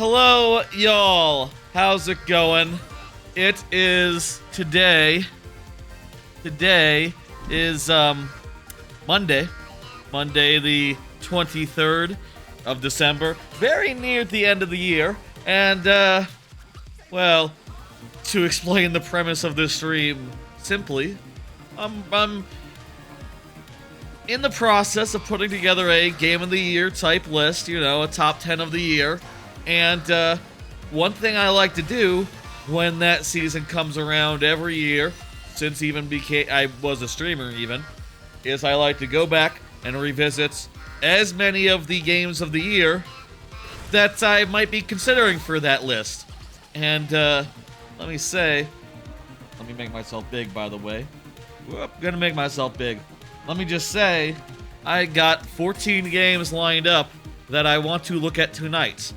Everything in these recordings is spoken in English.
Hello, y'all. How's it going? It is today. Today is Monday. Monday the 23rd of December. Very near the end of the year. And well, to explain the premise of this stream simply, I'm in the process of putting together a Game of the Year type list, you know, a top 10 of the year. And one thing I like to do when that season comes around every year, since I was a streamer even, is I like to go back and revisit as many of the games of the year that I might be considering for that list. And let me make myself big, by the way. Whoop, gonna make myself big. Let me just say, I got 14 games lined up that I want to look at tonight.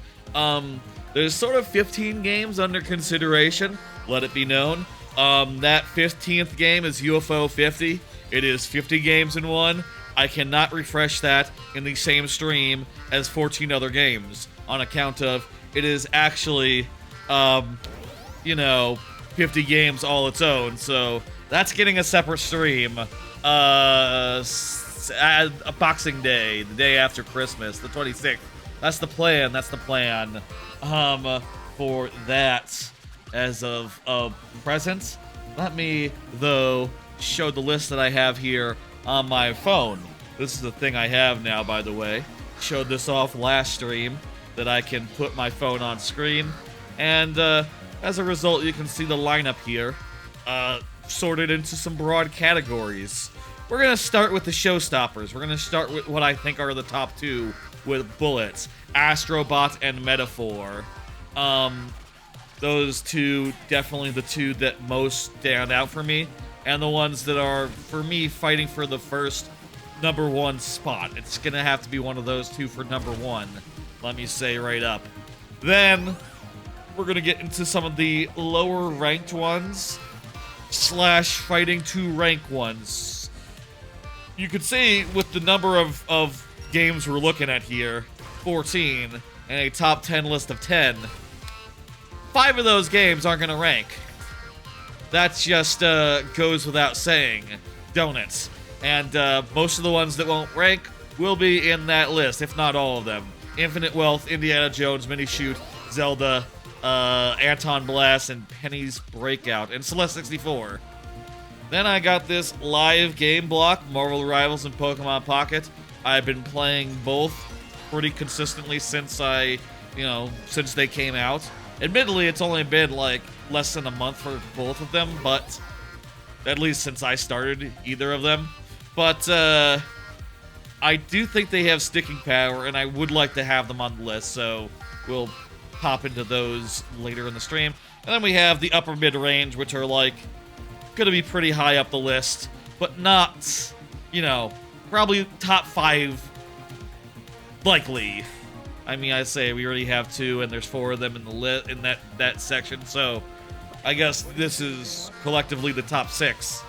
There's sort of 15 games under consideration, let it be known. That 15th game is UFO 50. It is 50 games in one. I cannot refresh that in the same stream as 14 other games, on account of it is actually, 50 games all its own, so that's getting a separate stream. A Boxing Day, the day after Christmas, the 26th. That's the plan. For that, as of present, let me, though, show the list that I have here on my phone. This is the thing I have now, by the way. Showed this off last stream, that I can put my phone on screen. And, as a result, you can see the lineup here, sorted into some broad categories. We're gonna start with the showstoppers. We're gonna start with what I think are the top two with bullets. Astro Bot and Metaphor. Those two, definitely the two that most stand out for me, and the ones that are, for me, fighting for the first number one spot. It's gonna have to be one of those two for number one, let me say right up. Then, we're gonna get into some of the lower ranked ones, / fighting to rank ones. You can see with the number of games we're looking at here, 14, and a top 10 list of 10, 5 of those games aren't gonna rank. That just goes without saying, don't it? And most of the ones that won't rank will be in that list, if not all of them. Infinite Wealth, Indiana Jones, Minishoot, Zelda, AntonBlast, and Penny's Breakout, and Celeste 64. Then I got this live game block, Marvel Rivals and Pokemon Pocket. I've been playing both pretty consistently since since they came out. Admittedly, it's only been like less than a month for both of them, but at least since I started either of them. But I do think they have sticking power, and I would like to have them on the list, so we'll pop into those later in the stream. And then we have the upper mid-range, which are like gonna be pretty high up the list, but not, probably top 5 likely. I mean, I say we already have 2, and there's 4 of them in the in that section, so I guess this is collectively the top 6.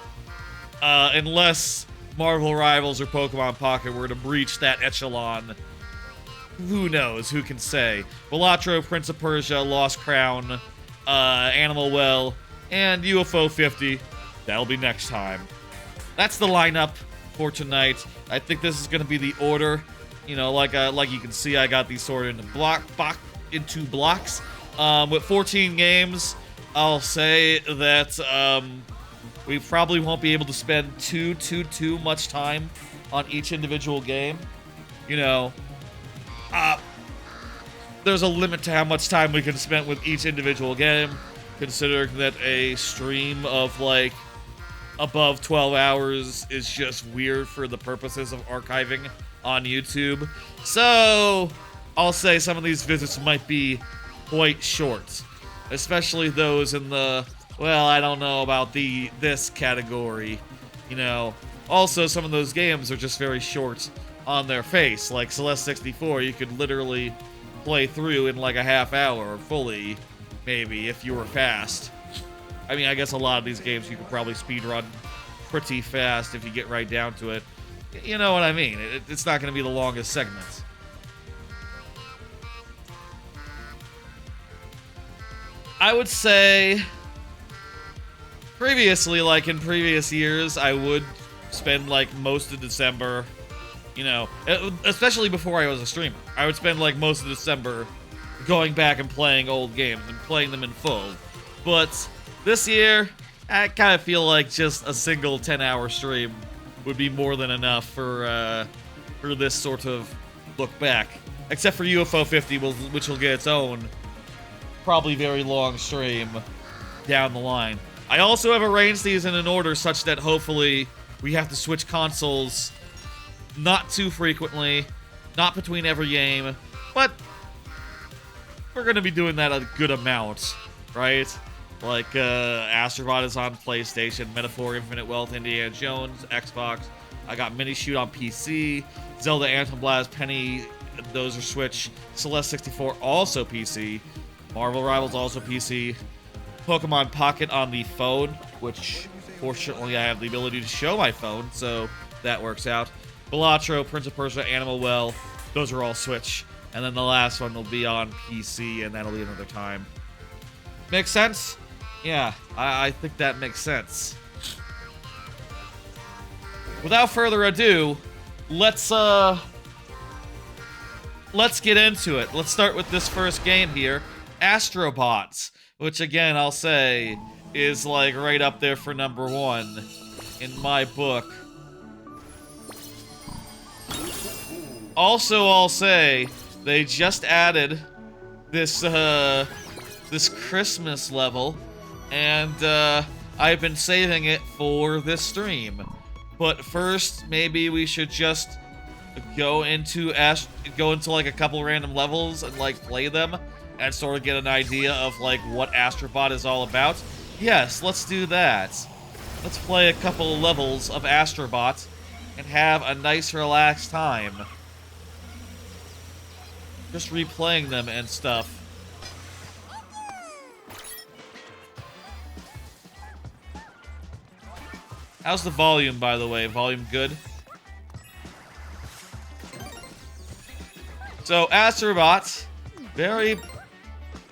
Unless Marvel Rivals or Pokemon Pocket were to breach that echelon. Who knows? Who can say? Balatro, Prince of Persia, Lost Crown, Animal Well, and UFO 50. That'll be next time. That's the lineup for tonight. I think this is going to be the order. Like you can see, I got these sorted into blocks. With 14 games, I'll say that we probably won't be able to spend too much time on each individual game. There's a limit to how much time we can spend with each individual game, considering that a stream of above 12 hours is just weird for the purposes of archiving on YouTube. So I'll say some of these visits might be quite short, especially those in the, well, I don't know about this category. Also some of those games are just very short on their face. Like Celeste 64, you could literally play through in like a half hour fully, maybe, if you were fast. I mean, I guess a lot of these games you could probably speedrun pretty fast if you get right down to it. You know what I mean? It's not going to be the longest segments. I would say previously, like in previous years, I would spend like most of December, you know, especially before I was a streamer. I would spend like most of December going back and playing old games and playing them in full. But this year, I kind of feel like just a single 10-hour stream would be more than enough for this sort of look back. Except for UFO 50, which will get its own probably very long stream down the line. I also have arranged these in an order such that hopefully we have to switch consoles not too frequently, not between every game, but we're going to be doing that a good amount, right? Like, Astro Bot is on PlayStation, Metaphor, Infinite Wealth, Indiana Jones, Xbox. I got Minishoot on PC, Zelda, AntonBlast, Penny, those are Switch, Celeste 64 also PC, Marvel Rivals also PC, Pokemon Pocket on the phone, which fortunately I have the ability to show my phone, so that works out. Balatro, Prince of Persia, Animal Well, those are all Switch. And then the last one will be on PC, and that'll be another time. Make sense? Yeah, I think that makes sense. Without further ado, let's get into it. Let's start with this first game here, Astro Bot, which again I'll say is like right up there for #1 in my book. Also, I'll say they just added this this Christmas level, and I've been saving it for this stream. But first, maybe we should just go into like a couple random levels and like play them and sort of get an idea of like what Astro Bot is all about. Yes, let's do that. Let's play a couple of levels of Astro Bot and have a nice relaxed time. Just replaying them and stuff. How's the volume, by the way? Volume good? So, Astro Bot,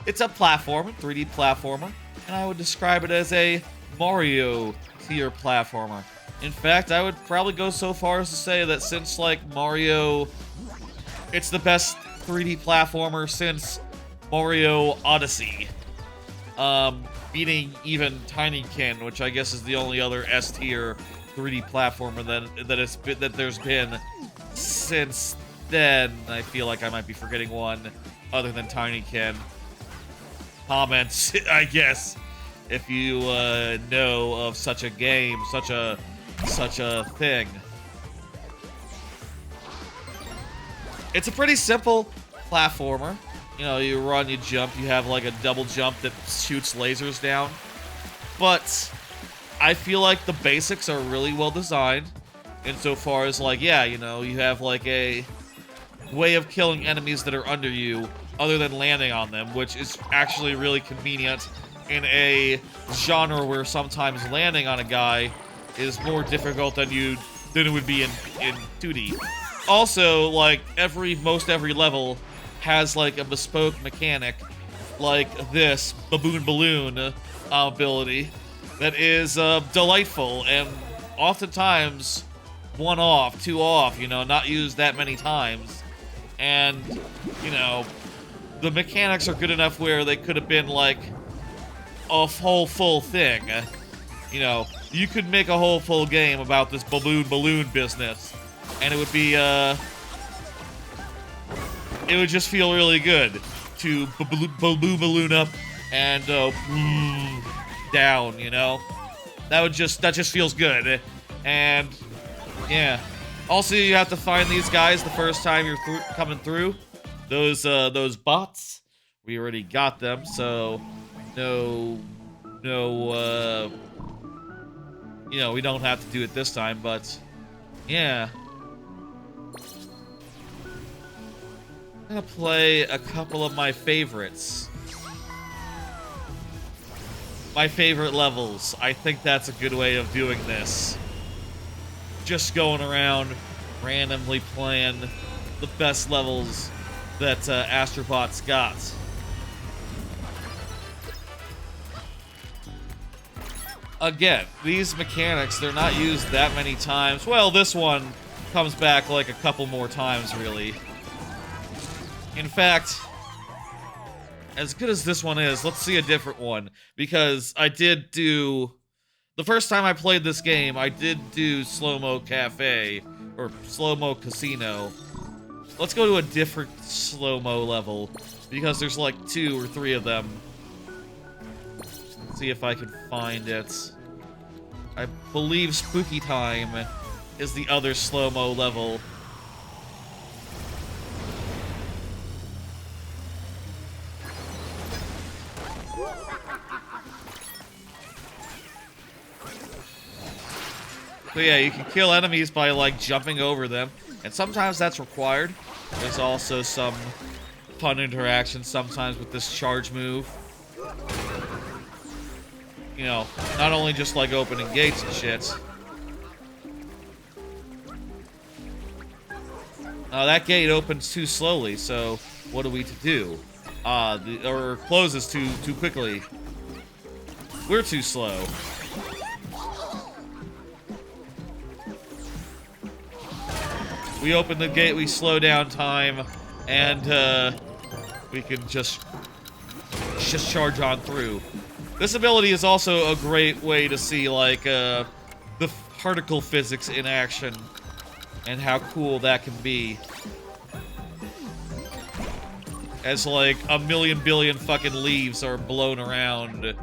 it's a platformer, 3D platformer, and I would describe it as a Mario tier platformer. In fact, I would probably go so far as to say that since, like, Mario, it's the best 3D platformer since Mario Odyssey. Beating even Tinykin, which I guess is the only other S-tier 3D platformer that there's been since then. I feel like I might be forgetting one other than Tinykin. Comments, I guess, if you know of such a game, such a thing. It's a pretty simple platformer. You know, you run, you jump, you have like a double jump that shoots lasers down. But I feel like the basics are really well designed insofar as like, yeah, you know, you have like a way of killing enemies that are under you other than landing on them, which is actually really convenient in a genre where sometimes landing on a guy is more difficult than it would be in 2D. Also, like, most every level has, like, a bespoke mechanic, like this Baboon Balloon ability, that is delightful, and oftentimes one off, two off, you know, not used that many times. And, you know, the mechanics are good enough where they could have been, like, a whole full thing. You know, you could make a whole full game about this Baboon Balloon business, and it would be, it would just feel really good to Baboon Balloon up and, down, you know? That just feels good. And, yeah. Also, you have to find these guys the first time you're coming through. Those bots, we already got them, so no, you know, we don't have to do it this time, but, yeah. I'm gonna play a couple of my favorites. My favorite levels. I think that's a good way of doing this. Just going around, randomly playing the best levels that Astro Bot's got. again, these mechanics, they're not used that many times. Well, this one comes back like a couple more times, really. In fact, as good as this one is, let's see a different one. Because I did do... The first time I played this game, I did do Slow-Mo Cafe, or Slow-Mo Casino. Let's go to a different slow-mo level, because there's like 2 or 3 of them. Let's see if I can find it. I believe Spooky Time is the other slow-mo level. So yeah, you can kill enemies by, like, jumping over them. And sometimes that's required. There's also some fun interaction sometimes with this charge move. You know, not only just, like, opening gates and shit. That gate opens too slowly, so what are we to do? Or closes too quickly. We're too slow. We open the gate, we slow down time, and we can just charge on through. This ability is also a great way to see, like, the particle physics in action, and how cool that can be. As, like, a million billion fucking leaves are blown around.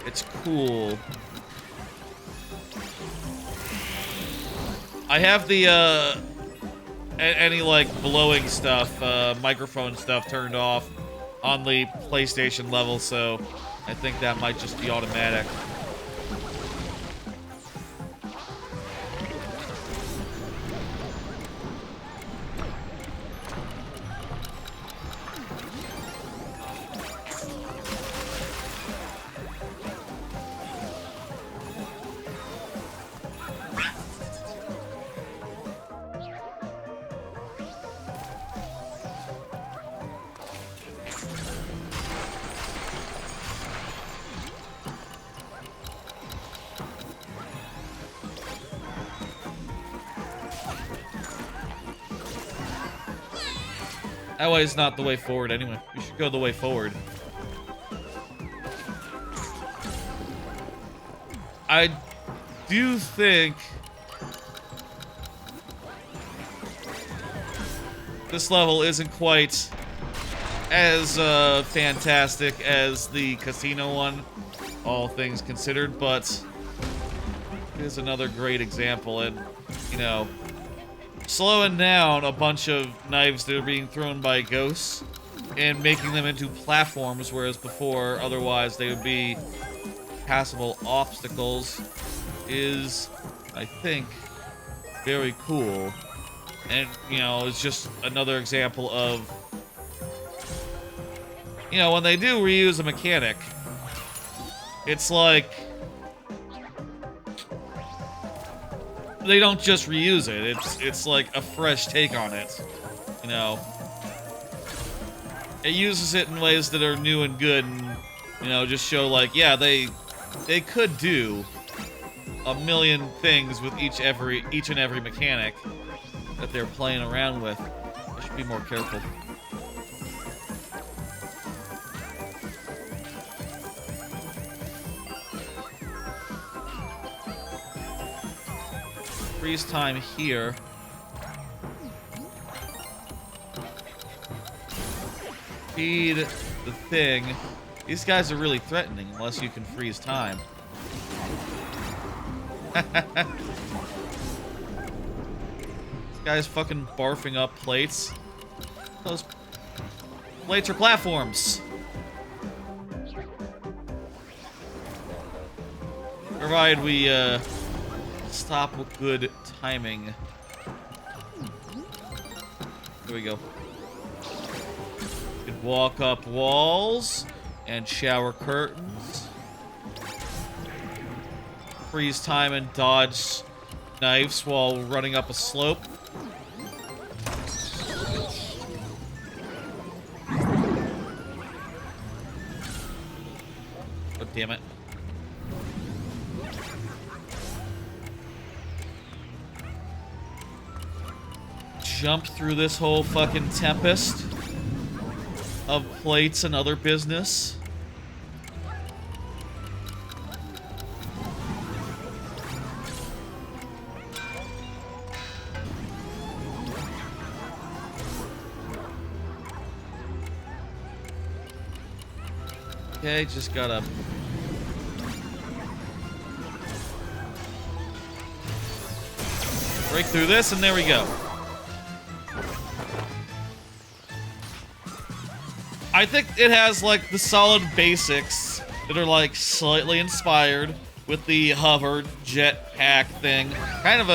It's cool. I have the, any, like, blowing stuff, microphone stuff turned off on the PlayStation level, so I think that might just be automatic. That way is not the way forward anyway. We should go the way forward. I do think this level isn't quite as fantastic as the casino one, all things considered, but it is another great example. And, you know, slowing down a bunch of knives that are being thrown by ghosts and making them into platforms, whereas before, otherwise, they would be passable obstacles, is, I think, very cool. And, you know, it's just another example of, you know, when they do reuse a mechanic, it's like they don't just reuse it. It's like a fresh take on it. You know, it uses it in ways that are new and good, and, you know, just show, like, yeah, they could do a million things with each and every mechanic that they're playing around with. I should be more careful. Freeze time here. Feed the thing. These guys are really threatening unless you can freeze time. This guy's fucking barfing up plates. Those plates are platforms. Provided we stop with good timing. Here we go. You can walk up walls and shower curtains. Freeze time and dodge knives while running up a slope. damn it. Jump through this whole fucking tempest of plates and other business. Okay, just gotta... break through this, and there we go. I think it has, like, the solid basics that are, like, slightly inspired with the hover jetpack thing. Kind of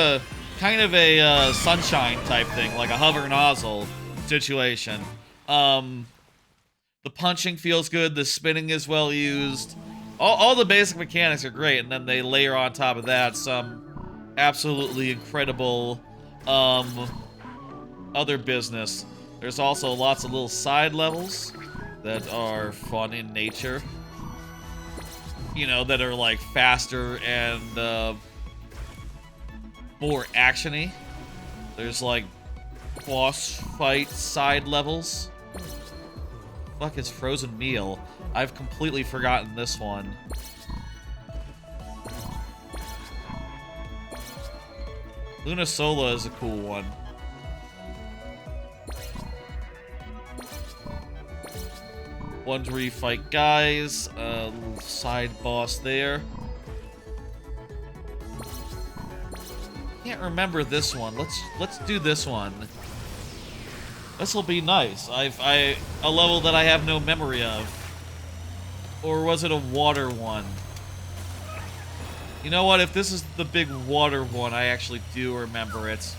a sunshine type thing, like a hover nozzle situation. The punching feels good, the spinning is well used. All the basic mechanics are great, and then they layer on top of that some absolutely incredible other business. There's also lots of little side levels that are fun in nature. You know, that are like faster and more action-y. There's like boss fight side levels. Fuck, it's frozen meal. I've completely forgotten this one. Luna Sola is a cool one. Ones where you fight guys, little side boss there. Can't remember this one. Let's do this one. This'll be nice. A level that I have no memory of. Or was it a water one? You know what? If this is the big water one, I actually do remember it.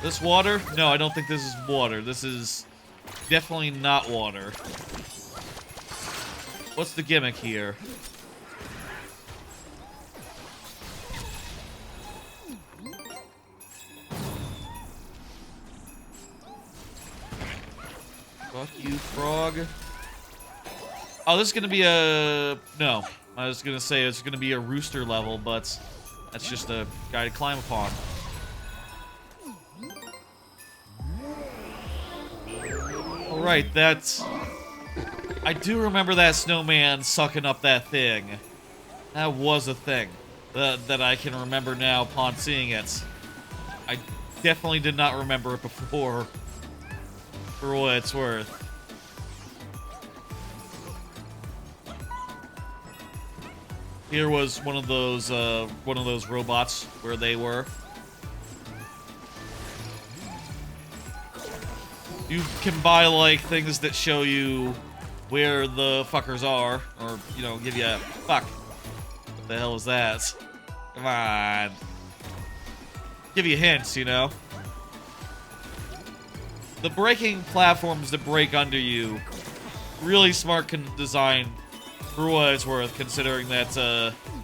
This water? No, I don't think this is water. This is definitely not water. What's the gimmick here? Fuck you, frog. Oh, this is gonna be a... No. I was gonna say it's gonna be a rooster level, but that's just a guy to climb upon. Alright, that's... I do remember that snowman sucking up that thing. That was a thing that I can remember now upon seeing it. I definitely did not remember it before, for what it's worth. Here was one of those robots where they were. You can buy, like, things that show you where the fuckers are, or, you know, give you a... Fuck. What the hell was that? Come on. Give you hints, you know? The breaking platforms that break under you, really smart design for what it's worth, considering that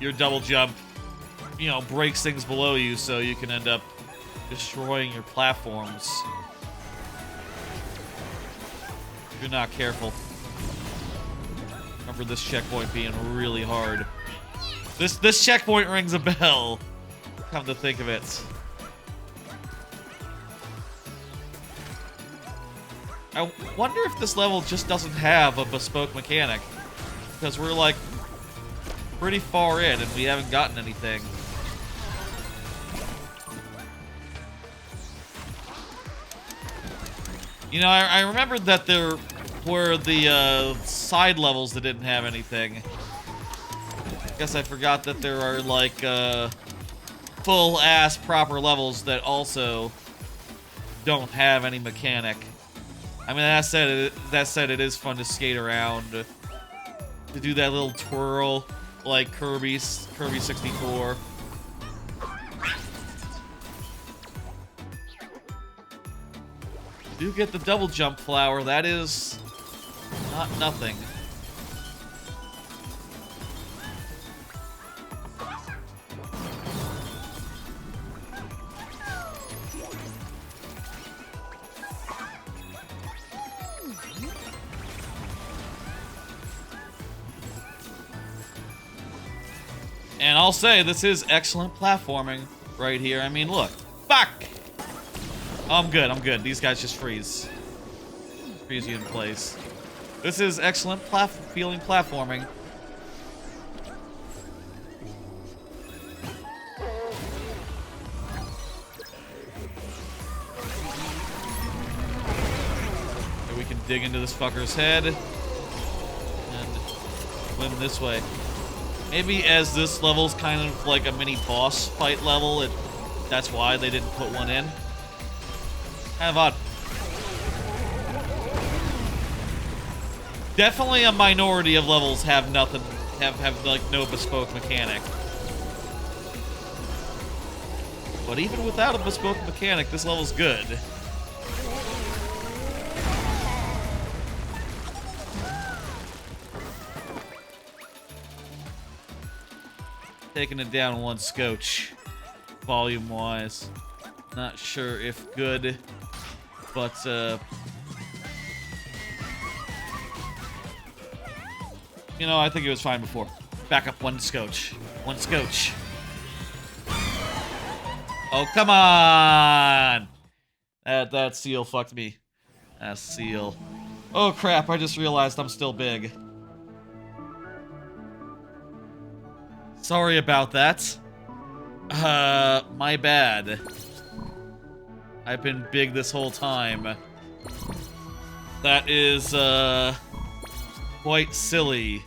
your double jump, you know, breaks things below you, so you can end up destroying your platforms. If you're not careful. Remember this checkpoint being really hard. This checkpoint rings a bell. Come to think of it. I wonder if this level just doesn't have a bespoke mechanic. Because we're, like, pretty far in and we haven't gotten anything. You know, I remembered that there were the side levels that didn't have anything. Guess I forgot that there are, like, full-ass proper levels that also don't have any mechanic. I mean, that said, it is fun to skate around, to do that little twirl, like Kirby 64. Do get the double jump flower. That is not nothing. And I'll say, this is excellent platforming right here. I mean, look. Fuck! Oh, I'm good. These guys just freeze. Freeze you in place. This is excellent feeling platforming. Here we can dig into this fucker's head. And swim this way. Maybe as this level's kind of like a mini boss fight level, that's why they didn't put one in. Kind of odd. Definitely a minority of levels have nothing, have like no bespoke mechanic. But even without a bespoke mechanic, this level's good. Taking it down one scotch, volume-wise. Not sure if good, but you know, I think it was fine before. Back up one scotch. One scotch. Oh, come on! That seal fucked me. That seal. Oh, crap, I just realized I'm still big. Sorry about that. My bad. I've been big this whole time. That is, quite silly.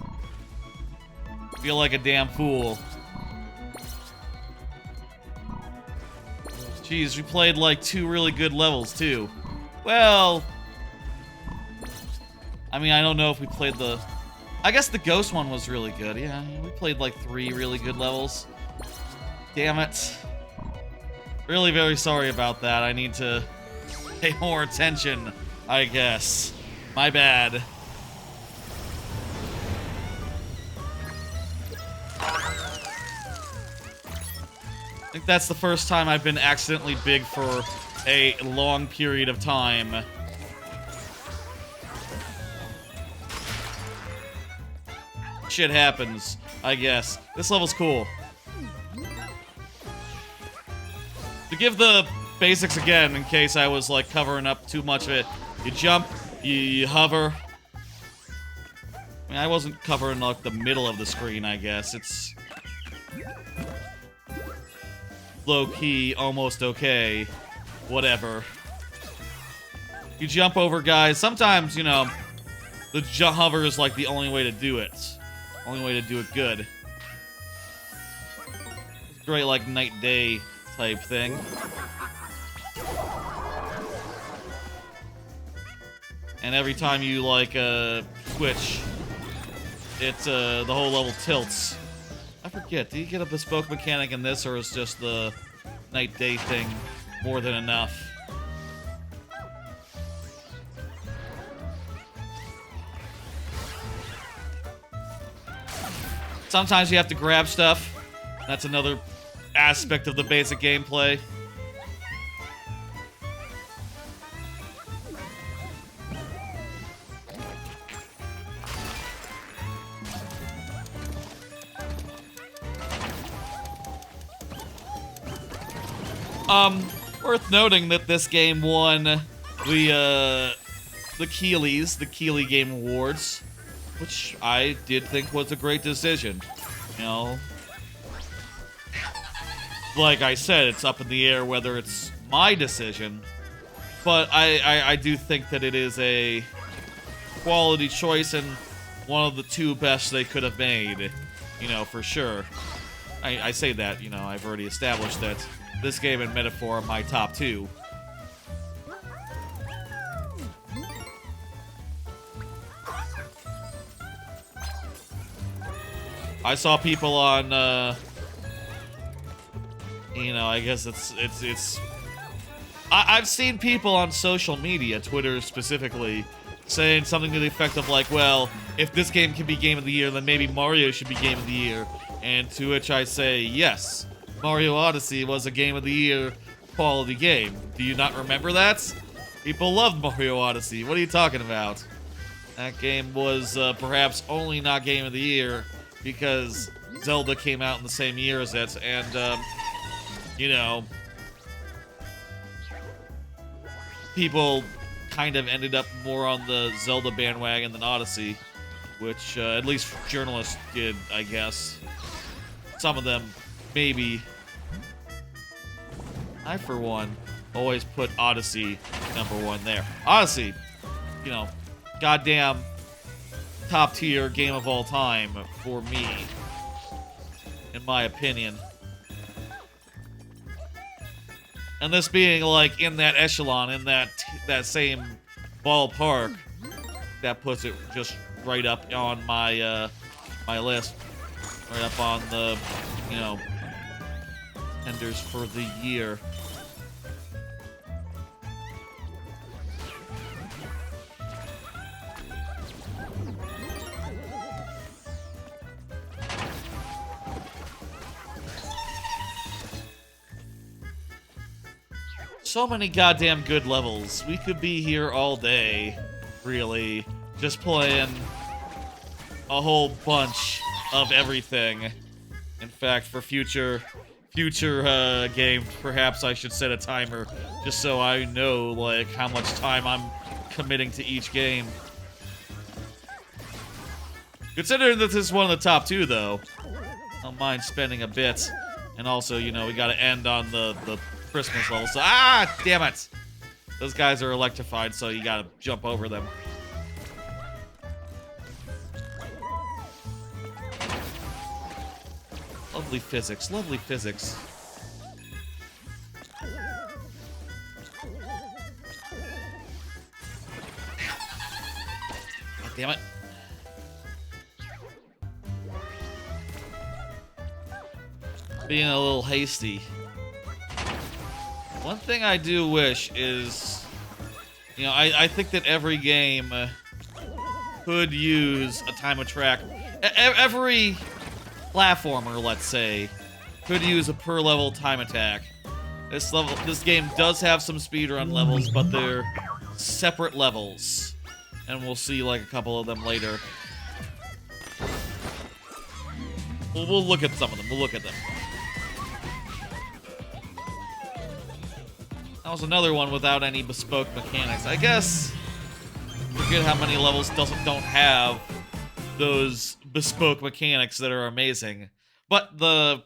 Feel like a damn fool. Jeez, we played like 2 really good levels, too. Well... I mean, I don't know if we played the... I guess the ghost one was really good. Yeah, we played like 3 really good levels. Damn it. Really very sorry about that. I need to pay more attention, I guess. My bad. I think that's the first time I've been accidentally big for a long period of time. Shit happens, I guess. This level's cool. To give the basics again, in case I was like covering up too much of it, you jump, you hover. I mean, I wasn't covering like the middle of the screen, I guess. It's low-key, almost okay. Whatever. You jump over guys. Sometimes, you know, the hover is like the only way to do it. Only way to do it good. It's great, like, night-day type thing. And every time you, like, switch, it's, the whole level tilts. I forget, do you get a bespoke mechanic in this, or is just the night-day thing more than enough? Sometimes you have to grab stuff. That's another aspect of the basic gameplay. Worth noting that this game won the Keelys, the Keeley Game Awards, which I did think was a great decision. You know, like I said, it's up in the air whether it's my decision, but I do think that it is a quality choice and one of the 2 best they could have made, you know, for sure. I say that, you know, I've already established that this game and Metaphor are my top 2. I saw people on, you know, I guess I've seen people on social media, Twitter specifically, saying something to the effect of like, well, if this game can be Game of the Year, then maybe Mario should be Game of the Year. And to which I say, yes, Mario Odyssey was a Game of the Year quality game. Do you not remember that? People loved Mario Odyssey. What are you talking about? That game was perhaps only not Game of the Year because Zelda came out in the same year as it, and, you know, people kind of ended up more on the Zelda bandwagon than Odyssey, which, at least journalists did, I guess. Some of them, maybe. I, for one, always put Odyssey #1 there. Odyssey, you know, goddamn top tier game of all time for me, in my opinion. And this being like in that echelon, in that same ballpark, that puts it just right up on my my list, right up on the, you know, contenders for the year. So many goddamn good levels. We could be here all day, really, just playing a whole bunch of everything. In fact, for future games, perhaps I should set a timer just so I know, like, how much time I'm committing to each game. Considering that this is one of the top 2, though, I don't mind spending a bit. And also, you know, we gotta end on the Christmas level, so damn it! Those guys are electrified, so you gotta jump over them. Lovely physics, lovely physics. God damn it. Being a little hasty. One thing I do wish is, you know, I think that every game could use a time attack. Every platformer, let's say, could use a per level time attack. This game does have some speedrun levels, but they're separate levels, and we'll see like a couple of them later. We'll look at some of them. We'll look at them. That was another one without any bespoke mechanics. I guess, forget how many levels don't have those bespoke mechanics that are amazing. But the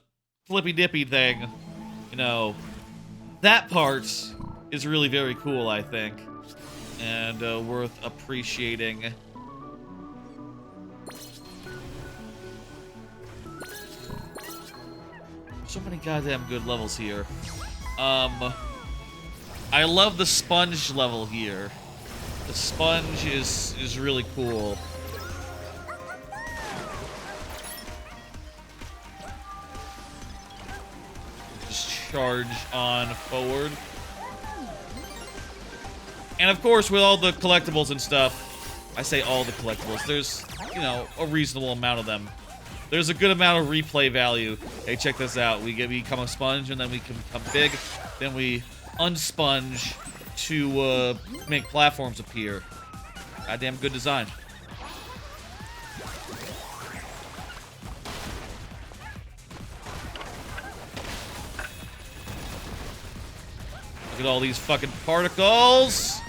flippy-dippy thing, you know, that part is really very cool, I think. And worth appreciating. So many goddamn good levels here. I love the sponge level here. The sponge is really cool. Just charge on forward. And of course, with all the collectibles and stuff, I say all the collectibles, there's, you know, a reasonable amount of them. There's a good amount of replay value. Hey, check this out. We become a sponge, and then we can become big. Then we unsponge to make platforms appear. Goddamn good design. Look at all these fucking particles.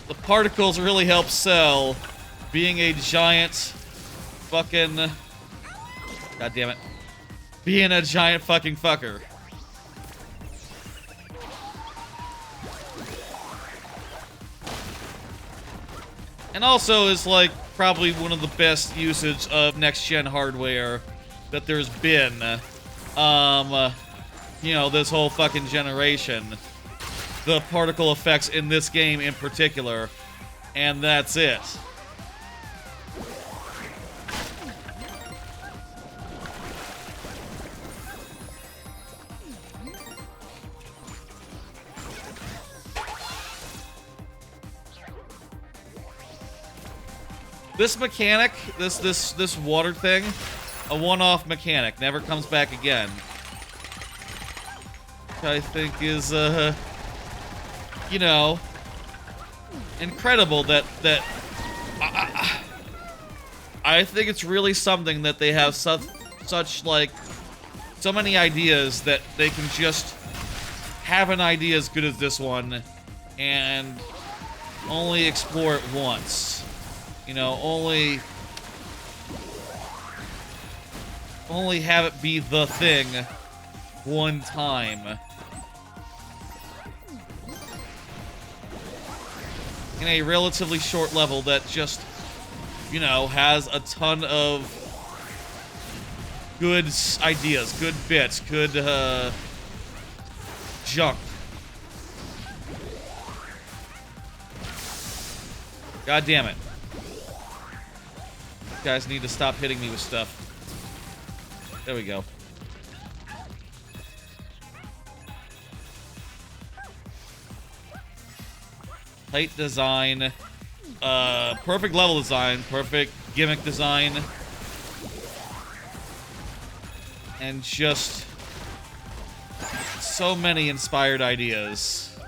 The particles really help sell being a giant fucking... God damn it. Being a giant fucking fucker. And also is like probably one of the best usage of next-gen hardware that there's been. You know, this whole fucking generation. The particle effects in this game in particular, and that's it. This mechanic, this water thing, a one-off mechanic, never comes back again. I think is, you know, incredible that I think it's really something that they have such like, so many ideas that they can just have an idea as good as this one and only explore it once. You know, only have it be the thing one time. In a relatively short level that just, you know, has a ton of good ideas, good bits, good, junk. God damn it. You guys need to stop hitting me with stuff. There we go. Tight design. Perfect level design. Perfect gimmick design. And just so many inspired ideas.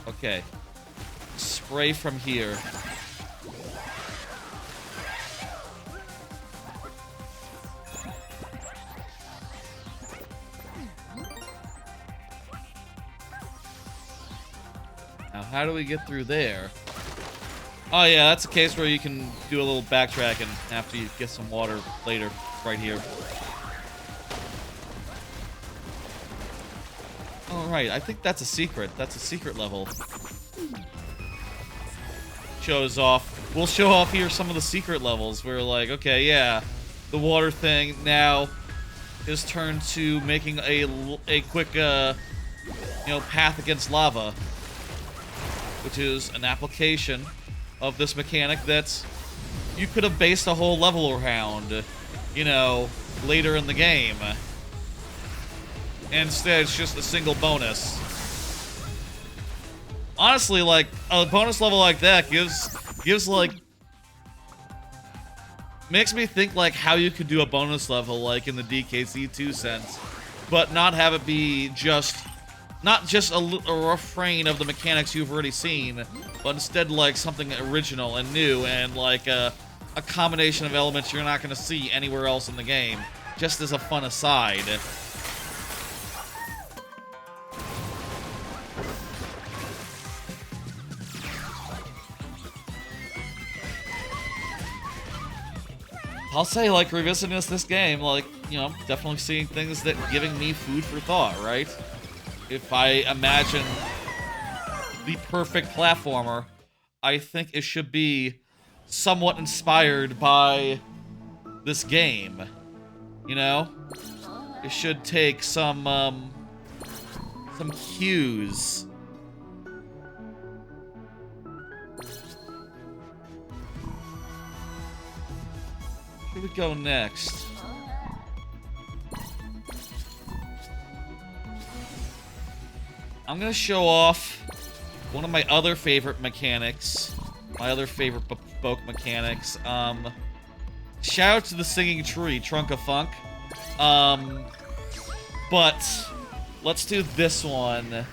Okay. Spray from here. Now, how do we get through there? Oh yeah, that's a case where you can do a little backtracking after you get some water later, right here. Alright, I think that's a secret. That's a secret level. Shows off. We'll show off here some of the secret levels. We're like, okay, yeah, the water thing now is turned to making a quick, you know, path against lava, which is an application of this mechanic that you could have based a whole level around, you know, later in the game. Instead, it's just a single bonus. Honestly, like, a bonus level like that gives like, makes me think, like, how you could do a bonus level, like, in the DKC2 sense, but not have it be just, not just a refrain of the mechanics you've already seen, but instead, like, something original and new, and, like, a combination of elements you're not going to see anywhere else in the game, just as a fun aside. I'll say, like, revisiting this game, like, you know, definitely seeing things that giving me food for thought, right? If I imagine the perfect platformer, I think it should be somewhat inspired by this game, you know? It should take some cues. Where do we go next? I'm gonna show off one of my other favorite mechanics. My other favorite bespoke mechanics. Shout out to the singing tree, Trunk of Funk. But let's do this one.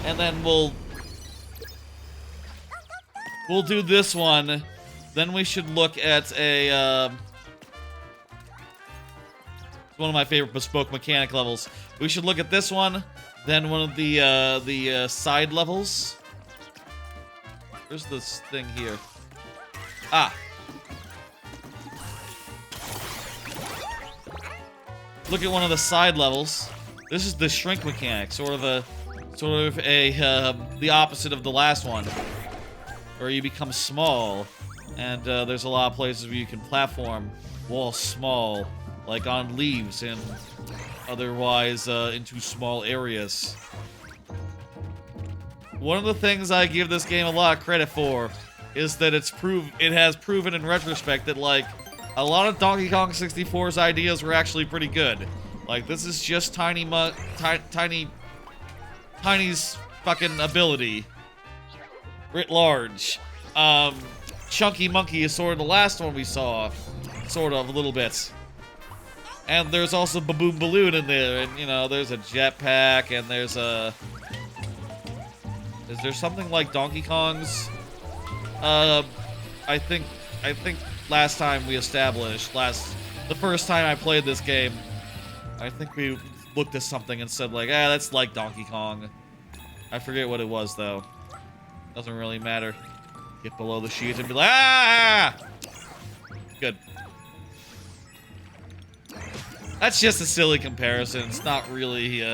And then we'll do this one. Then we should look at a, one of my favorite bespoke mechanic levels. We should look at this one, then one of the side levels. Where's this thing here? Ah. Look at one of the side levels. This is the shrink mechanic, sort of the opposite of the last one, where you become small. And there's a lot of places where you can platform while small, like on leaves and otherwise into small areas. One of the things I give this game a lot of credit for is that it has proven in retrospect that, like, a lot of Donkey Kong 64's ideas were actually pretty good. Like, this is just Tiny's fucking ability. Writ large. Chunky Monkey is sort of the last one we saw. Sort of, a little bit. And there's also Baboon Balloon in there, and, you know, there's a jetpack, and there's a... Is there something like Donkey Kong's? I think last time we established, the first time I played this game, I think we looked at something and said, like, that's like Donkey Kong. I forget what it was, though. Doesn't really matter. Get below the sheet and be like, ah! Good. That's just a silly comparison. It's not really,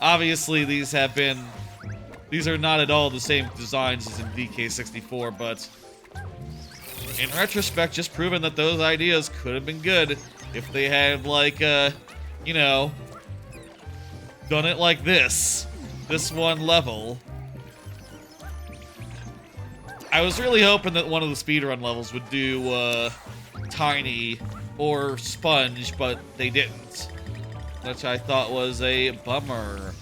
obviously these are not at all the same designs as in DK64, but in retrospect, just proving that those ideas could have been good if they had, like, you know, done it like this one level. I was really hoping that one of the speedrun levels would do, Tiny or Sponge, but they didn't, which I thought was a bummer.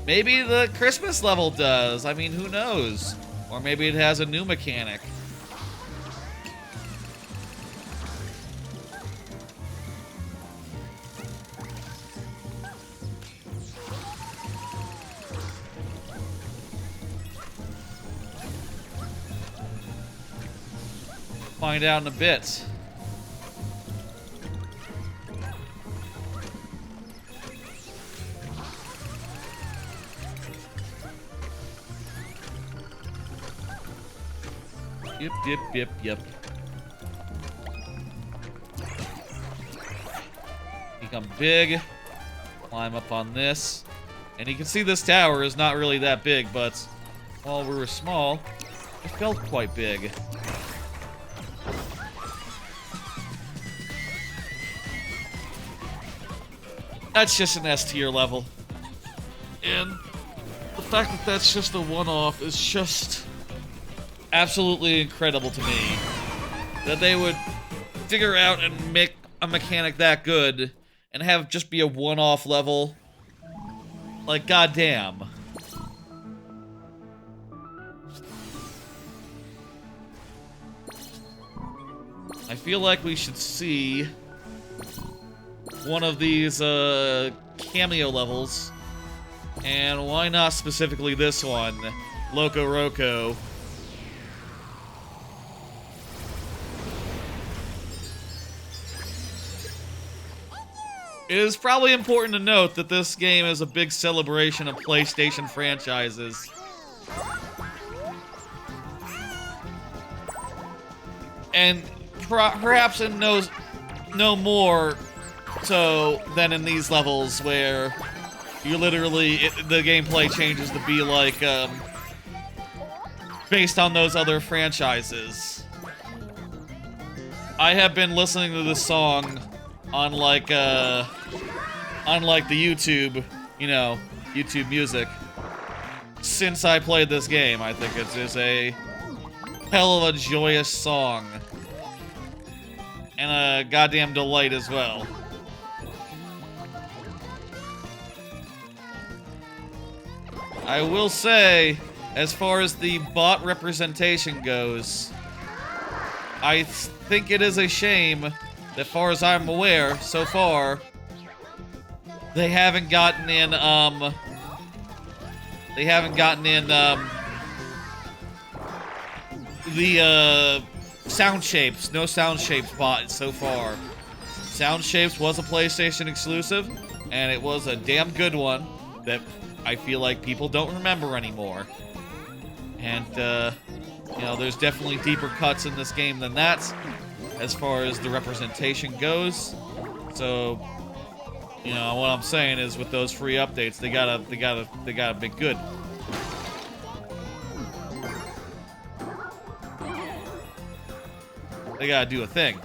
Maybe the Christmas level does. I mean, who knows? Or maybe it has a new mechanic. Find out in a bit. Yep. Become big. Climb up on this. And you can see this tower is not really that big, but while we were small, it felt quite big. That's just an S tier level. And the fact that that's just a one-off is just absolutely incredible to me. That they would figure out and make a mechanic that good and have just be a one-off level. Like, goddamn. I feel like we should see one of these cameo levels, and why not specifically this one, Loco Roco. It is probably important to note that this game is a big celebration of PlayStation franchises. And perhaps in no more so than in these levels where you literally, the gameplay changes to be like, based on those other franchises. I have been listening to this song on like the YouTube, you know, YouTube music since I played this game. I think it's just a hell of a joyous song. And a goddamn delight as well. I will say, as far as the bot representation goes, I think it is a shame that, as far as I'm aware, so far, they haven't gotten in, the, Sound Shapes. No Sound Shapes bot so far. Sound Shapes was a PlayStation exclusive, and it was a damn good one that I feel like people don't remember anymore. And, you know, there's definitely deeper cuts in this game than that, as far as the representation goes. So, you know, what I'm saying is, with those free updates, they gotta be good. They gotta do a thing.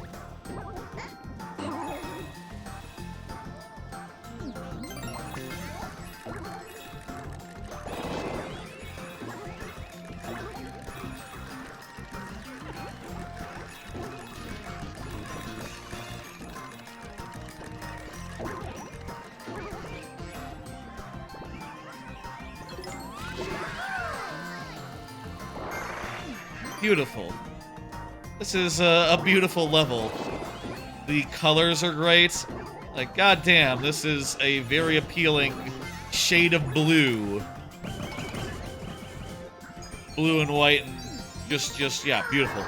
Beautiful. This is a beautiful level. The colors are great. Like, goddamn, this is a very appealing shade of blue. Blue and white and just, yeah, beautiful.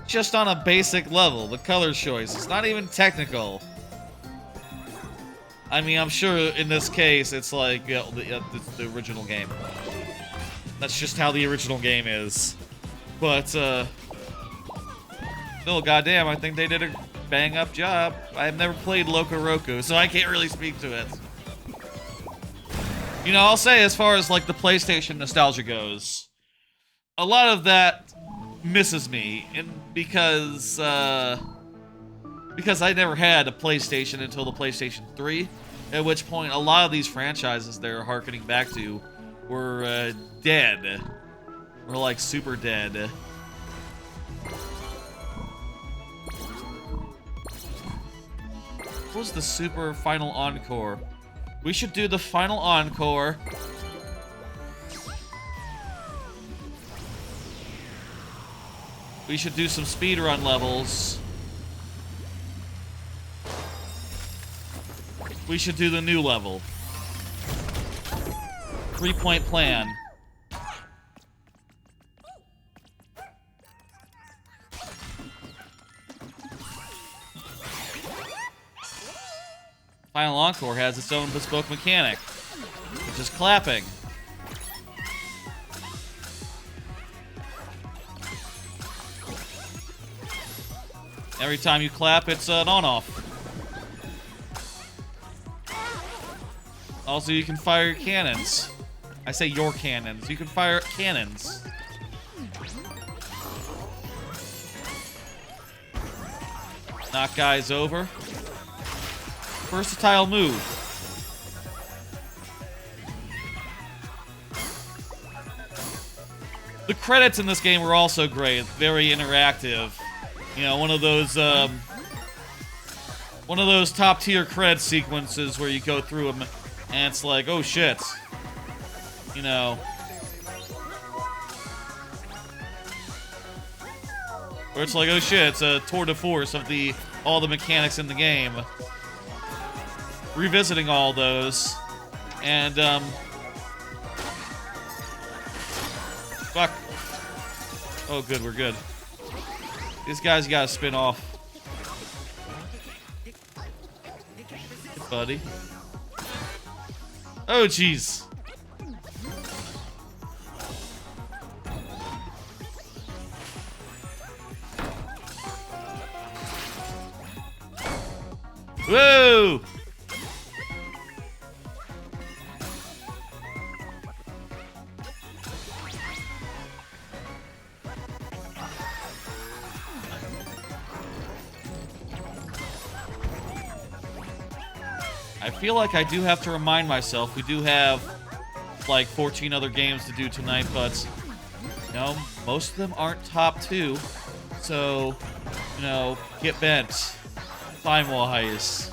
Just on a basic level, the color choice. It's not even technical. I mean, I'm sure in this case, it's like it's the original game. That's just how the original game is. But, still, goddamn, I think they did a bang-up job. I have never played Loco Roco, so I can't really speak to it. You know, I'll say as far as, like, the PlayStation nostalgia goes, a lot of that misses me, and because I never had a PlayStation until the PlayStation 3, at which point a lot of these franchises they're harkening back to were dead. Or like super dead. What was the super final encore? We should do the final encore. We should do some speedrun levels. We should do the new level. 3-point plan. Final Encore has its own bespoke mechanic, which is clapping. Every time you clap, it's an on-off. Also, you can fire cannons. I say your cannons. You can fire cannons. Knock guys over. Versatile move. The credits in this game were also great. Very interactive. You know, one of those top-tier credit sequences where you go through them and it's like, oh shit. You know. Where it's like, oh shit, it's a tour de force of all the mechanics in the game. Revisiting all those. And, fuck. Oh, good, we're good. These guys gotta spin off. Good buddy. Oh, jeez. Whoa! I feel like I do have to remind myself, we do have like 14 other games to do tonight, but you know, most of them aren't top 2, so you know, get bent. Time-wise.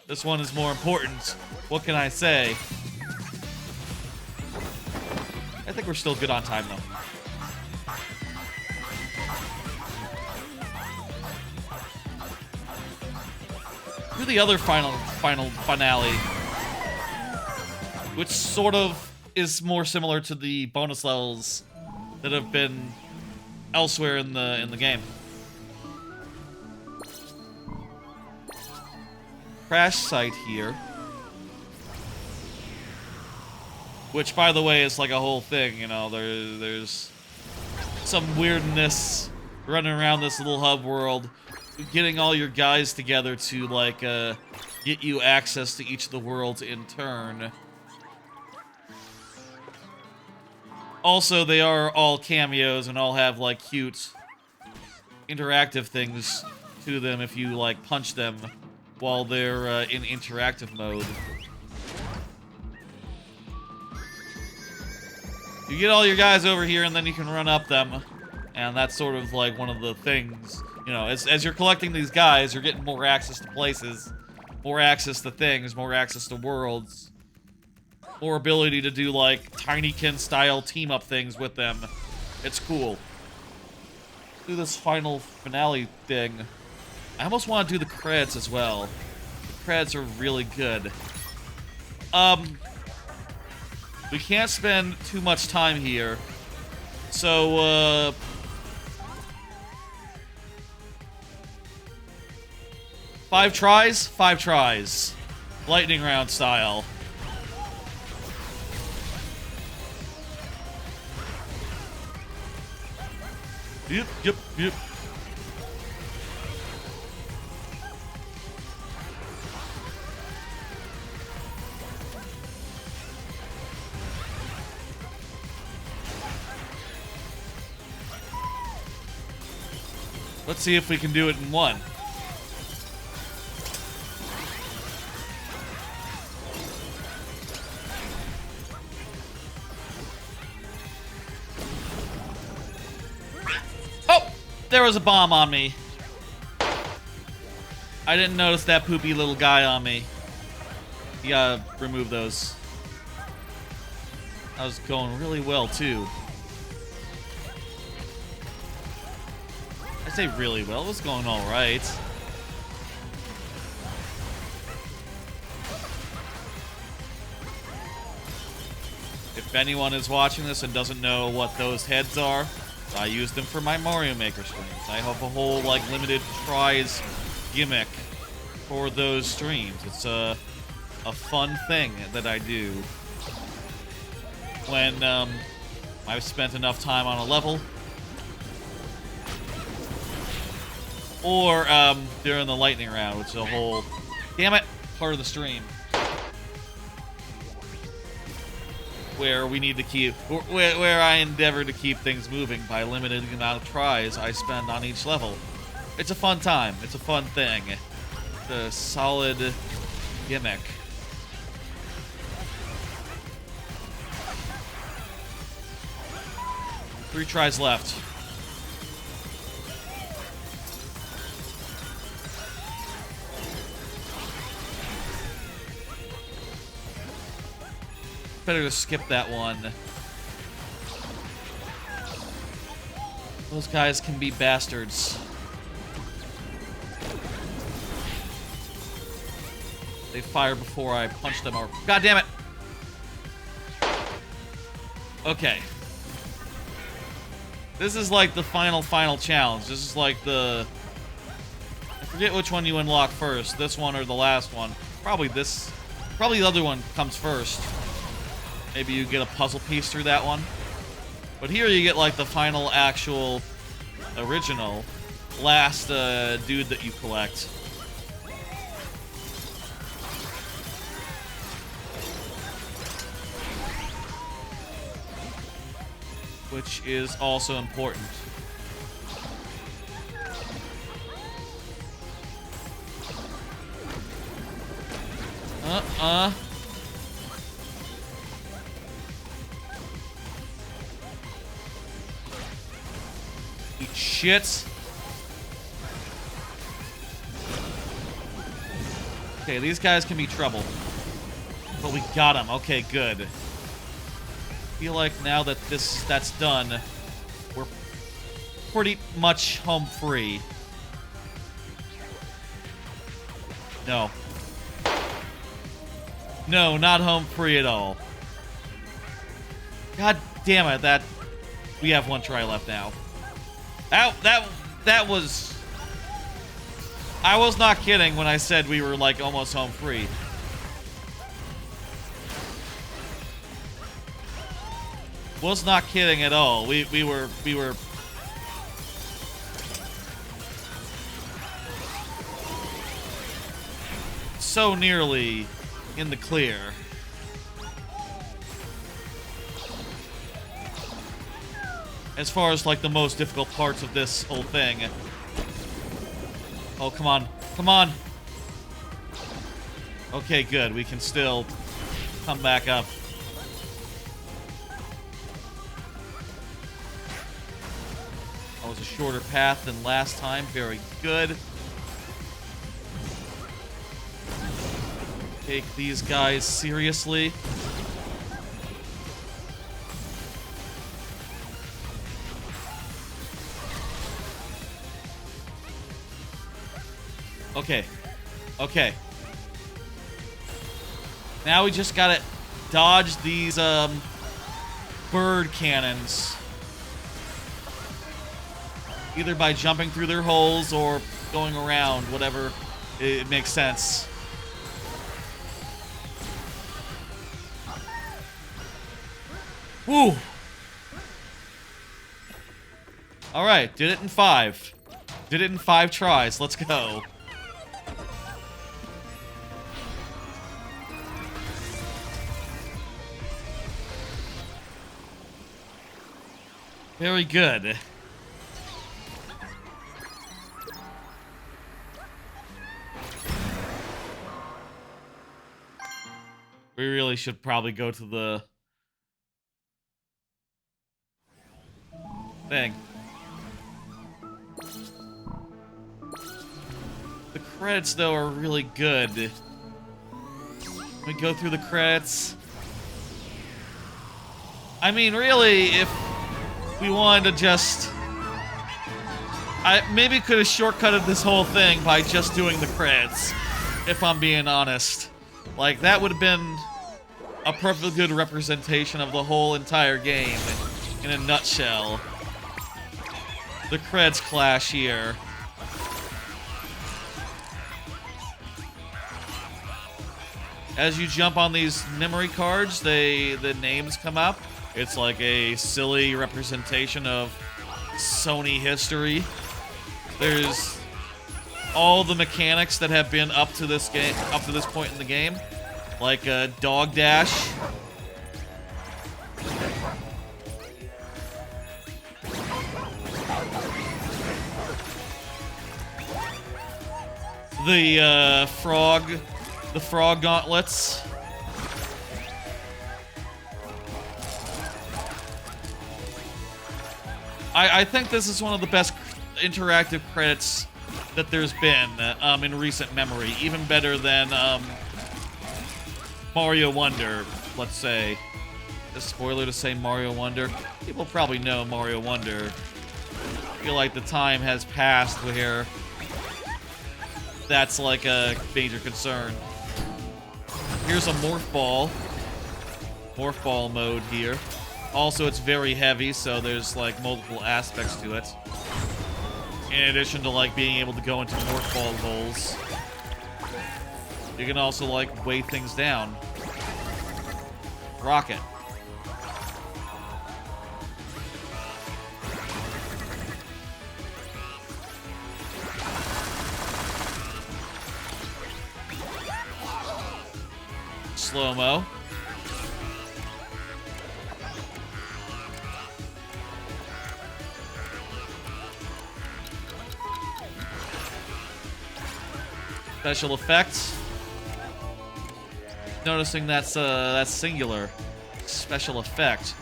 This one is more important. What can I say? I think we're still good on time, though. Do the other final finale, which sort of is more similar to the bonus levels that have been elsewhere in the game. Crash site here, which, by the way, is like a whole thing. You know, there's some weirdness running around this little hub world, getting all your guys together to like get you access to each of the worlds in turn. Also, they are all cameos and all have like cute interactive things to them if you like punch them while they're in interactive mode. You get all your guys over here and then you can run up them, and that's sort of like one of the things, you know, as you're collecting these guys, you're getting more access to places, more access to things, more access to worlds, more ability to do, like, Tinykin-style team-up things with them. It's cool. Do this final finale thing. I almost want to do the credits as well. The credits are really good. We can't spend too much time here. So, 5 tries? 5 tries. Lightning round style. Yep, yep, yep. Let's see if we can do it in one. Oh! There was a bomb on me. I didn't notice that poopy little guy on me. You gotta remove those. That was going really well, too. I say really well. It was going all right. If anyone is watching this and doesn't know what those heads are, I use them for my Mario Maker streams. I have a whole, like, limited tries gimmick for those streams. It's a fun thing that I do when I've spent enough time on a level, or during the lightning round, which is a whole, damn it, part of the stream where we need to keep, where I endeavor to keep things moving by limiting the amount of tries I spend on each level. It's a fun time. It's a fun thing. It's a solid gimmick. Three tries left. Better to skip that one. Those guys can be bastards. They fire before I punch them, or God damn it! Okay. This is like the final challenge. This is like the... I forget which one you unlock first. This one or the last one. Probably this... Probably the other one comes first. Maybe you get a puzzle piece through that one. But here you get, like, the final, actual, original, last dude that you collect. Which is also important. Eat shit. Okay, these guys can be trouble. But we got them. Okay, good. I feel like now that that's done, we're pretty much home free. No. No, not home free at all. God damn it, that... We have one try left now. That was... I was not kidding when I said we were, like, almost home free. Was not kidding at all. We were so nearly in the clear. As far as, like, the most difficult parts of this whole thing. Oh, come on. Come on! Okay, good. We can still come back up. That was a shorter path than last time. Very good. take these guys seriously. Okay. Okay. Now we just gotta dodge these, bird cannons. Either by jumping through their holes or going around, whatever it makes sense. Woo! Alright, did it in 5. Did it in 5 tries. Let's go. Very good. We really should probably go to the thing. The credits, though, are really good. We go through the credits. I mean, really, if we wanted to just... I maybe could have shortcutted this whole thing by just doing the credits, if I'm being honest. Like, that would have been a perfectly good representation of the whole entire game in a nutshell. The credits clash here. As you jump on these memory cards, the names come up. It's like a silly representation of Sony history. There's all the mechanics that have been up to this point in the game, like dog dash. The frog gauntlets. I think this is one of the best interactive credits that there's been in recent memory. Even better than Mario Wonder, let's say. A spoiler to say Mario Wonder. People probably know Mario Wonder. I feel like the time has passed where that's like a major concern. Here's a morph ball. Morph ball mode here. Also, it's very heavy, so there's like multiple aspects to it. In addition to like being able to go into morph ball holes, you can also like weigh things down. Rocket. Slow-mo. Special effects. Noticing that's singular. Special effect.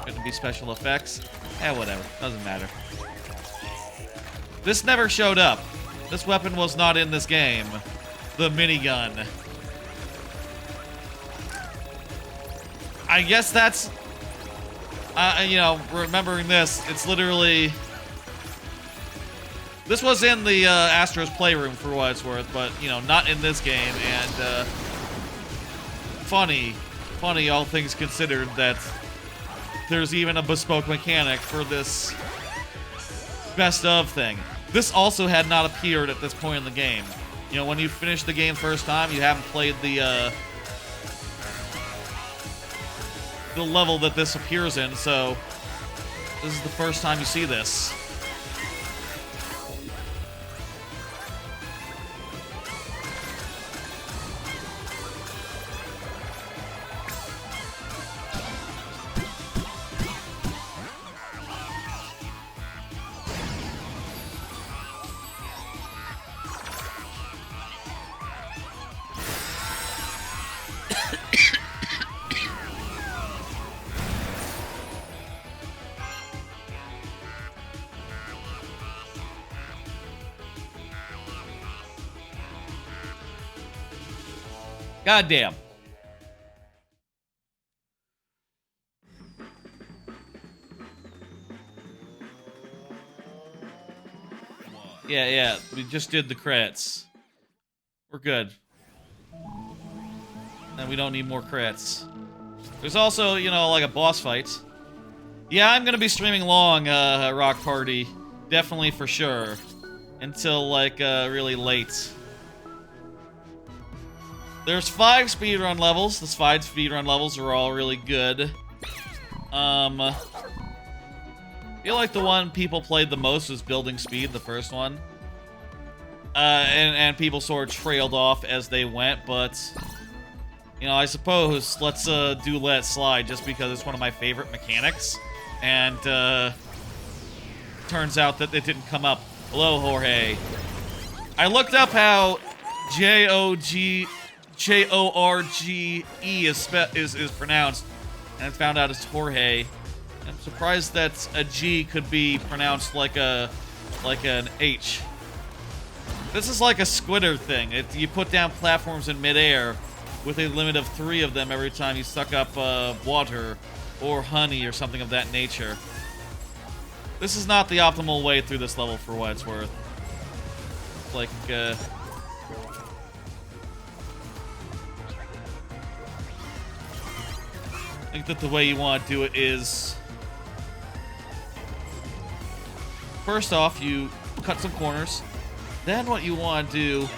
Couldn't be special effects. Eh, whatever. Doesn't matter. This never showed up. This weapon was not in this game. The minigun. I guess that's... you know, remembering this, it's literally... This was in the Astro's Playroom for what it's worth, but, you know, not in this game, and, funny, all things considered, that there's even a bespoke mechanic for this best of thing. This also had not appeared at this point in the game. You know, when you finish the game first time, you haven't played the level that this appears in, so this is the first time you see this. Goddamn. Yeah, we just did the crits. We're good. And we don't need more crits. There's also, you know, like a boss fight. Yeah, I'm gonna be streaming long, Rock Party. Definitely for sure. Until, like, really late. There's 5 speedrun levels. The 5 speedrun levels are all really good. I feel like the one people played the most was Building Speed, the first one. And people sort of trailed off as they went, but... You know, I suppose let's do Let It Slide just because it's one of my favorite mechanics. And, turns out that it didn't come up. Hello, Jorge. I looked up how Jorge is pronounced, and I found out it's Jorge. I'm surprised that a G could be pronounced like an H. This is like a Squidder thing. You put down platforms in midair with a limit of 3 of them every time you suck up water or honey or something of that nature. This is not the optimal way through this level for what it's worth. Like, I think that the way you want to do it is... First off, you cut some corners. Then what you want to do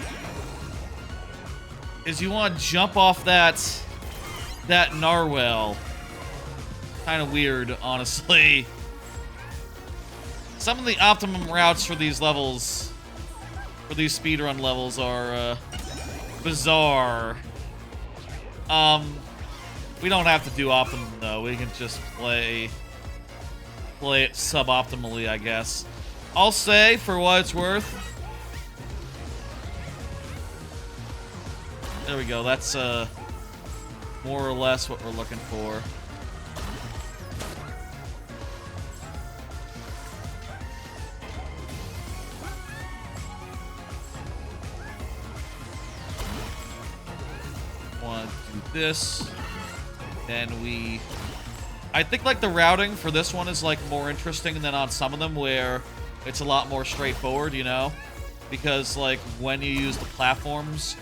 is you want to jump off that narwhal. Kind of weird, honestly. Some of the optimum routes for these levels, for these speedrun levels, are bizarre. We don't have to do optimum though. We can just play it suboptimally, I guess. I'll say, for what it's worth. There we go. That's more or less what we're looking for. Want to do this. Then I think like the routing for this one is like more interesting than on some of them where it's a lot more straightforward, you know? Because like when you use the platforms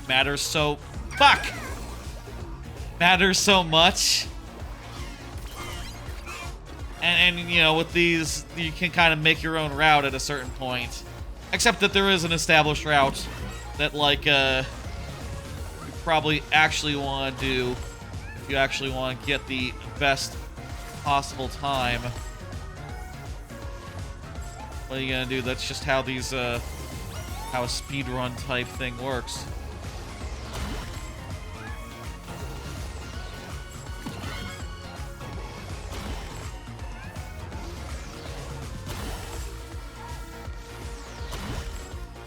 matters so much. And you know, with these you can kind of make your own route at a certain point. Except that there is an established route that like you probably actually want to do if you actually want to get the best possible time. What are you gonna do? That's just how these how a speedrun type thing works.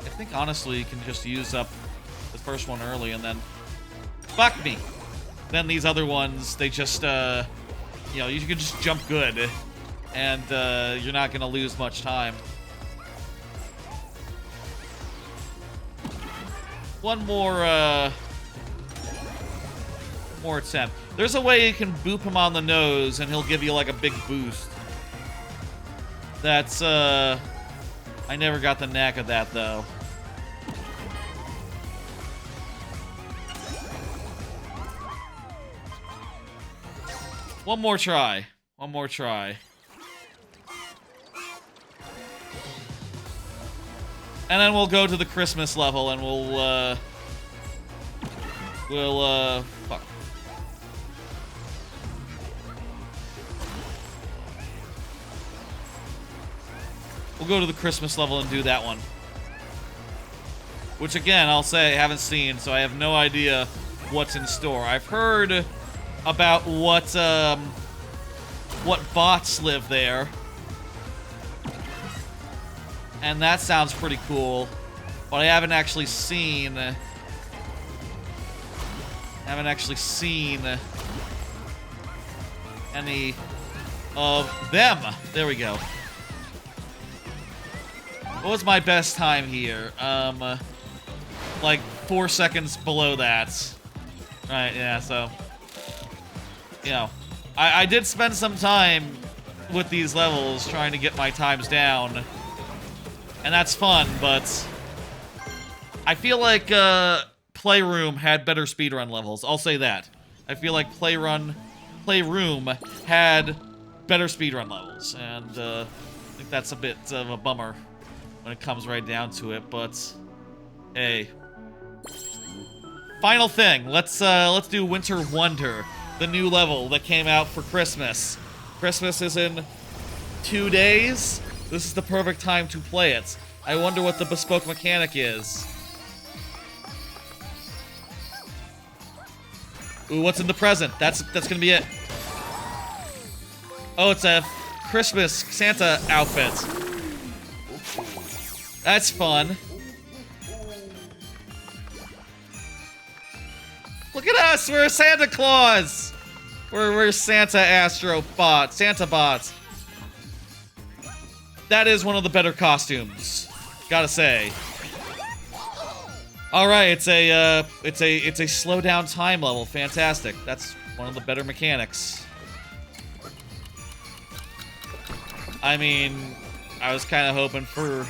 I think honestly you can just use up the first one early and then fuck me. Then these other ones, they just you know, you can just jump good and you're not gonna lose much time. One more attempt. There's a way you can boop him on the nose and he'll give you like a big boost. That's I never got the knack of that though. One more try. One more try. And then we'll go to the Christmas level and we'll fuck. We'll go to the Christmas level and do that one. Which again, I'll say I haven't seen, so I have no idea what's in store. I've heard about what bots live there. And that sounds pretty cool. But I haven't actually seen any of them. There we go. What was my best time here? Like 4 seconds below that. Right, yeah, so... You know, I did spend some time with these levels trying to get my times down. And that's fun, but... I feel like, Playroom had better speedrun levels. I'll say that. I feel like Playroom had better speedrun levels. And, I think that's a bit of a bummer when it comes right down to it, but... Hey. Final thing, let's do Winter Wonder, the new level that came out for Christmas. Christmas is in 2 days. This is the perfect time to play it. I wonder what the bespoke mechanic is. Ooh, what's in the present? That's gonna be it. Oh, it's a Christmas Santa outfit. That's fun. Look at us, we're Santa Claus! We're Santa Astro Bot, Santa Bots. That is one of the better costumes, gotta say. All right, it's a slow down time level, fantastic. That's one of the better mechanics. I mean, I was kind of hoping for.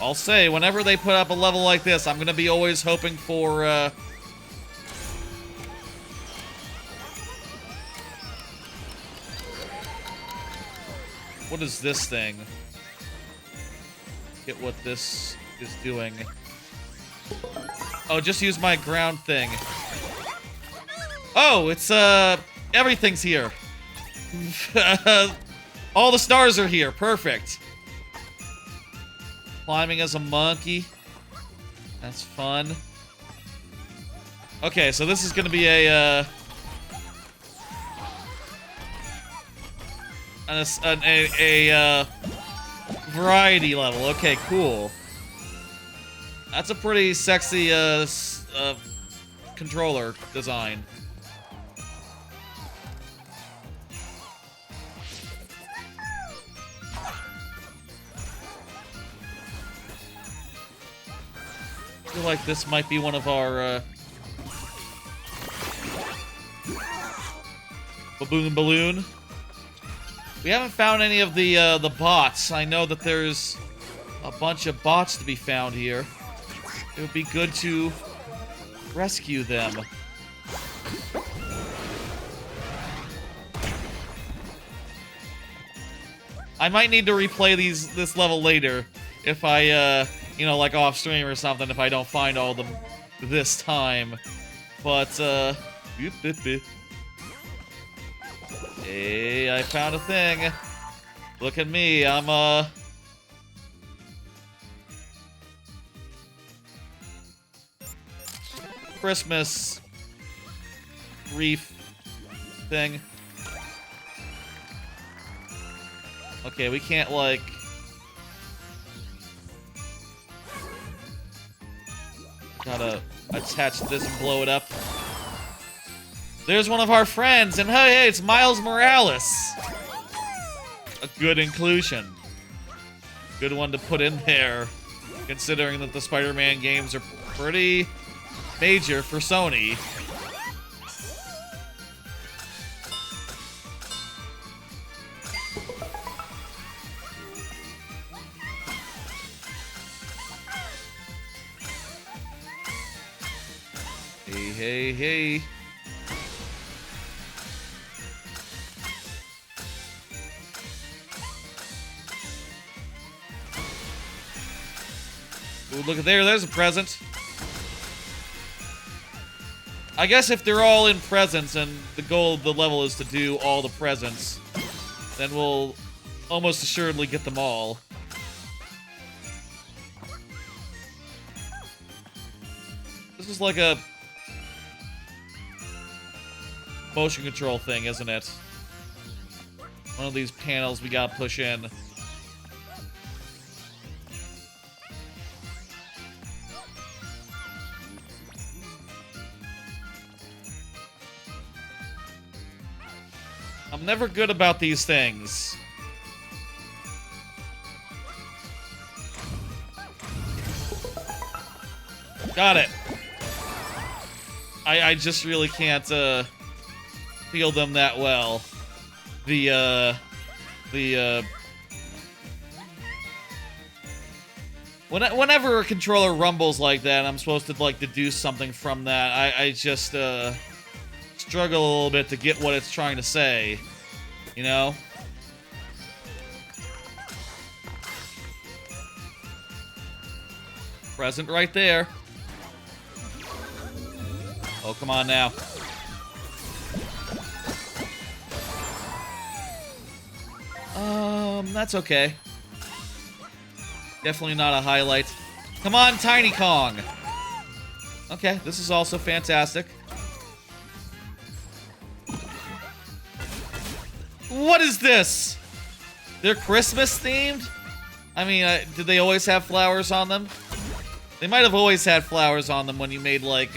I'll say, whenever they put up a level like this, I'm gonna be always hoping for. What is this thing? Get what this is doing. Oh, just use my ground thing. Oh, it's, everything's here. All the stars are here. Perfect. Climbing as a monkey. That's fun. Okay, so this is gonna be a variety level. Okay, cool. That's a pretty sexy controller design. I feel like this might be one of our Baboon Balloon. We haven't found any of the bots. I know that there's a bunch of bots to be found here. It would be good to rescue them. I might need to replay this level later if I, you know, like off stream or something, if I don't find all of them this time. But, hey, I found a thing. Look at me, I'm, Christmas reef thing. Okay, we can't, like... Gotta attach this and blow it up. There's one of our friends, and hey, it's Miles Morales! A good inclusion. Good one to put in there, considering that the Spider-Man games are pretty major for Sony. Hey, hey, hey. Ooh, look at there's a present. I guess if they're all in presents and the goal of the level is to do all the presents, then we'll almost assuredly get them all. This is like a motion control thing, isn't it? One of these panels we gotta push in. I'm never good about these things. Got it. I just really can't feel them that well. Whenever a controller rumbles like that, I'm supposed to like deduce something from that. I just struggle a little bit to get what it's trying to say, you know? Present right there. Oh, come on now. That's okay. Definitely not a highlight. Come on, Tiny Kong. Okay, this is also fantastic. What is this? They're Christmas themed? I mean, did they always have flowers on them? They might have always had flowers on them when you made, like,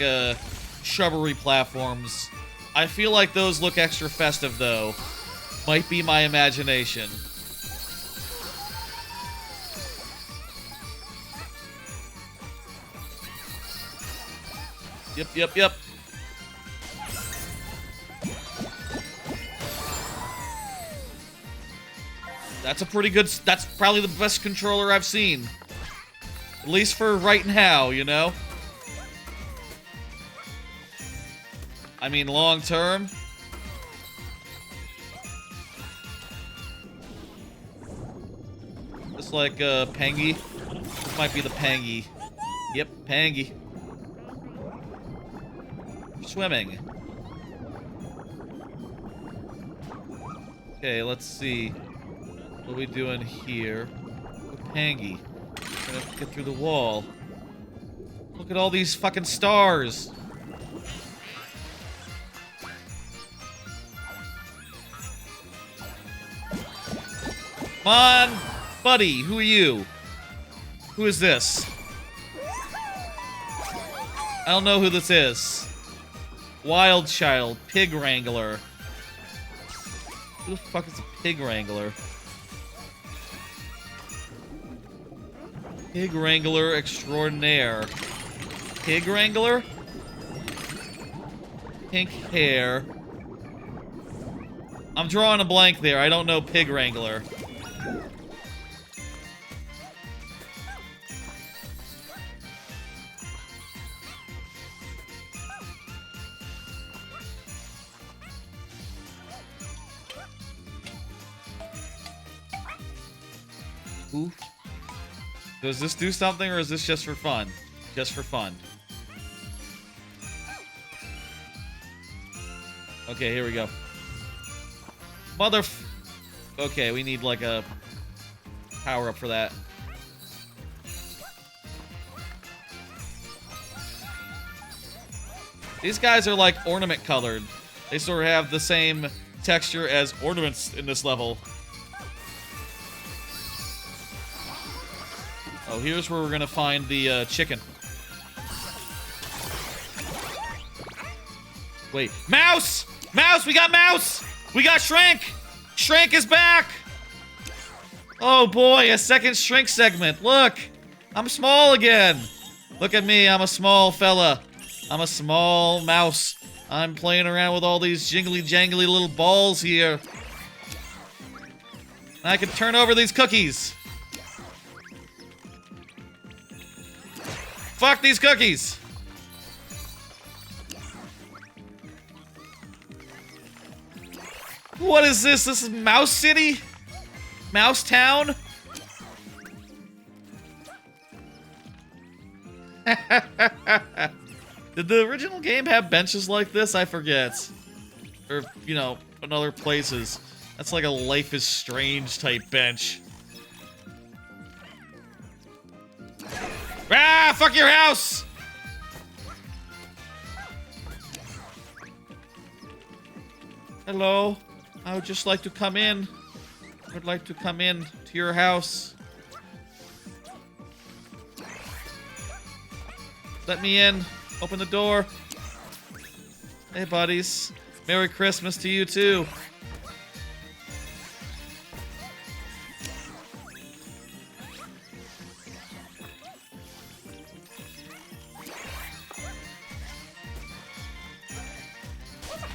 shrubbery platforms. I feel like those look extra festive, though. Might be my imagination. Yep. That's a pretty good... That's probably the best controller I've seen. At least for right now, you know? I mean, long term. Just like, Pangy. This might be the Pangy. Yep, Pangy. Swimming. Okay, let's see. What are we doing here? Pangy. Gonna have to get through the wall. Look at all these fucking stars. Come on, buddy. Who are you? Who is this? I don't know who this is. Wild Child, Pig Wrangler. Who the fuck is a Pig Wrangler? Pig Wrangler extraordinaire. Pig Wrangler? Pink hair. I'm drawing a blank there. I don't know Pig Wrangler. Ooh. Does this do something, or is this just for fun? Just for fun. Okay, here we go. Okay, we need, like, a power-up for that. These guys are, like, ornament-colored. They sort of have the same texture as ornaments in this level. Oh, here's where we're gonna find the, chicken. Wait. Mouse! Mouse! We got Mouse! We got Shrink! Shrink is back! Oh boy, a second Shrink segment. Look! I'm small again! Look at me, I'm a small fella. I'm a small mouse. I'm playing around with all these jingly-jangly little balls here. I can turn over these cookies. Fuck these cookies! What is this? This is Mouse City? Mouse Town? Did the original game have benches like this? I forget. Or, you know, in other places. That's like a Life is Strange type bench. Ah, fuck your house! Hello. I would just like to come in. I would like to come in to your house. Let me in. Open the door. Hey, buddies. Merry Christmas to you, too.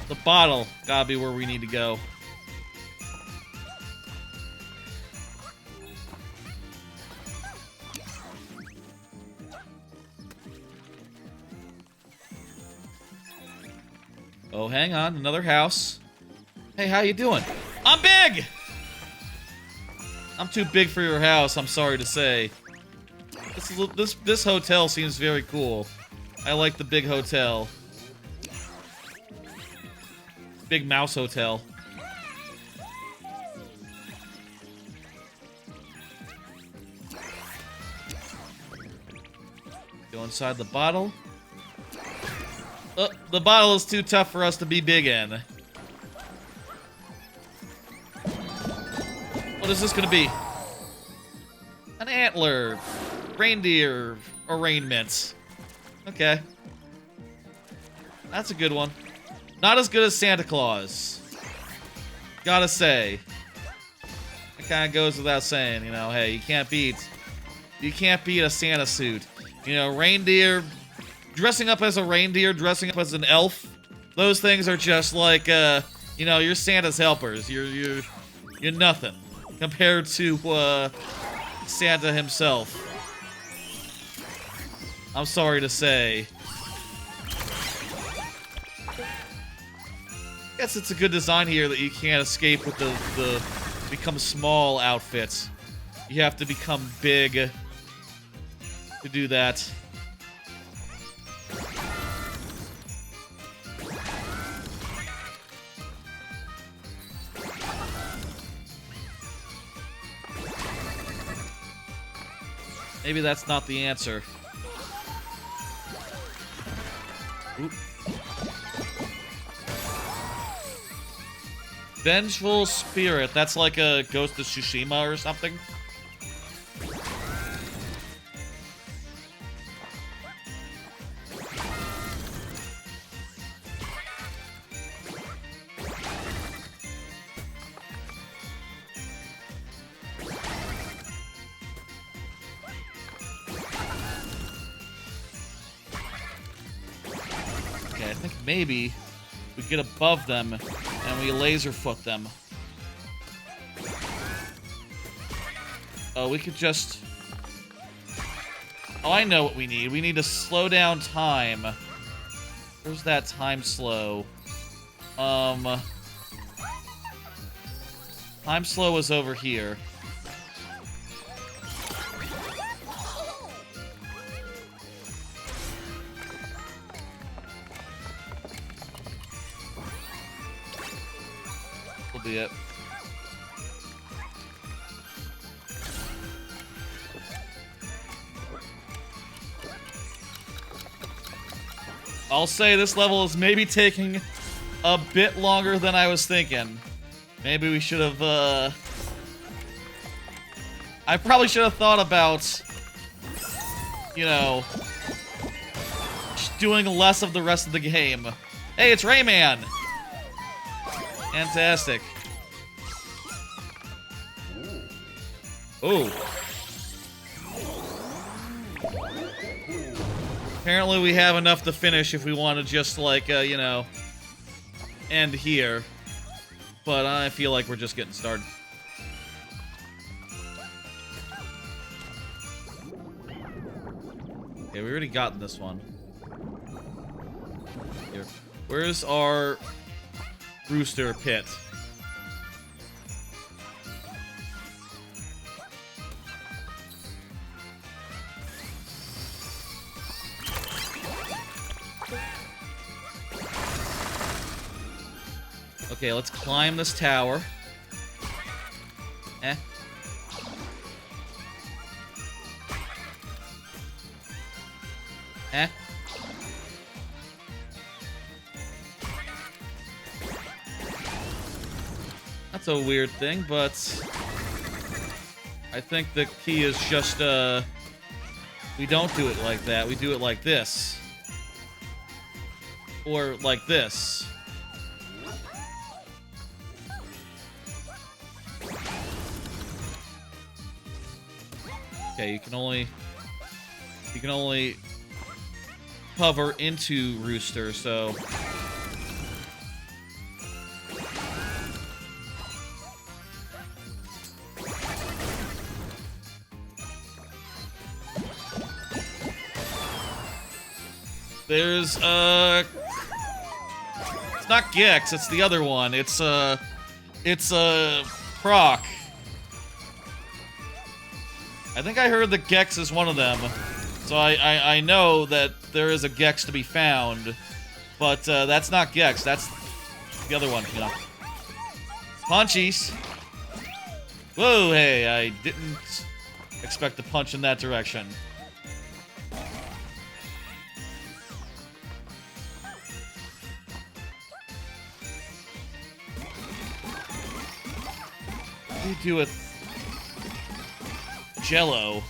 The bottle gotta be where we need to go. Oh, hang on. Another house. Hey, how you doing? I'm big! I'm too big for your house, I'm sorry to say. This hotel seems very cool. I like the big hotel. Big mouse hotel. Go inside the bottle. The bottle is too tough for us to be big in. What is this gonna be? An antler. Reindeer arraignments. Okay. That's a good one. Not as good as Santa Claus. Gotta say. It kinda goes without saying, you know, hey, you can't beat a Santa suit. You know, reindeer, dressing up as a reindeer, dressing up as an elf, those things are just like, you know, you're Santa's helpers. You're nothing compared to, Santa himself. I'm sorry to say. Guess it's a good design here that you can't escape with the become small outfits. You have to become big to do that. Maybe that's not the answer. Oop. Vengeful Spirit. That's like a Ghost of Tsushima or something. Okay, I think maybe we get above them and we laser foot them. Oh, we could just... Oh, I know what we need. We need to slow down time. Where's that time slow? Time slow is over here. Will be it. I'll say this level is maybe taking a bit longer than I was thinking. Maybe we should have, I probably should have thought about, you know, doing less of the rest of the game. Hey, it's Rayman! Fantastic. Ooh. Apparently we have enough to finish if we want to just, like, you know, end here. But I feel like we're just getting started. Okay, we already gotten this one. Here. Where's our rooster pit? Okay, let's climb this tower. Eh. Eh. That's a weird thing, but I think the key is just, we don't do it like that. We do it like this. Or like this. Okay, you can only hover into Rooster, so There's, it's not Gex, it's the other one. It's Proc. I think I heard that Gex is one of them. So I know that there is a Gex to be found. But, that's not Gex, that's the other one, you know. Punchies. Whoa, hey, I didn't expect to punch in that direction. What do you do with Jello?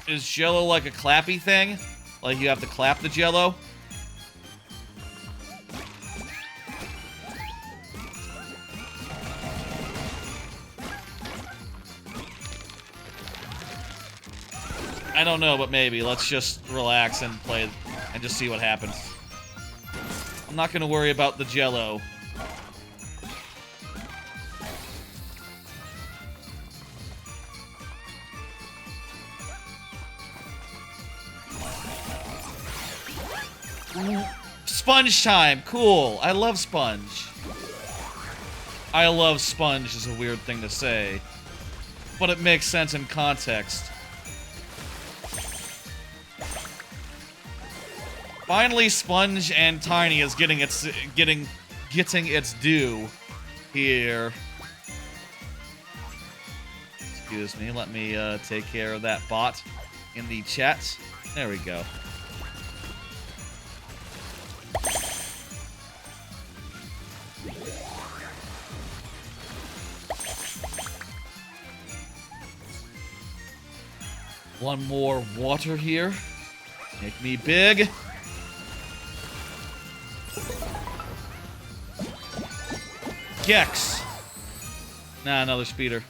Is Jello like a clappy thing? Like you have to clap the Jello? I don't know, but maybe. Let's just relax and play and just see what happens. I'm not gonna worry about the Jello. Sponge time! Cool! I love Sponge. I love Sponge is a weird thing to say. But it makes sense in context. Finally, Sponge and Tiny is getting its due here. Excuse me, let me take care of that bot in the chat. There we go. One more water here. Make me big. Gex. Nah, another speeder.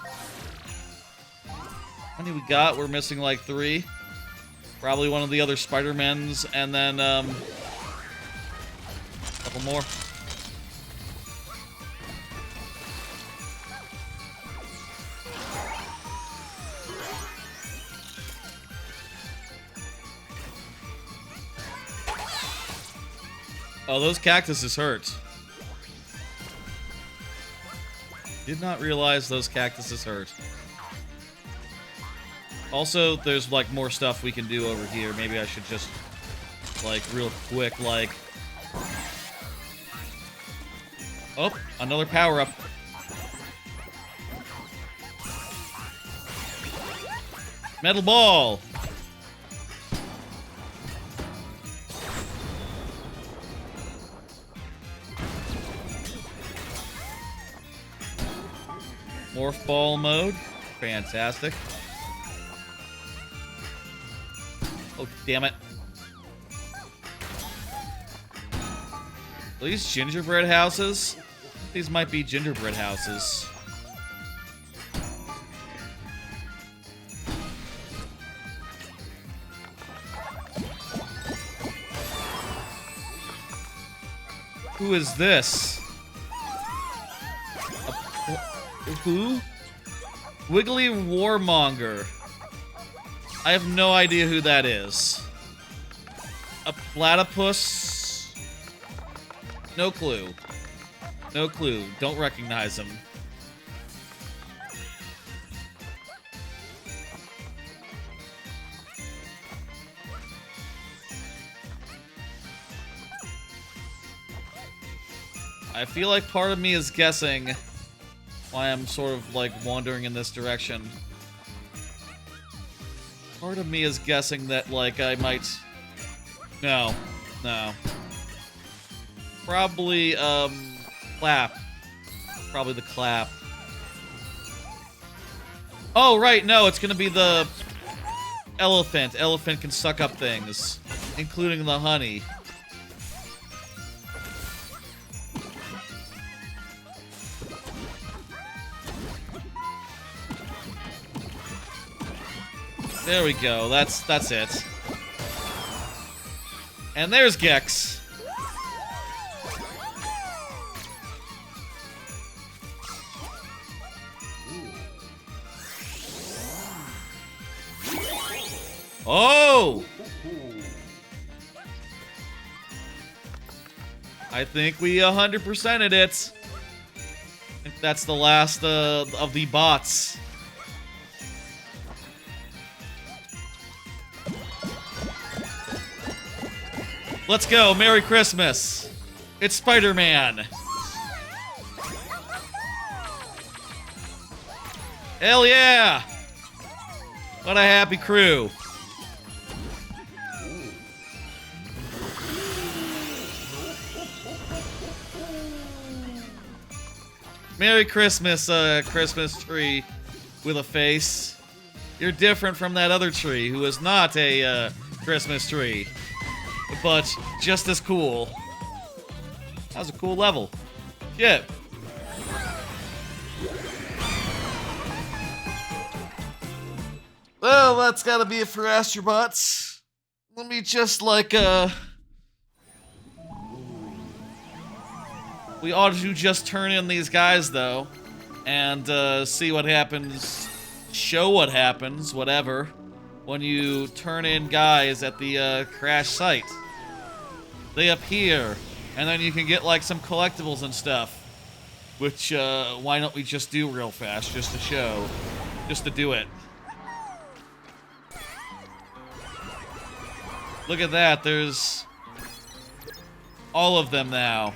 How many we got? We're missing like 3. Probably one of the other Spider-Mens, and then, a couple more. Oh, those cactuses hurt. Did not realize those cactuses hurt. Also, there's, like, more stuff we can do over here. Maybe I should just, like, real quick, like... Oh, another power-up. Metal Ball! Morph Ball mode. Fantastic. Oh, damn it. Are these gingerbread houses? These might be gingerbread houses. Who is this? Who? Wiggly Warmonger. I have no idea who that is. A platypus? No clue. No clue. Don't recognize him. I feel like part of me is guessing why I'm sort of, like, wandering in this direction. Part of me is guessing that, like, I might... No. No. Probably, clap. Probably the clap. Oh, right, no, it's gonna be the... elephant. Elephant can suck up things, including the honey. There we go. That's it. And there's Gex. Oh! I think we 100%ed it. I think that's the last of the bots. Let's go. Merry Christmas. It's Spider-Man. Hell yeah. What a happy crew. Merry Christmas, Christmas tree with a face. You're different from that other tree who is not a Christmas tree, but just as cool. That was a cool level. Shit. Well, that's gotta be it for Astro Bots. Let me just we ought to just turn in these guys, though, and see what happens, show what happens, whatever, when you turn in guys at the crash site. They appear, and then you can get, like, some collectibles and stuff, which, why don't we just do real fast, just to show, just to do it. Look at that, there's all of them now.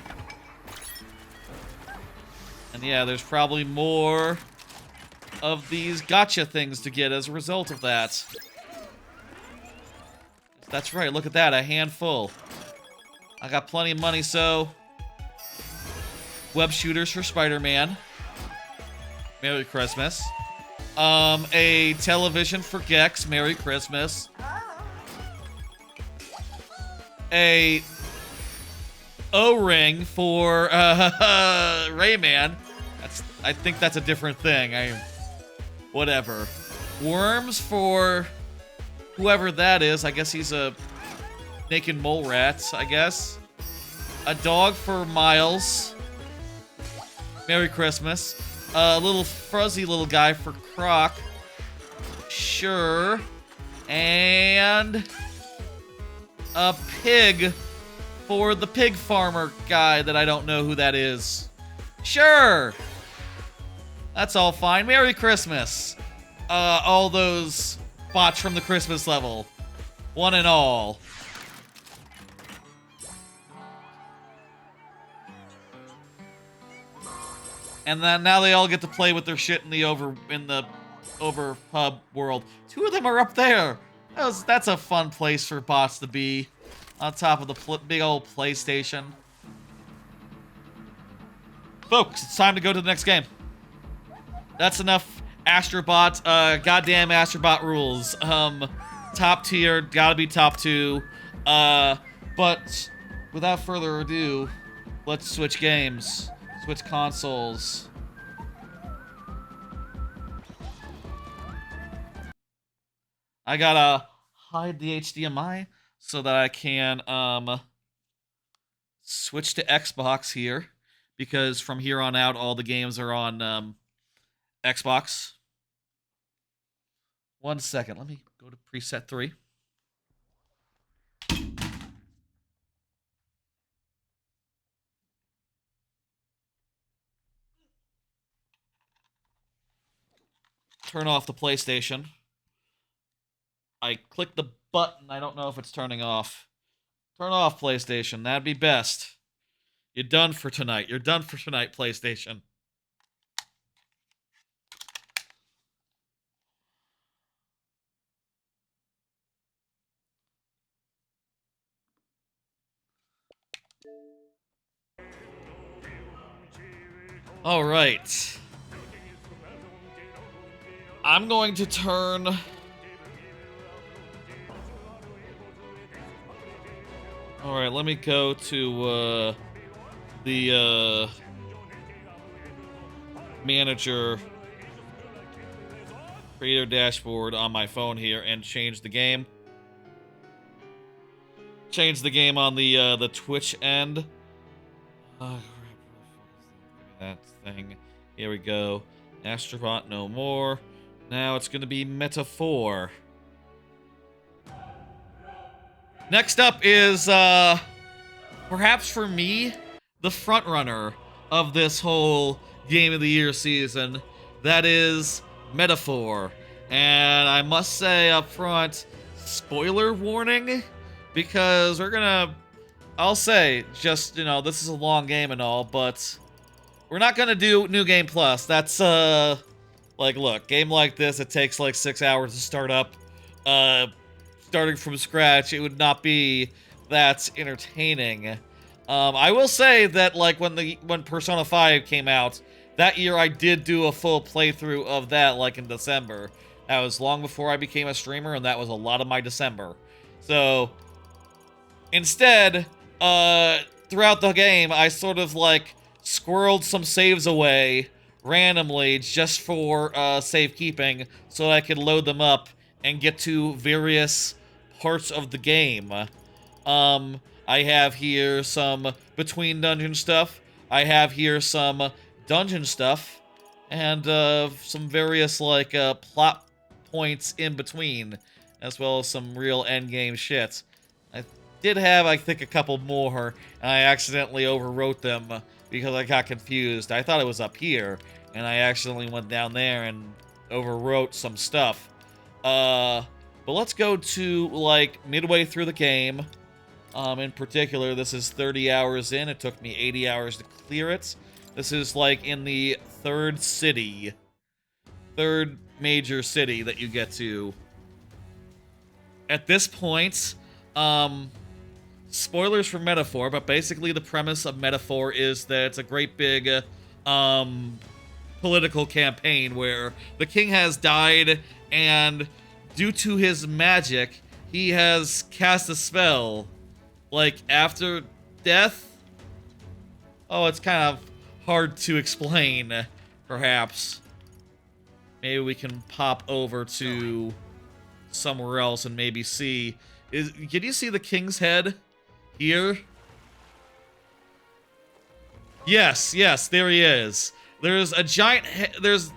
And yeah, there's probably more of these gotcha things to get as a result of that. That's right, look at that, a handful. I got plenty of money, so... Web shooters for Spider-Man. Merry Christmas. A television for Gex. Merry Christmas. A O-ring for Rayman. I think that's a different thing. Whatever. Worms for whoever that is. I guess he's a naked mole rat, I guess. A dog for Miles. Merry Christmas. A little fuzzy little guy for Croc. Sure. And a pig for the pig farmer guy that I don't know who that is. Sure. That's all fine. Merry Christmas. All those bots from the Christmas level. One and all. And then now they all get to play with their shit in the over hub world. Two of them are up there. That's a fun place for bots to be. On top of the big old PlayStation. Folks, it's time to go to the next game. That's enough Astrobot, goddamn Astrobot rules. Top tier, gotta be top 2. But without further ado, let's switch games. Switch consoles. I gotta hide the HDMI so that I can switch to Xbox here, because from here on out all the games are on Xbox. 1 second, let me go to preset 3. Turn off the PlayStation. I click the button, I don't know if it's turning off. Turn off PlayStation, that'd be best. You're done for tonight. You're done for tonight, PlayStation. All right. I'm going to turn... All right, let me go to the manager creator dashboard on my phone here and change the game. Change the game on the Twitch end. That thing. Here we go. Astro Bot no more. Now it's going to be Metaphor. Next up is, perhaps for me, the frontrunner of this whole Game of the Year season. That is Metaphor. And I must say up front, spoiler warning, because I'll say, just, this is a long game and all, but we're not gonna do New Game Plus. That's, look, game like this, it takes like 6 hours to start up. Starting from scratch, it would not be that entertaining. I will say that, like, when Persona 5 came out, that year I did do a full playthrough of that, like, in December. That was long before I became a streamer, and that was a lot of my December. So, instead, throughout the game, I sort of, like, squirreled some saves away randomly just for safekeeping so I could load them up and get to various parts of the game. I have here some between dungeon stuff. I have here some dungeon stuff. And some various, like, plot points in between. As well as some real endgame shit. I did have, I think, a couple more. And I accidentally overwrote them because I got confused. I thought it was up here. And I accidentally went down there and overwrote some stuff. But let's go to, like, midway through the game. In particular, this is 30 hours in. It took me 80 hours to clear it. This is, like, in the third major city that you get to. At this point, spoilers for Metaphor, but basically the premise of Metaphor is that it's a great big, political campaign where the king has died, and due to his magic, he has cast a spell, like, after death? Oh, it's kind of hard to explain, perhaps. Maybe we can pop over to somewhere else and maybe see. Can you see the king's head here? Yes, there he is. There's a giant there's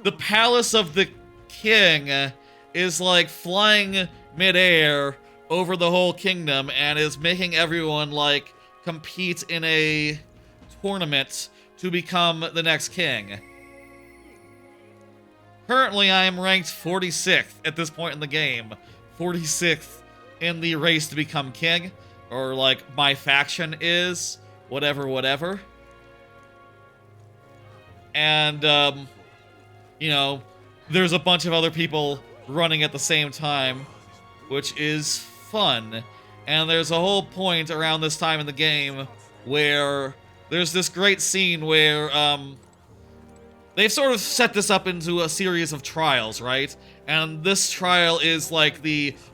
the palace of the king is, like, flying midair over the whole kingdom and is making everyone, like, compete in a tournament to become the next king. Currently, I am ranked 46th at this point in the game. 46th in the race to become king. Or, like, my faction is. Whatever. And, there's a bunch of other people running at the same time, which is fun. And there's a whole point around this time in the game where there's this great scene where, they've sort of set this up into a series of trials, right? And this trial is like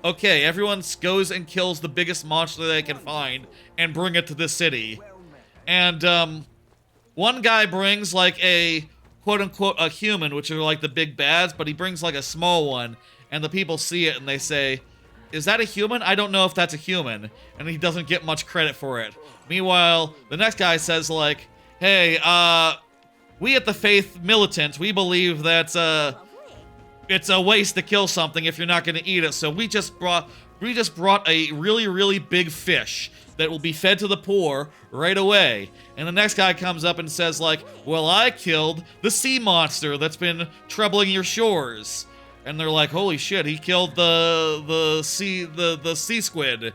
okay, everyone goes and kills the biggest monster they can find and bring it to this city. And, one guy brings, like, a quote-unquote a human, which are, like, the big bads, but he brings, like, a small one, and the people see it and they say, is that a human? I don't know if that's a human. And he doesn't get much credit for it. Meanwhile, the next guy says, like, hey, we at the Faith Militant, we believe that, it's a waste to kill something if you're not gonna eat it, so we just brought a really, really big fish that will be fed to the poor right away. And the next guy comes up and says, like, well, I killed the sea monster that's been troubling your shores. And they're like, holy shit, he killed the sea squid.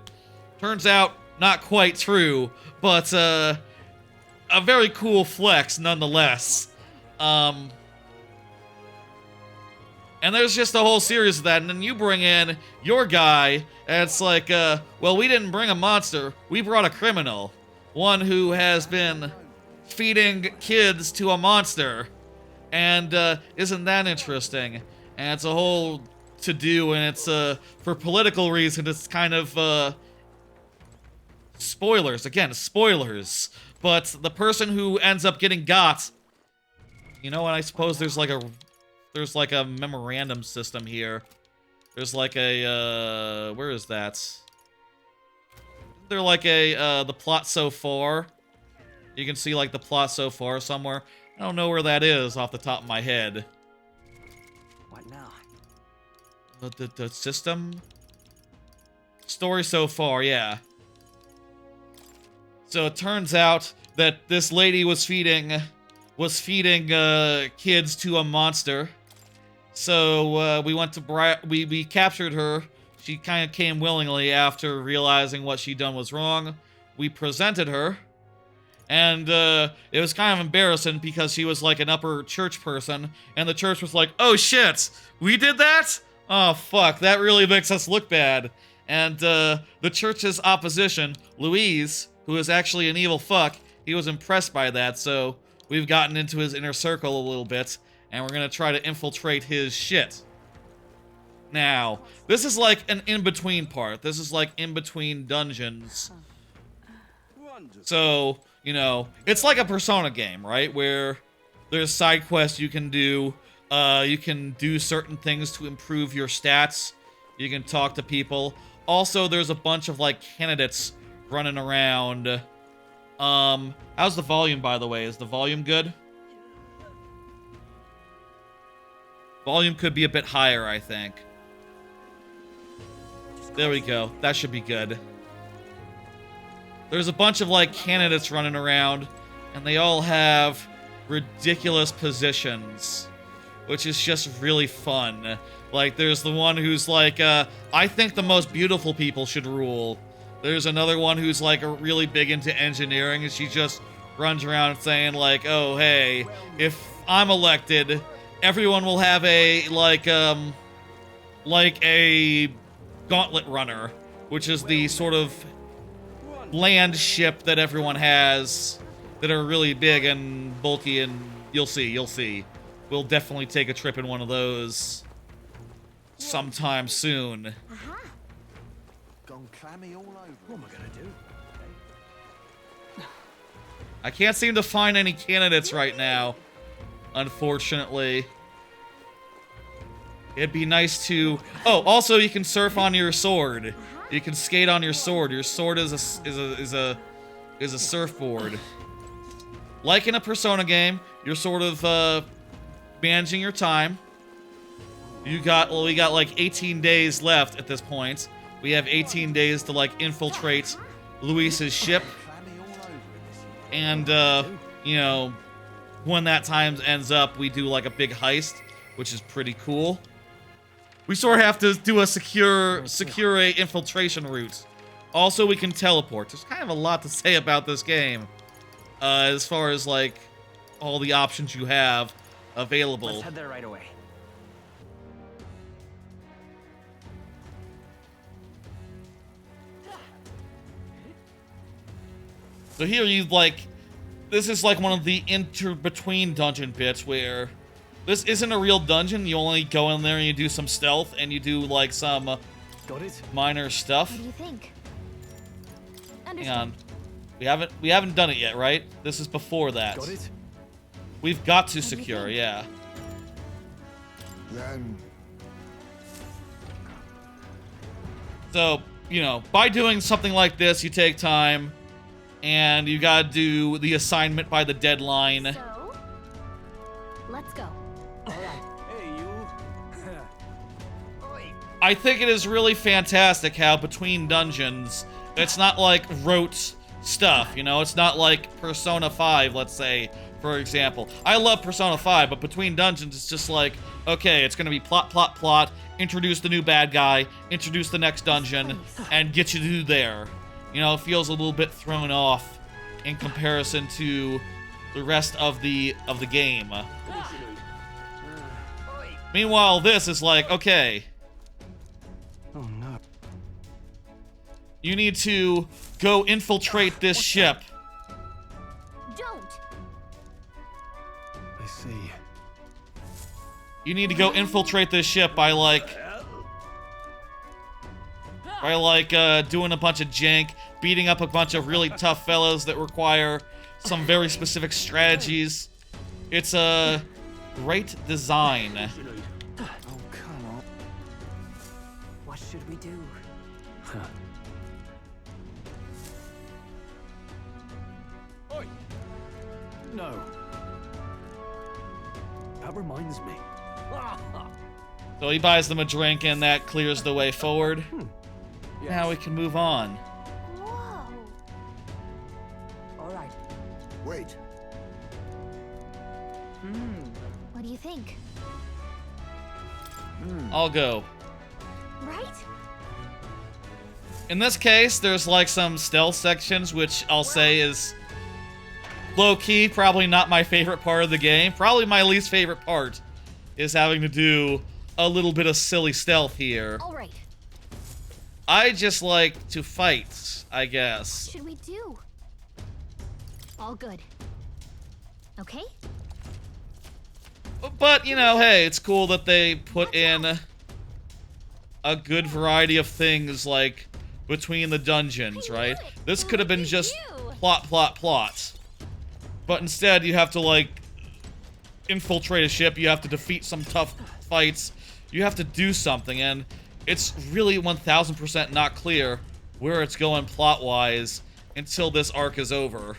Turns out, not quite true, but, a very cool flex nonetheless. And there's just a whole series of that, and then you bring in your guy, and it's like, well, we didn't bring a monster, we brought a criminal. One who has been feeding kids to a monster. And, isn't that interesting? And it's a whole to-do, and it's, for political reasons, it's kind of, spoilers. Again, spoilers. But the person who ends up getting got, you know what, I suppose there's like a memorandum system here. There's like a, where is that? They're like a, the plot so far. You can see, like, the plot so far somewhere. I don't know where that is off the top of my head. What now? The system? Story so far, yeah. So it turns out that this lady was feeding kids to a monster. So we went to we captured her. She kind of came willingly after realizing what she'd done was wrong. We presented her, and it was kind of embarrassing because she was like an upper church person, and the church was like, "Oh shit, we did that? Oh fuck, that really makes us look bad." And the church's opposition, Louise, who is actually an evil fuck, he was impressed by that, so we've gotten into his inner circle a little bit, and we're gonna try to infiltrate his shit. Now, this is like an in-between part. This is like in-between dungeons. So, you know, it's like a Persona game, right? Where there's side quests you can do. You can do certain things to improve your stats. You can talk to people. Also, there's a bunch of, like, candidates running around. How's the volume, by the way? Is the volume good? Volume could be a bit higher, I think. There we go. That should be good. There's a bunch of, like, candidates running around, and they all have ridiculous positions, which is just really fun. Like, there's the one who's like, I think the most beautiful people should rule. There's another one who's, like, really big into engineering, and she just runs around saying, like, oh, hey, if I'm elected, everyone will have a, like a gauntlet runner, which is the sort of land ship that everyone has that are really big and bulky, and you'll see. We'll definitely take a trip in one of those sometime soon. Gone clammy all over. What am I gonna do? I can't seem to find any candidates right now, unfortunately. It'd be nice to... Oh, also you can surf on your sword. You can skate on your sword. Your sword is a surfboard. Like in a Persona game, you're sort of managing your time. We got like 18 days left at this point. We have 18 days to like infiltrate Luis's ship. And you know, when that time ends up, we do like a big heist, which is pretty cool. We sort of have to do a secure infiltration route. Also, we can teleport. There's kind of a lot to say about this game, as far as like all the options you have available. Let's head there right away. So here you like, this is like one of the between dungeon bits where this isn't a real dungeon. You only go in there and you do some stealth and you do like some minor stuff. What do you think? Hang on, we haven't done it yet, right? This is before that. Got it? We've got to secure, yeah. So, you know, by doing something like this, you take time, and you gotta do the assignment by the deadline. So, let's go. Hey, you. I think it is really fantastic how between dungeons, it's not like rote stuff, you know? It's not like Persona 5, let's say, for example. I love Persona 5, but between dungeons, it's just like, okay, it's gonna be plot, plot, plot, introduce the new bad guy, introduce the next dungeon, and get you to there. You know, it feels a little bit thrown off in comparison to the rest of the game. Meanwhile, this is like, okay, Oh no. you need to go infiltrate this ship. Don't. I see. You need to go infiltrate this ship by like doing a bunch of jank, beating up a bunch of really tough fellows that require some very specific strategies. It's a great design. Oh, come on. What should we do? Oi. No. That reminds me. So he buys them a drink and that clears the way forward. Now we can move on. Whoa. All right. Wait. What do you think? I'll go. Right? In this case, there's like some stealth sections, which I'll say is low-key, probably not my favorite part of the game. Probably my least favorite part is having to do a little bit of silly stealth here. All right. I just like to fight, I guess. Should we do? All good. Okay? But, you know, hey, it's cool that they put in a good variety of things, like, between the dungeons, right? This could have been just plot, plot, plot. But instead, you have to, like, infiltrate a ship, you have to defeat some tough fights, you have to do something, and it's really 1000% not clear where it's going plot-wise until this arc is over.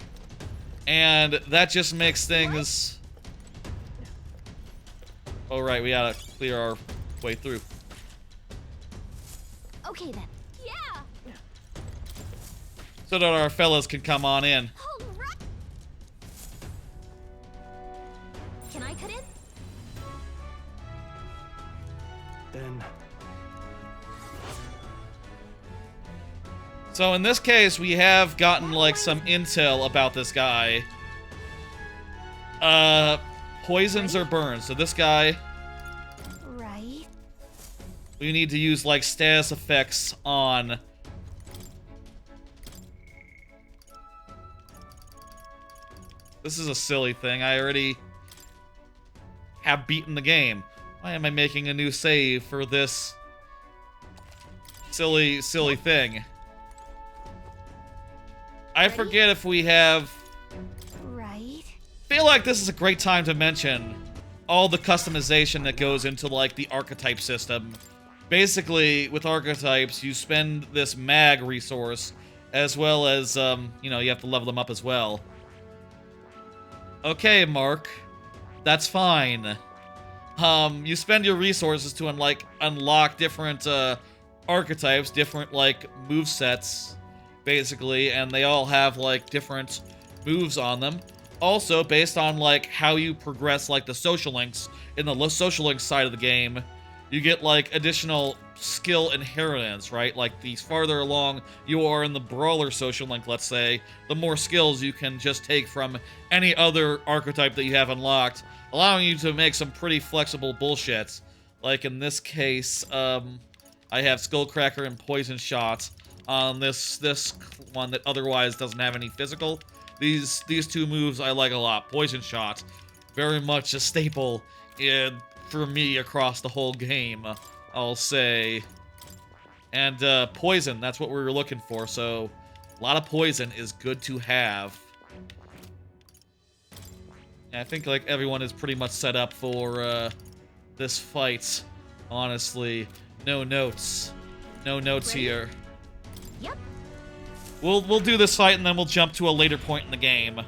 And that just makes things... Oh, right, we gotta clear our way through. Okay then. Yeah. So that our fellas can come on in. All right. Can I cut in? Then So in this case, we have gotten, like, some intel about this guy. Poisons or burns. So this guy, Right. we need to use, like, status effects on... This is a silly thing. I already have beaten the game. Why am I making a new save for this silly thing? I forget if we have... Right. Feel like this is a great time to mention all the customization that goes into, like, the archetype system. Basically, with archetypes, you spend this mag resource, as well as, you know, you have to level them up as well. Okay, Mark. That's fine. You spend your resources to, unlock different, archetypes, different, like, movesets, basically, and they all have, like, different moves on them. Also, based on, like, how you progress, like, the social links, in the social links side of the game, you get, like, additional skill inheritance, right? Like, the farther along you are in the brawler social link, let's say, the more skills you can just take from any other archetype that you have unlocked, allowing you to make some pretty flexible bullshit. Like, in this case, I have Skullcracker and Poison Shot on this one that otherwise doesn't have any physical. These two moves I like a lot. Poison Shot, very much a staple for me across the whole game, I'll say. And Poison, that's what we were looking for, so a lot of Poison is good to have. And I think, like, everyone is pretty much set up for this fight, honestly. No notes. No notes here. Yep. We'll do this fight and then we'll jump to a later point in the game.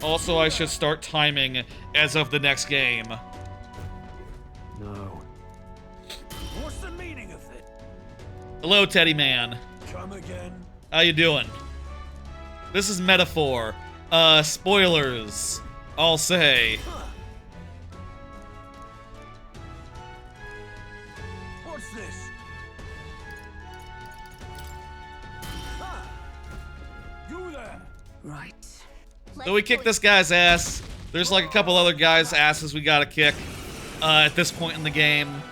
Also, I should start timing as of the next game. no. What's the meaning of it? Hello, Teddy Man. Come again? How you doing? This is Metaphor. Spoilers, I'll say. What's this? Ha! You there? Right. So we kick this guy's ass. There's like a couple other guys' asses we gotta kick at this point in the game.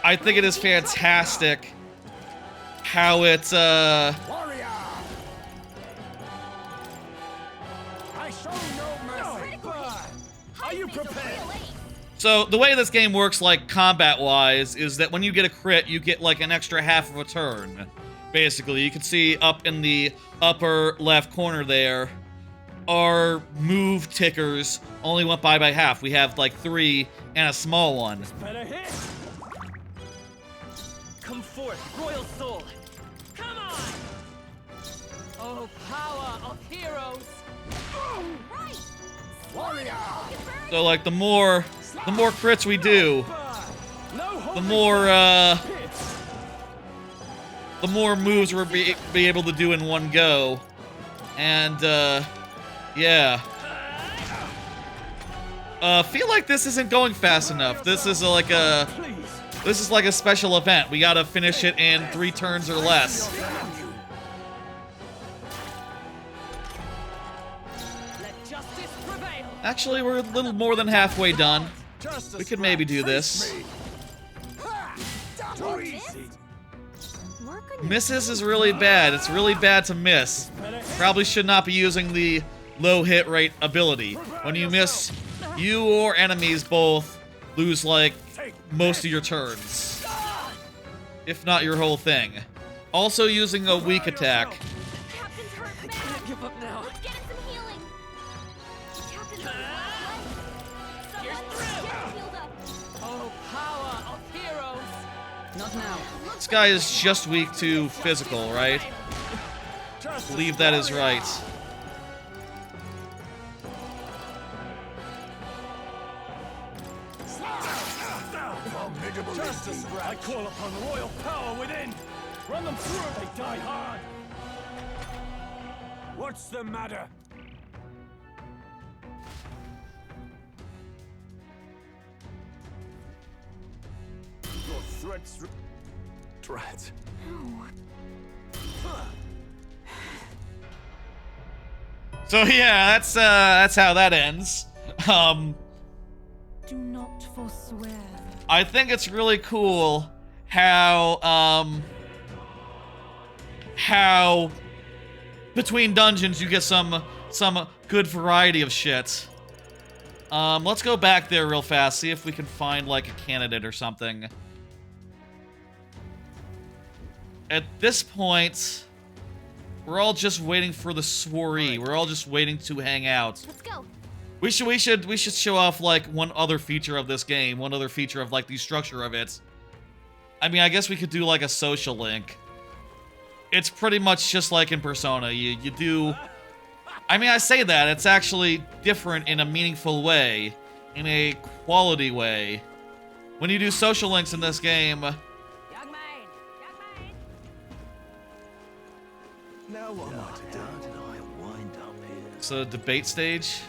I think it is fantastic how it, Warrior! I show no mercy, but are you prepared? So the way this game works, like, combat-wise, is that when you get a crit, you get, like, an extra half of a turn. Basically, you can see up in the upper left corner there, our move tickers only went by half. We have, like, 3 and a small one. Better hit! Come forth, royal soul! Come on! Oh, power of heroes! Warrior! So, like, the more the more crits we do, the more moves we'll be able to do in one go. And, yeah. Feel like this isn't going fast enough. This is like a special event. We gotta finish it in 3 turns or less. Actually, we're a little more than halfway done. We could maybe do this. Misses is really bad. It's really bad to miss. Probably should not be using the low hit rate ability. When you miss, you or enemies both lose, like, most of your turns. If not your whole thing. Also using a weak attack. I can't give up now. Let's get him some healing. Oh, power of heroes. Not now. This guy is just weak to physical, right? I believe that is right. Justice, I call upon royal power within. Run them through or they die hard. What's the matter? Your threats. Threats. So yeah, that's how that ends. Do not forswear. I think it's really cool how between dungeons you get some good variety of shit. Let's go back there real fast, see if we can find like a candidate or something. At this point, we're all just waiting for the soiree. We're all just waiting to hang out. Let's go. We should show off like one other feature of this game, one other feature of like the structure of it. I mean, I guess we could do like a social link. It's pretty much just like in Persona. You do. I mean, I say that it's actually different in a meaningful way, in a quality way. When you do social links in this game. Now what am I to do? How did I wind up here? So debate stage.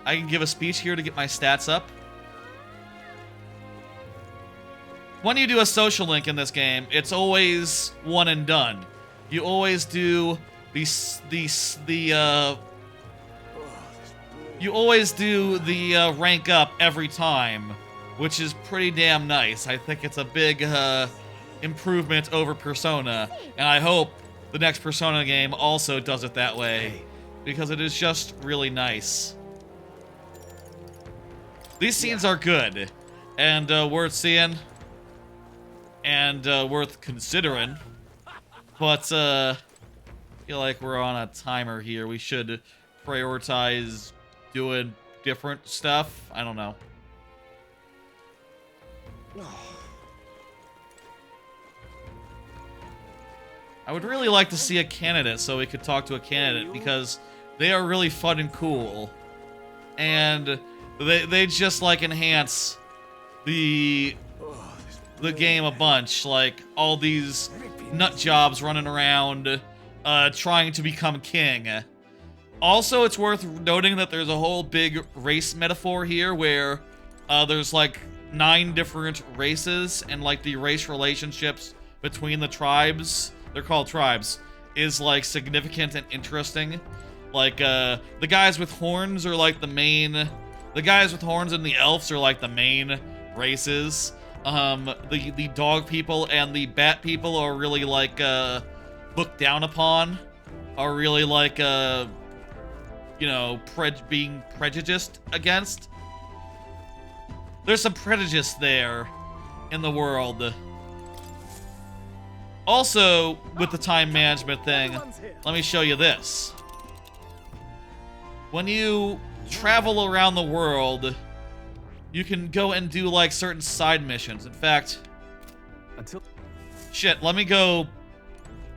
I can give a speech here to get my stats up. When you do a social link in this game, it's always one and done. You always do the rank up every time, which is pretty damn nice. I think it's a big improvement over Persona, and I hope the next Persona game also does it that way, because it is just really nice. These scenes are good, and worth seeing, and worth considering, but I feel like we're on a timer here. We should prioritize doing different stuff. I don't know. I would really like to see a candidate so we could talk to a candidate, because they are really fun and cool. And they just like enhance the game a bunch. Like all these nut jobs running around trying to become king. Also, it's worth noting that there's a whole big race metaphor here where there's like 9 different races, and like the race relationships between the tribes, they're called tribes, is like significant and interesting. Like the guys with horns are like the main, the guys with horns and the elves are like the main races. The dog people and the bat people are really like looked down upon, are really like you know, being prejudiced against. There's some prejudice there in the world. Also, with the time management thing, let me show you this. When you travel around the world, you can go and do like certain side missions. In fact, shit, let me go,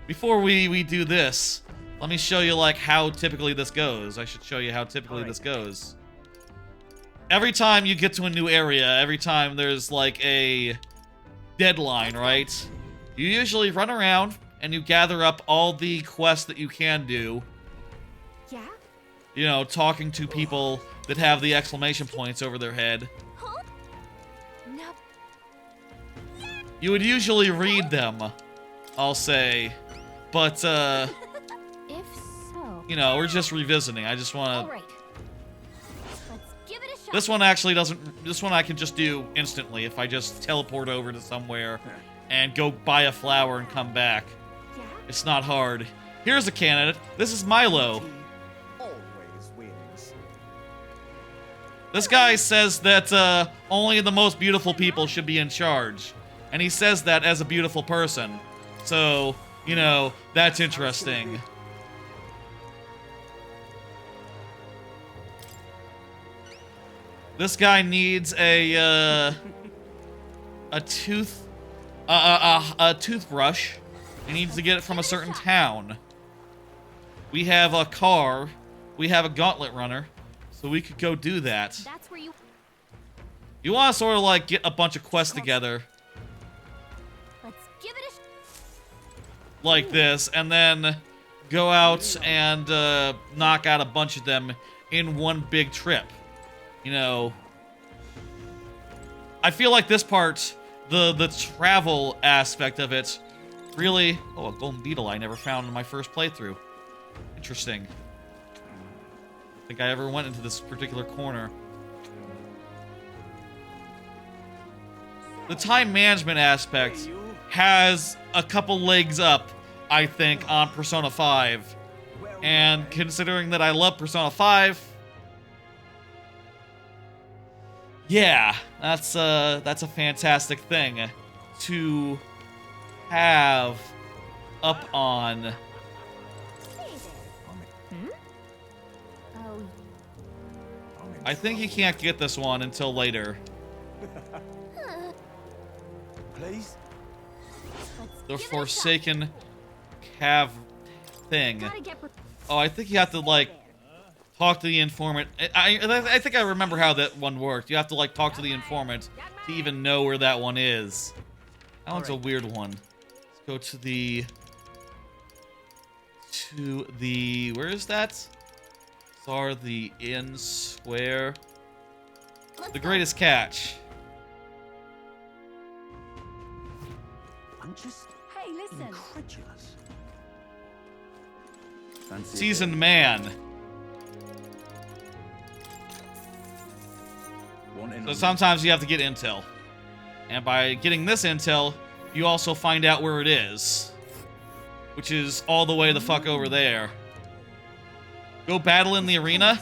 before we do this, let me show you like how typically this goes. I should show you how typally this goes. every time you get to a new area, every time there's like a deadline, right? You usually run around and you gather up all the quests that you can do. Yeah? You know, talking to people that have the exclamation points over their head. Huh? Nope. You would usually read them, I'll say. But, If so. you know, we're just revisiting. I just want to... Alright. Let's give it a shot. This one actually doesn't... This one I can just do instantly if I just teleport over to somewhere and go buy a flower and come back. Yeah? It's not hard. Here's a candidate. This is Milo. Always wins. This guy says that only the most beautiful people should be in charge. And he says that as a beautiful person. So, you know, that's interesting. This guy needs a toothbrush. He needs to get it from a certain town. We have a car. We have a gauntlet runner. So we could go do that. That's where you. You want to sort of like get a bunch of quests together Let's give it a like this, and then go out and knock out a bunch of them in one big trip. You know, I feel like this part, the travel aspect of it, really... Oh, a golden beetle I never found in my first playthrough. Interesting. I think I ever went into this particular corner. The time management aspect has a couple legs up, I think, on Persona 5. And considering that I love Persona 5... Yeah, that's a fantastic thing to have up on. Hey there. Oh, I think you can't get this one until later. Please? let's The give it a shot. Forsaken Cav thing. Gotta get Oh, I think you have to, like, talk to the informant. I think I remember how that one worked. You have to, like, talk to the informant to even know where that one is. That one's a weird one. Let's go to the... Where is that? Tsar the Inn Square. The Greatest Catch. I'm just Hey, listen. incredulous. Fancy Seasoned Man. So sometimes you have to get intel. And by getting this intel, you also find out where it is. Which is all the way the fuck over there. Go battle in the arena?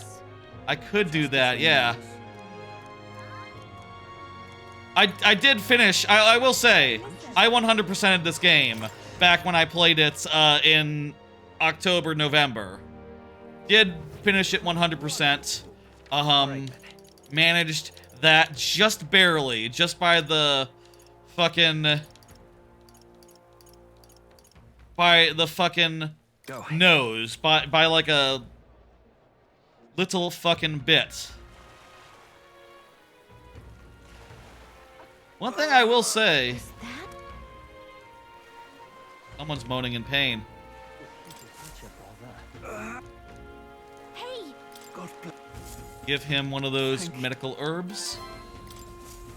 I could do that, yeah. I did finish, I will say, I 100%ed this game back when I played it in October, November. Did finish it 100%. Managed that just barely, just by the fucking... Go. nose, by like a little fucking bit. One thing I will say, that. someone's moaning in pain. Hey, God bless. Give him one of those medical herbs.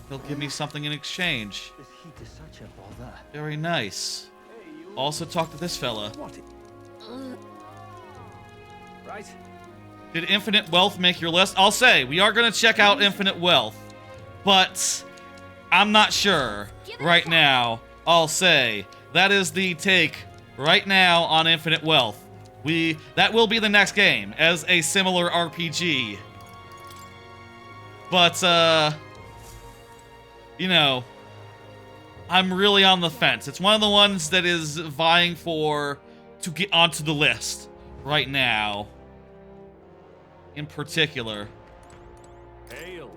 He'll give me something in exchange. This heat is such a bother. Very nice. Also talk to this fella. What? Right? Did Infinite Wealth make your list? I'll say, we are going to check out Infinite Wealth. But I'm not sure right now. I'll say, that is the take right now on Infinite Wealth. That will be the next game as a similar RPG. But, you know, I'm really on the fence. It's one of the ones that is vying to get onto the list right now. In particular. Hail,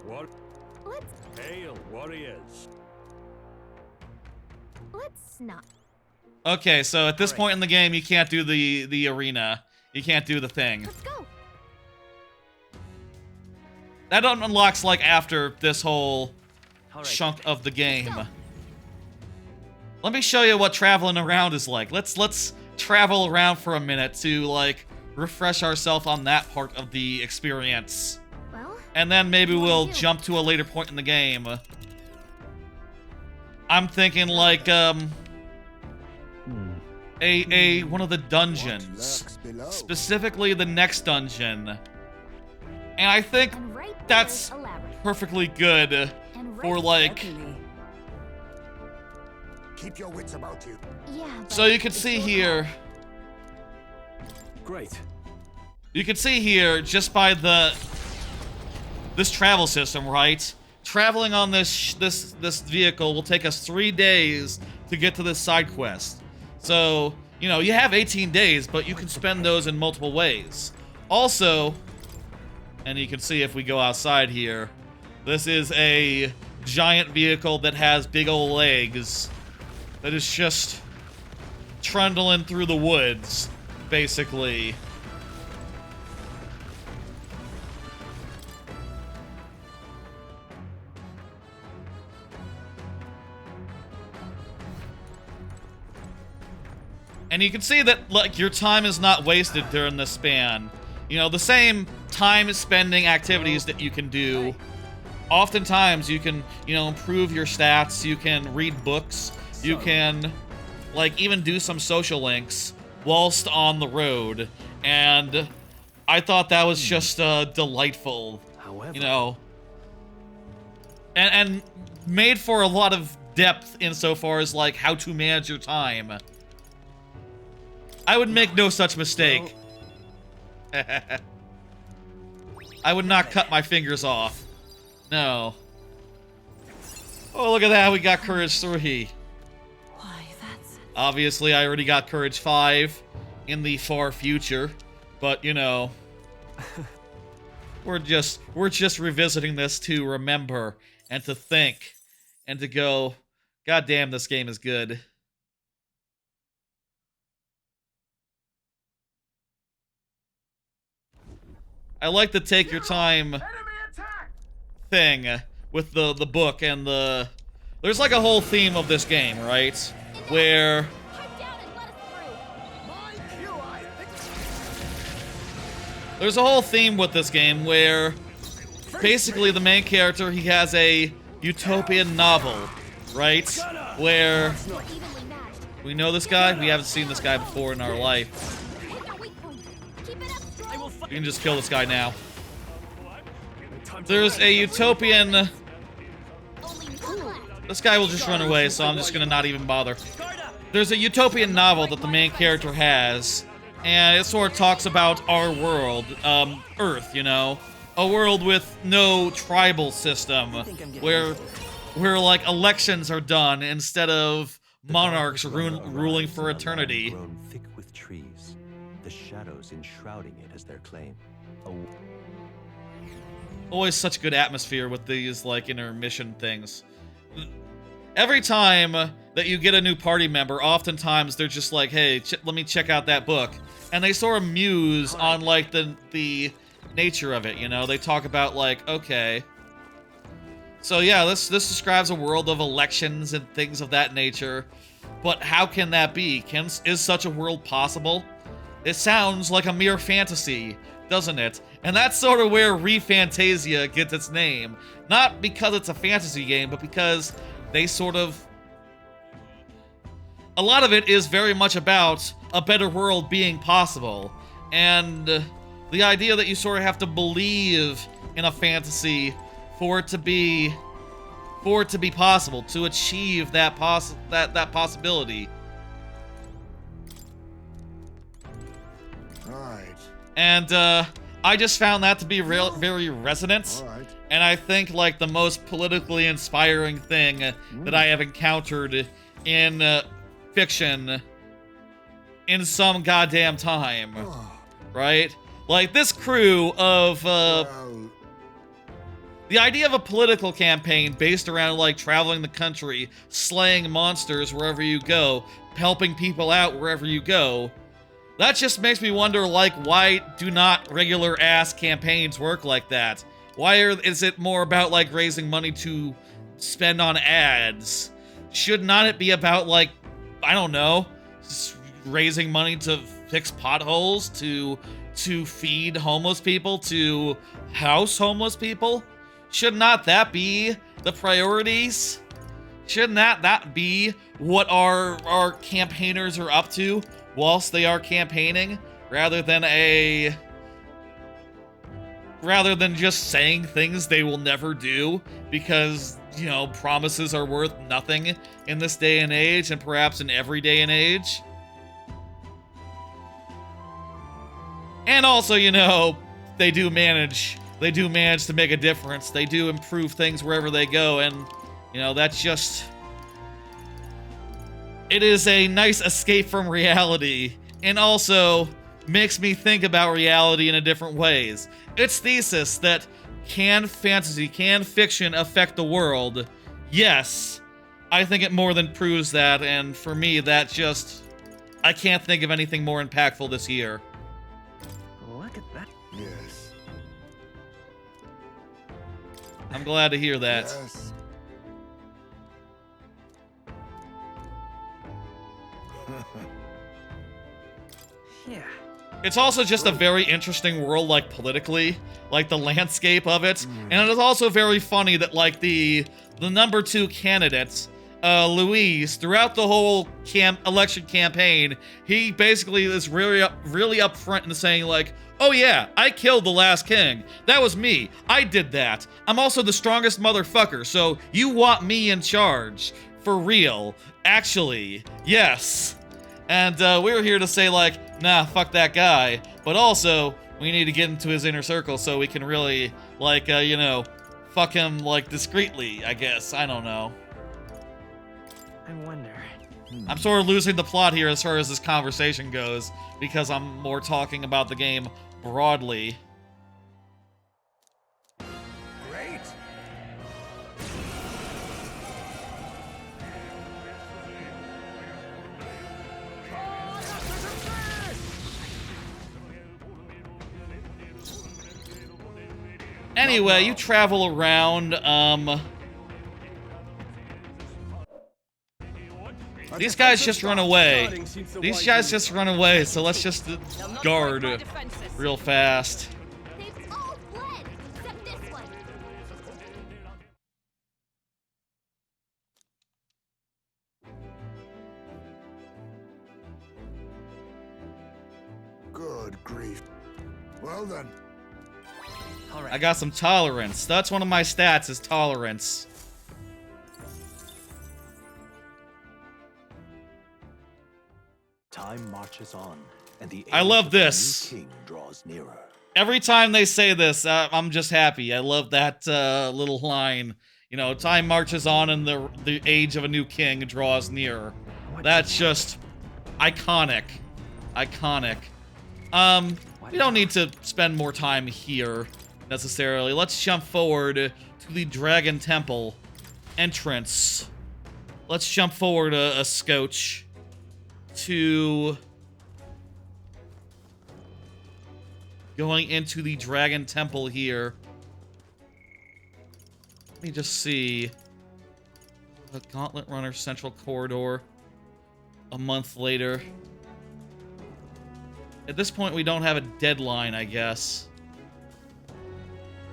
warriors. let's not. Okay, so at this point in the game, you can't do the arena. You can't do the thing. Let's go. That unlocks, like, after this whole All right. chunk of the game. Let me show you what traveling around is like. Let's travel around for a minute to, like, refresh ourselves on that part of the experience. Well, And then maybe we'll jump to a later point in the game. I'm thinking, like, one of the dungeons. Specifically the next dungeon. And I think and right that's there's a labyrinth. perfectly good And right for, like... Certainly. Keep your wits about you. Yeah, but So you can it's see your here... Great. You can see here, just by this travel system, right? Traveling on this vehicle will take us 3 days to get to this side quest. So, you know, you have 18 days, but you can spend those in multiple ways. Also, and you can see if we go outside here, this is a giant vehicle that has big old legs that is just trundling through the woods, basically. And you can see that, like, your time is not wasted during this span. You know, the same time-spending activities that you can do. Oftentimes, you can, you know, improve your stats, you can read books, you can, like, even do some social links whilst on the road. And I thought that was just delightful, However, you know. And made for a lot of depth insofar as, like, how to manage your time. I would make no such mistake. I would not cut my fingers off. No. Oh, look at that. We got Courage 3. Why, that's... Obviously, I already got Courage 5 in the far future. But, you know, we're just revisiting this to remember and to think and to go, God damn, this game is good. I like the take your time Enemy attack! thing with the book and the... There's like a whole theme of this game, right? Where Pipe down and let us through. My cue, I think. there's a whole theme with this game where basically the main character, he has a utopian novel, right? Where We're evenly matched. we know this guy, we haven't seen this guy before in our life. Hit the weak point. Keep it up, I will strong. We can just kill this guy now. time to There's a utopian... Only one left. This guy will just run away, so I'm just gonna not even bother. guard up. There's a utopian novel that the main character has, and it sort of talks about our world, Earth, you know? A world with no tribal system, where like elections are done instead of monarchs ruling for eternity. Grown thick with trees, the shadows enshrouding it as their claim. Always such good atmosphere with these, like, intermission things. Every time that you get a new party member, oftentimes they're just like, hey, let me check out that book. And they sort of muse on, like, the nature of it, you know? They talk about, like, okay. So, yeah, this describes a world of elections and things of that nature. But how can that be? Is such a world possible? It sounds like a mere fantasy, doesn't it? And that's sort of where Refantazio gets its name. Not because it's a fantasy game, but because they sort of... A lot of it is very much about a better world being possible. And the idea that you sort of have to believe in a fantasy for it to be possible, to achieve that possibility. Right. And I just found that to be very resonant. All right. And I think, like, the most politically inspiring thing that I have encountered in fiction in some goddamn time, right? Like, this crew of, Well, the idea of a political campaign based around, like, traveling the country, slaying monsters wherever you go, helping people out wherever you go, that just makes me wonder, like, why do not regular-ass campaigns work like that? Is it more about, like, raising money to spend on ads? Should not it be about, like, I don't know, raising money to fix potholes, to feed homeless people, to house homeless people? Should not that be the priorities? Shouldn't that be what our campaigners are up to whilst they are campaigning, rather than just saying things they will never do because, you know, promises are worth nothing in this day and age, and perhaps in every day and age? And also, you know, they do manage to make a difference. They do improve things wherever they go, and, you know, that's just... It is a nice escape from reality, and also makes me think about reality in a different ways. Its thesis that can fiction affect the world? Yes. I think it more than proves that, and for me, that just... I can't think of anything more impactful this year. Look at that. Yes. I'm glad to hear that. Yes. Yeah. It's also just a very interesting world, like, politically, like, the landscape of it. And it is also very funny that, like, the number 2 candidate, Luis, throughout the whole election campaign, he basically is really upfront in saying, like, oh yeah, I killed the last king. That was me. I did that. I'm also the strongest motherfucker, so you want me in charge. For real. Actually, yes. And we're here to say, like, nah, fuck that guy. But also, we need to get into his inner circle so we can really, like, you know, fuck him, like, discreetly, I guess. I don't know. I wonder. I'm sort of losing the plot here as far as this conversation goes, because I'm more talking about the game broadly. Great. Anyway, you travel around, these guys just run away. These guys just run away, so let's just guard real fast. They've all fled, except this one. Good grief. Well then. All right. I got some tolerance. That's one of my stats, is tolerance. Time marches on, and the I age love of the new this. king draws nearer. Every time they say this, I'm just happy. I love that little line. You know, time marches on and the age of a new king draws nearer. That's just iconic. Iconic. We don't need to spend more time here, necessarily. Let's jump forward to the Dragon Temple entrance. Let's jump forward a scotch to going into the Dragon Temple here. Let me just see. The Gauntlet Runner Central Corridor. A month later. At this point, we don't have a deadline, I guess.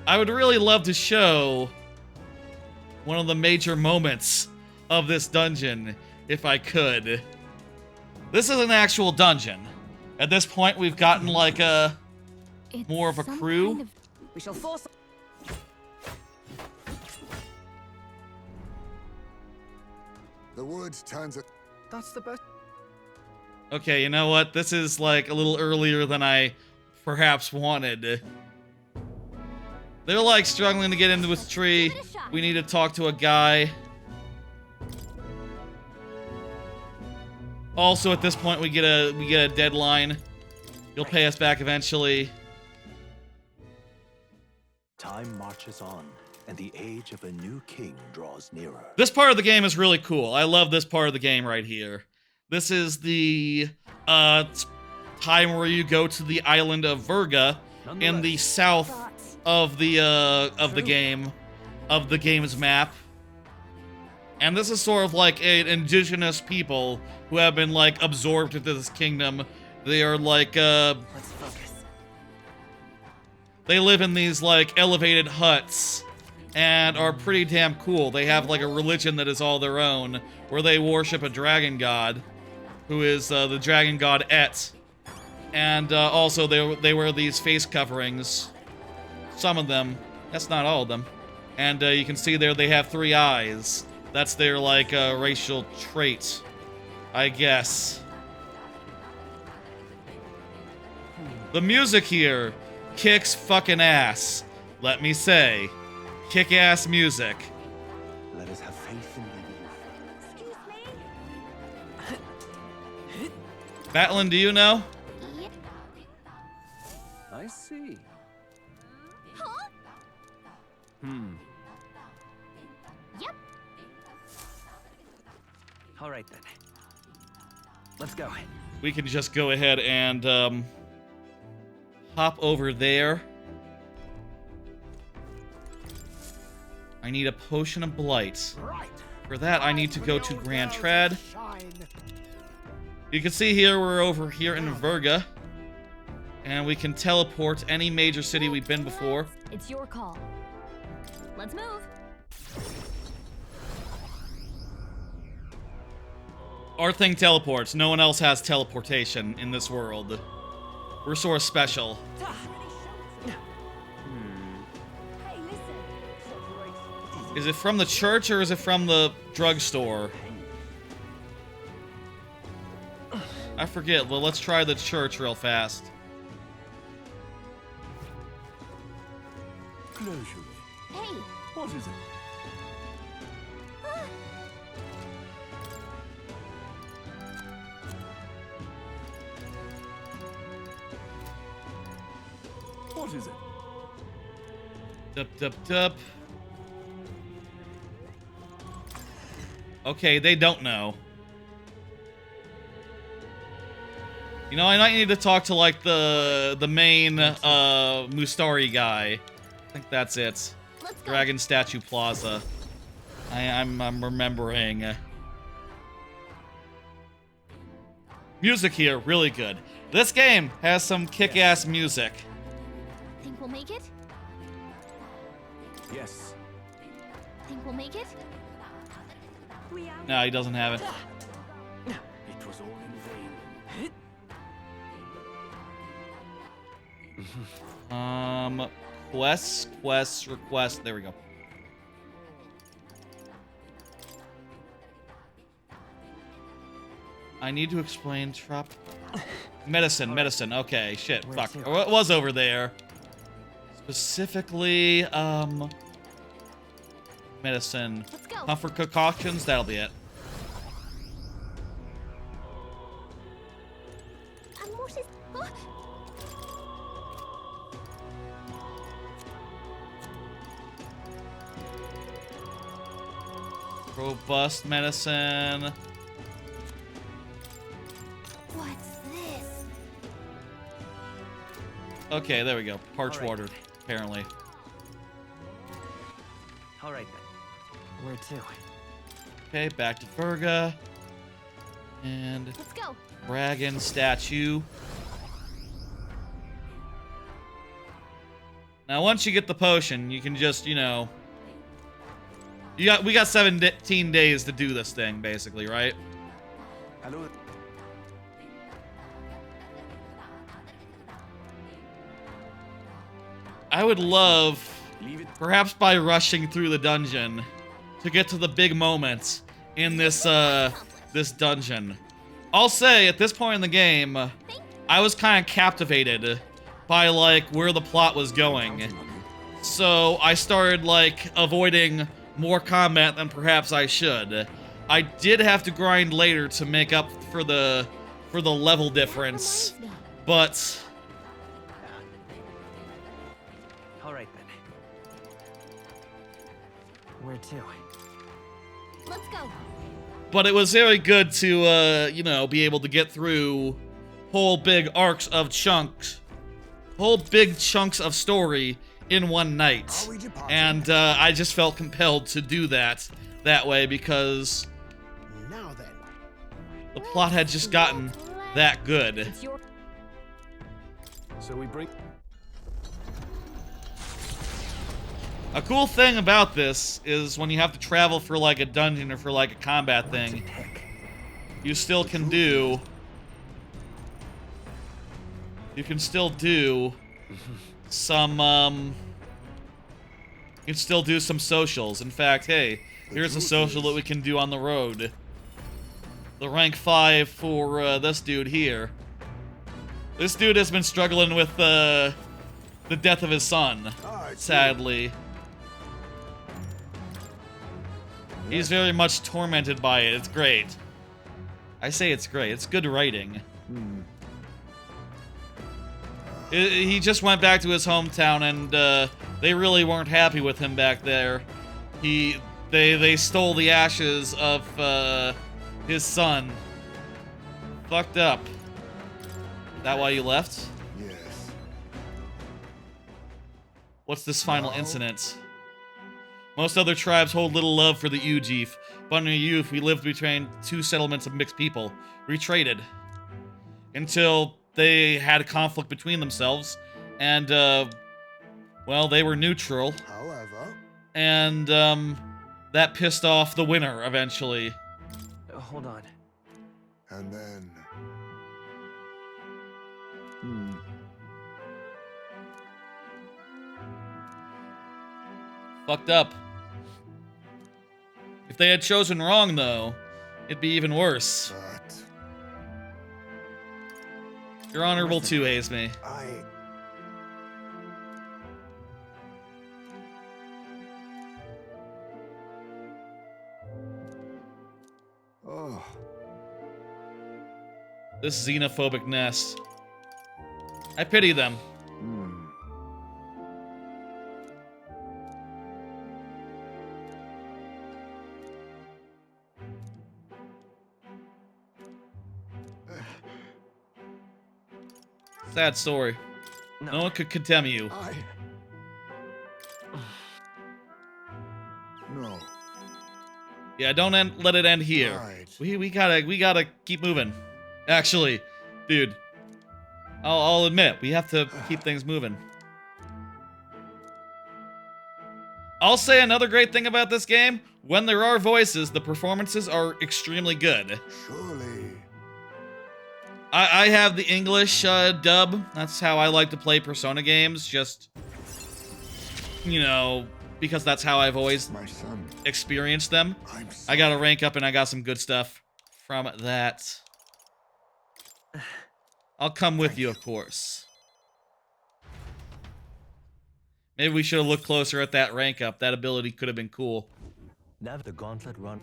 I would really love to show one of the major moments of this dungeon, if I could. This is an actual dungeon. At this point, we've gotten, like, more of a crew. We shall force. The woods turns it. That's the best. Okay, you know what? This is, like, a little earlier than I perhaps wanted. They're, like, struggling to get into this tree. We need to talk to a guy. Also, at this point, we get a deadline. You'll pay us back eventually. Time marches on, and the age of a new king draws nearer. This part of the game is really cool. I love this part of the game right here. This is the time where you go to the island of Virga in the south of the game's map. And this is sort of like an indigenous people who have been like absorbed into this kingdom. They are like Let's focus. they live in these like elevated huts and are pretty damn cool. They have like a religion that is all their own, where they worship a dragon god, who is the dragon god Et. And also they wear these face coverings. Some of them. That's not all of them. And you can see there they have 3 eyes. That's their like racial trait, I guess. The music here kicks fucking ass. Let me say, kick-ass music. Let us have faith in the youth. Excuse me? Batlin, do you know? Yep. I see. Huh? Yep. All right then. Let's go. We can just go ahead and hop over there. I need a potion of blight. Right. For that, I need to go to Grand Trad. Shine. You can see here we're over here in Verga, and we can teleport any major city we've been before. It's your call. Let's move. Our thing teleports. No one else has teleportation in this world. We're sort of special. Hey, listen. Is it from the church or is it from the drugstore? I forget. Well, let's try the church real fast. Closure. Hey. What is it? What is it? Dup, dup, dup. Okay, they don't know. You know, I might need to talk to, like, the main, Mustari guy. I think that's it. Let's go. Dragon Statue Plaza. I'm remembering. Music here, really good. This game has some kick-ass music. Think we'll make it? Yes. Think we'll make it? No, he doesn't have it. It was all in vain. Quest, request. There we go. I need to explain medicine. Okay, shit. Where Fuck. to? It was over there. Specifically, medicine. Let's go. Comfort concoctions, that'll be it. And what is... Robust medicine. What's this? Okay, there we go. Parch All right. water, apparently. All right then. Where to? Okay, back to Verga. And Let's go. dragon statue. Now, once you get the potion, you can just, you know... We got 17 days to do this thing, basically, right? Hello. I would love, Leave it. perhaps by rushing through the dungeon, to get to the big moments in this, this dungeon. I'll say, at this point in the game, I was kind of captivated by, like, where the plot was going. So I started, like, avoiding more combat than perhaps I should. I did have to grind later to make up for the level difference, Reminds me. but All right then. Where to? Let's go. it was very good to you know, be able to get through whole big chunks of story in one night. And I just felt compelled to do that way because Now then. the plot had just gotten that good. It's your So we bring. A cool thing about this is when you have to travel for like a dungeon or for like a combat thing, you still can do... You can still do some, you can still do some socials. In fact, hey, here's a social that we can do on the road. The rank 5 for this dude here. This dude has been struggling with the death of his son, sadly. He's very much tormented by it. It's great. I say it's great. It's good writing. He just went back to his hometown, and they really weren't happy with him back there. They stole the ashes of his son. Fucked up. Is that why you left? Yes. What's this final incident? Most other tribes hold little love for the Ujif, but in our youth we lived between two settlements of mixed people. We traded. Until they had a conflict between themselves, and, well, they were neutral. However. And, that pissed off the winner, eventually. hold on. And then. Fucked up. If they had chosen wrong, though, it'd be even worse. But You're honorable too, Hazme. Oh. This xenophobic nest. I pity them. Sad story. No one could condemn you. No. Yeah, don't let it end here. Right. We gotta keep moving. Actually, dude, I'll admit we have to keep things moving. I'll say another great thing about this game: when there are voices, the performances are extremely good. Surely. I have the English dub. That's how I like to play Persona games. Just, you know, because that's how I've always My son. experienced them. I'm I got to rank up, and I got some good stuff from that. I'll come with you, of course. Maybe we should have looked closer at that rank up. That ability could have been cool. Now the gauntlet run.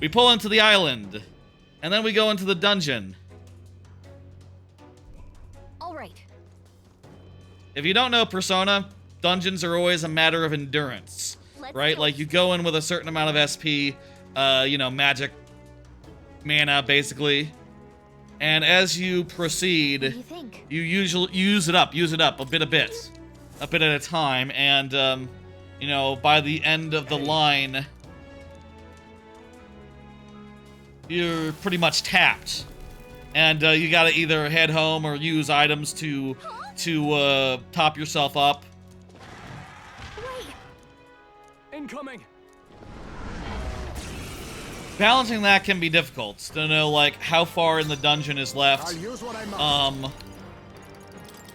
We pull into the island, and then we go into the dungeon. All right. If you don't know Persona, dungeons are always a matter of endurance, right? Like, you go in with a certain amount of SP, you know, magic mana, basically. And as you proceed, What do you think? you usually use it up a bit at a time, and, you know, by the end of the line, you're pretty much tapped. And, you gotta either head home or use items to top yourself up. Wait. Incoming. Balancing that can be difficult, to know, like, how far in the dungeon is I'll left. use what I must.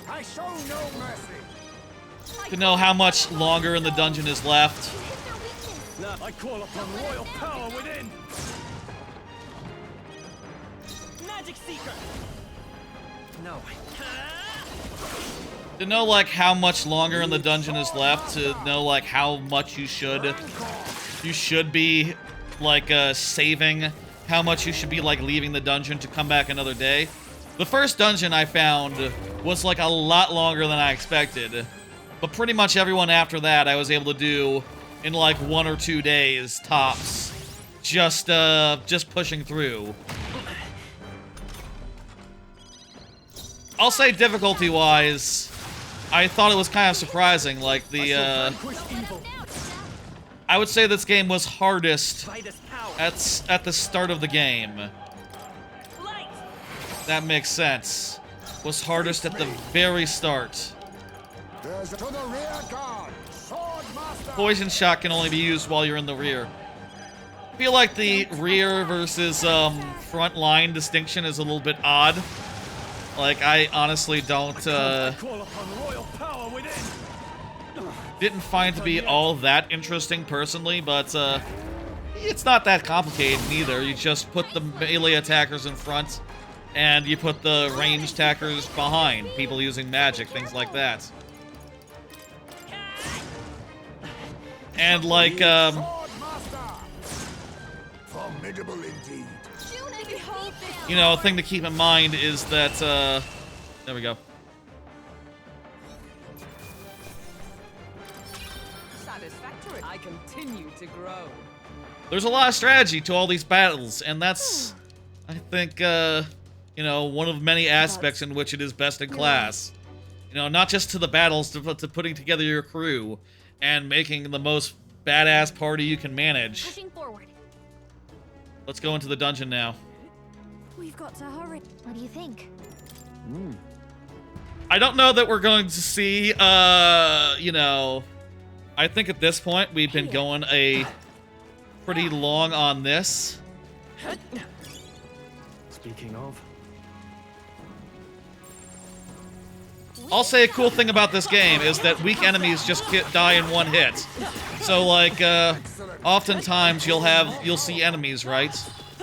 I show no mercy. To know how much longer in the dungeon is left. I call upon royal power within. Magic Seeker! No. To know, like, how much longer in the dungeon is left. To know, like, how much you should be, like, saving. How much you should be, like, leaving the dungeon to come back another day. The first dungeon I found was, like, a lot longer than I expected. But pretty much everyone after that I was able to do in, like, 1 or 2 days, tops. Just pushing through. I'll say difficulty-wise, I thought it was kind of surprising. Like Vanquish evil. I would say this game was hardest By this power. at the start of the game. Light. That makes sense. Was hardest at the very start. There's to the rear guard. Sword master. Poison shot can only be used while you're in the rear. I feel like the rear versus front line distinction is a little bit odd. Like, I honestly don't Call upon royal power within. didn't find to be all that interesting personally, but it's not that complicated either. You just put the melee attackers in front, and you put the range attackers behind. People using magic, things like that. And like, Sword master. Formidable indeed. you know, a thing to keep in mind is that, there we go. Satisfactory. I continue to grow. There's a lot of strategy to all these battles, and that's, I think, you know, one of many aspects in which it is best in class. You know, not just to the battles, to putting together your crew and making the most badass party you can manage. Pushing forward. Let's go into the dungeon now. We've got to hurry. What do you think? I don't know that we're going to see, you know, I think at this point we've been going a pretty long on this. Speaking of, I'll say a cool thing about this game is that weak enemies just die in one hit. So like, oftentimes you'll see enemies, right?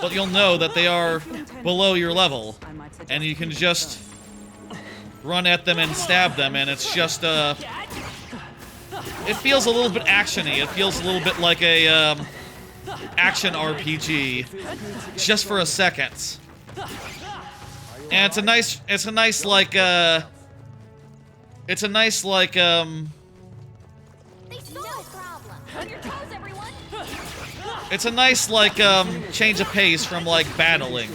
But you'll know that they are below your level, and you can just run at them and stab them, and it's just it feels a little bit actiony. It feels a little bit like a action RPG, just for a second. And it's a nice like it's a nice like They no problem. On your toes, everyone. it's a nice like change of pace from like battling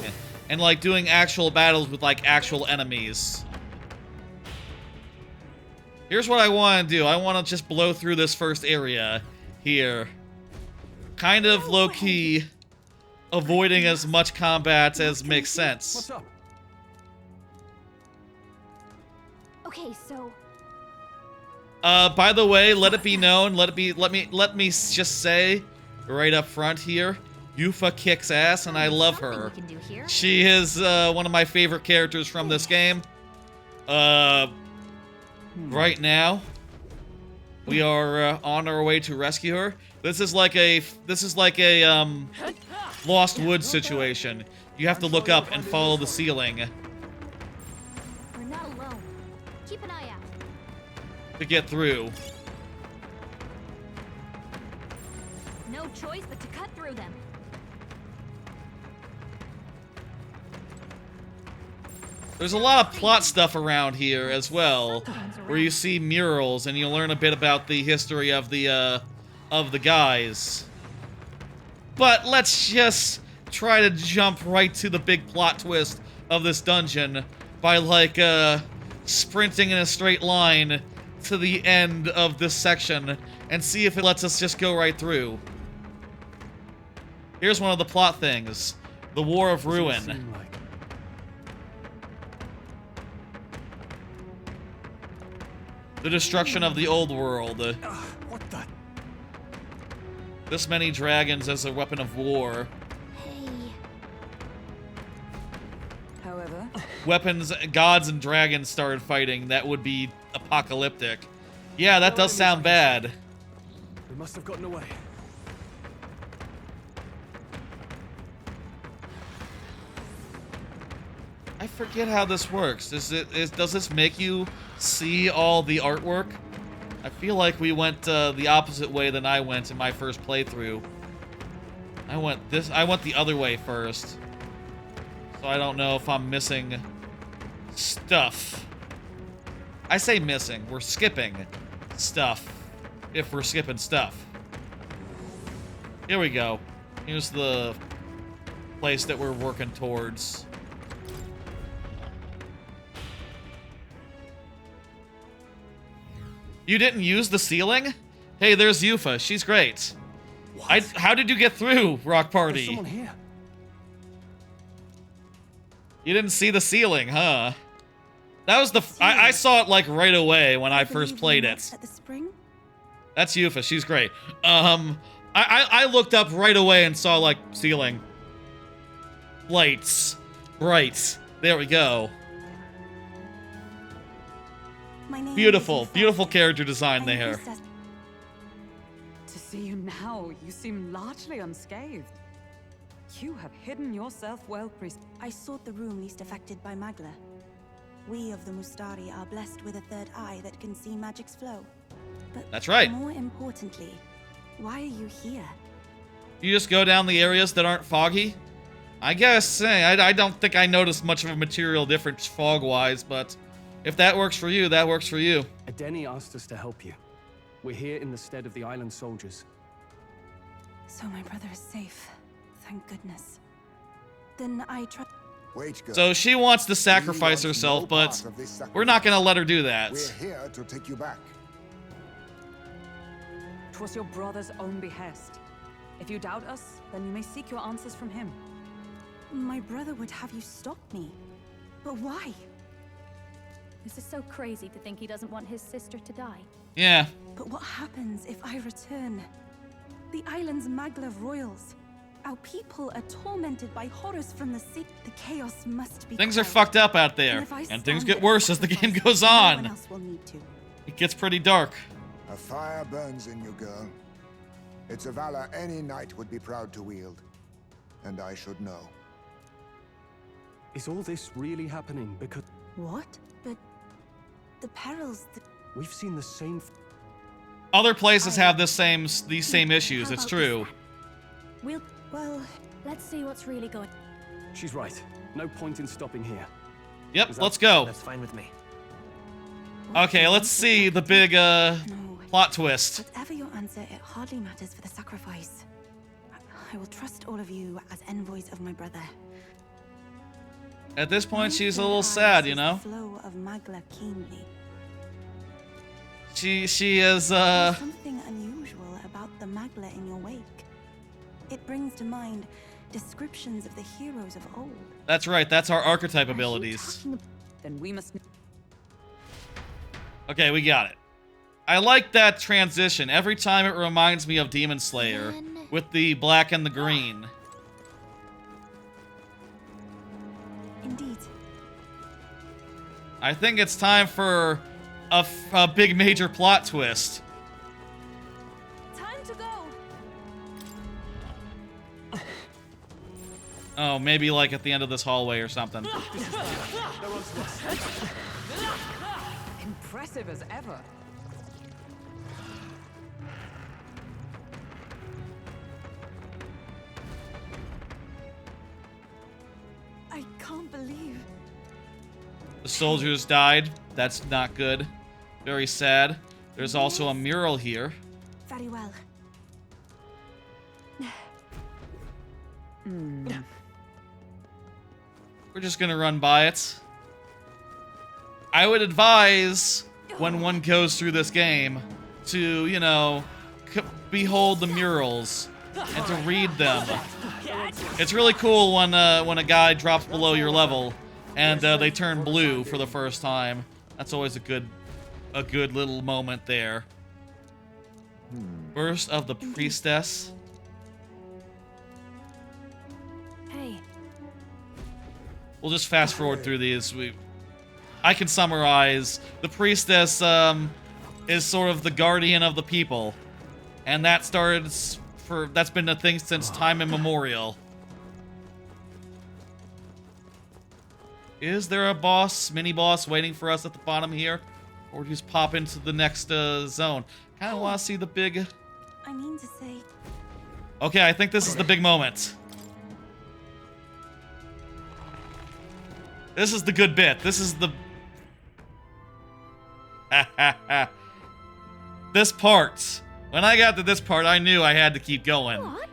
and like doing actual battles with like actual enemies. Here's what I want to do. I want to just blow through this first area here. Kind of low-key avoiding as much combat as makes sense. What's up? Okay, so By the way, let it be known, let me just say right up front here, Yufa kicks ass and I love her. something we can do here. She is one of my favorite characters from this game. Right now, we are on our way to rescue her. This is like a Lost Woods situation. You have to look up and follow the ceiling We're not alone. Keep an eye out. to get through. No choice but to cut through them. There's a lot of plot stuff around here as well, where you see murals and you learn a bit about the history of the guys. But let's just try to jump right to the big plot twist of this dungeon by like sprinting in a straight line to the end of this section and see if it lets us just go right through. Here's one of the plot things: the War of Ruin. seem like The destruction of the old world. What the? This many dragons as a weapon of war. Hey, However, Weapons, gods and dragons started fighting. That would be apocalyptic. Yeah, that does sound bad. we must have gotten away. I forget how this works. Does this make you see all the artwork? I feel like we went the opposite way than I went in my first playthrough. I went the other way first. So I don't know if I'm missing stuff. I say missing. We're skipping stuff. If we're skipping stuff. Here we go. Here's the place that we're working towards. You didn't use the ceiling? Hey, there's Yufa. She's great. How did you get through, Rock There's Party? someone here. You didn't see the ceiling, huh? That was the... I saw it, like, right away when I first played it. At the spring? That's Yufa. She's great. I looked up right away and saw, like, ceiling. Lights. Bright. There we go. My name Beautiful. is Beautiful Refantazio. character design I am there. priestess- To see you now, you seem largely unscathed. You have hidden yourself well, priest. I sought the room least affected by Magla. We of the Mustari are blessed with a third eye that can see magic's flow. But That's right. more importantly, why are you here? You just go down the areas that aren't foggy? I guess, I don't think I noticed much of a material difference fog-wise, but if that works for you, that works for you. Adeni asked us to help you. We're here in the stead of the island soldiers. So my brother is safe. Thank goodness. Then I trust. Wait, girl. So she wants to sacrifice herself, but we're not gonna let her do that. We're here to take you back. 'Twas your brother's own behest. If you doubt us, then you may seek your answers from him. My brother would have you stop me. But why? This is so crazy to think he doesn't want his sister to die. Yeah. But what happens if I return? The island's Magla royals. Our people are tormented by horrors from the sea. The chaos must be Things are quelled. fucked up out there, if I and things stand get at worse as the game sacrifice, goes no one on. else will need to. It gets pretty dark. A fire burns in you, girl. It's a valor any knight would be proud to wield. And I should know. Is all this really happening? Because What? But the perils that... we've seen the same... Other places have these same issues, How it's about true. We'll Well, let's see what's really going. She's right. No point in stopping here. Yep, let's go. That's fine with me. Okay, let's see the big, no. plot twist. Whatever your answer, it hardly matters for the sacrifice. I will trust all of you as envoys of my brother. At this point, My she's a third little eye sad, you sees know? the flow of Magla keenly. She is, There's something unusual about the Magla in your wake. It brings to mind descriptions of the heroes of old. that's right, that's our archetype Are you abilities. talking Then we must... Okay, we got it. I like that transition. Every time it reminds me of Demon Slayer, Then- with the black and the green. Indeed. I think it's time for a big major plot twist. Time to go. Oh, maybe like at the end of this hallway or something. Impressive as ever. I can't believe. The soldiers died. That's not good. Very sad. There's also a mural here. Very well. We're just gonna run by it. I would advise, when one goes through this game, to, you know, behold the murals and to read them. It's really cool when a guy drops below your level and they turn blue for the first time. That's always a good little moment there. Burst of the Priestess. Hey, We'll just fast forward through these. I can summarize. The Priestess is sort of the guardian of the people, and that's been a thing since time immemorial. Is there a mini boss waiting for us at the bottom here, or just pop into the next zone? Kind of want to see the big. I mean to say, Okay, I think this is the big moment. This is the good bit. This is the... This part. When I got to this part, I knew I had to keep going. what?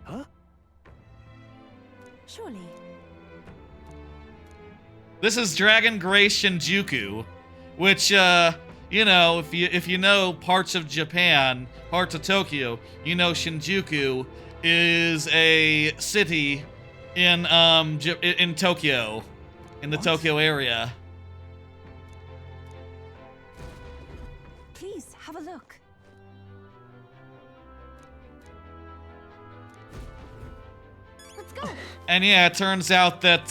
Huh? surely. This is Dragon Grace Shinjuku, which, you know, if you know parts of Japan, parts of Tokyo, you know Shinjuku is a city in Tokyo, in the Tokyo area. Please, have a look. Let's go. And yeah, it turns out that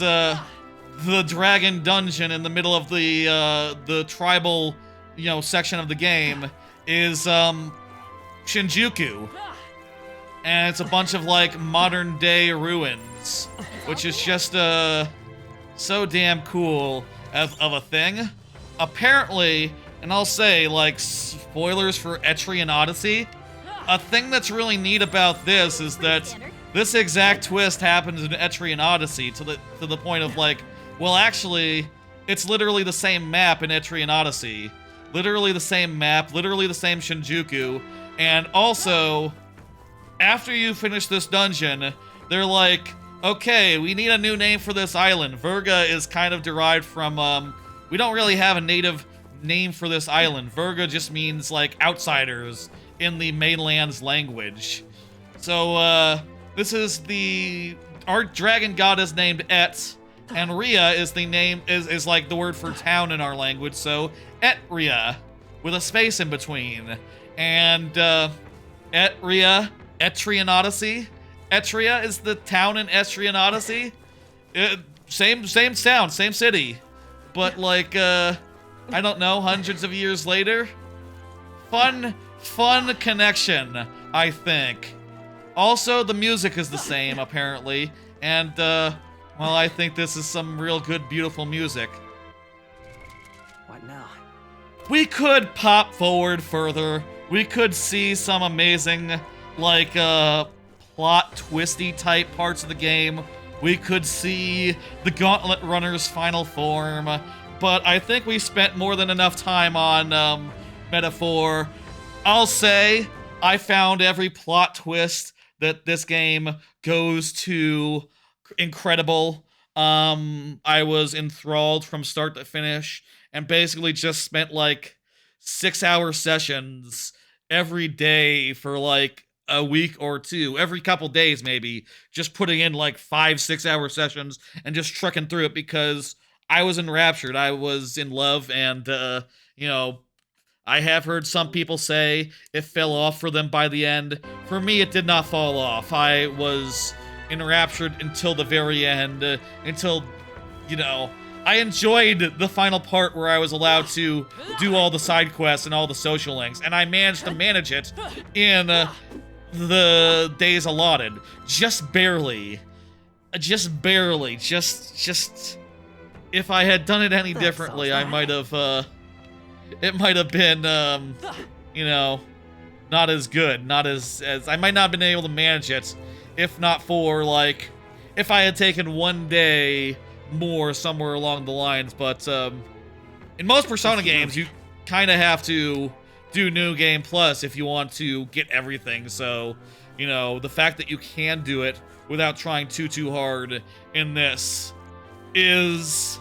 the dragon dungeon in the middle of the tribal, you know, section of the game is Shinjuku, and it's a bunch of like modern day ruins, which is just so damn cool of a thing. Apparently, and I'll say like spoilers for Etrian Odyssey, a thing that's really neat about this is that this exact twist happens in Etrian Odyssey to the point of like, well, actually, it's literally the same map in Etrian Odyssey. Literally the same map, literally the same Shinjuku, and also, after you finish this dungeon, they're like, okay, we need a new name for this island. Virga is kind of derived from, we don't really have a native name for this island. Virga just means, like, outsiders in the mainland's language. So, this is our dragon god is named Et, and Ria is the name, is like the word for town in our language, so Etria, with a space in between. And, Etria, Etrian Odyssey. Etria is the town in Etrian Odyssey. Same sound, same city. But, like, I don't know, hundreds of years later? Fun connection, I think. Also, the music is the same, apparently. And, well, I think this is some real good, beautiful music. What now? We could pop forward further. We could see some amazing, like, plot twisty type parts of the game. We could see the Gauntlet Runner's final form. But I think we spent more than enough time on, Metaphor. I'll say I found every plot twist that this game goes to incredible. I was enthralled from start to finish, and basically just spent like 6-hour sessions every day for like a week or two, every couple days maybe, just putting in like 5-6 hour sessions and just trucking through it because I was enraptured. I was in love, and you know, I have heard some people say it fell off for them by the end. For me, it did not fall off. I was enraptured until the very end, until, you know, I enjoyed the final part where I was allowed to do all the side quests and all the social links, and I managed to manage it in the days allotted. Just barely. Just barely. Just... If I had done it any differently, I might have, it might have been, you know, not as good. Not as... I might not have been able to manage it, if not for, like, if I had taken one day more somewhere along the lines. But, in most Persona games, you kind of have to do New Game Plus if you want to get everything. So, you know, the fact that you can do it without trying too hard in this is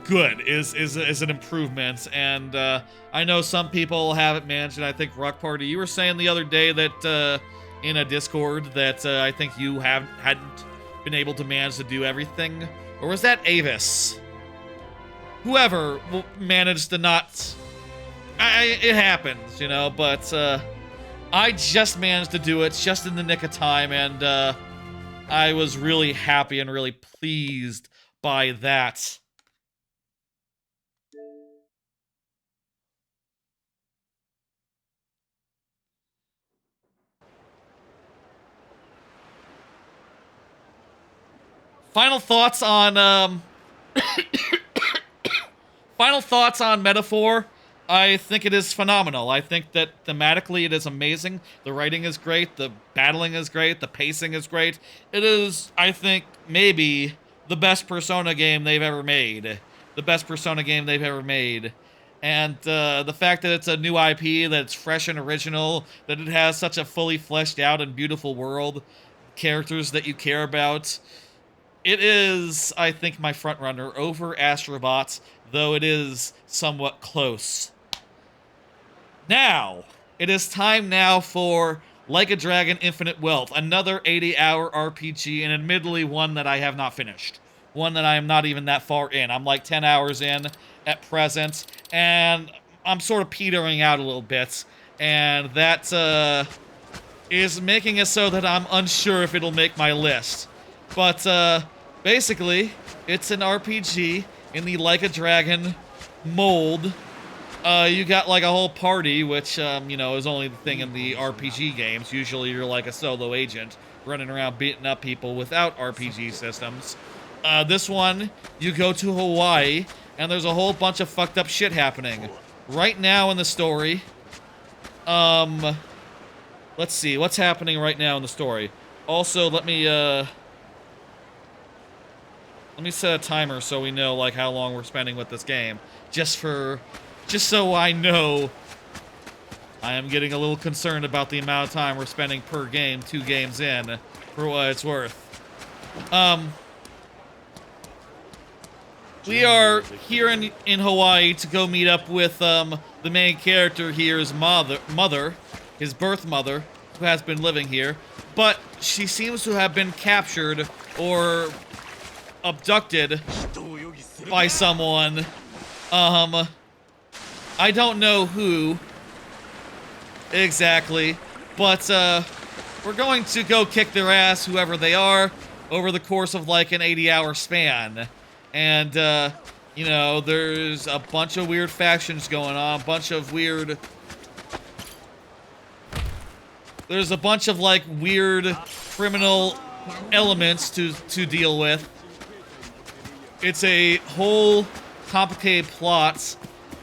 good, is an improvement. And I know some people haven't managed it. I think Rock Party, you were saying the other day that in a Discord that I think you hadn't been able to manage to do everything. Or was that Avis? Whoever managed to not... it happens, you know, but I just managed to do it just in the nick of time, and I was really happy and really pleased by that. Final thoughts on final thoughts on Metaphor. I think it is phenomenal. I think that thematically it is amazing. The writing is great. The battling is great. The pacing is great. It is, I think, maybe the best Persona game they've ever made. The best Persona game they've ever made. And the fact that it's a new IP, that it's fresh and original, that it has such a fully fleshed out and beautiful world, characters that you care about. It is, I think, my frontrunner over Astro Bot though it is somewhat close. Now, it is time now for Like a Dragon Infinite Wealth, another 80-hour RPG, and admittedly one that I have not finished. One that I am not even that far in. I'm like 10 hours in at present, and I'm sort of petering out a little bit, and that is making it so that I'm unsure if it'll make my list. But basically, it's an RPG in the Like a Dragon mold. You got like a whole party, which, you know, is only the thing in the RPG games. Usually you're like a solo agent running around beating up people without RPG systems. This one, you go to Hawaii, and there's a whole bunch of fucked up shit happening. Right now in the story, let's see, what's happening right now in the story? Also, let me set a timer so we know, like, how long we're spending with this game. Just so I know. I am getting a little concerned about the amount of time we're spending per game, 2 games in, for what it's worth. We are here in Hawaii to go meet up with, the main character here's mother, his birth mother, who has been living here, but she seems to have been captured or abducted by someone. I don't know who exactly, but we're going to go kick their ass, whoever they are, over the course of like an 80-hour span. And, you know, there's a bunch of weird factions going on, there's a bunch of like weird criminal elements to deal with. It's a whole complicated plot.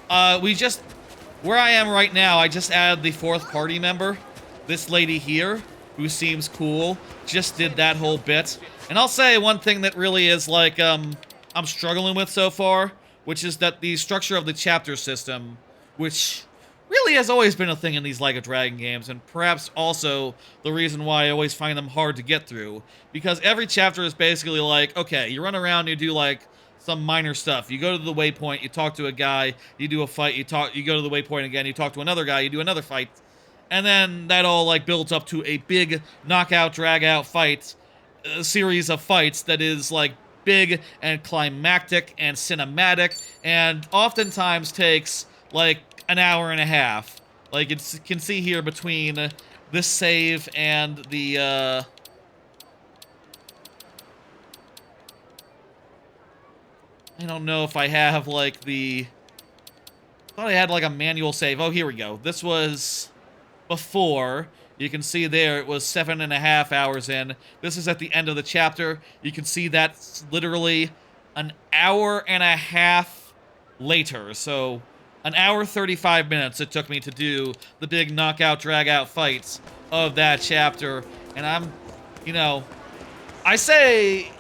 Where I am right now, I just added the 4th party member. This lady here, who seems cool, just did that whole bit. And I'll say one thing that really is like, I'm struggling with so far, which is that the structure of the chapter system, which really has always been a thing in these Like a Dragon games, and perhaps also the reason why I always find them hard to get through. Because every chapter is basically like, okay, you run around, you do like some minor stuff. You go to the waypoint, you talk to a guy, you do a fight, you go to the waypoint again, you talk to another guy, you do another fight. And then that all like builds up to a big knockout, drag-out fight, a series of fights that is like big and climactic and cinematic, and oftentimes takes like an hour and a half. Like you can see here between this save and the I don't know if I have like I thought I had like a manual save. Oh, here we go. This was before. You can see there it was 7.5 hours in. This is at the end of the chapter. You can see that's literally an hour and a half later. So an hour 35 minutes it took me to do the big knockout drag out fights of that chapter. And I'm, you know, I say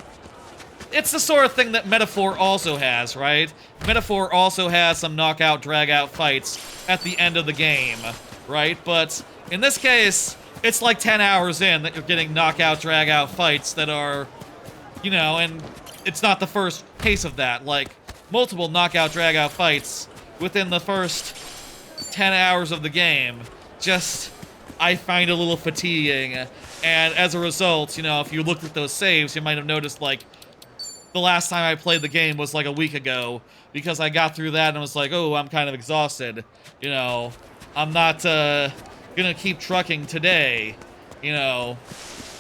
it's the sort of thing that Metaphor also has, right? Metaphor also has some knockout drag out fights at the end of the game, right? But in this case, it's like 10 hours in that you're getting knockout, drag-out fights that are, you know, and it's not the first case of that. Like, multiple knockout, drag-out fights within the first 10 hours of the game, just, I find a little fatiguing. And as a result, you know, if you looked at those saves, you might have noticed, like, the last time I played the game was like a week ago, because I got through that and was like, oh, I'm kind of exhausted. You know, I'm not, gonna keep trucking today, you know.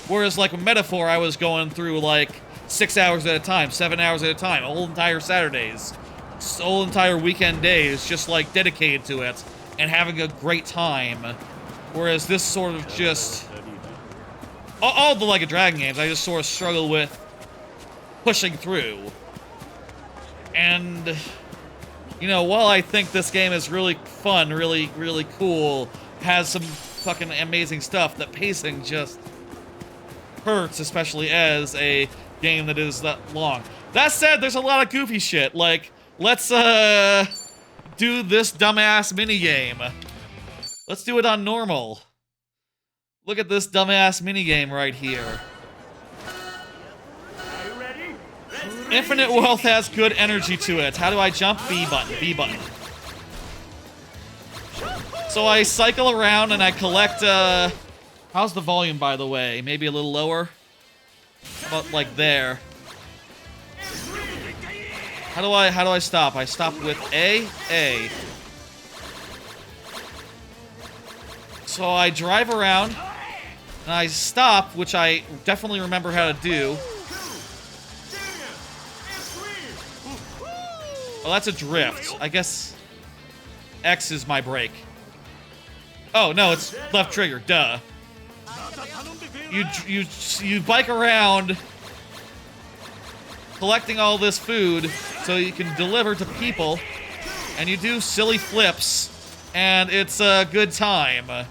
Whereas, like, with Metaphor, I was going through, like, 6 hours at a time, 7 hours at a time, whole entire Saturdays, whole entire weekend days, just, like, dedicated to it, and having a great time. Whereas this sort of just... all the Like a Dragon games, I just sort of struggle with pushing through. And, you know, while I think this game is really fun, really, really cool, has some fucking amazing stuff, that pacing just hurts, especially as a game that is that long. That said, there's a lot of goofy shit. Like, let's do this dumbass minigame. Let's do it on normal. Look at this dumbass minigame right here. Are you ready? Let's Infinite wealth has good energy to it. How do I jump? B button, B button. So I cycle around and I collect, how's the volume, by the way? Maybe a little lower? But like there. How do I stop? I stop with A. So I drive around, and I stop, which I definitely remember how to do. Oh, that's a drift. I guess X is my brake. Oh, no, it's left trigger. Duh. You bike around collecting all this food so you can deliver to people, and you do silly flips, and it's a good time.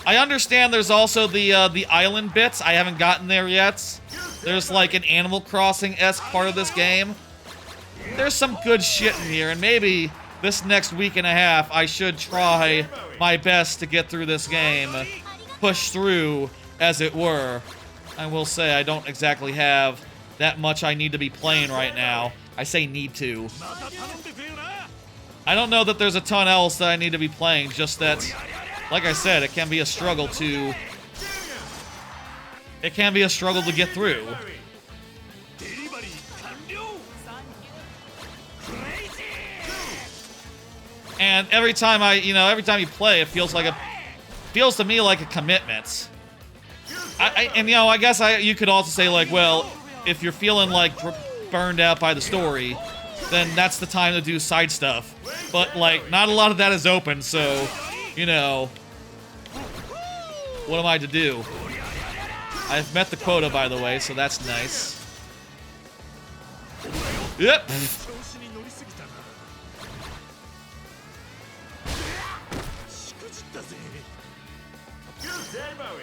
I understand there's also the island bits. I haven't gotten there yet. There's like an Animal Crossing-esque part of this game. There's some good shit in here, and maybe this next week and a half I should try my best to get through this game. Push through, as it were. I will say I don't exactly have that much I need to be playing right now. I say need to. I don't know that there's a ton else that I need to be playing, just that, like I said, it can be a struggle to... It can be a struggle to get through. And every time every time you play, it feels to me like a commitment. I guess you could also say, like, well, if you're feeling like burned out by the story, then that's the time to do side stuff. But like, not a lot of that is open, so what am I to do? I've met the quota, by the way, so that's nice. Yep.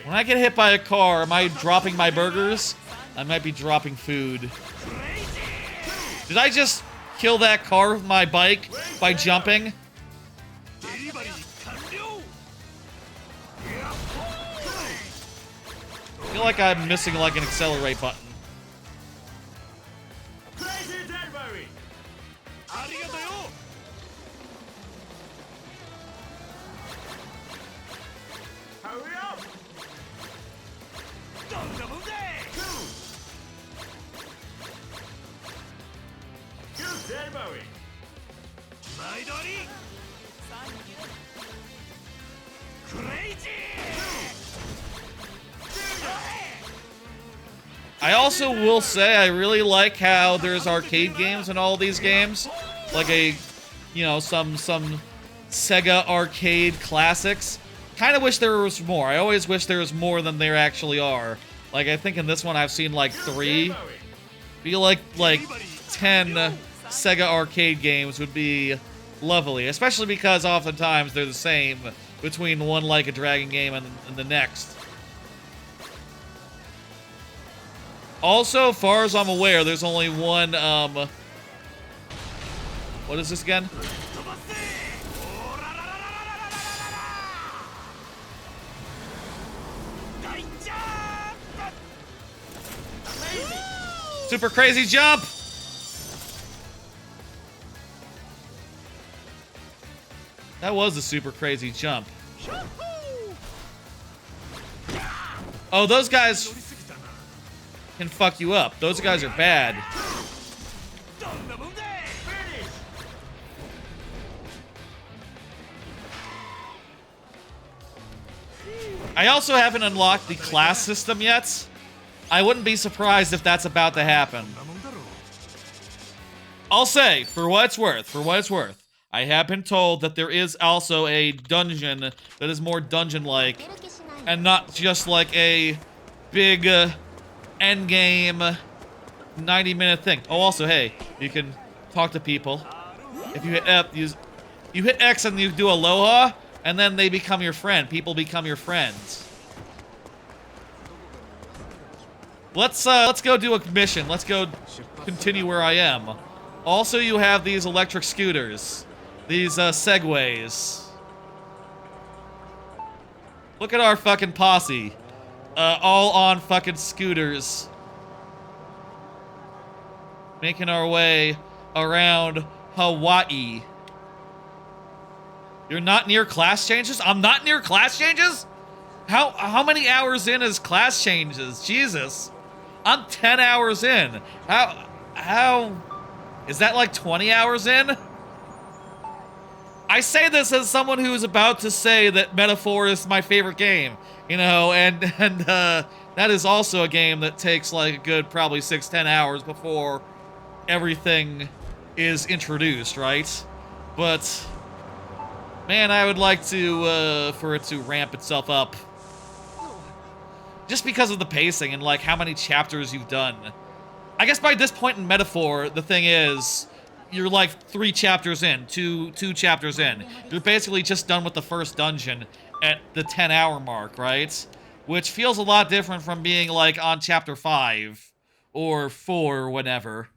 When I get hit by a car, am I dropping my burgers? I might be dropping food. Did I just kill that car with my bike by jumping? I feel like I'm missing like an accelerate button. I also will say I really like how there's arcade games in all these games, like some Sega arcade classics. Kind of wish there was more. I always wish there was more than there actually are. Like, I think in this one I've seen like 3. Feel like 10 Sega arcade games would be lovely, especially because oftentimes they're the same between one Like a Dragon game and the next. Also, far as I'm aware, there's only one, what is this again? Super crazy jump! That was a super crazy jump. Oh, those guys can fuck you up. Those guys are bad. I also haven't unlocked the class system yet. I wouldn't be surprised if that's about to happen. I'll say, for what it's worth, I have been told that there is also a dungeon that is more dungeon-like and not just like a big endgame 90-minute thing. Oh, also, hey, you can talk to people. If you hit F, you hit X and you do aloha, and then they become your friend. People become your friends. Let's go do a mission. Let's go continue where I am. Also, you have these electric scooters. These, segways. Look at our fucking posse. all on fucking scooters. Making our way around Hawaii. You're not near class changes? I'm not near class changes? How many hours in is class changes? Jesus. I'm 10 hours in. How is that like 20 hours in? I say this as someone who's about to say that Metaphor is my favorite game, you know, and that is also a game that takes like a good probably 6-10 hours before everything is introduced, right? But man, I would like to for it to ramp itself up. Just because of the pacing and like how many chapters you've done. I guess by this point in Metaphor, the thing is, you're like 3 chapters in, two chapters in. You're basically just done with the first dungeon at the 10-hour mark, right? Which feels a lot different from being like on chapter 5 or 4 or whatever.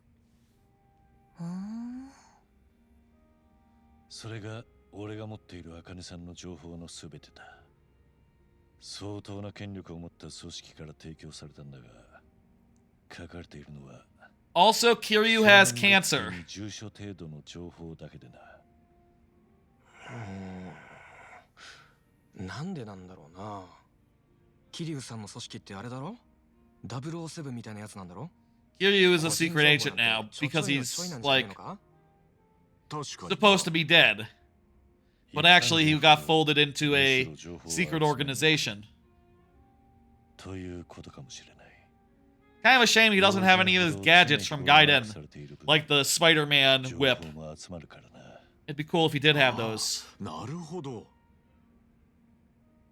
それが俺が持っている茜さんの情報のすべてだ。相当な権力を持った組織から提供されたんだが、書かれているのは Also, Kiryu has cancer. 重症程度の情報だけでな。なんでなんだろうな。桐生さんの組織ってあれだろ？ 007みたいなやつなんだろ？ Kiryu is a secret agent now because he's like supposed to be dead. But actually he got folded into a secret organization. ということかもしれない。 Kind of a shame he doesn't have any of his gadgets from Gaiden, like the Spider-Man whip. It'd be cool if he did have those. なるほど。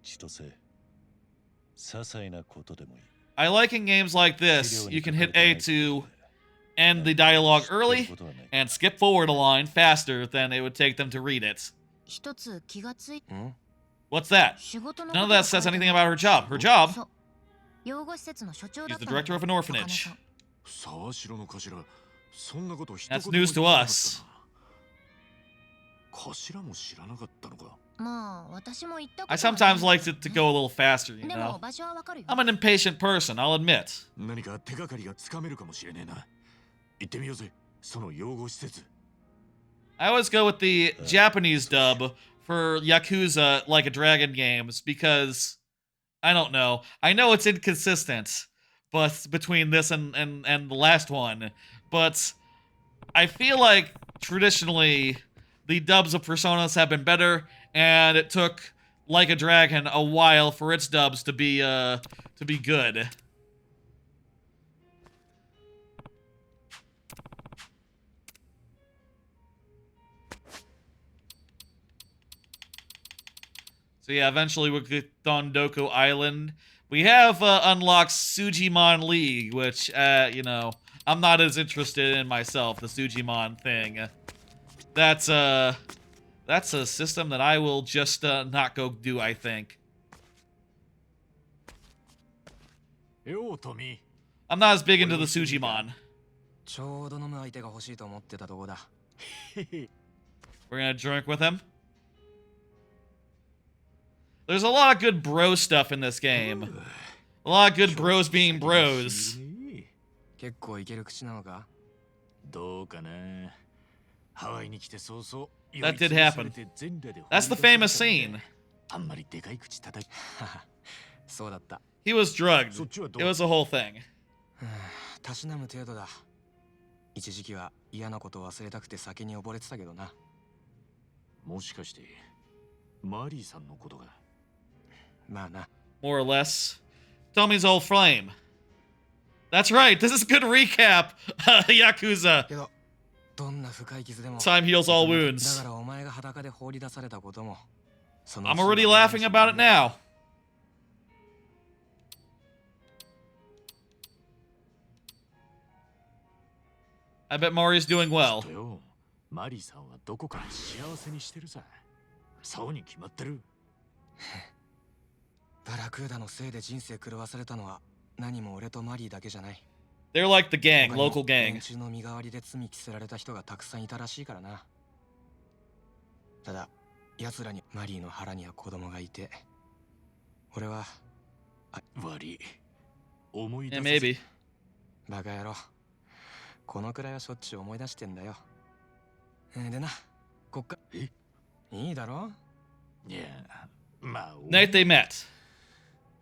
千歳、些細なことでもいい。 I like in games like this, you can hit A to end the dialogue early and skip forward a line faster than it would take them to read it. 一つ気がつい What's that? 仕事の None of that says anything about her job. Her job? そう養護施設の所長だ She's った the の director of an orphanage. 沢城の頭、そんなこと一言 That's も news 言 to わなかったな。 us. 頭も知らなかったのか。まあ私も言ったこ I とは sometimes like it to go a little faster, you でも know? 場所はわかるよ I'm an impatient person, I'll admit. 何か手がかりがつかめるかもしれねえな。行ってみようぜ、その養護施設。 I always go with the Japanese dub for Yakuza Like a Dragon games because, I don't know. I know it's inconsistent, but between this and the last one, but I feel like traditionally the dubs of Personas have been better, and it took Like a Dragon a while for its dubs to be good. So yeah, eventually we'll get Dondoko Island. We have unlocked Sujimon League, which, you know, I'm not as interested in myself, the Sujimon thing. That's a system that I will just not go do, I think. よう、トミ I'm not as big into the Sujimon. ちょうど飲む相手が欲しいと思ってたとこだ。We're gonna drink with him. There's a lot of good bro stuff in this game. A lot of good bros being bros. 結構いける口なのか？どうかな。ハワイに来て早々。 That did happen. That's the famous scene. あんまりでかい口叩い。そうだった。 He was drugged. It was a whole thing. たしなむ程度だ。一時期は嫌なことを忘れたくて酒に溺れてたけどな。もしかしてマリーさんのことが。まあな。 More or less. Tommy's old flame. That's right. This is a good recap. Yakuza. けどどんな深い傷でも Time heals all だ wounds. からお前が裸で放り出されたことも。 I'm already laughing about it now. I bet Mari's doing well. マリーさんはどこかで幸せにしてるさ。そうに決まってる。バラクーダのせいで人生狂わされたのは何も俺とマリーだけじゃない。 They're like the gang, local gang. 連中の身代わりで罪着せられた人がたくさんいたらしいからな。ただ、奴らにマリーの腹には子供がいて、俺は悪い。思い出 Yeah, させ maybe. バカ野郎。このくらいはしょっちゅう思い出してんだよ。でな、こっか。いいだろ？いや、まあ。Night they met.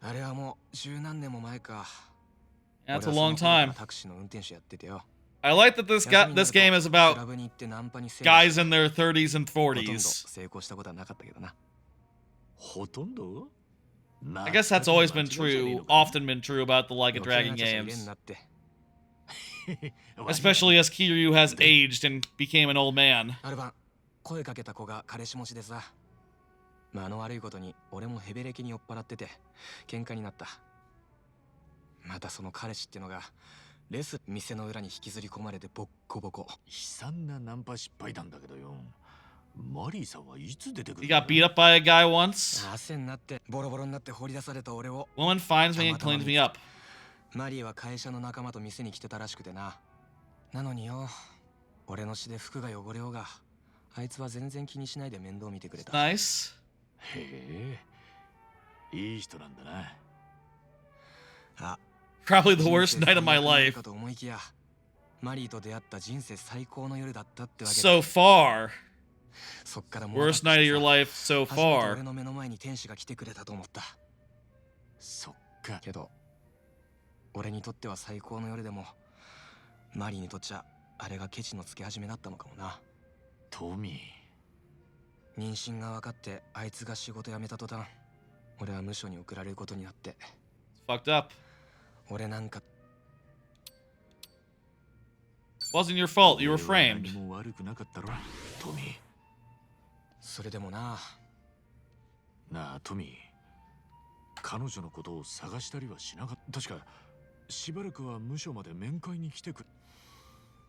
あれはもう十何年も前か。 That's a long time. タクシーの運転手やっててよ。 I like that this game is about guys in their 30s and ほとんど 40s. 成功したことはなかったけどな。ほとんど I guess that's always been true, often been true about the Like a Dragon 余計なちゃちゃ入れ games. んなって。 Especially as Kiryu has aged and became an old man. ある晩、声かけた子が彼氏持ちでさ。間の悪いことに俺もヘベレケに酔っ払ってて喧嘩になった。またその彼氏ってのがレス店の裏に引きずり込まれてボッコボコ。悲惨なナンパ失敗なんだけどよ。マリーさんはいつ出てくる He got beat up by a guy once. 汗になってボロボロになって放り出された俺を Woman finds me and cleans me up. マリーは会社の仲間と店に来てたらしくてな。なのによ、俺の血で服が汚れようがあいつは全然気にしないで面倒見てくれた。 Nice. へえ、いい人なんだな。あ、 Probably the worst night of my life. かと思いきや、マリーと出会った人生最高の夜だったってわけだ。 So far. そっからもう Worst night of your life so 初めて far. 俺の目の前に天使が来てくれたと思った。そっか。けど俺にとっては最高の夜でもマリーにとっちゃあれがケチのつけ始めだったのかもな。トミー、妊娠が分かってあいつが仕事辞めた途端俺は無所に送られることになって。 Fucked up. 俺なんか Wasn't your fault. You were framed. 何も悪くなかったろ、トミー。それでもな。なあ、トミー。彼女のことを探したりはしなかった。確かしばらくは無所まで面会に来てくる。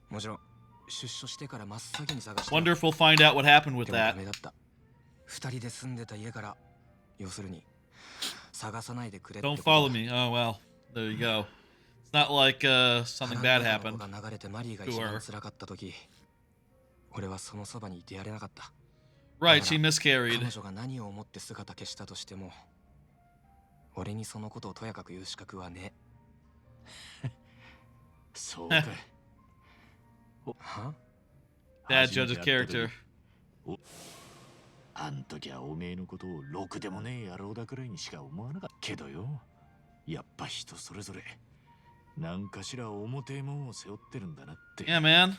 もちろん出所してから真っ先に探した。 Wonder if we'll find out what happened with でも that. ダメだった。二人で住んでた家から、要するに探さないでくれって。 Don't follow me. Oh well. There you go. It's not like something bad happened. 流れてマリーが一番辛かった時、俺はそのそばにいてやれなかった。 Right, she miscarried. 彼女が何を思って姿消したとしても、俺にそのことをとやかく言う資格はねえ。そうか。は？ Bad judge of character. あん時はおめえのことをろくでもねえ野郎だくらいにしか思わなかったけどよ。やっぱ人それぞれ何かしら重てえもんを背負ってるんだなって。Yeah, man.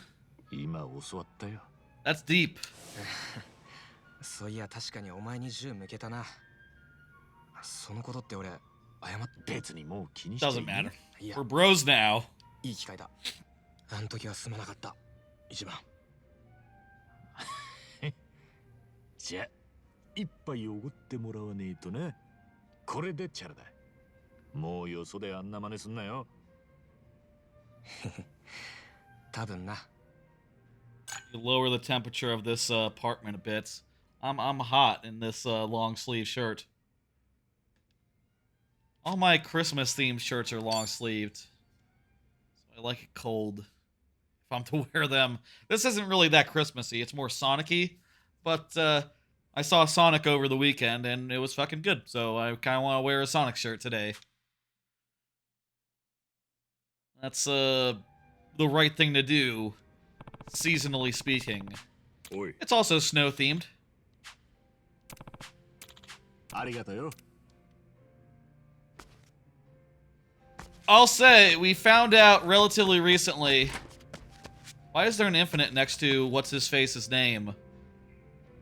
今教わったよ。 That's deep. そういや確かにお前に銃向けたな。そのことって俺謝って。別にもう気にしていい。 Doesn't matter. We're bros now. いい機会だ。あの時はすまなかった。一番。じゃあ一杯おごってもらわねえとな。これでチャラだ。もうよそであんな真似すんなよ。多分な。 You lower the temperature of this apartment a bit. I'm hot in this long sleeve shirt. All my Christmas themed shirts are long sleeved. So I like it cold. If I'm to wear them. This isn't really that Christmassy. It's more Sonic-y. But I saw Sonic over the weekend and it was fucking good. So I kind of want to wear a Sonic shirt today. That's the right thing to do, seasonally speaking. Oi. It's also snow themed. Arigato. I'll say, we found out relatively recently. Why is there an infinite next to what's-his-face's name?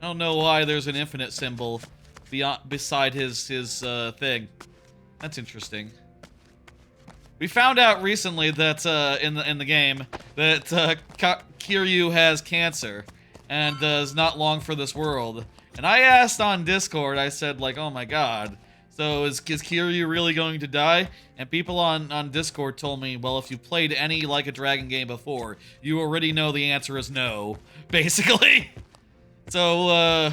I don't know why there's an infinite symbol beside his thing. That's interesting. We found out recently that in the game that Kiryu has cancer and is not long for this world. And I asked on Discord, I said like, "Oh my God, so is Kiryu really going to die?" And people on Discord told me, "Well, if you played any Like a Dragon game before, you already know the answer is no." Basically, so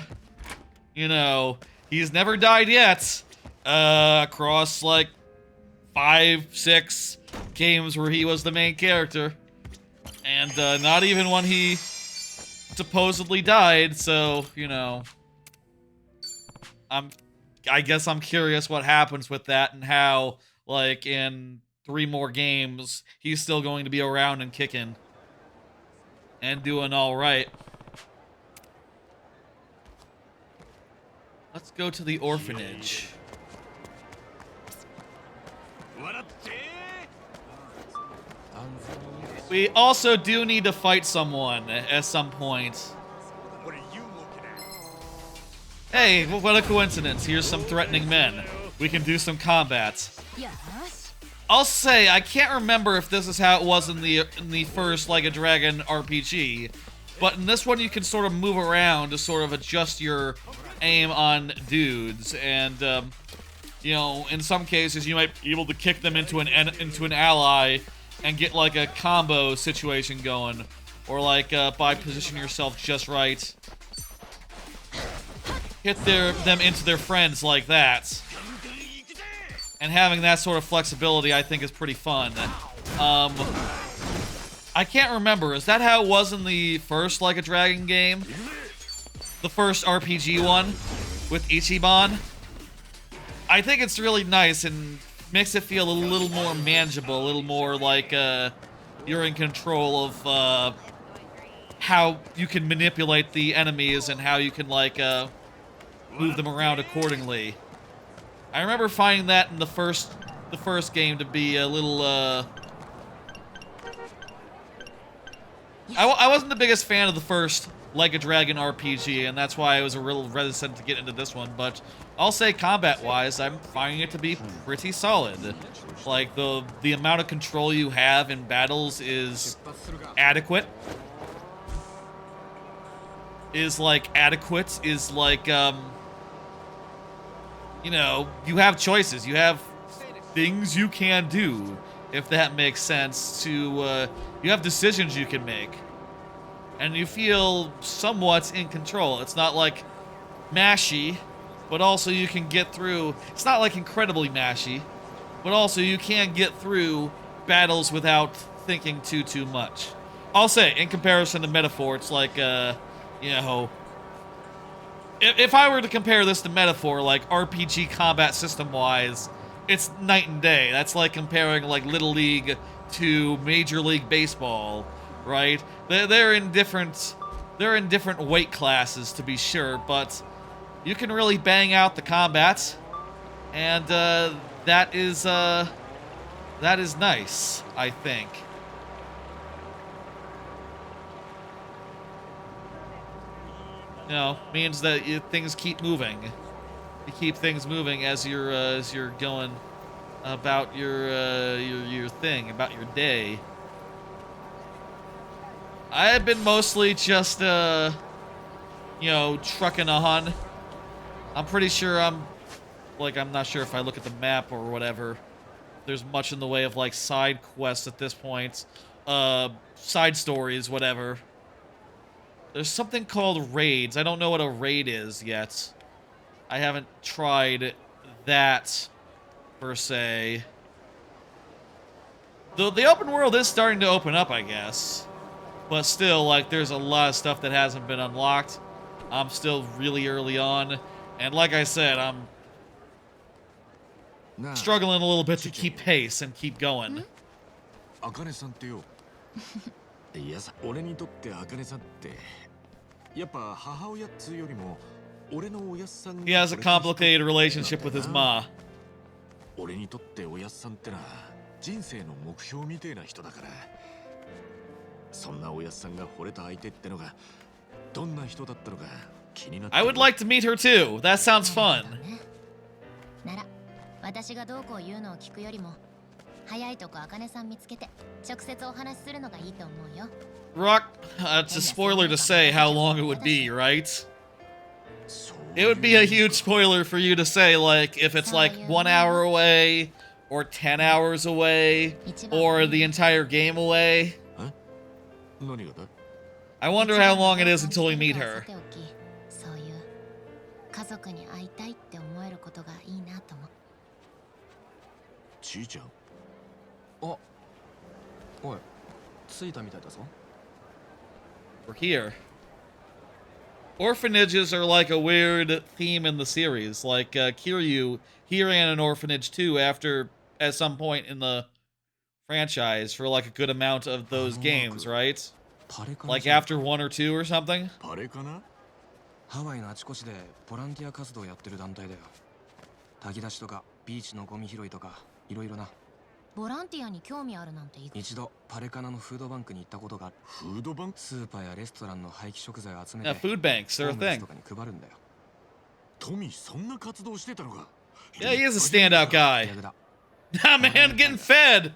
you know, he's never died yet. Across like 5, 6 games where he was the main character. And not even when he supposedly died, so, you know. I'm I guess I'm curious what happens with that and how, like, in 3 more games, he's still going to be around and kicking and doing all right. Let's go to the orphanage. We also do need to fight someone at some point. What are you looking at? Hey, what a coincidence. Here's some threatening men. We can do some combat. I'll say, I can't remember if this is how it was in the first Like a Dragon RPG, but in this one you can sort of move around to sort of adjust your aim on dudes, and you know, in some cases you might be able to kick them into an ally and get like a combo situation going, or like by positioning yourself just right, hit them into their friends like that. And having that sort of flexibility, I think, is pretty fun. I can't remember. Is that how it was in the first Like a Dragon game? The first RPG one with Ichiban? I think it's really nice and makes it feel a little more manageable, a little more like you're in control of how you can manipulate the enemies and how you can, like, move them around accordingly. I remember finding that in the first game to be a little, I wasn't the biggest fan of the first Like a Dragon RPG, and that's why I was a little reticent to get into this one, but I'll say combat-wise, I'm finding it to be pretty solid. Like, the amount of control you have in battles is adequate. Is like, you know, you have choices. You have things you can do, if that makes sense, to, you have decisions you can make. And you feel somewhat in control. It's not like mashy, but also you can get through, it's not like incredibly mashy, but also you can get through battles without thinking too much. I'll say, in comparison to Metaphor, it's like, you know, if I were to compare this to Metaphor, like, RPG combat system-wise, it's night and day. That's like comparing, like, Little League to Major League Baseball, right? They're in different weight classes, to be sure, but you can really bang out the combat, and that is nice, I think. You know, means that things keep moving. You keep things moving as you're going about your thing, about your day. I have been mostly just you know, trucking a hun. I'm pretty sure I'm not sure if I look at the map or whatever, there's much in the way of like side quests at this point, side stories, whatever. There's something called raids. I don't know what a raid is yet. I haven't tried that, per se. The open world is starting to open up, I guess. But still, like, there's a lot of stuff that hasn't been unlocked. I'm still really early on. And like I said, I'm struggling a little bit to keep pace and keep going. Akane-sanってよ。いやさ、俺にとってAkane-sanって、やっぱ母親っつうよりも、俺のおやっさん。He has a complicated relationship with his ma. 俺にとっておやっさんってな、人生の目標みてえな人だから。そんなおやっさんが惚れた相手ってのが、どんな人だったのか気になって。I would like to meet her too. That sounds fun. なら、私がどうこう言うのを聞くよりも。早いとこAkaneさん見つけて直接お話しするのがいいと思うよ。Rock, it's a spoiler to say how long it would be, right? It would be a huge spoiler for you to say, like, if it's like 1 hour away, or 10 hours away, or the entire game away. I wonder how long it is until we meet her. そういう家族に会いたいって思えることがいいなと思う。ちいちゃん。あ、おい、着いたみたいだぞ。We're here. Orphanages are like a weird theme in the series. Like Kiryu, he ran an orphanage too after at some point in the franchise for like a good amount of those games, right? Like after 1 or 2 or something. パレかな？ハワイのあちこちでボランティア活動をやってる団体だよ。炊き出しとかビーチのゴミ拾いとかいろいろな。ボランティアに興味あるなんて一度パレカナのフードバンクに行ったことがある。フードバンク？スーパーやレストランの廃棄食材を集め Yeah, て food banks, they're ホ a ームレス thing. とかに配るんだよ。トミーそんな活動してたのか？ Yeah, he is a standout guy. 逆だ。 Nah, man, getting fed.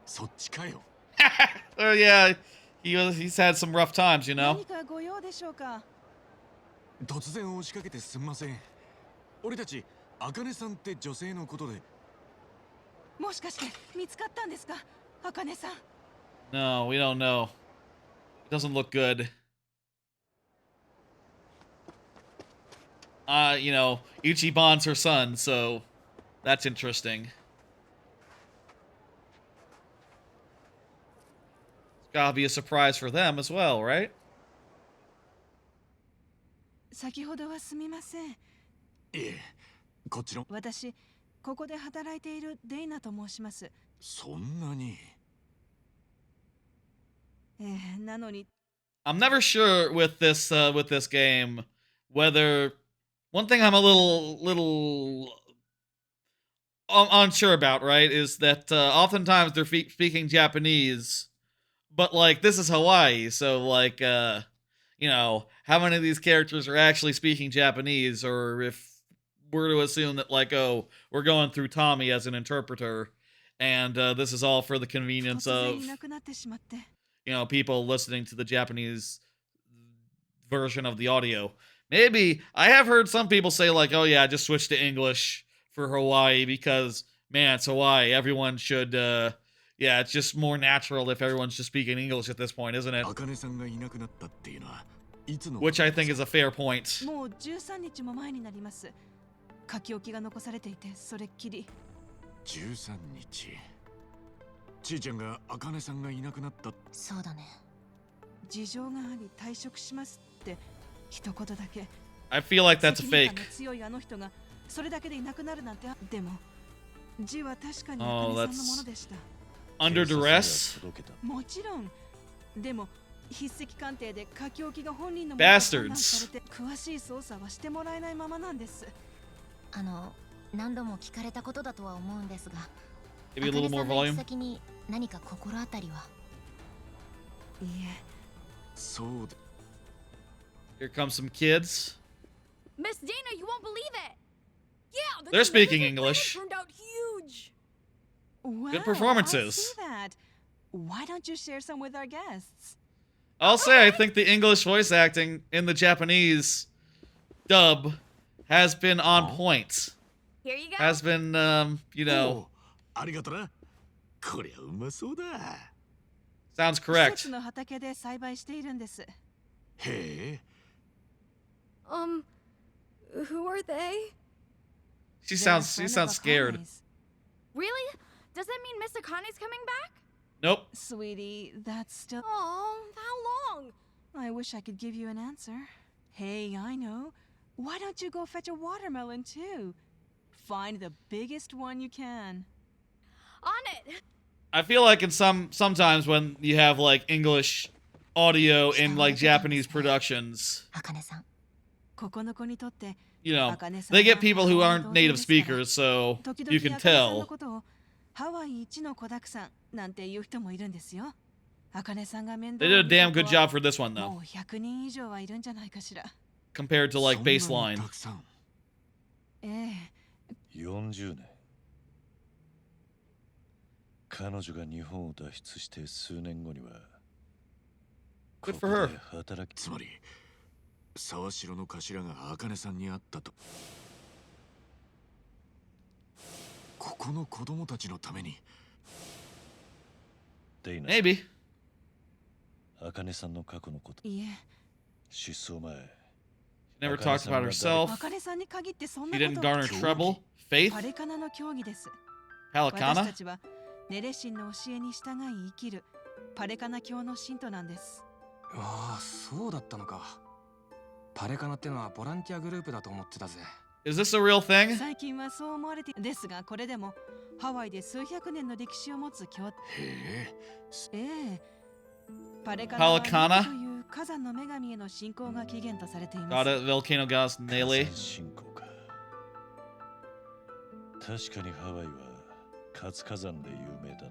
そっちかよ。Oh yeah, he's had some rough times, you know. 何かご用でしょうか？突然押しかけてすんません。俺たち茜さんって女性のことで。もしかして見つかったんですか、茜さん。No, we don't know. It doesn't look good. You know, Ichiban's her son, so that's interesting. It's gotta be a surprise for them as well, right? 先ほどはすみません。いえ、こっちの。私、ここで働いているデイナと申します。そんなに。なのに。I'm never sure with this game whether one thing I'm a little unsure about, right, is that oftentimes they're speaking Japanese, but like this is Hawaii, so like you know, how many of these characters are actually speaking Japanese, or if we're to assume that like, oh, we're going through Tommy as an interpreter, and this is all for the convenience of, you know, people listening to the Japanese version of the audio. Maybe I have heard some people say like, oh yeah, just switch to English for Hawaii because man, it's Hawaii. Everyone should yeah, it's just more natural if everyone's just speaking English at this point, isn't it? Which I think is a fair point. もう13日も前になります。書き置きが残されていて、それっきり。13日。ちーちゃんが茜さんがいなくなった。そうだね。事情があり退職しますって一言だけ。I feel like that's a fake. 強いあの人がそれだけでいなくなるなんて。でも、字は確かに茜さんのものでした。Under duress? もちろん。でも筆跡鑑定で書き置きが本人のものと判断されて詳しい捜査はしてもらえないままなんです。何度も聞かれたことだとは思うんですが、Maybe a little more volume. 先に何か心当たりは？いえ。そうだ。Here come some kids. Miss Dana, you won't believe it. Yeah, they're speaking English. Turned out huge. Good performances. I see that. Why don't you share some with our guests? I'll say I think the English voice acting in the Japanese dub has been on point. Here you go. Has been, you know. ありがとな。こりゃうまそうだ。Sounds correct. 施設の畑で栽培しているんです。へえ。Who are they? She sounds scared. Really? Does that mean Miss Akane's coming back? Nope. Sweetie, that's still. Oh, how long? I wish I could give you an answer. Hey, I know. Why don't you go fetch a watermelon too? Find the biggest one you can. On it. I feel like in sometimes when you have like English audio in like Japanese productions, you know, they get people who aren't native speakers, so you can tell. ハワイ一の子だくさんなんていう人もいるんですよ。茜さんが面倒 They did a damn good job for this one though. もう100人以上はいるんじゃないかしら。Compared to like baseline. ええ。40年。彼女が日本を脱出して数年後には。Good for her. 働きつまり沢城の頭が茜さんに会ったと。ここの子供たちのために。Maybe. 茜さんの過去のこと。いえ。失踪前。She never talked about herself. 茜さんに限ってそん She なこと。 didn't garner trouble. Faith. パレカナの競技です。 Palikana? 私たちはネレ神の教えに従い生きるパレカナ教の信徒なんです。ああ、そうだったのか。パレカナってのはボランティアグループだと思ってたぜ。 Is this a real thing? 最近はそう思われてですが、これでもハワイで数百年の歴史を持つ教。へえ。ええ。パレカナは Palakana? という火山の女神への信仰が起源とされています。 Got it, Volcano Gods 火 Nele. 山信仰か。確かにハワイは活火山で有名だな。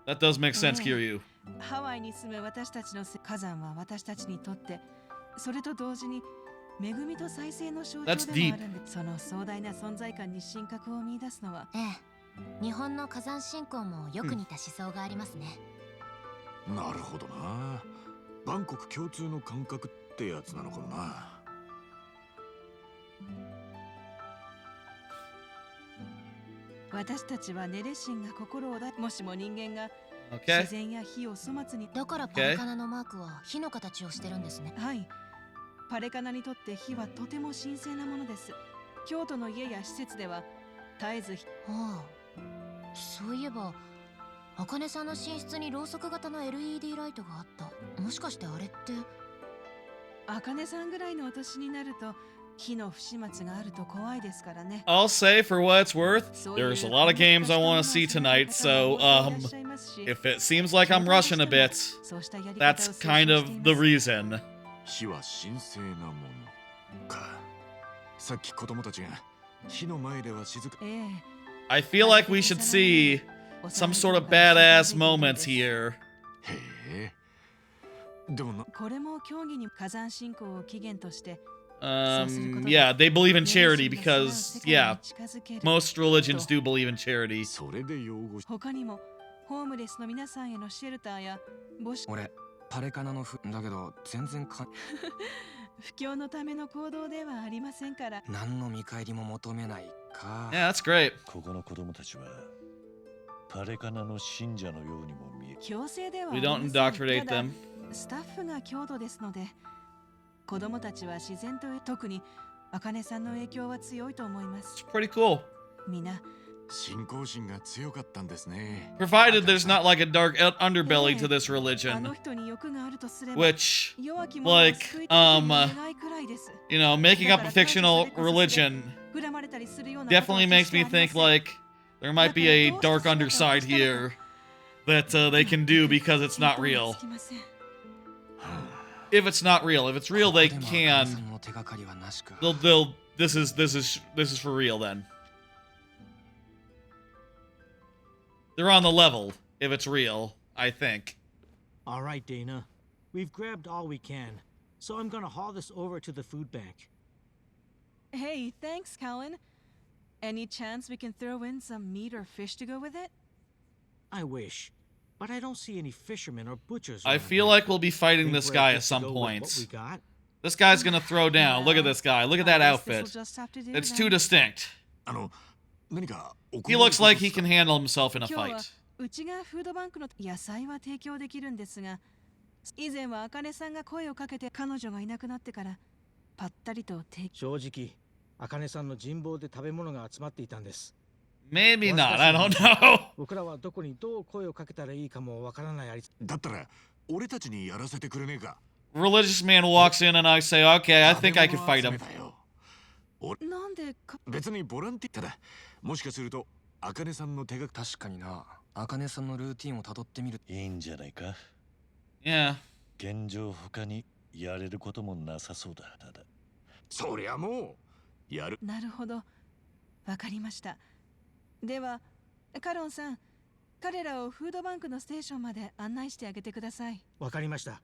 That does make sense, Kiryu. ハワイに住む私たちの火山は私たちにとってそれと同時に恵みと再生の象徴でもあるんで、その壮大な存在感に神格を見出すのは、ええ、日本の火山信仰もよく似た思想がありますね。なるほどな。バンコク共通の感覚ってやつなのかもな。私たちはネレ神が心をもしも人間が Okay. 自然や火を粗末に、だからパレカナのマークは火の形をしてるんですね。はい、パレカナにとって火はとても神聖なものです。京都の家や施設では絶えず、ああ、そういえば茜さんの寝室にろうそく型の LED ライトがあった。もしかしてあれって。茜さんぐらいのお年になると火の不始末があると怖いですからね。 I'll say, for what it's worth, there's a lot of games I want to see tonight, so, if it seems like I'm rushing a bit, that's kind of the reason. 火は神聖なものか。さっき子供たちが火の前では静か。I feel like we should see some sort of badass moments here. へえ。でもな。これも教義に火山信仰を起源として。Yeah, they believe in charity because, yeah, most religions do believe in charity. それで擁護し。他にもホームレスの皆さんへのシェルターや母子。俺パレカナのだけど全然か布教のための行動ではありませんから。何の見返りも求めないか。Yeah, that's great. ここの子供たちはパレカナの信者のようにも見える。強制では We don't indoctrinate them. スタッフが強度ですので、子供たちは自然と特に茜さんの影響は強いと思います。It's pretty cool. みんな信仰心が強かったんですね。 Provided there's not like a dark underbelly to this あ religion, の人に欲があるとすれば、 which, 弱き者を like, 救いたいと願いくらいです。 you know, making up a fictional religion 恨まれたりするようなことは definitely makes me think like there might be a dark underside here that they can do because it's not real. If it's not real, if it's real, they can. They'll. This is for real then. They're on the level if it's real, I think. All right, Dana. We've grabbed all we can, so I'm gonna haul this over to the food bank. Hey, thanks, Colin. Any chance we can throw in some meat or fish to go with it? I wish, but I don't see any fishermen or butchers. I feel like we'll be fighting this guy at some point. This guy's gonna throw down. Look at this guy. Look at that outfit. It's too distinct. He looks like he can handle himself in a fight. うちがフードバンクの野菜は提供できるんですが、以前は茜さんが声をかけて彼女がいなくなってからぱったりと正直、茜さんの人望で食べ物が集まっていたんです。Maybe not. I don't know. 僕らはどこにどう声をかけたらいいかもわからないあり。だったら俺たちにやらせてくれねえか。Religious man walks in and I say, okay, I think I can fight him. なんでか。別にボランティアだ。もしかすると茜さんの手が。確かにな。茜さんのルーティンをたどってみる。いいんじゃないか。Yeah. 現状他にやれることもなさそうだ。ただ。そりゃもうやる。なるほど。わかりました。では、カロンさん、彼らをフードバンクのステーションまで案内してあげてください。わかりました。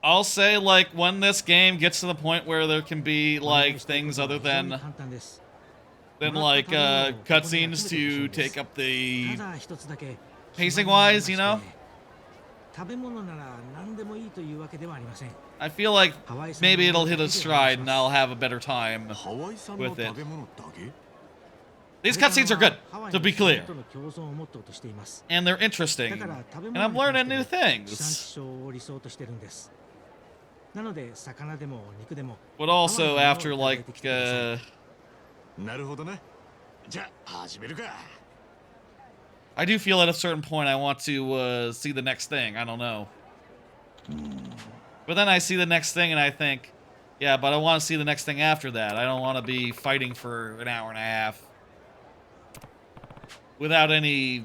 I'll say, like, when this game gets to the point where there can be, like, things other than like, cutscenes to take up the pacing-wise, you know? I feel like maybe it'll hit a stride and I'll have a better time with it. These cutscenes are good, to be clear. And they're interesting. And I'm learning new things. But also after, like, I do feel at a certain point I want to see the next thing. I don't know. But then I see the next thing and I think, yeah, but I want to see the next thing after that. I don't want to be fighting for an hour and a half without any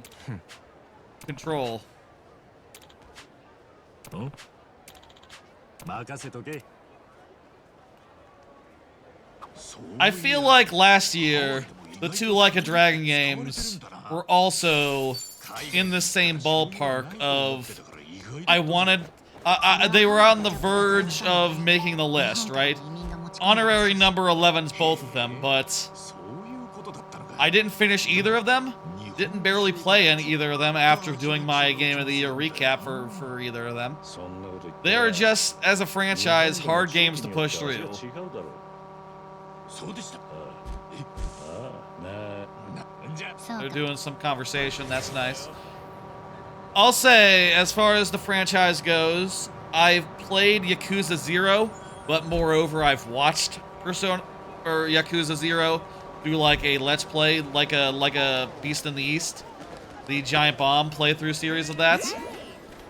control. Oh? I feel like last year, the two Like a Dragon games were also in the same ballpark of, I wanted, they were on the verge of making the list, right? Honorary number 11's both of them, but I didn't finish either of them. Didn't barely play in either of them after doing my Game of the Year recap for either of them. They are just, as a franchise, hard games to push through. They're doing some conversation, that's nice. I'll say, as far as the franchise goes, I've played Yakuza 0, but moreover, I've watched Persona or Yakuza 0 through like a Let's Play, like a Beast in the East, the Giant Bomb playthrough series of that.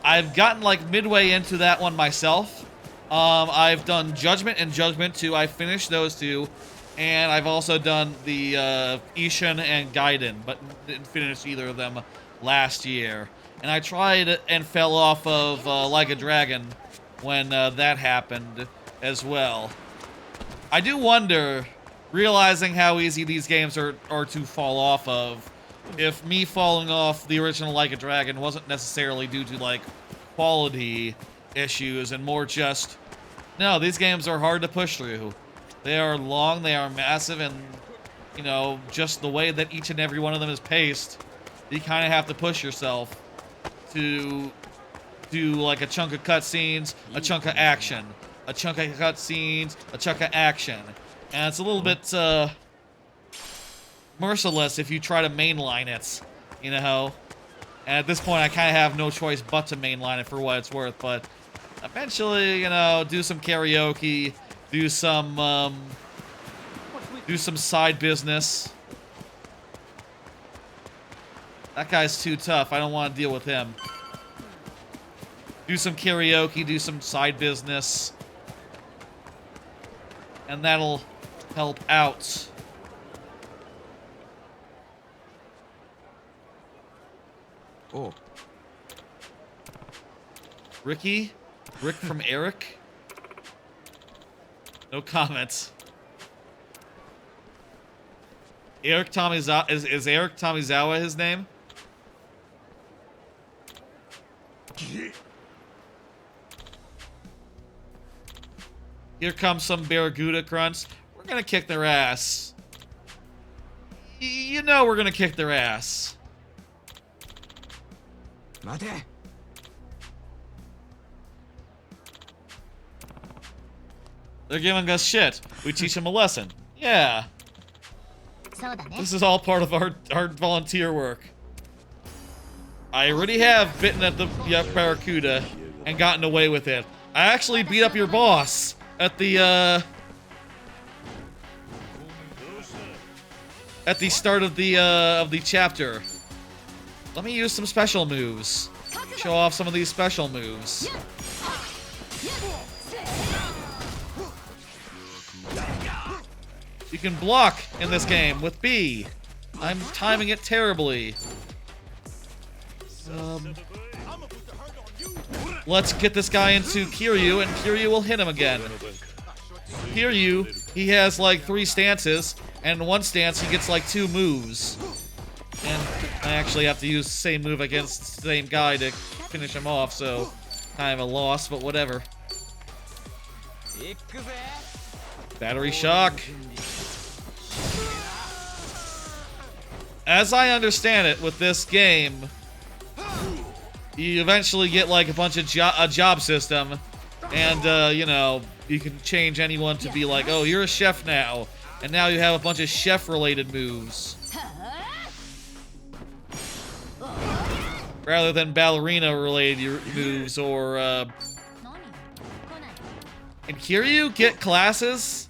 I've gotten like midway into that one myself. I've done Judgment and Judgment 2. I finished those two. And I've also done the Ishin and Gaiden, but didn't finish either of them last year. And I tried and fell off of Like a Dragon when that happened as well. I do wonder, realizing how easy these games are to fall off of, if me falling off the original Like a Dragon wasn't necessarily due to like quality issues and more just, no, these games are hard to push through. They are long, they are massive, and, you know, just the way that each and every one of them is paced, you kind of have to push yourself to do, like, a chunk of cutscenes, a chunk of action, a chunk of cutscenes, a chunk of action. And it's a little bit, merciless if you try to mainline it, you know? And at this point, I kind of have no choice but to mainline it for what it's worth, but eventually, you know, do some karaoke, do some side business. That guy's too tough. I don't want to deal with him. Do some karaoke, do some side business. And that'll help out. Oh. Ricky? Rick from Eric? No comments. Eric Tomizawa, is Eric Tomizawa his name? Here comes some Barracuda grunts. We're gonna kick their ass. You know we're gonna kick their ass. Mate. They're giving us shit. We teach them a lesson. Yeah. This is all part of our volunteer work. I already have bitten at the Barracuda and gotten away with it. I actually beat up your boss at the start of the chapter. Let me use some special moves. Show off some of these special moves. You can block in this game with B. I'm timing it terribly. Let's get this guy into Kiryu, and Kiryu will hit him again. Kiryu, he has like 3 stances, and in one stance he gets like 2 moves. And I actually have to use the same move against the same guy to finish him off, so kind of a loss, but whatever. Battery shock. As I understand it, with this game, you eventually get like a bunch of job system, and you know, you can change anyone to be like, oh, you're a chef now, and now you have a bunch of chef-related moves, rather than ballerina-related moves. Or can Kiryu get classes?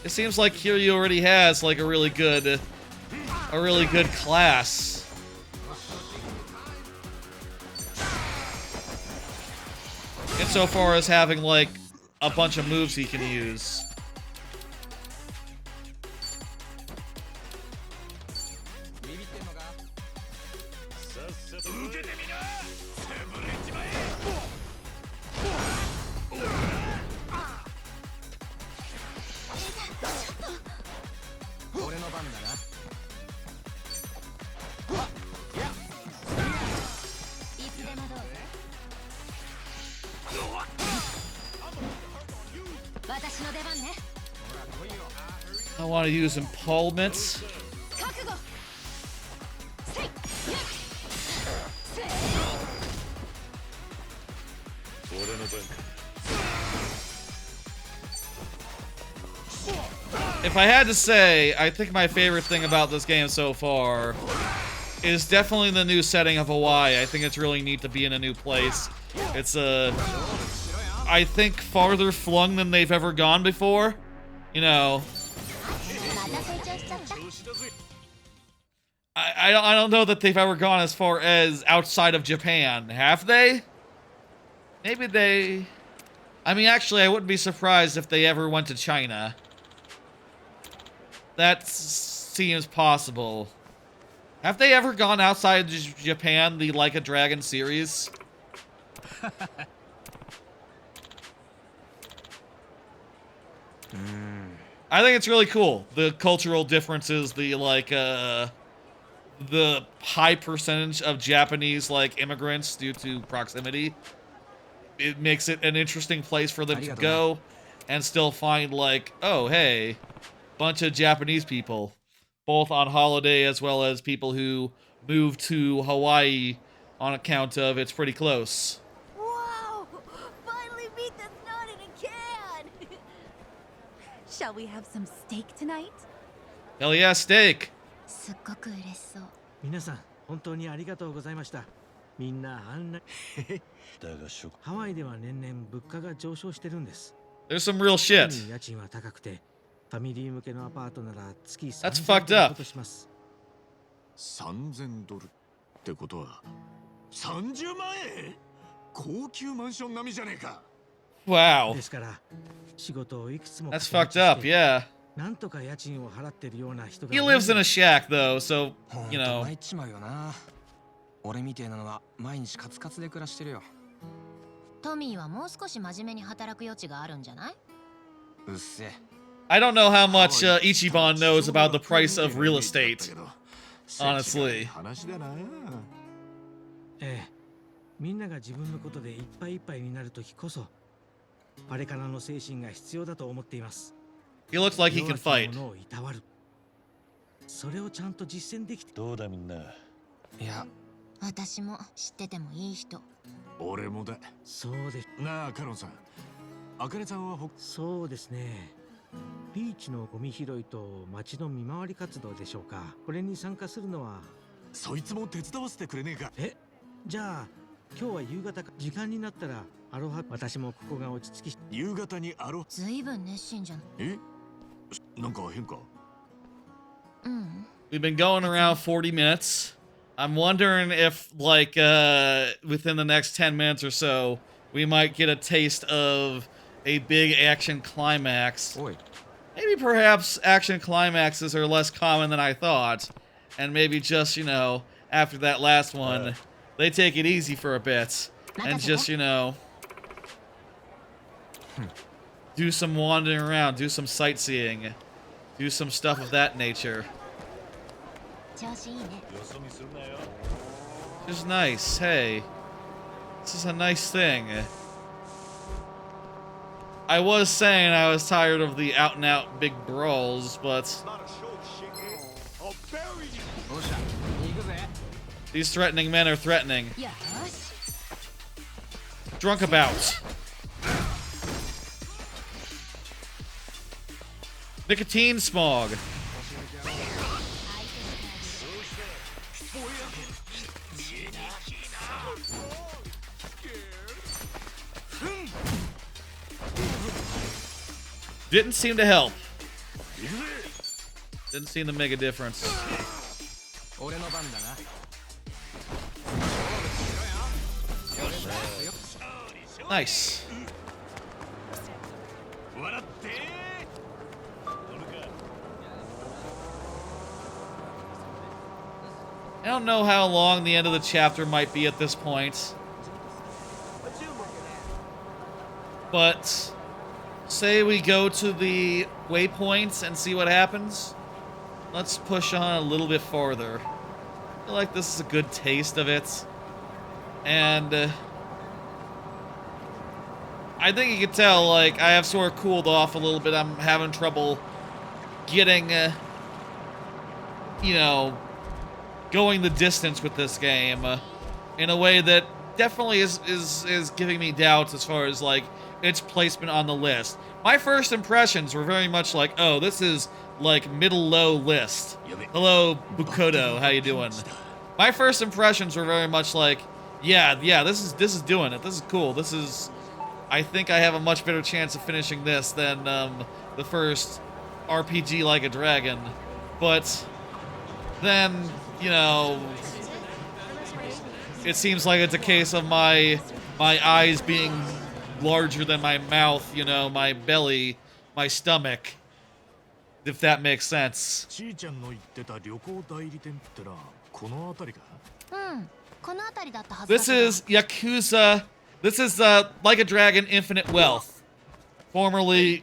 It seems like Kiryu already has like a really good class. Insofar as having like a bunch of moves he can use. I want to use impalement. If I had to say, I think my favorite thing about this game so far is definitely the new setting of Hawaii. I think it's really neat to be in a new place. It's I think farther flung than they've ever gone before. You know, I don't know that they've ever gone as far as outside of Japan. Have they? Maybe they... I mean, actually, I wouldn't be surprised if they ever went to China. That seems possible. Have they ever gone outside of Japan, the Like a Dragon series? I think it's really cool. The cultural differences, the high percentage of Japanese immigrants due to proximity. It makes it an interesting place for them to go and still find oh hey, bunch of Japanese people, both on holiday as well as people who moved to Hawaii on account of it's pretty close. Wow! Finally meet the snot in a can! Shall we have some steak tonight? Hell yeah, steak! すっごく嬉しそう。皆さん、本当にありがとうございました。みんなあんなハワイでは年々物価が上昇してるんです。There's some real shit. 家賃は高くて、ファミリー向けのアパートなら月That's fucked up. $3000ってことは30万円？高級マンション並みじゃねえか。Wow. ですから仕事をいくつも That's fucked up, yeah. なんとか家賃を払ってるような人が He lives in a shack though, so, you know. 参っちまうよな。俺みてえなのは毎日カツカツで暮らしてるよ。トミーはもう少し真面目に働く余地があるんじゃない？うっせ。I don't know how much Ichiban knows about the price of real estate. Honestly. ええ、みんなが自分のことでいっぱいいっぱいになるときこそ、あれからの精神が必要だと思っています。He looks like he can fight. それをちゃんと実践できて。どうだみんな。いや、私も知っててもいい人。俺もだ。そうです。なあ、カノンさん。あかねさんはそうですね。ビーチのゴミ拾いと街の見回り活動でしょうか。これに参加するのは。そいつも手伝わせてくれねえか。じゃあ今日は夕方時間になったらアロハ。私もここが落ち着き。夕方にアロハ。ずいぶん熱心じゃん。なんか変か。We've been going around 40 minutes. I'm wondering if, within the next 10 minutes or so, we might get a taste of a big action climax. Maybe perhaps action climaxes are less common than I thought. And maybe just, after that last one, they take it easy for a bit. And just, do some wandering around, do some sightseeing, do some stuff of that nature. Just nice. Hey, this is a nice thing. I was saying I was tired of the out-and-out big brawls, but these threatening men are threatening. Drunkabout. Nicotine smog. Didn't seem to help. Didn't seem to make a difference. Nice. I don't know how long the end of the chapter might be at this point. But say we go to the waypoints and see what happens. Let's push on a little bit farther. I feel like this is a good taste of it. And I think you can tell, like, I have sort of cooled off a little bit. I'm having trouble getting, you know, going the distance with this game in a way that definitely is giving me doubts as far as, like, its placement on the list. My first impressions were very much like, oh, this is, like, middle-low list. Hello, Bukodo, how you doing? My first impressions were very much like, yeah, this is doing it. This is cool. This is... I think I have a much better chance of finishing this than the first RPG Like a Dragon. But then, you know, it seems like it's a case of my eyes being larger than my mouth, you know, my belly, my stomach, if that makes sense. This is Yakuza. This is Like a Dragon Infinite Wealth. Formerly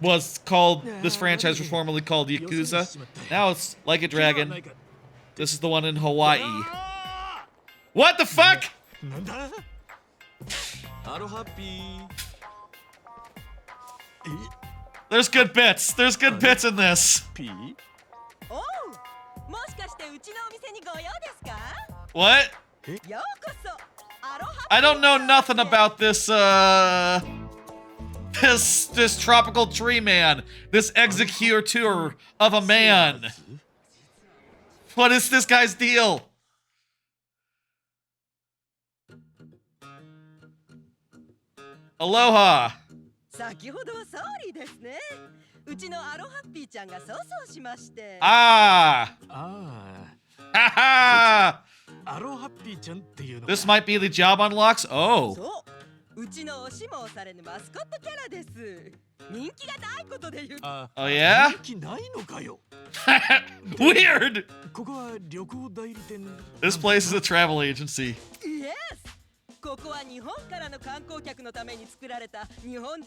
was called, this franchise was formerly called Yakuza. Now it's Like a Dragon. This is the one in Hawaii. What the fuck? There's good bits. There's good bits in this. What? I don't know nothing about this, this tropical tree man. This executor of a man. What is this guy's deal? Aloha. Ah. Haha. This might be the job unlocks. Oh. Oh yeah? Weird. This place is a travel agency. Yes. ここは日本からの観光客のために作られた日本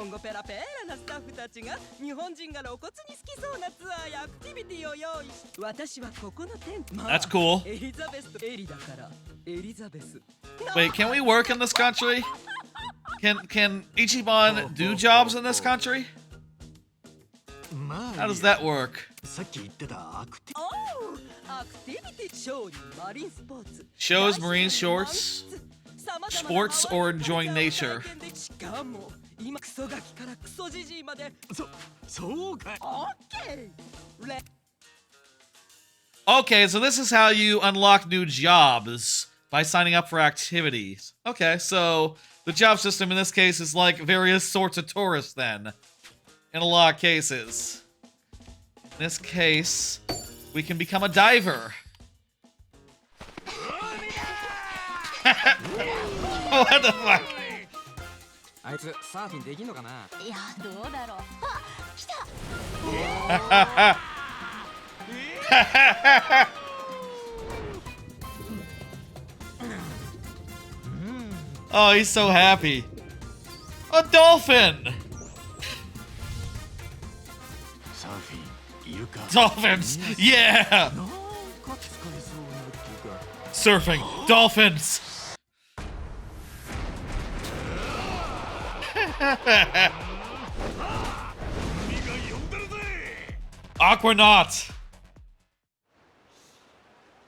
語ペラペラなスタッフたちが日本人が露骨に好きそうなツアーやアクティビティを用意し、私はここの店舗。That's cool. エリザベスとエリだからエリザベス。Wait, can we work in this country? Can Ichiban do jobs in this country? How does that work? Shows, marine shorts, sports, or enjoying nature. Okay, so this is how you unlock new jobs, by signing up for activities. Okay, so the job system in this case is like various sorts of tourists then, in a lot of cases. In this case, we can become a diver. What the fuck? Oh, he's so happy. A dolphin! Dolphins! Yeah! Surfing! Dolphins! Aquanaut!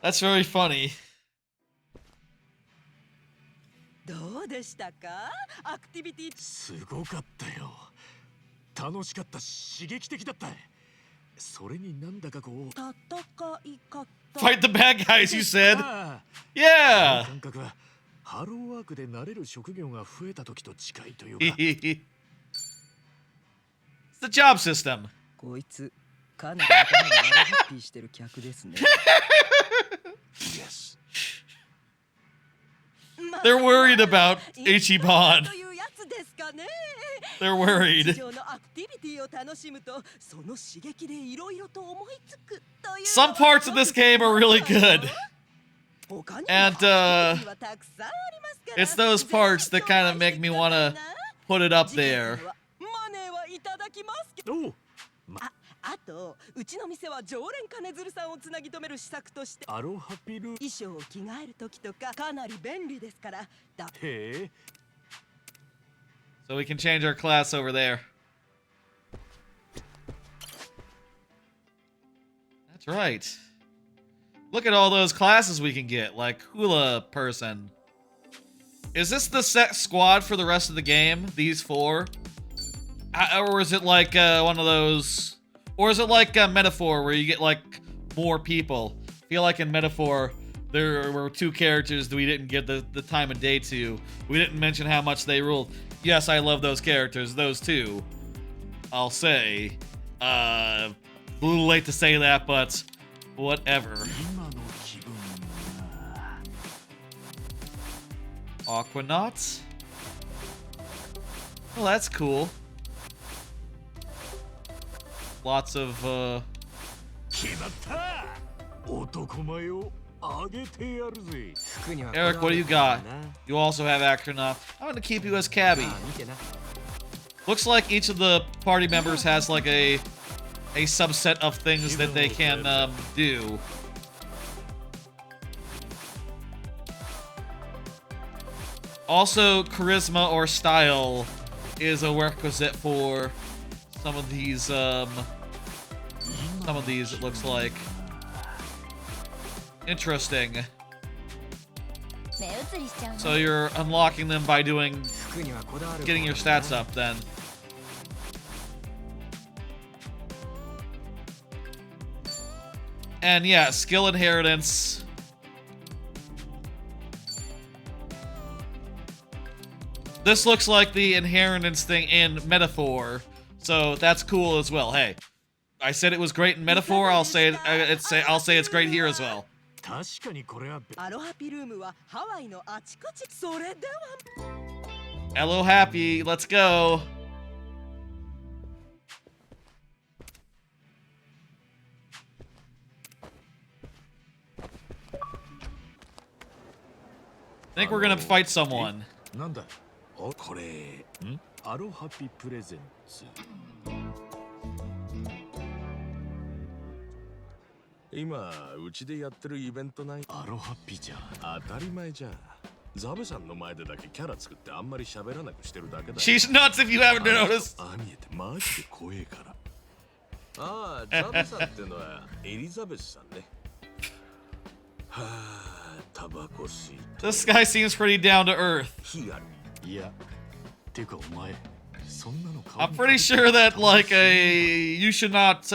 That's very funny. どうでしたか？アクティビティ。すごかったよ。楽しかったし、刺激的だった。それになんだかこう。戦い方。Fight the bad guys, you said. Yeah. 感覚はハローワークで慣れる職業が増えた時と近いというか。It's the job system. こいつかなり頭がハッピーしてる客ですね。Yes. They're worried about Ichiban. They're worried. Some parts of this game are really good. And it's those parts that kind of make me want to put it up there. あとうちの店は常連金鶴さんをつなぎ止める施策としてアロハピル衣装を着替える時とかかなり便利ですからだへえ So we can change our class over there. That's right. Look at all those classes we can get, like hula person. Is this the set squad for the rest of the game? These 4? Or is it like one of those... Or is it like Metaphor, where you get, like, more people? I feel like in Metaphor, there were 2 characters that we didn't get the time of day to. We didn't mention how much they ruled. Yes, I love those characters, those 2. I'll say. A little late to say that, but whatever. Aquanauts? Well, that's cool. Lots of, Eric, what do you got? You also have Acronaut. I'm gonna keep you as cabbie. Looks like each of the party members has like a subset of things that they can do. Also, charisma or style is a requisite for some of these, it looks like. Interesting. So you're unlocking them by getting your stats up then. And yeah, skill inheritance. This looks like the inheritance thing in Metaphor. So that's cool as well. Hey, I said it was great in Metaphor. I'll say it's great here as well. Hello, happy. Let's go. I think we're gonna fight someone. アロハピプレゼンツ今うちでやってるイベントないアロハピじゃ当たり前じゃんザベさんの前でだけキャラ作ってあんまり喋らなくしてるだけだ She's nuts if you haven't noticed ああ見えてマジで怖えからああザベさんってのはエリザベスさんねはあタバコ吸い This guy seems pretty down to earth. いや I'm pretty sure that like you should not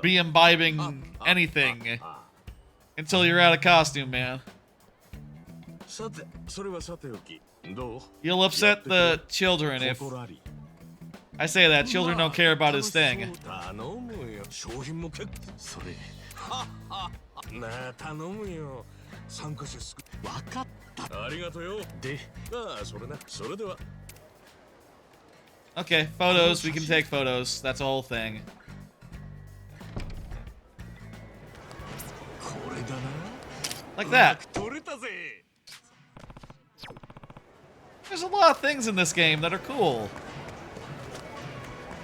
be imbibing anything until you're out of costume, man. You'll upset the children if I say that. Children don't care about his thing. Okay, photos. We can take photos. That's the whole thing. Like that. There's a lot of things in this game that are cool.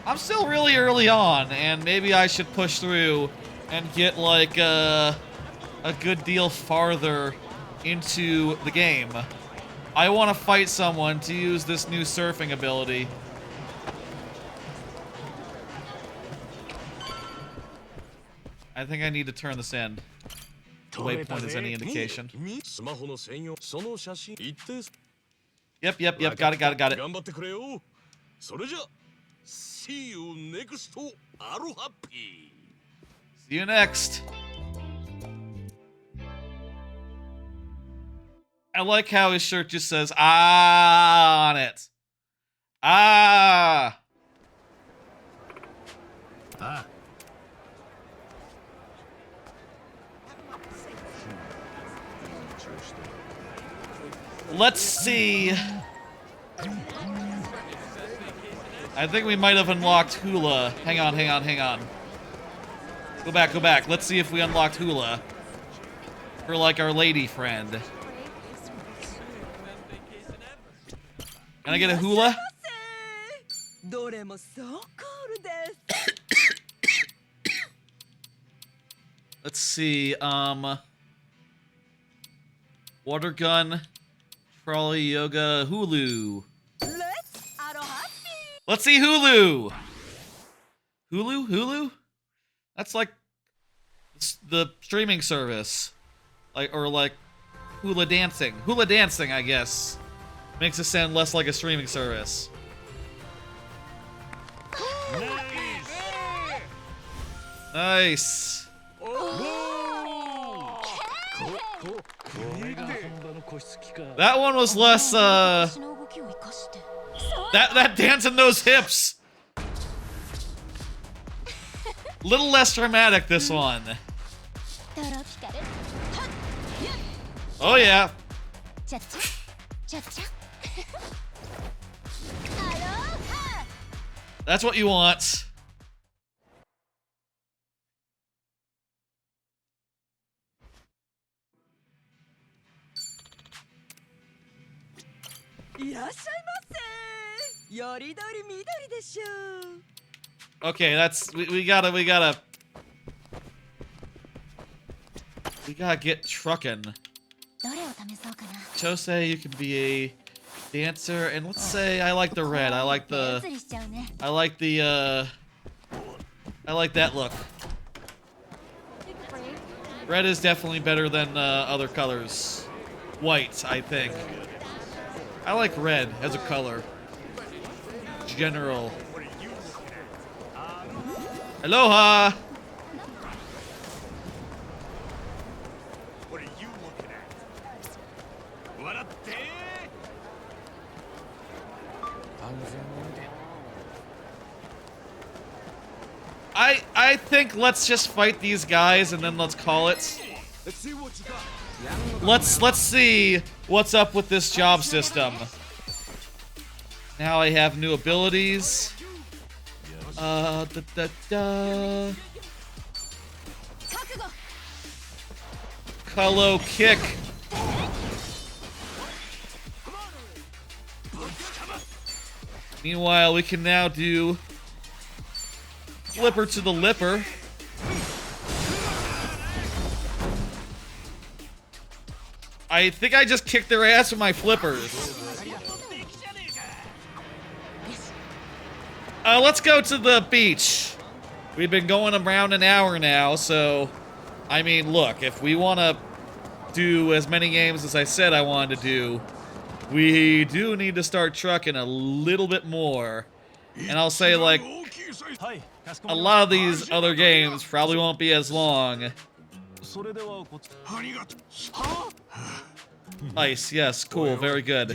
I'm still really early on, and maybe I should push through and get like a good deal farther into the game. I want to fight someone to use this new surfing ability. I think I need to turn this in. The waypoint is any indication. Yep, got it. See you next. I like how his shirt just says "ah" on it. Ah. Let's see I think we might have unlocked Hula. Hang on, hang on, hang on. Go back, go back. Let's see if we unlocked Hula. For like our lady friend. Can I get a Hula? Let's see, water gun, trolley, yoga, Hulu. Let's see Hulu. Hulu? That's like the streaming service. Or like hula dancing. Hula dancing, I guess. Makes it sound less like a streaming service. Nice. That one was less, that dance in those hips. Little less dramatic, this one. Oh, yeah. That's what you want. Okay, that's we gotta get trucking. Chose, you can be a dancer, and let's say I like the red. I like that look. Red is definitely better than other colors. White, I think. I like red as a color. General. Aloha! What are you looking at? What up there? I think let's just fight these guys and then let's call it. Let's see what you got. Let's see what's up with this job system. Now I have new abilities. Color kick. Meanwhile, we can now do flipper to the lipper. I think I just kicked their ass with my flippers. Let's go to the beach. We've been going around an hour now, so... I mean, look, if we want to do as many games as I said I wanted to do, we do need to start trucking a little bit more. And I'll say, like, a lot of these other games probably won't be as long. Ice, yes, cool, very good.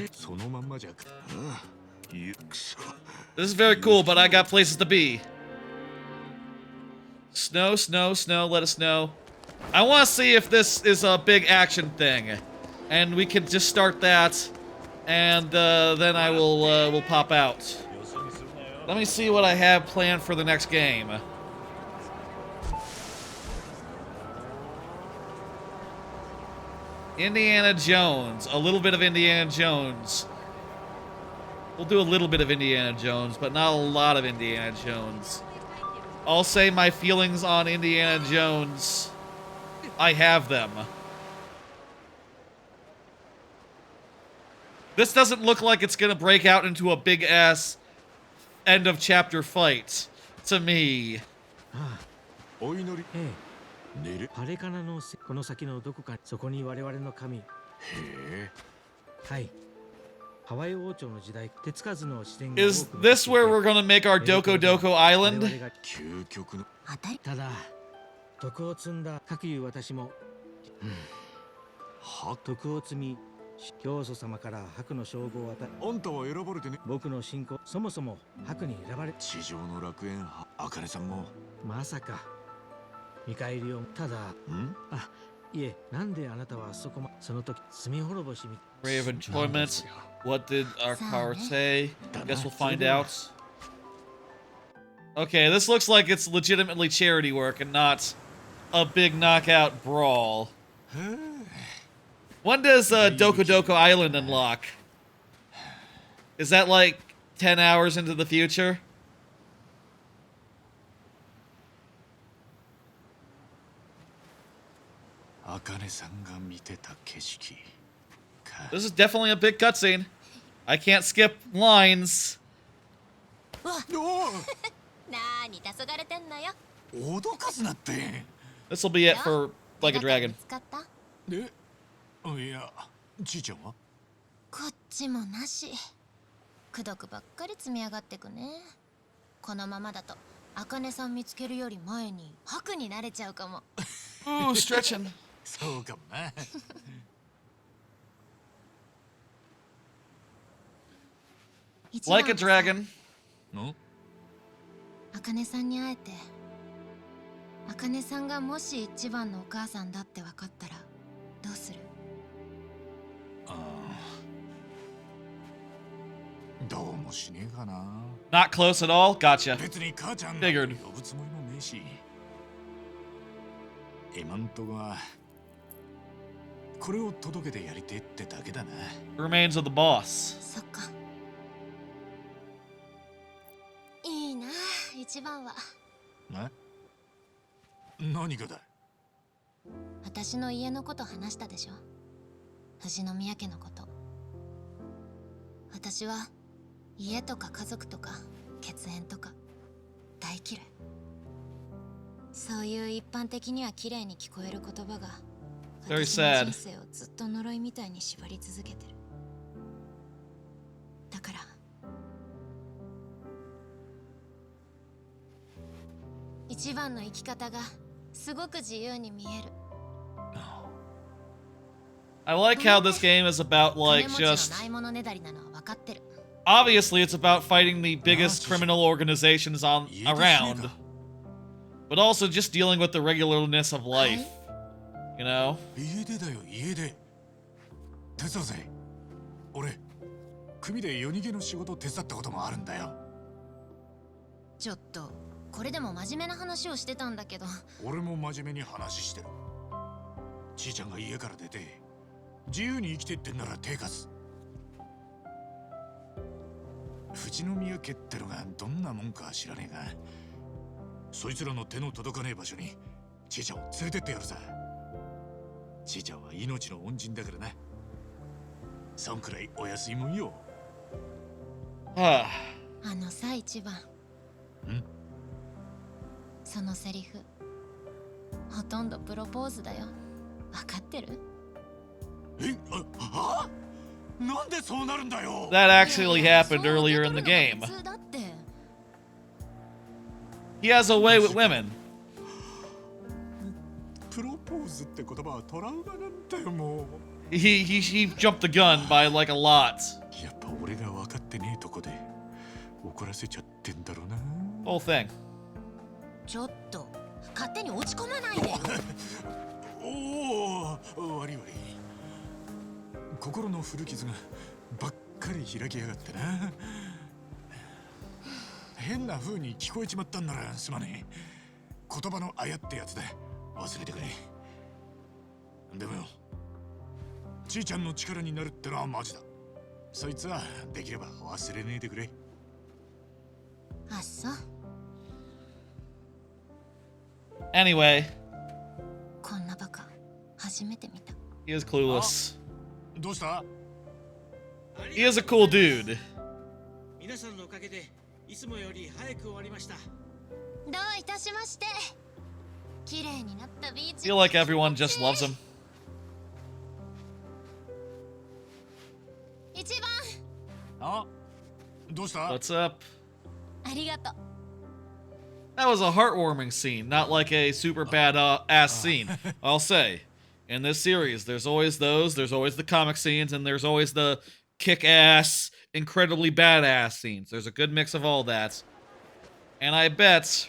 This is very cool, but I got places to be. Snow, snow, snow, let us know. I want to see if this is a big action thing. And we can just start that, and then I will pop out. Let me see what I have planned for the next game. Indiana Jones. A little bit of Indiana Jones. We'll do a little bit of Indiana Jones, but not a lot of Indiana Jones. I'll say my feelings on Indiana Jones. I have them. This doesn't look like it's gonna break out into a big-ass end-of-chapter fight. To me. あれからのこの先のどこかそこに我々の神。へえ。はい。ハワイ王朝の時代手つかずの自然が。Is this where we're gonna make our Doko Doko Island? 究極の。ただ徳を積んだ各いう私も。徳を積み。教祖様から白の称号を与え。あんたは選ばれてね。僕の信仰そもそも白に選ばれ。地上の楽園派、茜さんも。まさか。見返りをただ、いえ、なんであなたはそこまその時罪滅ぼしみ Ray of Enjoyment. What did our car say? Guess we'll find out. Okay, this looks like it's legitimately charity work and not a big knockout brawl. When does Doko Doko Island unlock? Is that like 10 hours into the future? This is definitely a big cutscene. I can't skip lines. This will be it for Like a Dragon. こっちもなし。くどくばっかり積み上がってくね。このままだと茜さん見つけるより前に白になれちゃうかも。Ooh, stretching. そうかもな。Like a Dragon. 茜さんに会えて、茜さんがもし一番のお母さんだって分かったらどうする？どうもしねえかな。 Not close at all? Gotcha. 別に母ちゃん Figured. 呼ぶつもりもねえし。今んとこはこれを届けてやりてえってだけだな。 Remains of the boss. そっか。いいな、一番は。何がだ？私の家のこと話したでしょ。富士宮家のこと。私は家とか家族とか血縁とか大嫌い。そういう一般的には綺麗に聞こえる言葉が Very 私の sad. 人生をずっと呪いみたいに縛り続けてる。だから一番の生き方がすごく自由に見える。I like how this game is about, like, 金持ちの just... ないものねだりなのは分かってる。Obviously, it's about fighting the biggest criminal organizations around. But also just dealing with the regularness of life. You know? 家出だよ、家出。手伝うぜ。俺、組で夜逃げの仕事手伝ったこともあるんだよ。ちょっと、これでも真面目な話をしてたんだけど。俺も真面目に話してる。ちいちゃんが家から出て、自由に生きてってんなら手貸す。富士宮家ってのがどんなもんか知らねえが、そいつらの手の届かねえ場所にちいちゃんを連れてってやるさ。ちいちゃんは命の恩人だからな。そんくらいお安いもんよ。あのさ、一番。そのセリフ、ほとんどプロポーズだよ。わかってる？なんでそうなるんだよ。 That actually happened earlier in the game. He has a way with women. プロポーズって言葉はトラウマなんだよ、もう。He jumped the gun by like a lot. やっぱ俺が分かってねえとこで怒らせちゃってんだろうな。 Whole thing. ちょっと、勝手に落ち込まないでよ。おお、悪い悪い。心の古傷がばっかり開きやがってな。変な風に聞こえちまったんならすまねえ。言葉のあやってやつだ。忘れてくれ。でもよ、ちいちゃんの力になるってのはマジだ。そいつはできれば忘れねえでくれ。あっそう。Anyway. こんなバカ、初めて見た。 He is clueless. どうした？ He is a cool dude. 皆さんのおかげでいつもより早く終わりました。どういたしまして。綺麗になったビーチ。 I feel like everyone just loves him. 一番。あ、どうした？ What's up? ありがとう。 That was a heartwarming scene, not like a super bad ass scene. I'll say. In this series, there's always the comic scenes, and there's always the kick-ass, incredibly badass scenes. There's a good mix of all that. And I bet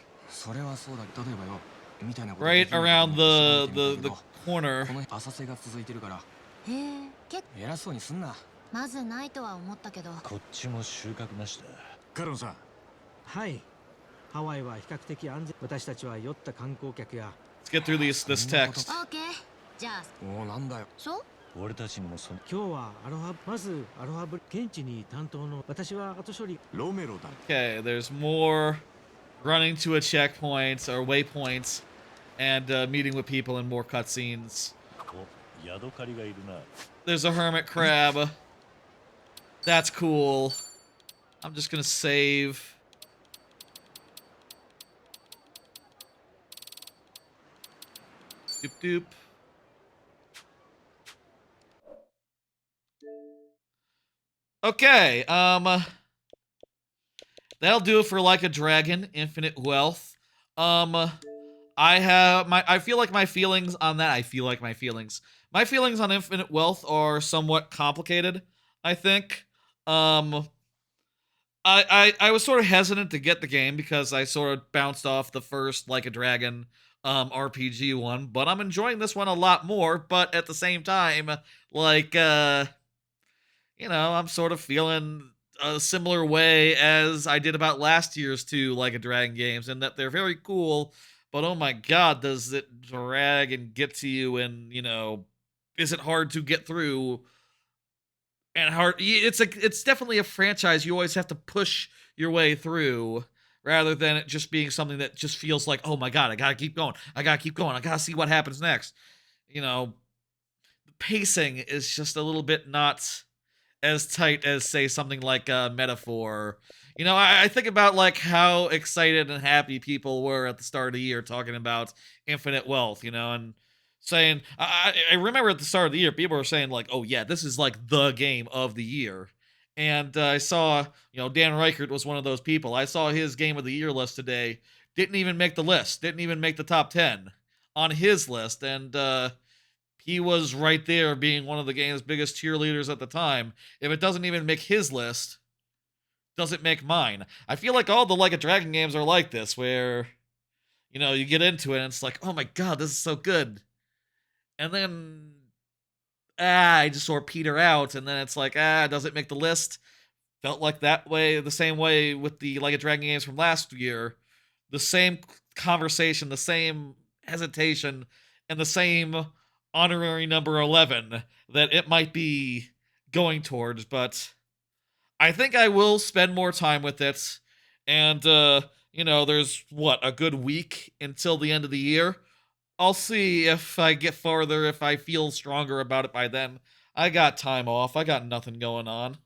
right around the corner. この浅瀬が続いてるからへえ、偉そうにすんな。まずないとは思ったけど。こっちも収穫なしだ。カロンさん。はい。ハワイは比較的安全。私たちは酔った観光客や。Let's get through this text. オーケー。じゃあ。おお、なんだよ。そう？俺たちにもその。今日はまずアロハブ現地に担当の私は後処理。ロメロだ。Okay, there's more running to a checkpoint or waypoints and meeting with people and more cutscenes. お、ヤドカリがいるな。There's a hermit crab. That's cool. I'm just gonna save. Doop doop. Okay, that'll do it for Like a Dragon, Infinite Wealth. I feel like my feelings on that, my feelings on Infinite Wealth are somewhat complicated, I think. I was sort of hesitant to get the game because I sort of bounced off the first Like a Dragon RPG one, but I'm enjoying this one a lot more, but at the same time, like, you know, I'm sort of feeling a similar way as I did about last year's two Like a Dragon games, in that they're very cool, but oh my god, does it drag and get to you, and, you know, is it hard to get through? And it's definitely a franchise you always have to push your way through, rather than it just being something that just feels like, oh my god, I gotta keep going, I gotta see what happens next. You know, the pacing is just a little bit not as tight as, say, something like Metaphor. You know, I think about, like, how excited and happy people were at the start of the year talking about Infinite Wealth, you know, and saying, I remember at the start of the year, people were saying, like, oh yeah, this is, like, the game of the year. And I saw, you know, Dan Reichert was one of those people. I saw his Game of the Year list today. Didn't even make the list. Didn't even make the top 10 on his list. And, he was right there being one of the game's biggest cheerleaders at the time. If it doesn't even make his list, does it make mine? I feel like all the Like a Dragon games are like this, where, you know, you get into it and it's like, oh my god, this is so good. And then, I just sort of peter out, and then it's like, does it make the list? Felt like that way, the same way with the Like a Dragon games from last year. The same conversation, the same hesitation, and the same honorary number 11 that it might be going towards, but I think I will spend more time with it, and, you know, there's, what, a good week until the end of the year? I'll see if I get farther, if I feel stronger about it by then. I got time off, I got nothing going on.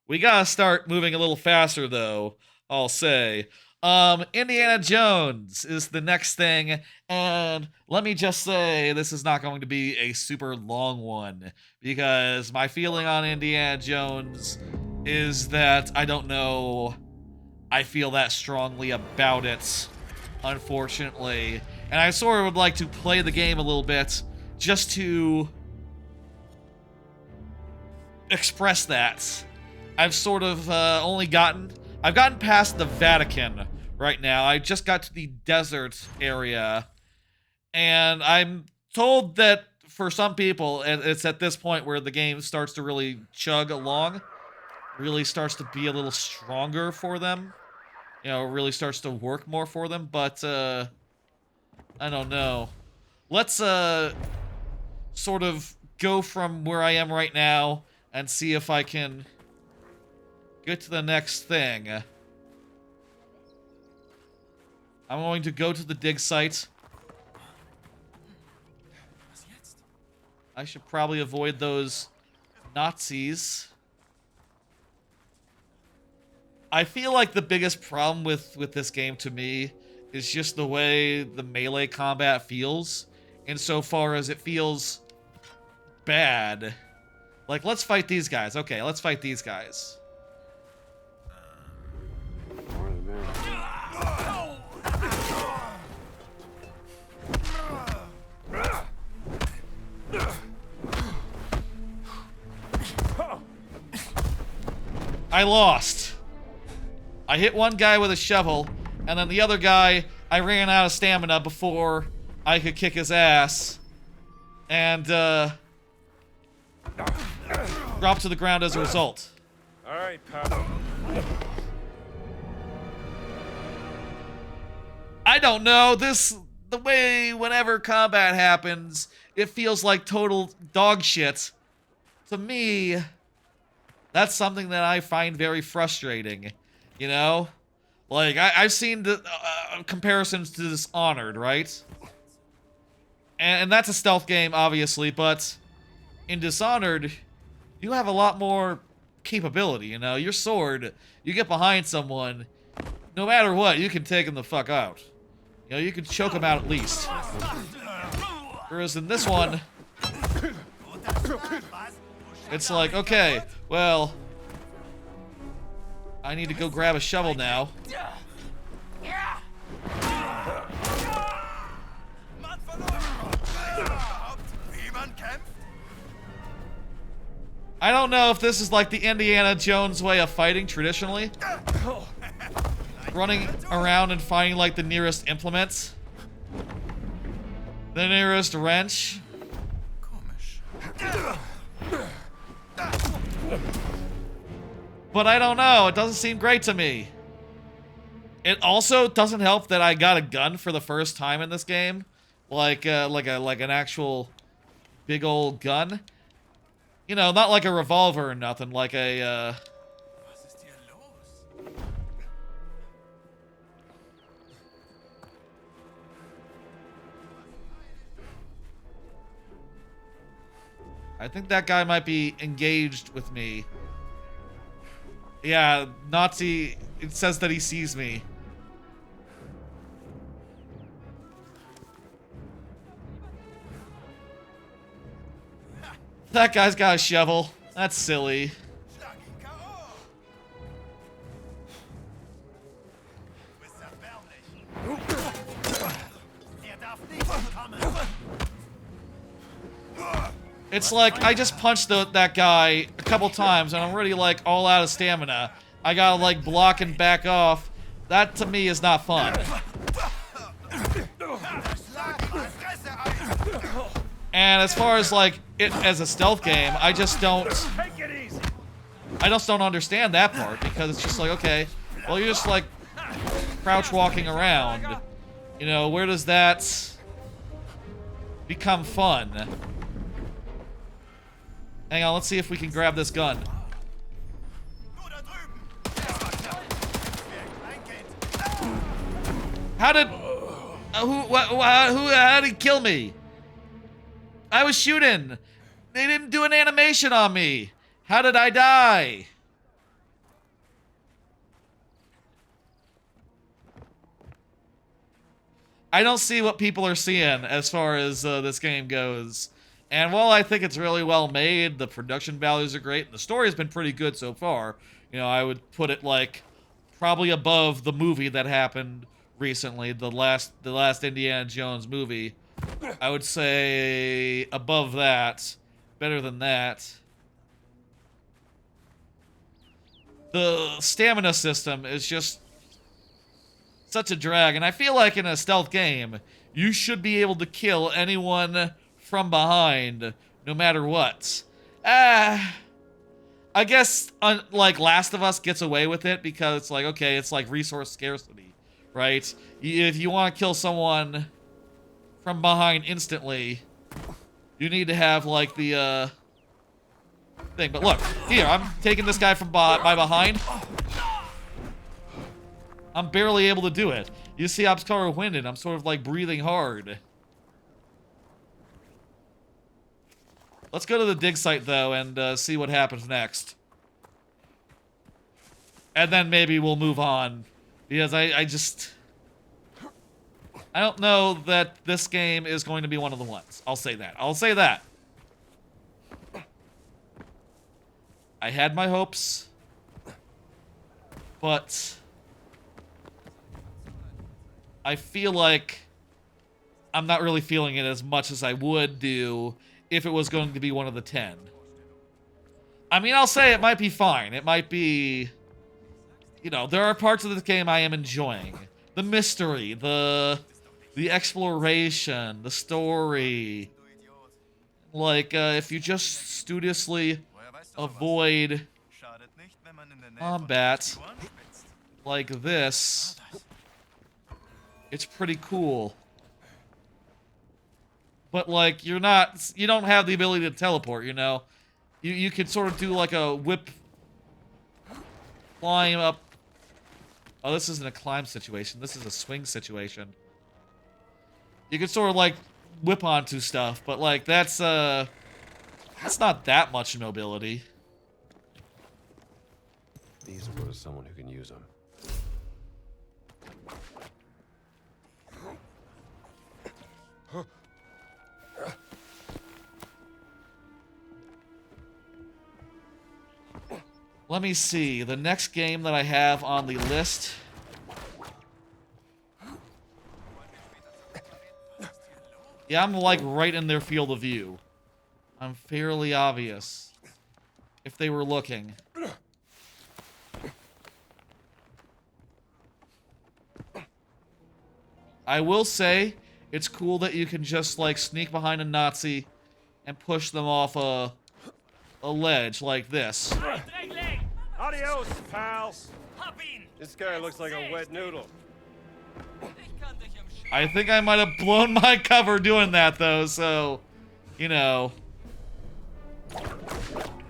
We gotta start moving a little faster, though, I'll say. Indiana Jones is the next thing, and let me just say, this is not going to be a super long one, because my feeling on Indiana Jones is that, I don't know, I feel that strongly about it, unfortunately, and I sort of would like to play the game a little bit, just to express that. I've sort of I've gotten past the Vatican right now. I just got to the desert area, and I'm told that for some people, it's at this point where the game starts to really chug along, really starts to be a little stronger for them, you know, really starts to work more for them, but, I don't know. Let's, sort of go from where I am right now and see if I can get to the next thing. I'm going to go to the dig site. I should probably avoid those Nazis. I feel like the biggest problem with this game to me is just the way the melee combat feels, insofar as it feels bad. Like, let's fight these guys. Okay, let's fight these guys. I lost. I hit one guy with a shovel, and then the other guy, I ran out of stamina before I could kick his ass and drop to the ground as a result. All right, pal. I don't know. The way whenever combat happens, it feels like total dog shit. To me, that's something that I find very frustrating. You know? Like, I've seen the comparisons to Dishonored, right? And that's a stealth game, obviously, but in Dishonored, you have a lot more capability, you know? Your sword, you get behind someone, no matter what, you can take them the fuck out. You know, you can choke them out at least. Whereas in this one, it's like, okay, well, I need to go grab a shovel now. I don't know if this is like the Indiana Jones way of fighting traditionally. Running around and finding like the nearest implements. The nearest wrench. But I don't know, it doesn't seem great to me. It also doesn't help that I got a gun for the first time in this game. Like an actual big old gun. You know, not like a revolver or nothing, like a I think that guy might be engaged with me. Yeah, Nazi, it says that he sees me. That guy's got a shovel. That's silly. It's like, I just punched that guy a couple times and I'm already like all out of stamina. I gotta like block and back off. That to me is not fun. And as far as like it as a stealth game, I just don't understand that part because it's just like, okay, well you're just like crouch walking around. You know, where does that become fun? Hang on, let's see if we can grab this gun. How did... how did he kill me? I was shooting. They didn't do an animation on me. How did I die? I don't see what people are seeing as far as this game goes. And while I think it's really well made, the production values are great, and the story has been pretty good so far. You know, I would put it like probably above the movie that happened recently, the last Indiana Jones movie. I would say above that, better than that. The stamina system is just such a drag, and I feel like in a stealth game, you should be able to kill anyone from behind, no matter what. I guess, like, Last of Us gets away with it because it's like, okay, it's like resource scarcity, right? If you want to kill someone from behind instantly, you need to have, like, the, thing. But look, here, I'm taking this guy from by behind. I'm barely able to do it. You see, I'm sort of winded. I'm sort of, like, breathing hard. Let's go to the dig site, though, and see what happens next. And then maybe we'll move on. Because I don't know that this game is going to be one of the ones. I'll say that. I'll say that. I had my hopes. But I feel like I'm not really feeling it as much as I would do if it was going to be one of the 10. I mean, I'll say it might be fine. It might be... You know, there are parts of this game I am enjoying. The mystery, the the exploration, the story. Like, if you just studiously avoid combat like this, it's pretty cool. But, like, you don't have the ability to teleport, you know? You could sort of do, like, a whip climb up. Oh, this isn't a climb situation. This is a swing situation. You could sort of, like, whip onto stuff, but, like, that's not that much mobility. These will go to someone who can use them. Let me see. The next game that I have on the list. Yeah, I'm like right in their field of view. I'm fairly obvious. If they were looking. I will say, it's cool that you can just like sneak behind a Nazi and push them off a ledge like this. Adios, pals. This guy looks like a wet noodle. I think I might have blown my cover doing that, though, so, you know.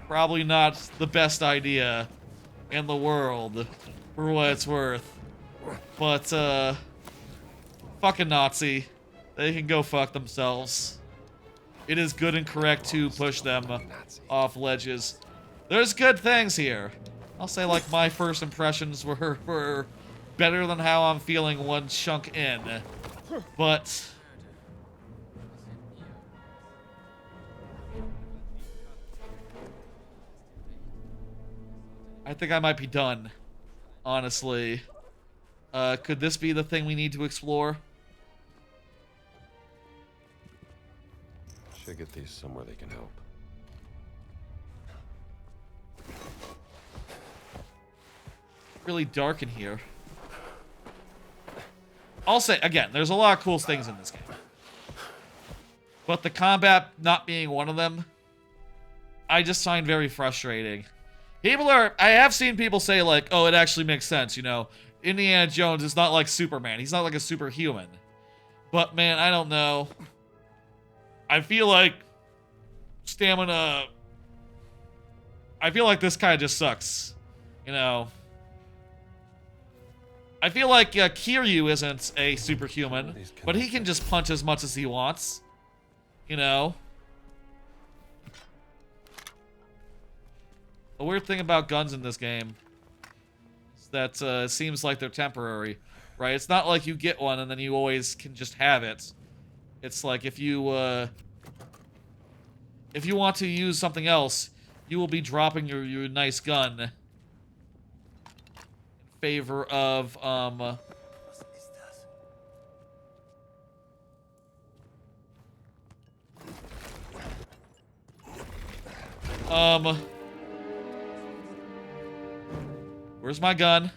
Probably not the best idea in the world, for what it's worth. But, fucking Nazi. They can go fuck themselves. It is good and correct to push them off ledges. There's good things here. I'll say, like, my first impressions were better than how I'm feeling one chunk in. But I think I might be done, honestly. Could this be the thing we need to explore? Should get these somewhere they can help. Really dark in here. I'll say, again, there's a lot of cool things in this game. But the combat not being one of them, I just find very frustrating. I have seen people say, like, oh, it actually makes sense, you know. Indiana Jones is not like Superman. He's not like a superhuman. But, man, I don't know. I feel like stamina... I feel like this kind of just sucks. You know... I feel like Kiryu isn't a superhuman, but he can just punch as much as he wants. You know? The weird thing about guns in this game is that it seems like they're temporary, right? It's not like you get one and then you always can just have it. It's like if you want to use something else, you will be dropping your nice gun favor of where's my gun?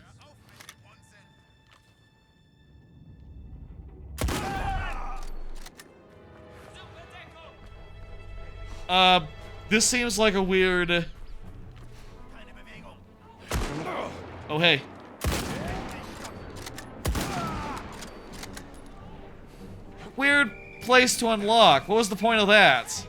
This seems like a weird... Oh, hey. Weird place to unlock. What was the point of that?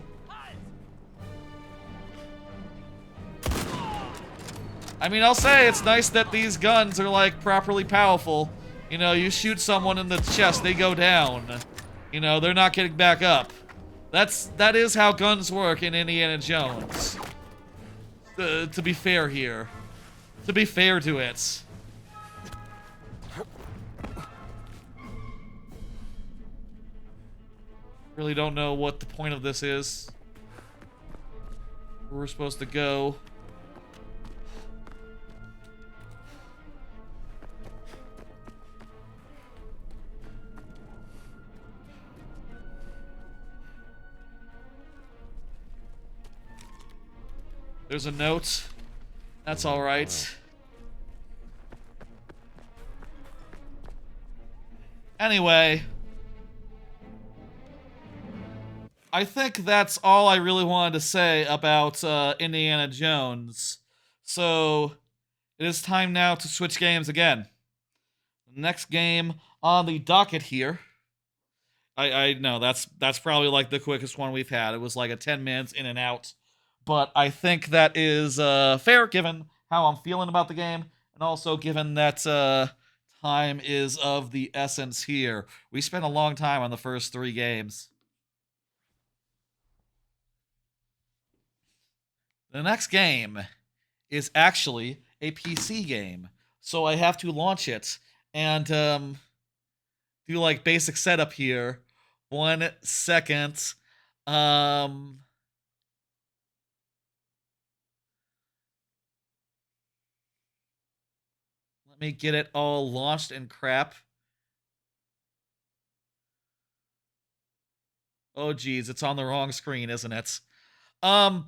I mean, I'll say it's nice that these guns are, like, properly powerful. You know, you shoot someone in the chest, they go down. You know, they're not getting back up. That is how guns work in Indiana Jones. To be fair here. To be fair to it. Really don't know what the point of this is. Where we're supposed to go. There's a note. That's all right. Anyway, I think that's all I really wanted to say about Indiana Jones. So it is time now to switch games again. The next game on the docket here. I know that's probably like the quickest one we've had. It was like a 10 minutes in and out. But I think that is fair given how I'm feeling about the game, and also given that time is of the essence here. We spent a long time on the first 3 games. The next game is actually a PC game, so I have to launch it and do like basic setup here. 1 second. Let me get it all launched and crap. Oh geez, it's on the wrong screen, isn't it? I'm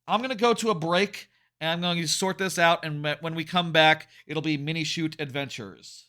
gonna go to a break, and I'm going to sort this out, and when we come back, it'll be Minishoot Adventures.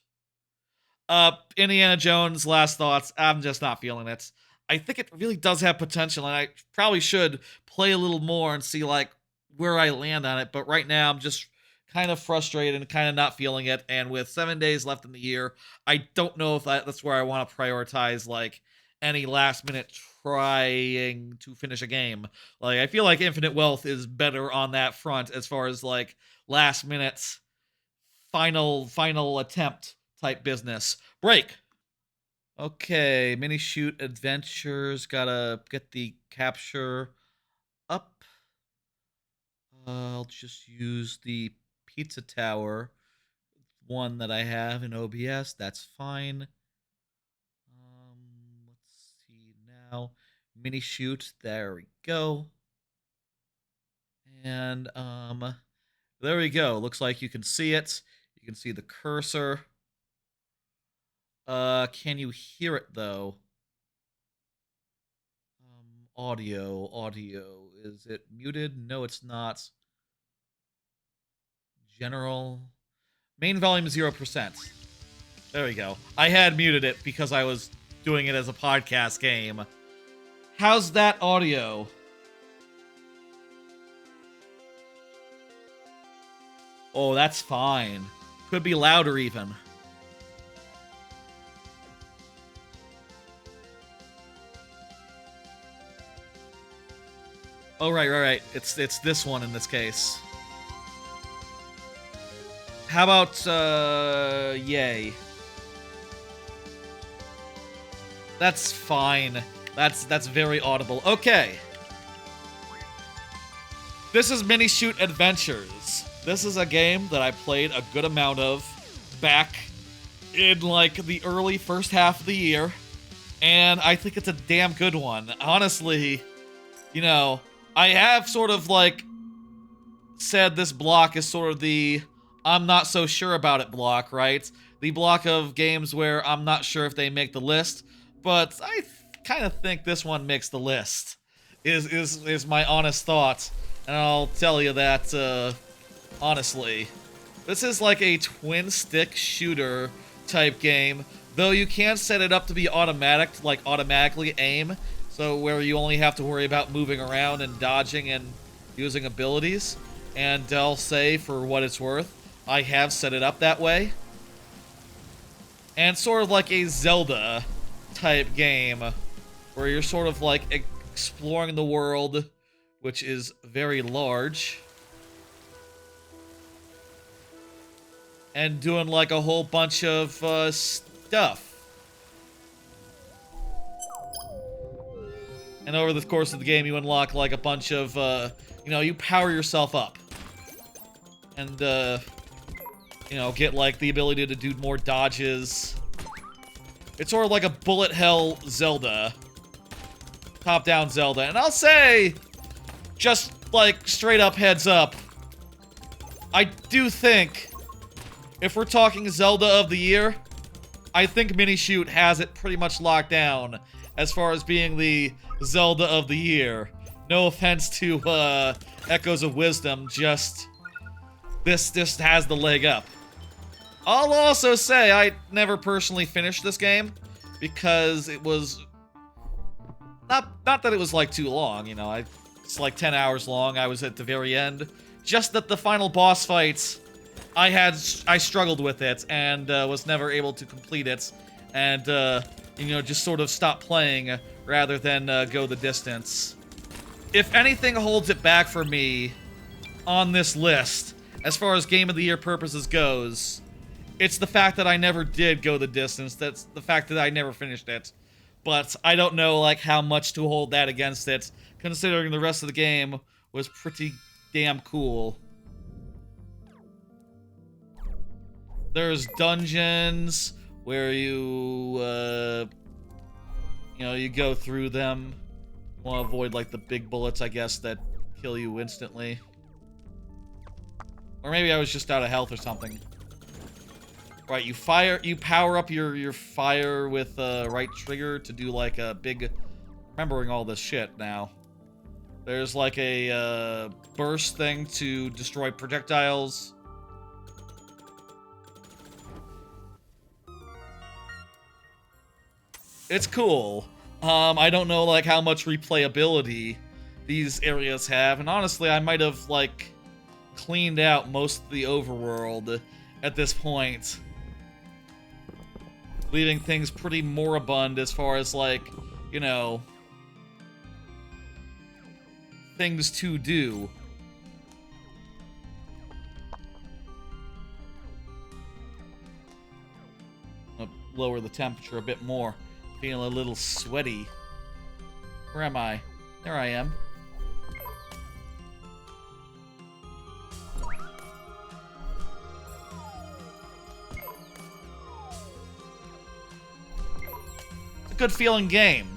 Indiana Jones, last thoughts. I'm just not feeling it. I think it really does have potential, and I probably should play a little more and see, like, where I land on it, but right now I'm just kind of frustrated and kind of not feeling it, and with 7 days left in the year, I don't know if that's where I want to prioritize, like, any last-minute trying to finish a game. Like, I feel like Infinite Wealth is better on that front as far as, like, last-minute final attempt type business. Break! Okay, Minishoot Adventures. Gotta get the capture up. I'll just use the Pizza Tower one that I have in OBS. That's fine. Let's see now. Minishoot. There we go. And there we go. Looks like you can see it. You can see the cursor. Can you hear it though? Audio. Is it muted? No, it's not. General. Main volume 0%. There we go. I had muted it because I was doing it as a podcast game. How's that audio? Oh, that's fine. Could be louder even. Oh, right. It's this one in this case. How about, yay? That's fine. That's very audible. Okay. This is Minishoot Adventures. This is a game that I played a good amount of back in, like, the early first half of the year. And I think it's a damn good one. Honestly, you know, I have sort of, like, said this block is sort of the I'm not so sure about it block, right? The block of games where I'm not sure if they make the list, but I kind of think this one makes the list, is my honest thought. And I'll tell you that, honestly. This is like a twin-stick shooter type game, though you can set it up to be automatic, like automatically aim, so where you only have to worry about moving around and dodging and using abilities. And I'll say, for what it's worth, I have set it up that way. And sort of like a Zelda type game, where you're sort of like exploring the world, which is very large, and doing like a whole bunch of stuff. And over the course of the game, you unlock like a bunch of, you know, you power yourself up. And, you know, get like the ability to do more dodges. It's sort of like a bullet hell Zelda. Top-down Zelda. And I'll say, just like straight up heads up, I do think, if we're talking Zelda of the year, I think Minishoot has it pretty much locked down as far as being the Zelda of the year. No offense to Echoes of Wisdom, just this has the leg up. I'll also say I never personally finished this game because it was Not that it was like too long, you know. It's like 10 hours long. I was at the very end. Just that the final boss fights, I struggled with it and was never able to complete it, and you know, just sort of stop playing rather than go the distance. If anything holds it back for me on this list, as far as Game of the Year purposes goes, it's the fact that I never did go the distance. That's the fact that I never finished it. But I don't know, like, how much to hold that against it, considering the rest of the game was pretty damn cool. There's dungeons where you know, you go through them. You want to avoid, like, the big bullets, I guess, that kill you instantly. Or maybe I was just out of health or something. Right, you power up your fire with right trigger to do like a big, remembering all this shit now. There's like a burst thing to destroy projectiles. It's cool. I don't know like how much replayability these areas have, and honestly I might have like cleaned out most of the overworld at this point, leaving things pretty moribund as far as, like, you know, things to do. I'll lower the temperature a bit more. Feeling a little sweaty. Where am I? There I am. Good feeling game.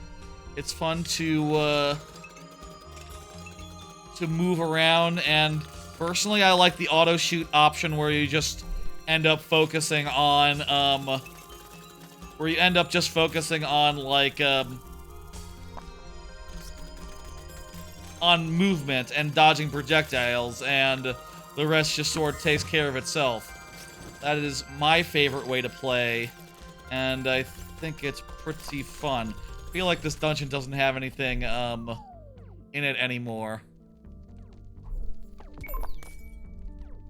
It's fun to move around, and personally I like the auto shoot option where you just end up focusing on like on movement and dodging projectiles, and the rest just sort of takes care of itself. That is my favorite way to play, and I think it's pretty fun. I feel like this dungeon doesn't have anything in it anymore.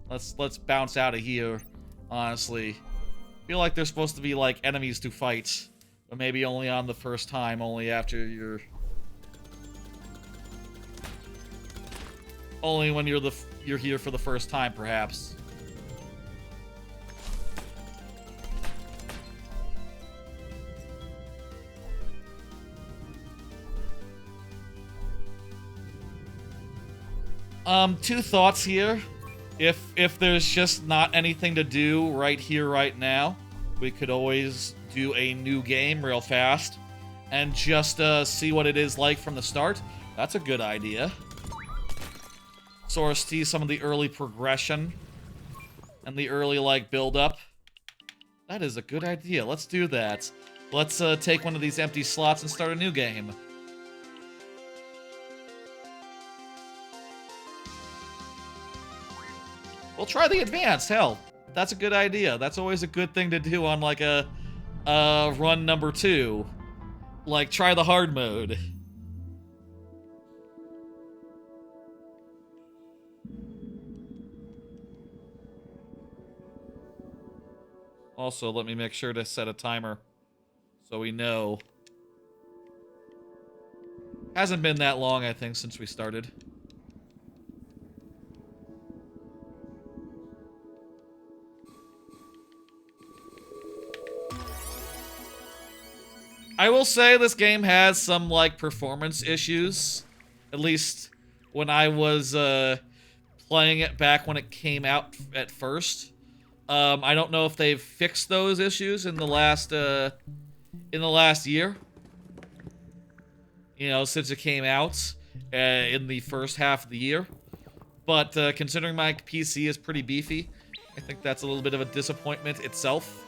Let's bounce out of here, honestly. I feel like there's supposed to be like enemies to fight, but maybe only on the first time, only after you're only when you're here for the first time, perhaps. Two thoughts here. If there's just not anything to do right here, right now, we could always do a new game real fast and just see what it is like from the start. That's a good idea. Sort of see some of the early progression and the early, like, build-up. That is a good idea. Let's do that. Let's take one of these empty slots and start a new game. We'll try the advanced, hell. That's a good idea. That's always a good thing to do on, like, a run number 2. Like, try the hard mode. Also, let me make sure to set a timer so we know. Hasn't been that long, I think, since we started. I will say this game has some, like, performance issues. At least when I was playing it back when it came out at first. I don't know if they've fixed those issues in the last year. You know, since it came out in the first half of the year. But considering my PC is pretty beefy, I think that's a little bit of a disappointment itself.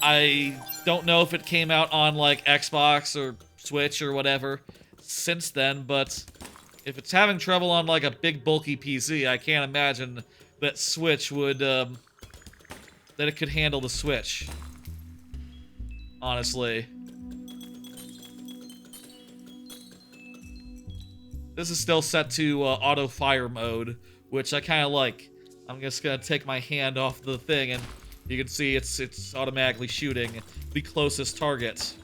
I don't know if it came out on, like, Xbox or Switch or whatever since then, but if it's having trouble on, like, a big bulky PC, I can't imagine that Switch would, that it could handle the Switch. Honestly. This is still set to auto fire mode, which I kind of like. I'm just gonna take my hand off the thing, and you can see it's automatically shooting the closest target,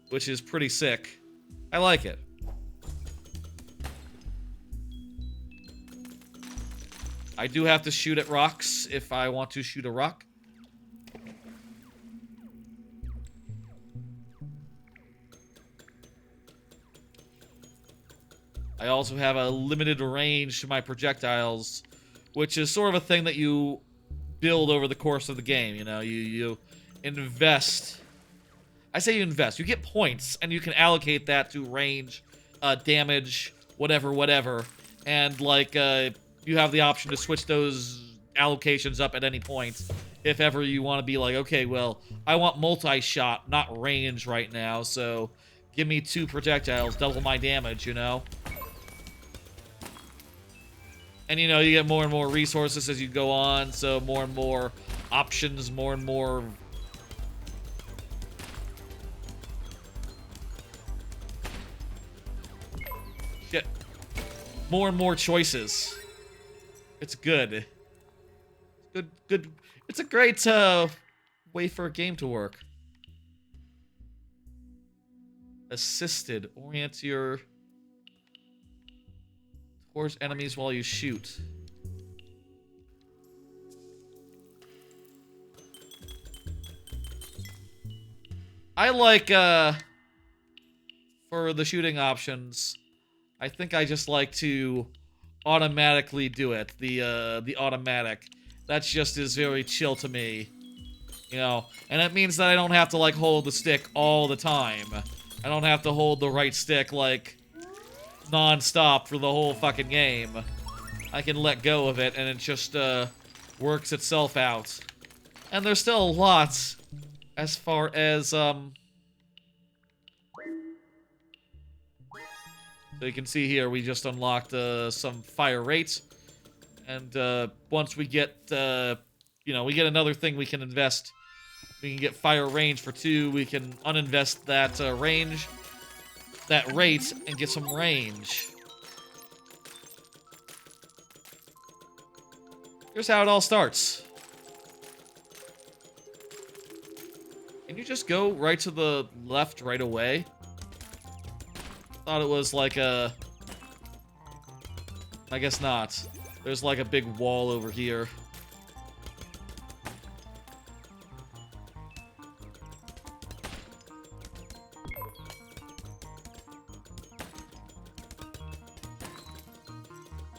which is pretty sick. I like it. I do have to shoot at rocks if I want to shoot a rock. I also have a limited range to my projectiles, which is sort of a thing that you build over the course of the game. You know, you invest. I say you invest. You get points, and you can allocate that to range, damage, whatever. And, like, you have the option to switch those allocations up at any point. If ever you want to be like, okay, well, I want multi-shot, not range right now, so give me 2 projectiles, double my damage, you know? And, you know, you get more and more resources as you go on, so more and more options, more and more... shit. More and more choices. It's good. Good. It's a great, way for a game to work. Assisted. Orient your... towards enemies while you shoot. I like, for the shooting options, I think I just like to automatically do it. The automatic. That just is very chill to me. You know, and it means that I don't have to, like, hold the stick all the time. I don't have to hold the right stick, like, non-stop for the whole fucking game. I can let go of it, and it just, works itself out. And there's still a lot as far as, So you can see here, we just unlocked, some fire rates. And, once we get, you know, we get another thing we can invest. We can get fire range for 2. We can uninvest that, range, that rate, and get some range. Here's how it all starts. Can you just go right to the left right away? Thought it was like a... I guess not. There's like a big wall over here.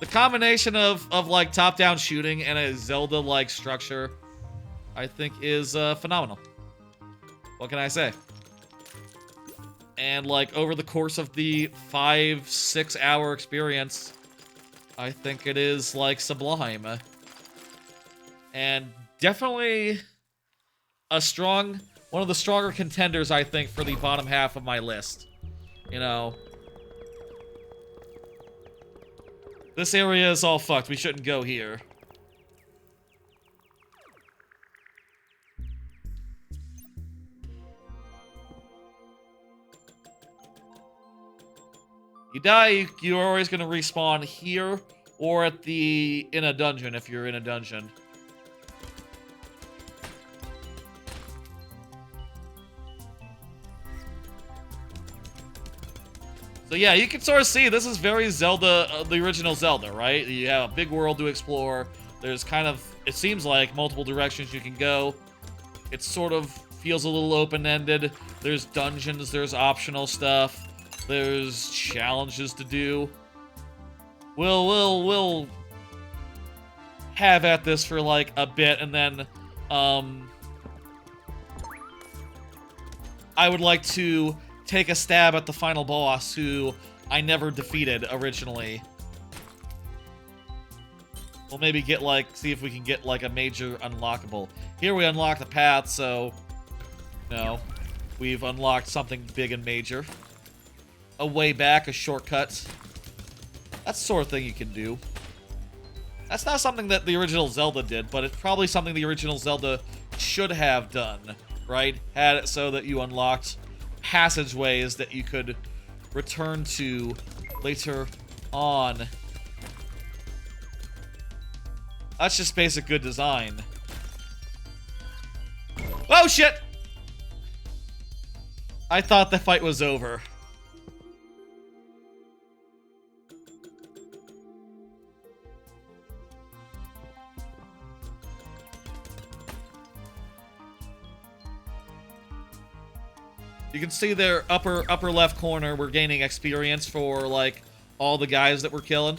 The combination of like top-down shooting and a Zelda-like structure, I think, is phenomenal. What can I say? And like over the course of the 5-6 hour experience, I think it is like sublime. And definitely one of the stronger contenders, I think, for the bottom half of my list. You know, this area is all fucked. We shouldn't go here. You die, you're always going to respawn here or in a dungeon if you're in a dungeon. So yeah, you can sort of see this is very Zelda, the original Zelda, right? You have a big world to explore. There's kind of, it seems like, multiple directions you can go. It sort of feels a little open-ended. There's dungeons, there's optional stuff. There's challenges to do. We'll have at this for like a bit, and then I would like to take a stab at the final boss, who I never defeated originally. We'll maybe get like, see if we can get like a major unlockable. Here we unlock the path, so no, we've unlocked something big and major. A way back, a shortcut. That's the sort of thing you can do. That's not something that the original Zelda did, but it's probably something the original Zelda should have done, right? Had it so that you unlocked passageways that you could return to later on. That's just basic good design. Oh shit! I thought the fight was over. You can see there, upper left corner, we're gaining experience for, like, all the guys that we're killing.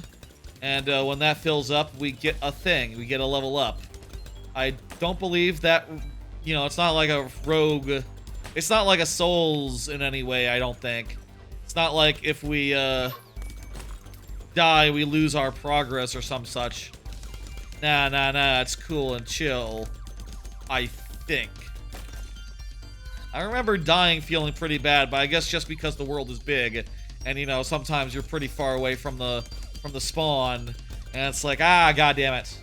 And when that fills up, we get a thing. We get a level up. I don't believe that, you know, it's not like a rogue. It's not like a Souls in any way, I don't think. It's not like if we die, we lose our progress or some such. Nah, it's cool and chill, I think. I remember dying feeling pretty bad, but I guess just because the world is big, and you know, sometimes you're pretty far away from the spawn, and it's like, ah, god damn it.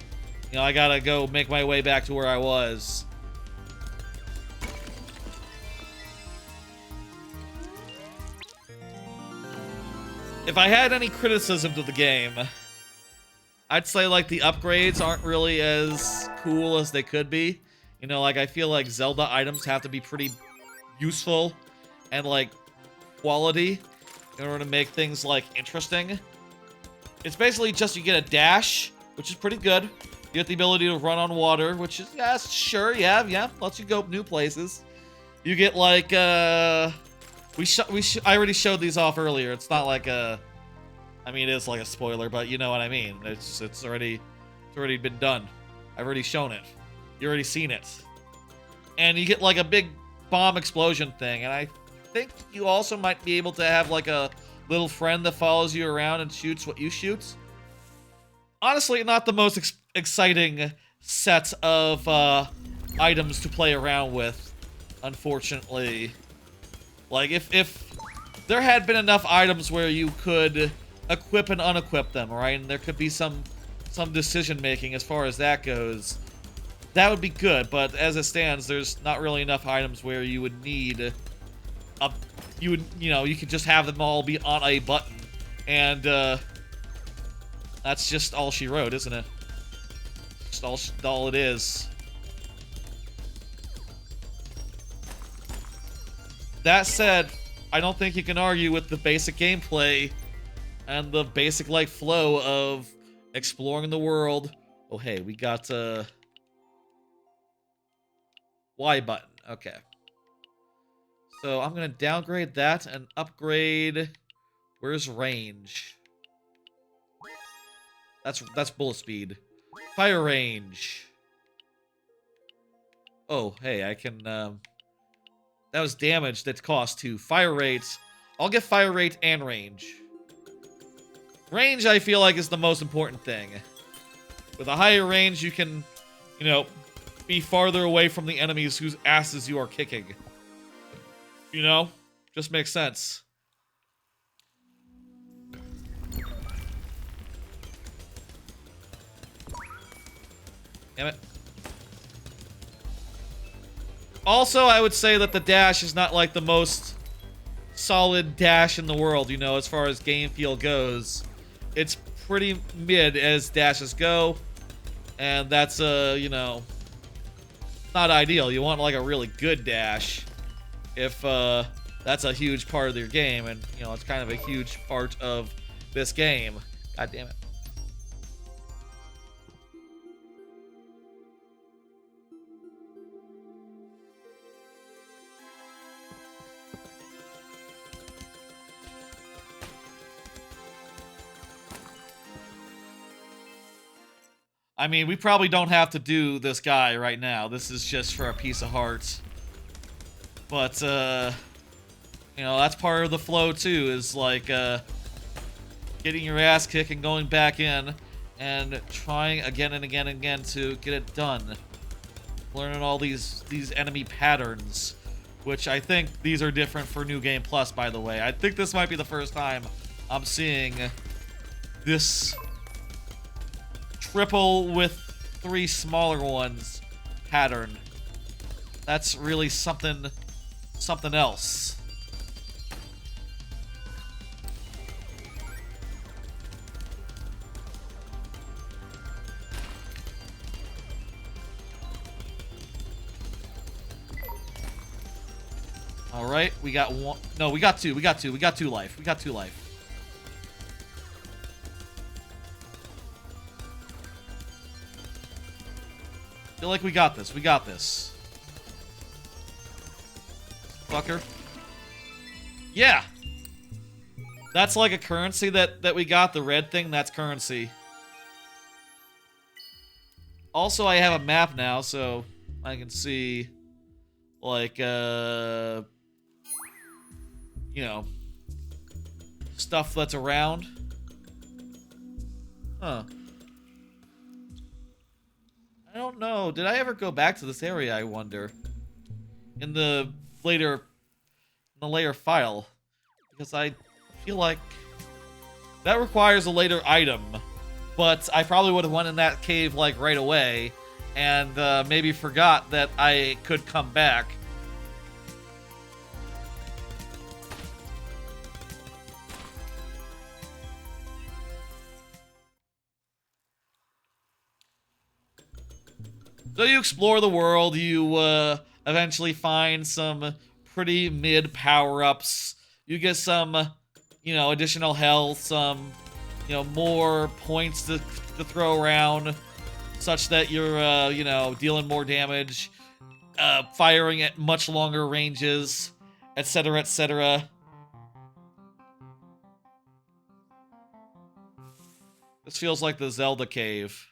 You know, I gotta go make my way back to where I was. If I had any criticism to the game, I'd say, like, the upgrades aren't really as cool as they could be. You know, like, I feel like Zelda items have to be pretty useful and, like, quality in order to make things, like, interesting. It's basically just you get a dash, which is pretty good. You get the ability to run on water, which is, yeah, sure, yeah, lets you go new places. You get, like, I already showed these off earlier. It's not like a, I mean, it is like a spoiler, but you know what I mean. It's already been done. I've already shown it. You already seen it. And you get, like, a big bomb explosion thing, and I think you also might be able to have, like, a little friend that follows you around and shoots what you shoot. Honestly, not the most exciting set of items to play around with, unfortunately. Like, if there had been enough items where you could equip and unequip them, right? And there could be some decision-making as far as that goes. That would be good, but as it stands, there's not really enough items where you would need you could just have them all be on a button. And, that's just all she wrote, isn't it? Just all it is. That said, I don't think you can argue with the basic gameplay and the basic, like, flow of exploring the world. Oh, hey, we got, Y button. Okay. So I'm gonna downgrade that and upgrade. Where's range? That's bullet speed. Fire range. Oh, hey, I can. That was damage that cost 2. Fire rate. I'll get fire rate and range. Range, I feel like, is the most important thing. With a higher range, you can, you know, be farther away from the enemies whose asses you are kicking. You know? Just makes sense. Damn it. Also, I would say that the dash is not like the most solid dash in the world, you know, as far as game feel goes. It's pretty mid as dashes go, and that's, you know, not ideal. You want, like, a really good dash if, that's a huge part of your game, and, you know, it's kind of a huge part of this game. God damn it. I mean, we probably don't have to do this guy right now. This is just for a piece of heart. But, you know, that's part of the flow, too, is, like, getting your ass kicked and going back in and trying again and again and again to get it done. Learning all these enemy patterns, which I think these are different for New Game Plus, by the way. I think this might be the first time I'm seeing this triple with 3 smaller ones pattern. That's really something else. All right, we got one. No, we got two. We got two. We got 2 life. We got 2 life. Feel like we got this. We got this. Fucker. Yeah. That's like a currency that we got. The red thing, that's currency. Also, I have a map now, so I can see, like, you know, stuff that's around. Huh. I don't know. Did I ever go back to this area, I wonder? In the later file. Because I feel like that requires a later item. But I probably would have went in that cave, like, right away. And maybe forgot that I could come back. So you explore the world, you eventually find some pretty mid power-ups. You get some, you know, additional health, some, you know, more points to throw around, such that you're, you know, dealing more damage, firing at much longer ranges, etc., etc. This feels like the Zelda cave.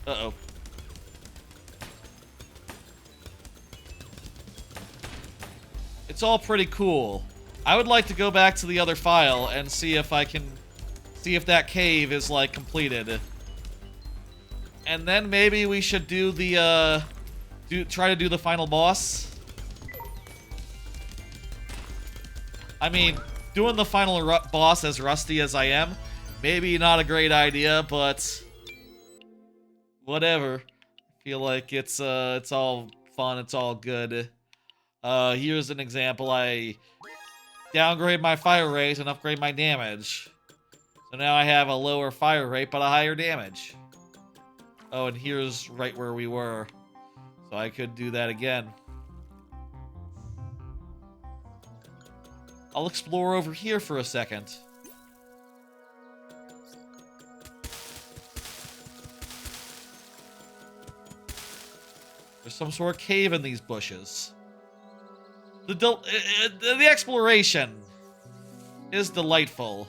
Uh-oh. It's all pretty cool. I would like to go back to the other file and see if I can... see if that cave is, like, completed. And then maybe we should do the, try to do the final boss. I mean, doing the final boss as rusty as I am, maybe not a great idea, but... whatever. I feel like it's all fun, it's all good. Here's an example. I downgrade my fire rate and upgrade my damage. So now I have a lower fire rate, but a higher damage. Oh, and here's right where we were. So I could do that again. I'll explore over here for a second. There's some sort of cave in these bushes. The exploration is delightful.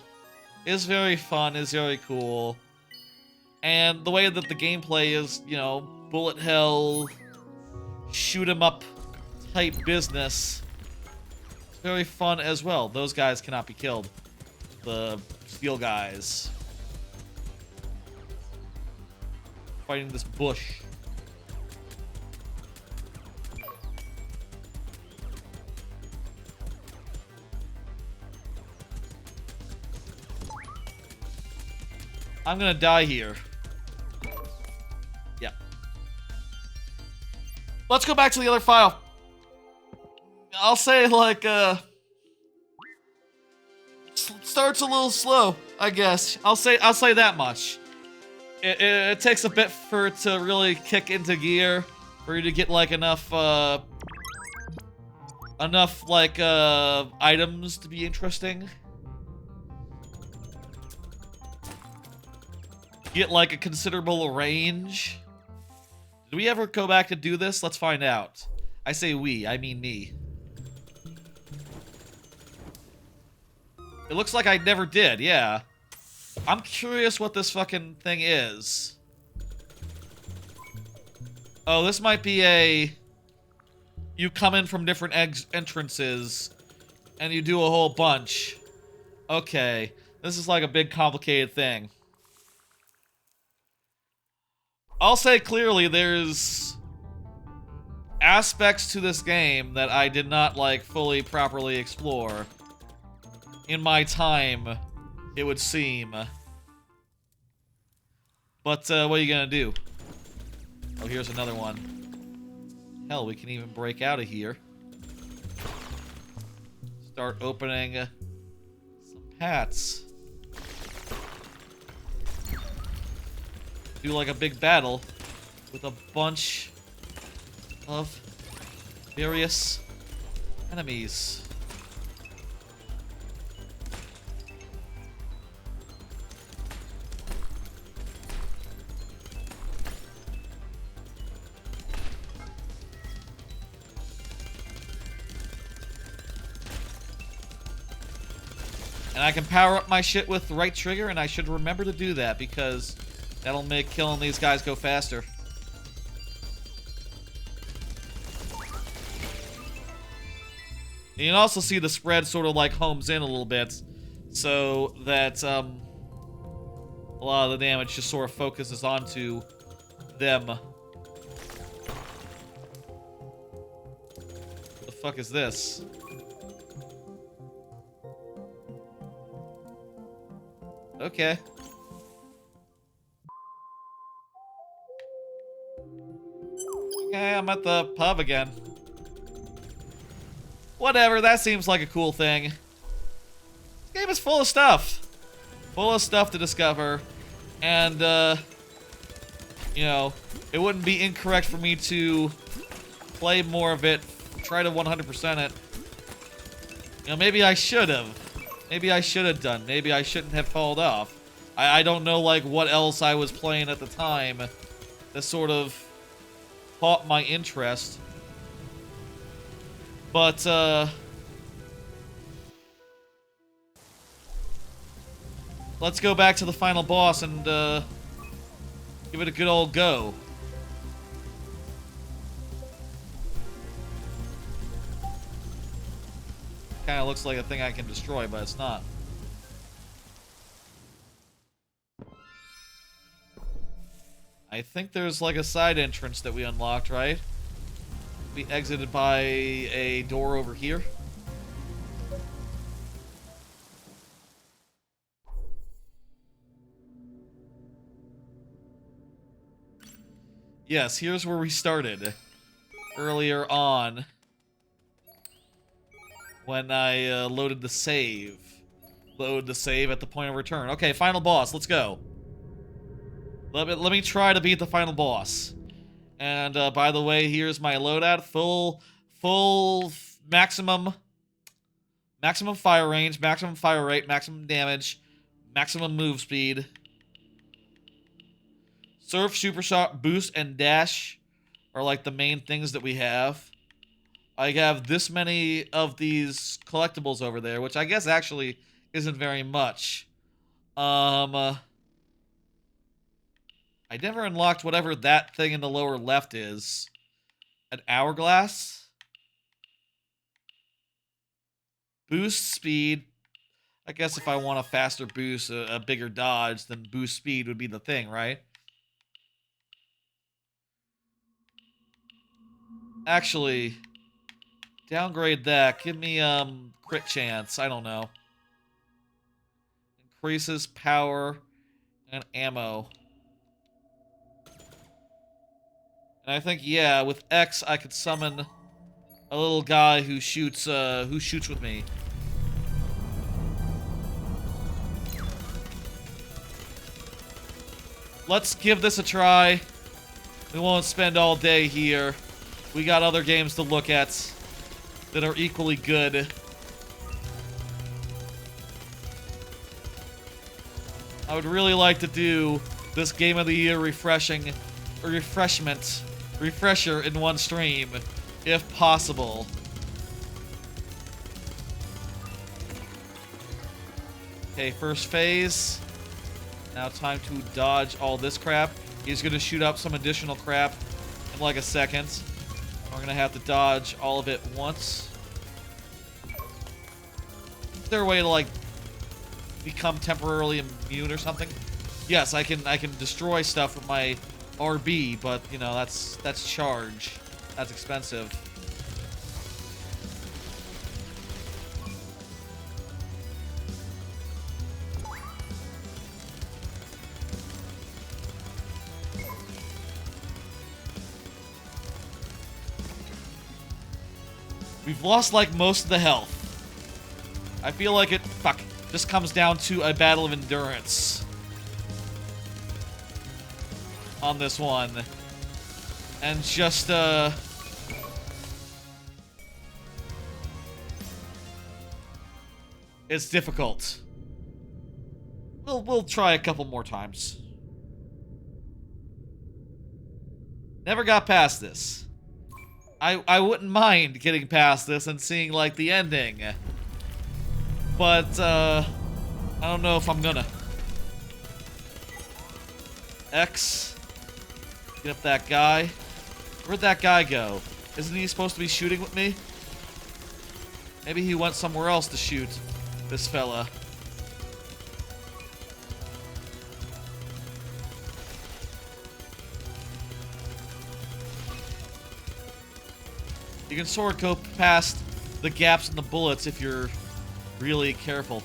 Is very fun, is very cool. And the way that the gameplay is, you know, bullet hell, shoot 'em up type business. It's very fun as well. Those guys cannot be killed. The steel guys. Fighting this bush. I'm gonna die here. Yeah. Let's go back to the other file. I'll say, like, starts a little slow, I guess. I'll say that much. It takes a bit for it to really kick into gear, for you to get, like, enough items to be interesting. Get, like, a considerable range. Did we ever go back to do this? Let's find out. I say we, I mean me. It looks like I never did, yeah. I'm curious what this fucking thing is. Oh, this might be a... you come in from different entrances, and you do a whole bunch. Okay. This is like a big complicated thing. I'll say clearly there's aspects to this game that I did not, like, fully, properly explore. In my time, it would seem. But, what are you gonna do? Oh, here's another one. Hell, we can even break out of here. Start opening some hats. Do like a big battle with a bunch of various enemies. And I can power up my shit with the right trigger, and I should remember to do that because that'll make killing these guys go faster. You can also see the spread sort of like homes in a little bit, so that a lot of the damage just sort of focuses onto them. What the fuck is this? Okay. Okay, I'm at the pub again. Whatever, that seems like a cool thing. This game is full of stuff. Full of stuff to discover. And, you know, it wouldn't be incorrect for me to play more of it, try to 100% it. You know, maybe I should have. Maybe I should have done. Maybe I shouldn't have called off. I don't know, like, what else I was playing at the time that sort of caught my interest. But, let's go back to the final boss and, give it a good old go. Kinda looks like a thing I can destroy, but it's not. I think there's like a side entrance that we unlocked, right? We exited by a door over here. Yes, here's where we started. Earlier on. When I loaded the save. Load the save at the point of return. Okay, final boss. Let's go. Let me try to beat the final boss. And by the way, here's my loadout. Full maximum fire range, maximum fire rate, maximum damage, maximum move speed. Surf, super shot, boost, and dash are like the main things that we have. I have this many of these collectibles over there, which I guess actually isn't very much. I never unlocked whatever that thing in the lower left is. An hourglass? Boost speed. I guess if I want a faster boost, a bigger dodge, then boost speed would be the thing, right? Actually, downgrade that. Give me, crit chance. I don't know. Increases power and ammo. And I think, yeah, with X, I could summon a little guy who shoots with me. Let's give this a try. We won't spend all day here. We got other games to look at that are equally good. I would really like to do this Game of the Year refresher in one stream, if possible. Okay, first phase. Now time to dodge all this crap. He's gonna shoot up some additional crap in like a second. We're gonna have to dodge all of it once. Is there a way to like become temporarily immune or something? Yes, I can destroy stuff with my RB, but you know that's charge. That's expensive. We've lost like most of the health. I feel like it just comes down to a battle of endurance on this one. And just It's difficult. We'll try a couple more times. Never got past this. I wouldn't mind getting past this and seeing, like, the ending. But, I don't know if I'm gonna. X. Get up that guy. Where'd that guy go? Isn't he supposed to be shooting with me? Maybe he went somewhere else to shoot this fella. You can sort of go past the gaps in the bullets if you're really careful.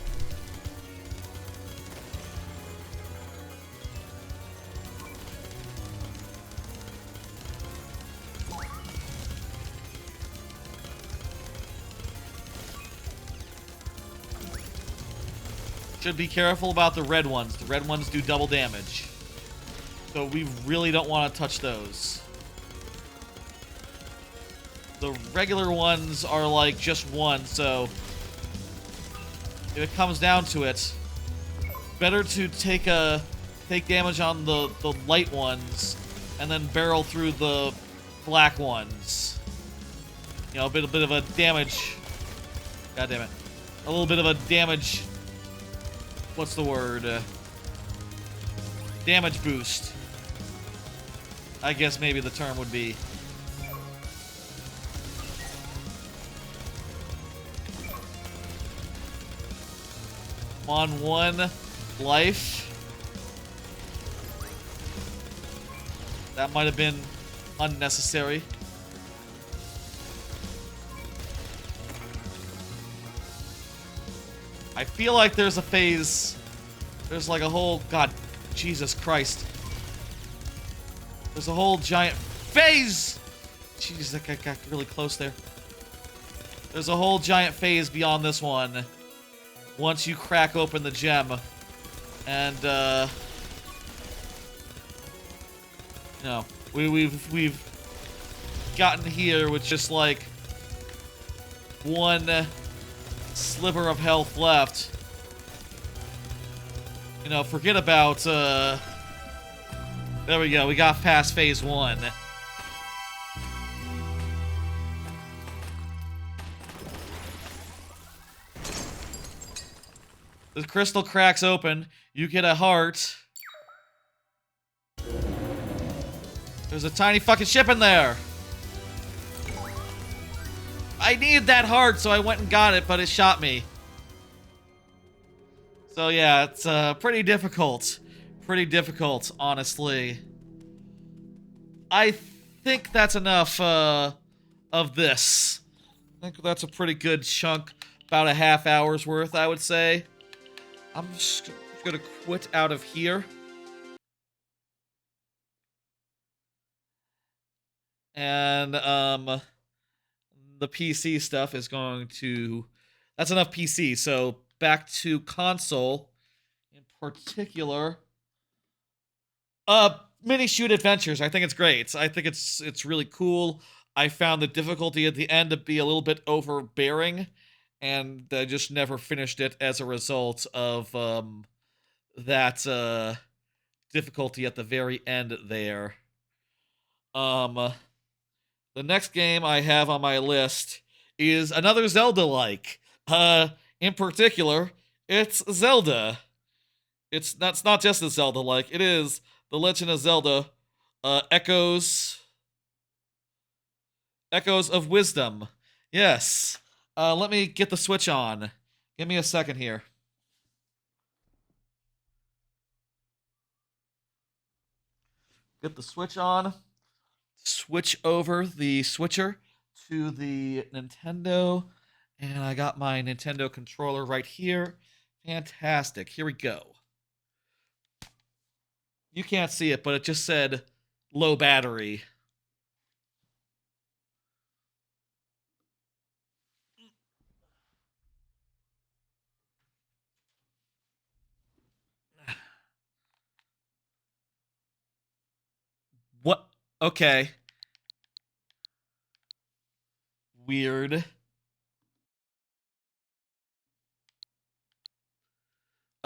Should be careful about the red ones. The red ones do double damage. So we really don't want to touch those. The regular ones are like just one, so if it comes down to it, better to take damage on the light ones and then barrel through the black ones. You know, a bit of a damage. God damn it. A little bit of a damage. What's the word? Damage boost. I guess maybe the term would be. On one life. That might have been unnecessary. I feel like there's a phase. There's like a whole... God, Jesus Christ. There's a whole giant phase! Jeez, that got really close there. There's a whole giant phase beyond this one. Once you crack open the gem. And, you know, we've gotten here with just like one sliver of health left. You know, forget about, there we go, we got past phase 1. The crystal cracks open, you get a heart. There's a tiny fucking ship in there! I needed that heart, so I went and got it, but it shot me. So yeah, it's pretty difficult. Pretty difficult, honestly. I think that's enough of this. I think that's a pretty good chunk. About a half hour's worth, I would say. I'm just gonna quit out of here. And, the PC stuff is going to... That's enough PC, so back to console. In particular... Minishoot Adventures. I think it's great. I think it's really cool. I found the difficulty at the end to be a little bit overbearing, and I just never finished it as a result of, that, difficulty at the very end there. The next game I have on my list is another Zelda-like. In particular, it's Zelda. That's not just a Zelda-like. It is The Legend of Zelda, Echoes of Wisdom. Yes. Let me get the Switch on. Give me a second here. Get the Switch on. Switch over the switcher to the Nintendo, and I got my Nintendo controller right here. Fantastic. Here we go. You can't see it, but it just said low battery. What? Okay. Weird.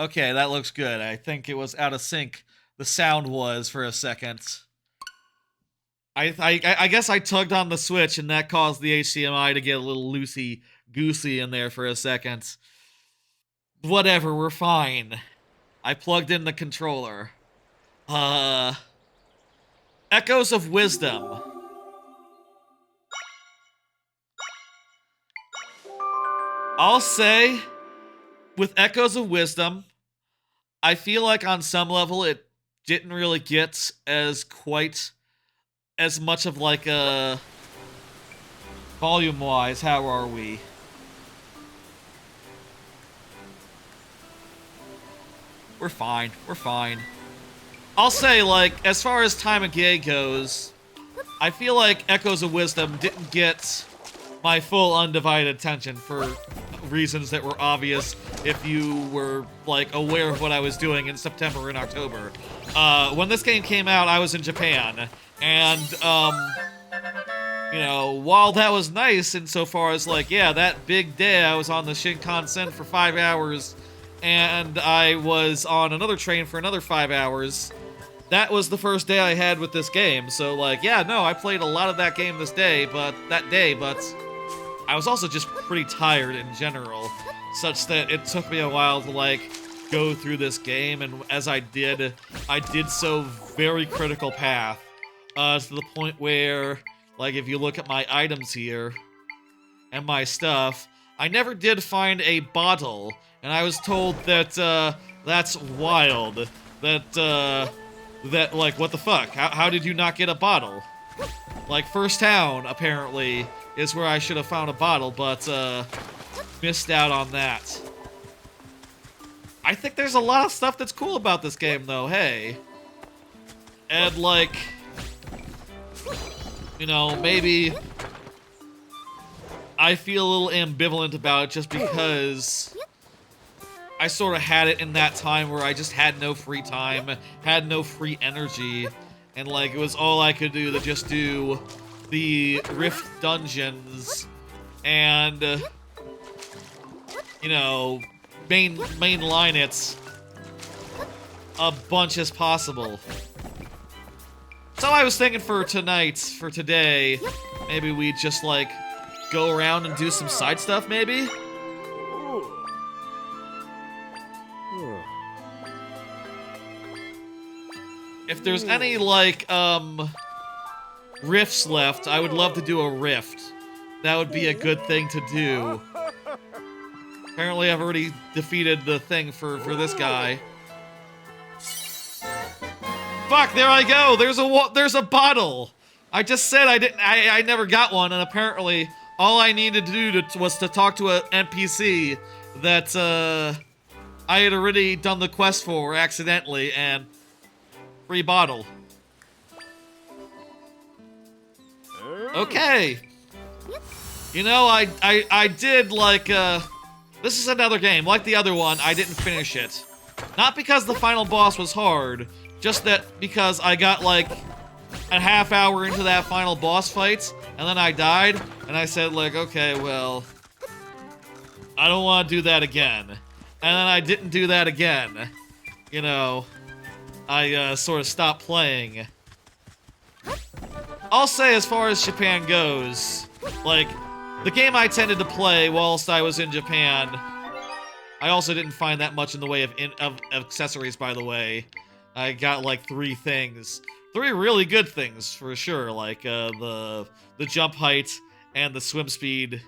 Okay, that looks good. I think it was out of sync. The sound was for a second. I guess I tugged on the switch and that caused the HDMI to get a little loosey-goosey in there for a second. Whatever, we're fine. I plugged in the controller. Echoes of Wisdom. I'll say, with Echoes of Wisdom, I feel like on some level it didn't really get quite as much of like a volume-wise. How are we? We're fine. We're fine. I'll say, like, as far as Time of Day goes, I feel like Echoes of Wisdom didn't get my full undivided attention for reasons that were obvious if you were, like, aware of what I was doing in September and October. When this game came out, I was in Japan, and, you know, while that was nice insofar as, like, yeah, that big day I was on the Shinkansen for 5 hours, and I was on another train for another 5 hours, that was the first day I had with this game, so, like, yeah, no, I played a lot of that game that day, but I was also just pretty tired in general, such that it took me a while to, like, go through this game, and as I did so very critical path, to the point where, like, if you look at my items here, and my stuff, I never did find a bottle, and I was told that, that's wild, that, like, what the fuck? How did you not get a bottle? Like, First Town, apparently, is where I should have found a bottle, but, missed out on that. I think there's a lot of stuff that's cool about this game, though, hey. And, like, you know, maybe I feel a little ambivalent about it just because I sort of had it in that time where I just had no free time, had no free energy, and, like, it was all I could do to just do the Rift dungeons and, you know, mainline it a bunch as possible. So I was thinking for today, maybe we just, like, go around and do some side stuff, maybe? If there's any, like, rifts left, I would love to do a rift. That would be a good thing to do. Apparently I've already defeated the thing for this guy. Fuck, there I go! There's a bottle! I just said I never got one, and apparently all I needed to do was to talk to an NPC that, I had already done the quest for accidentally, and free bottle. Okay. You know, I did, like, this is another game. Like the other one, I didn't finish it. Not because the final boss was hard, just that because I got, like, a half hour into that final boss fight, and then I died, and I said, like, okay, well, I don't want to do that again. And then I didn't do that again. You know, I, sort of stopped playing. I'll say, as far as Japan goes, like, the game I tended to play whilst I was in Japan, I also didn't find that much in the way of accessories, by the way. I got, like, 3 things. 3 really good things, for sure, like, the jump height and the swim speed.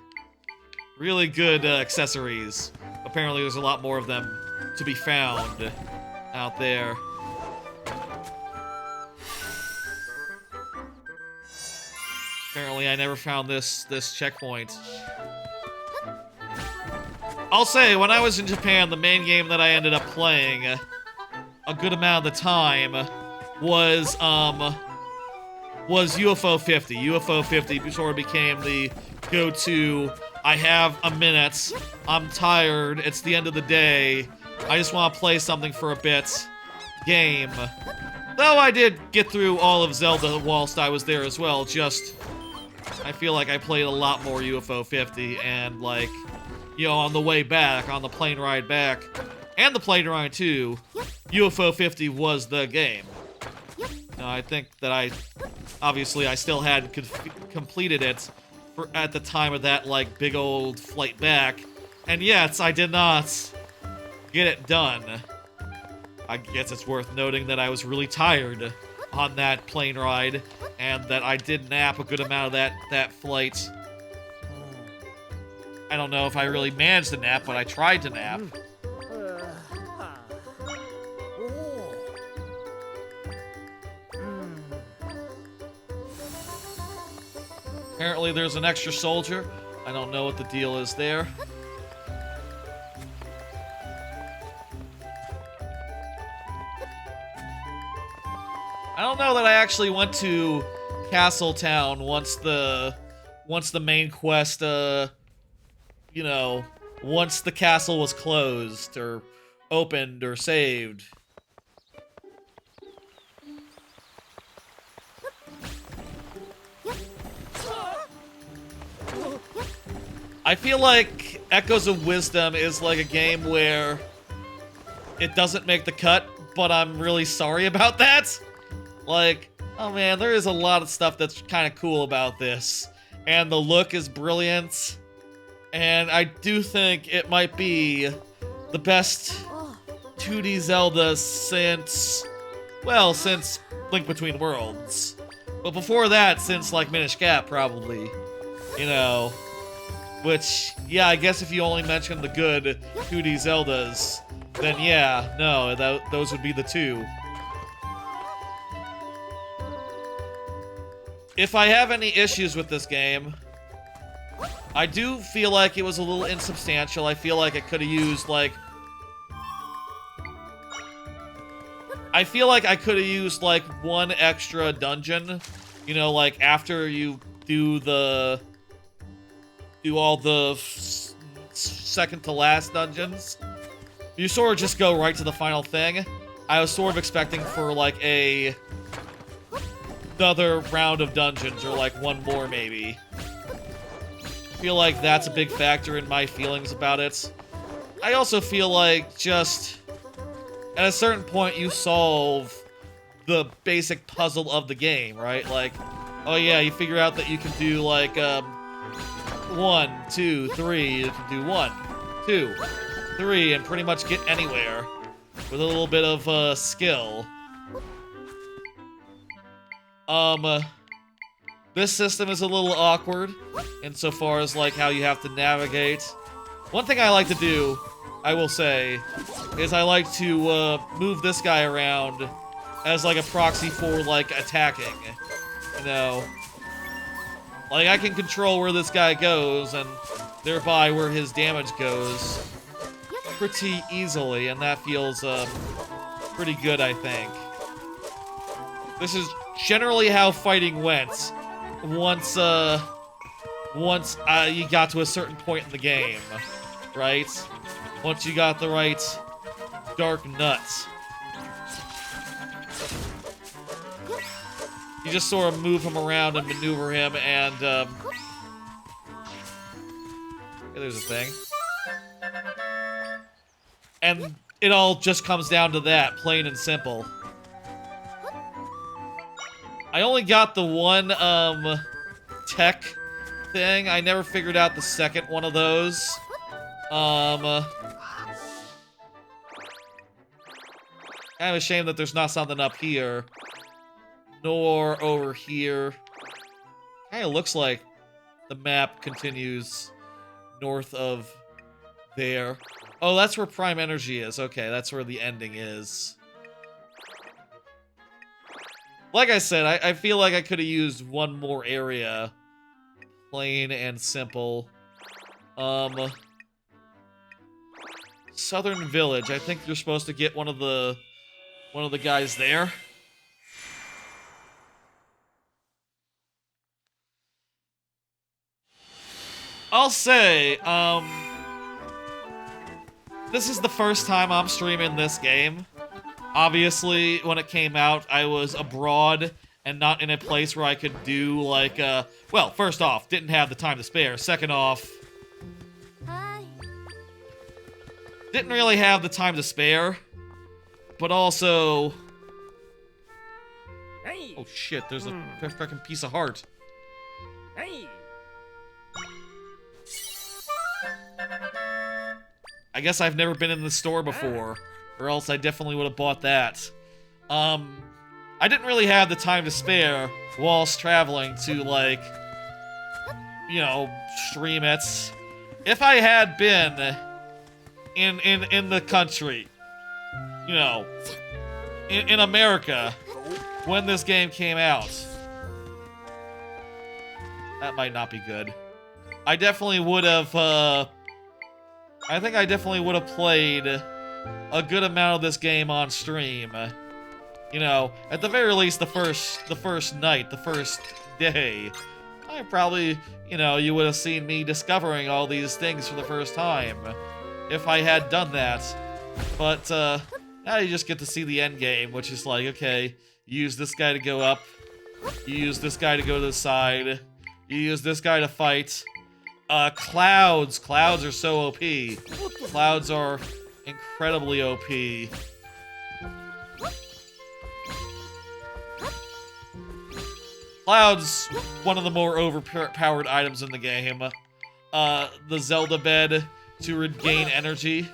Really good, accessories. Apparently there's a lot more of them to be found out there. Apparently I never found this checkpoint. I'll say, when I was in Japan, the main game that I ended up playing a good amount of the time was UFO 50. UFO 50 sort of became the go-to, I have a minute, I'm tired, it's the end of the day, I just want to play something for a bit game. Though I did get through all of Zelda whilst I was there as well, just I feel like I played a lot more UFO 50, and, like, you know, on the way back, on the plane ride back, and the plane ride 2, UFO 50 was the game. Now, I think that obviously I still hadn't completed it at the time of that, like, big old flight back. And yes, I did not get it done. I guess it's worth noting that I was really tired on that plane ride, and that I did nap a good amount of that flight. I don't know if I really managed to nap, but I tried to nap. Apparently there's an extra soldier. I don't know what the deal is there. I don't know that I actually went to Castle Town once the main quest, you know, once the castle was closed or opened or saved. I feel like Echoes of Wisdom is like a game where it doesn't make the cut, but I'm really sorry about that. Like, oh man, there is a lot of stuff that's kind of cool about this. And the look is brilliant. And I do think it might be the best 2D Zelda since Link Between Worlds. But before that, since, like, Minish Cap, probably. You know. Which, yeah, I guess if you only mention the good 2D Zeldas, then yeah, no, those would be the two. If I have any issues with this game, I do feel like it was a little insubstantial. I feel like it could have used, like... I feel like I could have used, like, one extra dungeon. You know, like, after you do all the second to last dungeons. You sort of just go right to the final thing. I was sort of expecting for, like, another round of dungeons, or like one more maybe. I feel like that's a big factor in my feelings about it. I also feel like just at a certain point you solve the basic puzzle of the game, right? Like, oh yeah, you figure out that you can do like 1, 2, 3, you can do 1, 2, 3 and pretty much get anywhere with a little bit of skill. This system is a little awkward insofar as, like, how you have to navigate. One thing I like to do, I will say, is I like to, move this guy around as, like, a proxy for, like, attacking. You know? Like, I can control where this guy goes, and thereby where his damage goes pretty easily, and that feels, pretty good, I think. This is generally how fighting went once you got to a certain point in the game, right? Once you got the right dark nuts. You just sort of move him around and maneuver him, and, yeah, there's a thing. And it all just comes down to that, plain and simple. I only got the one, tech thing. I never figured out the second one of those. Kind of a shame that there's not something up here. Nor over here. Kinda looks like the map continues north of there. Oh, that's where Prime Energy is. Okay, that's where the ending is. Like I said, I feel like I could have used one more area. Plain and simple. Southern Village. I think you're supposed to get one of the guys there. I'll say, this is the first time I'm streaming this game. Obviously, when it came out, I was abroad and not in a place where I could do, like, well, first off, didn't have the time to spare. Second off, didn't really have the time to spare, but also... Hey. Oh shit, there's a freaking piece of heart. Hey. I guess I've never been in the store before, or else I definitely would have bought that. I didn't really have the time to spare whilst traveling to, like, you know, stream it. If I had been in the country, you know, in America, when this game came out, that might not be good. I definitely would have, I think I definitely would have played a good amount of this game on stream. You know, at the very least, the first night, the first day. I probably, you know, you would have seen me discovering all these things for the first time if I had done that. But, now you just get to see the end game, which is like, okay, you use this guy to go up, you use this guy to go to the side, you use this guy to fight. Clouds. Clouds are so OP. Clouds are incredibly OP. Clouds, one of the more overpowered items in the game. The Zelda bed to regain energy.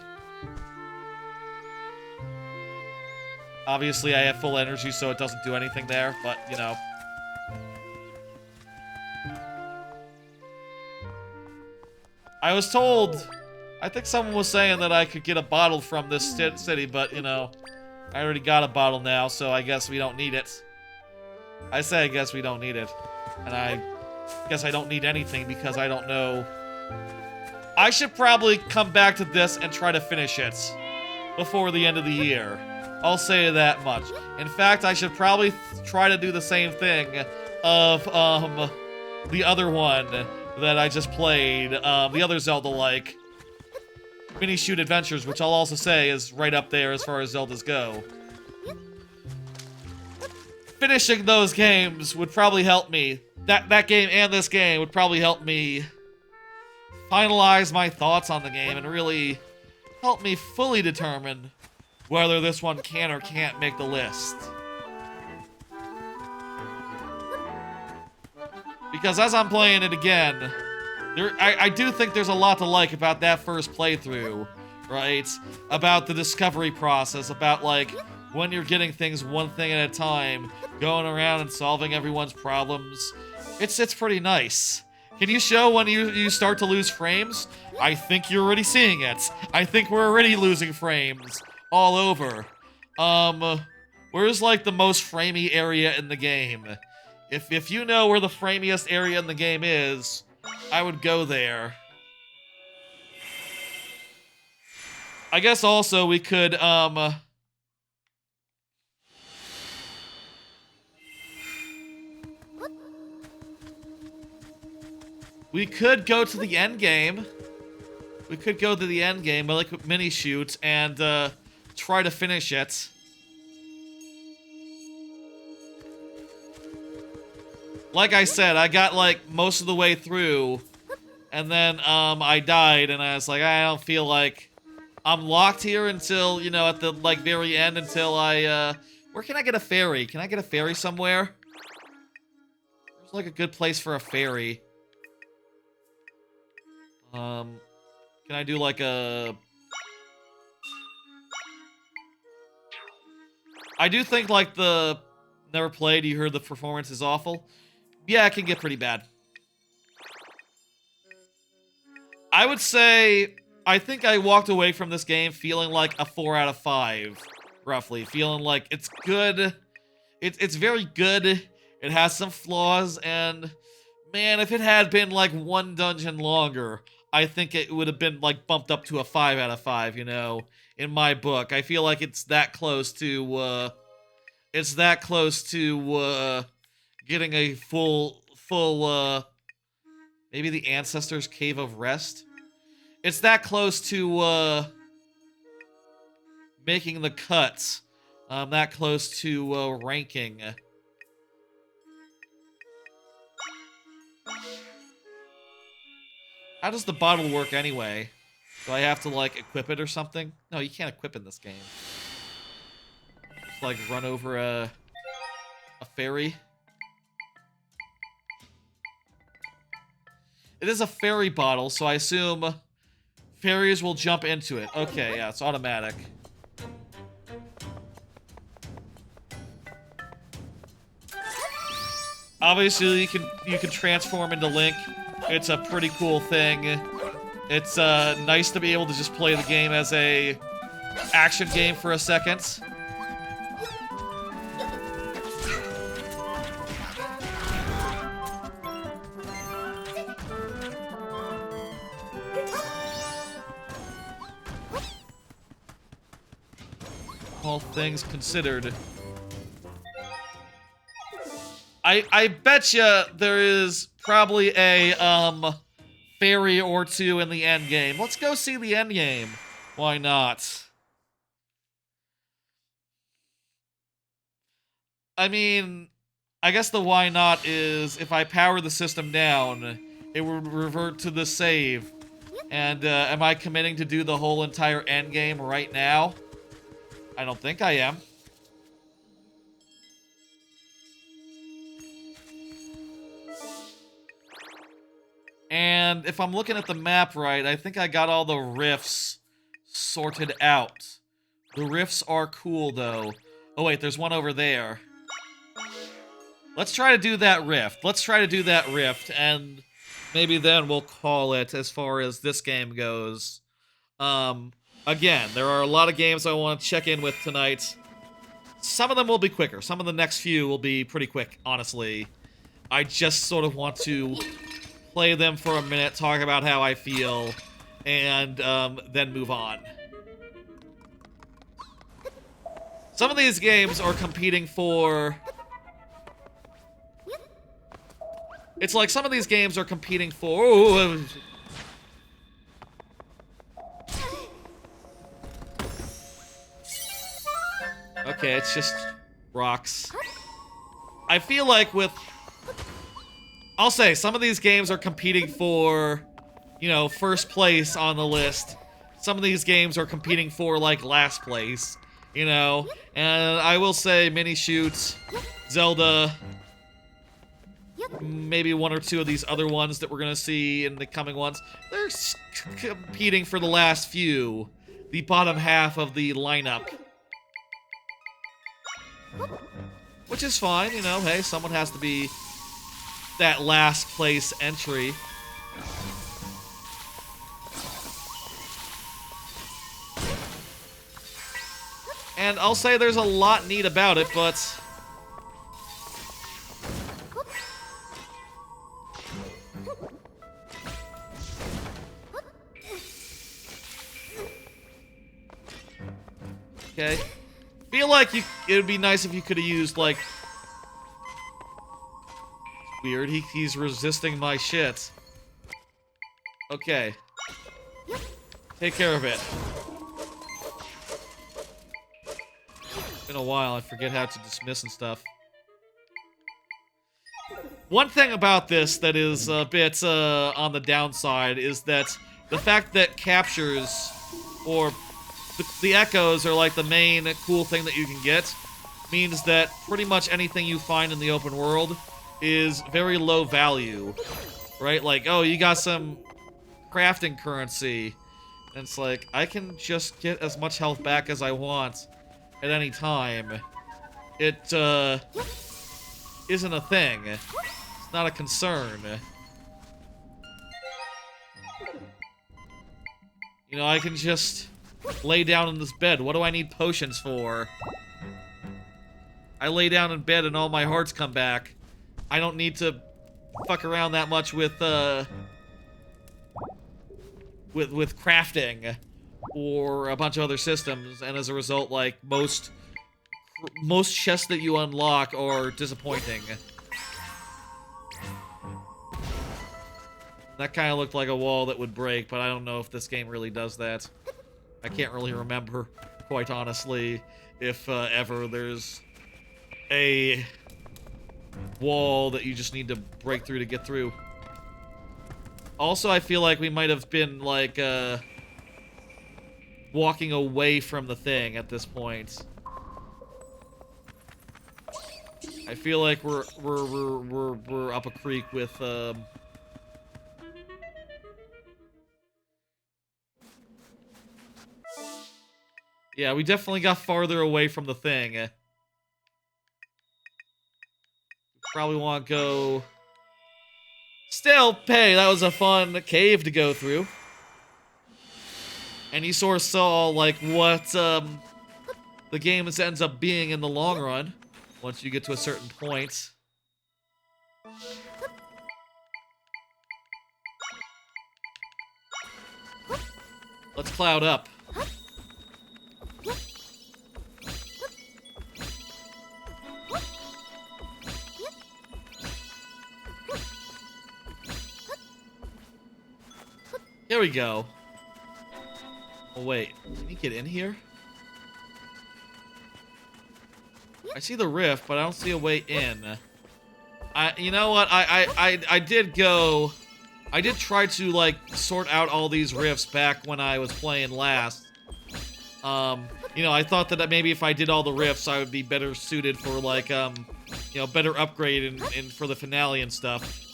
Obviously, I have full energy, so it doesn't do anything there, but, you know. I was told, I think someone was saying that I could get a bottle from this city, but, you know, I already got a bottle now, so I guess we don't need it. I say I guess we don't need it. And I guess I don't need anything because I don't know. I should probably come back to this and try to finish it before the end of the year. I'll say that much. In fact, I should probably try to do the same thing of, the other one that I just played, the other Zelda-like, Minishoot Adventures, which I'll also say is right up there as far as Zeldas go. Finishing those games would probably help me. That game and this game would probably help me finalize my thoughts on the game and really help me fully determine whether this one can or can't make the list. Because as I'm playing it again, I do think there's a lot to like about that first playthrough, right? About the discovery process, about, like, when you're getting things one thing at a time, going around and solving everyone's problems. It's pretty nice. Can you show when you start to lose frames? I think you're already seeing it. I think we're already losing frames all over. Where's, like, the most framey area in the game? If you know where the framiest area in the game is, I would go there. I guess also we could, we could go to the end game. We could go to the end game, like Minishoot, and, try to finish it. Like I said, I got, like, most of the way through, and then, I died, and I was like, I don't feel like I'm locked here until, you know, at the, like, very end until I, where can I get a ferry? Can I get a ferry somewhere? There's, like, a good place for a ferry. Can I do, like, a... I do think, like, the... Never played, you heard the performance is awful. Yeah, it can get pretty bad. I would say, I think I walked away from this game feeling like a 4 out of 5, roughly. Feeling like it's good. It's very good. It has some flaws, and man, if it had been like one dungeon longer, I think it would have been like bumped up to a 5 out of 5, you know, in my book. I feel like it's that close to, getting a full, maybe the Ancestors' Cave of Rest? It's that close to, making the cut. That close to, ranking. How does the bottle work anyway? Do I have to, like, equip it or something? No, you can't equip in this game. Just, like, run over a ferry. It is a fairy bottle, so I assume fairies will jump into it. Okay, yeah, it's automatic. Obviously, you can transform into Link. It's a pretty cool thing. It's nice to be able to just play the game as a action game for a second. All things considered. I bet you there is probably a fairy or two in the end game. Let's go see the end game. Why not? I mean, I guess the why not is if I power the system down, it would revert to the save. And am I committing to do the whole entire end game right now? I don't think I am. And if I'm looking at the map right, I think I got all the rifts sorted out. The rifts are cool, though. Oh, wait, there's one over there. Let's try to do that rift. Let's try to do that rift, and maybe then we'll call it as far as this game goes. Again, there are a lot of games I want to check in with tonight. Some of them will be quicker. Some of the next few will be pretty quick, honestly. I just sort of want to play them for a minute, talk about how I feel, and then move on. Some of these games are competing for... It's like some of these games are competing for... Ooh, okay, it's just rocks. I feel like with... I'll say, some of these games are competing for, you know, first place on the list. Some of these games are competing for, like, last place, you know? And I will say Minishoot, Zelda, maybe one or two of these other ones that we're gonna see in the coming ones, they're competing for the last few, the bottom half of the lineup. Which is fine, you know, hey, someone has to be that last place entry. And I'll say there's a lot neat about it, but... Okay. Feel like it would be nice if you could have used, like... Weird, he's resisting my shit. Okay. Take care of it. It's been a while, I forget how to dismiss and stuff. One thing about this that is a bit on the downside is that the fact that captures, or the echoes are like the main cool thing that you can get, means that pretty much anything you find in the open world is very low value, right? Like, oh, you got some crafting currency. And it's like, I can just get as much health back as I want at any time. It, isn't a thing. It's not a concern. You know, I can just lay down in this bed. What do I need potions for? I lay down in bed and all my hearts come back. I don't need to fuck around that much with crafting or a bunch of other systems, and as a result, like, most chests that you unlock are disappointing. That kind of looked like a wall that would break, but I don't know if this game really does that. I can't really remember, quite honestly, if ever there's a wall that you just need to break through to get through. Also, I feel like we might have been, like, walking away from the thing at this point. I feel like we're up a creek with yeah, we definitely got farther away from the thing. Probably want to go. Still, hey, that was a fun cave to go through. And you sort of saw like what the game ends up being in the long run. Once you get to a certain point. Let's cloud up. Here we go. Oh wait, can you get in here? I see the rift, but I don't see a way in. You know what? I did go. I did try to like sort out all these rifts back when I was playing last. You know, I thought that maybe if I did all the rifts, I would be better suited for like you know, better upgrade and for the finale and stuff.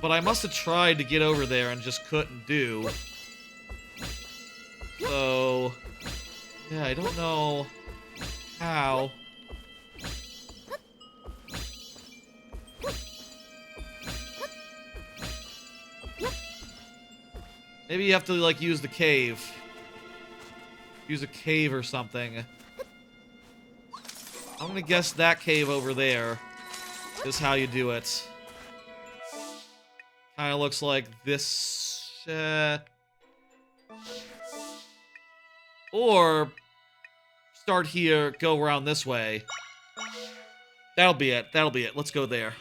But I must have tried to get over there and just couldn't do. So yeah, I don't know how. Maybe you have to like use the cave. Use a cave or something. I'm gonna guess that cave over there is how you do it. Kinda looks like this. Or start here, go around this way. That'll be it. That'll be it. Let's go there.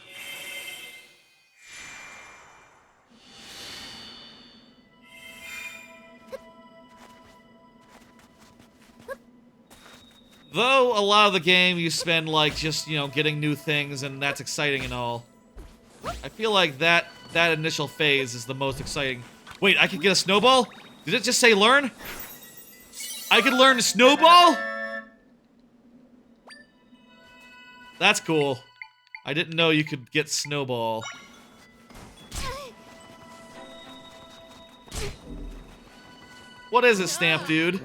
Though a lot of the game you spend like just, you know, getting new things and that's exciting and all. I feel like that initial phase is the most exciting. Wait, I could get a snowball? Did it just say learn? I could learn to snowball? That's cool. I didn't know you could get snowball. What is it, Stamp Dude?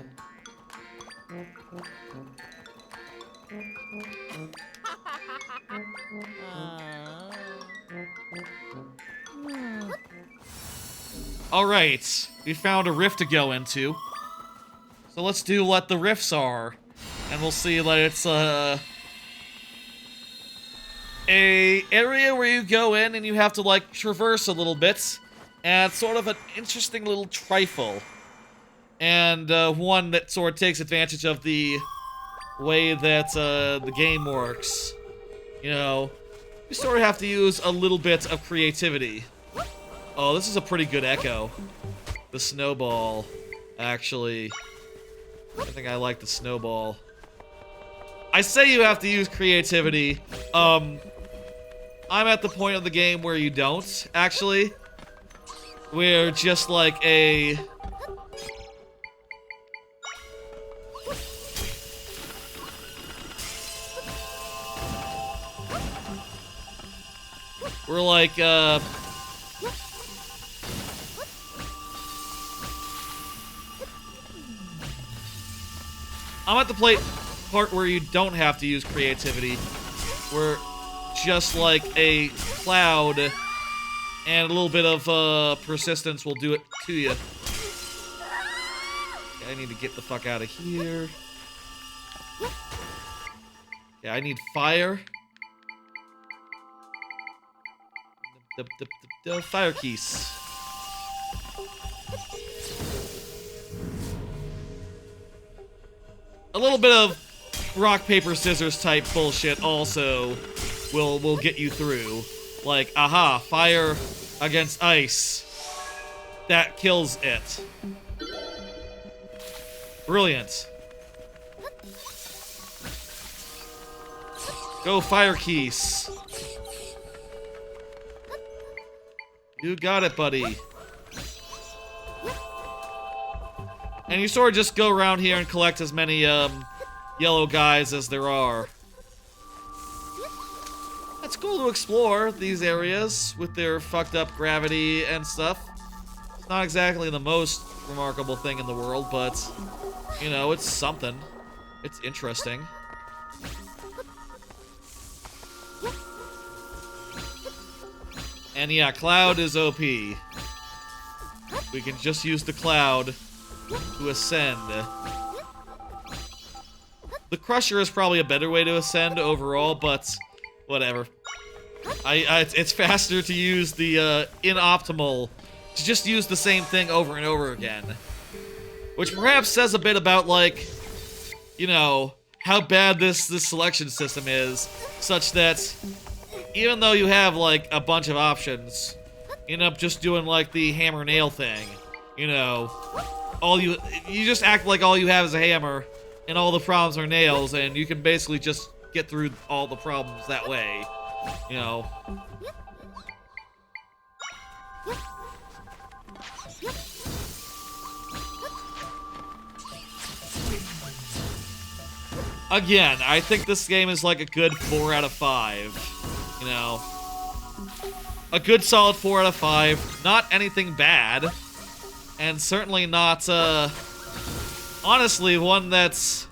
Alright, we found a rift to go into. So let's do what the rifts are. And we'll see that it's a area where you go in and you have to like traverse a little bit. And it's sort of an interesting little trifle. And one that sort of takes advantage of the way that the game works. You know, you sort of have to use a little bit of creativity. Oh, this is a pretty good echo. The snowball, actually. I think I like the snowball. I say you have to use creativity. I'm at the point of the game where you don't, actually. Where just like a... We're like, I'm at the part where you don't have to use creativity. Where just like a cloud and a little bit of persistence will do it to you. Okay, I need to get the fuck out of here. Yeah, I need fire. The fire keys. A little bit of rock, paper, scissors type bullshit also will get you through. Like, aha, fire against ice. That kills it. Brilliant. Go fire keys. You got it, buddy. And you sort of just go around here and collect as many yellow guys as there are. It's cool to explore these areas with their fucked up gravity and stuff. It's not exactly the most remarkable thing in the world, but, you know, it's something. It's interesting. And yeah, Cloud is OP. We can just use the Cloud to ascend. The Crusher is probably a better way to ascend overall, but whatever. It's faster to use the inoptimal, to just use the same thing over and over again. Which perhaps says a bit about, like, you know, how bad this selection system is, such that even though you have, like, a bunch of options, you end up just doing, like, the hammer nail thing. You know, you just act like all you have is a hammer, and all the problems are nails, and you can basically just get through all the problems that way. You know. Again, I think this game is like a good 4 out of 5. You know. A good solid 4 out of 5. Not anything bad. And certainly not, honestly, one that's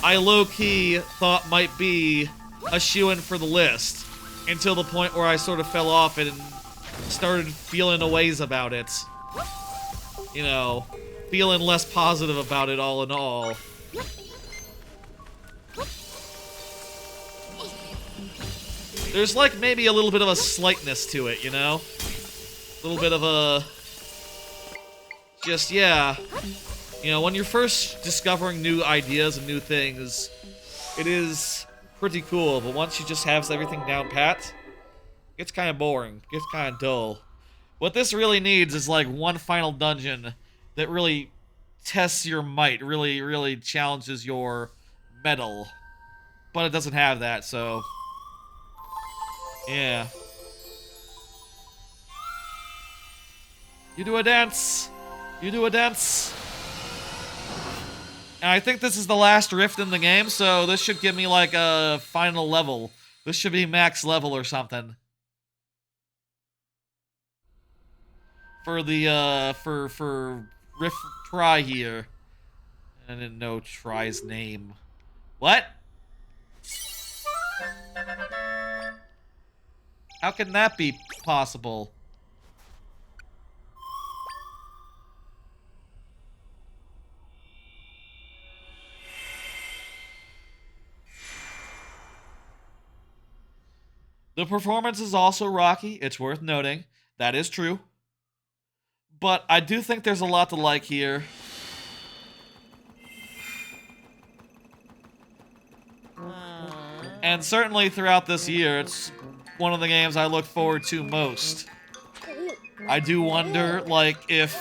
I low-key thought might be a shoo-in for the list. Until the point where I sort of fell off it and started feeling a ways about it. You know, feeling less positive about it all in all. There's like maybe a little bit of a slightness to it, you know? A little bit of a... Just, yeah. You know, when you're first discovering new ideas and new things, it is pretty cool, but once you just have everything down pat, it gets kind of boring. It gets kind of dull. What this really needs is like one final dungeon that really tests your might, really challenges your mettle. But it doesn't have that, so... Yeah. You do a dance! You do a dance! And I think this is the last rift in the game, so this should give me like a final level. This should be max level or something. For the, for Rift Try here. I didn't know Try's name. What? How can that be possible? The performance is also rocky, it's worth noting. That is true. But I do think there's a lot to like here. And certainly throughout this year, it's one of the games I look forward to most. I do wonder, like, if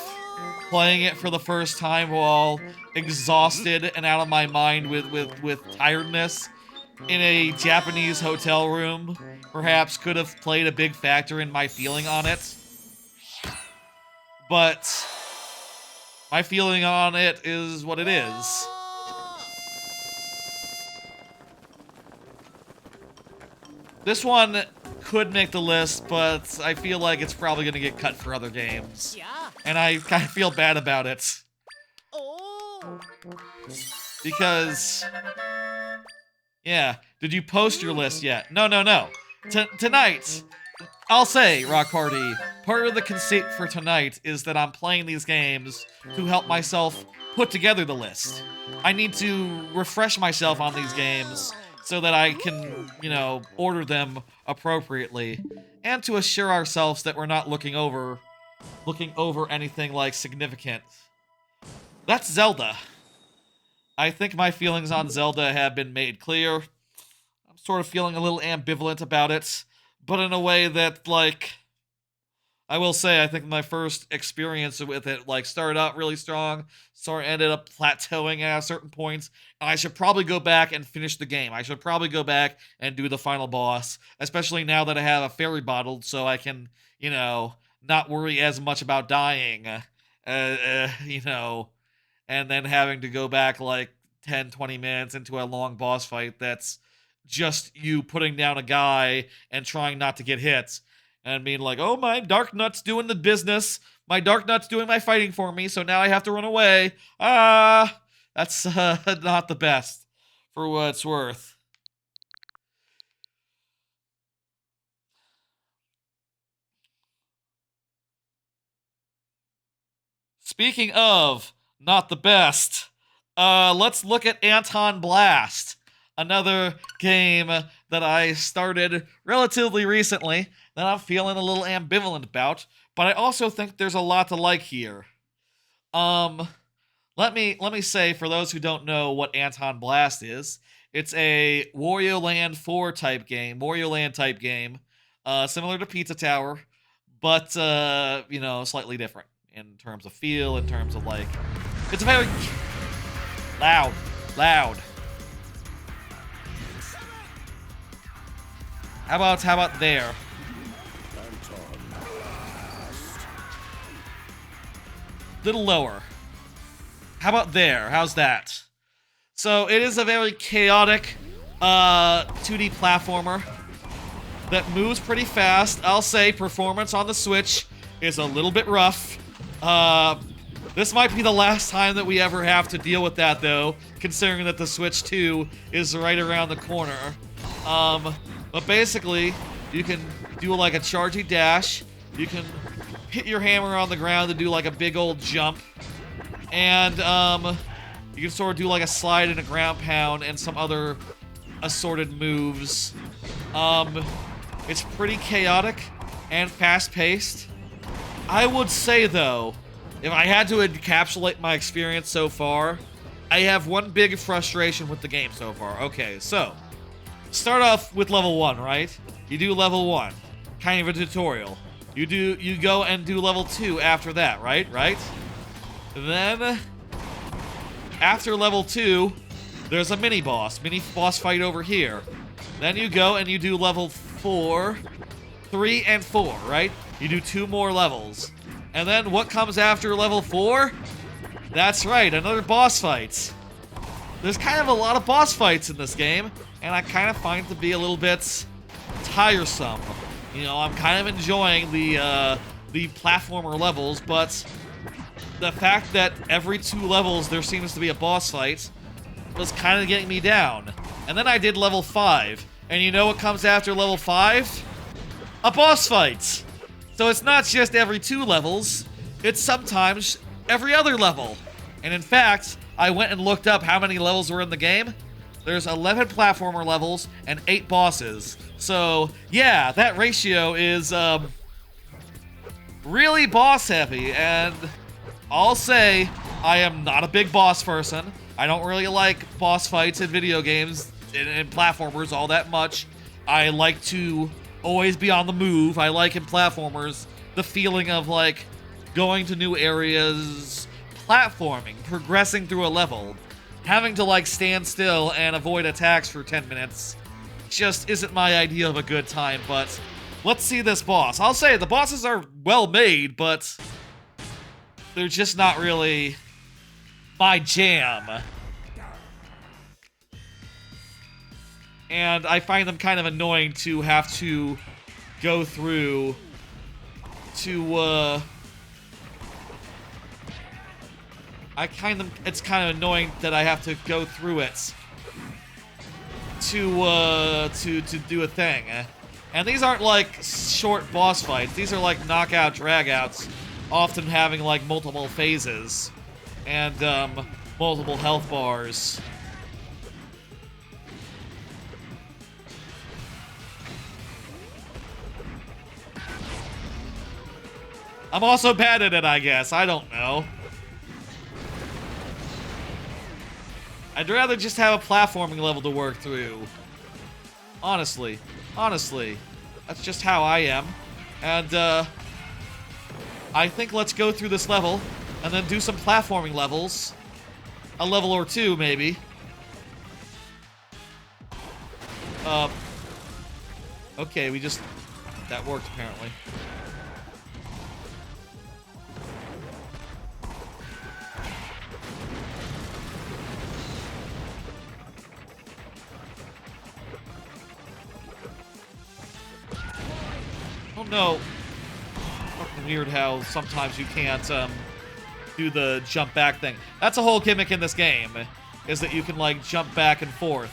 playing it for the first time while exhausted and out of my mind with tiredness in a Japanese hotel room perhaps could have played a big factor in my feeling on it. But my feeling on it is what it is. This one could make the list, but I feel like it's probably going to get cut for other games. And I kind of feel bad about it. Because... Yeah, did you post your list yet? No. Tonight, I'll say, Rock Party, part of the conceit for tonight is that I'm playing these games to help myself put together the list. I need to refresh myself on these games so that I can, you know, order them appropriately, and to assure ourselves that we're not looking over anything like significant. That's Zelda. I think my feelings on Zelda have been made clear. I'm sort of feeling a little ambivalent about it, but in a way that, like, I will say, I think my first experience with it, like, started out really strong, sort of ended up plateauing at a certain point, and I should probably go back and finish the game. I should probably go back and do the final boss, especially now that I have a fairy bottle, so I can, you know, not worry as much about dying, you know, and then having to go back like 10, 20 minutes into a long boss fight that's just you putting down a guy and trying not to get hit and being like, oh, my Dark Nut's doing the business. My Dark Nut's doing my fighting for me, so now I have to run away. That's not the best for what it's worth. Speaking of not the best, let's look at AntonBlast, another game that I started relatively recently that I'm feeling a little ambivalent about, but I also think there's a lot to like here. Let me say, for those who don't know what AntonBlast is, it's a Wario Land 4 type game, Wario Land type game, similar to Pizza Tower, but you know, slightly different in terms of feel, in terms of like, it's very loud. How about there? Little lower. How about there? How's that? So it is a very chaotic 2D platformer that moves pretty fast. I'll say performance on the Switch is a little bit rough. This might be the last time that we ever have to deal with that, though, considering that the Switch 2 is right around the corner. But basically, you can do like a chargy dash. You can hit your hammer on the ground to do like a big old jump. And you can sort of do like a slide and a ground pound and some other assorted moves. It's pretty chaotic and fast-paced. I would say, though, if I had to encapsulate my experience so far, I have one big frustration with the game so far. Okay, so start off with level 1, right? You do level 1, kind of a tutorial. You go and do level 2 after that, right? Then after level 2, there's a mini boss fight over here. Then you go and you do level 4, 3, and 4, right? You do 2 more levels. And then what comes after level 4? That's right, another boss fight. There's kind of a lot of boss fights in this game, and I kind of find it to be a little bit tiresome. You know, I'm kind of enjoying the platformer levels, but the fact that every 2 levels there seems to be a boss fight was kind of getting me down. And then I did level 5, and you know what comes after level 5? A boss fight! So it's not just every 2 levels, it's sometimes every other level. And in fact, I went and looked up how many levels were in the game. There's 11 platformer levels and 8 bosses. So, yeah, that ratio is really boss heavy, and I'll say I am not a big boss person. I don't really like boss fights in video games and platformers all that much. I like to always be on the move. I like in platformers the feeling of like going to new areas, platforming, progressing through a level. Having to like stand still and avoid attacks for 10 minutes just isn't my idea of a good time, but let's see this boss. I'll say the bosses are well made, but they're just not really my jam. And I find them kind of annoying to have to go through to, it's kind of annoying that I have to go through it to do a thing. And these aren't like short boss fights. These are like knockout dragouts, often having like multiple phases and multiple health bars. I'm also bad at it, I guess. I don't know. I'd rather just have a platforming level to work through. Honestly. That's just how I am. And, I think let's go through this level and then do some platforming levels. A level or 2, maybe. Okay, that worked apparently. don't know. Fucking weird how sometimes you can't do the jump back thing. That's a whole gimmick in this game, is that you can like jump back and forth.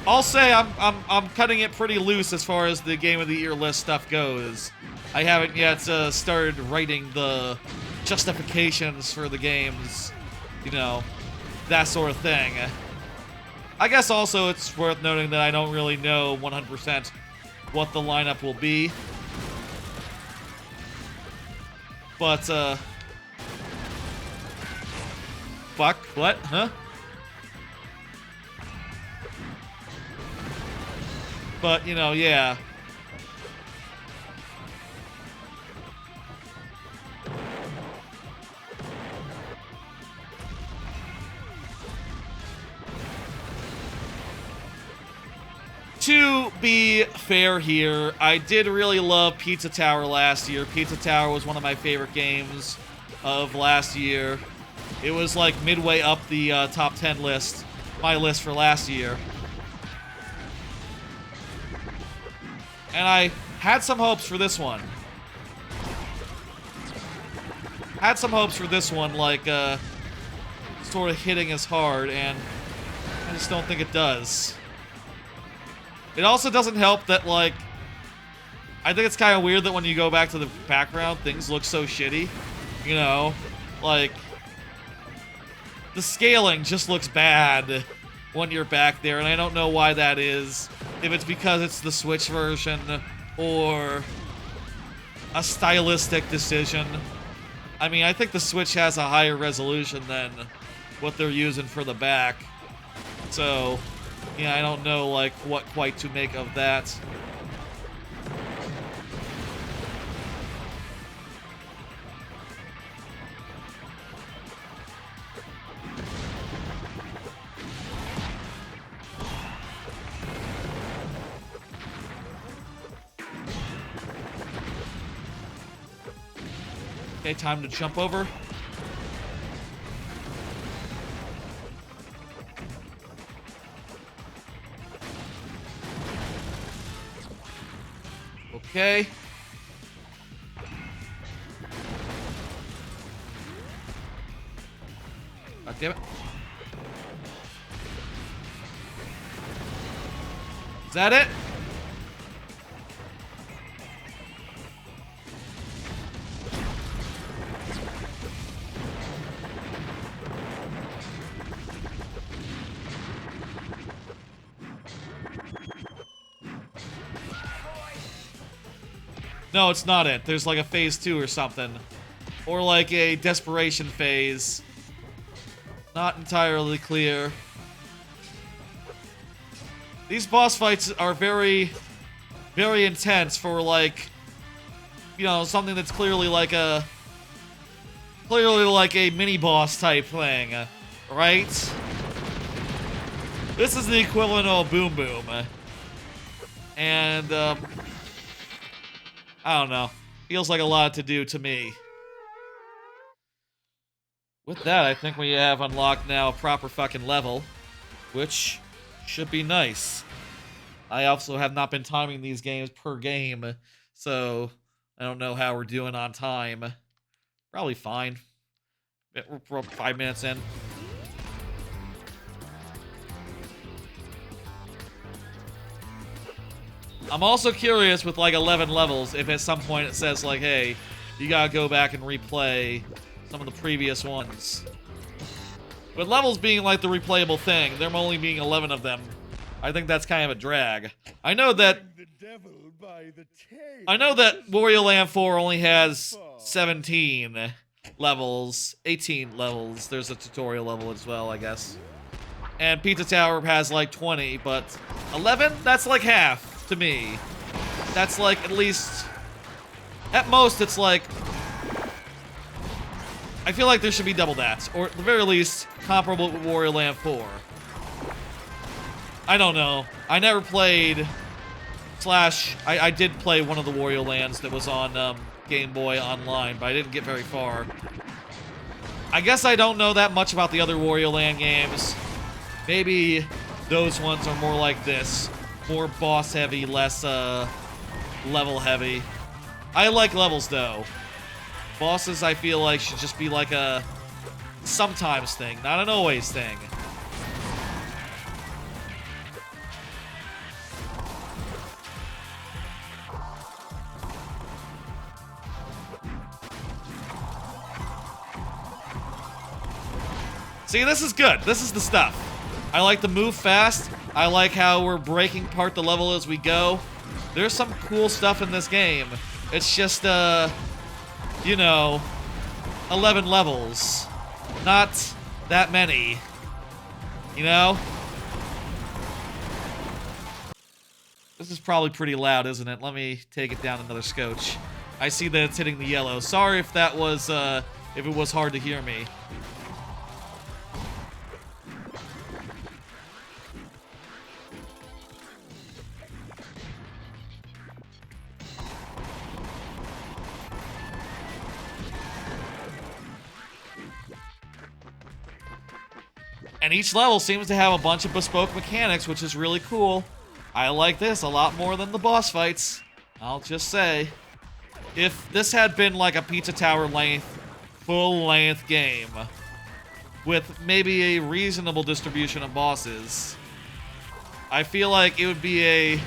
I'll say I'm cutting it pretty loose as far as the Game of the Year list stuff goes. I haven't yet started writing the justifications for the games, you know, that sort of thing. I guess also it's worth noting that I don't really know 100% what the lineup will be. But, fuck, what? Huh? But, you know, yeah. To be fair here, I did really love Pizza Tower last year. Pizza Tower was one of my favorite games of last year. It was like midway up the top 10 list, my list for last year. And I had some hopes for this one. Had some hopes for this one, like, sort of hitting as hard, and I just don't think it does. It also doesn't help that, like, I think it's kind of weird that when you go back to the background, things look so shitty. You know? Like, the scaling just looks bad when you're back there, and I don't know why that is. If it's because it's the Switch version, or a stylistic decision. I mean, I think the Switch has a higher resolution than what they're using for the back. So, yeah, I don't know, like, what quite to make of that. Okay, time to jump over. Okay. God damn it. Is that it? No, it's not it. There's like a phase 2 or something. Or like a desperation phase. Not entirely clear. These boss fights are very, very intense for like, you know, something that's clearly like a mini boss type thing, right? This is the equivalent of Boom Boom. And, I don't know. Feels like a lot to do to me. With that, I think we have unlocked now a proper fucking level, which should be nice. I also have not been timing these games per game, so I don't know how we're doing on time. Probably fine. We're 5 minutes in. I'm also curious with like 11 levels if at some point it says like, hey, you gotta go back and replay some of the previous ones. With levels being like the replayable thing, there only being 11 of them, I think that's kind of a drag. I know that Wario Land 4 only has 17 levels, 18 levels. There's a tutorial level as well, I guess. And Pizza Tower has like 20, but 11? That's like half. To me, that's like at least, at most it's like, I feel like there should be double that, or at the very least comparable with Wario Land 4. I don't know. I never played I did play one of the Wario Lands that was on Game Boy Online, but I didn't get very far. I guess I don't know that much about the other Wario Land games. Maybe those ones are more like this. more boss heavy, less level heavy. I like levels though. Bosses I feel like should just be like a sometimes thing, not an always thing. See, this is good. This is the stuff. I like to move fast. I like how we're breaking apart the level as we go. There's some cool stuff in this game. It's just, you know, 11 levels. Not that many. You know? This is probably pretty loud, isn't it? Let me take it down another scotch. I see that it's hitting the yellow. Sorry if that was, if it was hard to hear me. And each level seems to have a bunch of bespoke mechanics, which is really cool. I like this a lot more than the boss fights. I'll just say. If this had been like a Pizza Tower length, full-length game, with maybe a reasonable distribution of bosses, I feel like it would be a...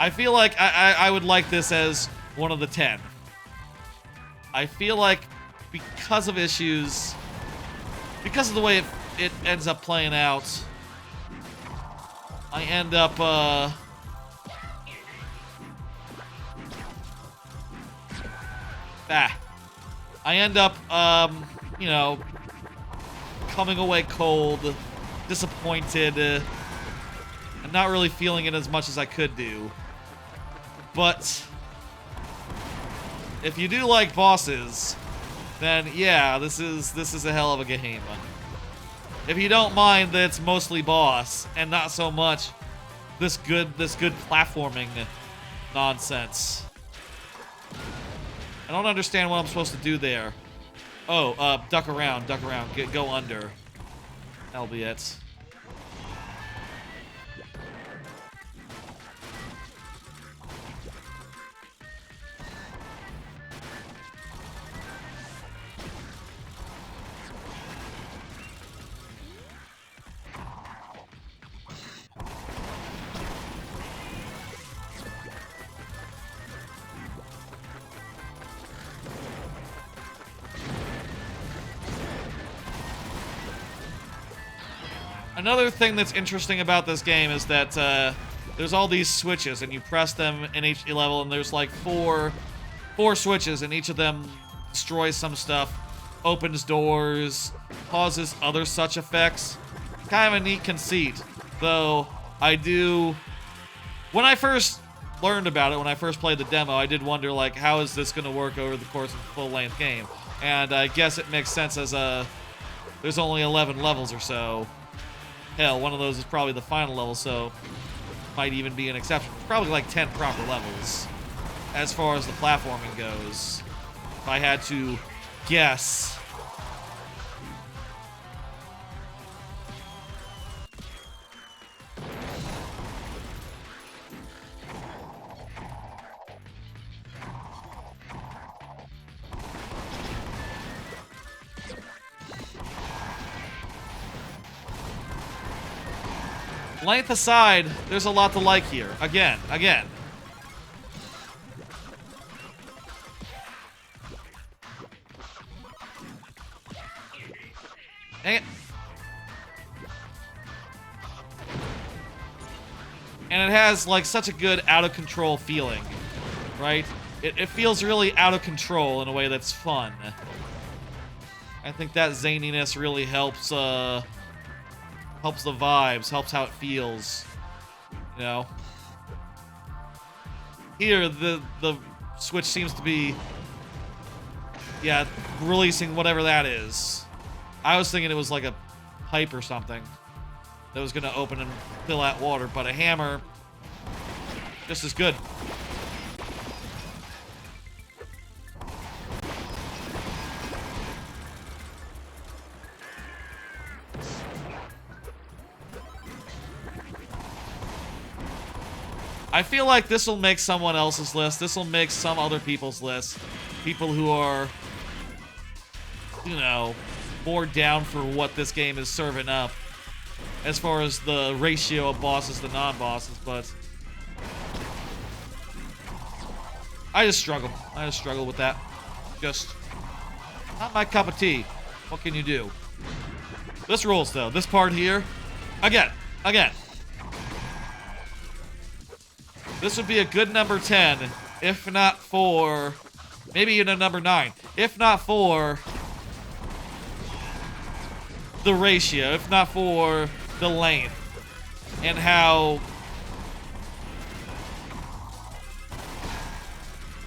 I feel like I would like this as one of the 10. I feel like because of issues... Because of the way it ends up playing out, I end up, you know, coming away cold, disappointed, and not really feeling it as much as I could do. But if you do like bosses, then yeah, this is a hell of a game. If you don't mind that it's mostly boss and not so much this good platforming nonsense. I don't understand what I'm supposed to do there. Oh, duck around, go under. That'll be it. Another thing that's interesting about this game is that there's all these switches, and you press them in each level, and there's like four switches, and each of them destroys some stuff, opens doors, causes other such effects. Kind of a neat conceit, though I do... When I first learned about it, when I first played the demo, I did wonder, like, how is this going to work over the course of a full-length game? And I guess it makes sense as there's only 11 levels or so. Hell, one of those is probably the final level, so might even be an exception. Probably like 10 proper levels as far as the platforming goes, if I had to guess. Length aside, there's a lot to like here. Again. Dang it. And it has, like, such a good out-of-control feeling, right? It feels really out of control in a way that's fun. I think that zaniness really helps, helps the vibes, helps how it feels, you know? Here, the switch seems to be, yeah, releasing whatever that is. I was thinking it was like a pipe or something that was gonna open and fill out water, but a hammer, just as good. I feel like this will make someone else's list. This will make some other people's list. People who are, you know, more down for what this game is serving up as far as the ratio of bosses to non-bosses, but I just struggle. I just struggle with that. Just not my cup of tea. What can you do? This rules, though. This part here, again. This would be a good number 10, if not for, maybe even a number 9, if not for the ratio, if not for the length, and how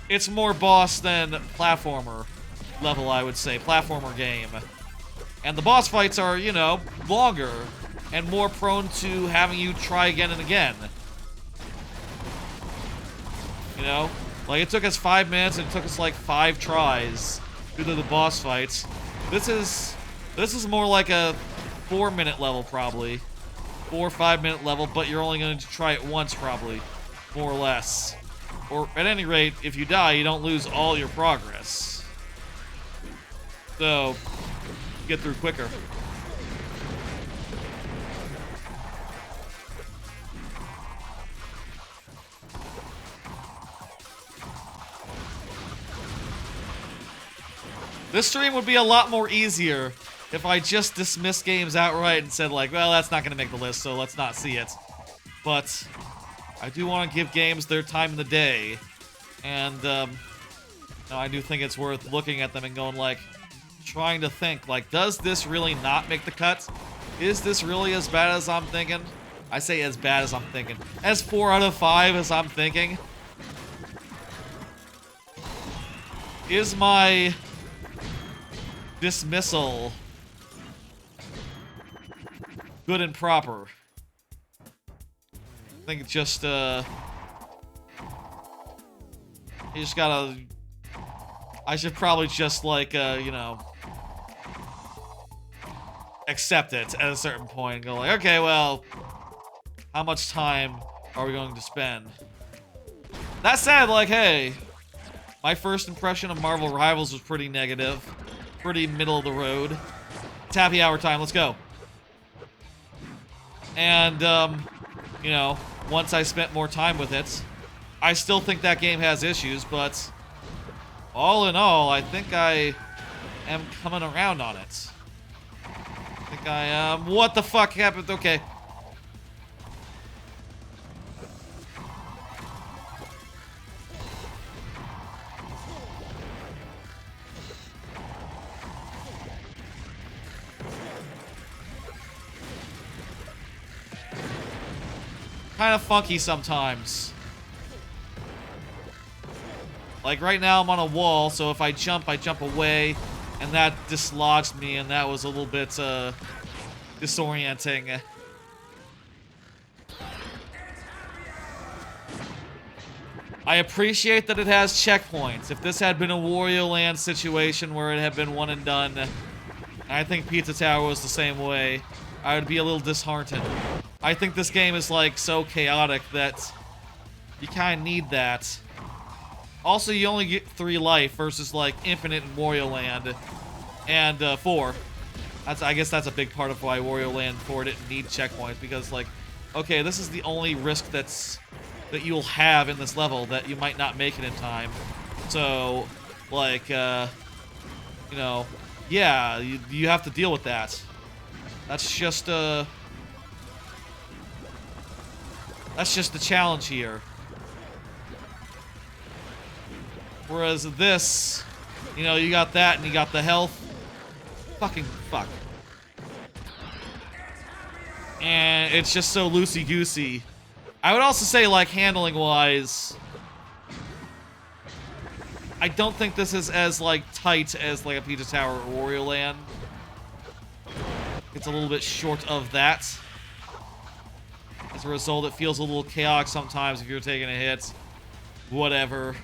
it's more boss than platformer level, I would say, platformer game. And the boss fights are, you know, longer and more prone to having you try again and again. You know? Like, it took us 5 minutes and it took us like 5 tries to do the boss fights. This is more like a 4-minute level, probably. 4 or 5-minute level, but you're only going to try it once, probably. More or less. Or, at any rate, if you die, you don't lose all your progress. So, you get through quicker. This stream would be a lot more easier if I just dismissed games outright and said, like, well, that's not going to make the list, so let's not see it. But I do want to give games their time in the day. And, I do think it's worth looking at them and going, like, trying to think, like, does this really not make the cut? Is this really as bad as I'm thinking? I say as bad as I'm thinking. As 4 out of 5 as I'm thinking. Is my dismissal good and proper? I think it's just, you just gotta, I should probably just, like, you know, accept it at a certain point and go like, okay, well, how much time are we going to spend? That said, like, hey, my first impression of Marvel Rivals was pretty negative. Pretty middle of the road. It's happy hour time, let's go. And, you know, once I spent more time with it, I still think that game has issues, but all in all, I think I am coming around on it. I think I am. What the fuck happened? Okay. Kind of funky sometimes. Like right now I'm on a wall, so if I jump away, and that dislodged me, and that was a little bit disorienting. I appreciate that it has checkpoints. If this had been a Wario Land situation where it had been one and done, I think Pizza Tower was the same way, I would be a little disheartened. I think this game is, like, so chaotic that you kind of need that. Also, you only get 3 life versus, like, infinite in Wario Land. And, 4. I guess that's a big part of why Wario Land 4 didn't need checkpoints, because, like, okay, this is the only risk that you'll have in this level, that you might not make it in time. So, like, you know, yeah, you have to deal with that. That's just the challenge here. Whereas this, you know, you got that and you got the health. Fucking fuck. And it's just so loosey-goosey. I would also say, like, handling-wise, I don't think this is as, like, tight as, like, a Pizza Tower or Wario Land. It's a little bit short of that. As a result, it feels a little chaotic sometimes if you're taking a hit. Whatever.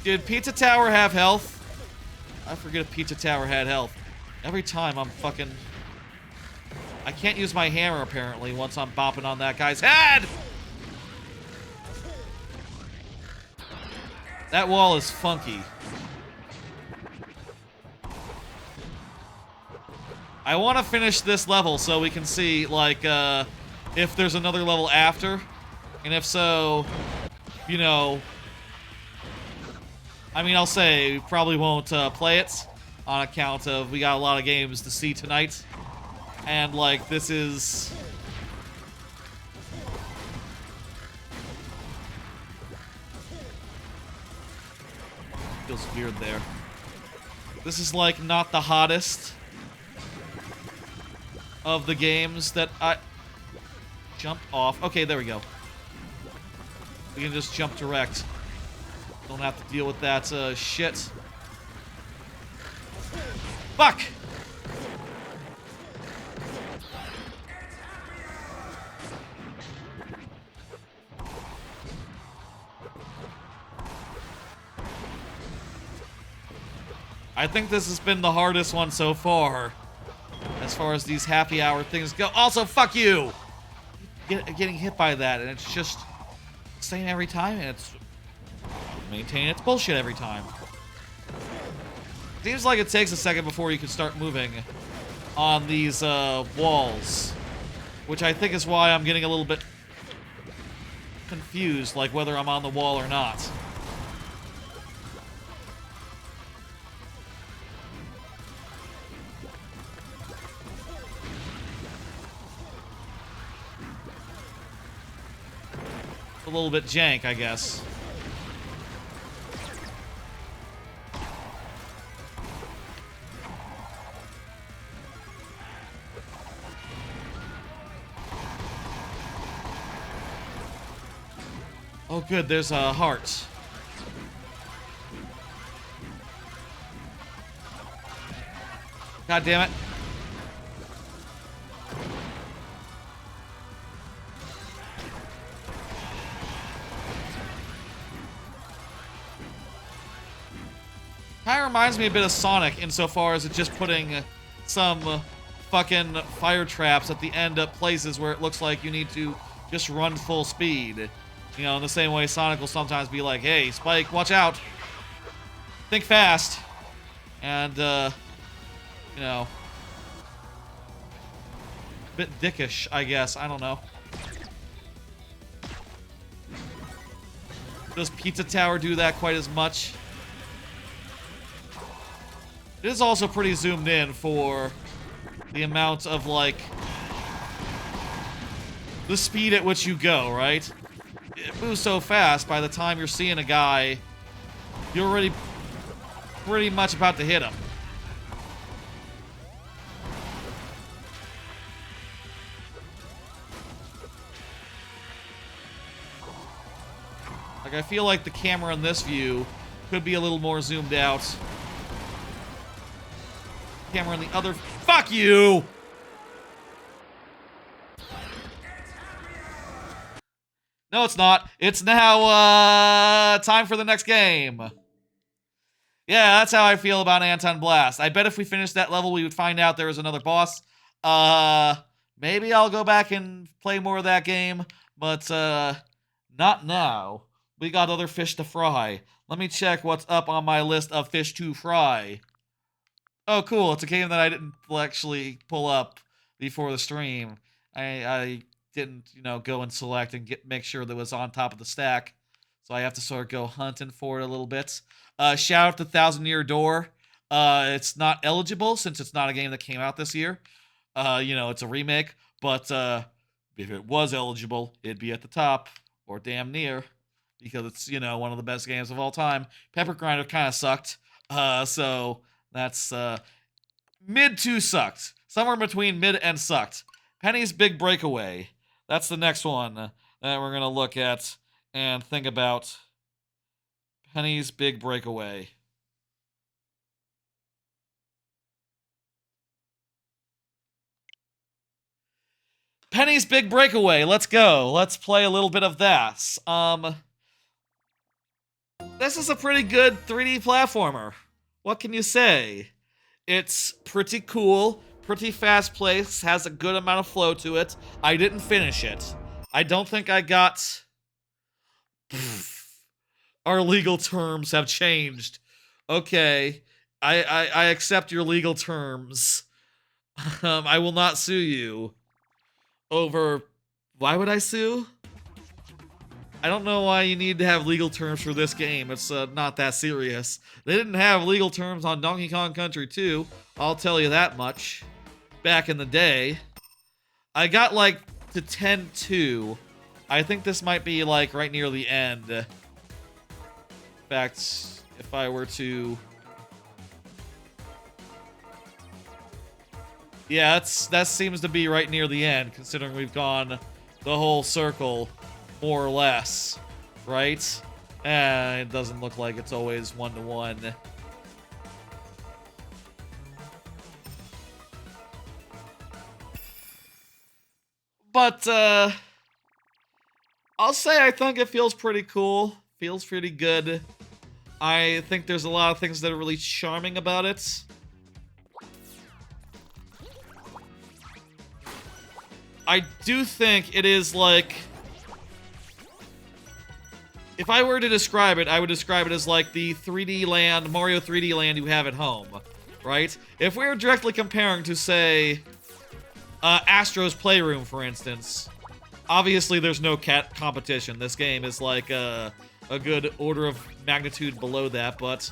Did Pizza Tower have health? I forget if Pizza Tower had health. Every time I'm fucking... I can't use my hammer, apparently, once I'm bopping on that guy's head! That wall is funky. I want to finish this level so we can see, like, if there's another level after. And if so, you know... I mean, I'll say, we probably won't play it on account of we got a lot of games to see tonight. And, like, this is... Feels weird there. This is, like, not the hottest of the games that I... Jump off. Okay, there we go. We can just jump direct. Don't have to deal with that shit. Fuck! I think this has been the hardest one so far, as far as these happy hour things go. Also, fuck you! Getting hit by that, and it's just the same every time, and it's maintaining its bullshit every time. Seems like it takes a second before you can start moving on these walls, which I think is why I'm getting a little bit confused, like whether I'm on the wall or not. A little bit jank, I guess. Oh good, there's a heart. God damn it. Kind of reminds me a bit of Sonic insofar as it's just putting some fucking fire traps at the end of places where it looks like you need to just run full speed. You know, in the same way Sonic will sometimes be like, hey, Spike, watch out. Think fast. And, you know, a bit dickish, I guess. I don't know. Does Pizza Tower do that quite as much? It is also pretty zoomed in for the amount of, like, the speed at which you go, right? It moves so fast, by the time you're seeing a guy, you're already pretty much about to hit him. Like, I feel like the camera in this view could be a little more zoomed out. Camera in the other... Fuck you! No, it's not. It's now, time for the next game. Yeah, that's how I feel about AntonBlast. I bet if we finished that level, we would find out there was another boss. Maybe I'll go back and play more of that game, but, not now. We got other fish to fry. Let me check what's up on my list of fish to fry. Oh, cool. It's a game that I didn't actually pull up before the stream. I didn't, you know, go and select and make sure that it was on top of the stack. So I have to sort of go hunting for it a little bit. Shout out to Thousand Year Door. It's not eligible since it's not a game that came out this year. You know, it's a remake. But if it was eligible, it'd be at the top. Or damn near. Because it's, you know, one of the best games of all time. Pepper Grinder kind of sucked. So that's mid to sucked. Somewhere between mid and sucked. Penny's Big Breakaway. That's the next one that we're going to look at and think about. Penny's Big Breakaway. Penny's Big Breakaway. Let's go. Let's play a little bit of that. This is a pretty good 3D platformer. What can you say? It's pretty cool, pretty fast pace, has a good amount of flow to it. I didn't finish it. I don't think I got... Our legal terms have changed. Okay, I accept your legal terms. I will not sue you over... Why would I sue? I don't know why you need to have legal terms for this game. It's not that serious. They didn't have legal terms on Donkey Kong Country 2. I'll tell you that much. Back in the day. I got like to 10-2. I think this might be like right near the end. In fact, if I were to... Yeah, that seems to be right near the end, considering we've gone the whole circle, more or less, right? It doesn't look like it's always 1-to-1. But, I'll say I think it feels pretty cool. Feels pretty good. I think there's a lot of things that are really charming about it. I do think it is like... If I were to describe it, I would describe it as like the 3D land, Mario 3D land you have at home, right? If we were directly comparing to, say, Astro's Playroom, for instance, obviously there's no competition. This game is like a good order of magnitude below that, but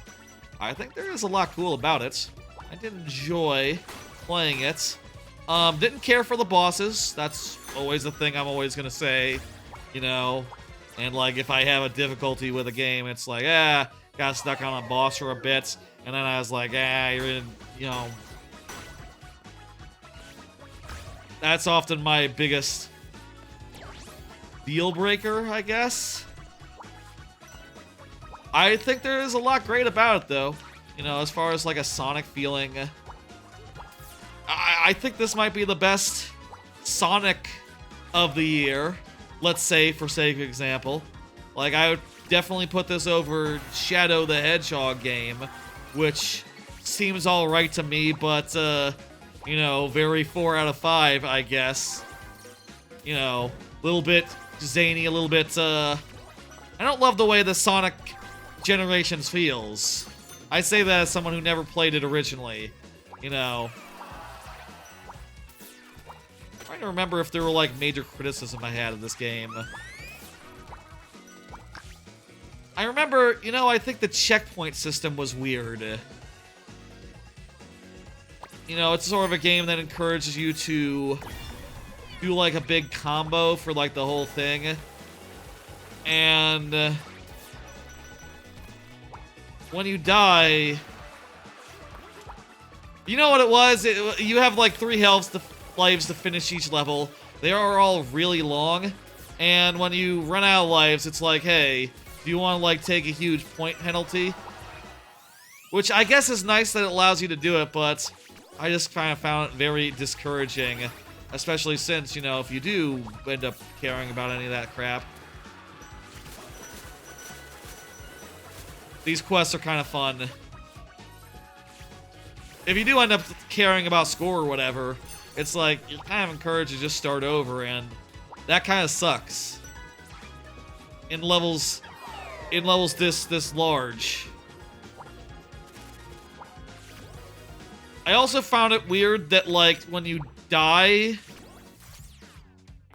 I think there is a lot cool about it. I did enjoy playing it. Didn't care for the bosses. That's always the thing I'm always gonna say, you know. And like, if I have a difficulty with a game, it's like, got stuck on a boss for a bit, and then I was like, you're in, you know. That's often my biggest deal breaker, I guess. I think there is a lot great about it, though. You know, as far as like a Sonic feeling. I think this might be the best Sonic of the year. Let's say, for sake of example. Like, I would definitely put this over Shadow the Hedgehog game, which seems alright to me, but, you know, very 4 out of 5, I guess. You know, a little bit zany, a little bit, I don't love the way the Sonic Generations feels. I say that as someone who never played it originally. You know. I'm trying to remember if there were, like, major criticism I had of this game. I remember, you know, I think the checkpoint system was weird. You know, it's sort of a game that encourages you to do, like, a big combo for, like, the whole thing. And when you die... You know what it was? You have, like, 3 lives to finish each level. They are all really long. And when you run out of lives, it's like, hey, do you want to, like, take a huge point penalty? Which I guess is nice that it allows you to do it, but I just kind of found it very discouraging. Especially since, you know, if you do end up caring about any of that crap. These quests are kind of fun. If you do end up caring about score or whatever, it's like, you're kind of encouraged to just start over, and that kind of sucks. In levels this large. I also found it weird that, like, when you die...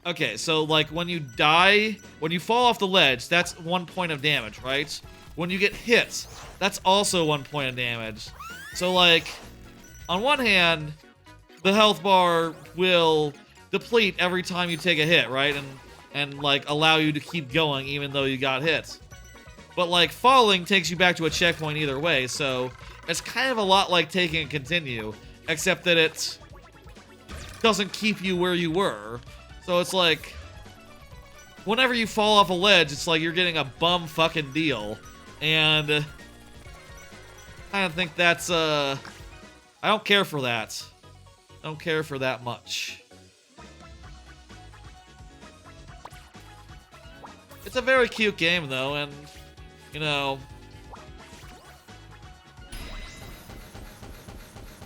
Okay, so, like, when you die, when you fall off the ledge, that's 1 point of damage, right? When you get hit, that's also 1 point of damage. So, like, on one hand, the health bar will deplete every time you take a hit, right? And like, allow you to keep going even though you got hit. But, like, falling takes you back to a checkpoint either way, so it's kind of a lot like taking a continue, except that it doesn't keep you where you were. So it's like, whenever you fall off a ledge, it's like you're getting a bum fucking deal. And I don't think that's, I don't care for that. I don't care for that much. It's a very cute game, though, and, you know...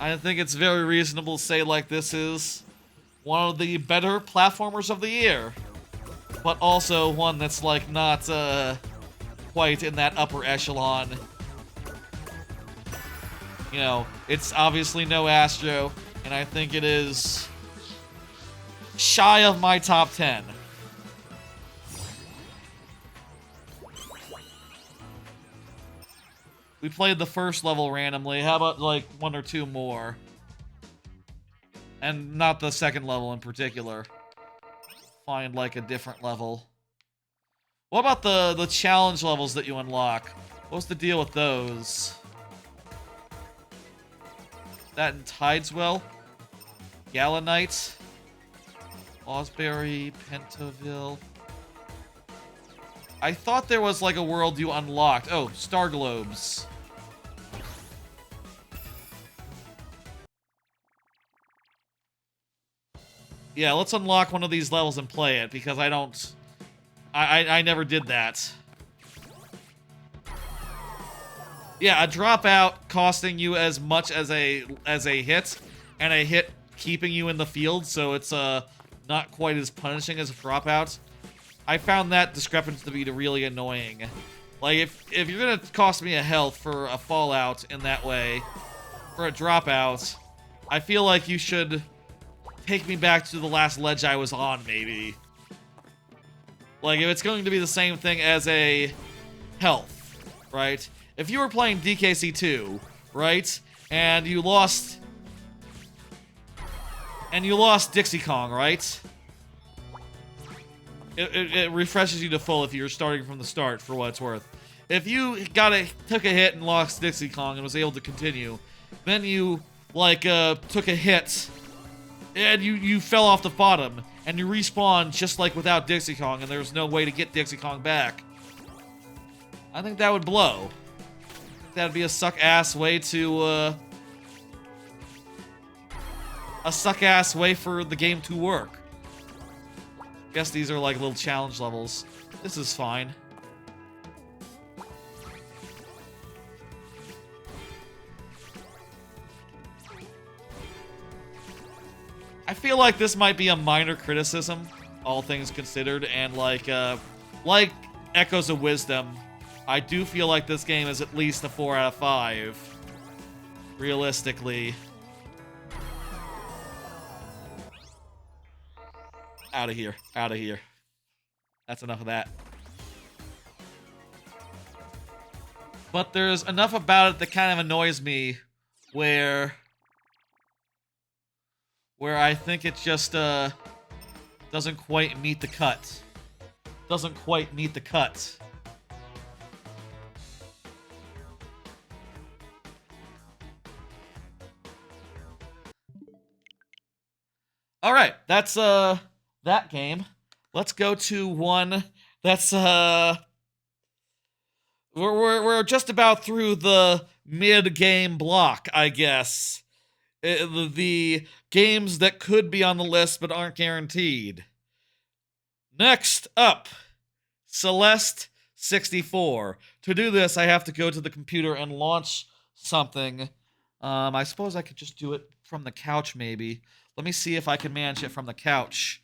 I think it's very reasonable to say like this is one of the better platformers of the year. But also one that's like not quite in that upper echelon. You know, it's obviously no Astro, and I think it is shy of my top 10. We played the first level randomly. How about like 1 or 2 more? And not the second level in particular. Find like a different level. What about the challenge levels that you unlock? What's the deal with those? That in Tideswell? Galanite? Osbury? Pentoville? I thought there was like a world you unlocked. Oh, Star Globes. Yeah, let's unlock one of these levels and play it, because I never did that. Yeah, a dropout costing you as much as a hit, and a hit keeping you in the field, so it's not quite as punishing as a dropout. I found that discrepancy to be really annoying. Like, if you're gonna cost me a health for a fallout in that way, for a dropout, I feel like you should take me back to the last ledge I was on, maybe. Like, if it's going to be the same thing as a health, right? If you were playing DKC2, right? And you lost Dixie Kong, right? It refreshes you to full if you're starting from the start, for what it's worth. If you took a hit and lost Dixie Kong and was able to continue, then you, like, took a hit and you fell off the bottom, and you respawn just like without Dixie Kong, and there's no way to get Dixie Kong back. I think that would blow. That'd be a suck-ass way to, a suck-ass way for the game to work. Guess these are like little challenge levels. This is fine. I feel like this might be a minor criticism, all things considered, and like Echoes of Wisdom, I do feel like this game is at least a 4 out of 5. Realistically. Out of here. Out of here. That's enough of that. But there's enough about it that kind of annoys me where I think it just doesn't quite meet the cut. Doesn't quite meet the cut. All right, that's that game. Let's go to one that's we're just about through the mid-game block, I guess. The games that could be on the list but aren't guaranteed. Next up, Celeste 64. To do this, I have to go to the computer and launch something. I suppose I could just do it from the couch, maybe. Let me see if I can manage it from the couch.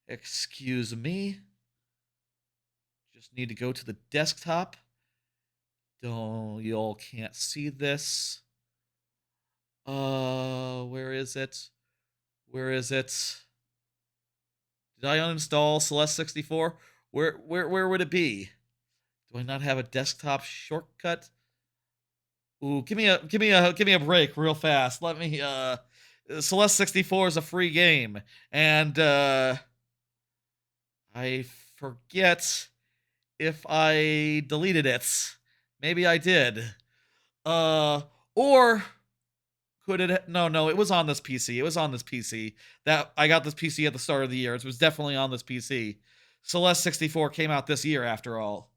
Excuse me. Just need to go to the desktop. Y'all can't see this. Where is it? Where is it? Did I uninstall Celeste 64? Where would it be? Do I not have a desktop shortcut? Ooh, give me a break real fast. Let me Celeste 64 is a free game, and I forget if I deleted it. Maybe I did. Or could it? No, it was on this PC. It was on this PC. That I got this PC at the start of the year. It was definitely on this PC. Celeste 64 came out this year, after all.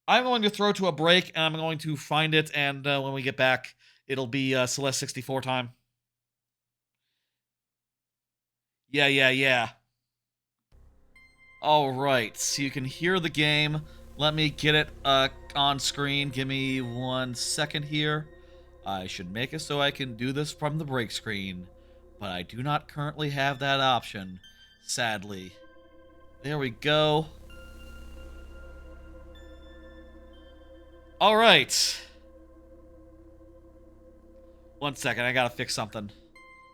I'm going to throw to a break, and I'm going to find it, and when we get back, it'll be Celeste 64 time. Yeah. All right, so you can hear the game. Let me get it on screen. Give me 1 second here. I should make it so I can do this from the break screen, but I do not currently have that option, sadly. There we go. All right. 1 second, I gotta fix something.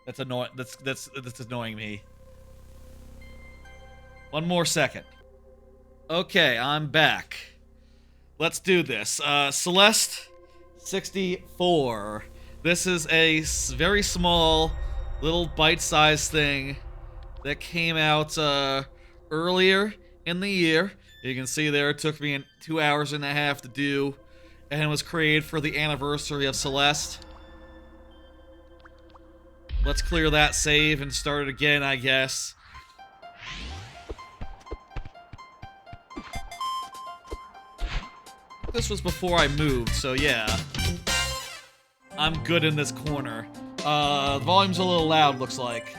That's annoying. That's annoying me. 1 more second. Okay, I'm back. Let's do this. Celeste 64. This is a very small, little bite-sized thing that came out earlier in the year. You can see there it took me 2 hours and a half to do, and it was created for the anniversary of Celeste. Let's clear that save and start it again, I guess. This was before I moved, so yeah. I'm good in this corner. The volume's a little loud, looks like.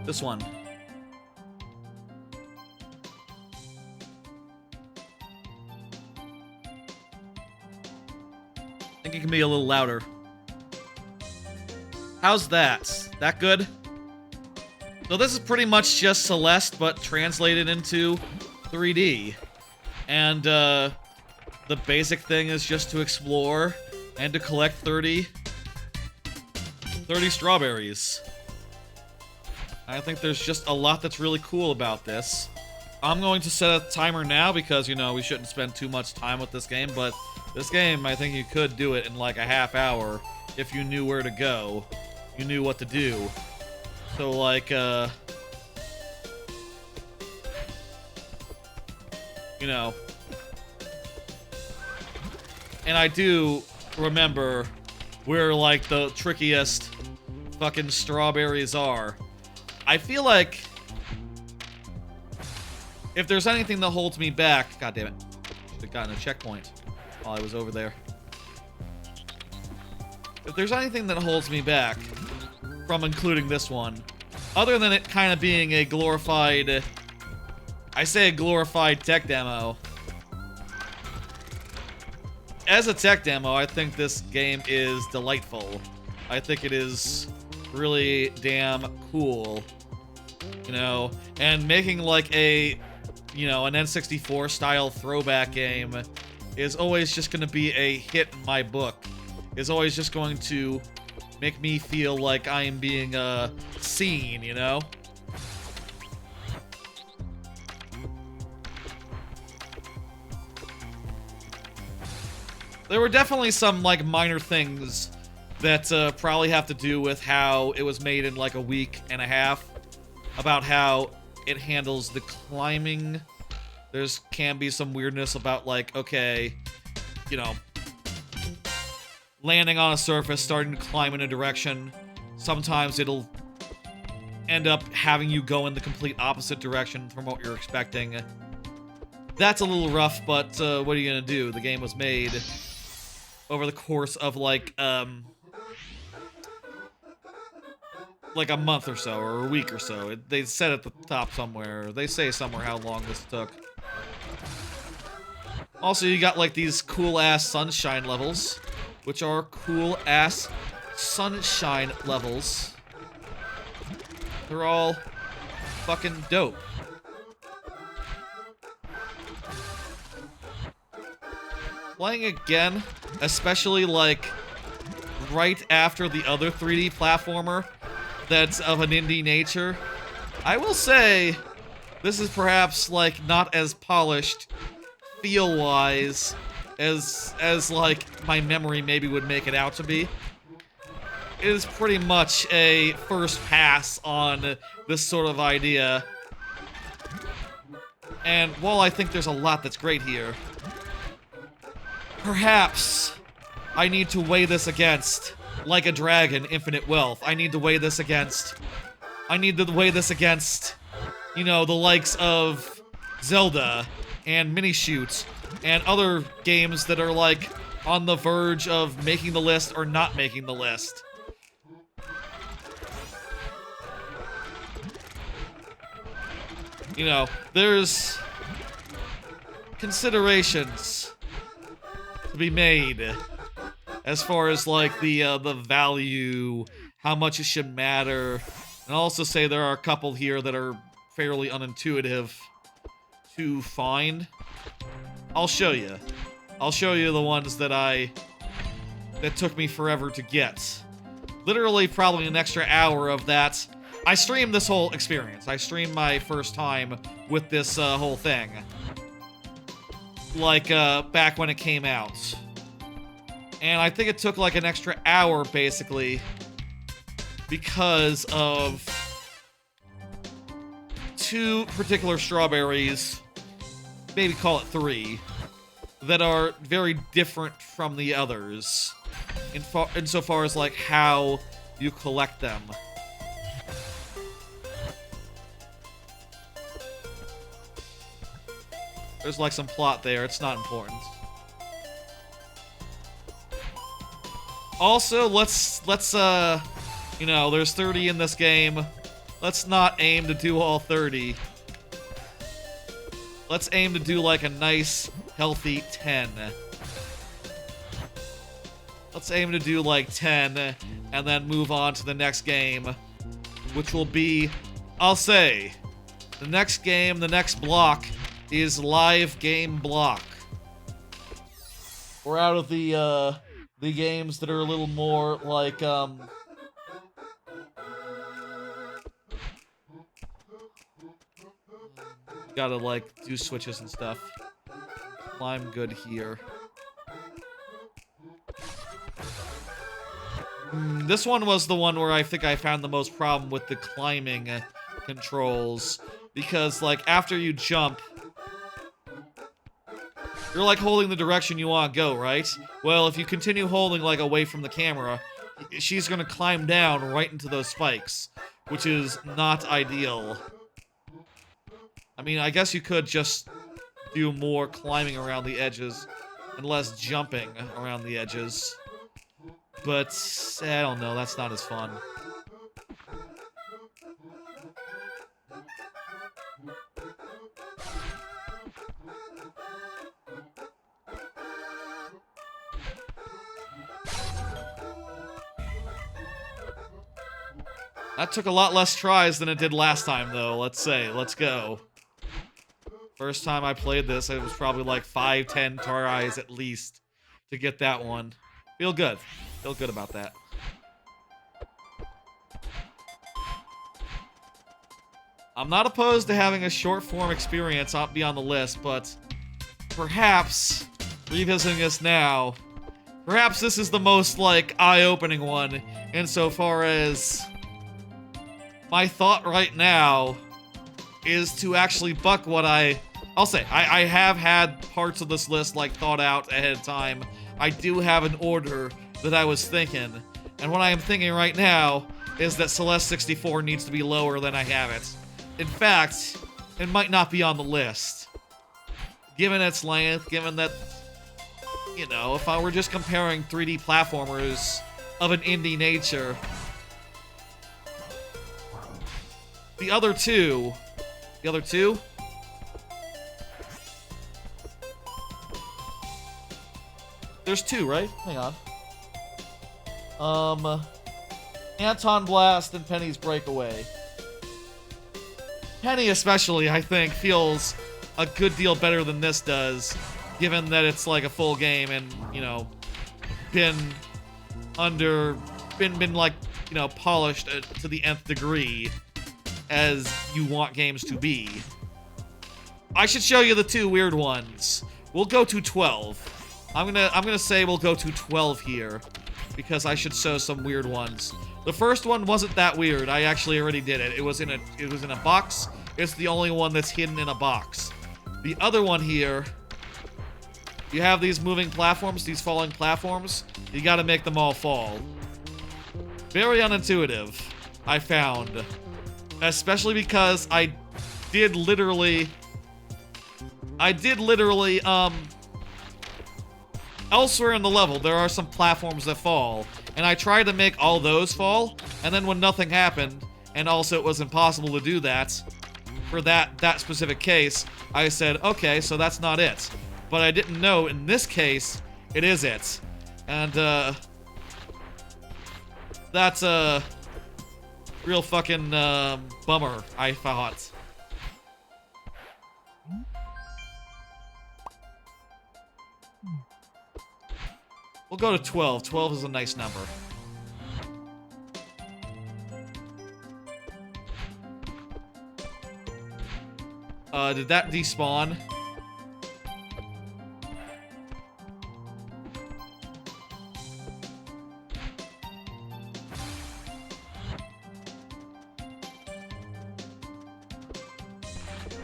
This one. I think it can be a little louder. How's that? That good? So this is pretty much just Celeste, but translated into 3D. And the basic thing is just to explore and to collect 30 strawberries. I think there's just a lot that's really cool about this. I'm going to set a timer now because, you know, we shouldn't spend too much time with this game, but this game, I think you could do it in like a half hour if you knew where to go. You knew what to do. So, like, you know. And I do remember where, like, the trickiest fucking strawberries are. I feel like if there's anything that holds me back... God damn it. Should have gotten a checkpoint while I was over there. If there's anything that holds me back from including this one, other than it kind of being a glorified... I say a glorified tech demo. As a tech demo, I think this game is delightful. I think it is really damn cool. You know, and making like a, you know, an N64 style throwback game is always just going to be a hit in my book. Is always just going to make me feel like I am being seen, you know? There were definitely some like minor things that probably have to do with how it was made in like a week and a half. About how it handles the climbing. There's can be some weirdness about like, okay, you know, landing on a surface, starting to climb in a direction. Sometimes it'll end up having you go in the complete opposite direction from what you're expecting. That's a little rough, but what are you gonna do? The game was made over the course of like a month or so, or a week or so. They said at the top somewhere, they say somewhere how long this took. Also, you got like these cool-ass sunshine levels, which are cool-ass sunshine levels. They're all fucking dope. Playing again, especially like right after the other 3D platformer that's of an indie nature, I will say this is perhaps like not as polished feel-wise as like my memory maybe would make it out to be. It is pretty much a first pass on this sort of idea. And while I think there's a lot that's great here, perhaps I need to weigh this against Like a Dragon, Infinite Wealth. I need to weigh this against, you know, the likes of Zelda and Minishoot and other games that are like on the verge of making the list or not making the list. You know, there's considerations to be made as far as like the value, how much it should matter, and I'll also say there are a couple here that are fairly unintuitive to find. I'll show you. I'll show you the ones that took me forever to get. Literally probably an extra hour of that. I streamed this whole experience. I streamed my first time with this whole thing. Like, back when it came out. And I think it took like an extra hour, basically, because of 2 particular strawberries, maybe call it 3, that are very different from the others, insofar as like how you collect them. There's like some plot there, it's not important. Also, let's you know, there's 30 in this game. Let's not aim to do all 30. Let's aim to do like a nice, healthy 10. Let's aim to do like 10, and then move on to the next game, which will be, I'll say, the next game, the next block, is live game block. We're out of the games that are a little more like, gotta, like, do switches and stuff. Climb good here. This one was the one where I think I found the most problem with the climbing controls. Because, like, after you jump, you're, like, holding the direction you want to go, right? Well, if you continue holding, like, away from the camera, she's gonna climb down right into those spikes, which is not ideal. I mean, I guess you could just do more climbing around the edges and less jumping around the edges. But, I don't know, that's not as fun. That took a lot less tries than it did last time, though, let's say. Let's go. First time I played this, it was probably like 5-10 tries at least to get that one. Feel good. Feel good about that. I'm not opposed to having a short-form experience be on the list, but perhaps, revisiting this now, perhaps this is the most, like, eye-opening one insofar as my thought right now is to actually buck what I'll say, I have had parts of this list, like, thought out ahead of time. I do have an order that I was thinking, and what I am thinking right now is that Celeste 64 needs to be lower than I have it. In fact, it might not be on the list. Given its length, given that, you know, if I were just comparing 3D platformers of an indie nature, the other two? There's 2, right? Hang on. AntonBlast and Penny's Breakaway. Penny especially, I think, feels a good deal better than this does, given that it's like a full game and, you know, been like, you know, polished to the nth degree as you want games to be. I should show you the 2 weird ones. We'll go to 12. I'm gonna say we'll go to 12 here, because I should show some weird ones. The first one wasn't that weird. I actually already did it. It was in a box. It's the only one that's hidden in a box. The other one here, you have these moving platforms, these falling platforms. You gotta make them all fall. Very unintuitive, I found. Especially because I did literally, elsewhere in the level, there are some platforms that fall, and I tried to make all those fall, and then when nothing happened, and also it was impossible to do that, for that specific case, I said, okay, so that's not it. But I didn't know in this case, it is it. And, that's a real fucking, bummer, I thought. We'll go to 12. 12 is a nice number. Did that despawn?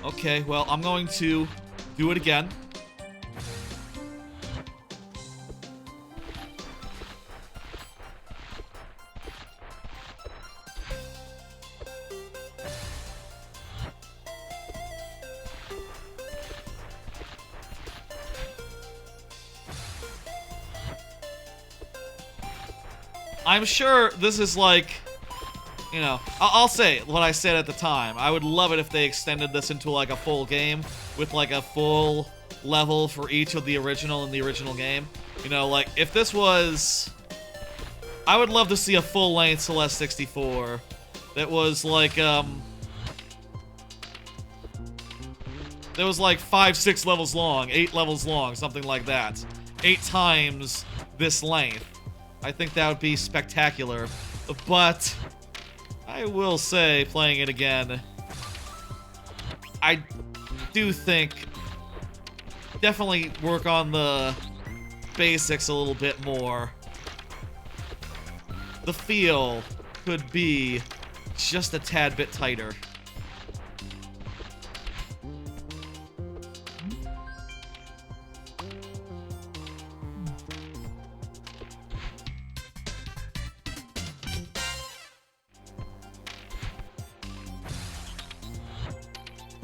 Okay, well, I'm going to do it again. I'm sure this is like, you know, I'll say what I said at the time. I would love it if they extended this into like a full game with like a full level for each of the original in the original game. You know, like if this was, I would love to see a full-length Celeste 64 that was like, that was like 5-6 levels long, 8 levels long, something like that. 8 times this length. I think that would be spectacular, but I will say, playing it again, I do think definitely work on the basics a little bit more. The feel could be just a tad bit tighter.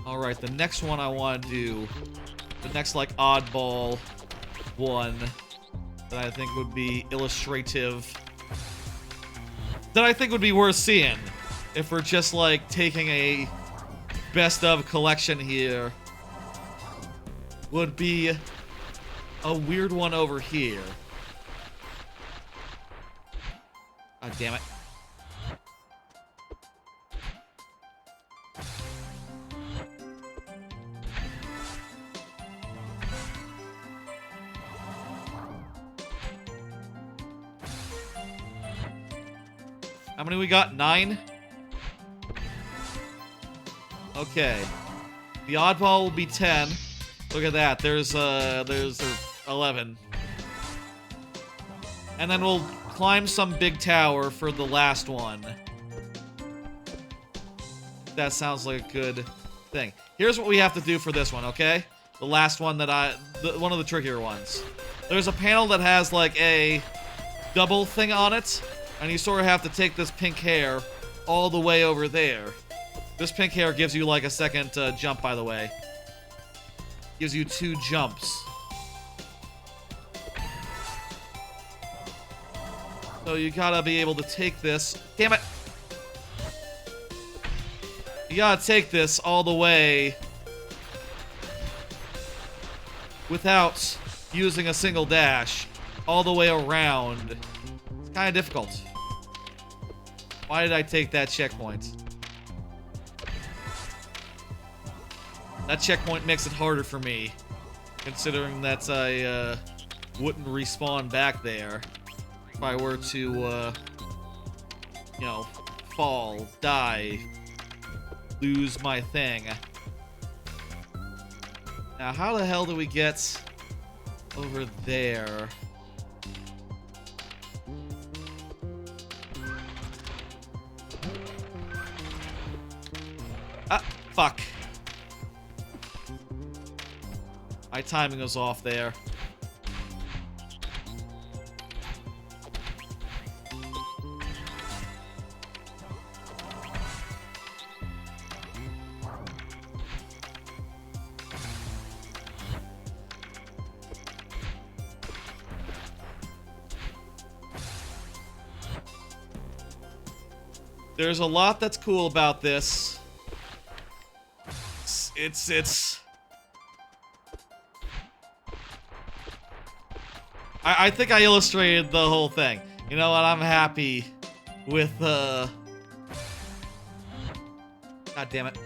Alright, the next one I want to do, the next, like, oddball one that I think would be illustrative, that I think would be worth seeing if we're just, like, taking a best-of collection here, would be a weird one over here. God damn it. How many we got? 9? Okay. The oddball will be 10. Look at that. There's 11. And then we'll climb some big tower for the last one. That sounds like a good thing. Here's what we have to do for this one, okay? The last one that one of the trickier ones. There's a panel that has like a double thing on it. And you sort of have to take this pink hair all the way over there. This pink hair gives you like a second jump, by the way. Gives you 2 jumps. So you gotta be able to take this. Damn it! You gotta take this all the way without using a single dash. All the way around. It's kind of difficult. Why did I take that checkpoint? That checkpoint makes it harder for me, considering that I wouldn't respawn back there if I were to, you know, fall, die, lose my thing. Now, how the hell do we get over there? Ah, fuck. My timing was off there. There's a lot that's cool about this. I think I illustrated the whole thing. You know what? I'm happy with, God damn it.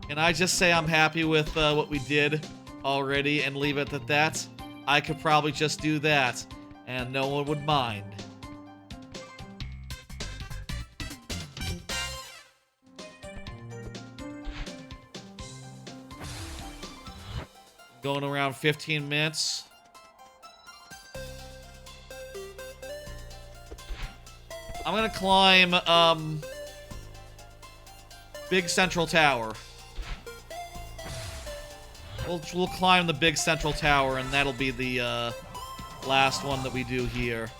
Can I just say I'm happy with what we did already and leave it at that? I could probably just do that, and no one would mind. Going around 15 minutes. I'm gonna climb, Big Central Tower. We'll climb the Big Central Tower, and that'll be the, last one that we do here.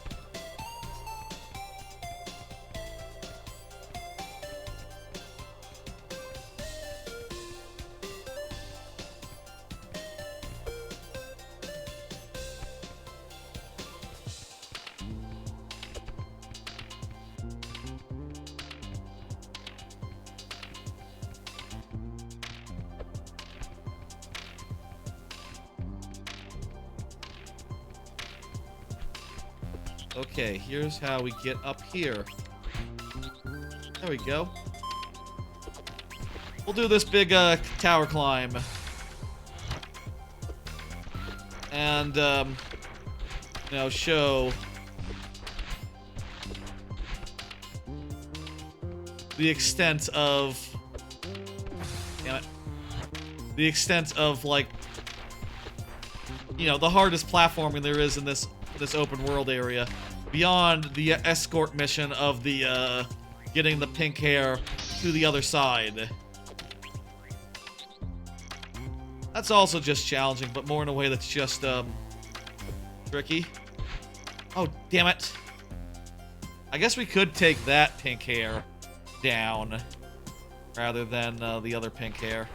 Okay, here's how we get up here. There we go. We'll do this big tower climb. And, you know, show the extent of... Damn it. The extent of, like, you know, the hardest platforming there is in this open world area, beyond the escort mission of the getting the pink hair to the other side. That's also just challenging, but more in a way that's just tricky. Oh, damn it. I guess we could take that pink hair down rather than the other pink hair.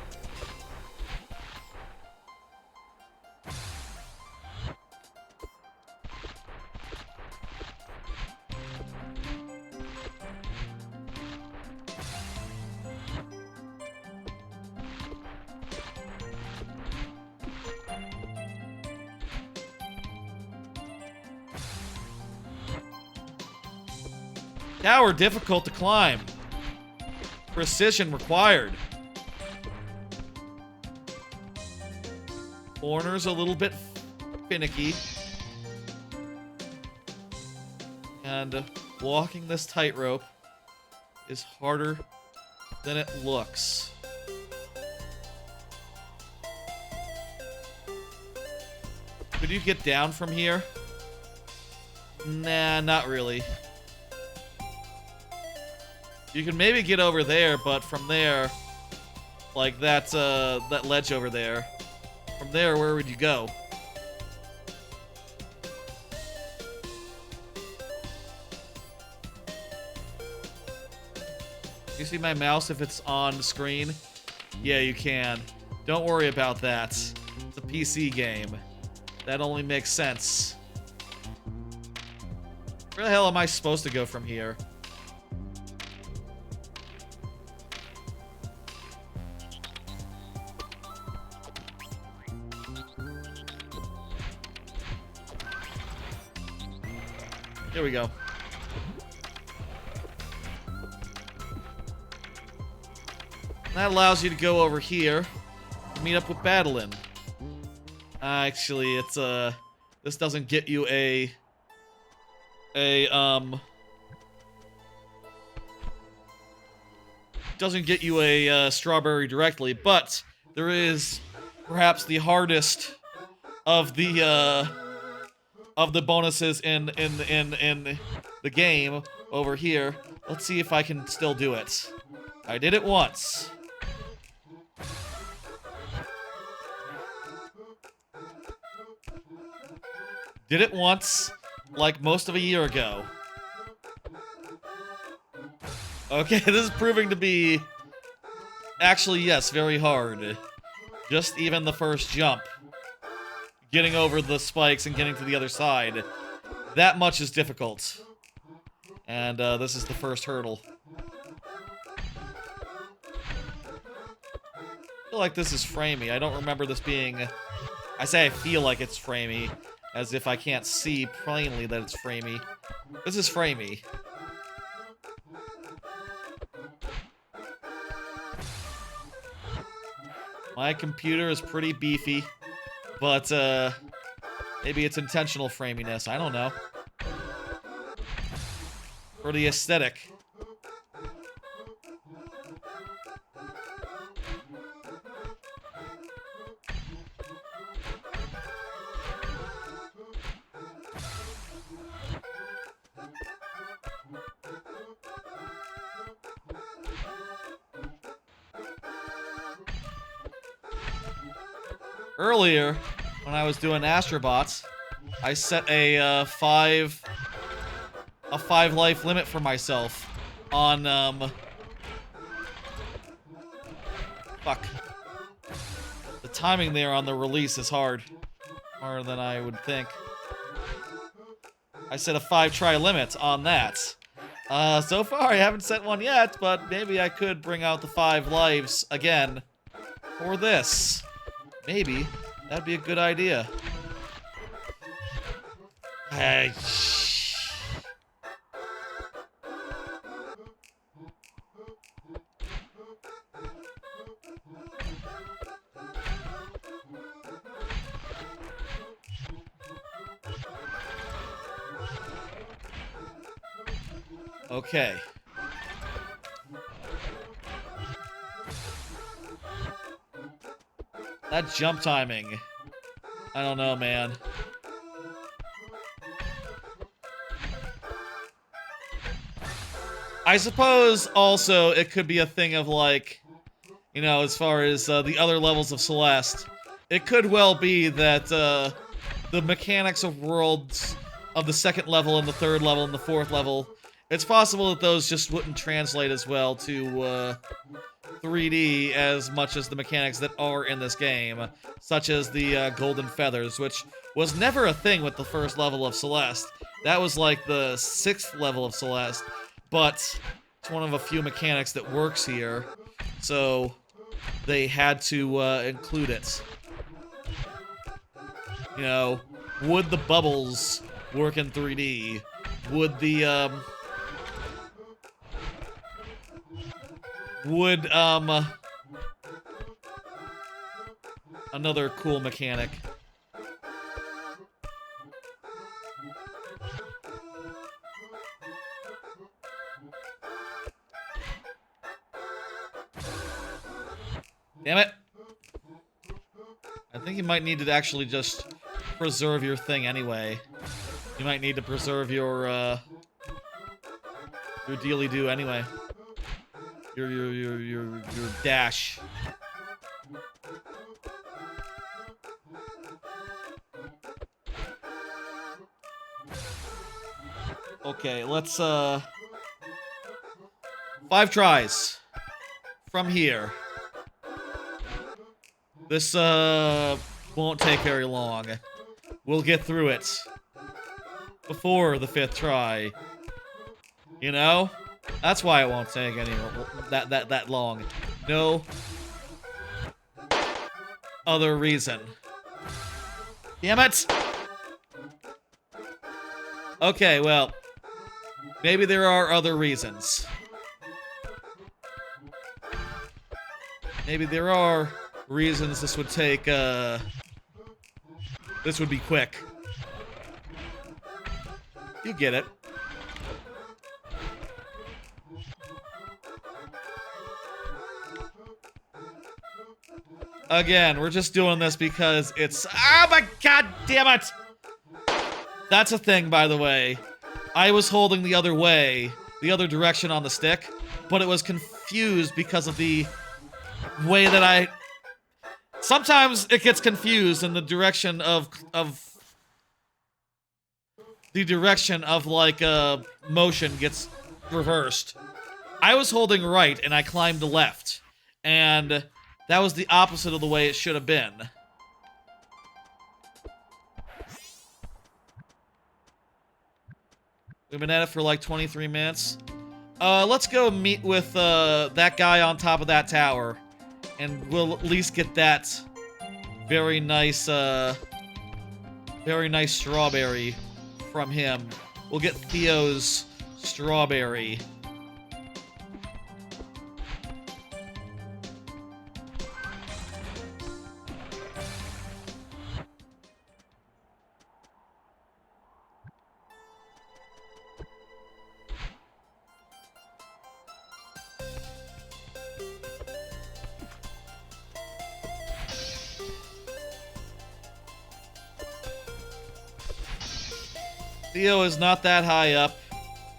Tower difficult to climb. Precision required. Corners a little bit finicky. And walking this tightrope is harder than it looks. Could you get down from here? Nah, not really. You can maybe get over there, but from there, like that ledge over there, from there, where would you go? You see my mouse if it's on the screen? Yeah, you can. Don't worry about that. It's a PC game. That only makes sense. Where the hell am I supposed to go from here? Here we go. That allows you to go over here and meet up with Battlein. Actually, it's this doesn't get you doesn't get you a strawberry directly, but there is perhaps the hardest of the bonuses in the game over here. Let's see if I can still do it. I did it once. Did it once, like most of a year ago. Okay, this is proving to be, actually, yes, very hard. Just even the first jump. Getting over the spikes and getting to the other side. That much is difficult. And this is the first hurdle. I feel like this is framey. I don't remember this being... I say I feel like it's framey, as if I can't see plainly that it's framey. This is framey. My computer is pretty beefy, but maybe it's intentional framiness. I don't know. For the aesthetic. Earlier, when I was doing Astro Bots, I set a 5 life limit for myself on fuck. The timing there on the release is harder than I would think. I set a 5-try limit on that. So far I haven't set one yet, but maybe I could bring out the 5 lives again for this. Maybe. That'd be a good idea. Hey. Okay. That jump timing. I don't know, man. I suppose also it could be a thing of like, you know, as far as the other levels of Celeste, it could well be that the mechanics of worlds of the second level and the third level and the fourth level, it's possible that those just wouldn't translate as well to 3D as much as the mechanics that are in this game, such as the golden feathers, which was never a thing with the first level of Celeste. That was like the 6th level of Celeste, but it's one of a few mechanics that works here, so they had to include it. You know, would the bubbles work in 3D? Would the, another cool mechanic. Damn it. I think you might need to actually just preserve your thing anyway. You might need to preserve your dealy-do anyway. Your dash. Okay, let's 5 tries from here. This won't take very long. We'll get through it before the 5th try. You know? That's why it won't take any that long. No other reason. Damn it! Okay, well, maybe there are other reasons. Maybe there are reasons this would take, this would be quick. You get it. Again, we're just doing this because it's... Oh my god damn it! That's a thing, by the way. I was holding the other way, the other direction on the stick, but it was confused because of the way that I... Sometimes it gets confused in the direction of like motion gets reversed. I was holding right and I climbed left, and that was the opposite of the way it should have been. We've been at it for like 23 minutes. Let's go meet with that guy on top of that tower. And we'll at least get that very nice strawberry from him. We'll get Theo's strawberry. Theo is not that high up.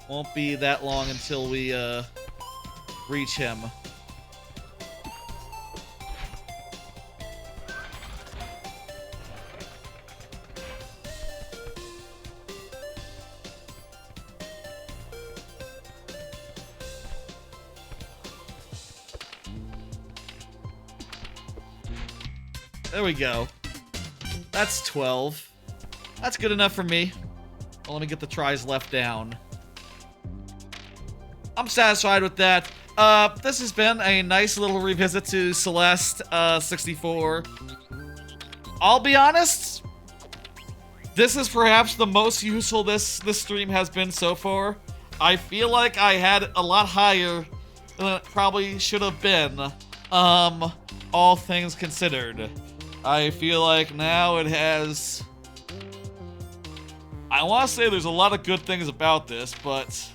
Won't be that long until we reach him. There we go. That's 12. That's good enough for me. Well, let me get the tries left down. I'm satisfied with that. This has been a nice little revisit to Celeste 64. I'll be honest, this is perhaps the most useful this stream has been so far. I feel like I had a lot higher than it probably should have been, all things considered. I feel like now it has... I want to say there's a lot of good things about this, but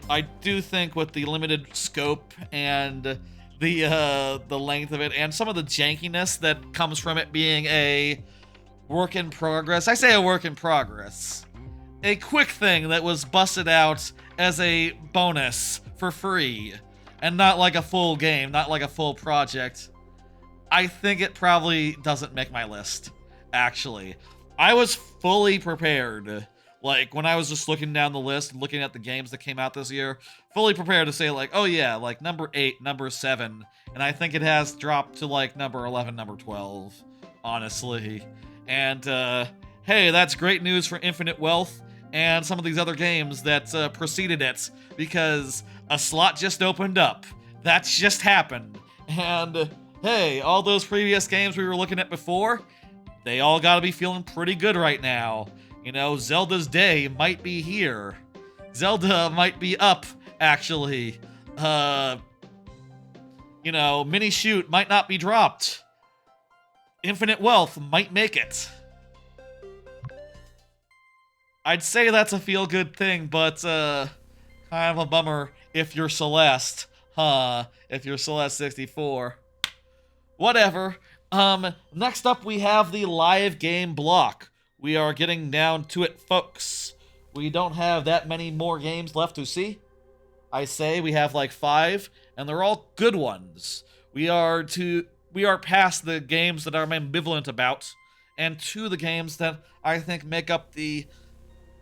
I do think with the limited scope and the length of it and some of the jankiness that comes from it being a work in progress. I say a work in progress. A quick thing that was busted out as a bonus for free and not like a full game, not like a full project. I think it probably doesn't make my list, actually. I was fully prepared, like, when I was just looking down the list, looking at the games that came out this year, fully prepared to say, like, oh yeah, like, number 8, number 7, and I think it has dropped to, like, number 11, number 12, honestly. And, hey, that's great news for Infinite Wealth and some of these other games that preceded it, because a slot just opened up. That's just happened. And, hey, all those previous games we were looking at before, they all gotta be feeling pretty good right now. You know, Zelda's day might be here. Zelda might be up, actually. You know, Minishoot might not be dropped. Infinite Wealth might make it. I'd say that's a feel-good thing, but, kind of a bummer if you're Celeste. If you're Celeste 64. Whatever. Next up we have the live game block. We are getting down to it, folks. We don't have that many more games left to see. I say we have like 5, and they're all good ones. We are past the games that I'm ambivalent about, and to the games that I think make up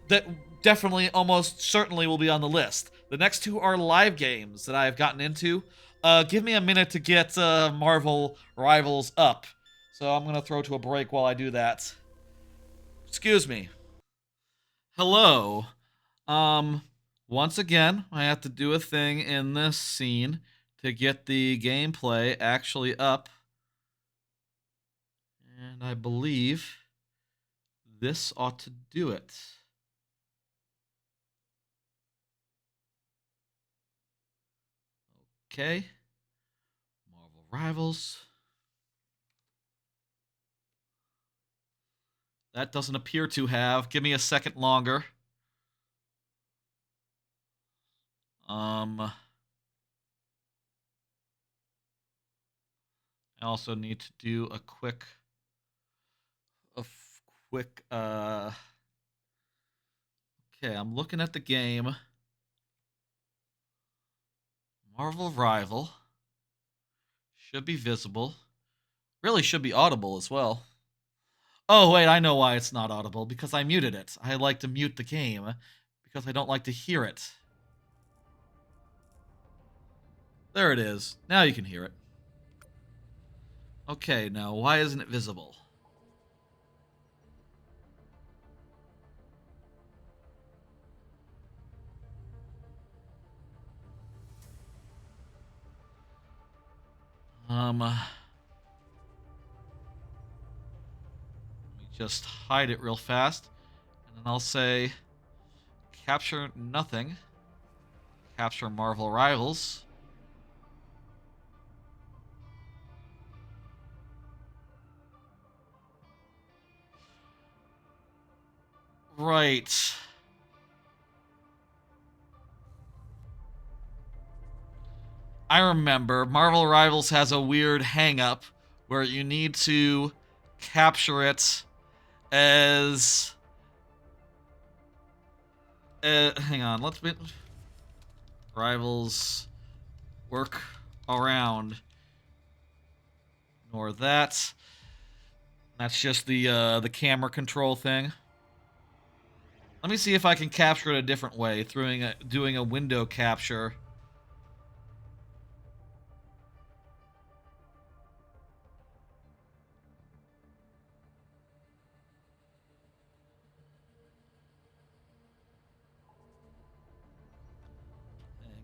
that definitely, almost certainly will be on the list. The next 2 are live games that I've gotten into. Give me a minute to get Marvel Rivals up. So I'm going to throw to a break while I do that. Excuse me. Hello. Once again, I have to do a thing in this scene to get the gameplay actually up. And I believe this ought to do it. Okay. Marvel Rivals. That doesn't appear to have. Give me a second longer. I also need to do a quick okay, I'm looking at the game. Marvel Rival should be visible. Really should be audible as well. Oh, wait, I know why it's not audible. Because I muted it. I like to mute the game because I don't like to hear it. There it is. Now you can hear it. Okay, now why isn't it visible? Let me just hide it real fast. And then I'll say capture nothing. Capture Marvel Rivals. Right. I remember Marvel Rivals has a weird hang-up where you need to capture it as... hang on, let's be... Rivals work around. Ignore that. That's just the camera control thing. Let me see if I can capture it a different way, doing a window capture.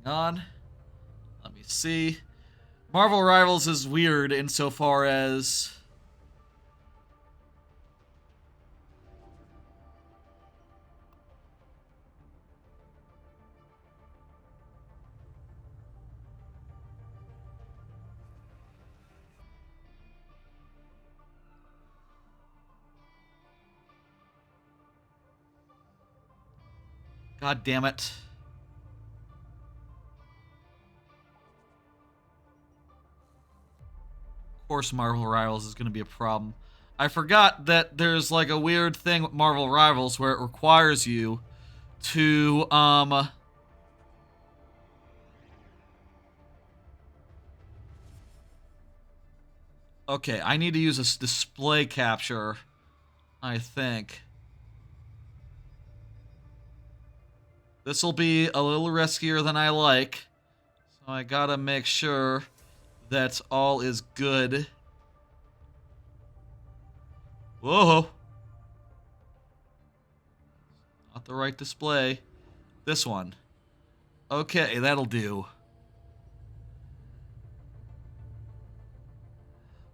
Hang on. Let me see. Marvel Rivals is weird insofar as... God damn it. Of course Marvel Rivals is going to be a problem. I forgot that there's like a weird thing with Marvel Rivals where it requires you to, okay, I need to use a display capture, I think. This will be a little riskier than I like, so I gotta make sure that all is good. Whoa! Not the right display. This one. Okay, that'll do.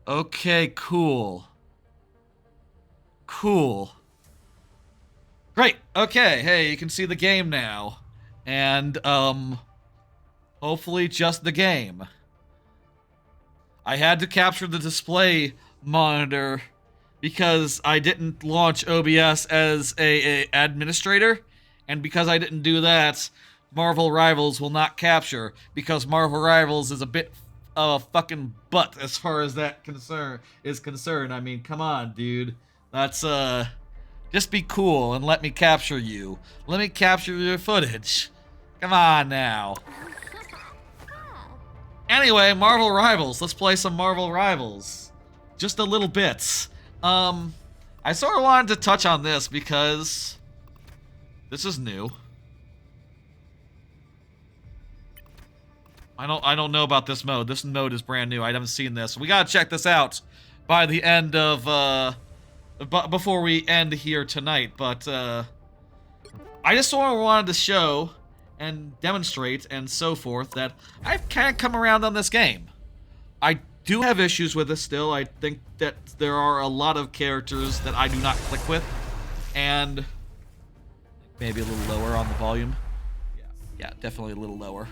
Okay, cool. Cool. Great. Okay, hey, you can see the game now. And, hopefully just the game. I had to capture the display monitor because I didn't launch OBS as a administrator, and because I didn't do that, Marvel Rivals will not capture, because Marvel Rivals is a bit of a fucking butt as far as that is concerned. I mean, come on, dude. That's, just be cool and let me capture you. Let me capture your footage. Come on now. Anyway, Marvel Rivals. Let's play some Marvel Rivals. Just a little bit. I sort of wanted to touch on this because this is new. I don't know about this mode. This mode is brand new. I haven't seen this. We gotta check this out by the end of before we end here tonight. But I just sort of wanted to show and demonstrate and so forth that I've kind of come around on this game. I do have issues with it still. I think that there are a lot of characters that I do not click with, and maybe a little lower on the volume. Yeah, definitely a little lower.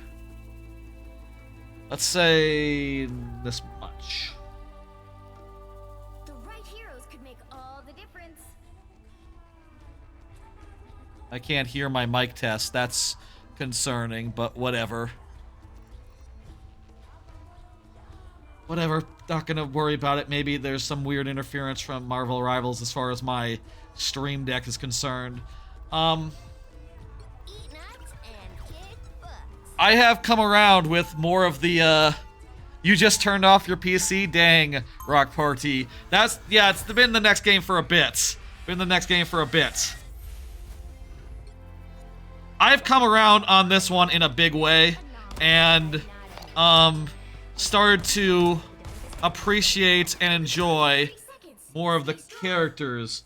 Let's say this much. The right heroes could make all the difference. I can't hear my mic test. That's concerning, but whatever. Whatever. Not gonna worry about it. Maybe there's some weird interference from Marvel Rivals as far as my stream deck is concerned. I have come around with more of the, you just turned off your PC? Dang, Rock Party. That's, yeah, it's been the next game for a bit. Been the next game for a bit. I've come around on this one in a big way, and, started to appreciate and enjoy more of the characters.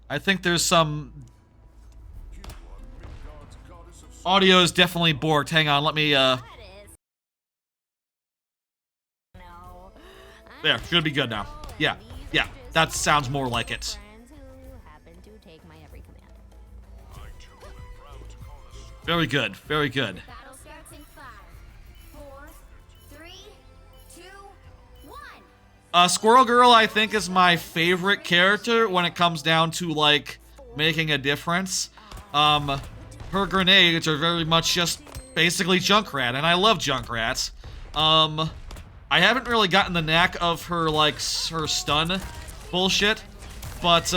I think there's some... Audio is definitely borked. Hang on, let me, There, should be good now. Yeah, yeah, that sounds more like it. Very good, very good. Battle starts in 5, 4, 3, 2, 1. Squirrel Girl, I think, is my favorite character when it comes down to, like, making a difference. Her grenades are very much just basically Junkrat, and I love Junkrat. I haven't really gotten the knack of her, like, her stun bullshit, but,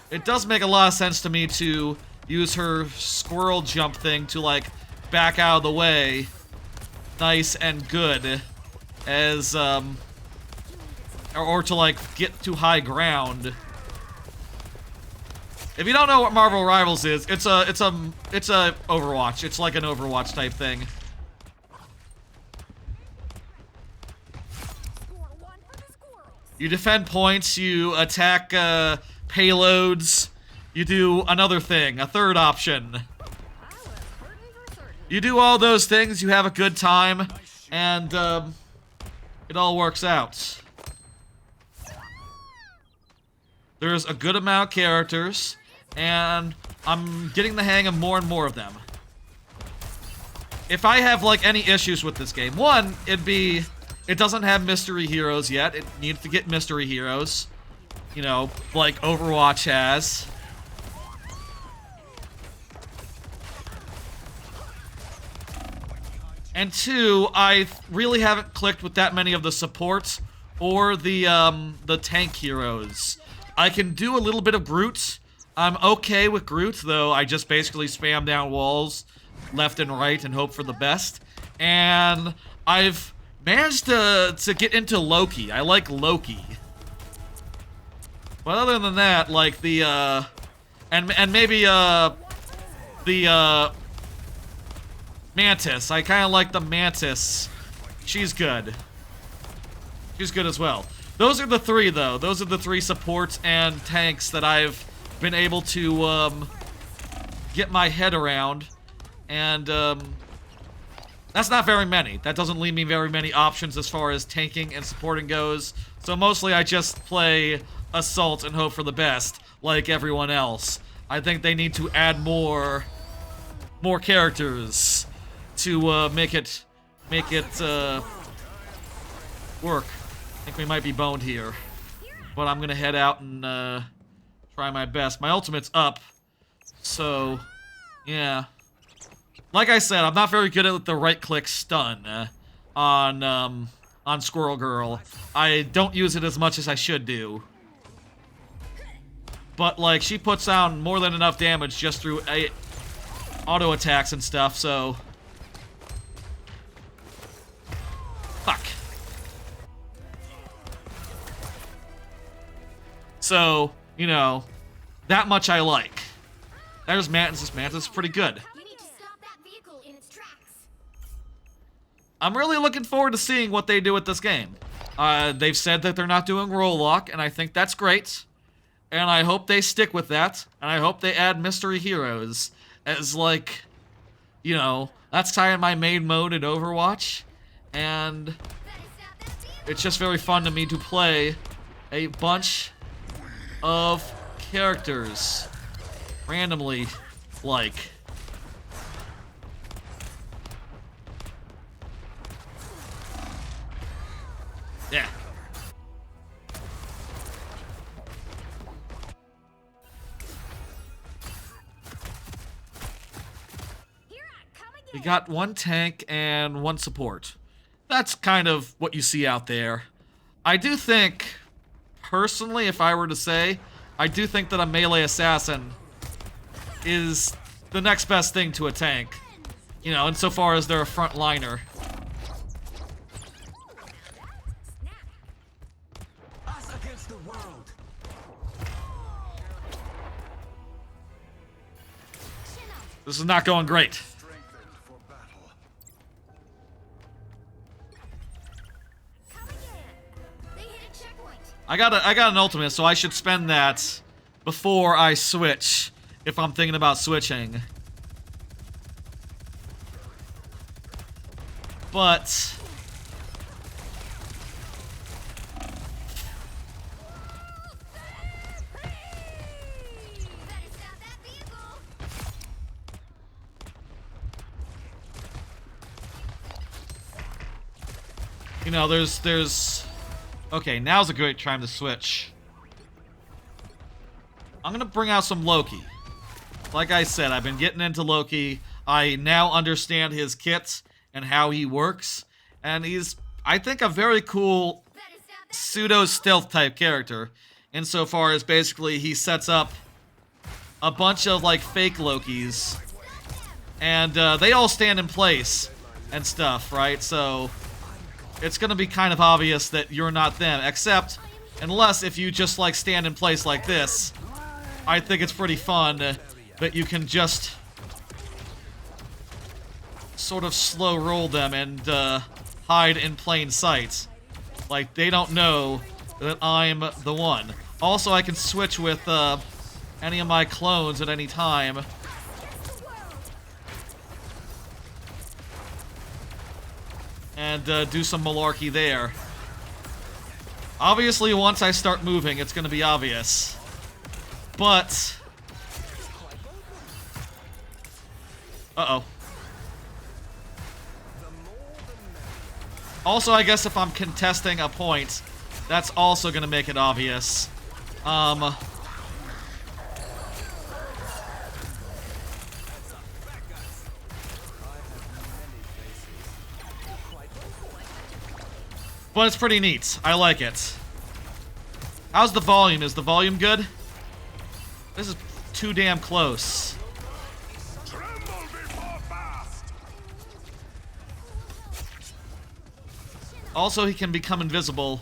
it does make a lot of sense to me to use her squirrel jump thing to, like, back out of the way nice and good as, or to, like, get to high ground. If you don't know what Marvel Rivals is, it's a Overwatch. It's like an Overwatch type thing. You defend points, you attack, payloads, you do another thing, a third option. You do all those things, you have a good time, and, it all works out. There's a good amount of characters, and I'm getting the hang of more and more of them. If I have, like, any issues with this game, one, it'd be, it doesn't have mystery heroes yet. It needs to get mystery heroes. You know, like Overwatch has. And two, I really haven't clicked with that many of the supports or the tank heroes. I can do a little bit of Groot. I'm okay with Groot, though I just basically spam down walls left and right and hope for the best. And I've managed to get into Loki. I like Loki. But other than that, like the, and maybe, the, Mantis. I kind of like the Mantis. She's good. She's good as well. Those are the three, though. Those are the three supports and tanks that I've been able to, get my head around. And, that's not very many. That doesn't leave me very many options as far as tanking and supporting goes. So mostly I just play Assault and hope for the best, like everyone else. I think they need to add more characters to make it work. I think we might be boned here, but I'm gonna head out and try my best. My ultimate's up, so yeah. Like I said, I'm not very good at the right-click stun on Squirrel Girl. I don't use it as much as I should do. But, like, she puts down more than enough damage just through auto attacks and stuff, so... Fuck. So, you know, that much I like. There's Mantis. This Mantis is pretty good. I'm really looking forward to seeing what they do with this game. They've said that they're not doing roll lock, and I think that's great. And I hope they stick with that, and I hope they add mystery heroes as, like, you know, that's kind of my main mode in Overwatch, and it's just very fun to me to play a bunch of characters randomly, like... Yeah. We got one tank and one support. That's kind of what you see out there. I do think, personally, if I were to say, I do think that a melee assassin is the next best thing to a tank. You know, insofar as they're a front liner. This is not going great. I got an ultimate, so I should spend that before I switch, if I'm thinking about switching. But know, there's... Okay, now's a great time to switch. I'm gonna bring out some Loki. Like I said, I've been getting into Loki. I now understand his kit and how he works. And he's, I think, a very cool pseudo-stealth type character. Insofar as basically he sets up a bunch of, like, fake Lokis. And they all stand in place and stuff, right? So it's gonna be kind of obvious that you're not them. Except, unless if you just, like, stand in place like this, I think it's pretty fun that you can just sort of slow roll them and hide in plain sight. Like, they don't know that I'm the one. Also, I can switch with any of my clones at any time. And do some malarkey there. Obviously, once I start moving, it's gonna be obvious. But... Uh-oh. Also, I guess if I'm contesting a point, that's also gonna make it obvious. But it's pretty neat. I like it. How's the volume? Is the volume good? This is too damn close. Also, he can become invisible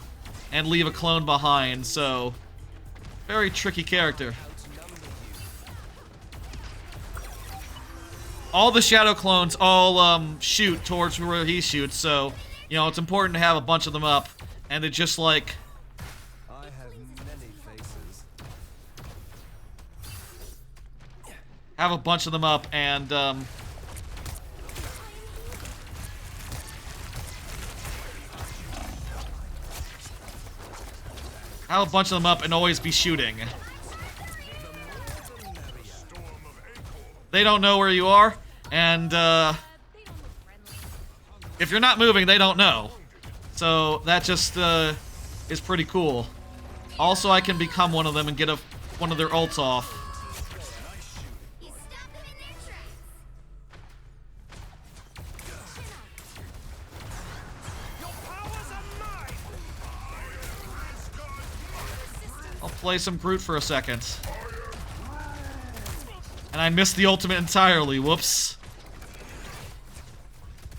and leave a clone behind, so... Very tricky character. All the shadow clones all shoot towards where he shoots, so... You know, it's important to have a bunch of them up, and to just, like... I have many faces. Have a bunch of them up, and, have a bunch of them up and always be shooting. They don't know where you are, and, if you're not moving, they don't know. So, that just, is pretty cool. Also, I can become one of them and get one of their ults off. I'll play some Groot for a second. And I missed the ultimate entirely, whoops.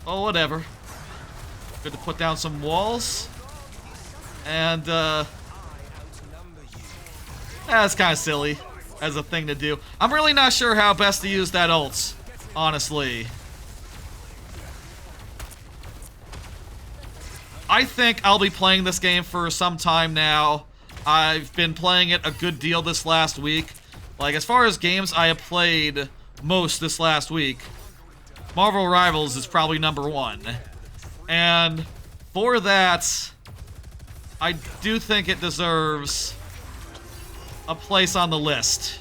Oh, whatever. Good to put down some walls. And, that's kind of silly as a thing to do. I'm really not sure how best to use that ult, honestly. I think I'll be playing this game for some time now. I've been playing it a good deal this last week. Like, as far as games I have played most this last week, Marvel Rivals is probably #1. And for that, I do think it deserves a place on the list.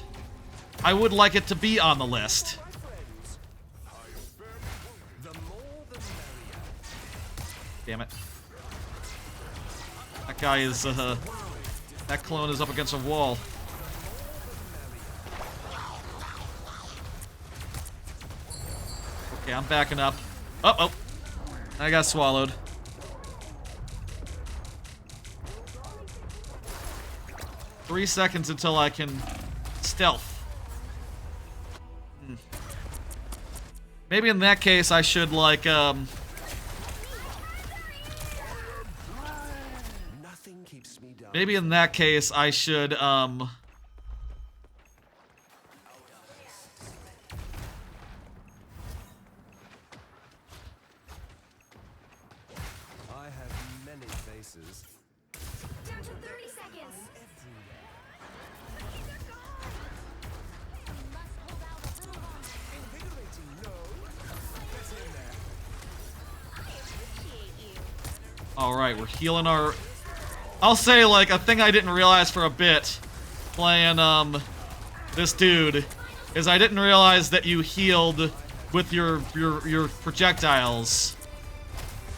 I would like it to be on the list. Damn it. That guy is, that clone is up against a wall. Okay, I'm backing up. Uh-oh. I got swallowed. Three seconds until I can stealth. Maybe in that case I should, like, maybe in that case I should, Alright, we're healing our... I'll say, like, a thing I didn't realize for a bit playing, this dude is I didn't realize that you healed with your projectiles.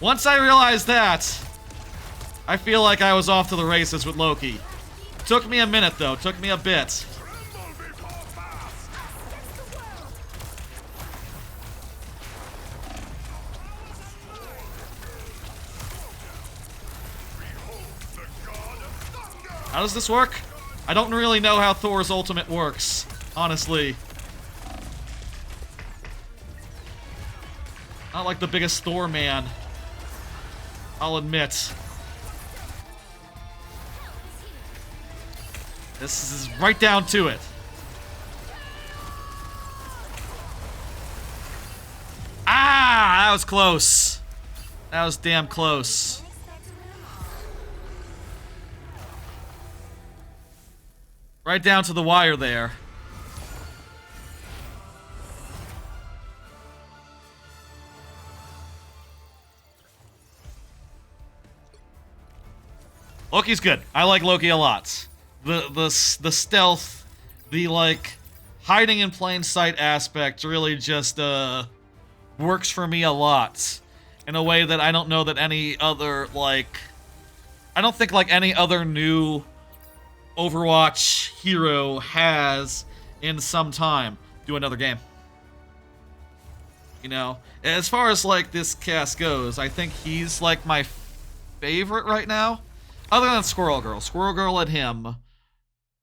Once I realized that, I feel like I was off to the races with Loki. Took me a minute, though. Took me a bit. How does this work? I don't really know how Thor's ultimate works, honestly. Not like the biggest Thor man, I'll admit. This is right down to it. Ah, that was close. That was damn close. Right down to the wire there. Loki's good. I like Loki a lot. The stealth, the like hiding in plain sight aspect really just works for me a lot in a way that I don't know that any other I don't think like any other new Overwatch hero has in some time. Do another game. You know, as far as like this cast goes, I think he's like my favorite right now. Other than Squirrel Girl. Squirrel Girl and him.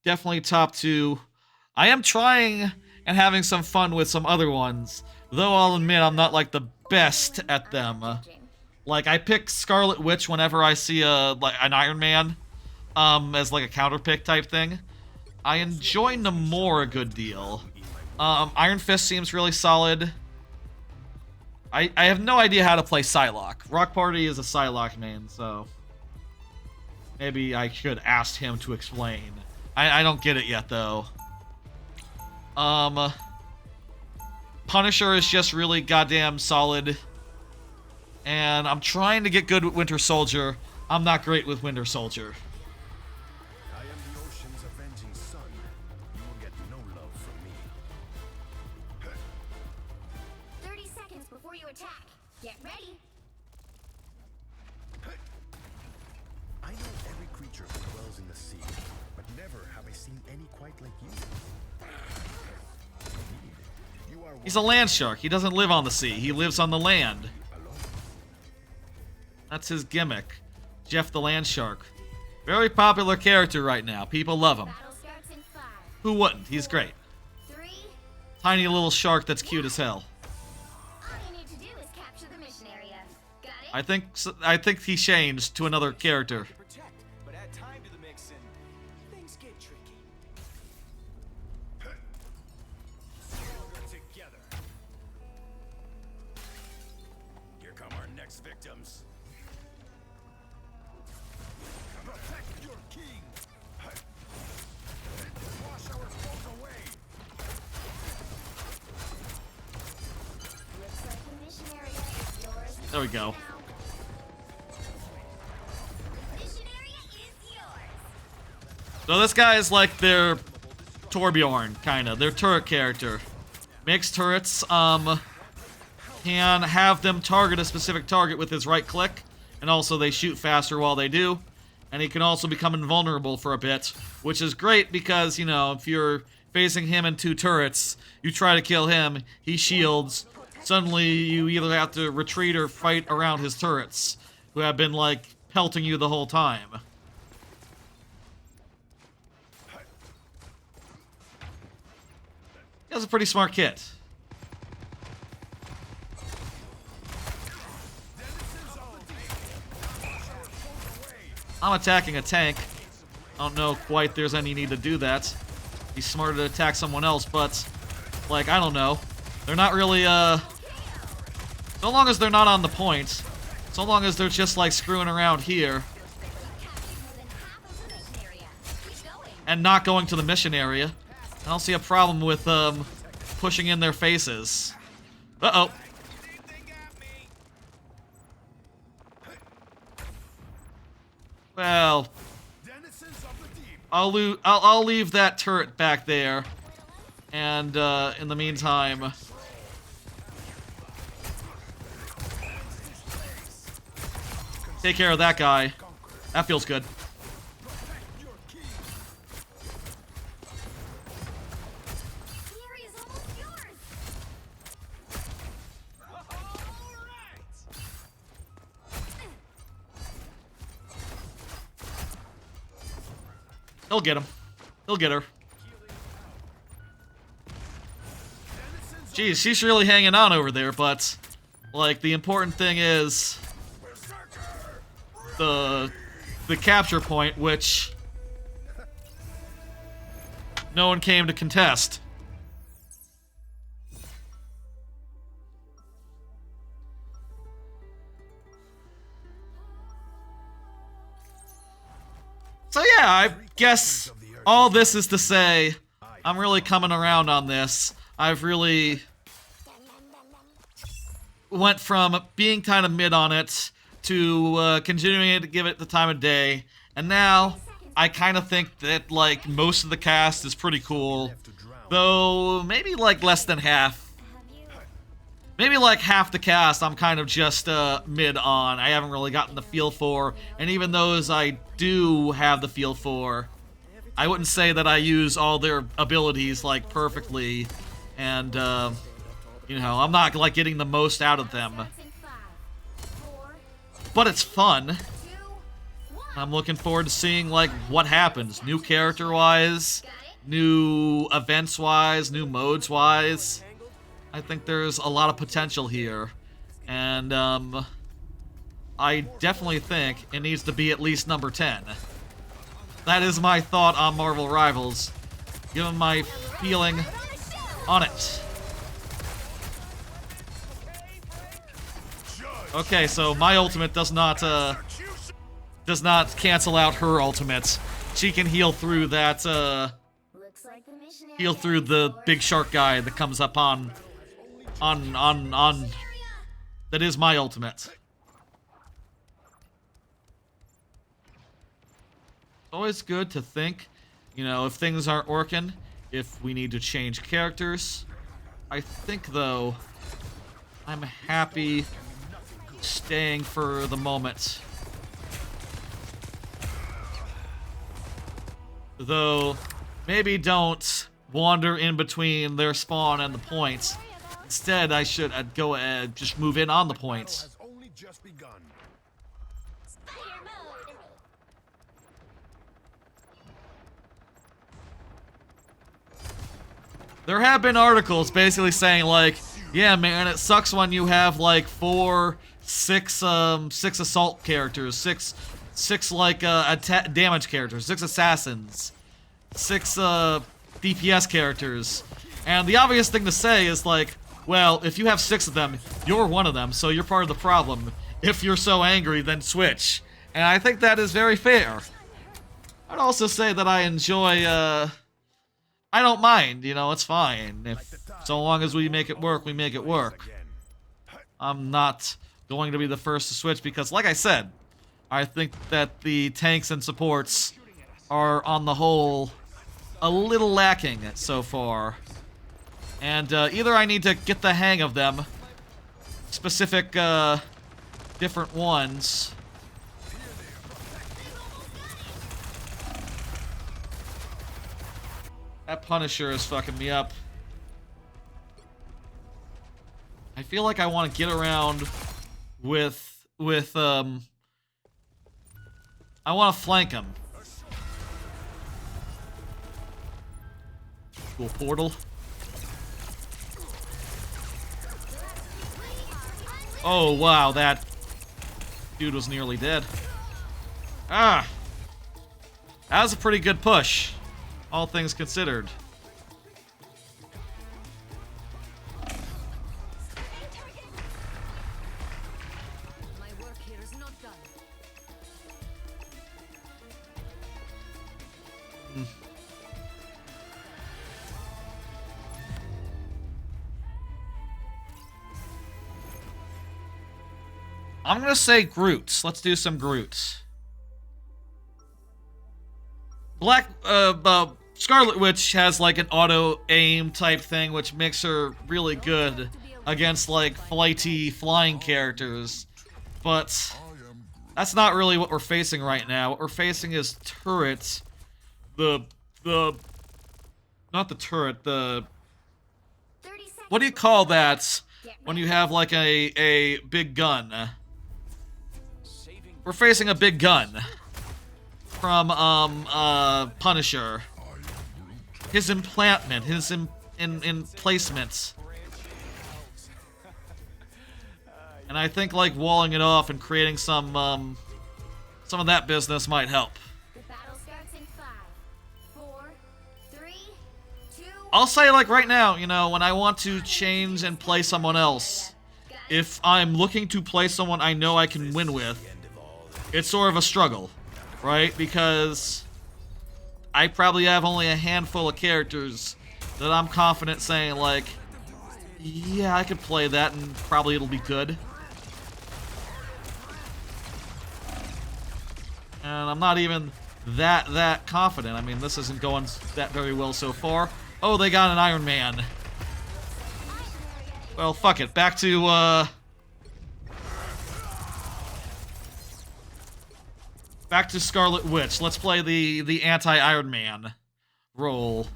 Definitely top two. I am trying and having some fun with some other ones. Though I'll admit I'm not like the best at them. Like I pick Scarlet Witch whenever I see an Iron Man. As like a counter pick type thing. I enjoy Namor a good deal. Iron Fist seems really solid. I have no idea how to play Psylocke. Rock Party is a Psylocke main, so maybe I should ask him to explain. I don't get it yet though. Punisher is just really goddamn solid. And I'm trying to get good with Winter Soldier. I'm not great with Winter Soldier. 30 seconds before you attack. Get ready. I know every creature that dwells in the sea, but never have I seen any quite like you. He's a land shark. He doesn't live on the sea. He lives on the land. That's his gimmick. Jeff the Land Shark. Very popular character right now. People love him. Who wouldn't? He's great. Tiny little shark that's cute as hell. I think he changed to another character. But add time to the mix and things get tricky. Together. Here come our next victims. Protect your king. Wash our foes away. Looks like the mission area is yours. There we go. So this guy is like their Torbjorn, kinda. Their turret character. Makes turrets, can have them target a specific target with his right click, and also they shoot faster while they do. And he can also become invulnerable for a bit, which is great because, you know, if you're facing him and two turrets, you try to kill him, he shields, suddenly you either have to retreat or fight around his turrets, who have been, like, pelting you the whole time. He has a pretty smart kit. I'm attacking a tank. I don't know quite there's any need to do that. He's smarter to attack someone else, but, like, I don't know. They're not really, so long as they're not on the point, so long as they're just, like, screwing around here, and not going to the mission area, I don't see a problem with, pushing in their faces. Uh-oh. Well, I'll leave that turret back there, and in the meantime, take care of that guy. That feels good. He'll get him. He'll get her. Geez, she's really hanging on over there, but like the important thing is the capture point, which no one came to contest. So yeah, I guess all this is to say I'm really coming around on this. I've really went from being kind of mid on it to continuing to give it the time of day, and now I kind of think that like most of the cast is pretty cool, though maybe like less than half. Maybe like half the cast I'm kind of just mid on. I haven't really gotten the feel for, and even those I do have the feel for, I wouldn't say that I use all their abilities like perfectly, and you know, I'm not like getting the most out of them. But it's fun. I'm looking forward to seeing like what happens, new character-wise, new events-wise, new modes-wise. I think there's a lot of potential here, and I definitely think it needs to be at least number 10. That is my thought on Marvel Rivals, given my feeling on it. Okay, so my ultimate does not cancel out her ultimate. She can heal through that heal through the big shark guy that comes up on that is my ultimate. It's always good to think, you know, if things aren't working, if we need to change characters. I think though I'm happy staying for the moment. Though maybe don't wander in between their spawn and the points. Instead, I should go ahead, just move in on the points. There have been articles basically saying like, yeah, man, it sucks when you have like six assault characters, six like damage characters, 6 assassins, 6 DPS characters, and the obvious thing to say is like, well, if you have 6 of them, you're one of them, so you're part of the problem. If you're so angry, then switch. And I think that is very fair. I'd also say that I enjoy, I don't mind, you know, it's fine. So long as we make it work, we make it work. I'm not going to be the first to switch because, like I said, I think that the tanks and supports are, on the whole, a little lacking so far. And either I need to get the hang of them, specific different ones. That Punisher is fucking me up. I feel like I want to get around with I want to flank him. Cool portal. Oh, wow, that dude was nearly dead. Ah! That was a pretty good push, all things considered. I'm gonna say Groots. Let's do some Groots. Scarlet Witch has like an auto aim type thing, which makes her really good against like flighty flying characters. But That's not really what we're facing right now. What we're facing is turrets. Not the turret, what do you call that when you have like a big gun? We're facing a big gun from Punisher. His emplantment, his emplacements. And I think like walling it off and creating some of that business might help. I'll say like right now, you know, when I want to change and play someone else, if I'm looking to play someone I know I can win with, it's sort of a struggle, right? Because I probably have only a handful of characters that I'm confident saying like, yeah, I could play that and probably it'll be good. And I'm not even that confident. I mean, this isn't going that very well so far. Oh, they got an Iron Man. Well, fuck it. Back to Scarlet Witch. Let's play the anti-Iron Man role.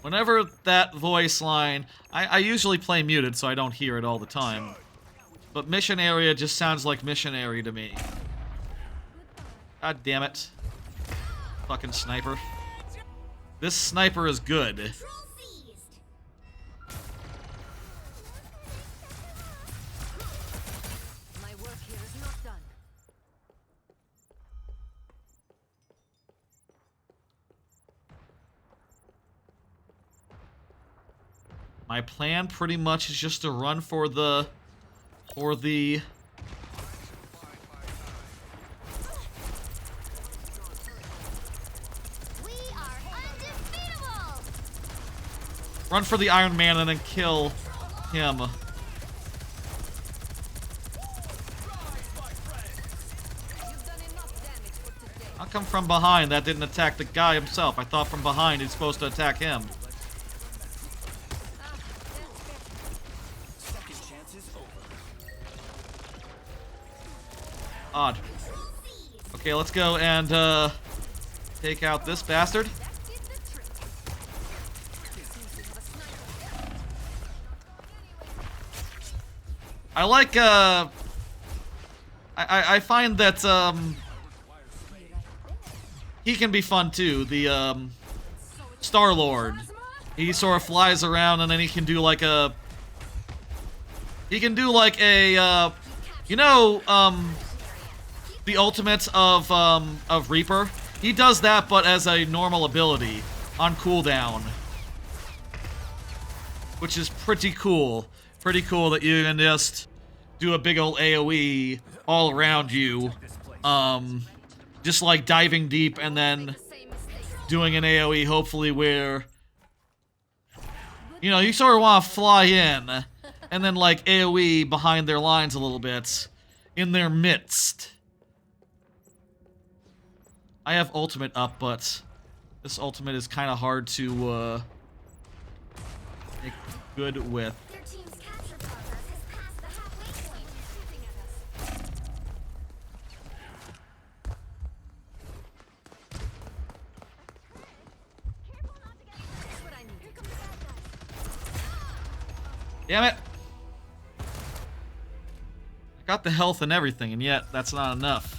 Whenever that voice line, I usually play muted so I don't hear it all the time. But mission area just sounds like missionary to me. God damn it. Fucking sniper. This sniper is good. My plan pretty much is just to run for the run for the Iron Man and then kill him. How come from behind that didn't attack the guy himself? I thought from behind he's supposed to attack him. Odd. Okay, let's go and take out this bastard. I like I find that he can be fun too. The Star-Lord. He sort of flies around and then he can do like a you know the ultimates of Reaper. He does that, but as a normal ability on cooldown, which is pretty cool. Pretty cool that you can just do a big old AoE all around you, just like diving deep and then doing an AoE. Hopefully, where you know you sort of want to fly in and then like AoE behind their lines a little bit in their midst. I have ultimate up, but this ultimate is kind of hard to make good with. Damn it! I got the health and everything, and yet that's not enough.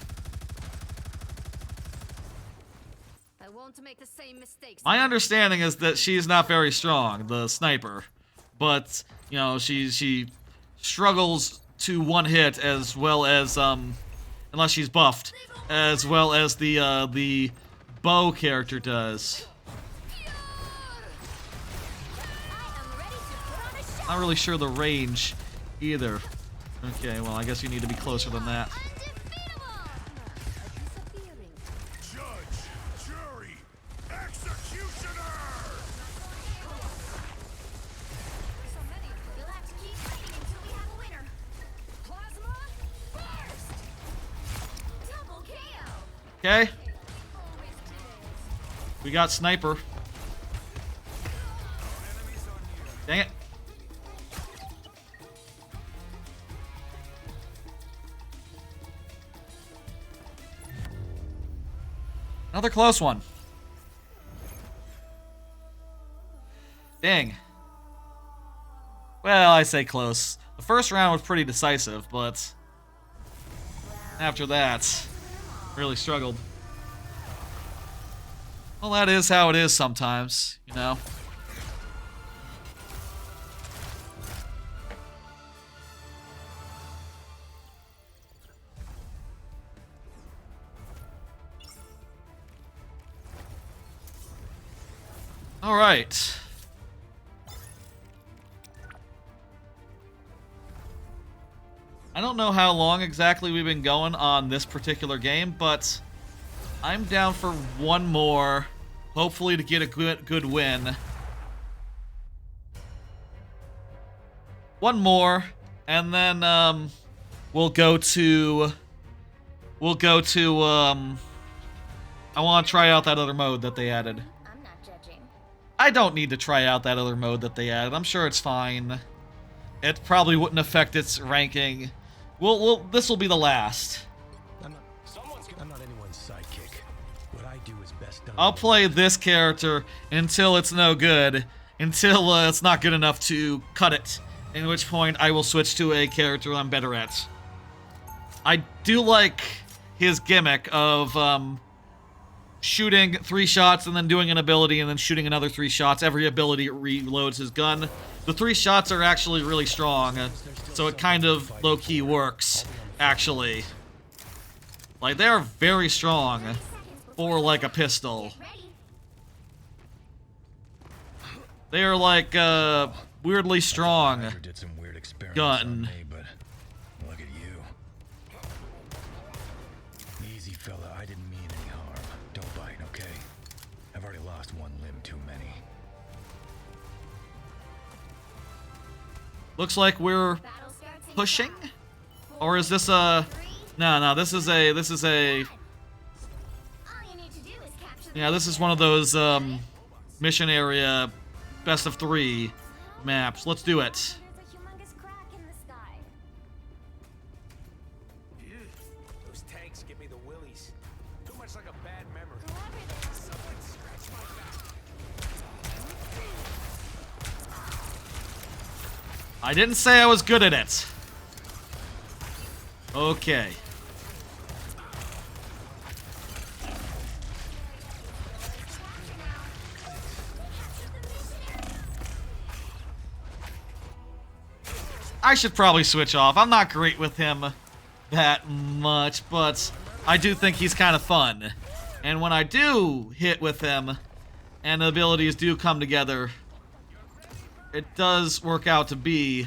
My understanding is that she's not very strong, the sniper, but you know she struggles to one hit as well as unless she's buffed, as well as the bow character does. Not really sure the range either. Okay, well I guess you need to be closer than that. Okay. We got Sniper. Dang it. Another close one. Dang. Well, I say close. The first round was pretty decisive, but after that, really struggled. Well, that is how it is sometimes, you know? All right. I don't know how long exactly we've been going on this particular game, but I'm down for one more, hopefully to get a good win. One more, and then we'll go to I want to try out that other mode that they added. I'm not judging. I don't need to try out that other mode that they added. I'm sure it's fine. It probably wouldn't affect its ranking. This will be the last. I'm not anyone's sidekick. What I do is best done. I'll play this character until it's no good, until it's not good enough to cut it, in which point I will switch to a character I'm better at. I do like his gimmick of shooting 3 shots and then doing an ability and then shooting another 3 shots. Every ability reloads his gun. The 3 shots are actually really strong, so it kind of low-key works, actually. Like, they are very strong for, like, a pistol. They are, like, weirdly strong gun. Look at you. Easy, fella. I didn't mean any harm. Don't bite, okay? I've already lost one limb too many. Looks like we're pushing? Or is this a... No, this is a... Yeah, this is one of those, mission area best of 3 maps. Let's do it. Those tanks give me the willies. Too much like a bad memory. I didn't say I was good at it. Okay. I should probably switch off. I'm not great with him that much, but I do think he's kind of fun. And when I do hit with him, and the abilities do come together, it does work out to be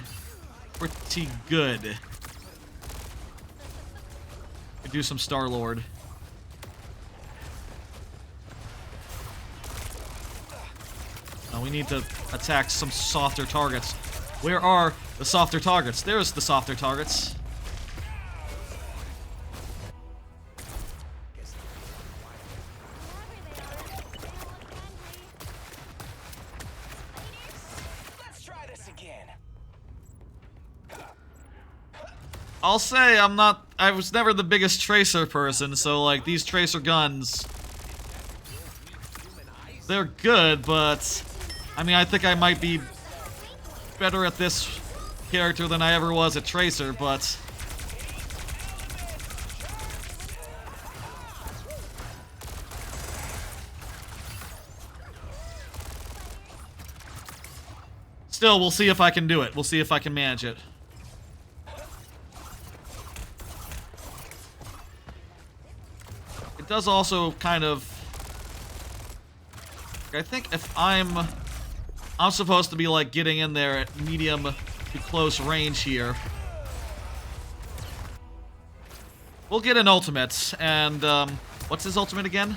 pretty good. We do some Star-Lord. Now we need to attack some softer targets. Where are the softer targets? There's the softer targets. I'll say I was never the biggest tracer person, so like these tracer guns, they're good, but I mean I think I might be better at this character than I ever was at tracer, but still, we'll see if I can do it. We'll see if I can manage it. It does also kind of... I think if I'm supposed to be like getting in there at medium to close range here. We'll get an ultimate, and what's his ultimate again?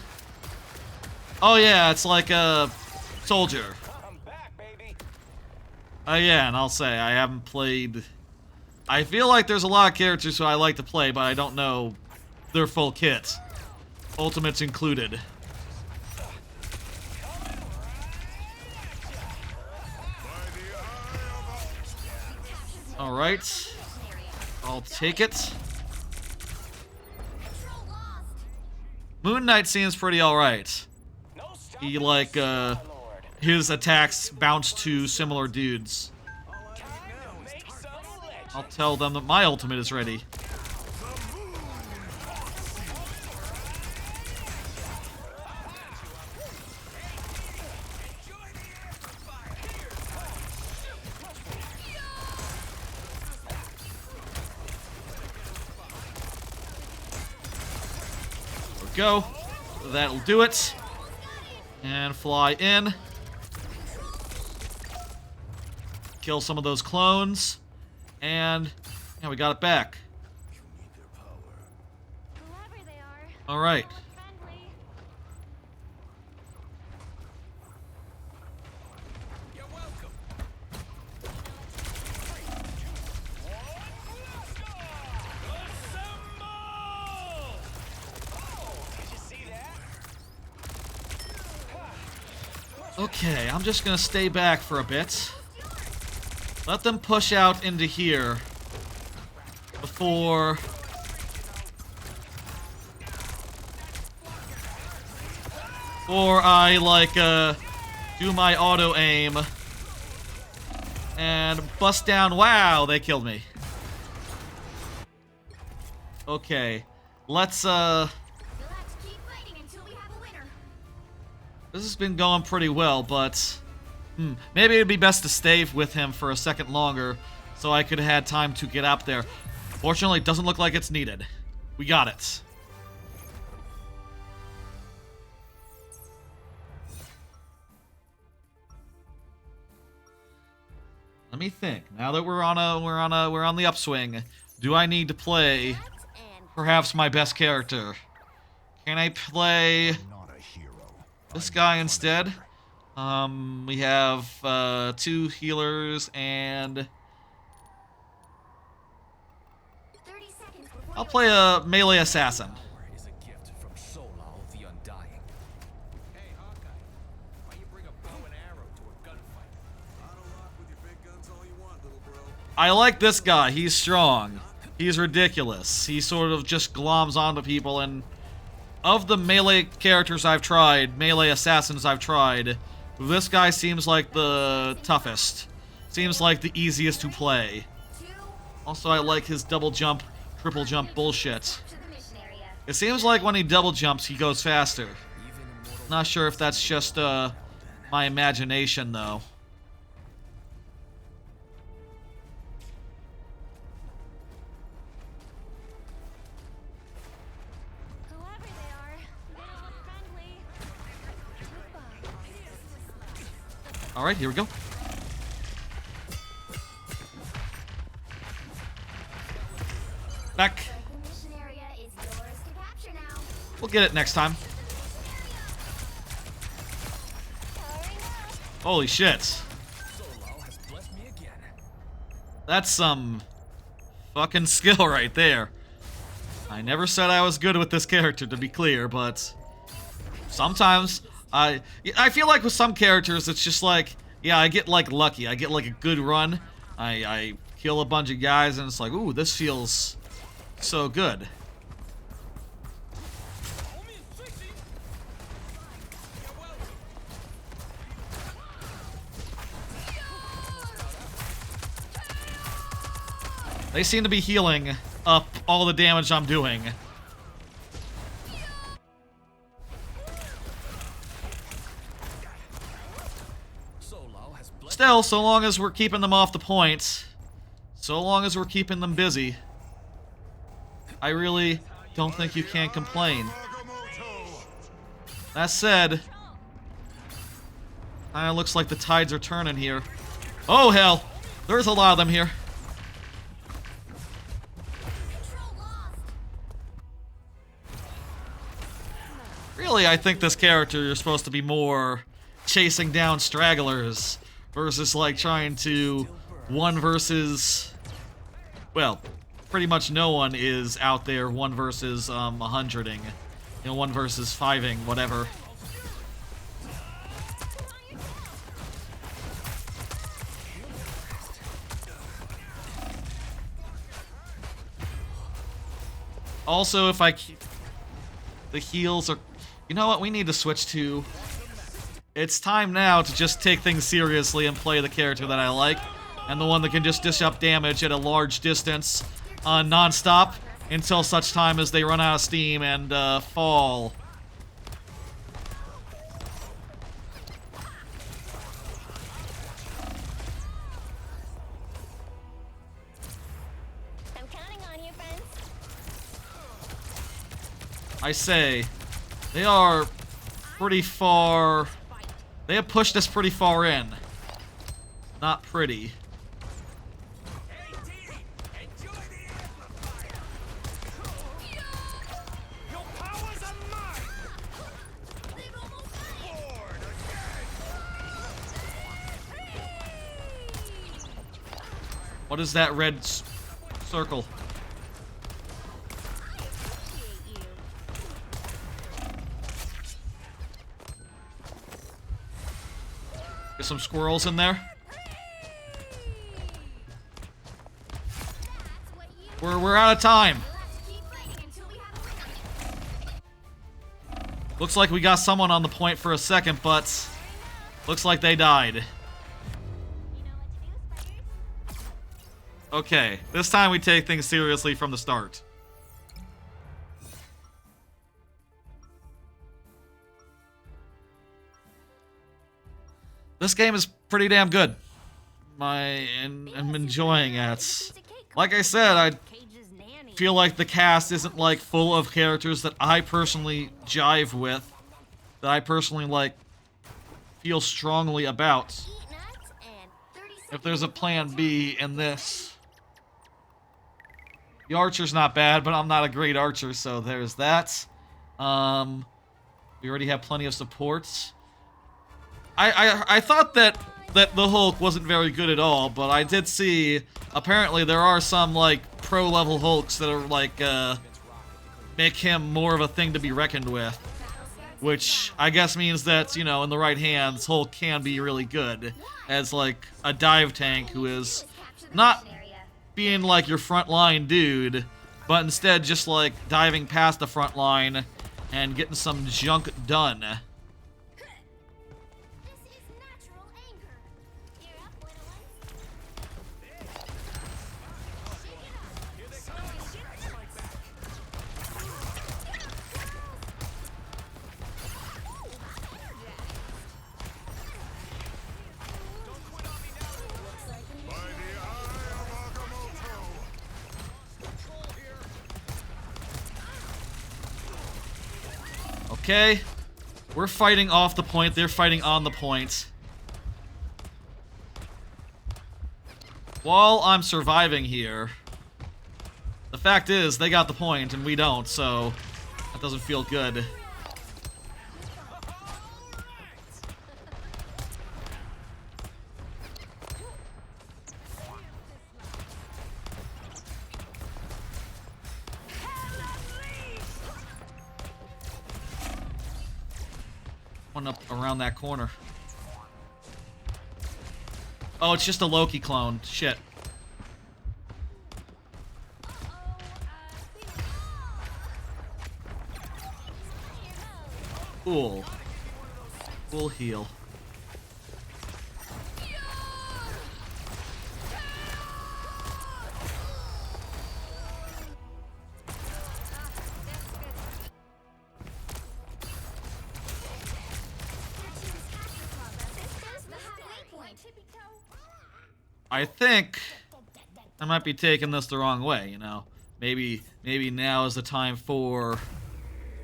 Oh yeah, it's like a soldier. Yeah, and I'll say I haven't played. I feel like there's a lot of characters who I like to play, but I don't know their full kit. Ultimates included. Alright. I'll take it. Moon Knight seems pretty alright. He, like, his attacks bounce to similar dudes. I'll tell them that my ultimate is ready. Go. That'll do it. And fly in. Kill some of those clones. And yeah, we got it back. All right. Okay, I'm just gonna stay back for a bit. Let them push out into here before I like do my auto aim and bust down. Wow, they killed me. Okay, let's this has been going pretty well, but maybe it'd be best to stay with him for a second longer so I could have had time to get up there. Fortunately, it doesn't look like it's needed. We got it. Let me think. Now that we're on the upswing, do I need to play perhaps my best character? Can I play this guy instead? We have 2 healers and I'll play a melee assassin. I like this guy. He's strong. He's ridiculous. He sort of just gloms onto people, and of the melee characters I've tried, melee assassins I've tried, this guy seems like the toughest. Seems like the easiest to play. Also, I like his double jump, triple jump bullshit. It seems like when he double jumps, he goes faster. Not sure if that's just my imagination, though. All right, here we go. Back. We'll get it next time. Holy shit. That's some fucking skill right there. I never said I was good with this character, to be clear, but sometimes I feel like with some characters, it's just like, yeah, I get like lucky. I get like a good run. I kill a bunch of guys, and it's like, ooh, this feels so good. They seem to be healing up all the damage I'm doing. Still, so long as we're keeping them off the point, so long as we're keeping them busy, I really don't think you can complain. That said, kinda looks like the tides are turning here. Oh hell, there's a lot of them here. Really, I think this character is supposed to be more chasing down stragglers versus like trying to one versus, well, pretty much no one is out there one versus 100ing, you know, one versus 5ing, whatever. Also, if I keep... The heals are... You know what? We need to switch to... It's time now to just take things seriously and play the character that I like. And the one that can just dish up damage at a large distance non-stop until such time as they run out of steam and fall. I'm counting on you, friends. I say, they are pretty far... They have pushed us pretty far in. Not pretty. What is that red circle? Get some squirrels in there. We're out of time. Looks like we got someone on the point for a second, but looks like they died. Okay, this time we take things seriously from the start. This game is pretty damn good. I'm enjoying it. Like I said, I feel like the cast isn't like full of characters that I personally jive with, that I personally like feel strongly about. If there's a plan B in this. The archer's not bad, but I'm not a great archer, so there's that. We already have plenty of supports. I thought that the Hulk wasn't very good at all, but I did see apparently there are some like pro level Hulks that are like make him more of a thing to be reckoned with, which I guess means that, you know, in the right hands, Hulk can be really good as like a dive tank who is not being like your frontline dude, but instead just like diving past the front line and getting some junk done. Okay, we're fighting off the point, they're fighting on the point. While I'm surviving here, the fact is, they got the point and we don't, so that doesn't feel good. One up around that corner. Oh, it's just a Loki clone. Shit. Cool. Full heal. I think I might be taking this the wrong way, you know. Maybe now is the time for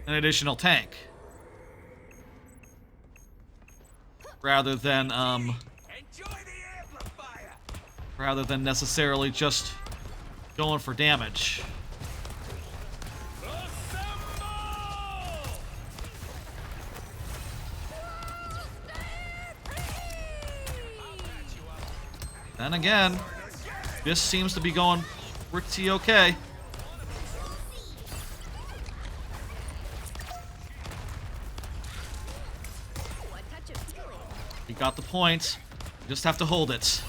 an additional tank. Rather than necessarily just going for damage. Then again, this seems to be going pretty okay. We got the point. We just have to hold it.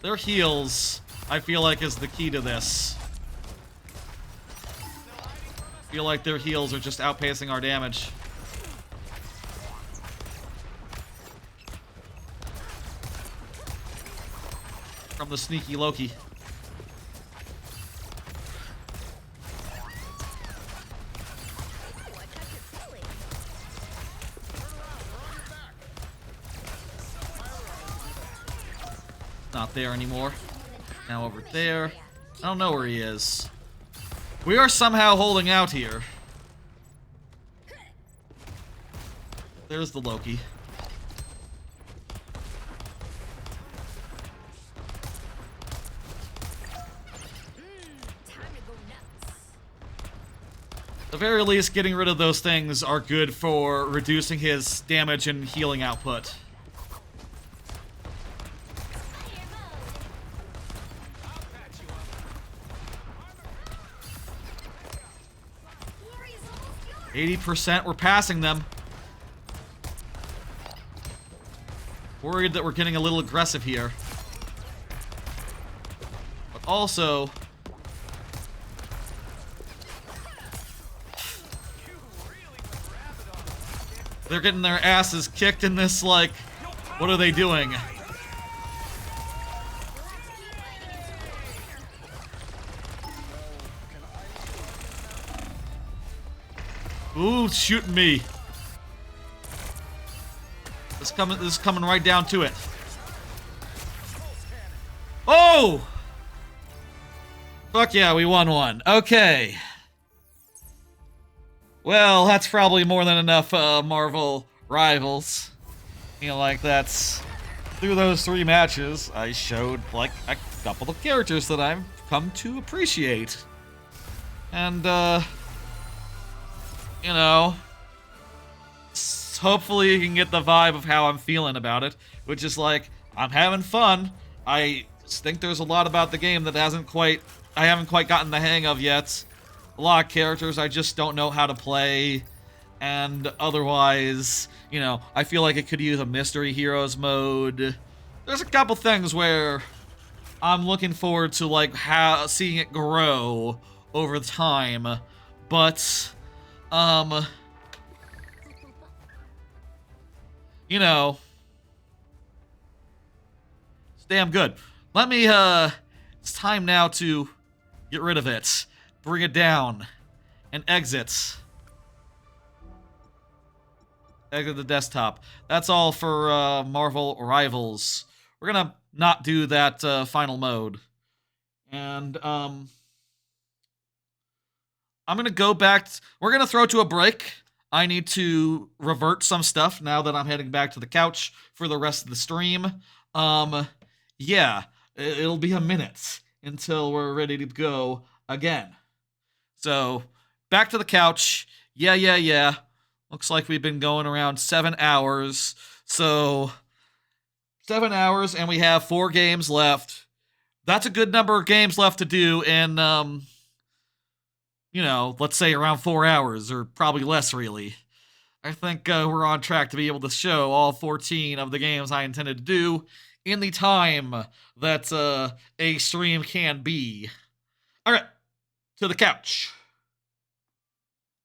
Their heals, I feel like, is the key to this. I feel like their heals are just outpacing our damage. From the sneaky Loki. Not there anymore. Now over there. I don't know where he is. We are somehow holding out here. There's the Loki. At the very least, getting rid of those things are good for reducing his damage and healing output. %, we're passing them. Worried that we're getting a little aggressive here. But also... they're getting their asses kicked in this, like... what are they doing? Ooh, shooting me. This is coming right down to it. Oh! Fuck yeah, we won one. Okay. Well, that's probably more than enough Marvel Rivals. You know, like that's... through those 3 matches, I showed, like, a couple of characters that I've come to appreciate. And, you know, hopefully you can get the vibe of how I'm feeling about it, which is like, I'm having fun. I just think there's a lot about the game that I haven't quite gotten the hang of yet. A lot of characters I just don't know how to play, and otherwise, you know, I feel like it could use a Mystery Heroes mode. There's a couple things where I'm looking forward to, like, seeing it grow over time, but... you know, it's damn good. Let me, it's time now to get rid of it, bring it down, and exit. Exit the desktop. That's all for, Marvel Rivals. We're gonna not do that, final mode. And, I'm gonna go back. We're gonna throw to a break. I need to revert some stuff now that I'm heading back to the couch for the rest of the stream. Yeah, it'll be a minute until we're ready to go again. So, back to the couch. Yeah. Looks like we've been going around 7 hours. So, 7 hours, and we have 4 games left. That's a good number of games left to do in, you know, let's say around 4 hours, or probably less, really. I think we're on track to be able to show all 14 of the games I intended to do in the time that a stream can be. Alright, to the couch.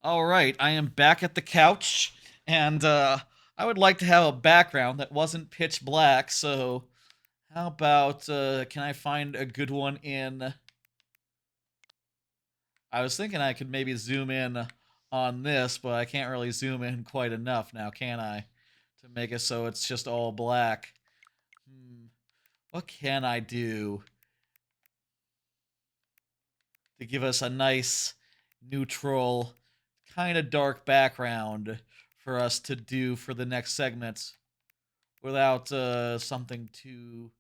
Alright, I am back at the couch, and I would like to have a background that wasn't pitch black, so how about, can I find a good one in... I was thinking I could maybe zoom in on this, but I can't really zoom in quite enough now, can I? To make it so it's just all black. What can I do to give us a nice, neutral, kind of dark background for us to do for the next segment without something too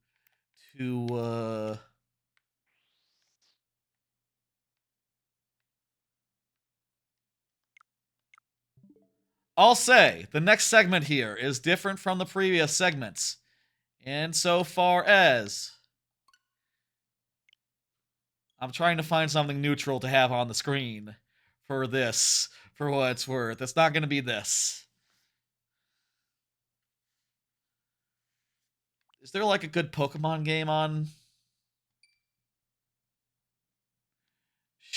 I'll say, the next segment here is different from the previous segments, insofar as I'm trying to find something neutral to have on the screen for this, for what it's worth. It's not going to be this. Is there like a good Pokemon game on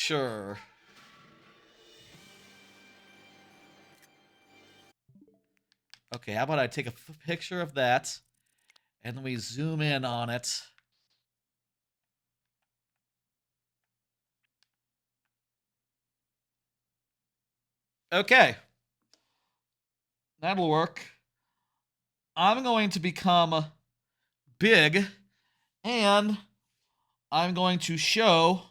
Sure. Okay, how about I take a picture of that, and then we zoom in on it. Okay. That'll work. I'm going to become big, and I'm going to show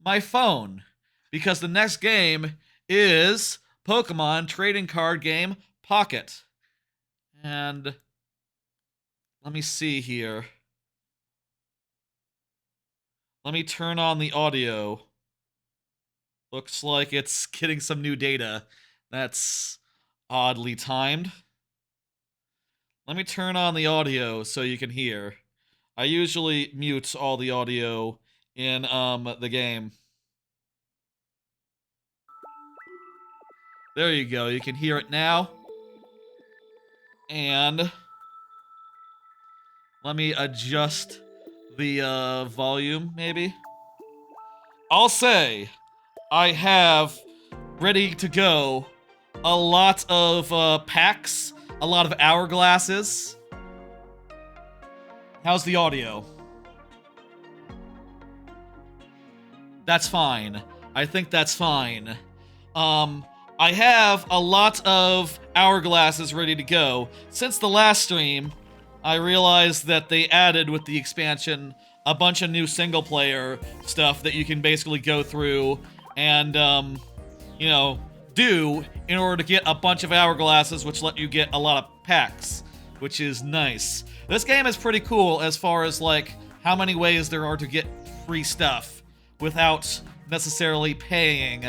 my phone, because the next game is Pokemon trading card game Pocket. And let me see here. Let me turn on the audio. Looks like it's getting some new data. That's oddly timed. Let me turn on the audio so you can hear. I usually mute all the audio in the game. There you go. You can hear it now. And let me adjust the volume, maybe. I'll say I have ready to go a lot of packs, a lot of hourglasses. How's the audio? That's fine. I think that's fine. I have a lot of hourglasses ready to go. Since the last stream, I realized that they added with the expansion a bunch of new single player stuff that you can basically go through and, you know, do in order to get a bunch of hourglasses, which let you get a lot of packs, which is nice. This game is pretty cool as far as, like, how many ways there are to get free stuff without necessarily paying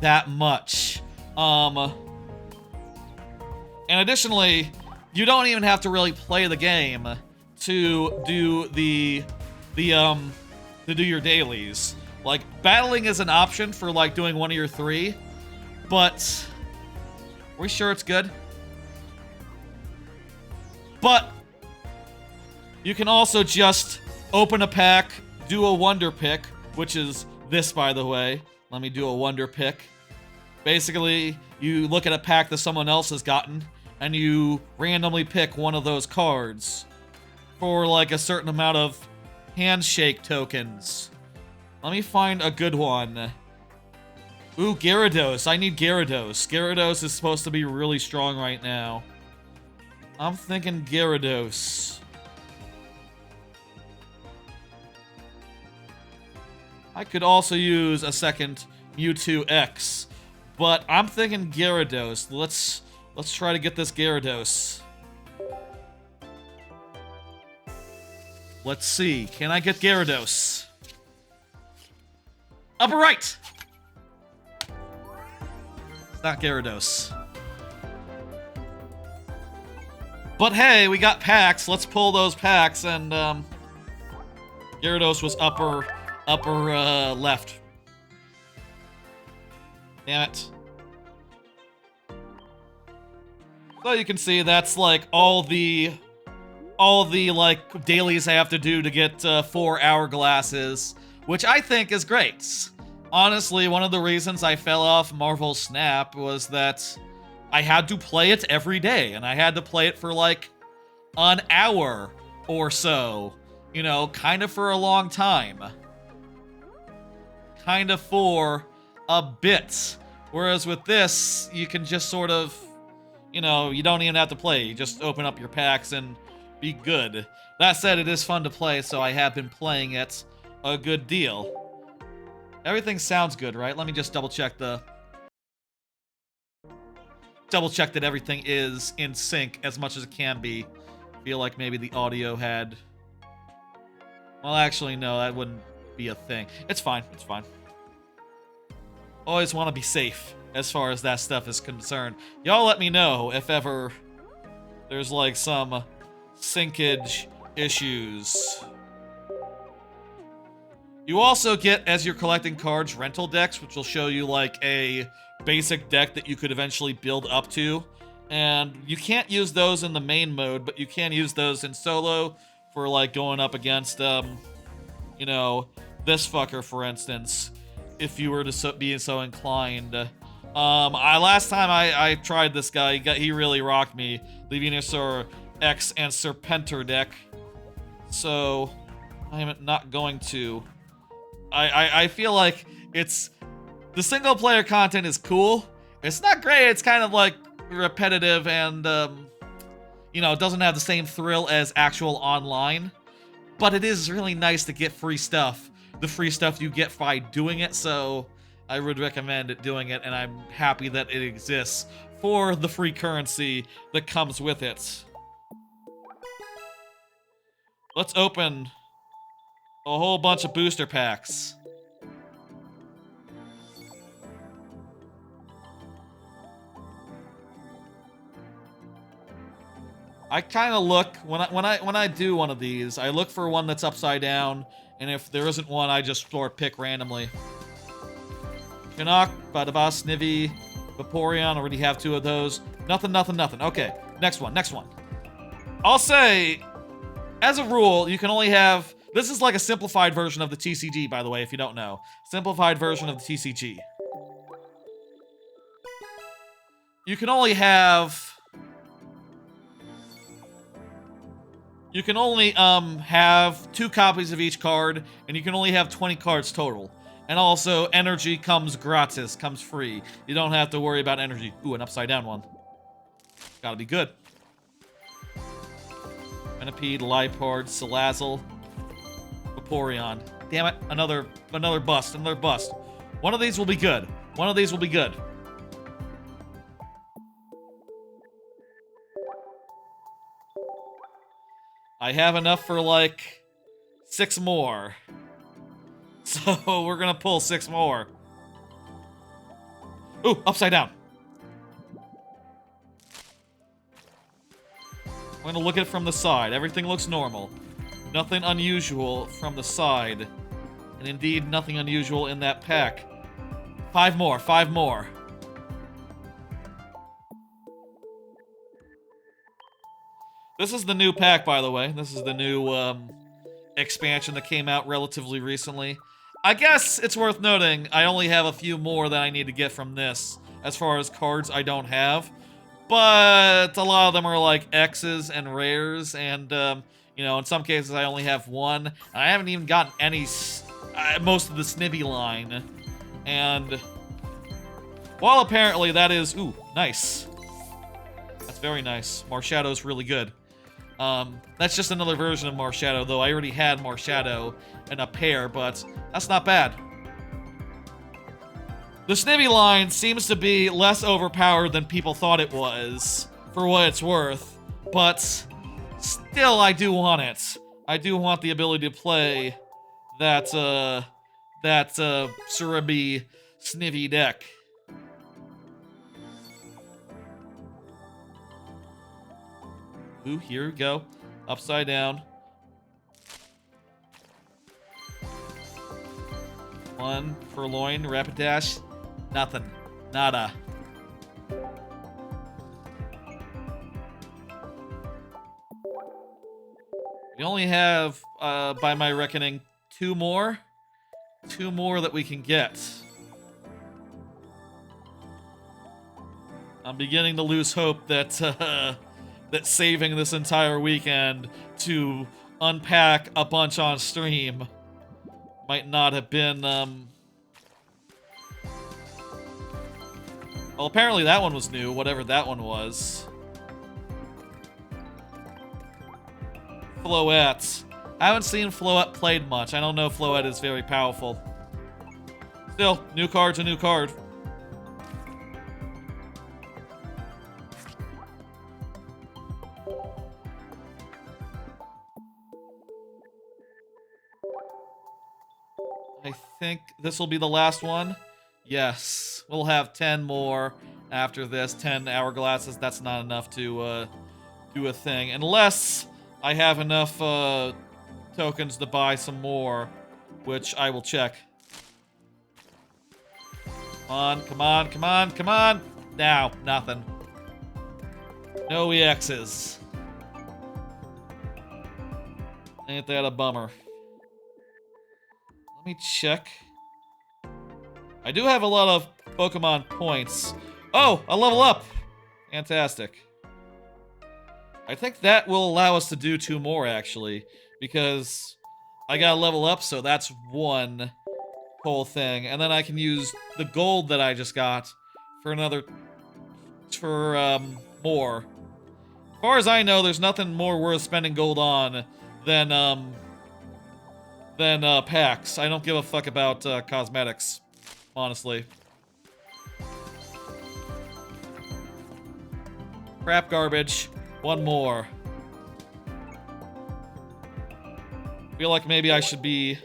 that much. And additionally, you don't even have to really play the game to do to do your dailies. Like, battling is an option for, like, doing one of your 3, but are we sure it's good? But you can also just open a pack, do a wonder pick, which is this, by the way. Let me do a wonder pick. Basically, you look at a pack that someone else has gotten, and you randomly pick one of those cards for, like, a certain amount of handshake tokens. Let me find a good one. Ooh, Gyarados. I need Gyarados. Gyarados is supposed to be really strong right now. I'm thinking Gyarados. I could also use a second Mewtwo X, but I'm thinking Gyarados. Let's try to get this Gyarados. Let's see. Can I get Gyarados? Upper right! It's not Gyarados. But hey, we got packs. Let's pull those packs, and Gyarados was upper left. Damn it. So you can see that's like all the like dailies I have to do to get 4 hourglasses, which I think is great. Honestly, one of the reasons I fell off Marvel Snap was that I had to play it every day, and I had to play it for like an hour or so, you know, kind of for a long time. Kind of for a bit. Whereas with this, you can just sort of, you know, you don't even have to play. You just open up your packs and be good. That said, it is fun to play, so I have been playing it a good deal. Everything sounds good, right? Let me just double check that everything is in sync as much as it can be. Feel like maybe the audio had... Well, actually, no, that wouldn't be a thing. It's fine. It's fine. Always want to be safe as far as that stuff is concerned. Y'all let me know if ever there's like some syncage issues. You also get, as you're collecting cards, rental decks, which will show you like a basic deck that you could eventually build up to. And you can't use those in the main mode, but you can use those in solo for like going up against, you know, this fucker, for instance. if you were to be so inclined. Last time I tried this guy, he really rocked me. The Venusaur X and Serpenter deck. So I'm not going to. I feel like the single player content is cool. It's not great. It's kind of like repetitive and you know, it doesn't have the same thrill as actual online. But it is really nice to get free stuff. The free stuff you get by doing it, so I would recommend doing it, and I'm happy that it exists for the free currency that comes with it. Let's open a whole bunch of booster packs. I kind of look when I do one of these, I look for one that's upside down, and if there isn't one, I just pick randomly. Shinnok, Badabas, Snivy, Vaporeon, already have 2 of those. Nothing. Okay, next one. I'll say, as a rule, you can only have... This is like a simplified version of the TCG, by the way, if you don't know. Simplified version of the TCG. You can only have... You can only have 2 copies of each card, and you can only have 20 cards total. And also, energy comes gratis, comes free. You don't have to worry about energy. Ooh, an upside down one. Gotta be good. Venipede, Liepard, Salazzle, Vaporeon. Damn it, another bust, another bust. One of these will be good. One of these will be good. I have enough for like 6 more. So we're gonna pull 6 more. Ooh, upside down. I'm gonna look at it from the side. Everything looks normal. Nothing unusual from the side. And indeed, nothing unusual in that pack. 5 more, 5 more. This is the new pack, by the way. This is the new expansion that came out relatively recently. I guess it's worth noting, I only have a few more that I need to get from this, as far as cards I don't have. But a lot of them are like X's and rares, and, you know, in some cases I only have 1. And I haven't even gotten any, most of the Snivy line. And, while apparently that is, ooh, nice. That's very nice. Marshadow's really good. That's just another version of Marshadow, though I already had Marshadow in a pair, but that's not bad. The Snivy line seems to be less overpowered than people thought it was, for what it's worth, but still I do want it. I do want the ability to play that Surabi Snivy deck. Ooh, here we go. Upside down. 1 Furloin, Rapidash. Nothing. Nada. We only have, by my reckoning, 2 more. 2 more that we can get. I'm beginning to lose hope that, that saving this entire weekend to unpack a bunch on stream might not have been, Well, apparently that one was new, whatever that one was. Floette. I haven't seen Floette played much. I don't know if Floette is very powerful. Still, new card's a new card. I think this will be the last one. Yes, we'll have 10 more after this. 10 hourglasses. That's not enough to do a thing. Unless I have enough tokens to buy some more, which I will check. Come on, come on, come on, come on. Now, nothing. No EXs. Ain't that a bummer? Let me check. I do have a lot of Pokemon points. Oh, a level up! Fantastic. I think that will allow us to do 2 more, actually, because I got a level up, so that's 1 whole thing. And then I can use the gold that I just got for another... for, more. As far as I know, there's nothing more worth spending gold on than packs. I don't give a fuck about, cosmetics, honestly. Crap garbage. 1 more. Feel like maybe I should be,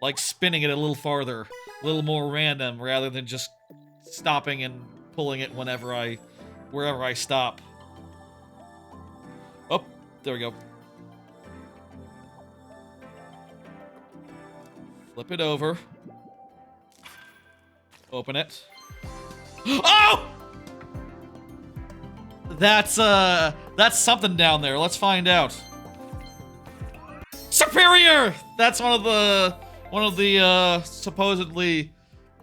like, spinning it a little farther. A little more random, rather than just stopping and pulling it wherever I stop. Oh, there we go. Flip it over. Open it. Oh! That's something down there. Let's find out. Superior! That's one of the supposedly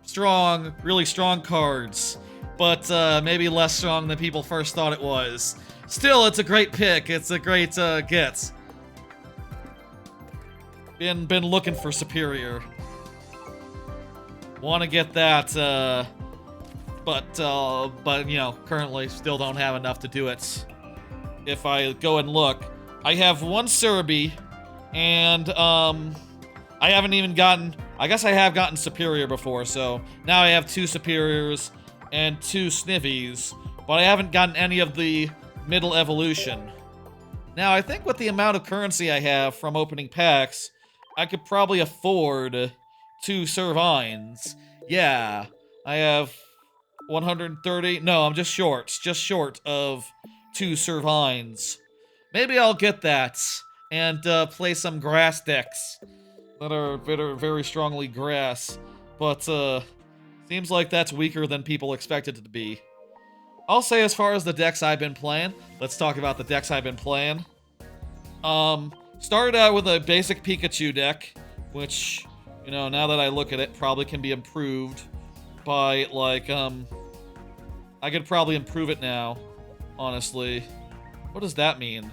strong, really strong cards. But maybe less strong than people first thought it was. Still, it's a great pick. It's a great get. Been looking for Superior. Want to get that, but you know, currently still don't have enough to do it. If I go and look, I have 1 Cerebi, and I haven't even gotten. I guess I have gotten Superior before, so now I have 2 Superiors and 2 Snivvies, but I haven't gotten any of the middle evolution. Now, I think with the amount of currency I have from opening packs, I could probably afford 2 Servines. Yeah, I have 130. No, I'm just short of 2 Servines. Maybe I'll get that and play some grass decks that are very strongly grass, but seems like that's weaker than people expected it to be. I'll say as far as the decks I've been playing, let's talk about the decks I've been playing. Started out with a basic Pikachu deck, which, you know, now that I look at it, probably can be improved by, like, I could probably improve it now, honestly. What does that mean?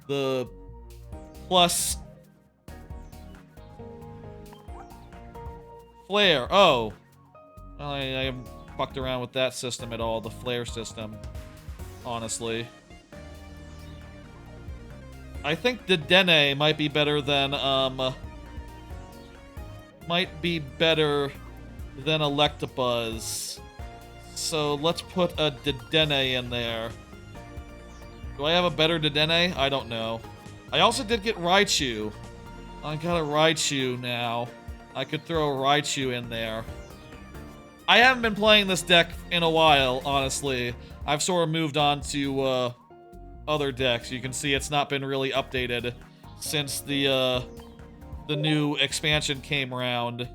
The plus flare. Oh. Well, I haven't fucked around with that system at all, the flare system, honestly. I think the Dene might be better than, Electabuzz. So let's put a Dedenne in there. Do I have a better Dedenne? I don't know. I also did get Raichu. I got a Raichu now. I could throw a Raichu in there. I haven't been playing this deck in a while, honestly. I've sort of moved on to, other decks. You can see it's not been really updated since the new expansion came around.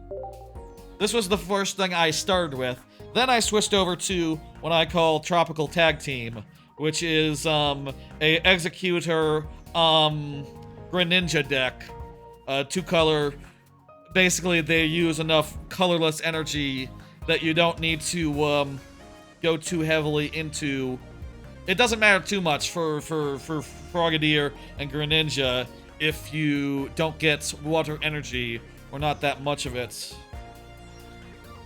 This was the first thing I started with. Then I switched over to what I call Tropical Tag Team, which is, a Executor, Greninja deck. 2-color. Basically, they use enough colorless energy that you don't need to, go too heavily into. It doesn't matter too much for Frogadier and Greninja if you don't get water energy, or not that much of it.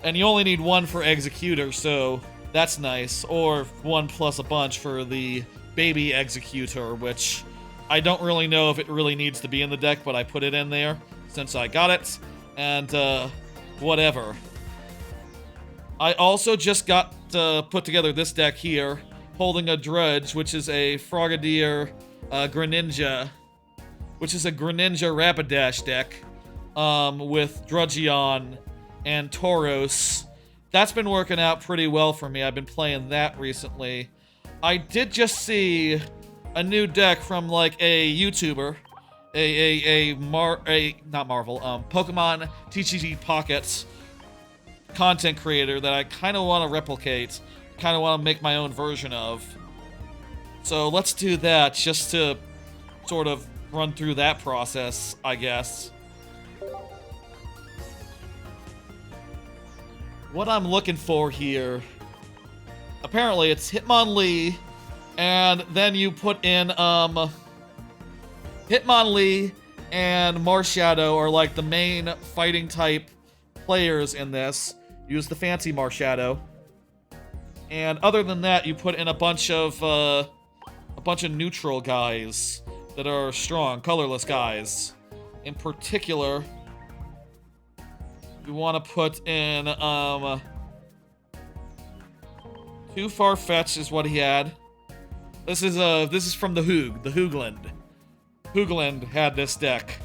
And you only need 1 for Executor, so that's nice. Or 1 plus a bunch for the baby Executor, which I don't really know if it really needs to be in the deck, but I put it in there since I got it. And, whatever. I also just got put together this deck here, holding a Drudge, which is a Frogadier Greninja, which is a Greninja Rapidash deck, with Drudgeon and Tauros. That's been working out pretty well for me. I've been playing that recently. I did just see a new deck from, like, a YouTuber, not Marvel, Pokemon TCG Pocket content creator that I kind of want to replicate, kind of want to make my own version of. So let's do that just to sort of run through that process, I guess. what I'm looking for here. Apparently, it's Hitmonlee, and then you put in, Hitmonlee and Marshadow are like the main fighting type players in this. Use the fancy Marshadow. And other than that, you put in a bunch of neutral guys that are strong, colorless guys. In particular, you want to put in, Too Far-Fetched is what he had. This is from the Hoogland. Hoogland had this deck.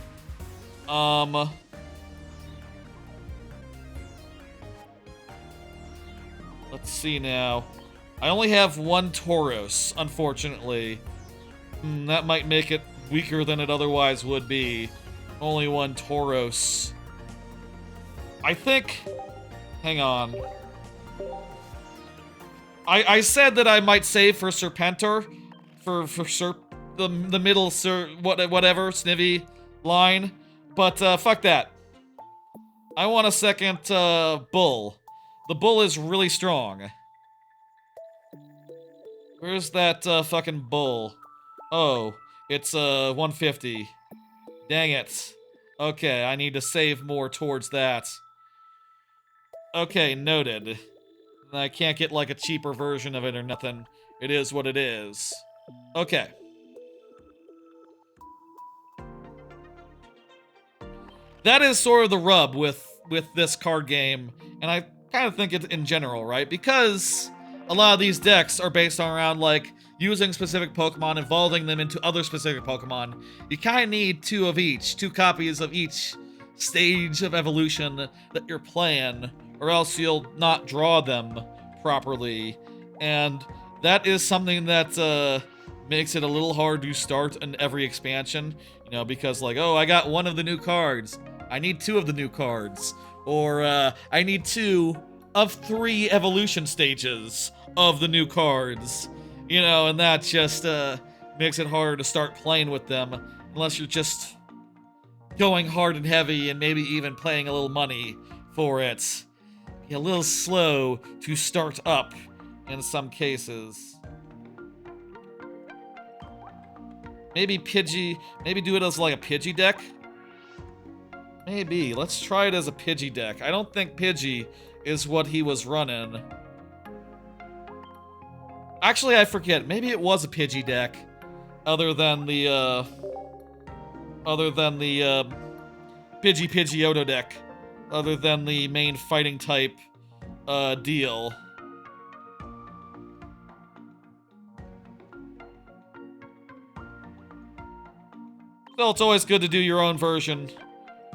Let's see now. I only have one Tauros, unfortunately. That might make it weaker than it otherwise would be. Only one Tauros. I think... Hang on. I said that I might save for Serpentor. For the middle whatever, Snivy line. But fuck that. I want a second Bull. The Bull is really strong. Where's that fucking Bull? Oh, it's 150. Dang it. Okay, I need to save more towards that. Okay, noted. I can't get like a cheaper version of it or nothing. It is what it is. Okay. That is sort of the rub with this card game, and I kind of think it in general, right? Because a lot of these decks are based around like using specific Pokemon, evolving them into other specific Pokemon. You kind of need two of each, 2 copies of each stage of evolution that you're playing, or else you'll not draw them properly. And that is something that makes it a little hard to start in every expansion, you know, because like, oh, I got 1 of the new cards. I need 2 of the new cards. Or I need 2 of 3 evolution stages of the new cards. You know, and that just makes it harder to start playing with them unless you're just going hard and heavy and maybe even paying a little money for it. Be a little slow to start up in some cases. Maybe Pidgey, maybe do it as like a Pidgey deck? Maybe. Let's try it as a Pidgey deck. I don't think Pidgey is what he was running. Actually, I forget. Maybe it was a Pidgey deck. Other than the Pidgeotto deck. Other than the main fighting type deal. So it's always good to do your own version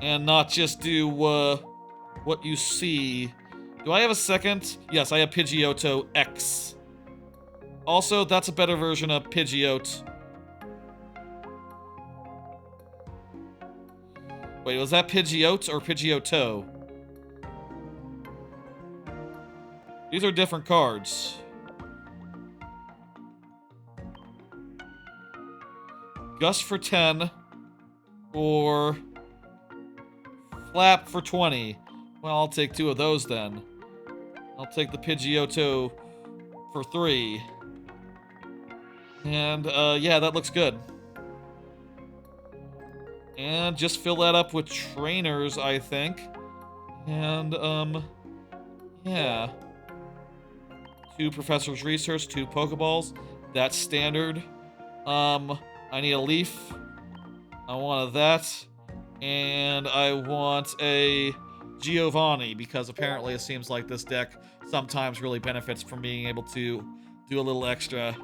and not just do what you see. Do I have a second? Yes, I have Pidgeotto X. Also, that's a better version of Pidgeot. Wait, was that Pidgeot or Pidgeotto? These are different cards. Gust for 10. Or Flap for 20. Well, I'll take 2 of those then. I'll take the Pidgeotto for 3. And, yeah, that looks good. And just fill that up with trainers, I think. And, yeah. 2 Professor's Research, 2 Pokeballs. That's standard. I need a Leaf. I want that. And I want a Giovanni, because apparently it seems like this deck sometimes really benefits from being able to do a little extra.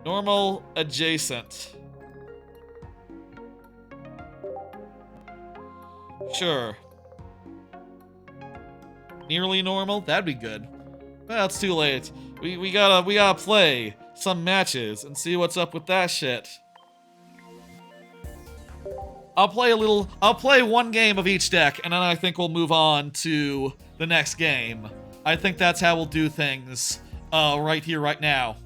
Normal, adjacent. Sure. Nearly normal? That'd be good. Well, it's too late. We gotta play some matches and see what's up with that shit. I'll play 1 game of each deck, and then I think we'll move on to the next game. I think that's how we'll do things, right here, right now.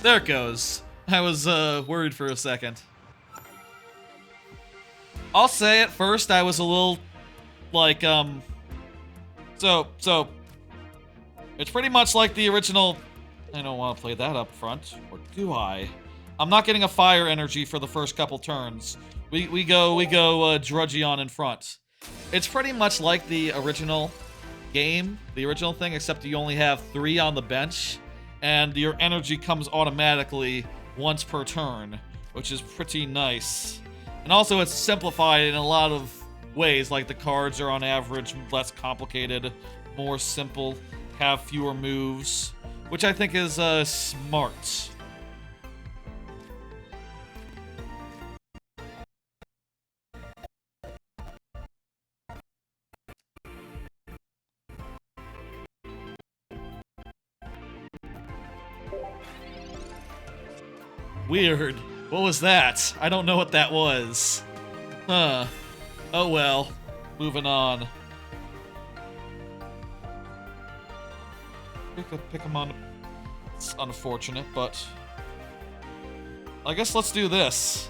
There it goes. I was worried for a second. I'll say at first I was a little like so it's pretty much like the original. I don't want to play that up front, or do I? I'm not getting a fire energy for the first couple turns. We go drudgy on in front. It's pretty much like the original game, the original thing, except you only have 3 on the bench, and your energy comes automatically once per turn, which is pretty nice. And also it's simplified in a lot of ways, like the cards are on average less complicated, more simple, have fewer moves, which I think is smart. Weird. What was that? I don't know what that was. Huh. Oh well. Moving on. Pick him on. It's unfortunate, but I guess let's do this.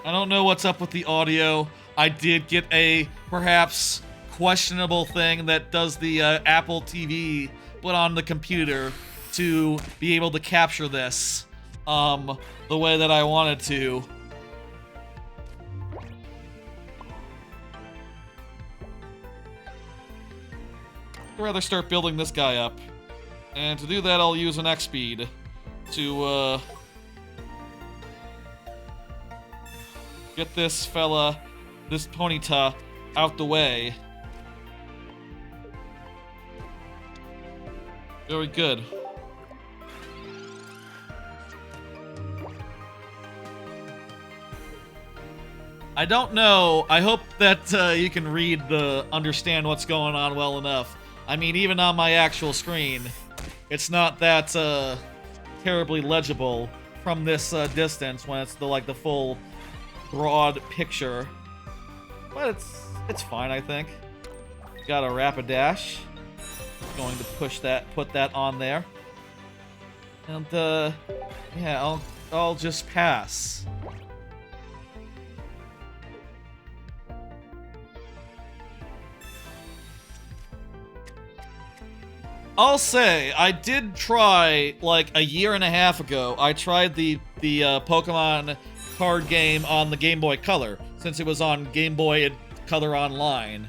I don't know what's up with the audio. I did get a perhaps questionable thing that does the Apple TV put on the computer to be able to capture this the way that I wanted to. I'd rather start building this guy up. And to do that, I'll use an X speed to get this fella, this Ponyta, out the way. Very good. I don't know. I hope that you can understand what's going on well enough. I mean, even on my actual screen, it's not that terribly legible from this distance when it's the full broad picture. But it's fine, I think. Got a Rapidash. Going to put that on there. And yeah, I'll just pass. I'll say, I did try, like, a year and a half ago, I tried the Pokemon card game on the Game Boy Color, since it was on Game Boy Color Online.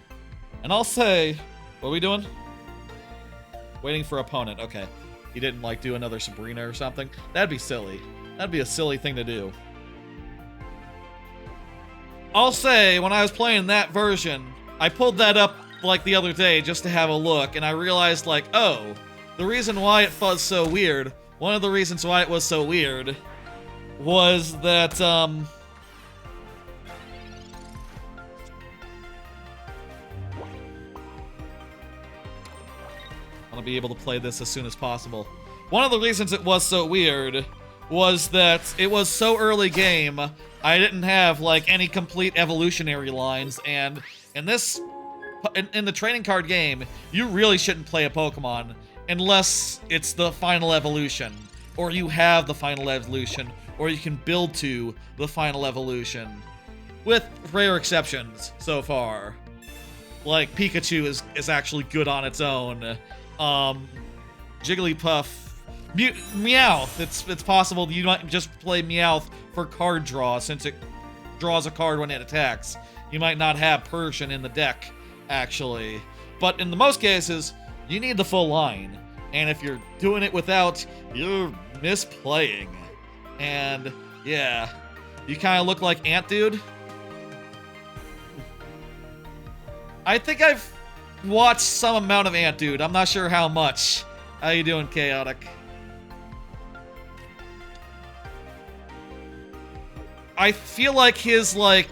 And I'll say, what are we doing? Waiting for opponent, okay. He didn't, like, do another Sabrina or something? That'd be silly. That'd be a silly thing to do. I'll say, when I was playing that version, I pulled that up like the other day just to have a look, and I realized, like, oh, the reason why it was so weird, one of the reasons why it was so weird was that, I want to be able to play this as soon as possible. One of the reasons it was so weird was that it was so early game, I didn't have, like, any complete evolutionary lines, and in this in the trading card game, you really shouldn't play a Pokemon unless it's the final evolution, or you have the final evolution, or you can build to the final evolution, with rare exceptions so far. Like, Pikachu is actually good on its own. Jigglypuff, Meowth, it's possible that you might just play Meowth for card draw, since it draws a card when it attacks. You might not have Persian in the deck, actually. But in the most cases, you need the full line. And if you're doing it without, you're misplaying. And, yeah. You kind of look like Ant Dude. I think I've watched some amount of Ant Dude. I'm not sure how much. How you doing, Chaotic? I feel like his, like,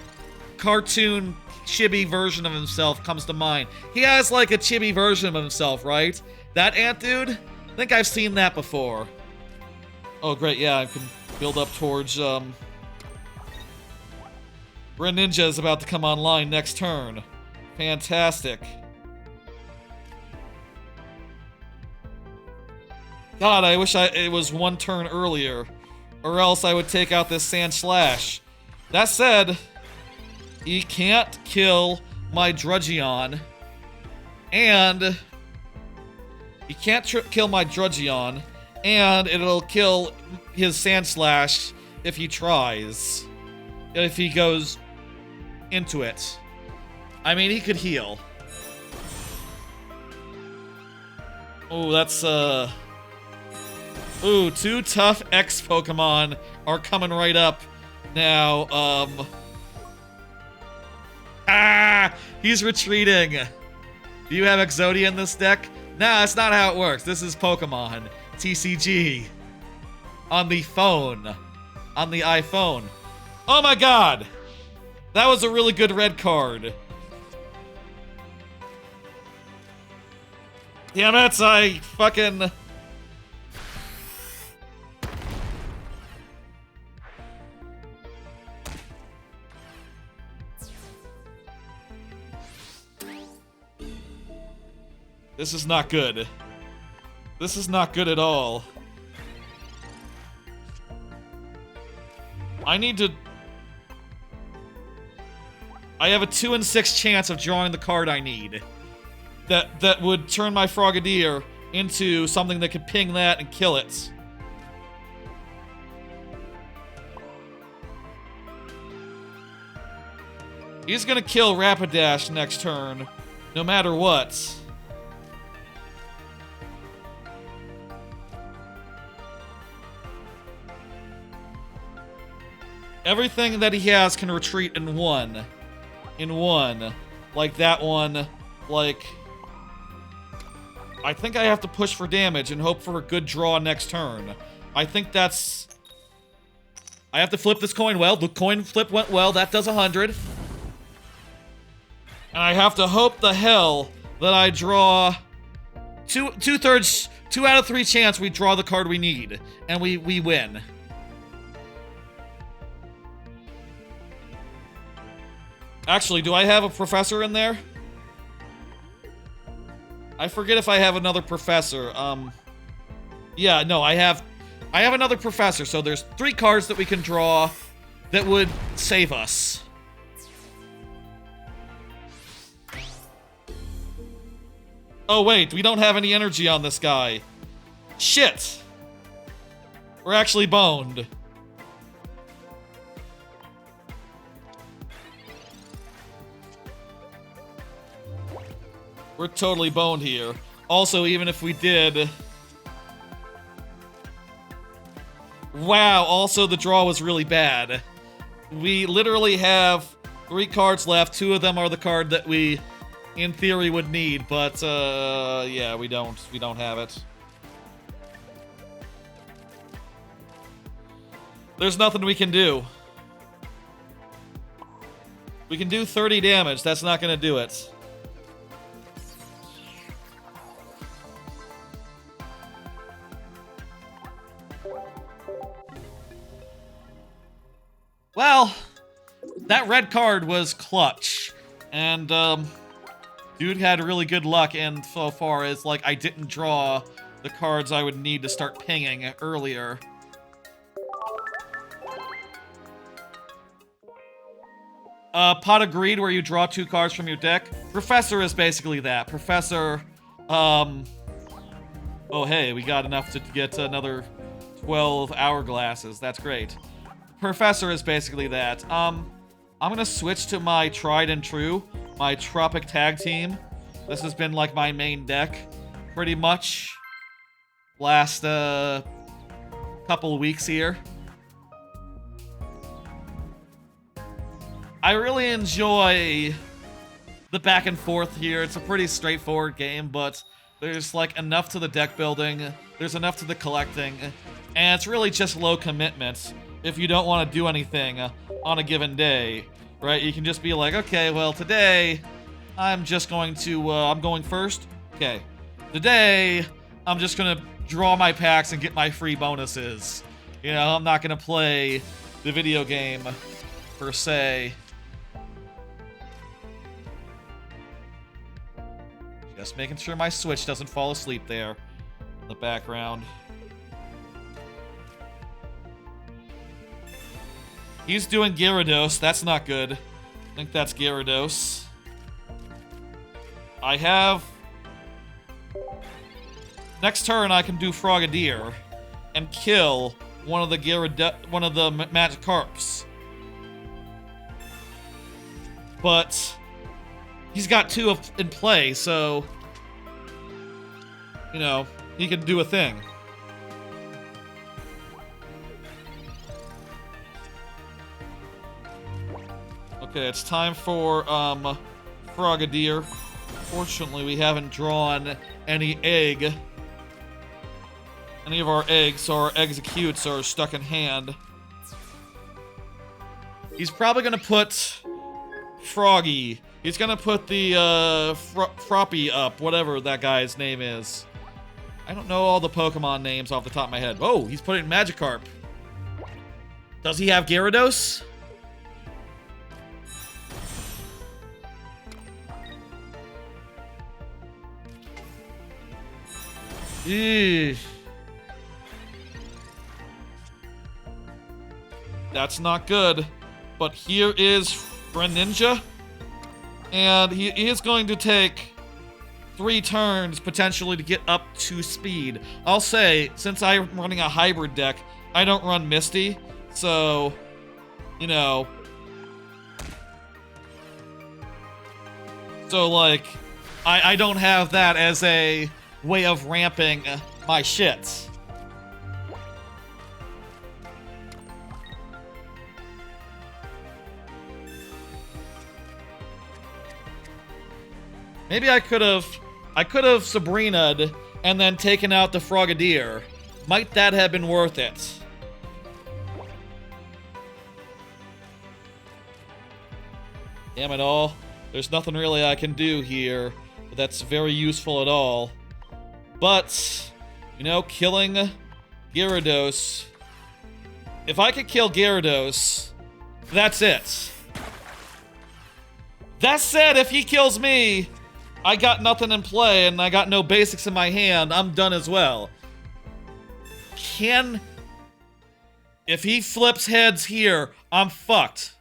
cartoon chibi version of himself comes to mind. He has, like, a chibi version of himself, right? That Ant Dude? I think I've seen that before. Oh, great, yeah, I can build up towards, Greninja is about to come online next turn. Fantastic. God, I wish it was one turn earlier. Or else I would take out this Sand Slash. That said, he can't kill my Drudgeon. And he can't kill my Drudgeon. And it'll kill his Sand Slash if he tries. If he goes into it. I mean, he could heal. Oh, that's, Ooh, 2 tough X Pokemon are coming right up now. He's retreating. Do you have Exodia in this deck? Nah, that's not how it works. This is Pokemon. TCG. On the phone. On the iPhone. Oh my god! That was a really good red card. Damn it, I fucking... This is not good. This is not good at all. I need to... I have a 2 in 6 chance of drawing the card I need. That would turn my Frogadier into something that could ping that and kill it. He's gonna kill Rapidash next turn, no matter what. Everything that he has can retreat in one. In one. Like that one. Like... I think I have to push for damage and hope for a good draw next turn. I think that's... I have to flip this coin well. The coin flip went well. That does 100. And I have to hope the hell that I draw... Two out of 3 chance we draw the card we need. And we win. Actually, do I have a professor in there? I forget if I have another professor. Yeah, no, I have another professor, so there's 3 cards that we can draw that would save us. Oh wait, we don't have any energy on this guy. Shit! We're actually boned. We're totally boned here. Also, even if we did... Wow, also the draw was really bad. We literally have 3 cards left. 2 of them are the card that we, in theory, would need, but, yeah, we don't have it. There's nothing we can do. We can do 30 damage. That's not gonna do it. Well, that red card was clutch, and dude had really good luck in so far as, like, I didn't draw the cards I would need to start pinging earlier. Pot of Greed, where you draw 2 cards from your deck. Professor is basically that. Professor, oh hey, we got enough to get another 12 hourglasses. That's great. Professor is basically that. I'm gonna switch to my tried and true, my Tropic Tag Team. This has been like my main deck, pretty much, last couple weeks here. I really enjoy the back and forth here. It's a pretty straightforward game, but there's like enough to the deck building, there's enough to the collecting, and it's really just low commitment. If you don't want to do anything on a given day, right? You can just be like, okay, well, today I'm just going to, I'm going first. Okay. Today, I'm just going to draw my packs and get my free bonuses. You know, I'm not going to play the video game, per se. Just making sure my Switch doesn't fall asleep there in the background. He's doing Gyarados. That's not good. I think that's Gyarados. I have... Next turn, I can do Frogadier and kill one of the Magikarps. But he's got 2 in play, so you know, he can do a thing. Okay, it's time for Frogadier. Fortunately, we haven't drawn any egg. Any of our eggs, so our executes are stuck in hand. He's probably gonna put Froggy. He's gonna put the Froppy up, whatever that guy's name is. I don't know all the Pokemon names off the top of my head. Oh, he's putting Magikarp. Does he have Gyarados? Eesh. That's not good. But here is Greninja. And he is going to take 3 turns, potentially, to get up to speed. I'll say, since I'm running a hybrid deck, I don't run Misty. So, you know. So, like, I don't have that as a way of ramping my shit. Maybe I could have Sabrina'd and then taken out the Frogadier. Might that have been worth it? Damn it all. There's nothing really I can do here that's very useful at all. But, you know, killing Gyarados. If I could kill Gyarados, that's it. That said, if he kills me, I got nothing in play and I got no basics in my hand. I'm done as well. If he flips heads here, I'm fucked.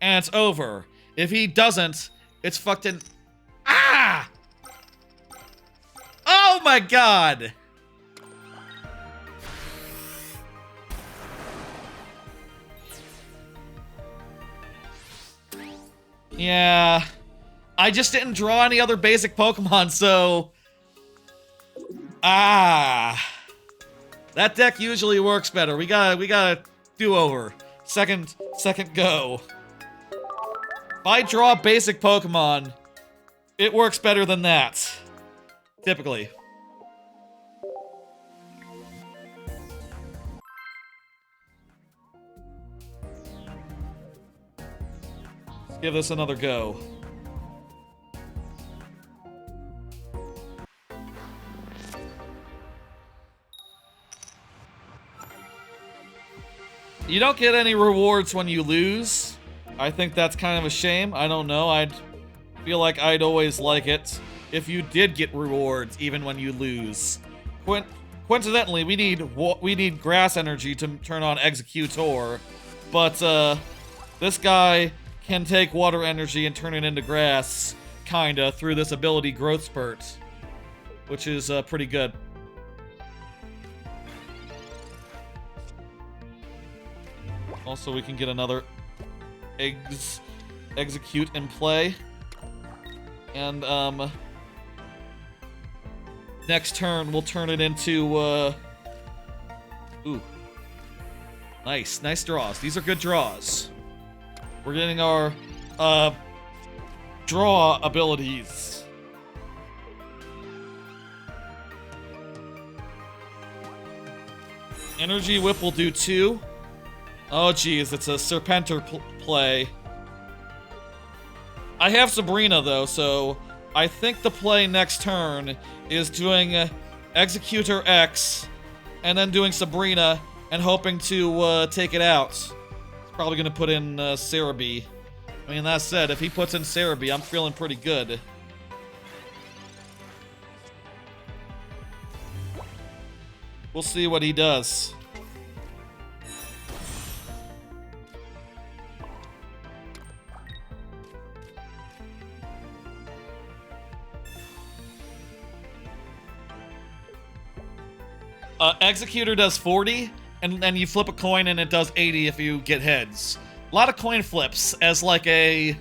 And it's over. If he doesn't, it's fucking... Ah! Oh my god! Yeah. I just didn't draw any other basic Pokemon, so... Ah. That deck usually works better. We gotta do-over. Second go. If I draw basic Pokemon, it works better than that. Typically. Let's give this another go. You don't get any rewards when you lose. I think that's kind of a shame. I don't know. I'd feel like I'd always like it if you did get rewards even when you lose. Coincidentally, we need grass energy to turn on Executor, but this guy can take water energy and turn it into grass, kinda, through this ability Growth Spurt, which is pretty good. Also, we can get another Execute in play. And, next turn, we'll turn it into, ooh. Nice draws. These are good draws. We're getting our, draw abilities. Energy Whip will do 2. Oh, geez, it's a Serpenter play. I have Sabrina, though, so I think the play next turn is doing Executor X and then doing Sabrina and hoping to take it out. He's probably going to put in Cerebi. I mean, that said, if he puts in Cerebi, I'm feeling pretty good. We'll see what he does. Executor does 40, and then you flip a coin and it does 80 if you get heads. A lot of coin flips as like a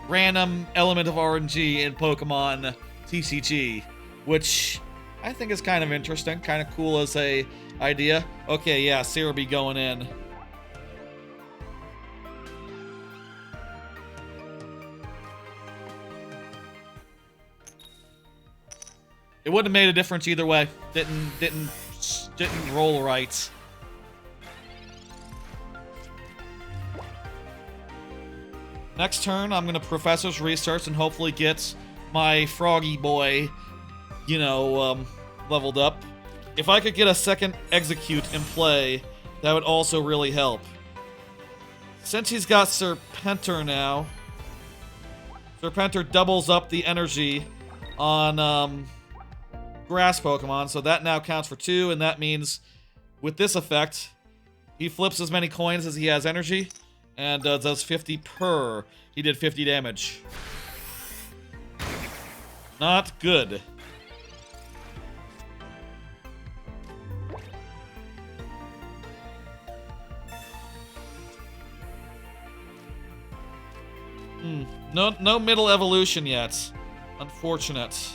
random element of RNG in Pokemon TCG, which I think is kind of interesting, kind of cool as a idea. Okay, yeah, Cerebi going in. It wouldn't have made a difference either way. Didn't roll right. Next turn, I'm gonna Professor's Research and hopefully get my Froggy Boy, you know, leveled up. If I could get a second Execute in play, that would also really help. Since he's got Serpenter now, Serpenter doubles up the energy on, Grass Pokemon, so that now counts for 2, and that means with this effect, he flips as many coins as he has energy, and does 50 per. He did 50 damage. Not good. No middle evolution yet. Unfortunate.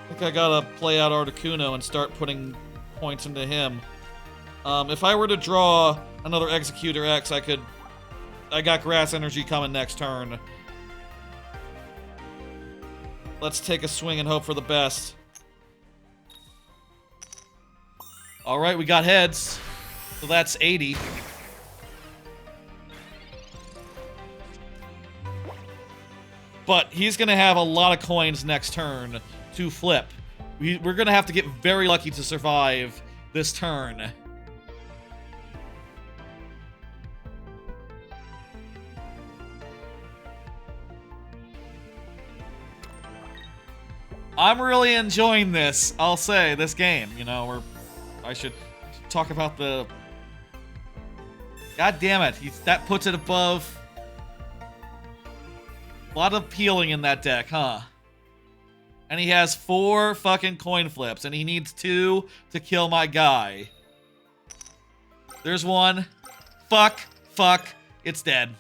I think I gotta play out Articuno and start putting points into him. If I were to draw another Executor X, I got Grass Energy coming next turn. Let's take a swing and hope for the best. Alright, we got heads. So that's 80. But he's gonna have a lot of coins next turn to flip. We're gonna have to get very lucky to survive this turn. I'm really enjoying this, I'll say, this game. You know, I should talk about the... God damn it, that puts it above... A lot of peeling in that deck, huh? And he has 4 fucking coin flips, and he needs 2 to kill my guy. There's 1. Fuck. It's dead.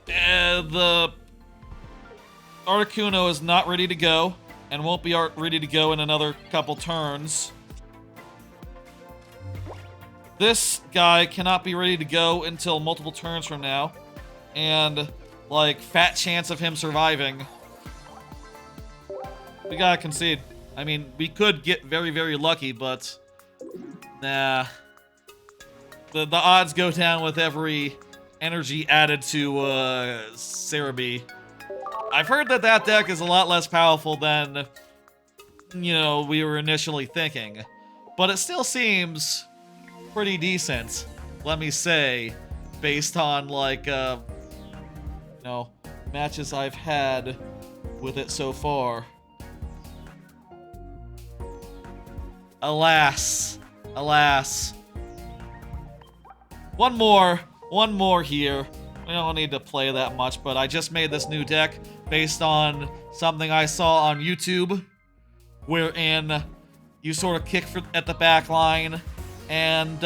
The Articuno is not ready to go, and won't be ready to go in another couple turns. This guy cannot be ready to go until multiple turns from now. And, like, fat chance of him surviving. We gotta concede. I mean, we could get very, very lucky, but... Nah. The odds go down with every energy added to, Cerebi. I've heard that deck is a lot less powerful than, you know, we were initially thinking. But it still seems... pretty decent, let me say, based on, like, you know, matches I've had with it so far. Alas. One more here. We don't need to play that much, but I just made this new deck based on something I saw on YouTube, wherein you sort of kick at the back line and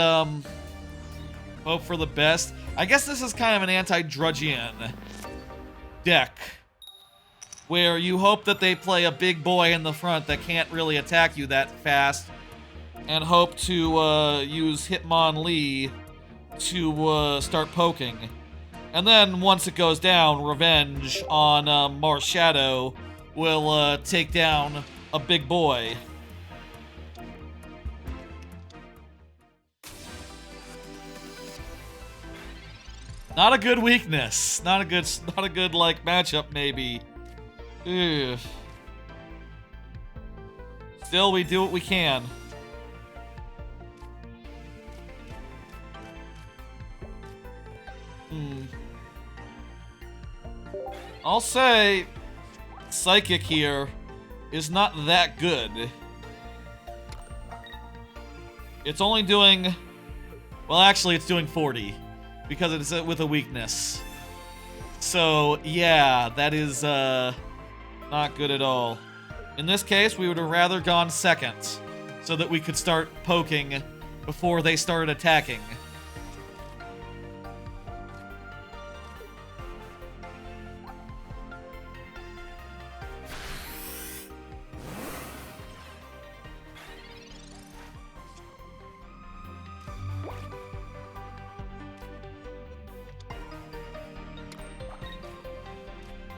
hope for the best. I guess this is kind of an anti-Drudgian deck, where you hope that they play a big boy in the front that can't really attack you that fast, and hope to use Hitmonlee to start poking. And then once it goes down, Revenge on Marshadow will take down a big boy. Not a good weakness. Not a good like matchup maybe. Ugh. Still, we do what we can. I'll say Psychic here is not that good. It's only doing... Well, actually, it's doing 40 because it's with a weakness. So, yeah, that is not good at all. In this case, we would have rather gone second so that we could start poking before they started attacking.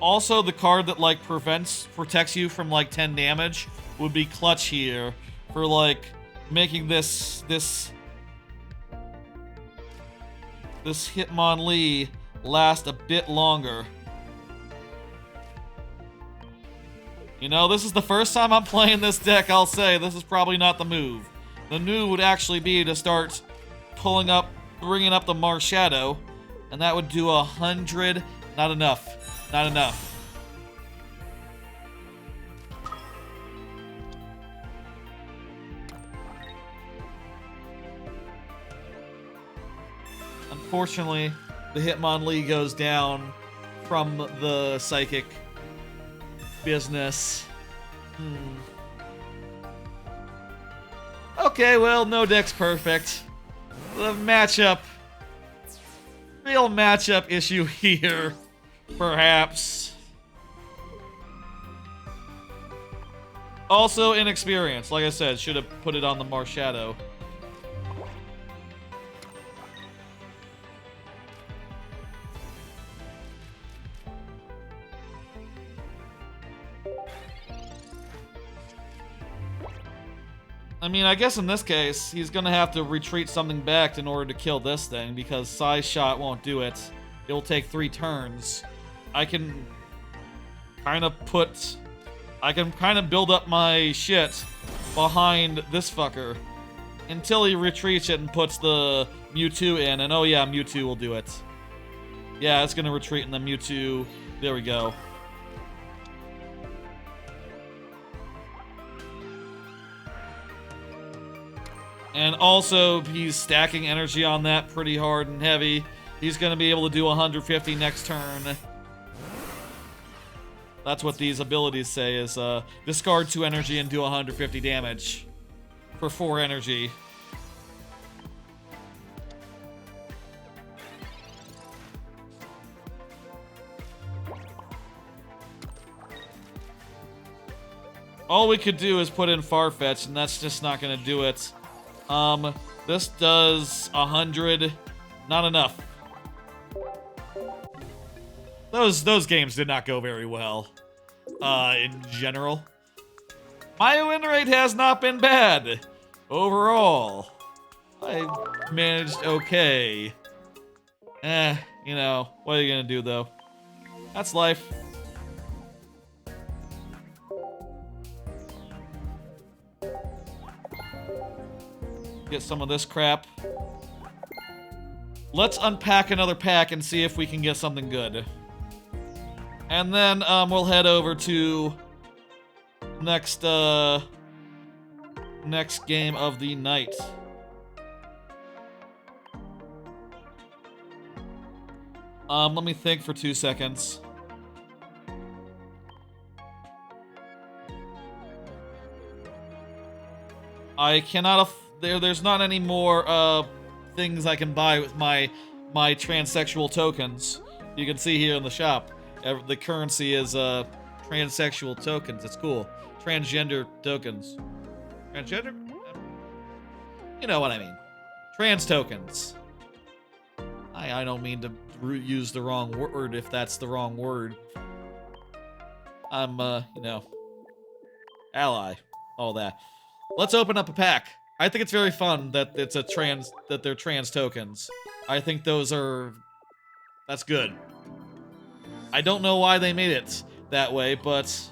Also, the card that, like, protects you from, like, 10 damage would be clutch here for, like, making this Hitmonlee last a bit longer. You know, this is the first time I'm playing this deck, I'll say. This is probably not the move. The move would actually be to start bringing up the Marshadow, and that would do 100. Not enough. Not enough. Unfortunately, the Hitmonlee goes down from the Psychic business. Okay, well, no deck's perfect. The real matchup issue here. Perhaps. Also inexperience. Like I said, should have put it on the Marshadow. I mean, I guess in this case, he's gonna have to retreat something back in order to kill this thing, because Size Shot won't do it. It'll take 3 turns. I can kind of build up my shit behind this fucker until he retreats it and puts the Mewtwo in, and oh yeah, Mewtwo will do it. Yeah, it's gonna retreat and the Mewtwo, there we go. And also, he's stacking energy on that pretty hard and heavy. He's gonna be able to do 150 next turn. That's what these abilities say, is discard 2 energy and do 150 damage for 4 energy. All we could do is put in Farfetch, and that's just not gonna do it. This does 100. Not enough. Those games did not go very well, in general. My win rate has not been bad. Overall, I managed okay. You know, what are you gonna do, though? That's life. Get some of this crap. Let's unpack another pack and see if we can get something good. And then we'll head over to next game of the night. Let me think for 2 seconds. I cannot there's not any more things I can buy with my transsexual tokens. You can see here in the shop, the currency is transsexual tokens. It's cool. Transgender tokens. Transgender? You know what I mean. Trans tokens. I don't mean to use the wrong word if that's the wrong word. I'm, you know, ally. All that. Let's open up a pack. I think it's very fun that they're trans tokens. I think that's good. I don't know why they made it that way, but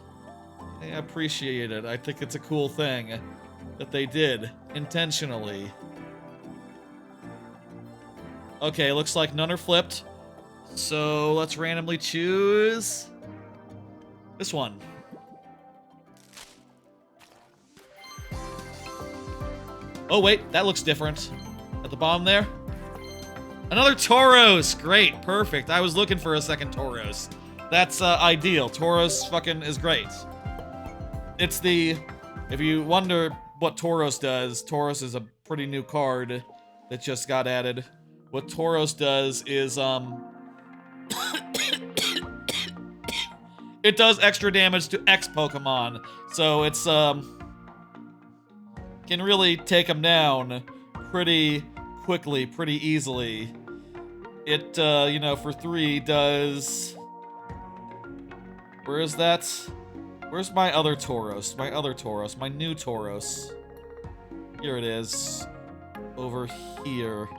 I appreciate it. I think it's a cool thing that they did intentionally. Okay, looks like none are flipped. So let's randomly choose This one. Oh, wait. That looks different. At the bottom there. Another Tauros. Great. Perfect. I was looking for a second Tauros. That's ideal. Tauros fucking is great. It's the... If you wonder what Tauros does, Tauros is a pretty new card that just got added. What Tauros does is, it does extra damage to X Pokemon. So it's, can really take them down pretty quickly, pretty easily. It, you know, for 3 does... Where is that? Where's my other Tauros? My other Tauros. My new Tauros. Here it is. Over here.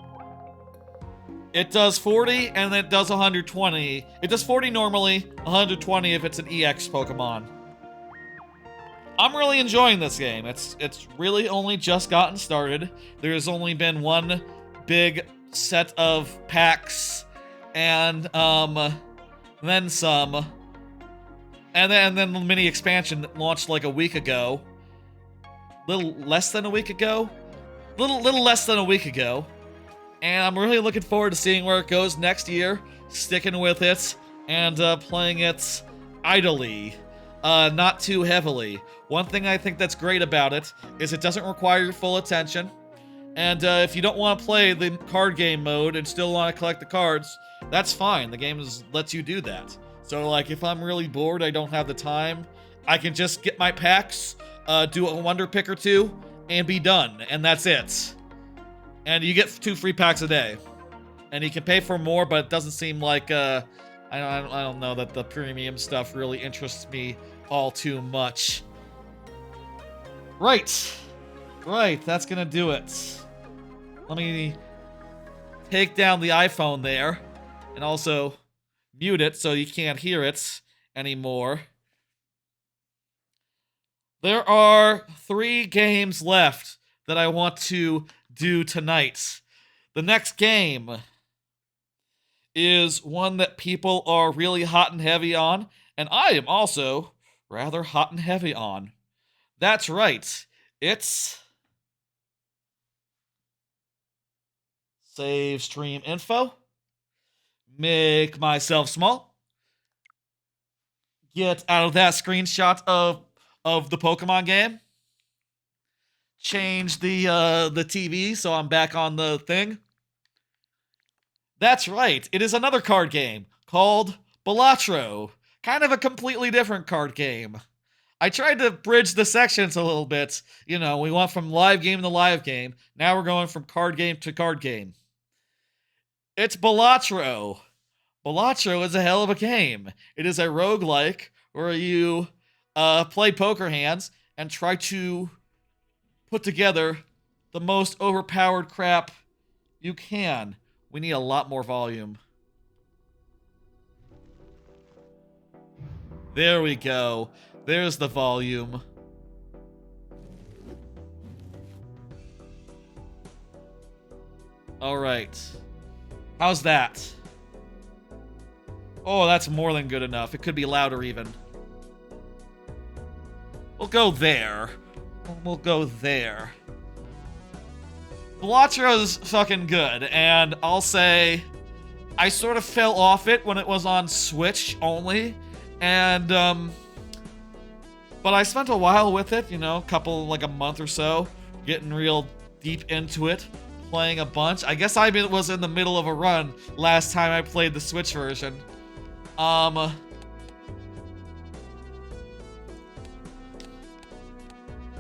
It does 40, and then it does 120. It does 40 normally, 120 if it's an EX Pokemon. I'm really enjoying this game. It's really only just gotten started. There's only been one big set of packs, and then some. And then the mini expansion that launched like a week ago. Little less than a week ago? Little less than a week ago. And I'm really looking forward to seeing where it goes next year. Sticking with it and playing it idly. Not too heavily. One thing I think that's great about it is it doesn't require your full attention. And if you don't want to play the card game mode and still want to collect the cards, that's fine. The game lets you do that. So, like, if I'm really bored, I don't have the time, I can just get my packs, do a Wonder Pick or 2, and be done. And that's it. And you get 2 free packs a day. And you can pay for more, but it doesn't seem like, I don't know that the premium stuff really interests me all too much. Right. Right, that's gonna do it. Let me take down the iPhone there. And also... mute it so you can't hear it anymore. There are 3 games left that I want to do tonight. The next game is one that people are really hot and heavy on, and I am also rather hot and heavy on. That's right. It's save stream info. Make myself small. Get out of that screenshot of the Pokemon game. Change the TV so I'm back on the thing. That's right. It is another card game called Balatro. Kind of a completely different card game. I tried to bridge the sections a little bit. You know, we went from live game to live game. Now we're going from card game to card game. It's Balatro. Balatro is a hell of a game. It is a roguelike where you play poker hands and try to put together the most overpowered crap you can. We need a lot more volume. There we go. There's the volume. All right. How's that? Oh, that's more than good enough. It could be louder even. We'll go there. We'll go there. Balatro's fucking good, and I'll say I sort of fell off it when it was on Switch only, and but I spent a while with it, you know, like a month or so, getting real deep into it, playing a bunch. I guess I was in the middle of a run last time I played the Switch version.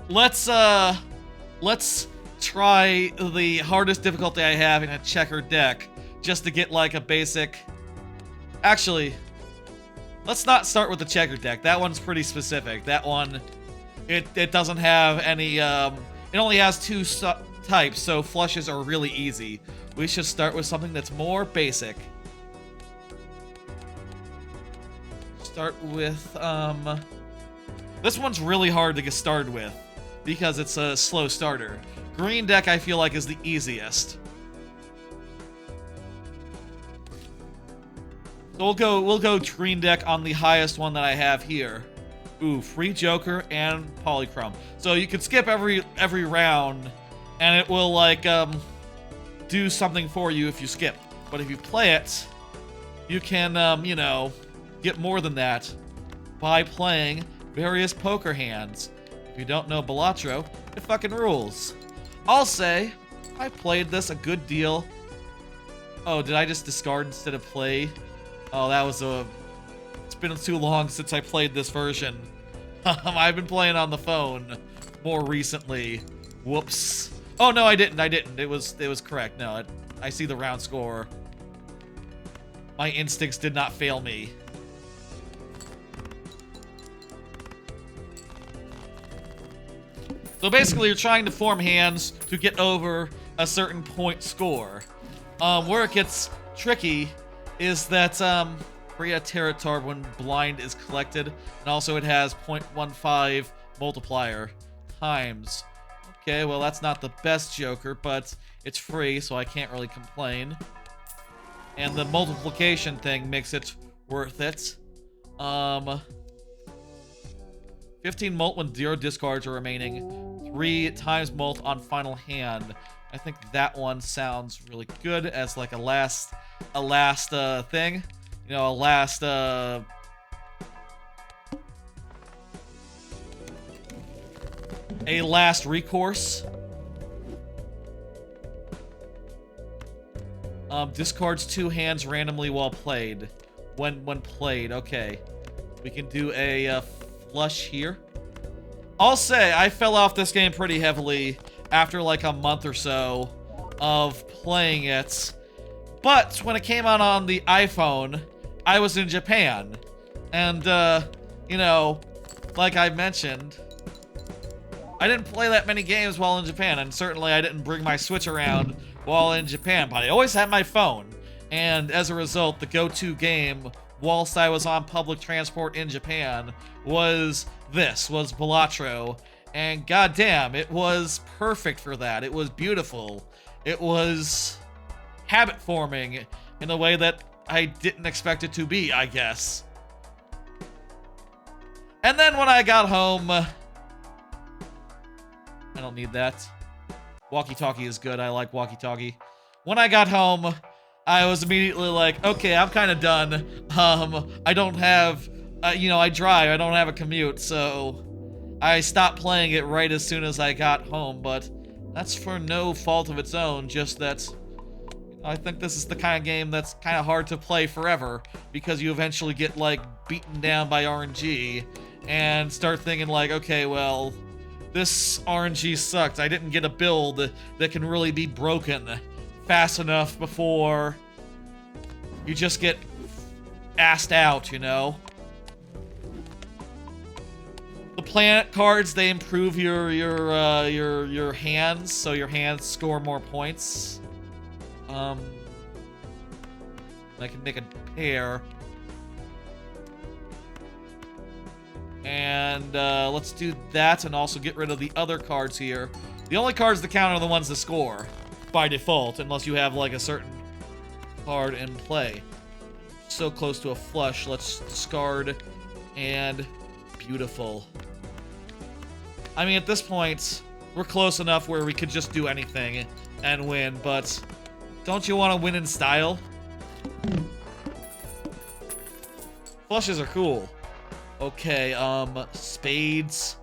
Let's try the hardest difficulty I have in a checker deck, just to get like a basic... Actually, let's not start with the checker deck. That one's pretty specific. That one, it doesn't have any, it only has 2 types, so flushes are really easy. We should start with something that's more basic. Start with, this one's really hard to get started with, because it's a slow starter. Green deck, I feel like, is the easiest. So we'll go green deck on the highest one that I have here. Ooh, free Joker and Polychrome. So you can skip every round, and it will like do something for you if you skip. But if you play it, you can you know, get more than that by playing various poker hands. If you don't know Balatro, it fucking rules. I'll say I played this a good deal. Oh, did I just discard instead of play? Oh, that was a... It's been too long since I played this version. I've been playing on the phone more recently. Whoops. Oh, no, I didn't. It was correct. No, I see the round score. My instincts did not fail me. So basically, you're trying to form hands to get over a certain point score. Where it gets tricky is that free a Territory when blind is collected, and also it has 0.15 multiplier times. Okay, well that's not the best Joker, but it's free, so I can't really complain. And the multiplication thing makes it worth it. 15 molt when 0 discards are remaining. 3 times molt on final hand. I think that one sounds really good as like a last thing. You know, a last recourse. Discards 2 hands randomly while played. When played, okay. We can do a flush here. I'll say I fell off this game pretty heavily after like a month or so of playing it. But when it came out on the iPhone, I was in Japan. And, you know, like I mentioned, I didn't play that many games while in Japan, and certainly I didn't bring my Switch around while in Japan, but I always had my phone. And as a result, the go-to game whilst I was on public transport in Japan was Balatro. And goddamn, it was perfect for that. It was beautiful. It was habit forming in a way that I didn't expect it to be, I guess. And then when I got home, I don't need that. Walkie-talkie is good. I like walkie-talkie. When I got home, I was immediately like, okay, I'm kind of done. I don't have, you know, I drive. I don't have a commute, so I stopped playing it right as soon as I got home, but that's for no fault of its own, just that I think this is the kind of game that's kind of hard to play forever, because you eventually get, like, beaten down by RNG, and start thinking, like, okay, well, this RNG sucked. I didn't get a build that can really be broken fast enough before you just get assed out, you know? The planet cards, they improve your hands, so your hands score more points. I can make a pair. And let's do that and also get rid of the other cards here. The only cards that count are the ones that score by default, unless you have like a certain card in play. So close to a flush. Let's discard, and beautiful. I mean, at this point, we're close enough where we could just do anything and win, but don't you want to win in style? Flushes are cool. Okay, spades,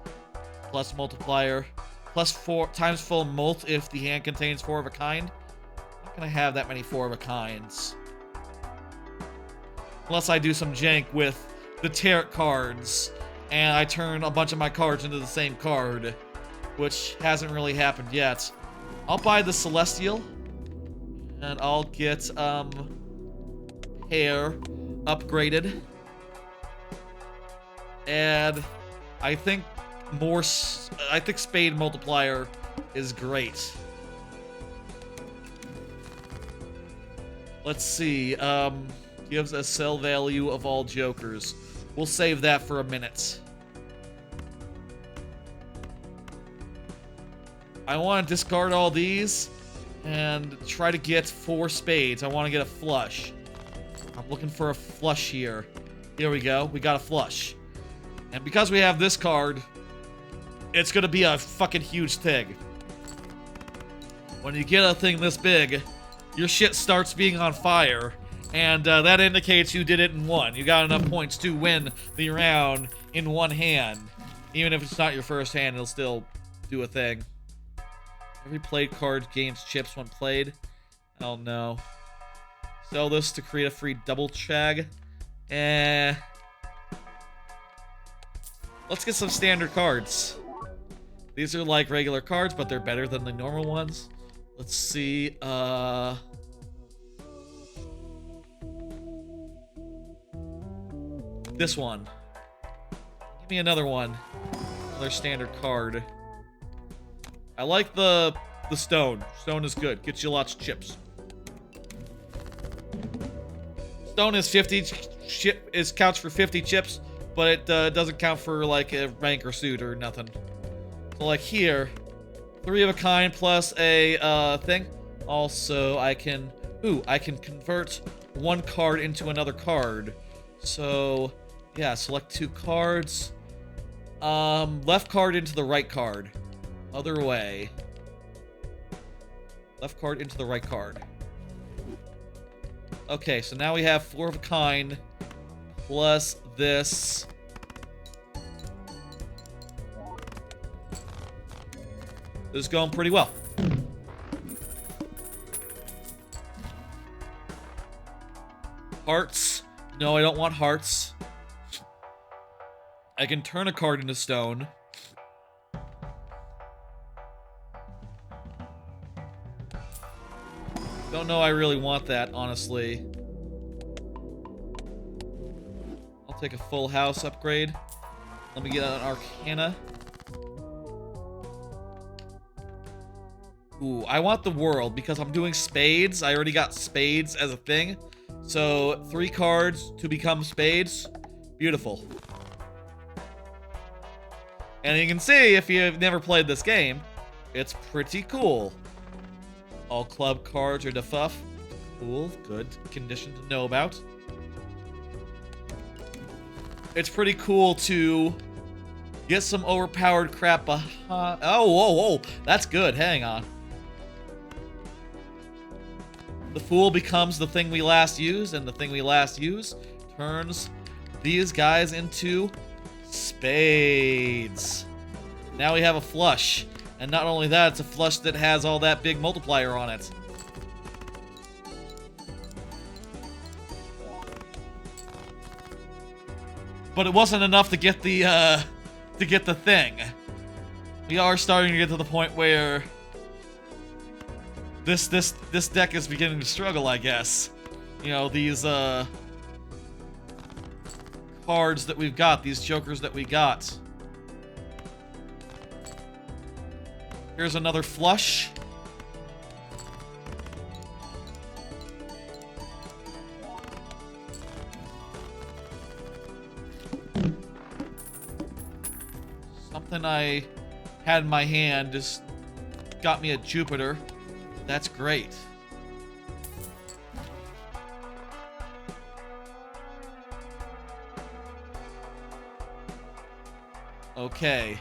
plus multiplier, plus 4 times full mult if the hand contains 4 of a kind. I'm not gonna have that many 4 of a kinds. Unless I do some jank with the tarot cards, and I turn a bunch of my cards into the same card, which hasn't really happened yet. I'll buy the Celestial, and I'll get, hair upgraded. And I think spade multiplier is great. Let's see, gives a sell value of all jokers. We'll save that for a minute. I want to discard all these and try to get 4 spades. I want to get a flush. I'm looking for a flush here. Here we go. We got a flush. And because we have this card, it's gonna be a fucking huge thing. When you get a thing this big, your shit starts being on fire. And that indicates you did it in one. You got enough points to win the round in one hand. Even if it's not your first hand, it'll still do a thing. Every played card gains chips when played. Hell no. Sell this to create a free double chag. Let's get some standard cards. These are like regular cards, but they're better than the normal ones. Let's see, this one. Give me another one. Another standard card. I like the stone. Stone is good. Gets you lots of chips. Stone is 50 counts for 50 chips, but it doesn't count for like a rank or suit or nothing. So like here, 3 of a kind plus a thing. Also, I can convert one card into another card. So yeah, select 2 cards. Left card into the right card. Other way. Left card into the right card. Okay, so now we have 4 of a kind plus this. This is going pretty well. Hearts. No, I don't want hearts. I can turn a card into stone. Don't know I really want that, honestly. I'll take a full house upgrade. Let me get an Arcana. Ooh, I want the world because I'm doing spades. I already got spades as a thing. So 3 cards to become spades. Beautiful. And you can see, if you've never played this game, it's pretty cool. All club cards are defuff. Cool, good condition to know about. It's pretty cool to get some overpowered crap behind. Oh, whoa, whoa, that's good. Hang on. The Fool becomes the thing we last used, and the thing we last used turns these guys into spades. Now we have a flush. And not only that, it's a flush that has all that big multiplier on it. But it wasn't enough to get the thing. We are starting to get to the point where this deck is beginning to struggle, I guess. You know, these cards that we've got, these jokers that we got. Here's another flush. Something I had in my hand just got me a Jupiter. That's great. Okay.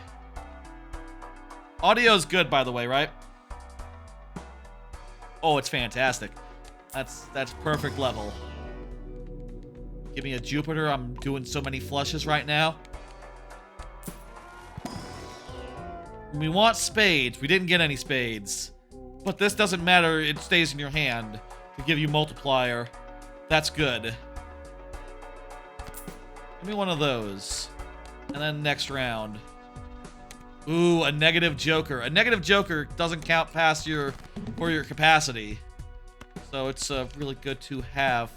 Audio's good, by the way, right? Oh, it's fantastic. That's perfect level. Give me a Jupiter. I'm doing so many flushes right now. We want spades. We didn't get any spades. But this doesn't matter. It stays in your hand to give you multiplier. That's good. Give me one of those. And then next round. Ooh, a negative joker. A negative joker doesn't count past your capacity. So it's really good to have.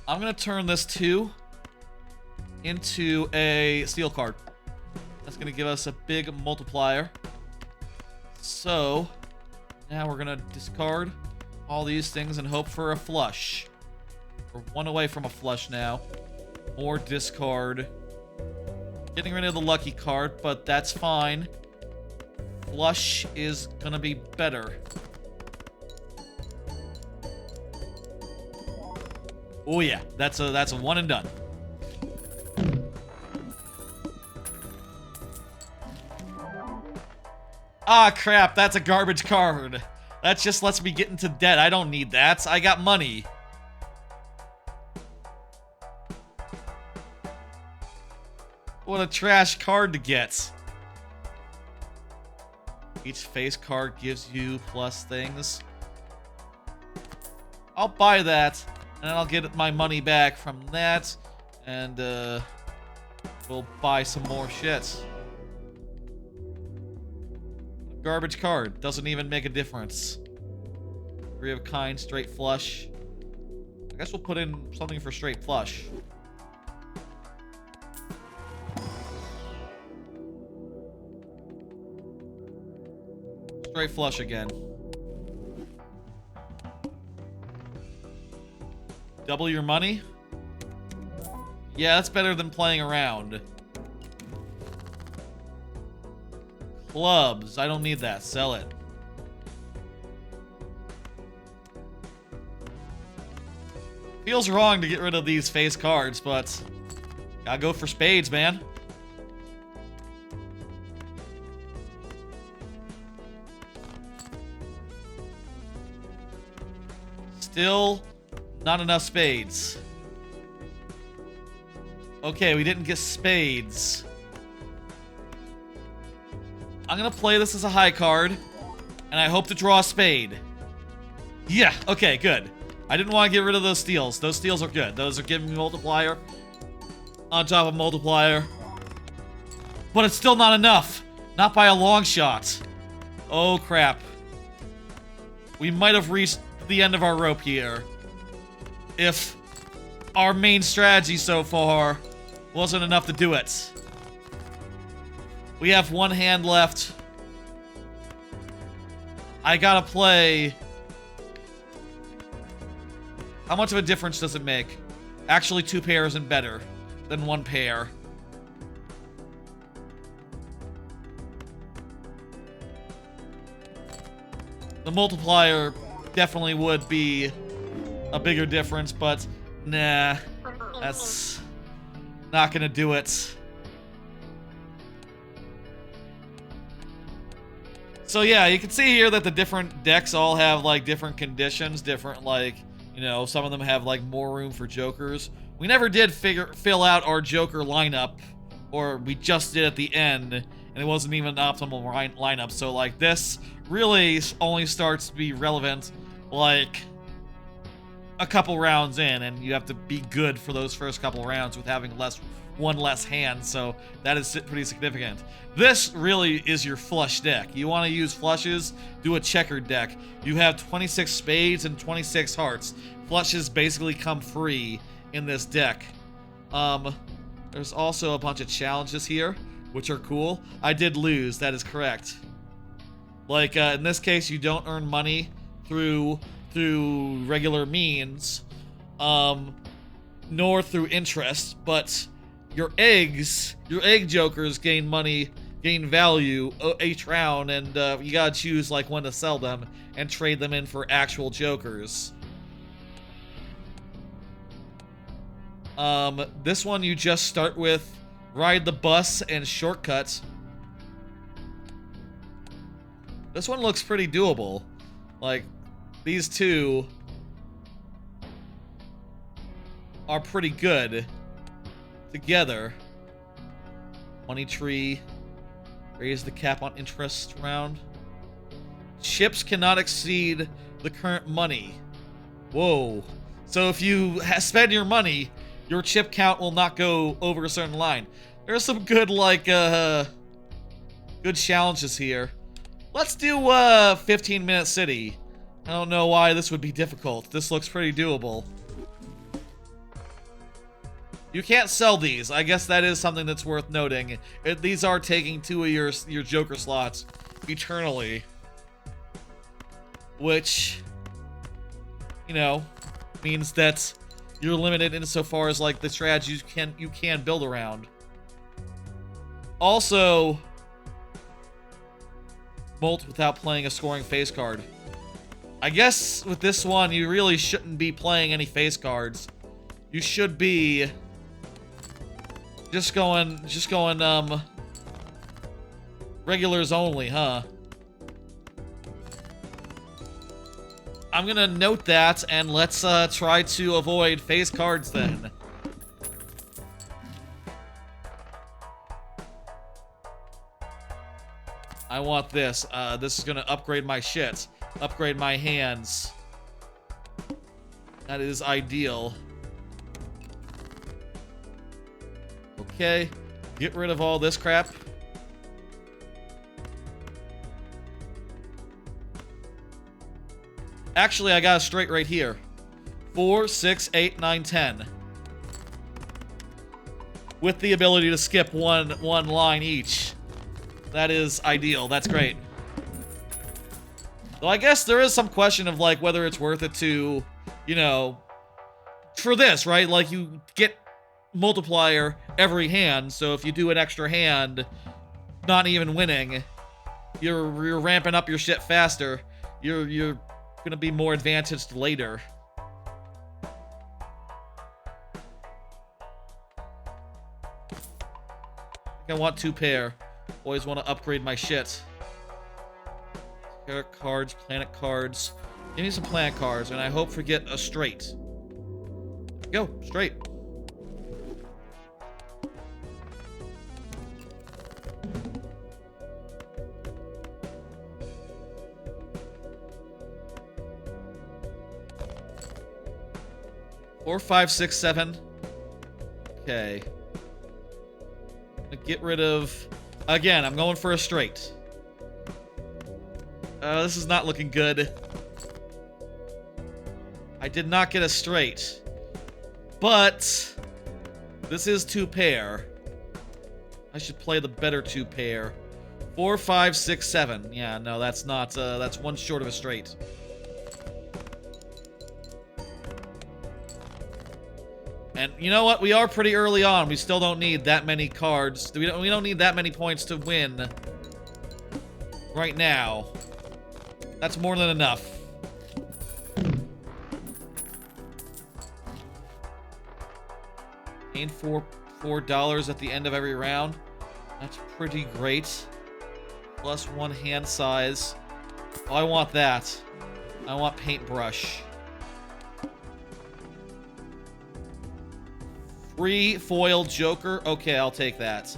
I'm gonna turn this 2 into a steel card. That's gonna give us a big multiplier. So now we're gonna discard all these things and hope for a flush. We're 1 away from a flush now. More discard. Getting rid of the lucky card, but that's fine. flush is gonna be better. Oh yeah, that's a one and done. Ah crap, that's a garbage card. That just lets me get into debt. I don't need that. I got money. What a trash card to get. Each face card gives you plus things. I'll buy that, and then I'll get my money back from that, and we'll buy some more shit. Garbage card. Doesn't even make a difference. 3 of kind, straight flush. I guess we'll put in something for straight flush. Straight flush again. Double your money? Yeah, that's better than playing around. Clubs. I don't need that. Sell it. Feels wrong to get rid of these face cards, but gotta go for spades, man. Still not enough spades. Okay, we didn't get spades. I'm gonna play this as a high card, and I hope to draw a spade. Yeah, okay, good. I didn't want to get rid of those steals. Those steals are good. Those are giving me multiplier on top of multiplier. But it's still not enough. Not by a long shot. Oh, crap. We might have reached the end of our rope here. If our main strategy so far wasn't enough to do it. We have one hand left. I gotta play. How much of a difference does it make? Actually, 2 pairs and better than 1 pair. The multiplier definitely would be a bigger difference, but nah, that's not gonna do it. So yeah, you can see here that the different decks all have like different conditions, different like, you know, some of them have like more room for jokers. We never did fill out our joker lineup, or we just did at the end, and it wasn't even an optimal lineup. So like this really only starts to be relevant like a couple rounds in, and you have to be good for those first couple rounds with having one less hand, so that is pretty significant. This really is your flush deck. You want to use flushes, do a checkered deck. You have 26 spades and 26 hearts. Flushes basically come free in this deck. There's also a bunch of challenges here, which are cool. I did lose, that is correct. Like, in this case, you don't earn money through regular means, nor through interest, but your egg jokers gain value each round, and you gotta choose like when to sell them and trade them in for actual jokers. This one you just start with ride the bus and shortcut. This one looks pretty doable. Like, these two are pretty good together. Money tree. Raise the cap on interest round. Chips cannot exceed the current money. Whoa. So if you spend your money, your chip count will not go over a certain line. There's some good, like, good challenges here. Let's do 15-minute city. I don't know why this would be difficult. This looks pretty doable. You can't sell these. I guess that is something that's worth noting. These are taking 2 of your joker slots eternally. Which, you know, means that you're limited insofar as like the strategies you can build around. Also, molt without playing a scoring face card. I guess with this one, you really shouldn't be playing any face cards. You should be just going, regulars only, huh? I'm gonna note that, and let's try to avoid face cards then. I want this. This is gonna upgrade my shit. Upgrade my hands. That is ideal. Okay. Get rid of all this crap. Actually, I got a straight right here. 4, 6, 8, 9, 10. With the ability to skip one line each. That is ideal. That's great. Though I guess there is some question of, like, whether it's worth it to, you know, for this, right? Like, you get multiplier every hand, so if you do an extra hand, not even winning, you're ramping up your shit faster. You're gonna be more advantaged later. I want 2 pair. Always want to upgrade my shit. Tarot cards, planet cards. Give me some planet cards, and I hope for get a straight. Go, straight. Four, 5, 6, 7. Okay. Get rid of... Again, I'm going for a straight. This is not looking good. I did not get a straight. But... this is 2 pair. I should play the better 2 pair. 4, 5, 6, 7. Yeah, no, that's not... that's one short of a straight. And you know what? We are pretty early on. We still don't need that many cards. We don't need that many points to win right now. That's more than enough. Gain $4 at the end of every round. That's pretty great. Plus 1 hand size. Oh, I want that. I want paintbrush. Free foil Joker. Okay, I'll take that.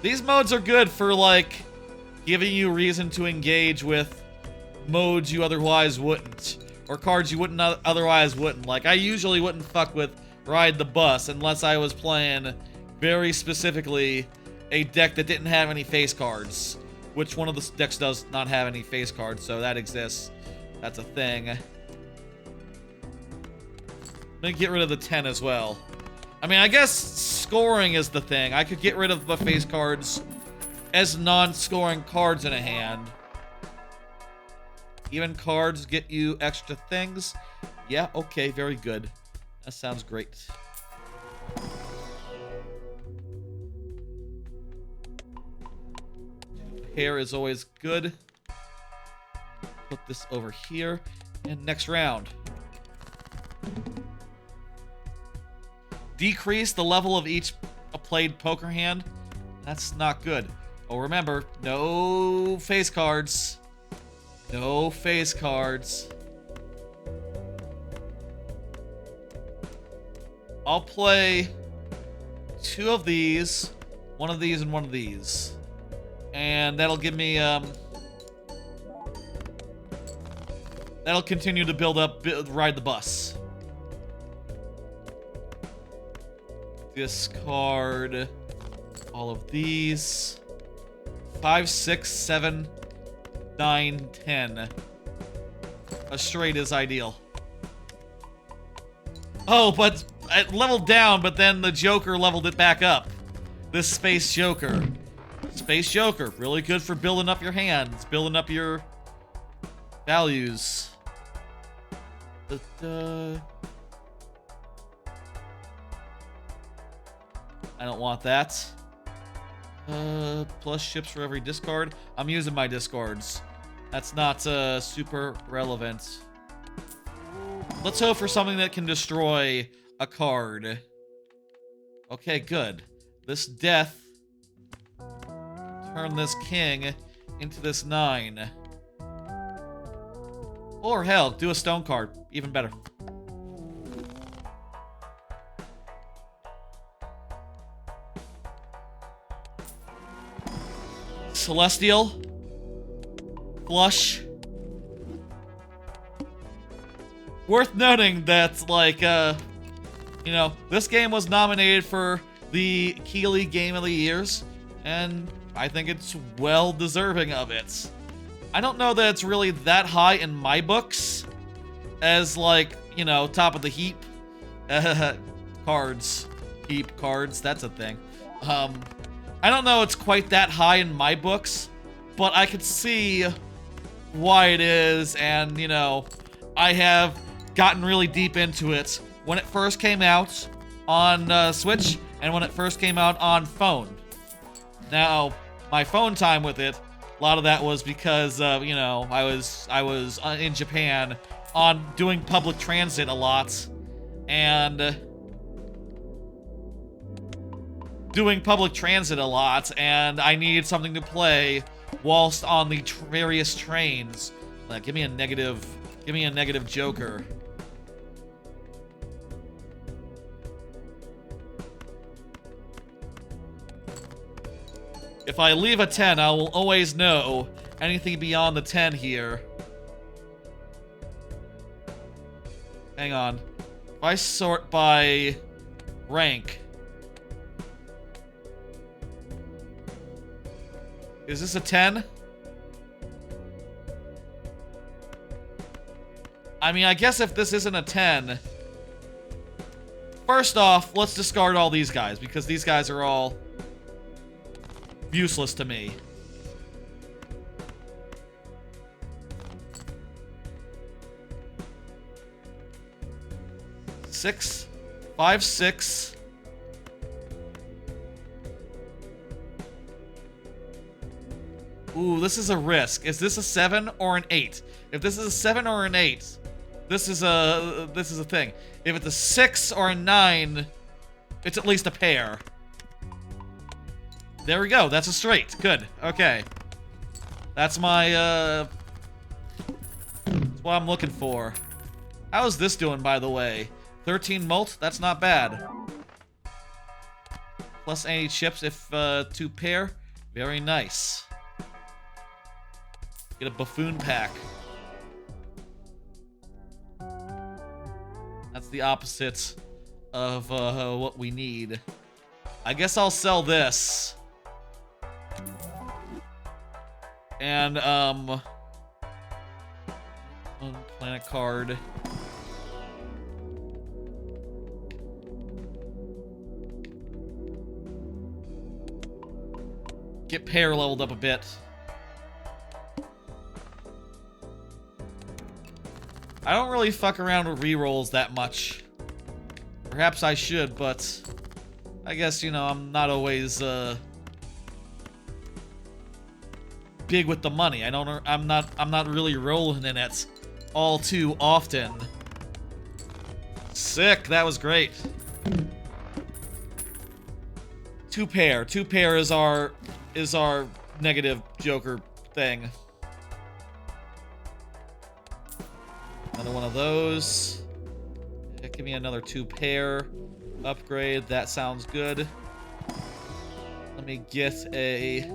These modes are good for, like, giving you reason to engage with modes you otherwise wouldn't. Or cards you wouldn't otherwise wouldn't. Like, I usually wouldn't fuck with Ride the Bus unless I was playing very specifically a deck that didn't have any face cards. Which one of the decks does not have any face cards, so that exists. That's a thing. I'm gonna get rid of the 10 as well. I mean, I guess scoring is the thing. I could get rid of the face cards as non-scoring cards in a hand. Even cards get you extra things. Yeah, okay, very good. That sounds great. Hair is always good. Put this over here. And next round. Decrease the level of each played poker hand. That's not good. Oh, remember, no face cards. No face cards. I'll play 2 of these, 1 of these, and 1 of these. And that'll give me, that'll continue to build up, ride the bus. Discard all of these. 5, 6, 7, 9, 10. A straight is ideal. Oh, but it leveled down, but then the Joker leveled it back up. This Space Joker. Space Joker, really good for building up your hands, building up your values. I don't want that. Plus ships for every discard. I'm using my discards. That's not super relevant. Let's hope for something that can destroy a card. Okay, good. This death turn this king into this 9. Or hell, do a stone card. Even better. Celestial. Flush. Worth noting that, like, you know, this game was nominated for the Keighley Game of the Years, and I think it's well deserving of it. I don't know that it's really that high in my books as, like, you know, top of the heap. Cards. Heap cards, that's a thing. I don't know it's quite that high in my books, but I could see why it is, and, you know, I have gotten really deep into it when it first came out on Switch and when it first came out on phone. Now, my phone time with it, a lot of that was because, you know, I was in Japan on doing public transit a lot, and I needed something to play whilst on the various trains. Like, give me a negative Joker. If I leave a 10, I will always know anything beyond the 10 here. Hang on. If I sort by rank, is this a 10? I mean, I guess if this isn't a 10... First off, let's discard all these guys, because these guys are all useless to me. Six. 5, 6. Ooh, this is a risk. Is this a 7 or an 8? If this is a 7 or an 8, this is a thing. If it's a 6 or a 9, it's at least a pair. There we go. That's a straight. Good. Okay. That's my, that's what I'm looking for. How is this doing, by the way? 13 molt? That's not bad. Plus any chips if 2 pair. Very nice. Get a buffoon pack. That's the opposite of what we need. I guess I'll sell this. And, one planet card. Get pair leveled up a bit. I don't really fuck around with rerolls that much. Perhaps I should, but I guess, you know, I'm not always big with the money. I'm not really rolling in it all too often. Sick, that was great. 2 pair. 2 pair is our negative Joker thing. Another one of those. Give me another 2 pair. Upgrade, that sounds good. Let me get a...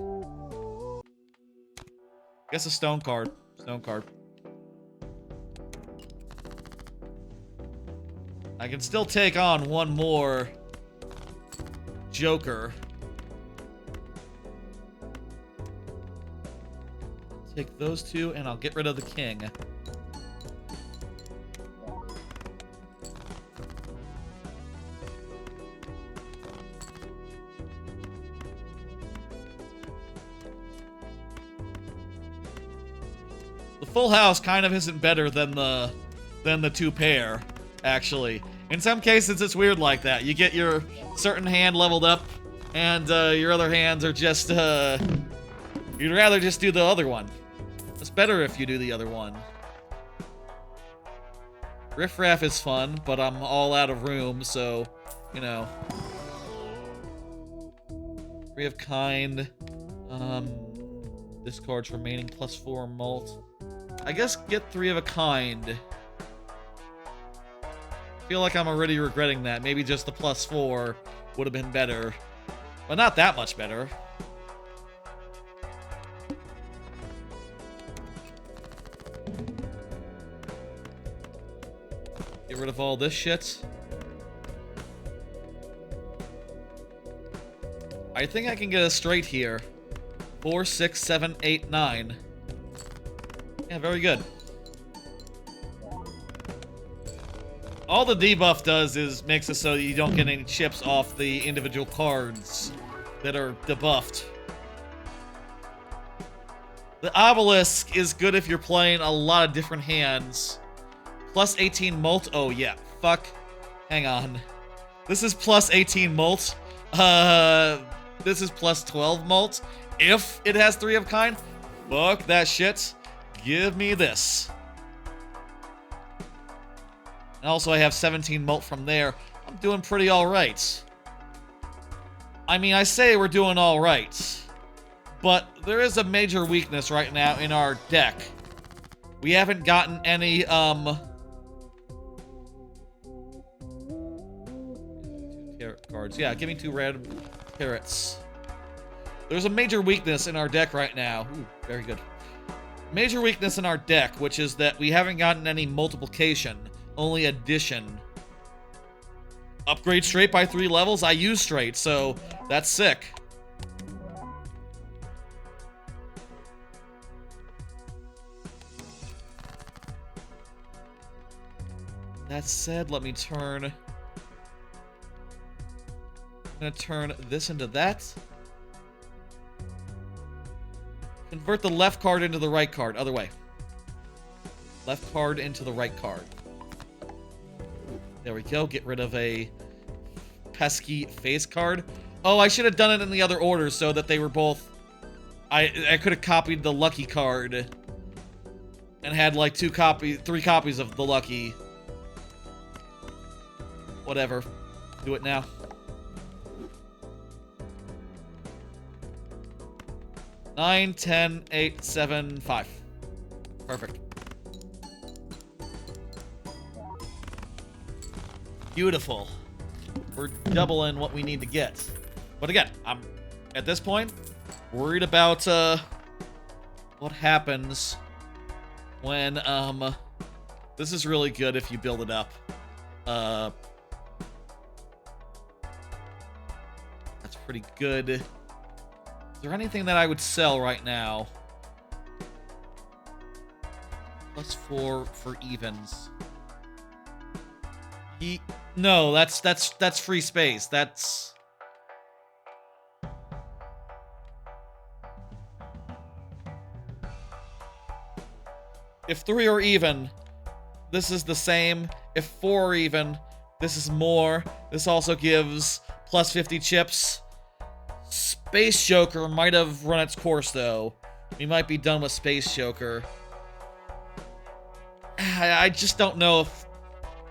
I guess a stone card. Stone card. I can still take on one more Joker. Take those 2 and I'll get rid of the king. The full house kind of isn't better than the 2 pair, actually. In some cases, it's weird like that. You get your certain hand leveled up, and your other hands are just, you'd rather just do the other one. It's better if you do the other one. Riff Raff is fun, but I'm all out of room, so, you know. 3 of kind. Discards remaining +4 mult. I guess get 3 of a kind. I feel like I'm already regretting that. Maybe just the +4 would have been better. But not that much better. Get rid of all this shit. I think I can get a straight here. 4, 6, 7, 8, 9. Yeah, very good. All the debuff does is makes it so that you don't get any chips off the individual cards that are debuffed. The obelisk is good if you're playing a lot of different hands. +18 mult. Oh yeah, fuck. Hang on. This is +18 mult. This is +12 mult. If it has 3 of kind, fuck that shit. Give me this. And also I have 17 mult from there. I'm doing pretty alright. I mean, I say we're doing alright. But there is a major weakness right now in our deck. We haven't gotten any, carrot cards. Yeah, give me 2 red carrots. There's a major weakness in our deck right now. Ooh, very good. Major weakness in our deck, which is that we haven't gotten any multiplication, only addition. Upgrade straight by 3 levels? I use straight, so that's sick. That said, let me turn... I'm gonna turn this into that. Convert the left card into the right card. Other way. Left card into the right card. There we go. Get rid of a pesky face card. Oh, I should have done it in the other order so that they were both... I could have copied the lucky card and had like 3 copies of the lucky. Whatever. Do it now. Nine, 10, 8, 7, 5. Perfect. Beautiful. We're doubling what we need to get. But again, I'm at this point worried about what happens when this is really good if you build it up. That's pretty good. Is there anything that I would sell right now? +4 for evens. No, that's free space. That's... If 3 are even, this is the same. If 4 are even, this is more. This also gives +50 chips. Space Joker might have run its course, though. We might be done with Space Joker. I just don't know if...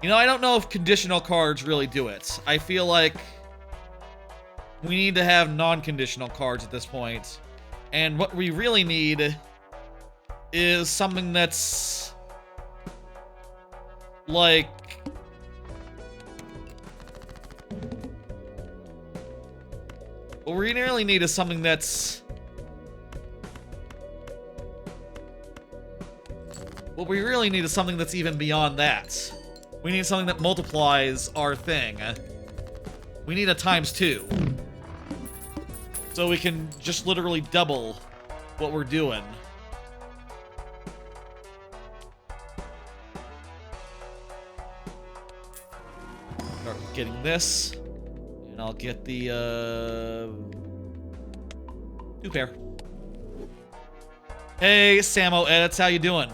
You know, I don't know if conditional cards really do it. I feel like we need to have non-conditional cards at this point. And what we really need is something that's... like... What we really need is something that's... What we really need is something that's even beyond that. We need something that multiplies our thing. We need a ×2. So we can just literally double what we're doing. Start getting this. And I'll get the, 2 pair. Hey, Samo Edits, how you doing?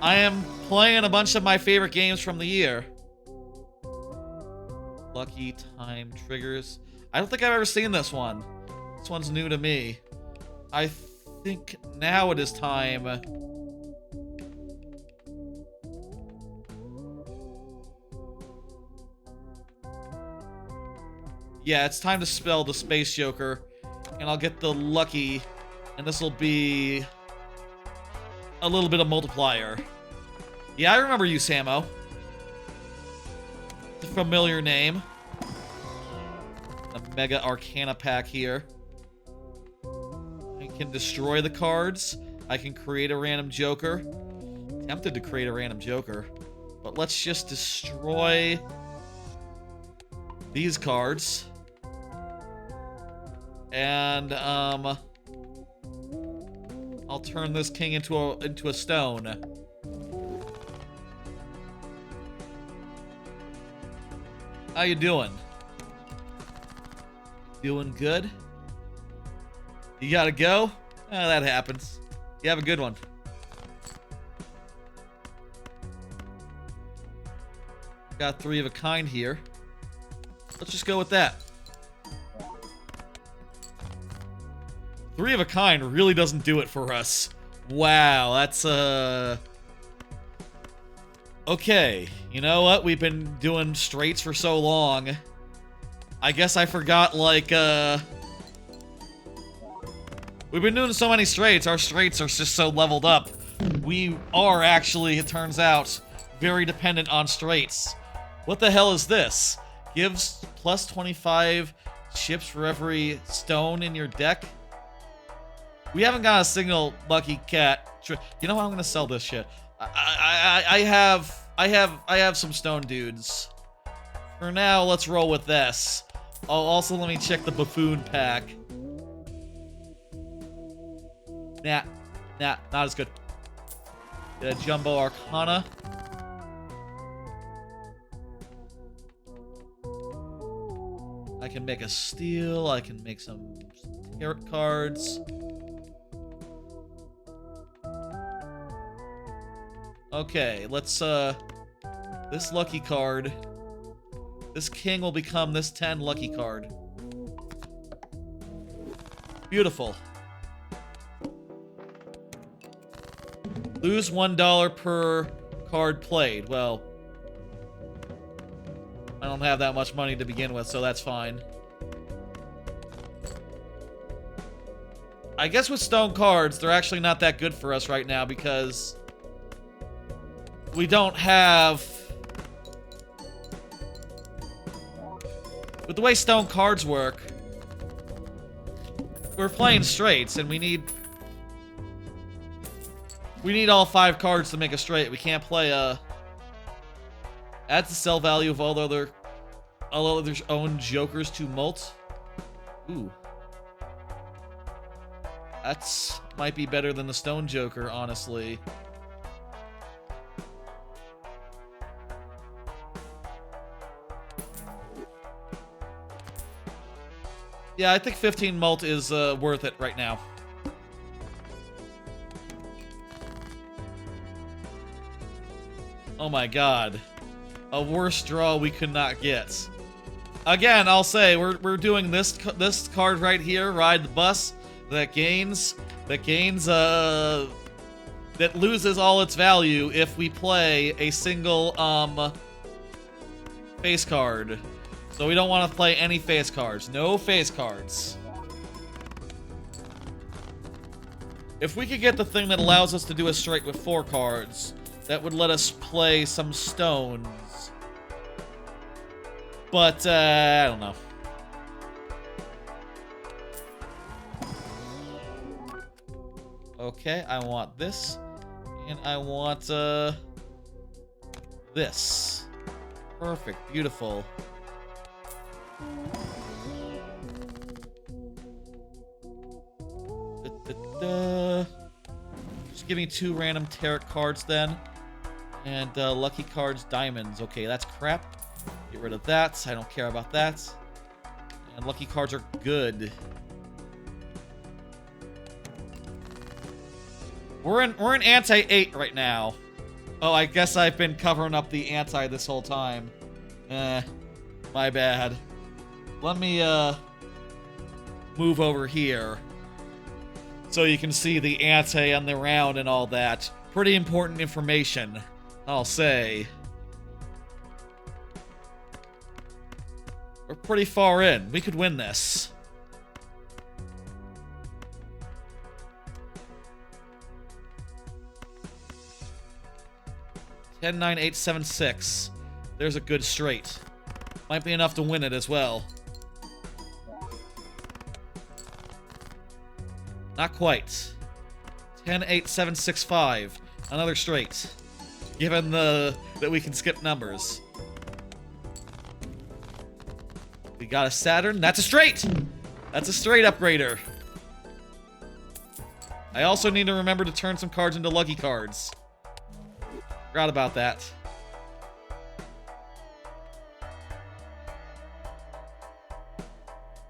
I am playing a bunch of my favorite games from the year. Lucky time triggers. I don't think I've ever seen this one. This one's new to me. I think now it is time. Yeah, it's time to spell the Space Joker. And I'll get the lucky. And this will be a little bit of multiplier. Yeah, I remember you, Samo. It's a familiar name. A Mega Arcana pack here. I can destroy the cards. I can create a random Joker. Tempted to create a random Joker. But let's just destroy these cards. And, I'll turn this king into a stone. How you doing? Doing good? You gotta go? That happens. You have a good one. Got 3 of a kind here. Let's just go with that. 3 of a kind really doesn't do it for us. Wow, that's okay, you know what? We've been doing straights for so long. I guess I forgot, like, we've been doing so many straights. Our straights are just so leveled up. We are actually, it turns out, very dependent on straights. What the hell is this? Gives plus 25 chips for every stone in your deck? We haven't got a single lucky cat. You know what? I'm gonna sell this shit. I have some stone dudes. For now, let's roll with this. Oh, also let me check the buffoon pack. Nah, not as good. Get a jumbo arcana. I can make a steal. I can make some tarot cards. Okay, let's, this lucky card. This king will become this 10 lucky card. Beautiful. Lose $1 per card played. Well, I don't have that much money to begin with, so that's fine. I guess with stone cards, they're actually not that good for us right now because we don't have... With the way stone cards work, we're playing straights, and we need all 5 cards to make a straight. We can't play adds the sell value of all others' own jokers to mult. Ooh. That's might be better than the stone joker, honestly. Yeah, I think 15 mult is worth it right now. Oh my god. A worse draw we could not get. Again, I'll say, we're doing this card right here, Ride the Bus, that loses all its value if we play a single, face card. So we don't want to play any face cards. No face cards. If we could get the thing that allows us to do a straight with 4 cards, that would let us play some stones. But, I don't know. Okay, I want this. And I want, this. Perfect, beautiful. Just give me 2 random tarot cards then. And lucky cards, diamonds. Okay, that's crap. Get rid of that. I don't care about that. And lucky cards are good. We're in anti-8 right now. Oh, I guess I've been covering up the anti this whole time. My bad. Let me, move over here. So you can see the ante on the round and all that. Pretty important information, I'll say. We're pretty far in. We could win this. Ten, 9, 8, 7, 6. There's a good straight. Might be enough to win it as well. Not quite. 10, 8, 7, 6, 5. Another straight. Given that we can skip numbers. We got a Saturn. That's a straight! That's a straight upgrader. I also need to remember to turn some cards into lucky cards. Forgot about that.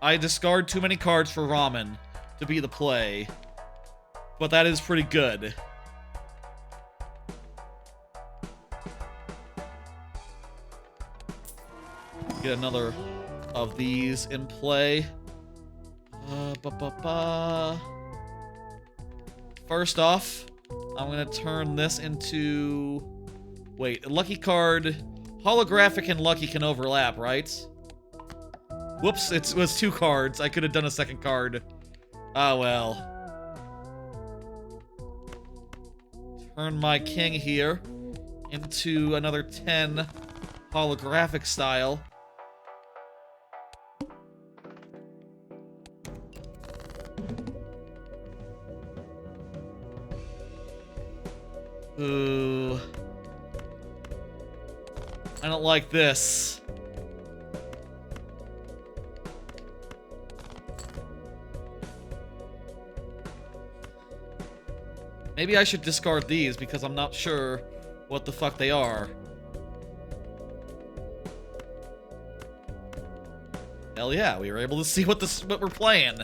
I discard too many cards for ramen to be the play. But that is pretty good. Get another of these in play. First off, I'm gonna turn this into... Wait, a lucky card... Holographic and lucky can overlap, right? Whoops, it was 2 cards. I could have done a second card. Ah, well. Turn my king here into another 10 holographic style. Ooh. I don't like this. Maybe I should discard these because I'm not sure what the fuck they are. Hell yeah, we were able to see what we're playing.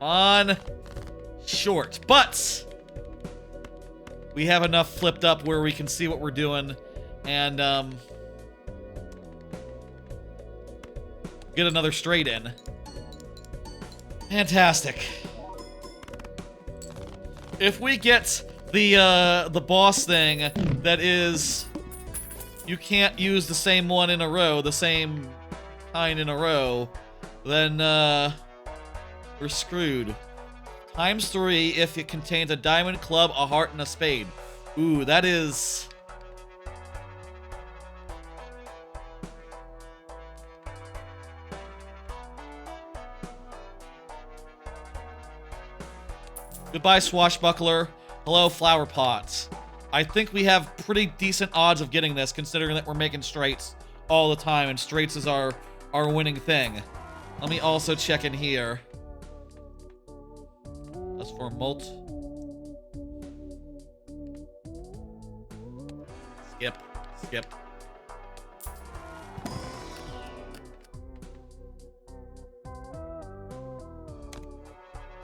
On short, but we have enough flipped up where we can see what we're doing and get another straight in. Fantastic. If we get the boss thing that is you can't use the same one in a row, the same kind in a row, then we're screwed. ×3 if it contains a diamond, club, a heart, and a spade. Ooh, that is... Goodbye, Swashbuckler. Hello, Flower Pots. I think we have pretty decent odds of getting this, considering that we're making straights all the time, and straights is our winning thing. Let me also check in here. That's for Molt. Skip. Skip.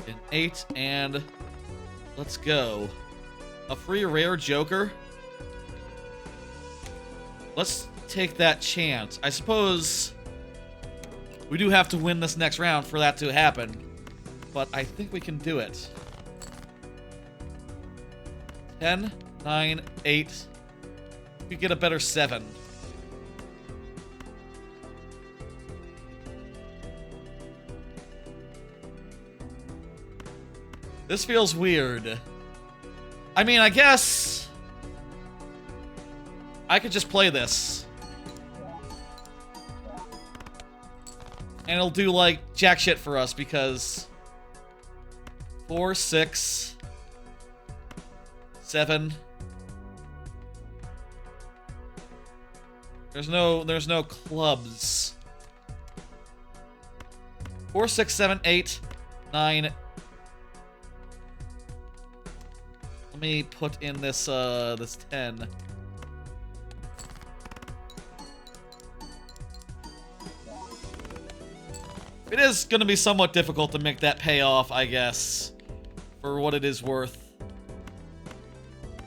An 8, and let's go. A free rare Joker. Let's take that chance. I suppose we do have to win this next round for that to happen, but I think we can do it. 10, 9, 8. We get a better 7. This feels weird. I mean, I guess I could just play this. And it'll do, like, jack shit for us because 4, 6, 7. There's no clubs. 4, 6, 7, 8, 9. Let me put in this this 10. It is going to be somewhat difficult to make that pay off, I guess, for what it is worth.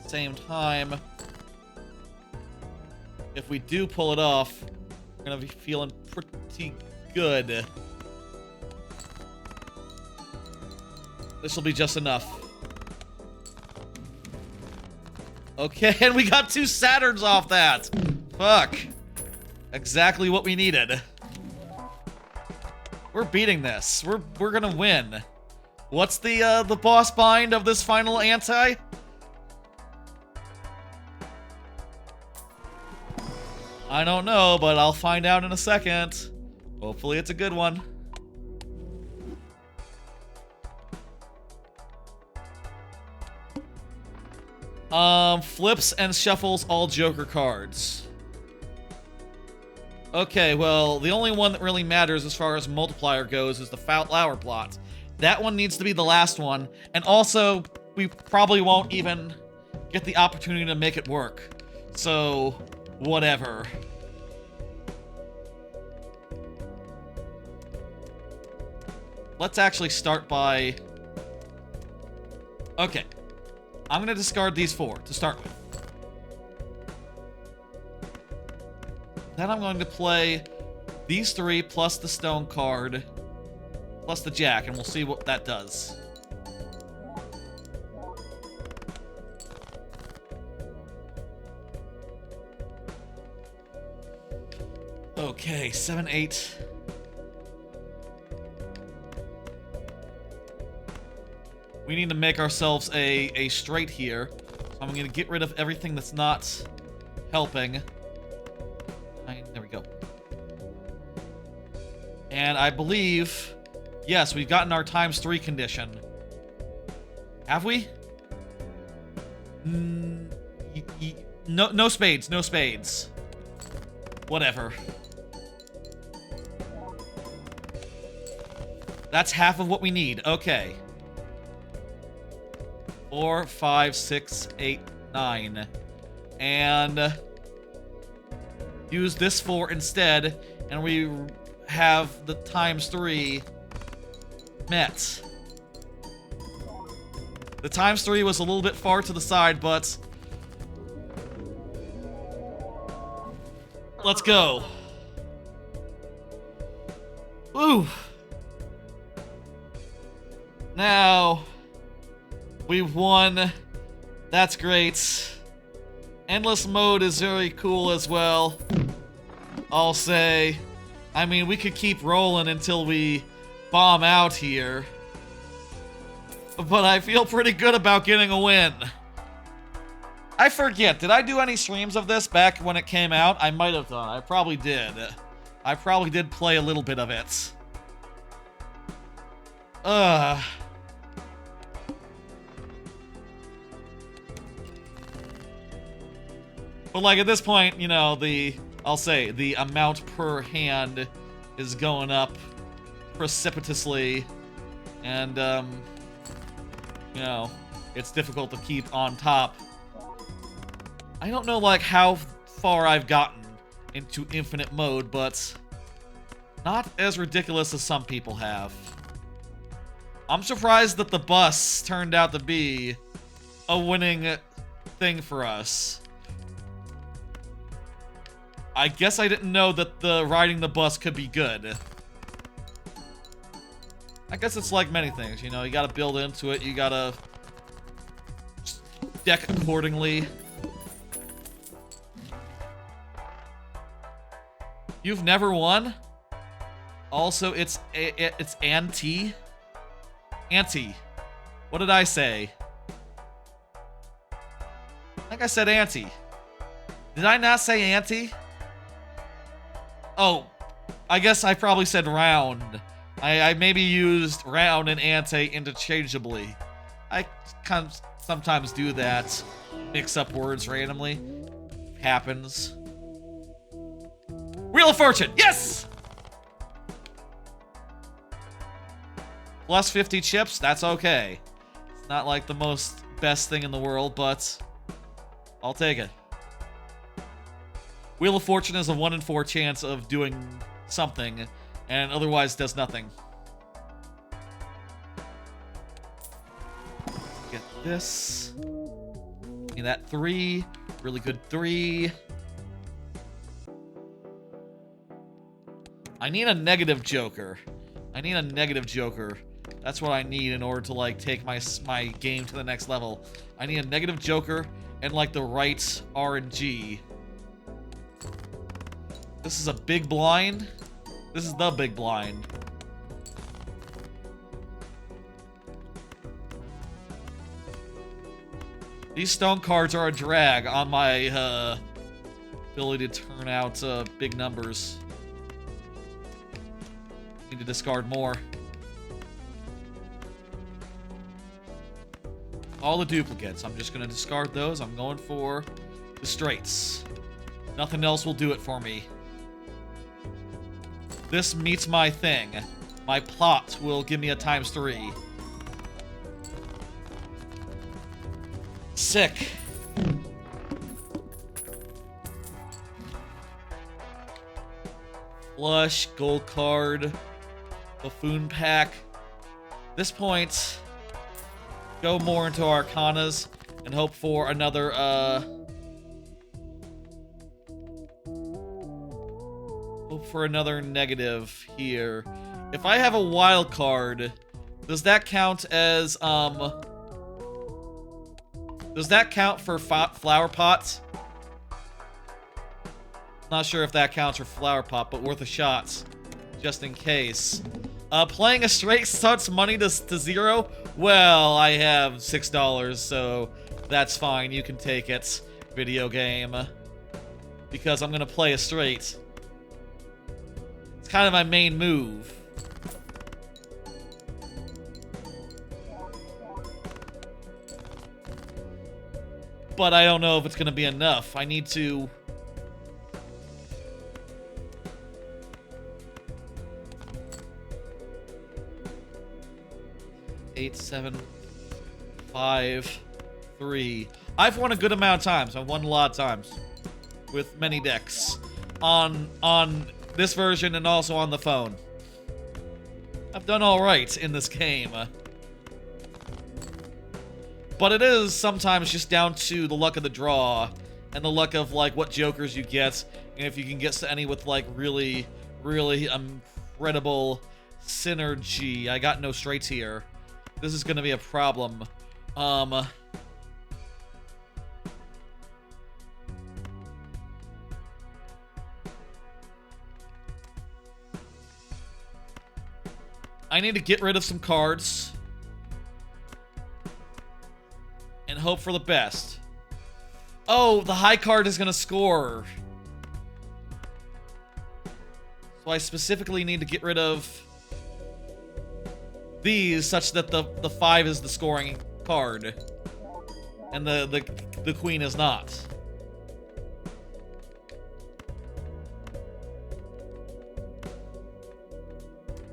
Same time, if we do pull it off, we're gonna be feeling pretty good. This will be just enough. Okay, and we got 2 Saturns off that. Fuck. Exactly what we needed. We're beating this. We're gonna win. What's the boss bind of this final anti? I don't know, but I'll find out in a second. Hopefully it's a good one. Flips and shuffles all Joker cards. Okay, well, the only one that really matters as far as multiplier goes is the flower plot. That one needs to be the last one, and also, we probably won't even get the opportunity to make it work. So, whatever. Let's actually start by... Okay. I'm gonna discard these 4 to start with. Then I'm going to play these 3 plus the stone card plus the jack, and we'll see what that does. Okay, 7, 8. We need to make ourselves a straight here. So I'm going to get rid of everything that's not helping. There we go. And I believe... Yes, we've gotten our ×3 condition. Have we? No spades, no spades. Whatever. That's half of what we need. Okay. 4, 5, 6, 8, 9. And use this 4 instead, and we have the ×3 met. The ×3 was a little bit far to the side, but let's go. Woo! Now we've won. That's great. Endless mode is very cool as well, I'll say. I mean, we could keep rolling until we bomb out here. But I feel pretty good about getting a win. I forget, did I do any streams of this back when it came out? I might have done. I probably did. I probably did play a little bit of it. But like at this point, you know, I'll say the amount per hand is going up precipitously, and you know, it's difficult to keep on top. I don't know like how far I've gotten into infinite mode, but not as ridiculous as some people have. I'm surprised that the bus turned out to be a winning thing for us. I guess I didn't know that the riding the bus could be good. I guess it's like many things, you know, you gotta build into it, you gotta deck accordingly. You've never won? Also, it's anti. Anti. What did I say? I think I said anti. Did I not say anti? Oh, I guess I probably said round. I maybe used round and ante interchangeably. I kind of sometimes do that. Mix up words randomly. Happens. Wheel of Fortune! Yes! Plus 50 chips, that's okay. It's not like the most best thing in the world, but I'll take it. Wheel of Fortune is a 1 in 4 chance of doing something, and otherwise does nothing. Get this. me that 3. Really good 3. I need a negative joker. I need a negative joker. That's what I need in order to, like, take my game to the next level. I need a negative joker and, like, the right RNG. This is a big blind. This is the big blind. These stone cards are a drag on my ability to turn out big numbers. Need to discard more. All the duplicates. I'm just going to discard those. I'm going for the straights. Nothing else will do it for me. This meets my thing. My plot will give me a ×3. Sick. Flush, gold card, buffoon pack. At this point, go more into Arcanas and hope for another, hope for another negative here. If I have a wild card, does that count as, does that count for flower pots? Not sure if that counts for flower pot, but worth a shot. Just in case. Playing a straight starts money to 0? Well, I have $6, so that's fine. You can take it, video game. Because I'm gonna play a straight. It's kind of my main move. But I don't know if it's gonna be enough. I need to... Eight, 7, 5, 3. I've won a good amount of times. I've won a lot of times with many decks on this version and also on the phone. I've done all right in this game, but it is sometimes just down to the luck of the draw and the luck of like what jokers you get, and if you can get to any with like really incredible synergy. I got no straights here. This is gonna be a problem. I need to get rid of some cards and hope for the best. Oh, the high card is gonna score. So I specifically need to get rid of these such that the 5 is the scoring card and the queen is not.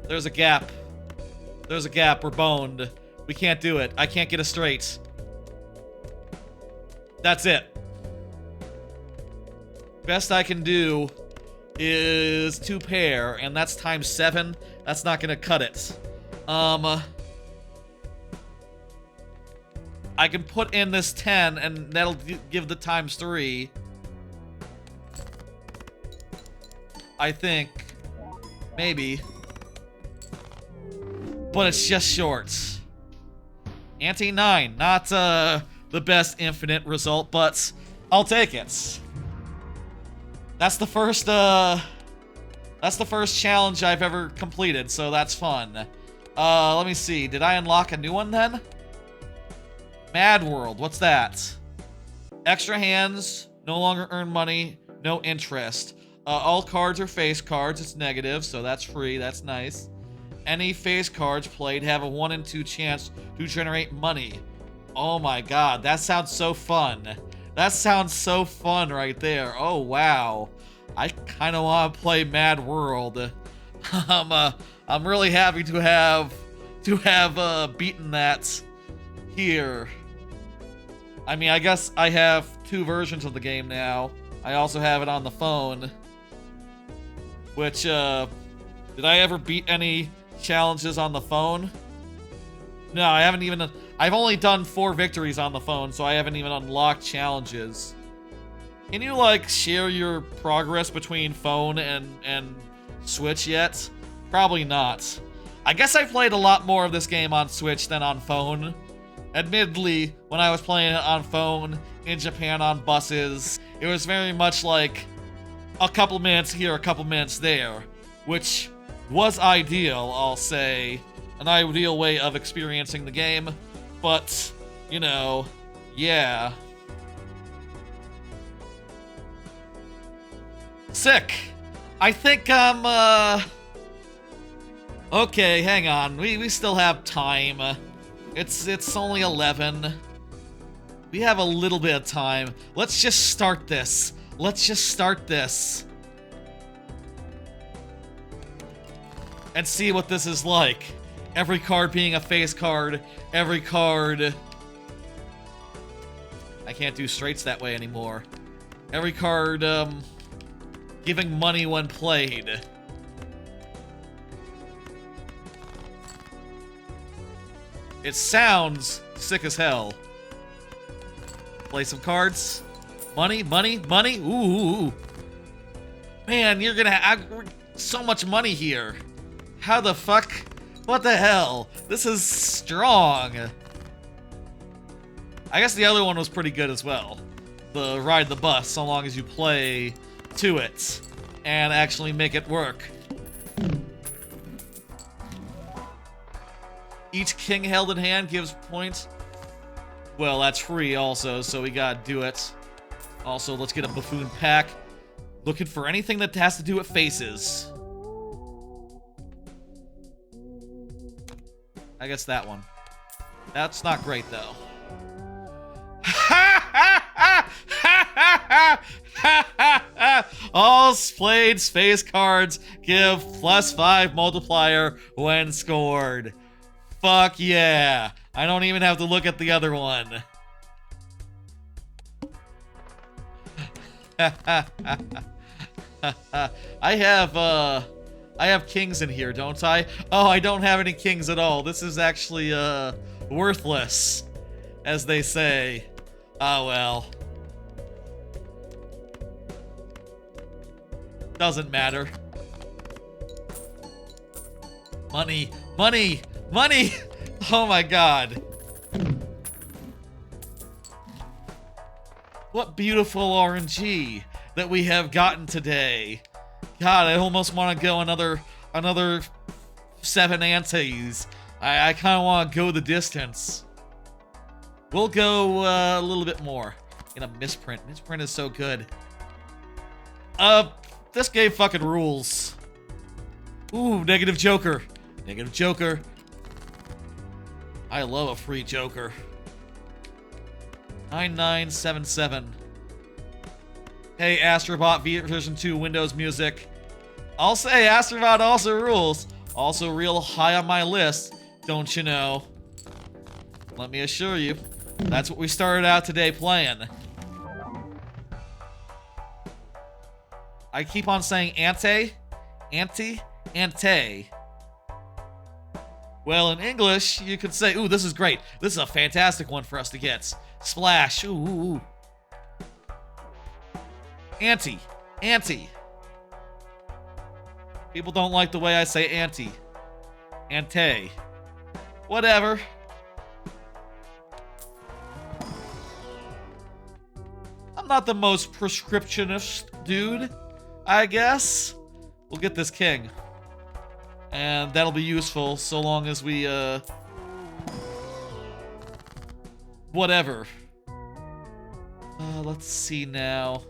There's a gap. There's a gap. We're boned. We can't do it. I can't get a straight. That's it. Best I can do is 2 pair, and that's ×7. That's not gonna cut it. I can put in this 10, and that'll give the ×3. I think. Maybe. But it's just short. Ante 9. Not, the best infinite result, but I'll take it. That's the first challenge I've ever completed, so that's fun. Let me see. Did I unlock a new one then? Mad World. What's that? Extra hands. No longer earn money. No interest. All cards are face cards. It's negative, so that's free. That's nice. Any face cards played have a 1 in 2 chance to generate money. Oh my god. That sounds so fun. That sounds so fun right there. Oh, wow. I kind of want to play Mad World. I'm really happy to have beaten that here. I mean, I guess I have 2 versions of the game now. I also have it on the phone. Which, did I ever beat any challenges on the phone? No, I haven't even I've only done 4 victories on the phone, so I haven't even unlocked challenges. Can you, like, share your progress between phone and Switch yet? Probably not. I guess I played a lot more of this game on Switch than on phone. Admittedly, when I was playing it on phone in Japan on buses, it was very much like a couple minutes here, a couple minutes there, which was ideal, I'll say. An ideal way of experiencing the game, but, you know, yeah. Sick. I think I'm, okay, hang on. We still have time. It's only 11. We have a little bit of time. Let's just start this. Let's just start this. And see what this is like. Every card being a face card. Every card... I can't do straights that way anymore. Every card, giving money when played. It sounds sick as hell. Play some cards. Money, money, money. Ooh. Man, you're gonna have so much money here. How the fuck? What the hell? This is strong. I guess the other one was pretty good as well. The ride the bus, so long as you play to it and actually make it work. Each king held in hand gives points. Well, that's free also, so we gotta do it. Also, let's get a buffoon pack. Looking for anything that has to do with faces. I guess that one. That's not great, though. All played space cards give +5 multiplier when scored. Fuck yeah. I don't even have to look at the other one. I have kings in here, don't I? Oh, I don't have any kings at all. This is actually, worthless, as they say. Oh, well. Doesn't matter. Money, money, money! Oh my god. What beautiful RNG that we have gotten today. God, I almost want to go another 7 antes. I kind of want to go the distance. We'll go a little bit more. In a misprint. Misprint is so good. This game fucking rules. Ooh, negative Joker. Negative Joker. I love a free Joker. 9977. Hey, Astro Bot version 2 Windows music. I'll say Astro Bot also rules. Also real high on my list, don't you know? Let me assure you, that's what we started out today playing. I keep on saying ante. Well, in English, you could say, ooh, this is great. This is a fantastic one for us to get. Splash. Ooh. Ante. People don't like the way I say ante. Ante. Whatever. I'm not the most prescriptionist dude, I guess. We'll get this king. And that'll be useful so long as we, whatever. Let's see now.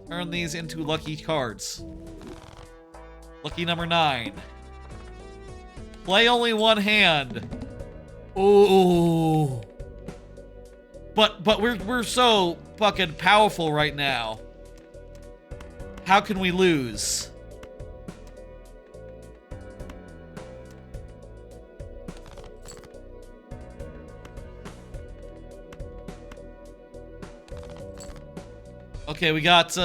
Turn these into lucky cards. Lucky number 9. Play only one hand. Ooh. But we're so fucking powerful right now. How can we lose? Okay, we got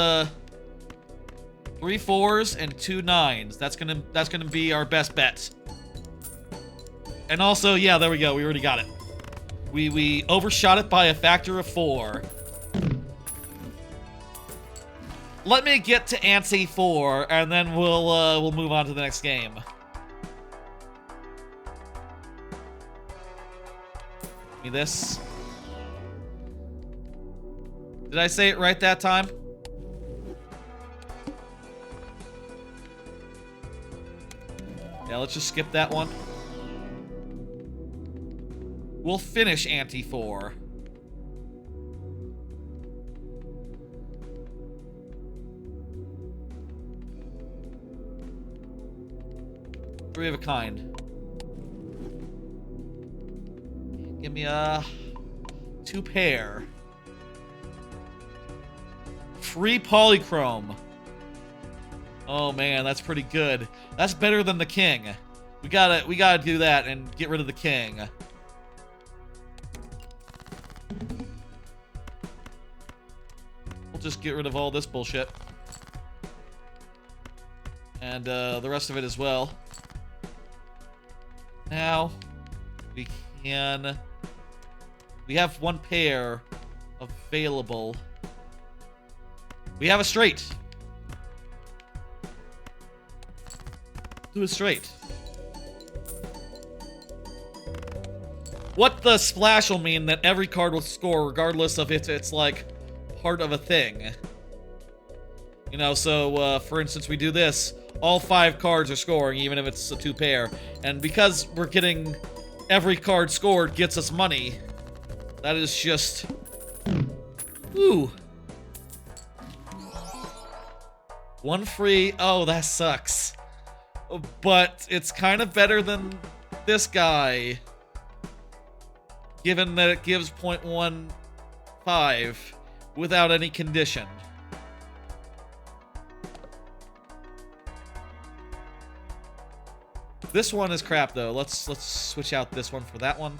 3 4s and 2 9s. That's gonna be our best bet. And also, yeah, there we go. We already got it. We overshot it by a factor of 4. Let me get to ante 4, and then we'll move on to the next game. Give me this. Did I say it right that time? Yeah, let's just skip that one. We'll finish ante 4. Three of a kind. Give me a 2 pair. Free polychrome. Oh man, that's pretty good. That's better than the king. We gotta do that and get rid of the king. We'll just get rid of all this bullshit. And the rest of it as well. Now, we have 1 pair available. We have a straight. Do a straight. What the splash will mean that every card will score regardless of if it's like part of a thing. You know, so for instance, we do this. All 5 cards are scoring, even if it's a 2 pair. And because we're getting every card scored gets us money, that is just... Ooh. 1 free. Oh, that sucks. But it's kind of better than this guy. Given that it gives 0.15 without any condition. This one is crap though. Let's switch out this one for that one.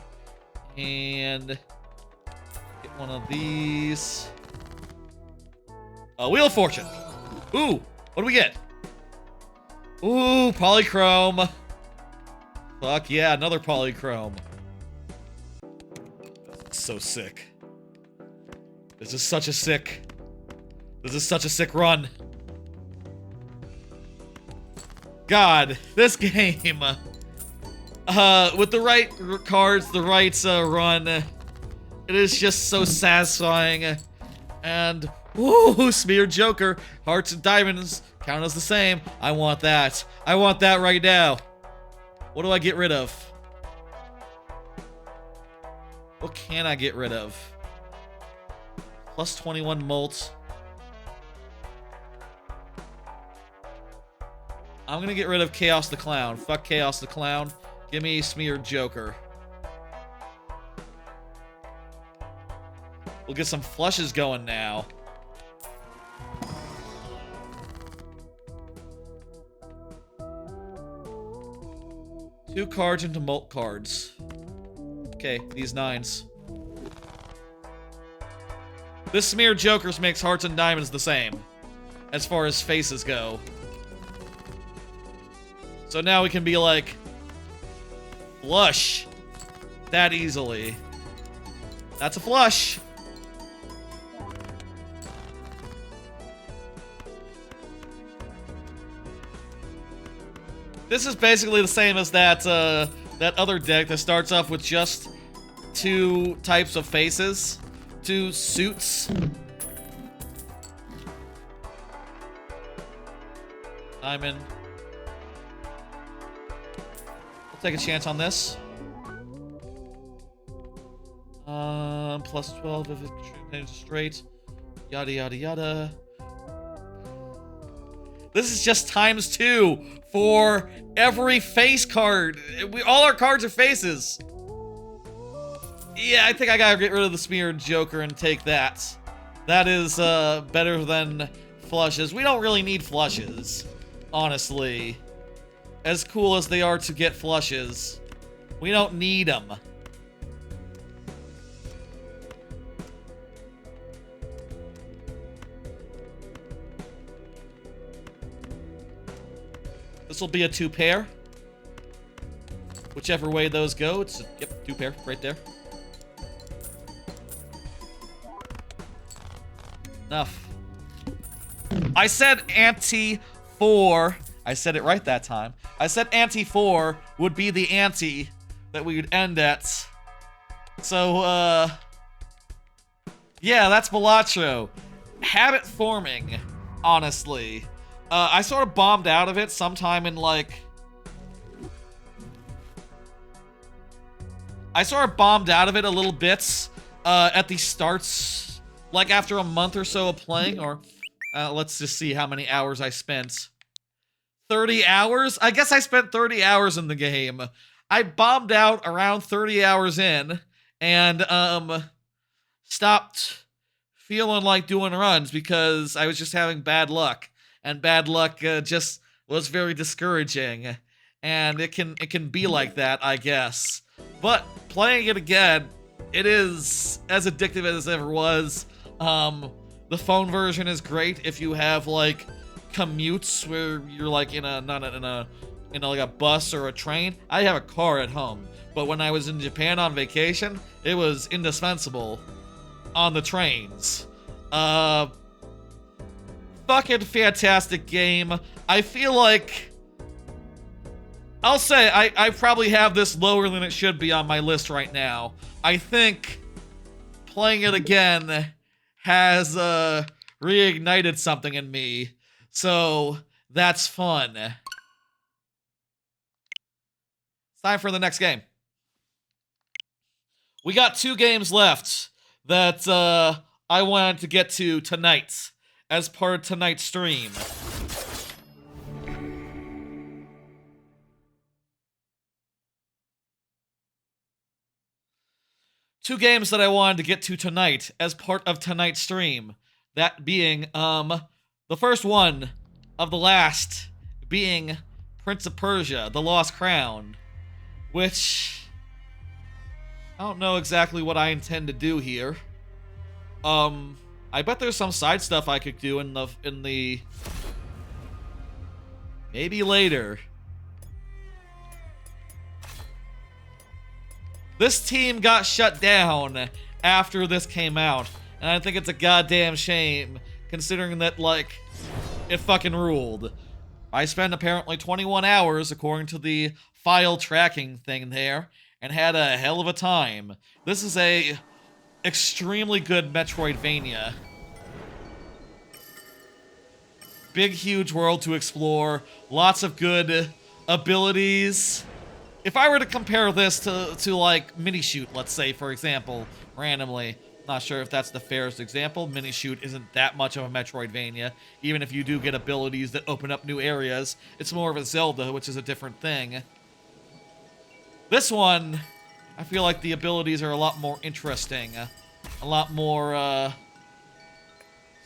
And get one of these. Wheel of Fortune. Ooh, what do we get? Ooh, polychrome. Fuck yeah, another polychrome. So sick. This is such a sick run. God, this game. With the right cards, the right run, it is just so satisfying. And, ooh, Smeared Joker, Hearts and Diamonds, count as the same. I want that. I want that right now. What do I get rid of? What can I get rid of? Plus 21 molt. I'm gonna get rid of Chaos the Clown. Fuck Chaos the Clown. Give me Smeared Joker. We'll get some flushes going now. Two cards into molt cards. Okay, these 9s. This Smeared Jokers makes Hearts and Diamonds the same, as far as faces go. So now we can be like, flush that easily. That's a flush. This is basically the same as that that other deck that starts off with just 2 types of faces, 2 suits. Diamond. We'll take a chance on this. Plus 12 if it changes straight. Yada yada yada. This is just ×2 for every face card. All our cards are faces. Yeah, I think I gotta get rid of the Smeared Joker and take that. That is better than flushes. We don't really need flushes, honestly. As cool as they are to get flushes, we don't need them. will be a 2-pair. Whichever way those go, it's a, yep, 2-pair right there. Enough. I said ante 4. I said it right that time. I said ante 4 would be the ante that we would end at. So, yeah, that's Balatro. Habit forming, honestly. I sort of bombed out of it sometime in, like... I sort of bombed out of it a little bit at the starts, like after a month or so of playing, or let's just see how many hours I spent. 30 hours? I guess I spent 30 hours in the game. I bombed out around 30 hours in, and stopped feeling like doing runs because I was just having bad luck, and bad luck just was very discouraging, and it can be like that, I guess. But playing it again, it is as addictive as it ever was. The phone version is great if you have like commutes where you're like in a like a bus or a train. I have a car at home, but when I was in Japan on vacation, it was indispensable on the trains. Fucking fantastic game. I feel like I'll say I probably have this lower than it should be on my list right now. I think playing it again has reignited something in me. So that's fun. It's time for the next game. We got 2 games left that I wanted to get to tonight as part of tonight's stream. Two games that I wanted to get to tonight as part of tonight's stream. That being, the first one of the last being Prince of Persia, The Lost Crown, which I don't know exactly what I intend to do here. I bet there's some side stuff I could do in the maybe later. This team got shut down after this came out, and I think it's a goddamn shame, considering that, like, it fucking ruled. I spent apparently 21 hours, according to the file tracking thing there, and had a hell of a time. This is a extremely good Metroidvania. Big, huge world to explore, lots of good abilities. If I were to compare this to like Minishoot, let's say, for example, randomly, not sure if that's the fairest example. Minishoot isn't that much of a Metroidvania, even if you do get abilities that open up new areas. It's more of a Zelda, which is a different thing. This one, I feel like the abilities are a lot more interesting. A lot more,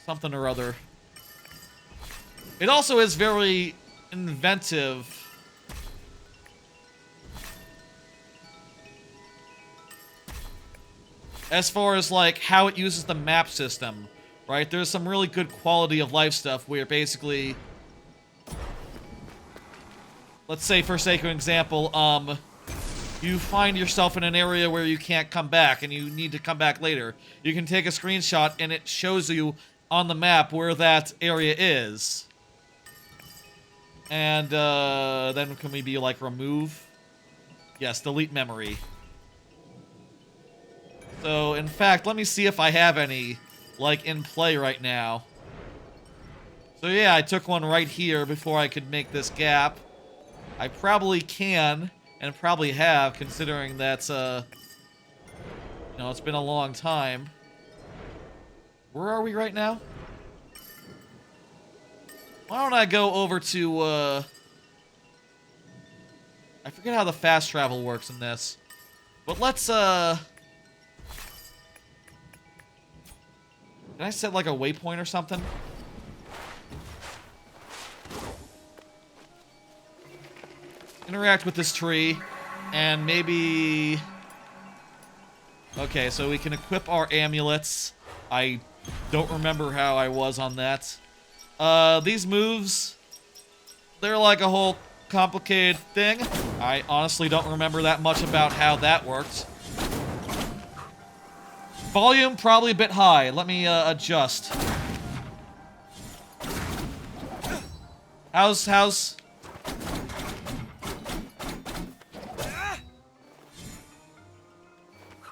something or other. It also is very inventive. As far as, like, how it uses the map system, right? There's some really good quality of life stuff where basically, let's say, for sake of example, you find yourself in an area where you can't come back and you need to come back later. You can take a screenshot and it shows you on the map where that area is. And, then can we be, like, remove? Yes, delete memory. So, in fact, let me see if I have any, like, in play right now. So yeah, I took one right here before I could make this gap. I probably can, and probably have, considering that's, you know, it's been a long time. Where are we right now? Why don't I go over to, I forget how the fast travel works in this. But let's, Can I set, like, a waypoint or something? Interact with this tree, and maybe... Okay, so we can equip our amulets. I don't remember how I was on that. These moves, they're like a whole complicated thing. I honestly don't remember that much about how that worked. Volume probably a bit high. Let me adjust. How's...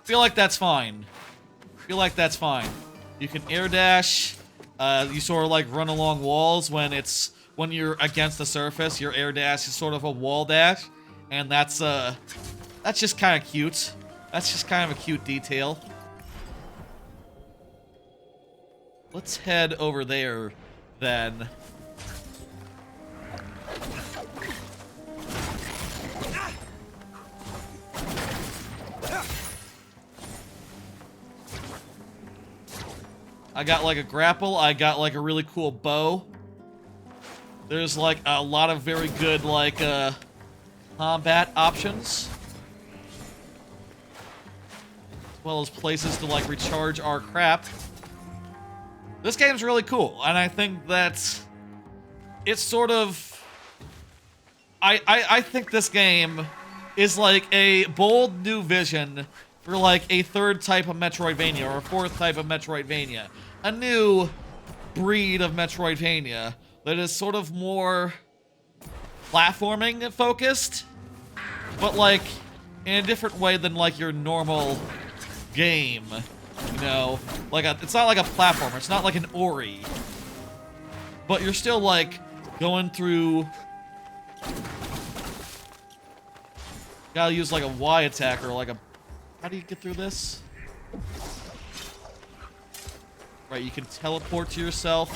Feel like that's fine. Feel like that's fine. You can air dash. You sort of like run along walls when you're against the surface. Your air dash is sort of a wall dash, and that's just kind of cute. That's just kind of a cute detail. Let's head over there then. I got like a grapple, I got like a really cool bow. There's like a lot of very good like combat options. As well as places to like recharge our crap. This game's really cool, and I think that it's sort of... I think this game is like a bold new vision for like a third type of Metroidvania or a fourth type of Metroidvania. A new breed of Metroidvania that is sort of more platforming focused, but like in a different way than like your normal game. You know, like it's not like a platformer. It's not like an Ori, but you're still like going through. Gotta use like a Y attack or like a. How do you get through this? Right, you can teleport to yourself.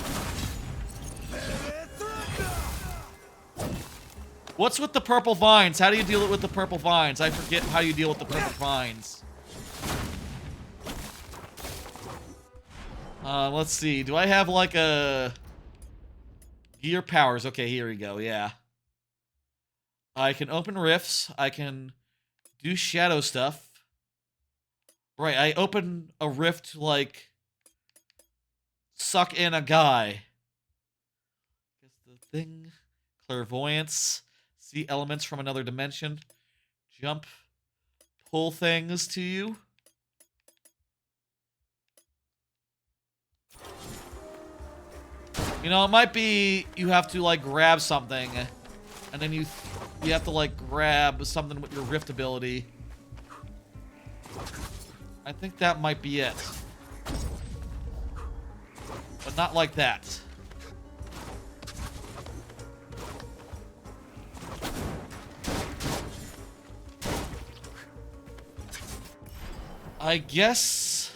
What's with the purple vines? How do you deal with the purple vines? I forget how you deal with the purple vines. Let's see. Do I have like a gear powers? Okay, here we go. Yeah. I can open rifts. I can do shadow stuff. Right, I open a rift to like suck in a guy. Guess the thing. Clairvoyance. See elements from another dimension. Jump. Pull things to you. You know, it might be you have to like grab something, and then you have to like grab something with your rift ability. I think that might be it. But not like that. I guess...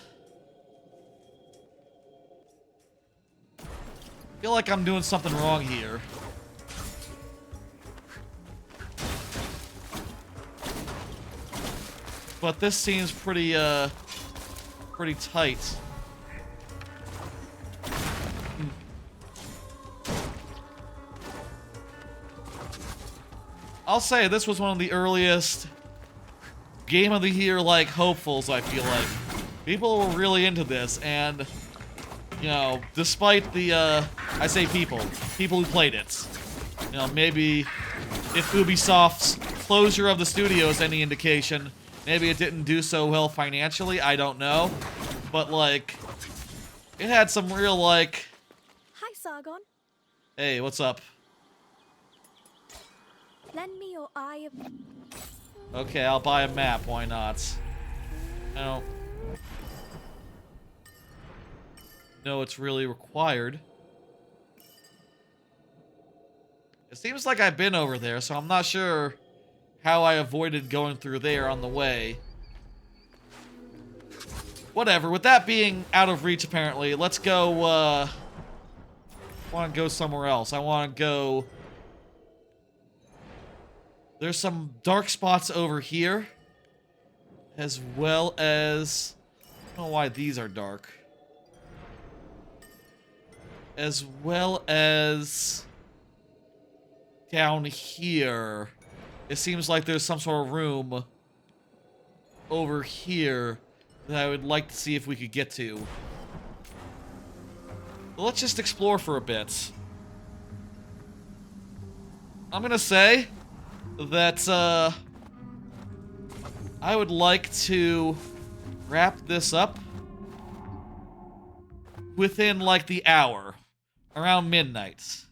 I feel like I'm doing something wrong here. But this seems pretty, pretty tight. I'll say this was one of the earliest Game of the Year, like, hopefuls, I feel like. People were really into this, and, you know, despite the, I say people who played it. You know, maybe if Ubisoft's closure of the studio is any indication, maybe it didn't do so well financially, I don't know. But, like, it had some real, like... Hi, Sargon. Hey, what's up? Lend me your eye of... Okay, I'll buy a map, why not? I don't know it's really required. It seems like I've been over there, so I'm not sure how I avoided going through there on the way. Whatever, with that being out of reach apparently, let's go, I want to go somewhere else. I want to go... There's some dark spots over here, as well as... I don't know why these are dark. As well as... down here. It seems like there's some sort of room over here that I would like to see if we could get to. But let's just explore for a bit. I'm gonna say... that I would like to wrap this up within like the hour, around midnight.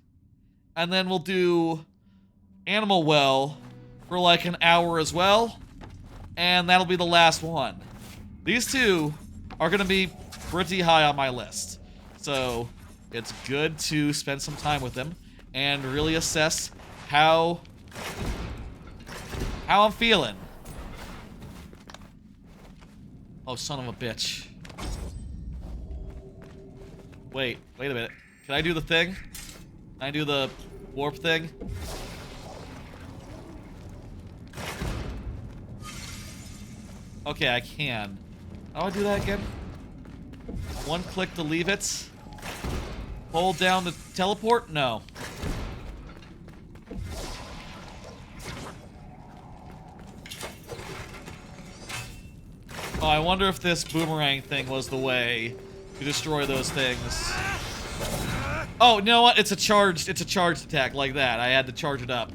And then we'll do Animal Well for like an hour as well. And that'll be the last one. These two are going to be pretty high on my list. So it's good to spend some time with them and really assess how I'm feeling. Oh, son of a bitch. Wait a minute. Can I do the thing? Can I do the warp thing? Okay, I can. How do I do that again? One click to leave it. Hold down to teleport? No. Oh, I wonder if this boomerang thing was the way to destroy those things. Oh, you know what? It's a charged attack like that. I had to charge it up.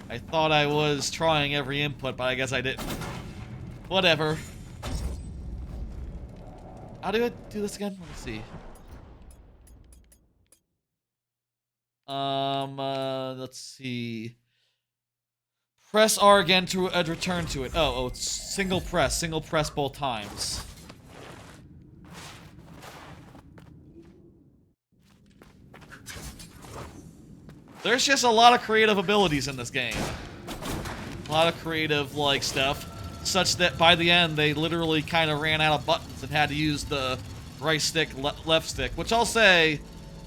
I thought I was trying every input, but I guess I didn't. Whatever. How do I do this again? Let me see. Let's see. Press R again to return to it. Oh, it's single press both times. There's just a lot of creative abilities in this game. A lot of creative, like, stuff. Such that by the end, they literally kind of ran out of buttons and had to use the right stick, left stick. Which I'll say,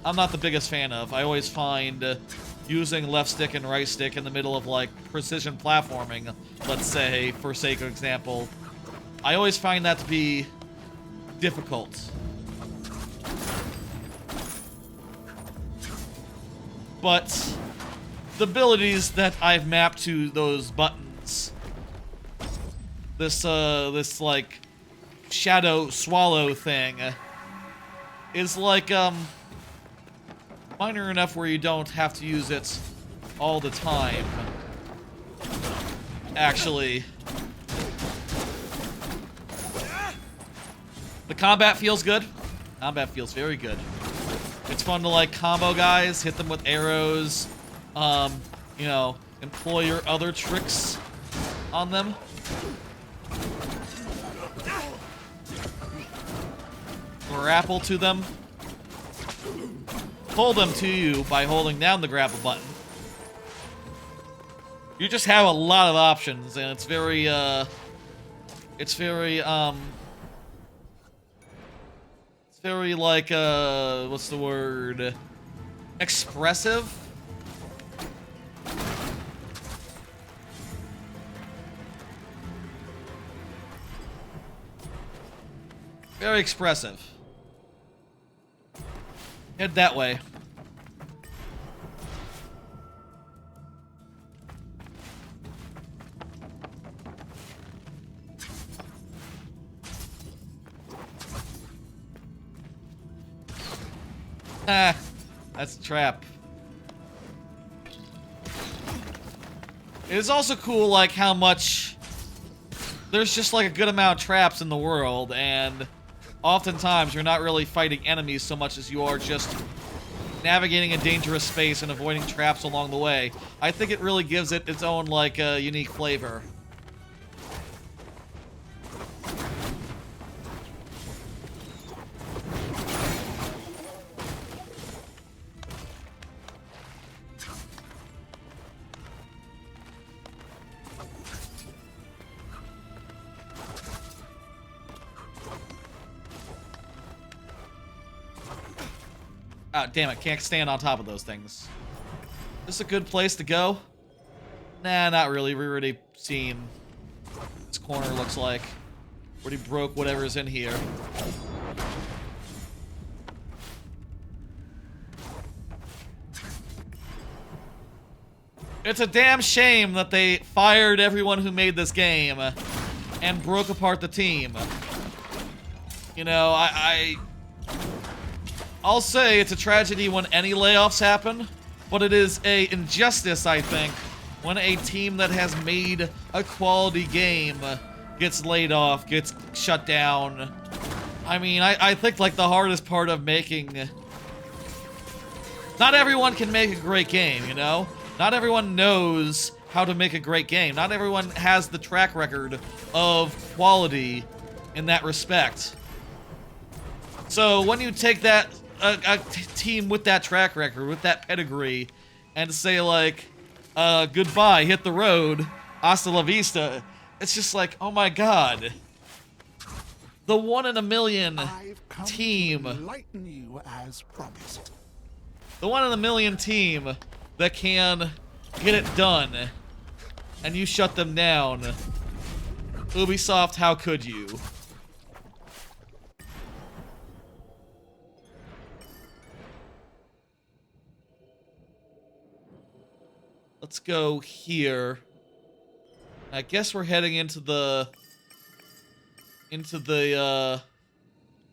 I'm not the biggest fan of. I always find using left stick and right stick in the middle of, like, precision platforming, let's say, for sake of example, I always find that to be difficult. But the abilities that I've mapped to those buttons, this like shadow swallow thing, is like minor enough where you don't have to use it all the time. Actually, the combat feels good. Combat feels very good. It's fun to, like, combo guys, hit them with arrows, you know, employ your other tricks on them. Grapple to them. Pull them to you by holding down the grapple button. You just have a lot of options, and it's very, like, what's the word? Expressive? Very expressive. Head that way. Ah, that's a trap. It is also cool, like, how much there's just, like, a good amount of traps in the world, and oftentimes you're not really fighting enemies so much as you are just navigating a dangerous space and avoiding traps along the way. I think it really gives it its own, like, unique flavor. Oh, damn it, can't stand on top of those things. Is this a good place to go? Nah, not really. We've already seen what this corner looks like. Already broke whatever's in here. It's a damn shame that they fired everyone who made this game and broke apart the team. You know, I'll say it's a tragedy when any layoffs happen, but it is a injustice, I think, when a team that has made a quality game gets laid off, gets shut down. I mean, I think like the hardest part of making... Not everyone can make a great game, you know? Not everyone knows how to make a great game. Not everyone has the track record of quality in that respect. So when you take that a team with that track record, with that pedigree, and say like, goodbye, hit the road, hasta la vista, it's just like, oh my god. The 1 in a million team. Enlighten you as promised. The 1 in a million team that can get it done, and you shut them down. Ubisoft, how could you? Let's go here. I guess we're heading into the...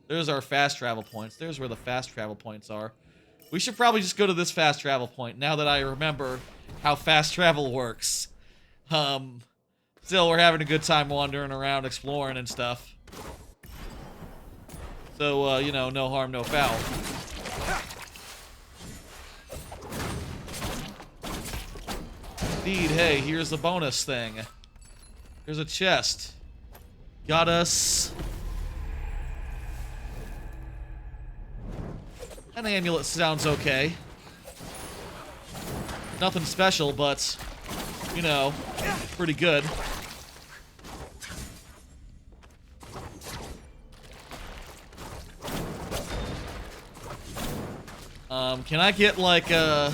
There's our fast travel points. There's where the fast travel points are. We should probably just go to this fast travel point now that I remember how fast travel works. Still, we're having a good time wandering around, exploring and stuff. So, you know, no harm, no foul. Indeed, hey, here's the bonus thing. Here's a chest. Got us... An amulet sounds okay. Nothing special, but, you know, pretty good. Can I get like a...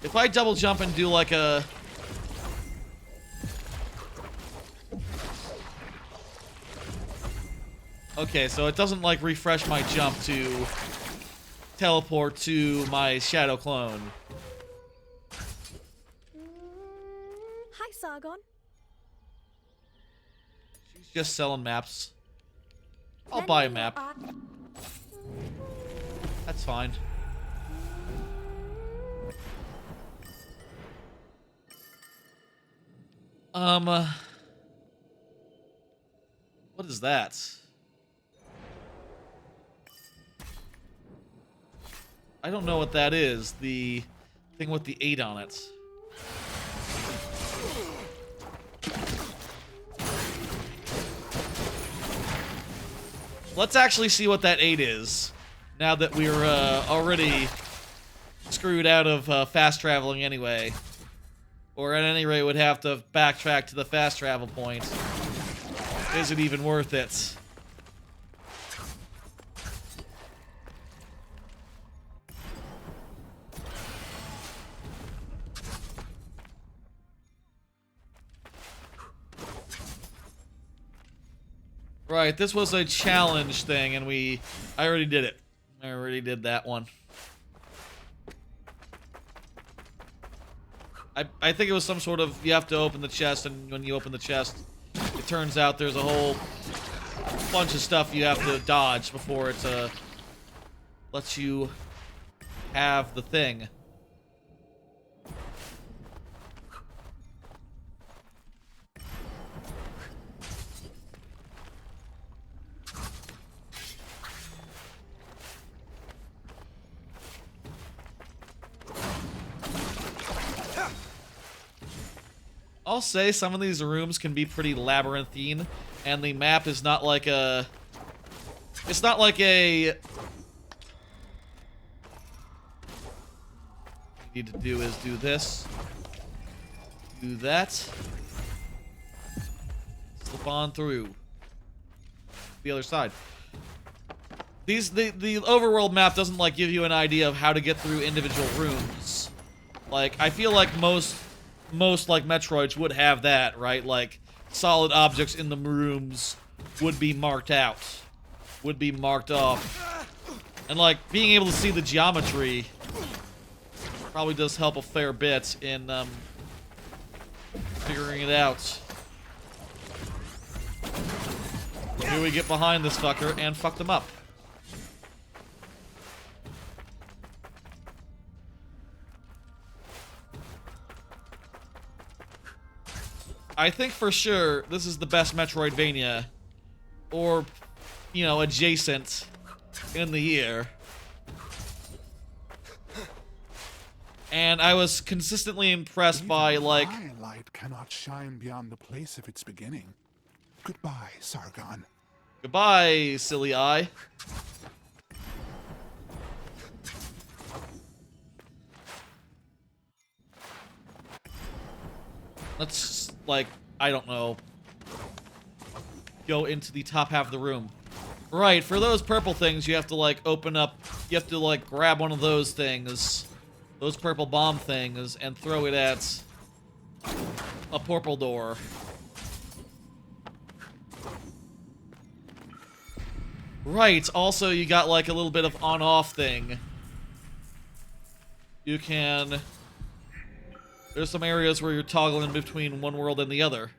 If I double jump and do like a... Okay, so it doesn't like refresh my jump to teleport to my shadow clone. Hi, Sargon. She's just selling maps. I'll buy a map. That's fine. What is that? I don't know what that is. The thing with the 8 on it. Let's actually see what that 8 is. Now that we're already screwed out of fast traveling anyway. Or at any rate would have to backtrack to the fast travel point. Is it even worth it? Right, this was a challenge thing, and I already did it. I already did that one. I think it was some sort of, you have to open the chest, and when you open the chest, it turns out there's a whole bunch of stuff you have to dodge before it lets you have the thing. I'll say some of these rooms can be pretty labyrinthine, and the map is not like a... It's not like a... What you need to do is do this. Do that. Slip on through. The other side. The overworld map doesn't like give you an idea of how to get through individual rooms. Like, I feel like most like Metroids would have that, right? Like, solid objects in the rooms would be marked out. Would be marked off. And like, being able to see the geometry probably does help a fair bit in figuring it out. Here we get behind this fucker and fuck them up. I think for sure this is the best Metroidvania, or, you know, adjacent in the year. And I was consistently impressed by, like... My light cannot shine beyond the place of its beginning. Goodbye, Sargon. Goodbye, silly eye. Let's, like, I don't know, go into the top half of the room. Right, for those purple things, you have to, like, open up, you have to, like, grab one of those things, those purple bomb things, and throw it at a purple door. Right, also you got, like, a little bit of on-off thing. You can... There's some areas where you're toggling between one world and the other,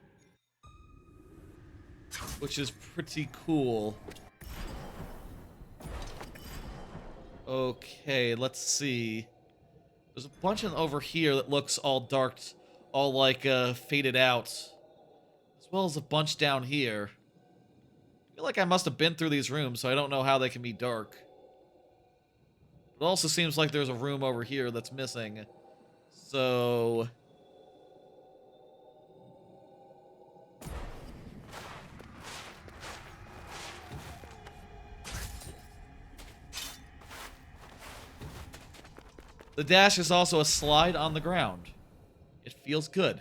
which is pretty cool. Okay, let's see. There's a bunch over here that looks all dark, all like faded out, as well as a bunch down here. I feel like I must have been through these rooms, so I don't know how they can be dark. It also seems like there's a room over here that's missing. So... The dash is also a slide on the ground. It feels good.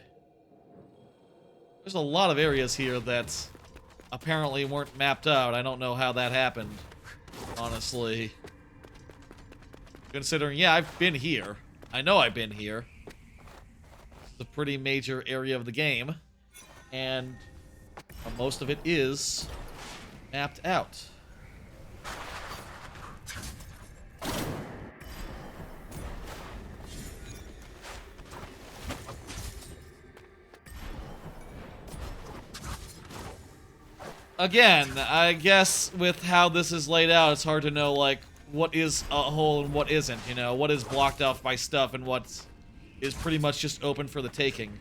There's a lot of areas here that apparently weren't mapped out. I don't know how that happened, honestly. Considering, yeah, I've been here. I know I've been here. It's a pretty major area of the game. And most of it is mapped out. Again, I guess with how this is laid out, it's hard to know, like, what is a hole and what isn't, you know? What is blocked off by stuff and what is pretty much just open for the taking.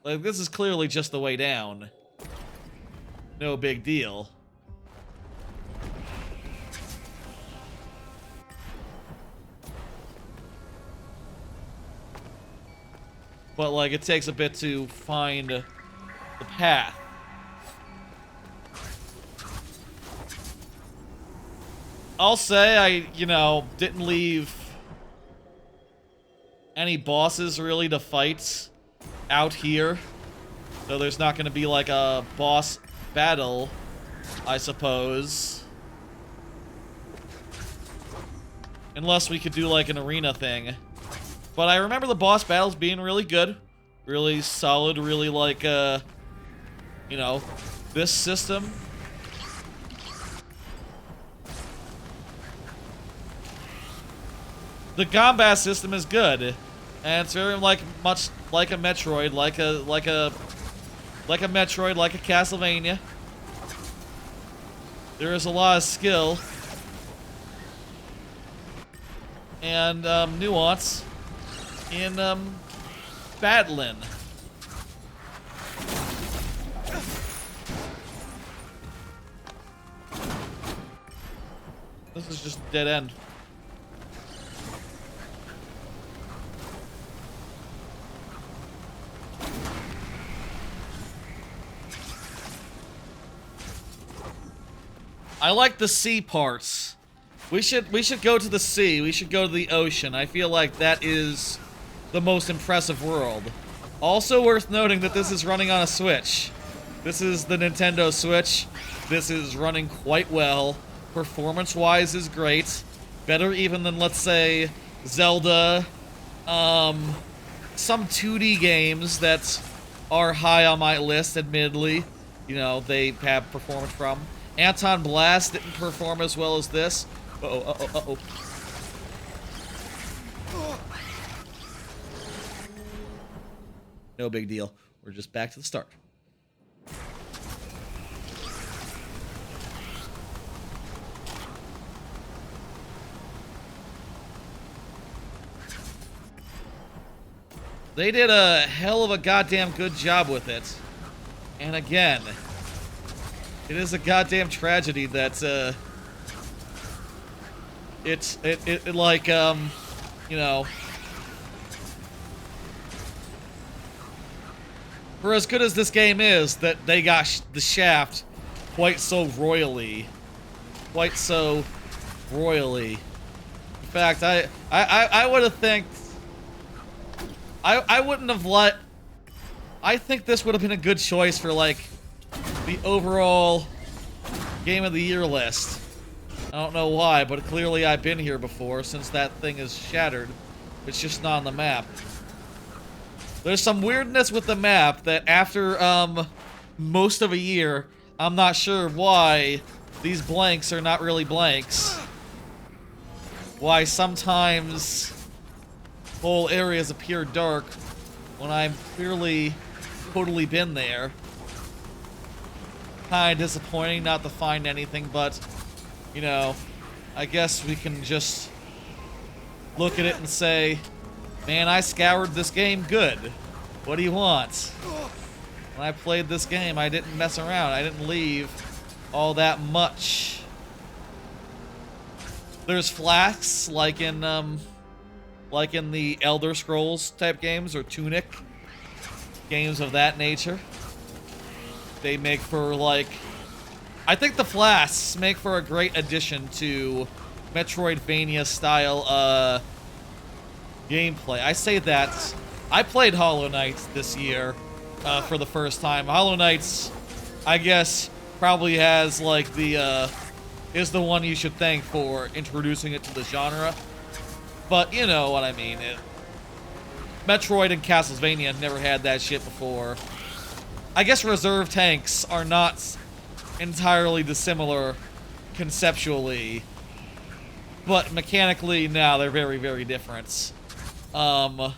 Like, this is clearly just the way down. No big deal. But, like, it takes a bit to find the path. I'll say I, you know, didn't leave any bosses really to fight out here. So there's not going to be like a boss battle, I suppose. Unless we could do like an arena thing. But I remember the boss battles being really good. Really solid, really like, you know, this system. The combat system is good, and it's very much like a Metroid, like a Metroid, like a Castlevania. There is a lot of skill and nuance in battling. This is just a dead end. I like the sea parts. We should go to the sea. We should go to the ocean. I feel like that is the most impressive world. Also worth noting that this is running on a Switch. This is the Nintendo Switch. This is running quite well. Performance-wise is great. Better even than, let's say, Zelda. Some 2D games that are high on my list, admittedly. You know, they have performance problem. AntonBlast didn't perform as well as this. Uh-oh. No big deal. We're just back to the start. They did a hell of a goddamn good job with it. And again, it is a goddamn tragedy that, it like, you know, for as good as this game is, that they got the shaft quite so royally. Quite so royally. In fact, I would have think I wouldn't have let. I think this would have been a good choice for like the overall Game of the Year list. I don't know why, but clearly I've been here before since that thing is shattered. It's just not on the map. There's some weirdness with the map that after most of a year, I'm not sure why these blanks are not really blanks. Why sometimes whole areas appear dark when I've clearly totally been there. Kinda disappointing not to find anything, but, you know, I guess we can just look at it and say, man, I scoured this game good. What do you want? When I played this game, I didn't mess around. I didn't leave all that much. There's flasks, like in the Elder Scrolls type games, or Tunic. Games of that nature. They make for, like... I think the flasks make for a great addition to Metroidvania-style, gameplay. I say that. I played Hollow Knight this year, for the first time. Hollow Knight's, I guess, probably has, like, the, is the one you should thank for introducing it to the genre. But, you know what I mean. Metroid and Castlevania never had that shit before. I guess reserve tanks are not entirely dissimilar conceptually. But mechanically, no, they're very, very different. I'm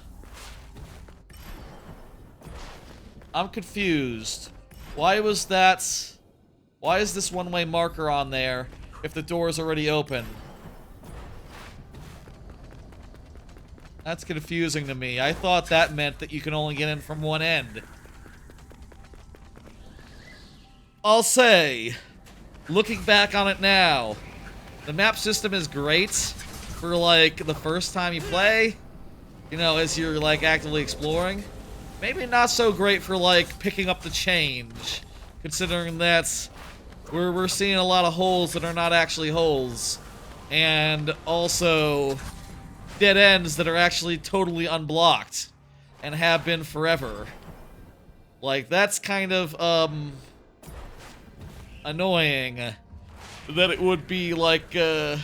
confused. Why was that... Why is this one-way marker on there if the door is already open? That's confusing to me. I thought that meant that you can only get in from one end. I'll say, looking back on it now, the map system is great for, like, the first time you play. You know, as you're, like, actively exploring. Maybe not so great for, like, picking up the change. Considering that we're seeing a lot of holes that are not actually holes. And also dead ends that are actually totally unblocked. And have been forever. Like, that's kind of, annoying. That it would be, like, that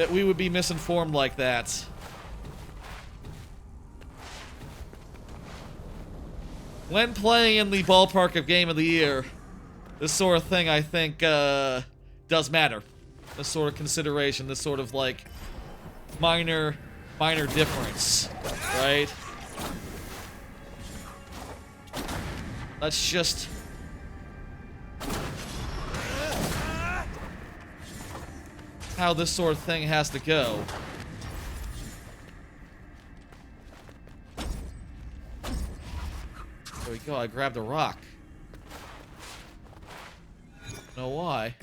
we would be misinformed like that. When playing in the ballpark of Game of the Year, this sort of thing, I think, does matter. This sort of consideration, this sort of, like, minor difference, right? Let's just... how this sort of thing has to go. There we go, I grabbed a rock. Know why.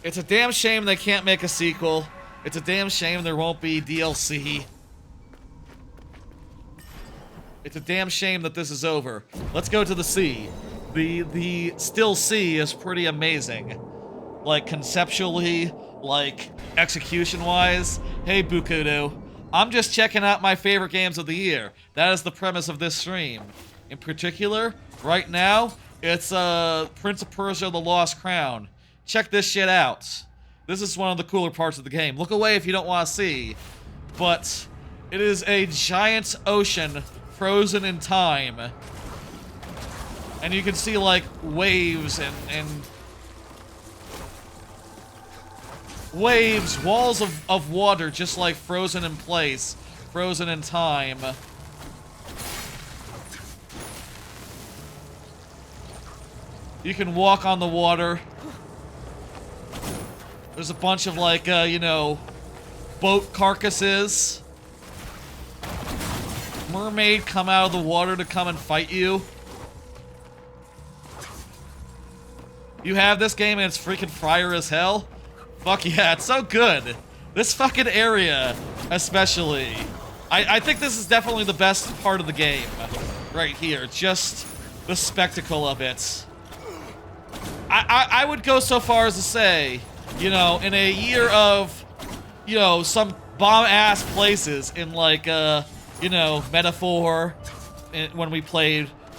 It's a damn shame they can't make a sequel. It's a damn shame there won't be DLC. It's a damn shame that this is over. Let's go to the sea. The still sea is pretty amazing. Like, conceptually, like, execution-wise. Hey, Bukudo. I'm just checking out my favorite games of the year. That is the premise of this stream. In particular, right now, it's Prince of Persia: The Lost Crown. Check this shit out. This is one of the cooler parts of the game. Look away if you don't want to see. But it is a giant ocean frozen in time. And you can see, like, waves and waves, walls of water just, like, frozen in place. Frozen in time. You can walk on the water. There's a bunch of, like, you know, boat carcasses. Mermaid come out of the water to come and fight you. You have this game and it's freaking fire as hell? Fuck yeah, it's so good. This fucking area, especially. I think this is definitely the best part of the game. Right here, just the spectacle of it. I would go so far as to say, you know, in a year of, you know, some bomb-ass places in, like, you know, Metaphor,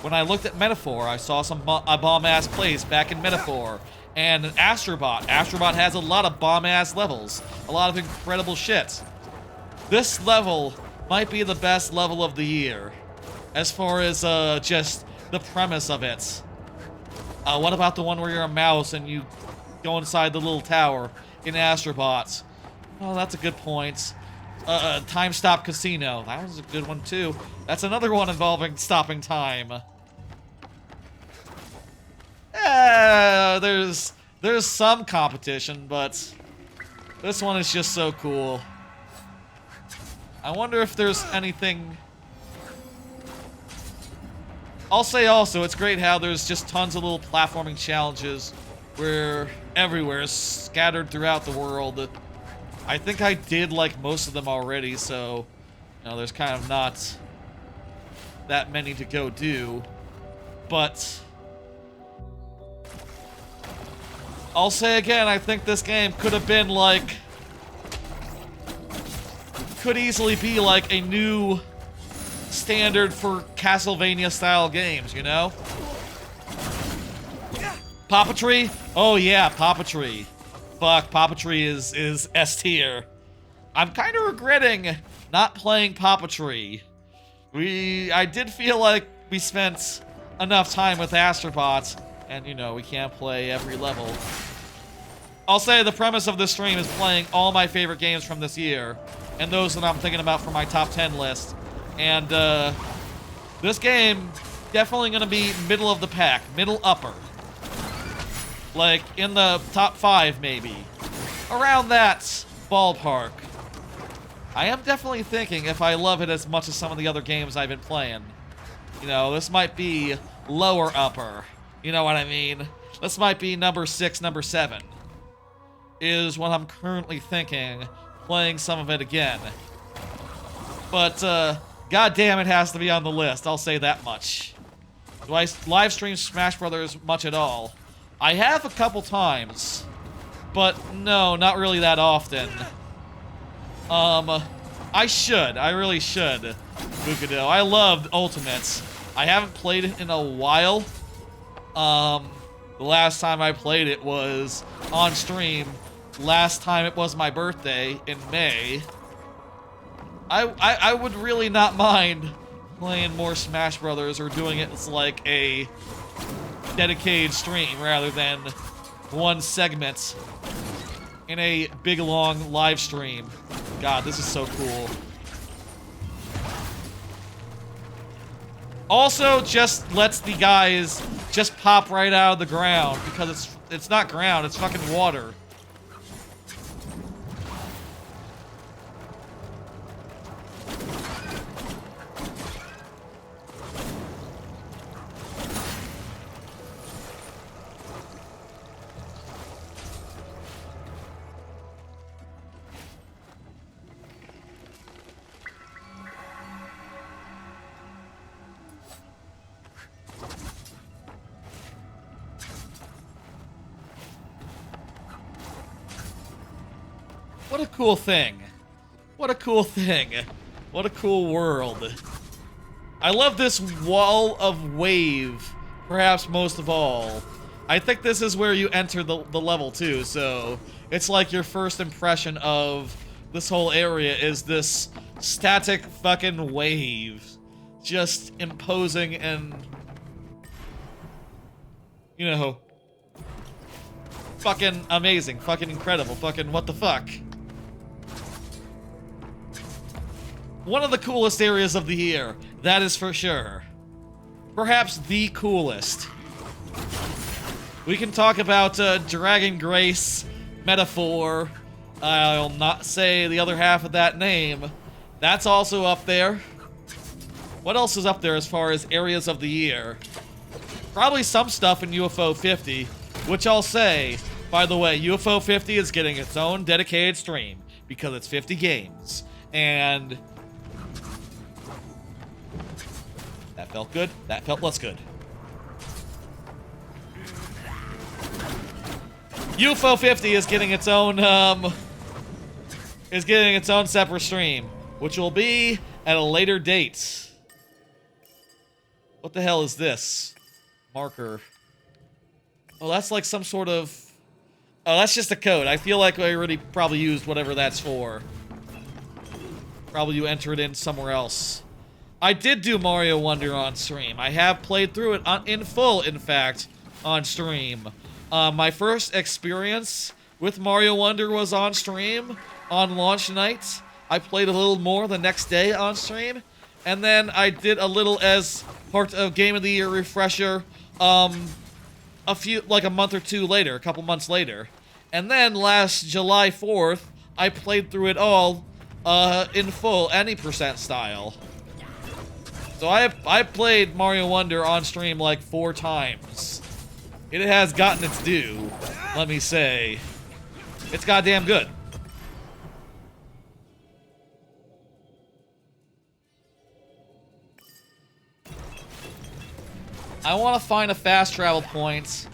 when I looked at Metaphor, I saw a bomb-ass place back in Metaphor. And an Astro Bot. Astro Bot has a lot of bomb-ass levels. A lot of incredible shit. This level might be the best level of the year. As far as, just the premise of it. What about the one where you're a mouse and you go inside the little tower in Astro Bot? Oh, that's a good point. Time Stop Casino. That was a good one, too. That's another one involving stopping time. There's some competition, but this one is just so cool. I wonder if there's anything... I'll say also, it's great how there's just tons of little platforming challenges where everywhere, scattered throughout the world. I think I did like most of them already, so you know, there's kind of not that many to go do. But I'll say again, I think this game could have been like, could easily be like a new standard for Castlevania style games, you know? Puppetry? Oh yeah, Puppetry. Fuck, Puppetry is S tier. I'm kind of regretting not playing Puppetry. I did feel like we spent enough time with Astro Bot, and you know, we can't play every level. I'll say the premise of this stream is playing all my favorite games from this year, and those that I'm thinking about for my top 10 list. And this game definitely gonna be middle of the pack, middle upper. Like in the top 5 maybe. Around that ballpark. I am definitely thinking if I love it as much as some of the other games I've been playing, you know, this might be lower upper. You know what I mean? This might be number 6, number 7. Is what I'm currently thinking, playing some of it again. But, god damn, it has to be on the list, I'll say that much. Do I live stream Smash Brothers much at all? I have a couple times, but no, not really that often. I should. I really should, Bukado. I loved Ultimates. I haven't played it in a while. The last time I played it was on stream. Last time it was my birthday in May. I would really not mind playing more Smash Brothers or doing it as like a dedicated stream rather than one segment in a big long live stream. God, this is so cool. Also, just lets the guys just pop right out of the ground because it's not ground, it's fucking water. What a cool thing. What a cool thing. What a cool world. I love this wall of wave, perhaps most of all. I think this is where you enter the level too, so it's like your first impression of this whole area is this static fucking wave. Just imposing and, you know, fucking amazing, fucking incredible, fucking what the fuck. One of the coolest areas of the year, that is for sure. Perhaps the coolest. We can talk about Dragon Grace Metaphor. I'll not say the other half of that name. That's also up there. What else is up there as far as areas of the year? Probably some stuff in UFO 50, which I'll say, by the way, UFO 50 is getting its own dedicated stream because it's 50 games. And that felt good. That felt less good. UFO 50 is getting its own separate stream, which will be at a later date. What the hell is this? Marker. Oh, that's like some sort of... Oh, that's just a code. I feel like I already probably used whatever that's for. Probably you enter it in somewhere else. I did do Mario Wonder on stream. I have played through it in full, in fact, on stream. My first experience with Mario Wonder was on stream on launch night. I played a little more the next day on stream. And then I did a little as part of Game of the Year refresher a month or two later, a couple months later. And then last July 4th, I played through it all in full, any percent style. So I played Mario Wonder on stream like 4 times. It has gotten its due, let me say. It's goddamn good. I want to find a fast travel point.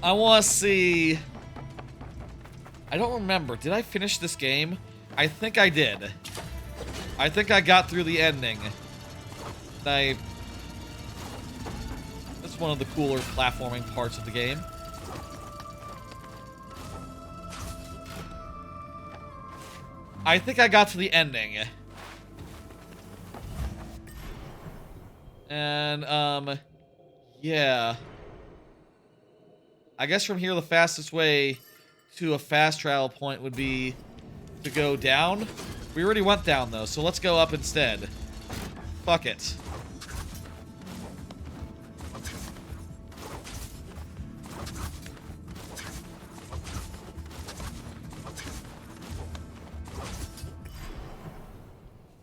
I want to see... I don't remember. Did I finish this game? I think I did. I think I got through the ending. That's one of the cooler platforming parts of the game. I think I got to the ending. And, yeah. I guess from here the fastest way to a fast travel point would be to go down. We already went down, though, so let's go up instead. Fuck it.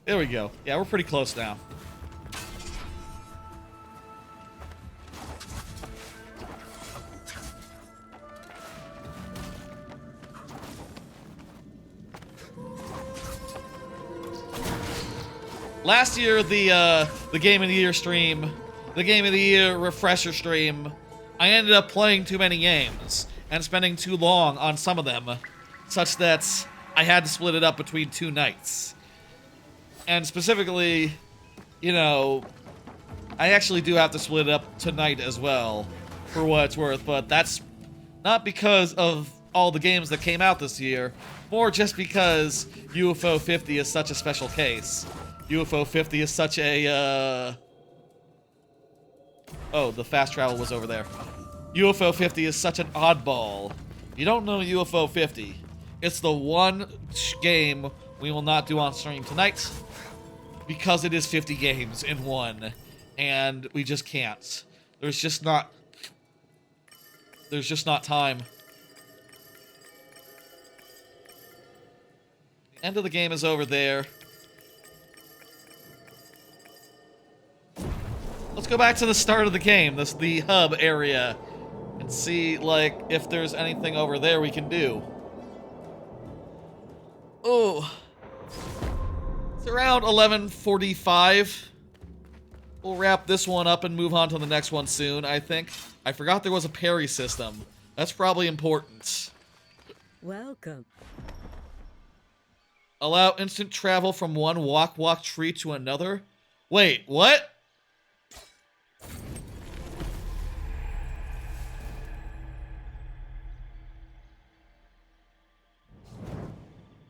There we go. Yeah, we're pretty close now. Last year, the Game of the Year stream, the Game of the Year refresher stream, I ended up playing too many games and spending too long on some of them, such that I had to split it up between 2 nights. And specifically, you know, I actually do have to split it up tonight as well, for what it's worth, but that's not because of all the games that came out this year, more just because UFO 50 is such a special case. UFO 50 is such a, Oh, the fast travel was over there. UFO 50 is such an oddball. You don't know UFO 50. It's the one game we will not do on stream tonight, because it is 50 games in one, and we just can't. There's just not time. The end of the game is over there. Let's go back to the start of the game, the hub area, and see, like, if there's anything over there we can do. Oh. It's around 11:45. We'll wrap this one up and move on to the next one soon, I think. I forgot there was a parry system. That's probably important. Welcome. Allow instant travel from one walk tree to another? Wait, what?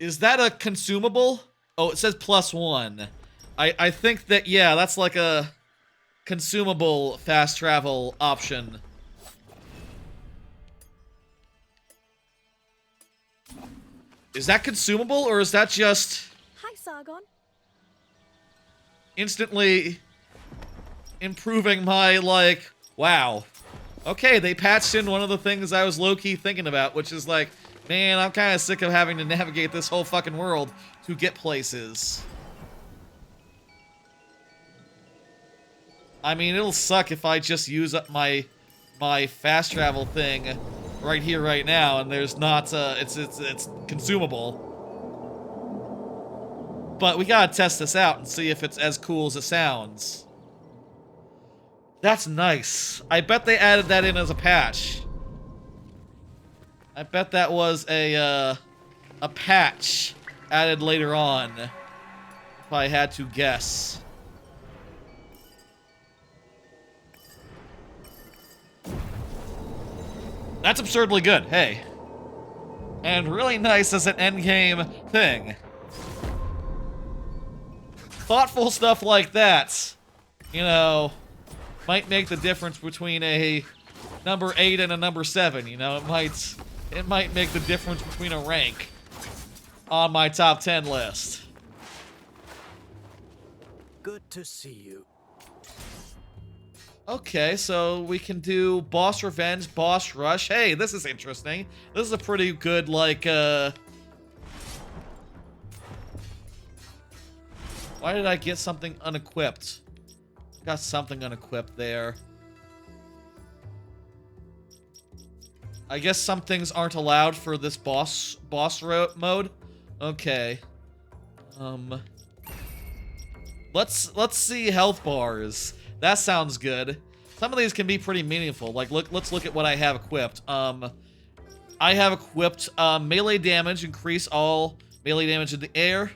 Is that a consumable? Oh, it says +1. I think that, yeah, that's like a consumable fast travel option. Is that consumable, or is that just Hi, Sargon. instantly improving my, like, wow. Okay, they patched in one of the things I was low-key thinking about, which is like, man, I'm kind of sick of having to navigate this whole fucking world to get places. I mean, it'll suck if I just use up my fast travel thing right here, right now, and there's not, it's consumable. But we gotta test this out and see if it's as cool as it sounds. That's nice. I bet they added that in as a patch. I bet that was a patch added later on, if I had to guess. That's absurdly good, hey. And really nice as an endgame thing. Thoughtful stuff like that, you know, might make the difference between a number 8 and a number 7, you know? It might make the difference between a rank on my top 10 list. Good to see you. Okay, so we can do boss revenge, boss rush. Hey, this is interesting. This is a pretty good, like, why did I get something unequipped? Got something unequipped there. I guess some things aren't allowed for this boss mode. Okay. Let's see health bars. That sounds good. Some of these can be pretty meaningful. Like, let's look at what I have equipped. I have equipped melee damage, increase all melee damage in the air,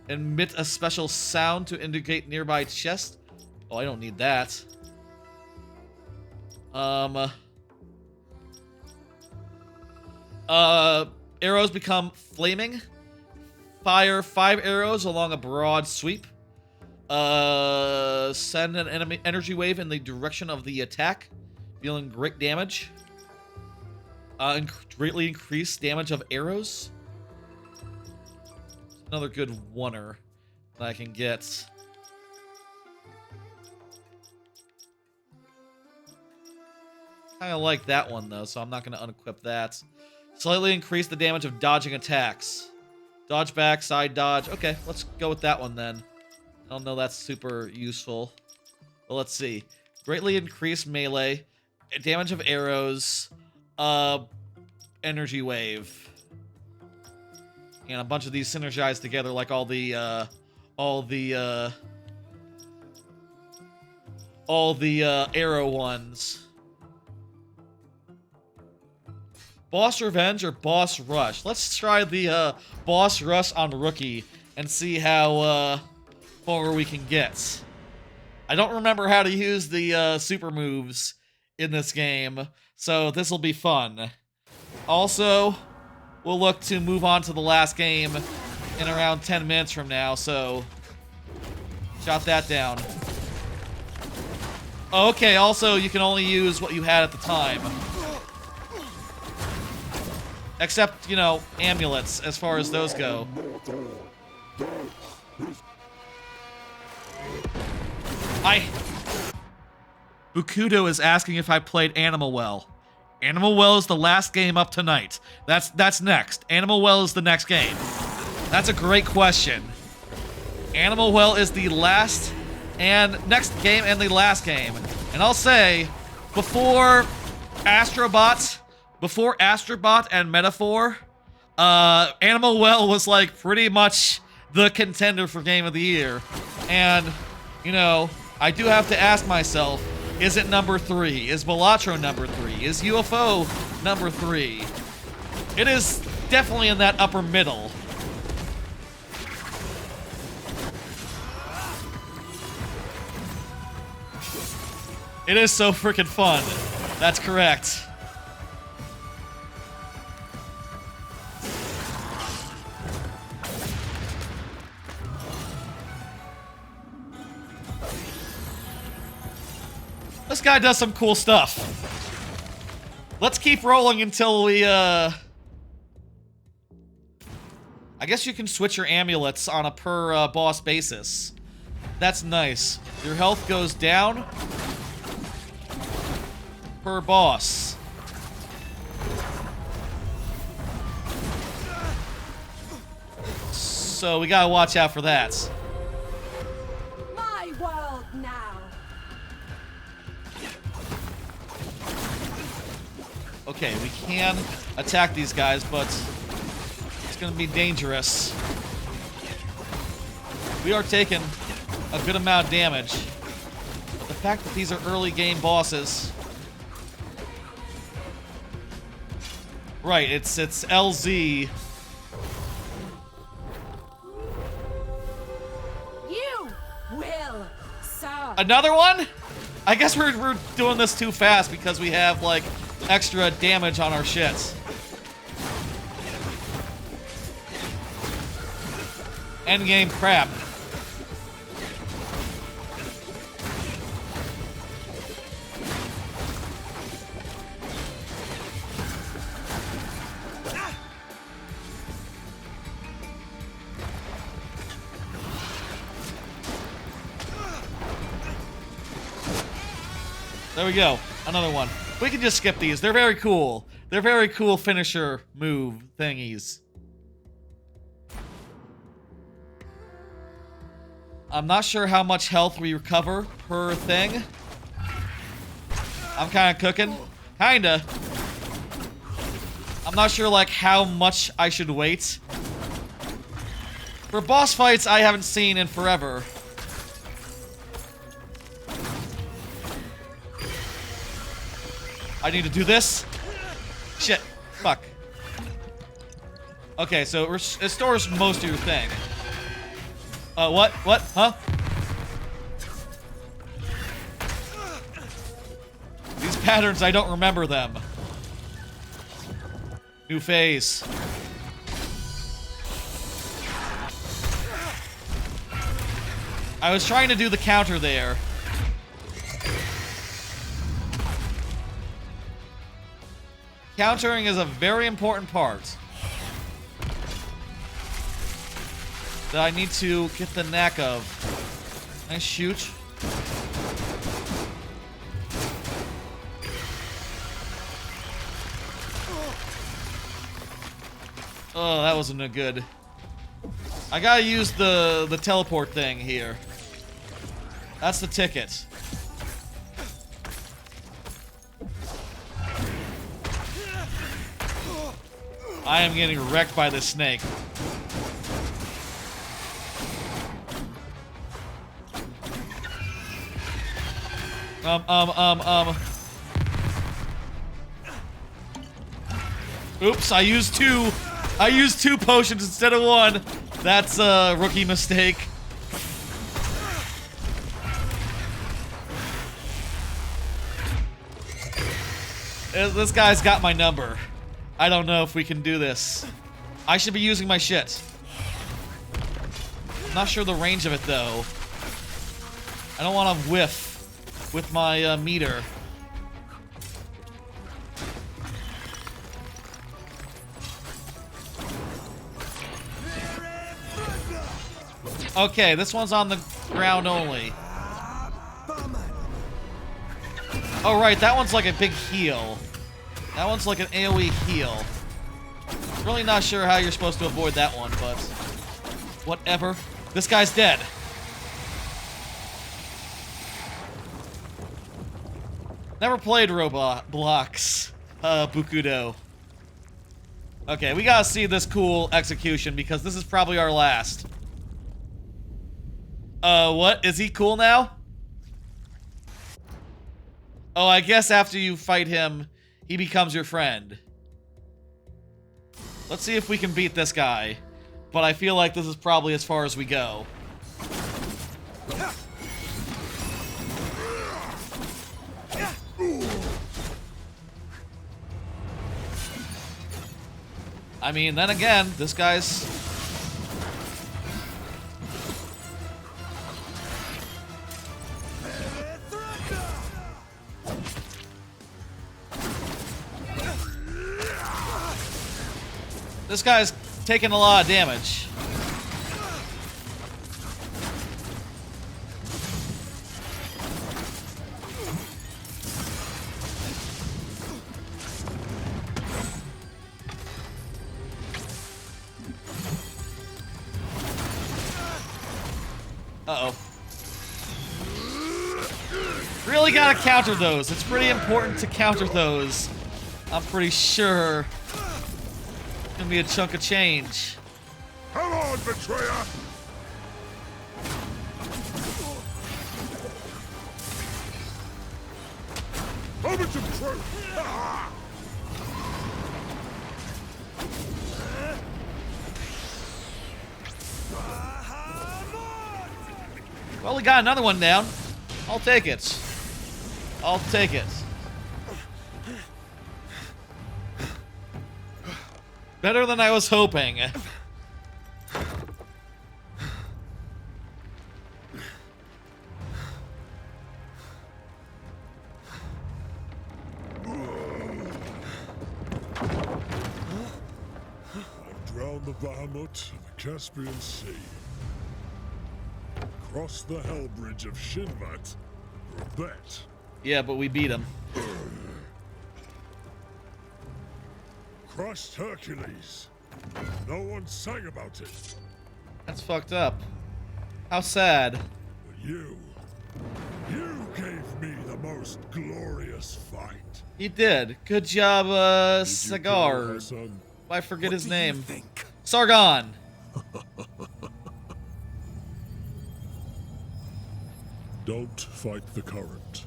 emit a special sound to indicate nearby chest. Oh, I don't need that. Arrows become flaming. Fire 5 arrows along a broad sweep. Send an enemy energy wave in the direction of the attack, dealing great damage. Greatly increase damage of arrows. Another good oneer that I can get. Kind of like that one though, so I'm not going to unequip that. Slightly increase the damage of dodging attacks. Dodge back, side dodge. Okay, let's go with that one then. I don't know that's super useful. But let's see. Greatly increase melee, damage of arrows, energy wave. And a bunch of these synergize together like all the arrow ones. Boss revenge or boss rush? Let's try the boss rush on rookie and see how far we can get. I don't remember how to use the super moves in this game, so this will be fun. Also, we'll look to move on to the last game in around 10 minutes from now, so jot that down. Okay, also you can only use what you had at the time. Except, you know, amulets, as far as those go. Bukudo is asking if I played Animal Well. Animal Well is the last game up tonight. That's next. Animal Well is the next game. That's a great question. Animal Well is the last and next game and the last game. And I'll say, before Astro Bot and Metaphor, Animal Well was like pretty much the contender for Game of the Year. And, you know, I do have to ask myself, is it number 3? Is Balatro number 3? Is UFO number 3? It is definitely in that upper middle. It is so freaking fun. That's correct. This guy does some cool stuff. Let's keep rolling until we, I guess you can switch your amulets on a per boss basis. That's nice. Your health goes down. per boss. So we gotta watch out for that. My world now. Okay, we can attack these guys, but it's gonna be dangerous. We are taking a good amount of damage. But the fact that these are early game bosses. Right, it's LZ. You will serve. Another one? I guess we're doing this too fast because we have, like, extra damage on our shits. Endgame crap. There we go. Another one. We can just skip these. They're very cool. They're very cool finisher move thingies. I'm not sure how much health we recover per thing. I'm kind of cooking. Kinda. I'm not sure, like, how much I should wait. For boss fights I haven't seen in forever. I need to do this. Shit. Fuck. Okay, so it restores most of your thing. What? What? Huh? These patterns, I don't remember them. New phase. I was trying to do the counter there. Countering is a very important part that I need to get the knack of. Can I shoot? Oh, that wasn't a good. I gotta use the teleport thing here. That's the ticket. I am getting wrecked by the snake. Oops, I used two. I used 2 potions instead of 1. That's a rookie mistake. This guy's got my number. I don't know if we can do this. I should be using my shit. I'm not sure the range of it, though. I don't want to whiff with my meter. Okay, this one's on the ground only. Oh, right, that one's like a big heal. That one's like an AoE heal. Really not sure how you're supposed to avoid that one, but whatever. This guy's dead. Never played Roblox, Bukudo. Okay, we gotta see this cool execution because this is probably our last. What? Is he cool now? Oh, I guess after you fight him, he becomes your friend. Let's see if we can beat this guy. But I feel like this is probably as far as we go. I mean, then again, this guy's... This guy's taking a lot of damage. really gotta counter those. It's pretty important to counter those. I'm pretty sure it's gonna be a chunk of change. Come on, betrayer! Moment of truth! Well, we got another one down. I'll take it. I'll take it. Better than I was hoping. Drown the Bahamut of the Caspian Sea. Cross the Hell Bridge of Shinvat for a bet. Yeah, but we beat him. Crushed Hercules. No one sang about it. That's fucked up. How sad. But you gave me the most glorious fight. He did. Good job, Sagar. Son? I forget his name. Sargon. Don't fight the current.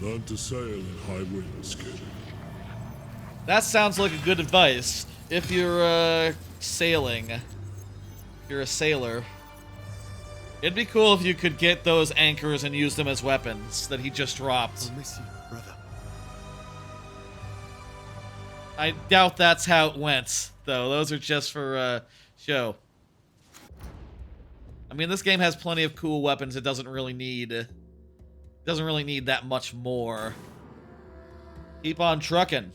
Learn to sail in high winds, kid. That sounds like a good advice. If you're, sailing. If you're a sailor. It'd be cool if you could get those anchors and use them as weapons that he just dropped. I'll miss you, brother. I doubt that's how it went, though. Those are just for, show. I mean, this game has plenty of cool weapons. It doesn't really need that much more. Keep on trucking.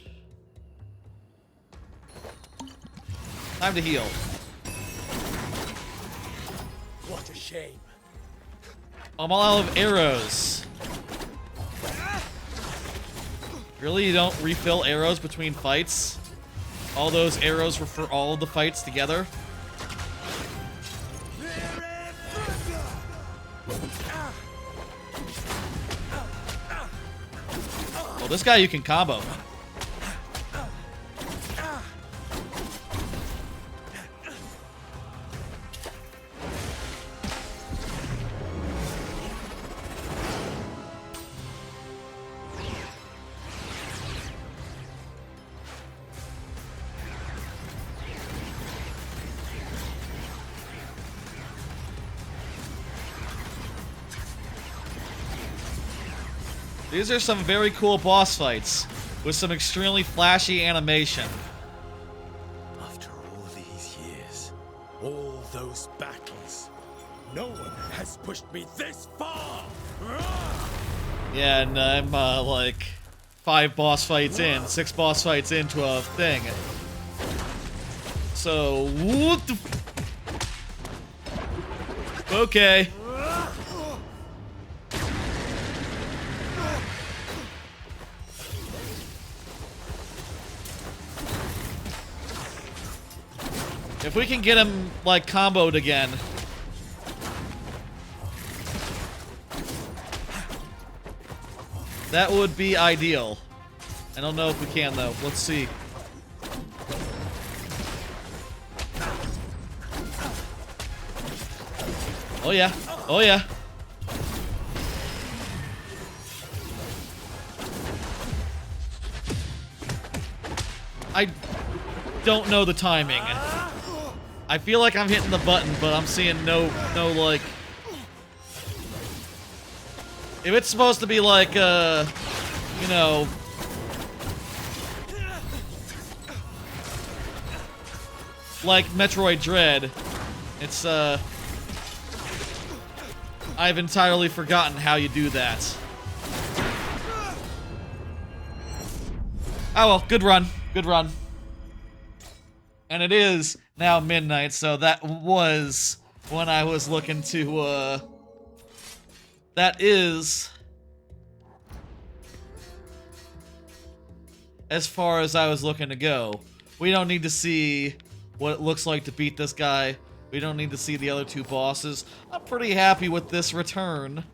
Time to heal. What a shame. I'm all out of arrows. Really? You don't refill arrows between fights? All those arrows were for all of the fights together? Well, this guy you can combo. These are some very cool boss fights with some extremely flashy animation. After all these years, all those battles, no one has pushed me this far! Yeah, and I'm like 5 boss fights in, 6 boss fights into a thing. So, what the okay. If we can get him, like, comboed again. That would be ideal. I don't know if we can, though. Let's see. Oh, yeah. Oh, yeah. I don't know the timing. I feel like I'm hitting the button, but I'm seeing no, like... If it's supposed to be like, you know... like Metroid Dread, it's, I've entirely forgotten how you do that. Oh well, good run. Good run. And it is now midnight, so that was when I was looking to, that is as far as I was looking to go. We don't need to see what it looks like to beat this guy. We don't need to see the other two bosses. I'm pretty happy with this return.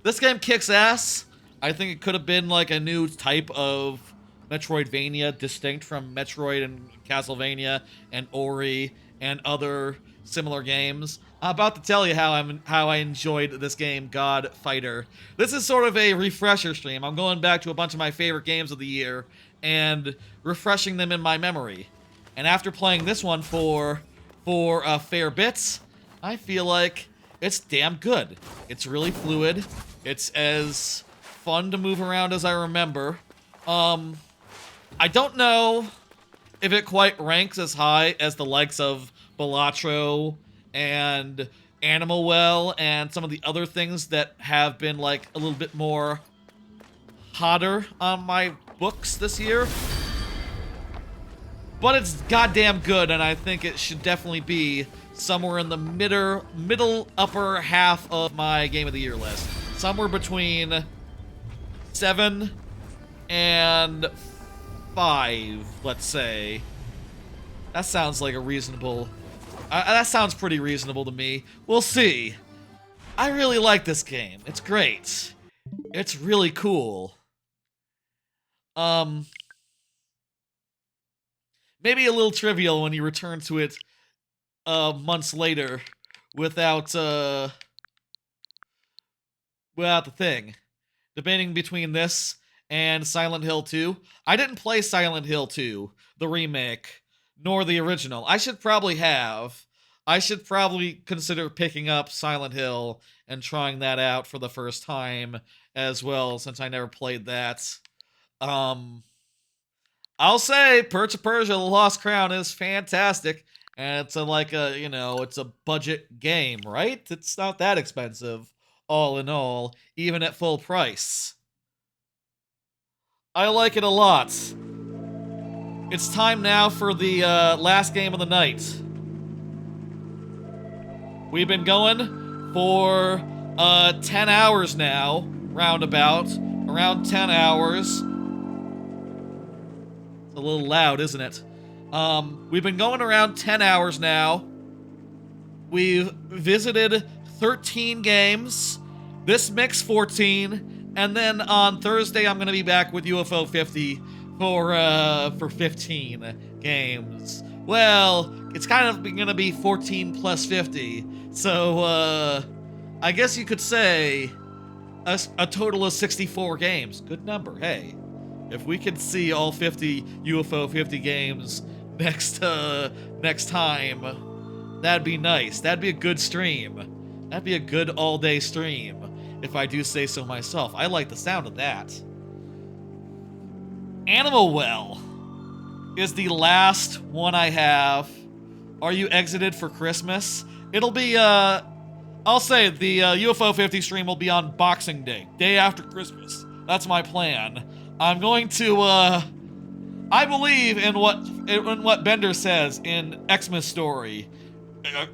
This game kicks ass. I think it could have been like a new type of Metroidvania, distinct from Metroid and Castlevania and Ori and other similar games. I'm about to tell you how I enjoyed this game, God Fighter. This is sort of a refresher stream. I'm going back to a bunch of my favorite games of the year and refreshing them in my memory. And after playing this one for a fair bit, I feel like it's damn good. It's really fluid. It's as fun to move around as I remember. I don't know if it quite ranks as high as the likes of Balatro and Animal Well and some of the other things that have been like a little bit more hotter on my books this year. But it's goddamn good, and I think it should definitely be somewhere in the middle upper half of my Game of the Year list. Somewhere between 7 and 5, let's say. That sounds like a reasonable... that sounds pretty reasonable to me. We'll see. I really like this game. It's great. It's really cool. Maybe a little trivial when you return to it months later without the thing. Debating between this and Silent Hill 2. I didn't play Silent Hill 2, the remake, nor the original. I should probably have. I should probably consider picking up Silent Hill and trying that out for the first time as well, since I never played that. I'll say Persia, The Lost Crown is fantastic, and it's it's a budget game, right? It's not that expensive, all in all, even at full price. I like it a lot. It's time now for the last game of the night. We've been going for 10 hours now, roundabout. Around 10 hours. A little loud, isn't it? We've been going around 10 hours now. We've visited 13 games. This mix 14. And then on Thursday, I'm going to be back with UFO 50 for 15 games. Well, it's kind of going to be 14 plus 50. So, I guess you could say a total of 64 games. Good number, hey. If we could see all 50 UFO 50 games next time, that'd be nice. That'd be a good stream. That'd be a good all-day stream, if I do say so myself. I like the sound of that. Animal Well is the last one I have. Are you exited for Christmas? It'll be, I'll say the UFO 50 stream will be on Boxing Day, day after Christmas. That's my plan. I'm going to, I believe in what Bender says in Xmas Story.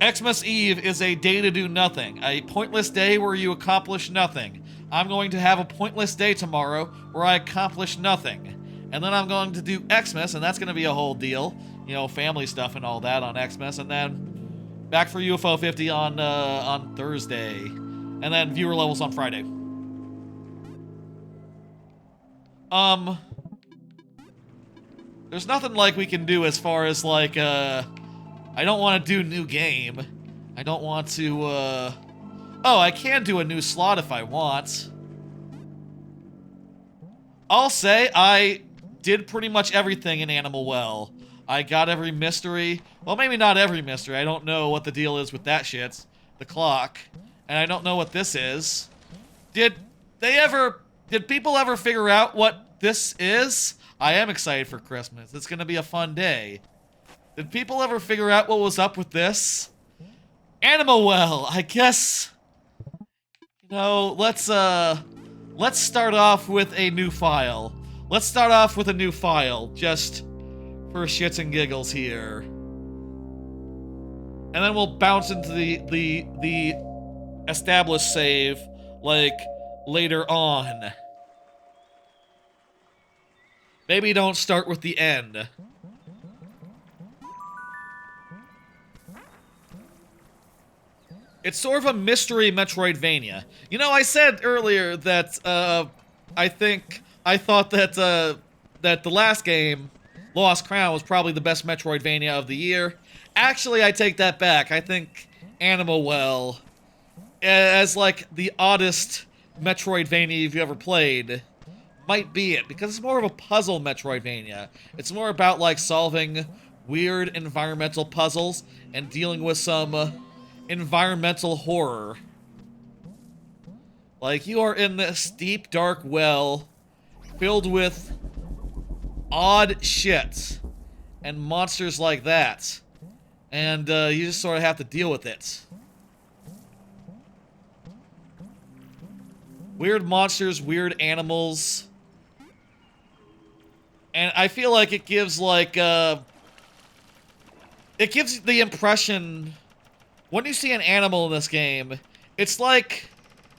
Xmas Eve is a day to do nothing, a pointless day where you accomplish nothing. I'm going to have a pointless day tomorrow where I accomplish nothing. And then I'm going to do Xmas, and that's going to be a whole deal. You know, family stuff and all that on Xmas, and then back for UFO 50 on Thursday. And then viewer levels on Friday. There's nothing like we can do as far as like, I don't want to do new game. I don't want to, oh, I can do a new slot if I want. I'll say I did pretty much everything in Animal Well. I got every mystery. Well, maybe not every mystery. I don't know what the deal is with that shit. The clock. And I don't know what this is. Did people ever figure out what this is? I am excited for Christmas. It's gonna be a fun day. Did people ever figure out what was up with this? Animal Well, I guess. You know, let's start off with a new file. Let's start off with a new file, just for shits and giggles here. And then we'll bounce into the established save, like, later on. Maybe don't start with the end. It's sort of a mystery Metroidvania. You know, I said earlier that I thought that that the last game, Lost Crown, was probably the best Metroidvania of the year. Actually, I take that back. I think Animal Well, as like the oddest Metroidvania you've ever played, might be it, because it's more of a puzzle Metroidvania. It's more about like solving weird environmental puzzles and dealing with some environmental horror. Like, you are in this deep, dark well filled with odd shit and monsters like that. And you just sort of have to deal with it. Weird monsters, weird animals. And I feel like it gives like it gives the impression, when you see an animal in this game, it's like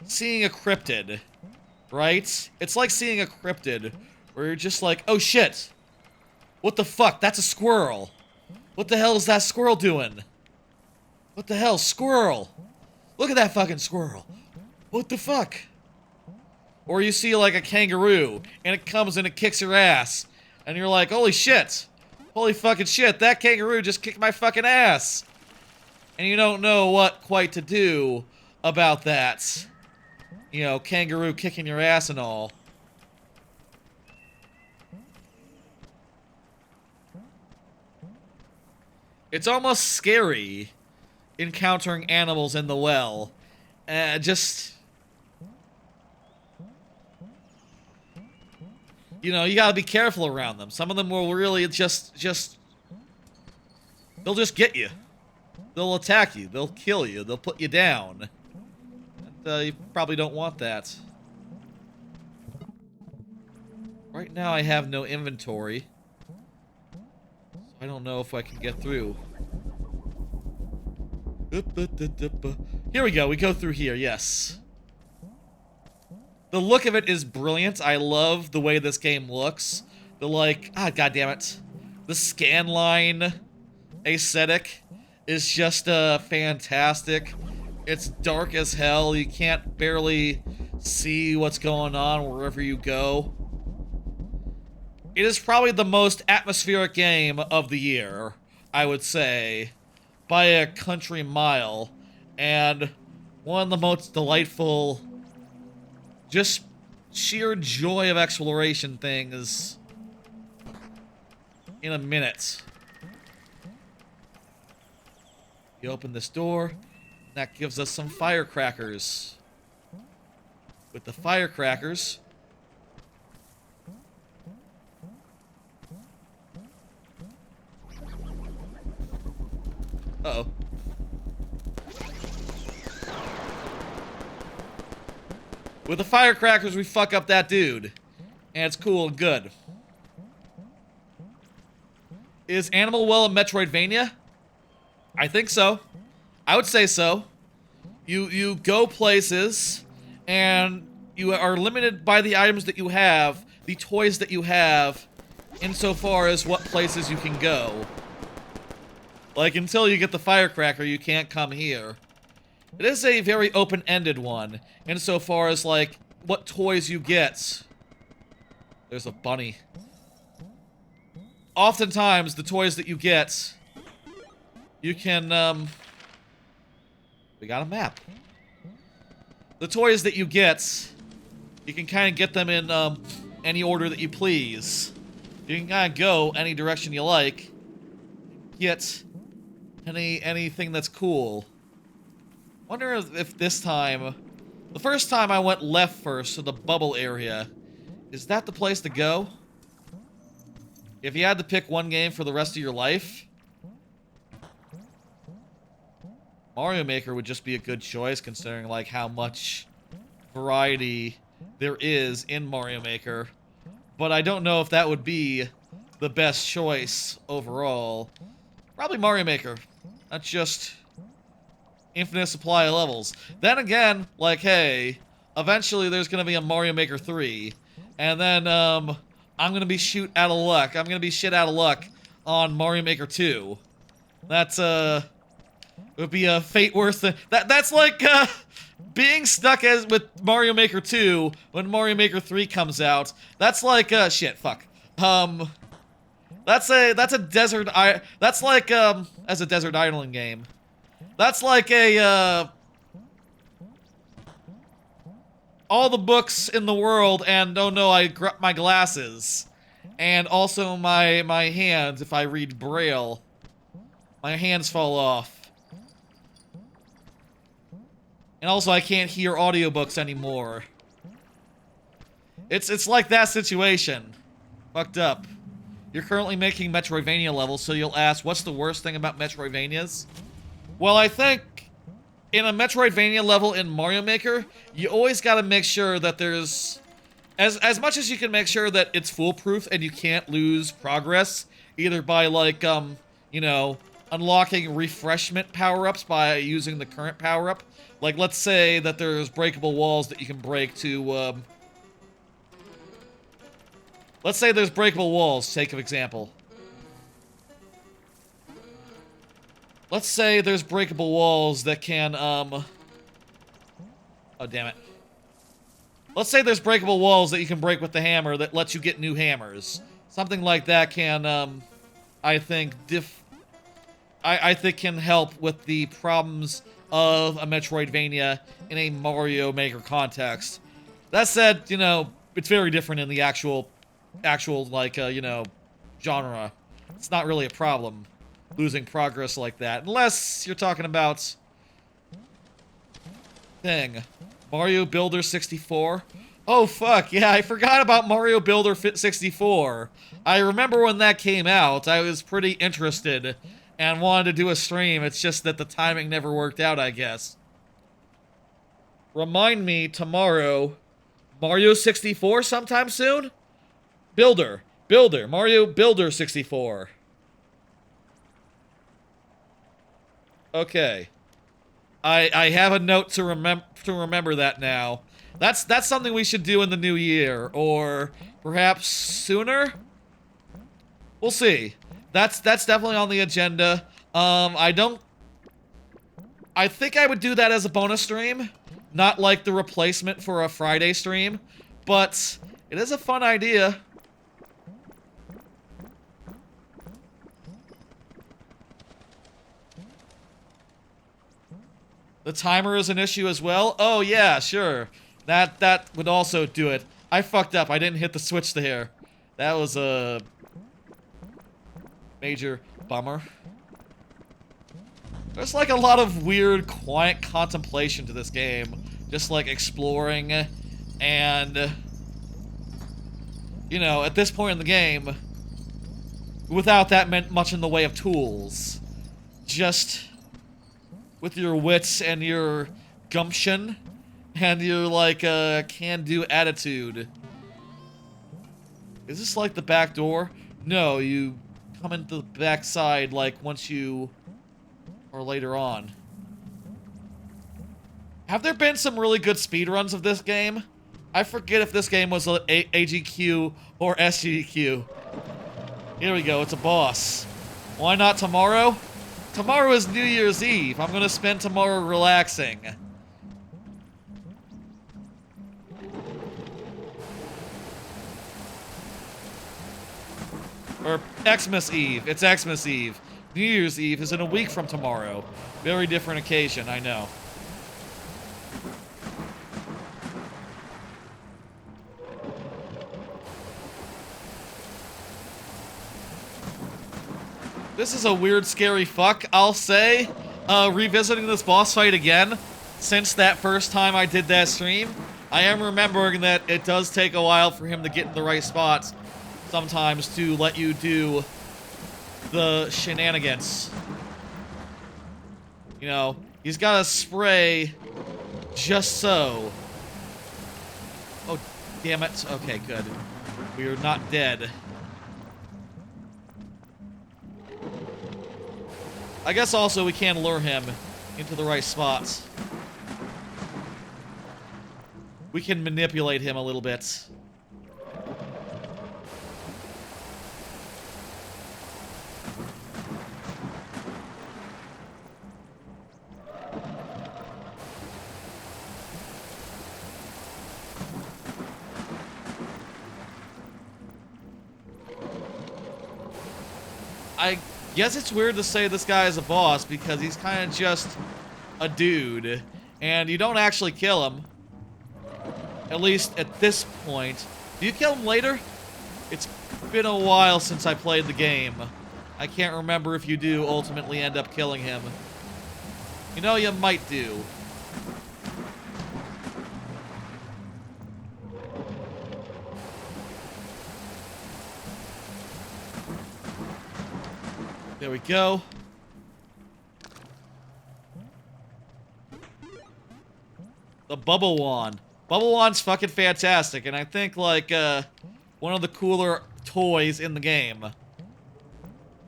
seeing a cryptid, right? It's like seeing a cryptid where you're just like, oh shit, what the fuck, that's a squirrel. What the hell is that squirrel doing? What the hell, squirrel? Look at that fucking squirrel. What the fuck? Or you see like a kangaroo and it comes and it kicks your ass and you're like, holy shit, holy fucking shit, that kangaroo just kicked my fucking ass. And you don't know what quite to do about that. You know, kangaroo kicking your ass and all. It's almost scary encountering animals in the well. Just, you know, you gotta be careful around them. Some of them will really just they'll just get you. They'll attack you. They'll kill you. They'll put you down. And, you probably don't want that. Right now I have no inventory. So I don't know if I can get through. Here we go. We go through here. Yes. The look of it is brilliant. I love the way this game looks. The like, goddammit. The scan line aesthetic is just fantastic. It's dark as hell. You can't barely see what's going on wherever you go. It is probably the most atmospheric game of the year, I would say, by a country mile, and one of the most delightful, just sheer joy of exploration things in a minute. You open this door, that gives us some firecrackers. With the firecrackers, uh-oh. With the firecrackers, we fuck up that dude. And it's cool and good. Is Animal Well a Metroidvania? I think so. I would say so. You go places, and you are limited by the items that you have, the toys that you have, insofar as what places you can go. Like, until you get the firecracker, you can't come here. It is a very open-ended one, insofar as, like, what toys you get. There's a bunny. Oftentimes, the toys that you get, you can, we got a map. The toys that you get, you can kind of get them in, any order that you please. You can kind of go any direction you like. Get anything that's cool. Wonder if this time, the first time I went left first to the bubble area, is that the place to go? If you had to pick one game for the rest of your life, Mario Maker would just be a good choice, considering like how much variety there is in Mario Maker. But I don't know if that would be the best choice overall. Probably Mario Maker. That's just infinite supply of levels. Then again, like, hey, eventually there's gonna be a Mario Maker 3, and then I'm gonna be shit out of luck on Mario Maker 2. That's It would be a fate worse than that's like being stuck as with Mario Maker 2 when Mario Maker 3 comes out. That's like shit, fuck. That's a desert that's like as a desert island game. That's like a all the books in the world and oh no, I dropped my glasses. And also my hands if I read Braille. My hands fall off. And also I can't hear audiobooks anymore. It's like that situation. Fucked up. You're currently making Metroidvania levels, so you'll ask, what's the worst thing about Metroidvanias? Well, I think in a Metroidvania level in Mario Maker, you always gotta make sure that there's... As much as you can make sure that it's foolproof and you can't lose progress, either by, like, you know, unlocking refreshment power-ups by using the current power-up. Like, let's say that there's breakable walls that you can break to, let's say there's breakable walls, sake of example. Let's say there's breakable walls that can, oh, damn it. Let's say there's breakable walls that you can break with the hammer that lets you get new hammers. Something like that can, I think, I think can help with the problems of a Metroidvania in a Mario Maker context. That said, you know, it's very different in the actual like, you know, genre. It's not really a problem losing progress like that, unless you're talking about Mario Builder 64. Oh fuck, yeah, I forgot about Mario Builder 64. I remember when that came out, I was pretty interested and wanted to do a stream. It's just that the timing never worked out, I guess. Remind me tomorrow, Mario 64 sometime soon? Builder, Mario Builder 64. Okay. I have a note to remember that now. That's something we should do in the new year, or perhaps sooner? We'll see. That's definitely on the agenda. I think I would do that as a bonus stream, not like the replacement for a Friday stream, but it is a fun idea. The timer is an issue as well? Oh yeah, sure. That would also do it. I fucked up. I didn't hit the switch there. That was a major bummer. There's like a lot of weird, quiet contemplation to this game. Just like exploring and, you know, at this point in the game, without that much in the way of tools, just with your wits and your gumption and your, like, can-do attitude. Is this like the back door? No, you come into the back side, like, once you... or later on. Have there been some really good speedruns of this game? I forget if this game was AGQ or SGQ. Here we go, it's a boss. Why not tomorrow? Tomorrow is New Year's Eve. I'm gonna spend tomorrow relaxing. Or Xmas Eve. It's Xmas Eve. New Year's Eve is in a week from tomorrow. Very different occasion, I know. This is a weird, scary fuck, I'll say. Revisiting this boss fight again, since that first time I did that stream, I am remembering that it does take a while for him to get in the right spots sometimes to let you do the shenanigans. You know, he's got a spray just so. Oh, damn it. Okay, good. We are not dead. I guess also we can lure him into the right spots. We can manipulate him a little bit. I guess it's weird to say this guy is a boss because he's kind of just a dude. And you don't actually kill him. At least at this point. Do you kill him later? It's been a while since I played the game. I can't remember if you do ultimately end up killing him. You know, you might do. There we go. The Bubble Wand. Bubble Wand's fucking fantastic, and I think, like, one of the cooler toys in the game.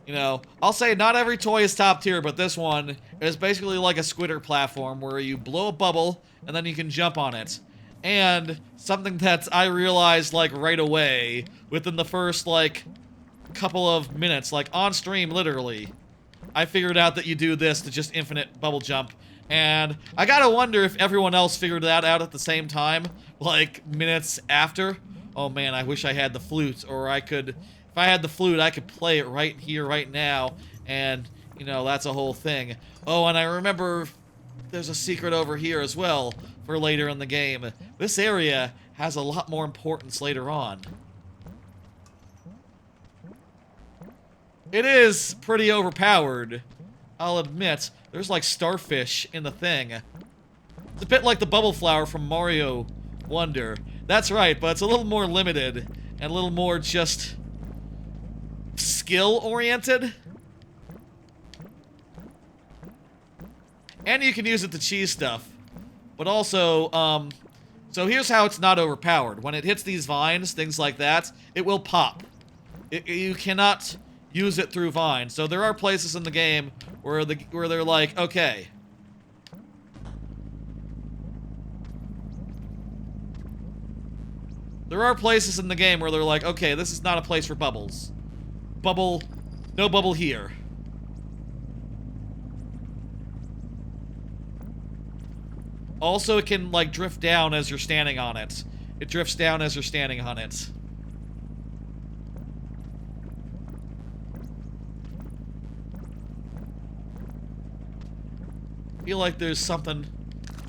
You know, I'll say not every toy is top tier, but this one is basically like a Squitter platform where you blow a bubble, and then you can jump on it. And something that I realized, like, right away, within the first, like, couple of minutes, like, on stream, literally, I figured out that you do this to just infinite bubble jump. And I gotta wonder if everyone else figured that out at the same time, like, minutes after. Oh man, I wish I had the flute, or I could, if I had the flute, I could play it right here, right now, and, you know, that's a whole thing. Oh, and I remember there's a secret over here as well for later in the game. This area has a lot more importance later on. It is pretty overpowered, I'll admit. There's like starfish in the thing. It's a bit like the bubble flower from Mario Wonder. That's right, but it's a little more limited and a little more just skill-oriented. And you can use it to cheese stuff. But also, so here's how it's not overpowered. When it hits these vines, things like that, it will pop. You cannot use it through vines. So there are places in the game where they're like, okay, there are places in the game where they're like, okay, this is not a place for bubbles. Bubble, no bubble here. Also, it can, like, drift down as you're standing on it. It drifts down as you're standing on it. I feel like there's something...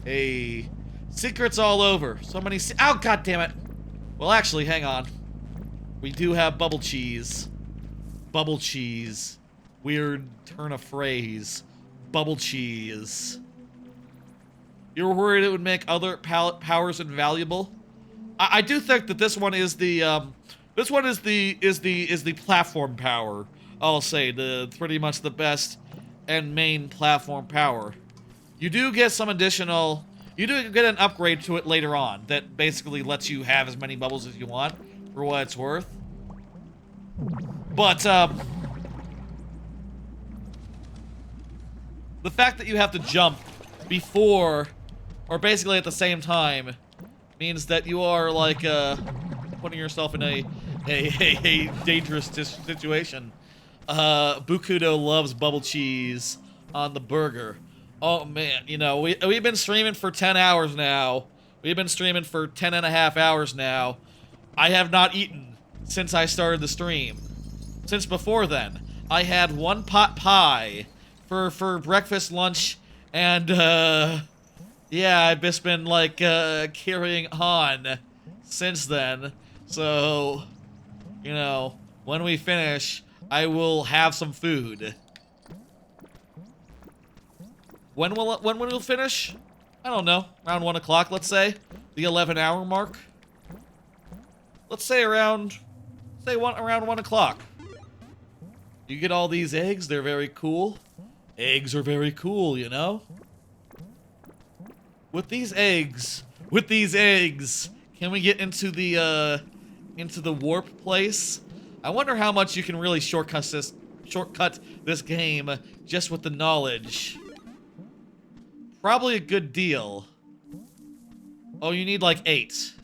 Hey... Secrets all over. So many oh, god damn it! Well, actually, hang on. We do have bubble cheese. Bubble cheese. Weird turn of phrase. Bubble cheese. You were worried it would make other powers invaluable? I do think that this one is the platform power. I'll say pretty much the best and main platform power. You do get some additional. You do get an upgrade to it later on that basically lets you have as many bubbles as you want for what it's worth. But the fact that you have to jump before, or basically at the same time, means that you are like putting yourself in a dangerous situation. Bukudo loves bubble cheese on the burger. Oh man, you know, we've been streaming for 10 hours now. We've been streaming for 10 and a half hours now. I have not eaten since I started the stream. Since before then. I had one pot pie for breakfast, lunch, and yeah, I've just been like carrying on since then. So, you know, when we finish, I will have some food. When we'll finish? I don't know. Around 1 o'clock, let's say. The 11-hour mark. Let's say around 1 o'clock. You get all these eggs. They're very cool. Eggs are very cool, you know? With these eggs, can we get into the warp place? I wonder how much you can really shortcut this game just with the knowledge. Probably a good deal. Oh, you need like 8.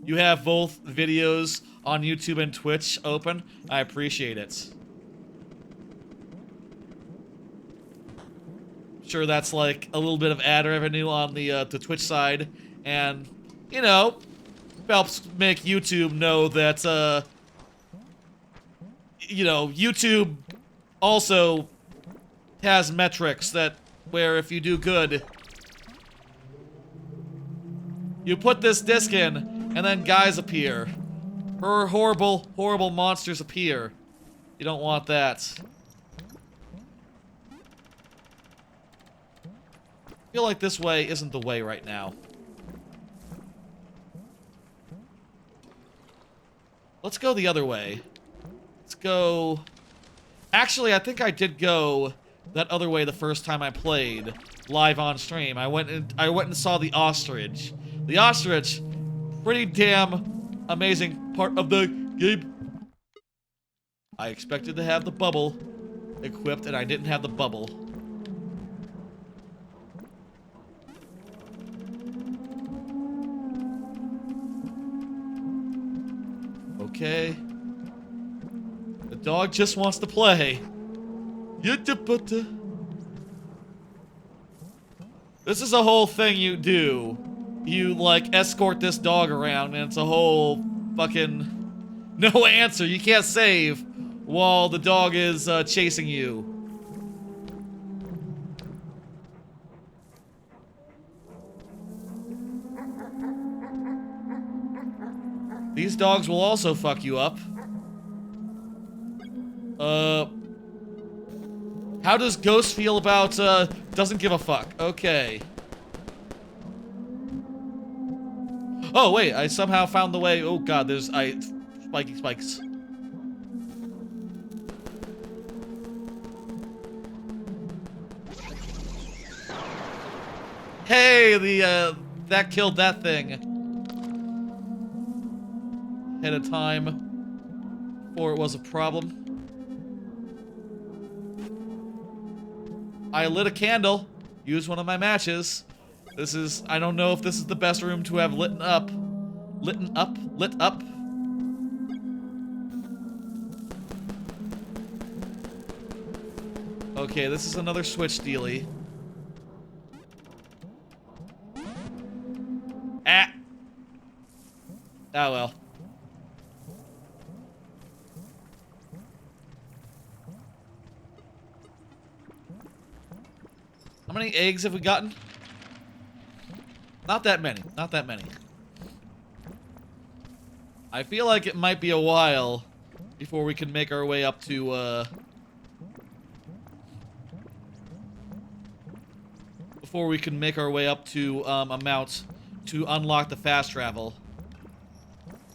You have both videos on YouTube and Twitch open. I appreciate it. Sure, that's like a little bit of ad revenue on the Twitch side, and you know, helps make YouTube know that you know, YouTube also has metrics that where if you do good, you put this disc in, and then guys appear. Or horrible, horrible monsters appear. You don't want that. I feel like this way isn't the way right now. Let's go the other way. Let's go... Actually, I think I did go that other way the first time I played live on stream. I went and saw the ostrich. The ostrich, pretty damn amazing part of the game. I expected to have the bubble equipped, and I didn't have the bubble. Okay. The dog just wants to play. This is a whole thing you do. You, like, escort this dog around, and it's a whole fucking... No answer. You can't save while the dog is chasing you. These dogs will also fuck you up. How does Ghost feel about, doesn't give a fuck? Okay. Oh, wait, I somehow found the way. Oh, God, there's, spiky spikes. Hey, that killed that thing. Ahead of time before it was a problem. I lit a candle, used one of my matches. This is, I don't know if this is the best room to have lit up. Lit up. Okay, this is another switch dealy. Ah! Oh well. How many eggs have we gotten? Not that many. Not that many. I feel like it might be a while before we can make our way up to, before we can make our way up to, a mount to unlock the fast travel.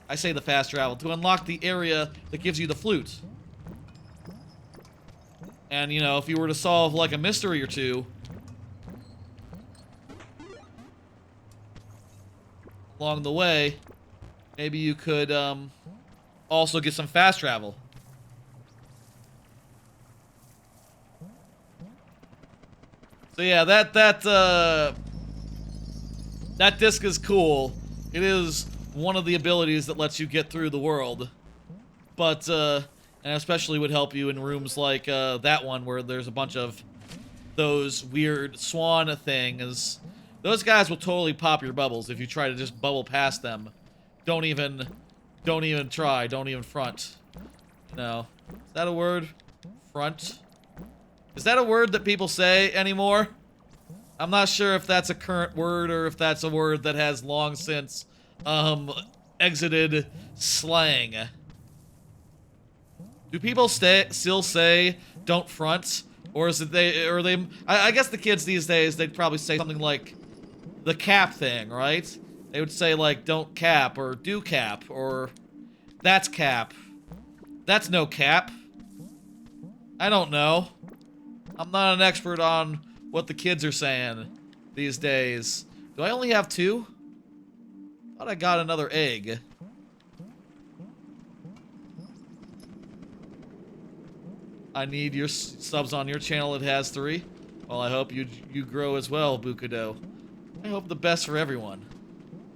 I say the fast travel. To unlock the area that gives you the flute. And, you know, if you were to solve, like, a mystery or two... along the way, maybe you could also get some fast travel. So yeah, that disc is cool. It is one of the abilities that lets you get through the world, but and especially would help you in rooms like that one where there's a bunch of those weird swan things. Those guys will totally pop your bubbles if you try to just bubble past them. Don't even try. Don't even front. No. Is that a word? Front? Is that a word that people say anymore? I'm not sure if that's a current word or if that's a word that has long since, exited slang. Do people still say, don't front? Or is it I guess the kids these days, they'd probably say something like, the cap thing, right? They would say, like, don't cap, or do cap, or that's cap. That's no cap. I don't know. I'm not an expert on what the kids are saying these days. Do I only have 2? Thought I got another egg. I need your subs on your channel. It has 3. Well, I hope you grow as well, Bukudo. I hope the best for everyone.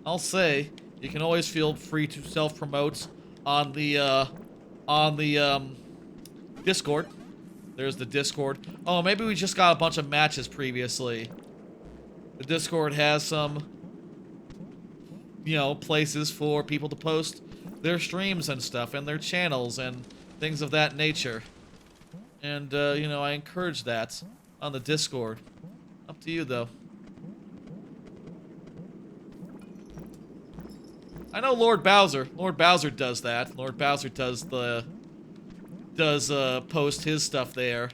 I'll say, you can always feel free to self-promote on the Discord. There's the Discord. Oh, maybe we just got a bunch of matches previously. The Discord has some, you know, places for people to post their streams and stuff, and their channels, and things of that nature. And, you know, I encourage that on the Discord. Up to you, though. I know Lord Bowser. Lord Bowser does that. Lord Bowser does post his stuff there.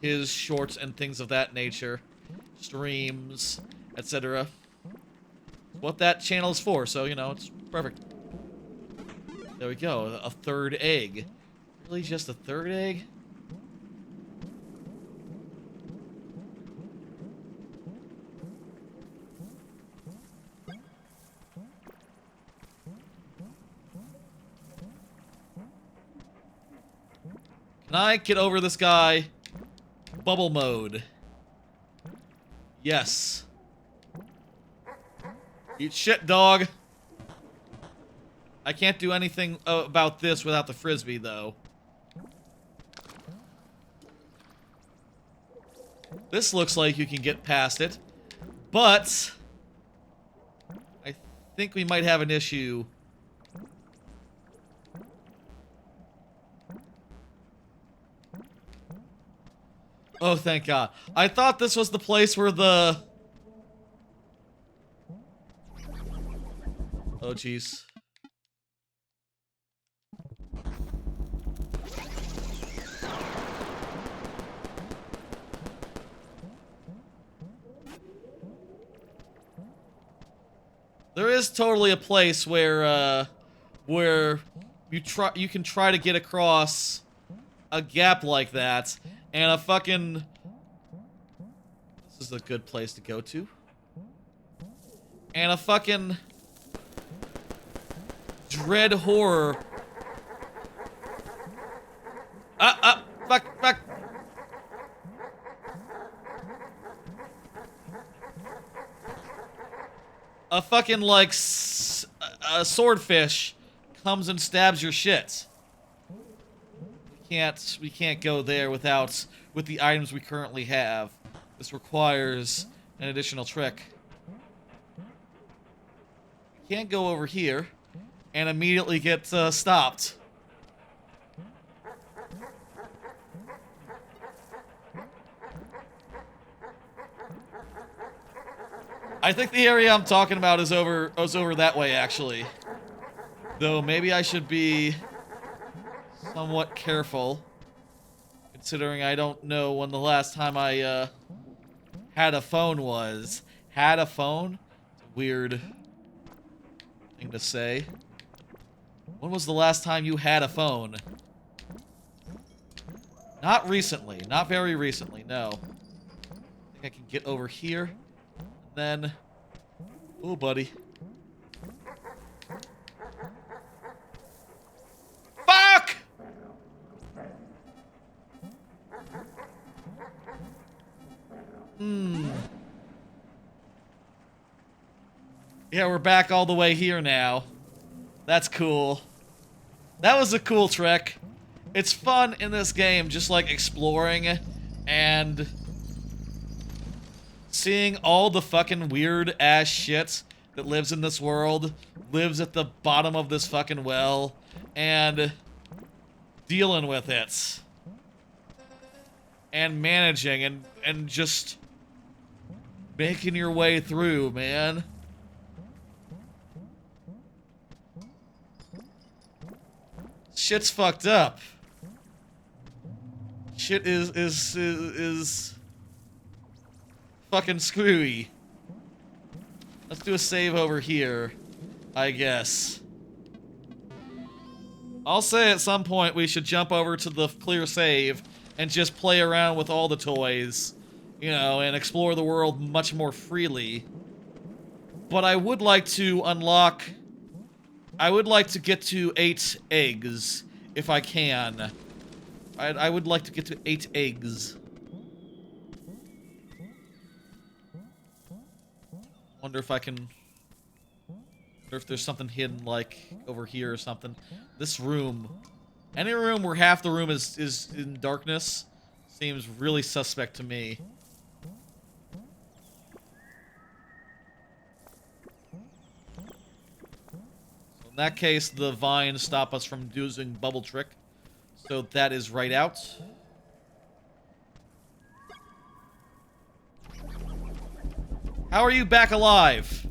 His shorts and things of that nature. Streams, etc. What that channel is for, so, you know, it's perfect. There we go, a third egg. Really just a third egg? Can I get over this guy? Bubble mode. Yes. Eat shit, dog. I can't do anything about this without the frisbee, though. This looks like you can get past it, but I think we might have an issue. Oh, thank God. I thought this was the place where the... Oh, jeez. There is totally a place where you can try to get across a gap like that, and a fucking... This is a good place to go to. And a fucking... Dread horror. Fuck. A fucking, like, a swordfish comes and stabs your shit. We can't go there with the items we currently have. This requires an additional trick. We can't go over here and immediately get stopped. I think the area I'm talking about is over that way, actually. Though maybe I should be somewhat careful, considering I don't know when the last time I had a phone was. Had a phone? It's a weird thing to say. When was the last time you had a phone? Not recently. Not very recently, no. I think I can get over here. And then... Oh, buddy. Fuck! Yeah, we're back all the way here now. That's cool. That was a cool trick. It's fun in this game, just like exploring and seeing all the fucking weird ass shit that lives in this world, lives at the bottom of this fucking well, and dealing with it. And managing and just making your way through, man. Shit's fucked up. Shit is fucking screwy. Let's do a save over here, I guess. I'll say at some point we should jump over to the clear save and just play around with all the toys, you know, and explore the world much more freely. But I would like to unlock... I would like to get to 8 eggs, if I can. I would like to get to 8 eggs. Wonder if I can... Wonder if there's something hidden, like, over here or something. This room. Any room where half the room is in darkness seems really suspect to me. So in that case, the vines stop us from using bubble trick. So that is right out. How are you back alive?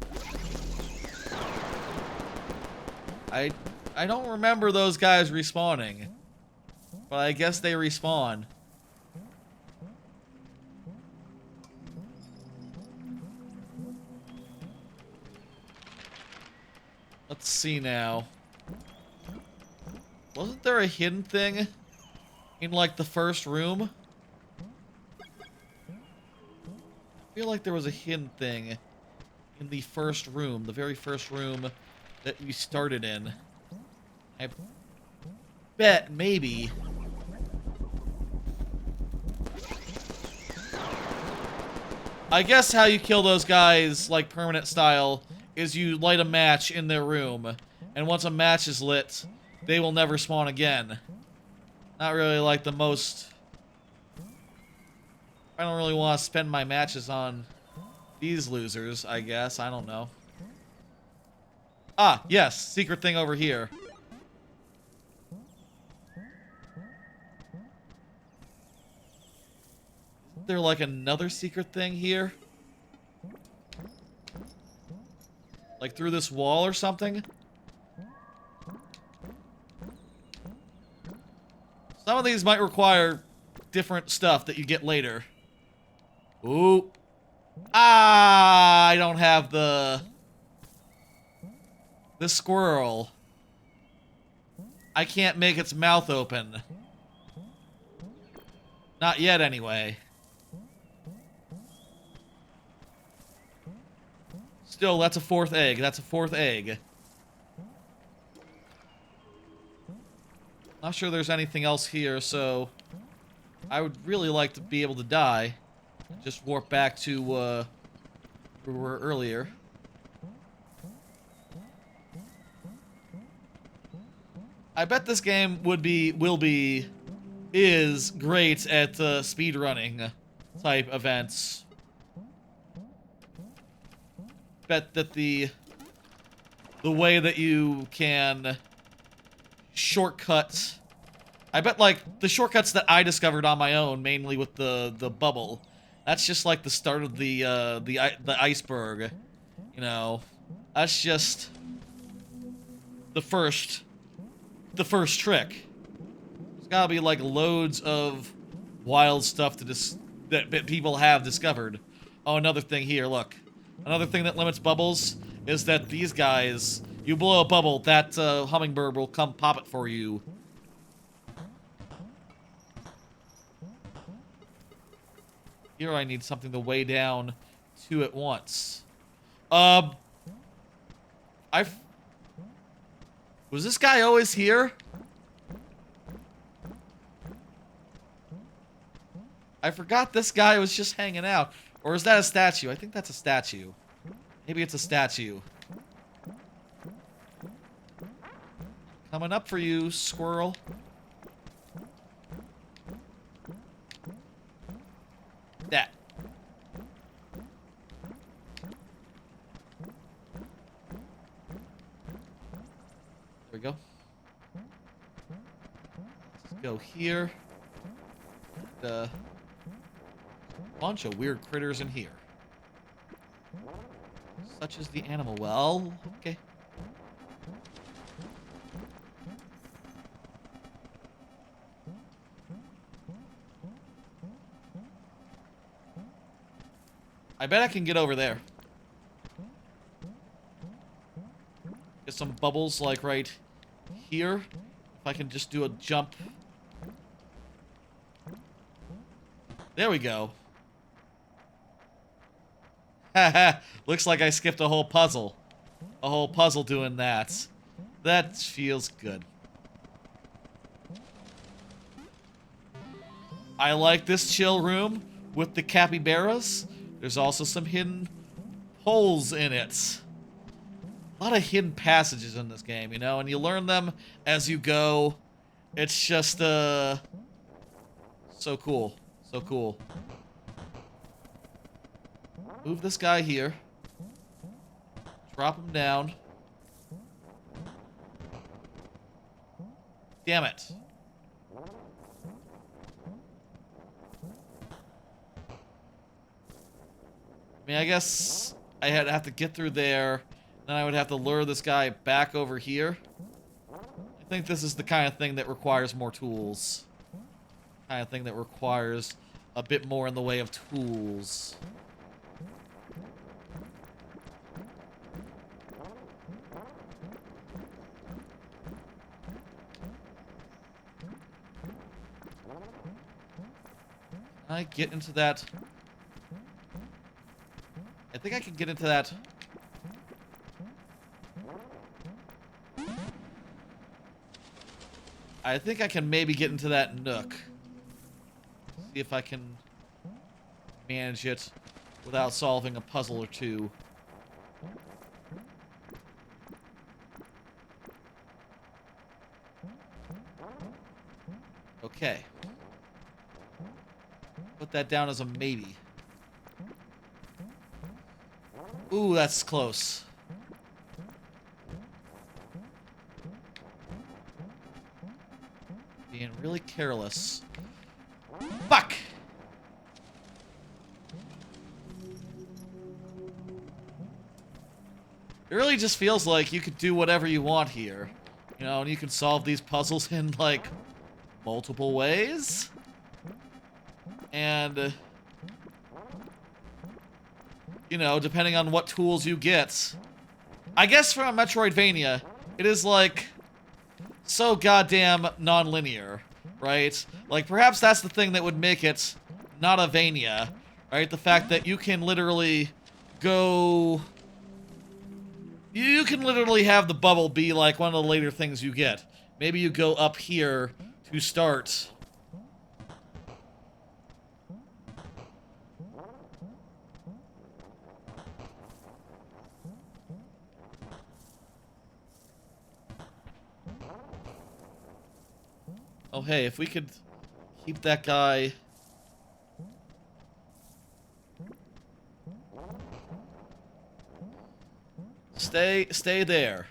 I don't remember those guys respawning. But I guess they respawn. Let's see now. Wasn't there a hidden thing in, like, the first room? I feel like there was a hidden thing in the first room, the very first room that we started in. I bet, maybe. I guess how you kill those guys, like, permanent style, is you light a match in their room. And once a match is lit, they will never spawn again. Not really like the most... I don't really want to spend my matches on these losers, I guess. I don't know. Ah, yes. Secret thing over here. Isn't there like another secret thing here? Like through this wall or something? Some of these might require different stuff that you get later. Ooh. Ah, I don't have the squirrel. I can't make its mouth open. Not yet, anyway. Still, that's a fourth egg. That's a fourth egg. Not sure there's anything else here, so I would really like to be able to die. Just warp back to where we were earlier. I bet this game is great at speedrunning type events. Bet that the way that you can shortcut, I bet like the shortcuts that I discovered on my own, mainly with the bubble, that's just like the start of the iceberg, you know. That's just the first trick. There's gotta be like loads of wild stuff that people have discovered. Oh, another thing here, look. Another thing that limits bubbles is that these guys, you blow a bubble, that hummingbird will come pop it for you. Here I need something to weigh down two at once. Was this guy always here? I forgot this guy was just hanging out. Or is that a statue? I think that's a statue. Maybe it's a statue. Coming up for you, squirrel. That. There we go. Let's go here. Bunch of weird critters in here. Such as the animal well. Okay. I bet I can get over there. Get some bubbles like right here. If I can just do a jump. There we go. Haha, looks like I skipped a whole puzzle. A whole puzzle doing that. That feels good. I like this chill room with the capybaras. There's also some hidden holes in it. A lot of hidden passages in this game, you know, and you learn them as you go. It's just, so cool. So cool. Move this guy here. Drop him down. Damn it. mean, I guess I'd have to get through there. Then I would have to lure this guy back over here. I think this is the kind of thing that requires more tools. Kind of thing that requires a bit more in the way of tools. Can I get into that? I think I can get into that. I think I can maybe get into that nook. See if I can manage it without solving a puzzle or two. Okay. Put that down as a maybe. Ooh, that's close. Being really careless. Fuck! It really just feels like you could do whatever you want here. You know, and you can solve these puzzles in, like, multiple ways. And, you know, depending on what tools you get. I guess for a Metroidvania, it is, like, so goddamn non-linear, right? Like, perhaps that's the thing that would make it not a Vania, right? The fact that you can literally go... You can literally have the bubble be, like, one of the later things you get. Maybe you go up here to start... Oh, hey, if we could keep that guy... Stay there.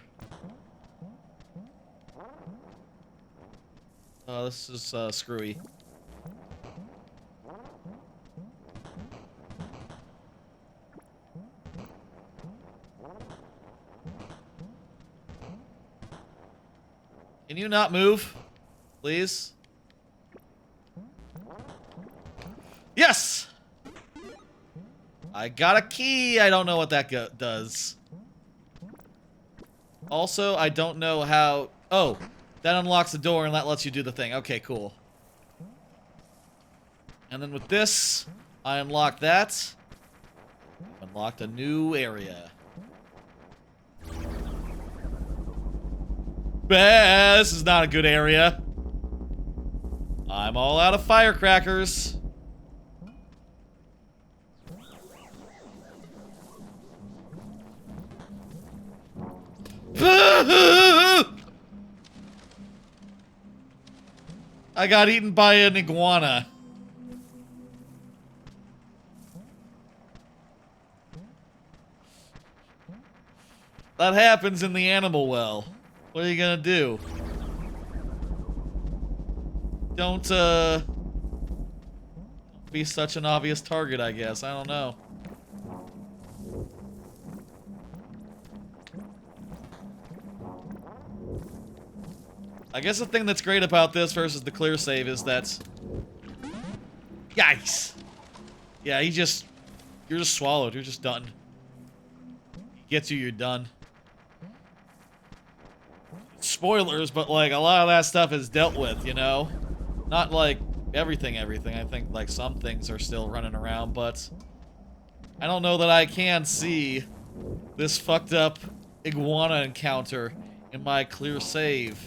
Oh, this is, screwy. Can you not move? Please? Yes! I got a key. I don't know what that does. Also, I don't know how... Oh, that unlocks the door and that lets you do the thing. Okay, cool. And then with this, I unlock that. Unlocked a new area. This is not a good area. I'm all out of firecrackers. I got eaten by an iguana. That happens in the animal well. What are you gonna do? Don't be such an obvious target, I guess. I don't know. I guess the thing that's great about this versus the clear save is that... Yikes! Yeah, you're just swallowed. You're just done. He gets you, you're done. Spoilers, but like a lot of that stuff is dealt with, you know? Not like everything. I think like some things are still running around, but I don't know that I can see this fucked up iguana encounter in my clear save.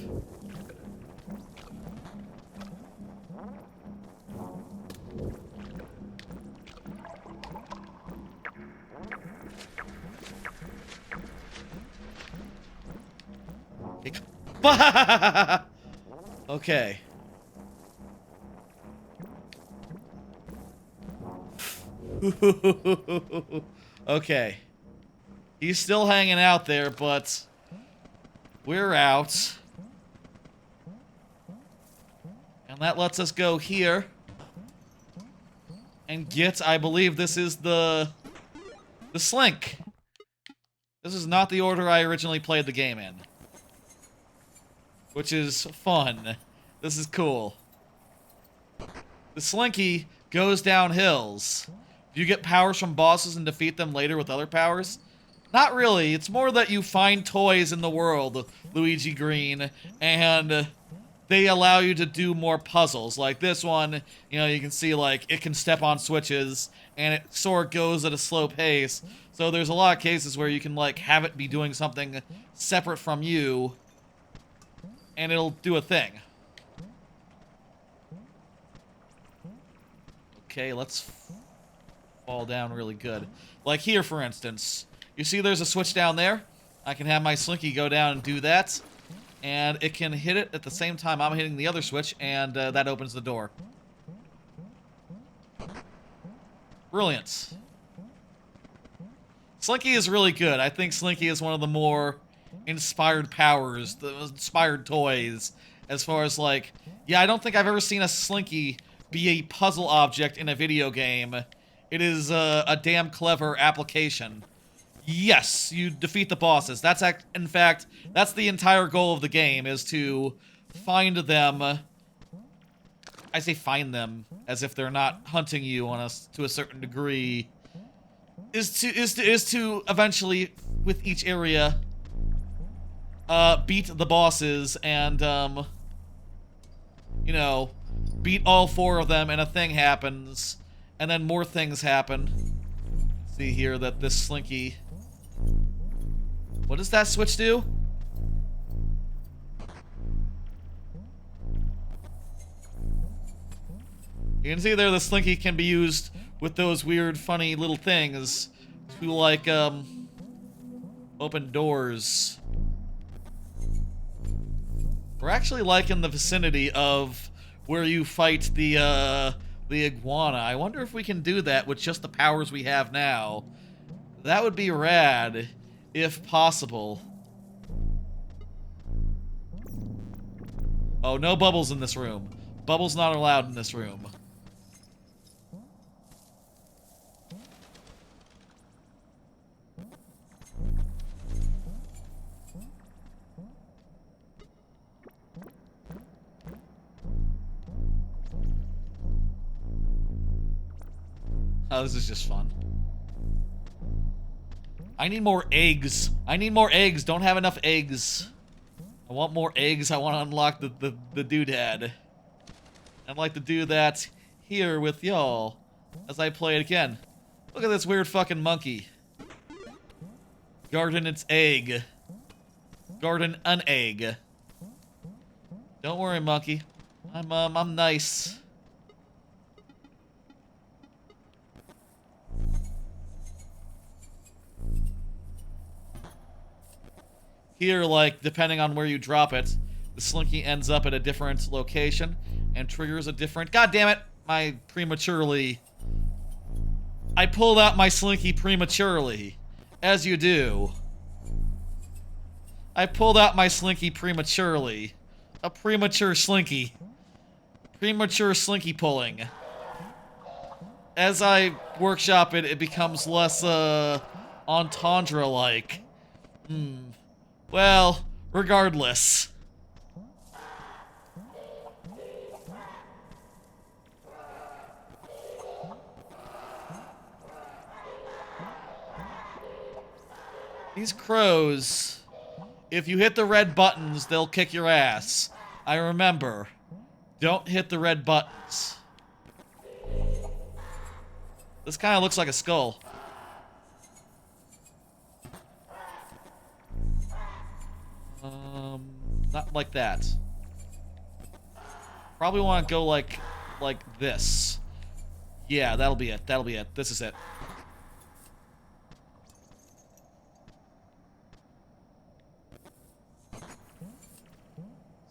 Okay. Okay. He's still hanging out there, but we're out. And that lets us go here and get, I believe this is the The Slink. This is not the order I originally played the game in. Which is fun. This is cool. The Slinky goes down hills. Do you get powers from bosses and defeat them later with other powers? Not really. It's more that you find toys in the world, Luigi Green, and they allow you to do more puzzles. Like this one, you know, you can see, like, it can step on switches, and it sort of goes at a slow pace. So there's a lot of cases where you can, like, have it be doing something separate from you, and it'll do a thing. Okay, let's fall down really good. Like here, for instance. You see there's a switch down there? I can have my Slinky go down and do that. And it can hit it at the same time I'm hitting the other switch, and that opens the door. Brilliant. Slinky is really good. I think Slinky is one of the more inspired powers, the inspired toys, as far as, like... Yeah, I don't think I've ever seen a Slinky be a puzzle object in a video game. It is a damn clever application. Yes, you defeat the bosses. That's in fact, that's the entire goal of the game, is to find them. I say find them as if they're not hunting you on to a certain degree. Is to eventually, with each area, beat the bosses and you know, beat all 4 of them, and a thing happens, and then more things happen. See here that this Slinky... What does that switch do? You can see there the Slinky can be used with those weird, funny little things to, like, open doors. We're actually, like, in the vicinity of where you fight the iguana. I wonder if we can do that with just the powers we have now. That would be rad, if possible. Oh, no bubbles in this room. Bubbles not allowed in this room. Oh, this is just fun. I need more eggs. I need more eggs. Don't have enough eggs. I want more eggs. I want to unlock the doodad. I'd like to do that here with y'all as I play it again. Look at this weird fucking monkey. Guarding its egg. Guarding an egg. Don't worry, monkey. I'm nice. Here, like, depending on where you drop it, the Slinky ends up at a different location and triggers a different... God damn it! I pulled out my Slinky prematurely. As you do. I pulled out my Slinky prematurely. A premature Slinky. Premature Slinky pulling. As I workshop it, it becomes less, entendre-like. Well, regardless. These crows, if you hit the red buttons, they'll kick your ass. I remember. Don't hit the red buttons. This kind of looks like a skull. Not like that. Probably want to go like this. Yeah, that'll be it. That'll be it. This is it.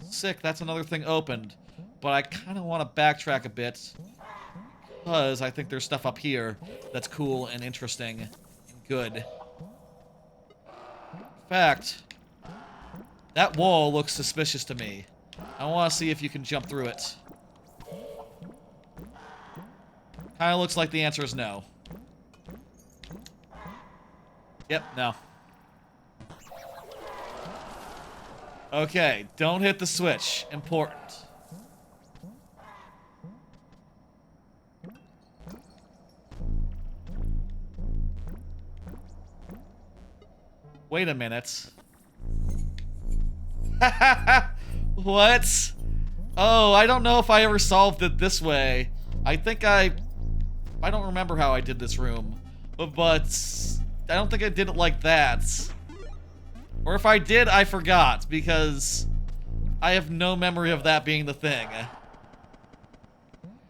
Sick, that's another thing opened. But I kind of want to backtrack a bit. Because I think there's stuff up here that's cool and interesting and good. In fact... That wall looks suspicious to me. I want to see if you can jump through it. Kinda looks like the answer is no. Yep, no. Okay, don't hit the switch. Important. Wait a minute. What? Oh, I don't know if I ever solved it this way. I think I don't remember how I did this room. But I don't think I did it like that. Or if I did, I forgot, because I have no memory of that being the thing.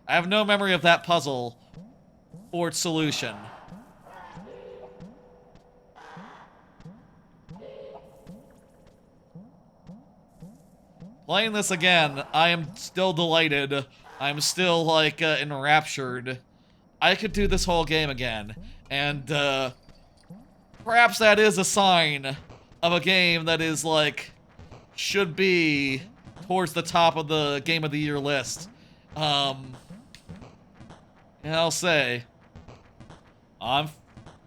I have no memory of that puzzle or its solution. Playing this again, I am still delighted. I'm still, like, enraptured. I could do this whole game again. And, perhaps that is a sign of a game that is, like, should be towards the top of the Game of the Year list. And I'll say, I'm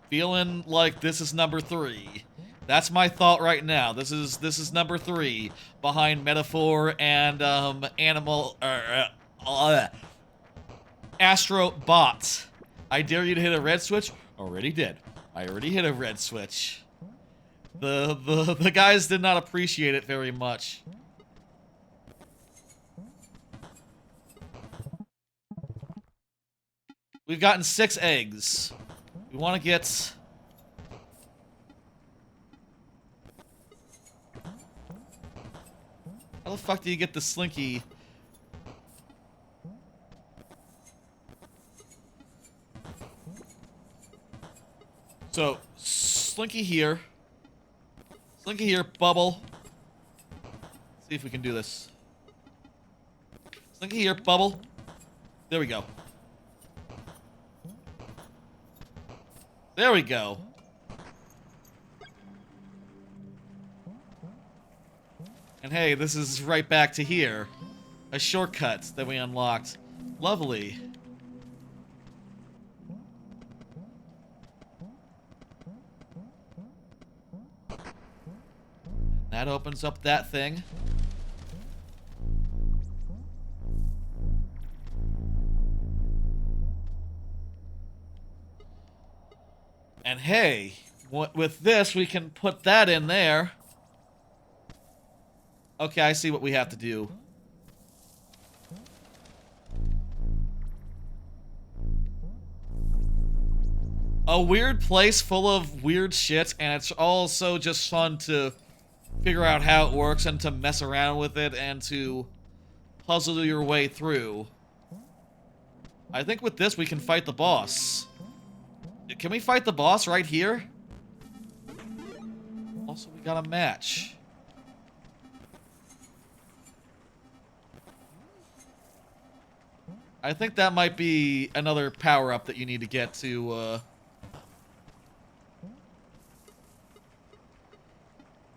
feeling like this is number 3. That's my thought right now. This is number 3 behind Metaphor and Astro Bot. I dare you to hit a red switch. Already did. I already hit a red switch. The guys did not appreciate it very much. We've gotten 6 eggs. We want to get... How the fuck do you get the slinky? So, slinky here. Slinky here, bubble. Let's see if we can do this. Slinky here, bubble. There we go. There we go. And hey, this is right back to here. A shortcut that we unlocked. Lovely. That opens up that thing. And hey, with this, we can put that in there. Okay, I see what we have to do. A weird place full of weird shit, and it's also just fun to figure out how it works and to mess around with it and to puzzle your way through. I think with this we can fight the boss. Can we fight the boss right here? Also, we got a match. I think that might be another power-up that you need to get to,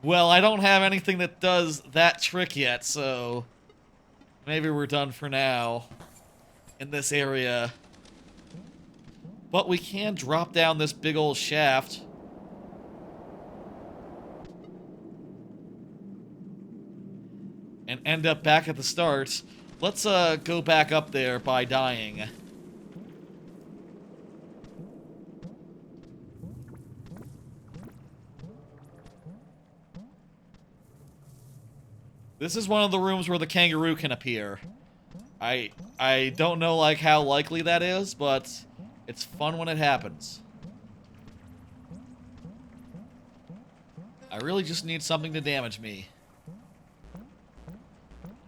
Well, I don't have anything that does that trick yet, so... Maybe we're done for now. In this area. But we can drop down this big old shaft. And end up back at the start. Let's go back up there by dying. This is one of the rooms where the kangaroo can appear. I don't know like how likely that is, but it's fun when it happens. I really just need something to damage me.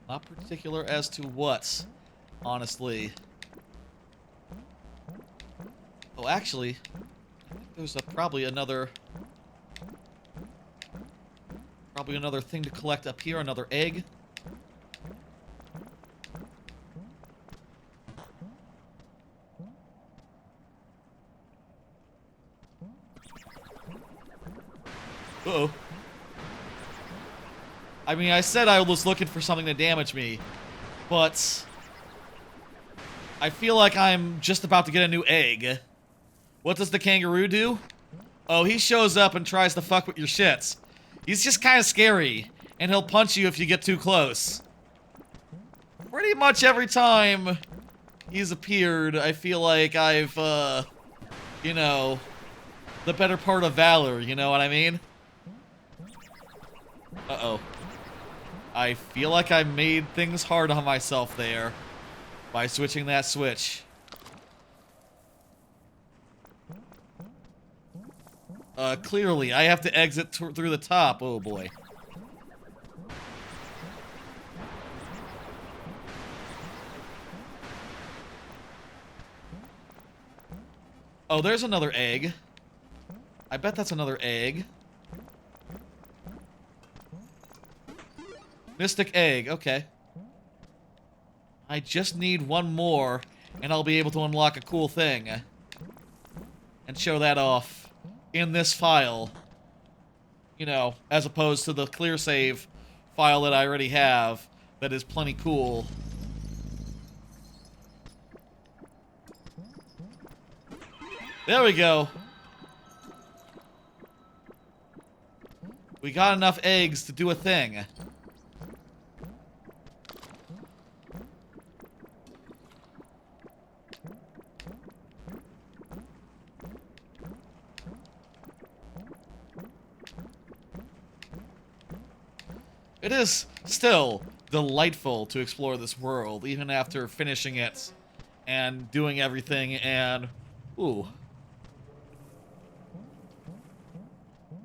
Not particular as to what, honestly. Oh, actually, I think there's probably another thing to collect up here, another egg. Uh-oh. I mean, I said I was looking for something to damage me, but I feel like I'm just about to get a new egg. What does the kangaroo do? Oh, he shows up and tries to fuck with your shits. He's just kind of scary, and he'll punch you if you get too close. Pretty much every time he's appeared, I feel like I've, you know, the better part of valor, you know what I mean? Uh-oh. I feel like I made things hard on myself there by switching that switch. Clearly, I have to exit through the top. Oh, boy. Oh, there's another egg. I bet that's another egg. Mystic egg, okay. I just need one more, and I'll be able to unlock a cool thing. And show that off in this file. You know, as opposed to the clear save file that I already have that is plenty cool. There we go. We got enough eggs to do a thing. It is still delightful to explore this world, even after finishing it and doing everything and... Ooh.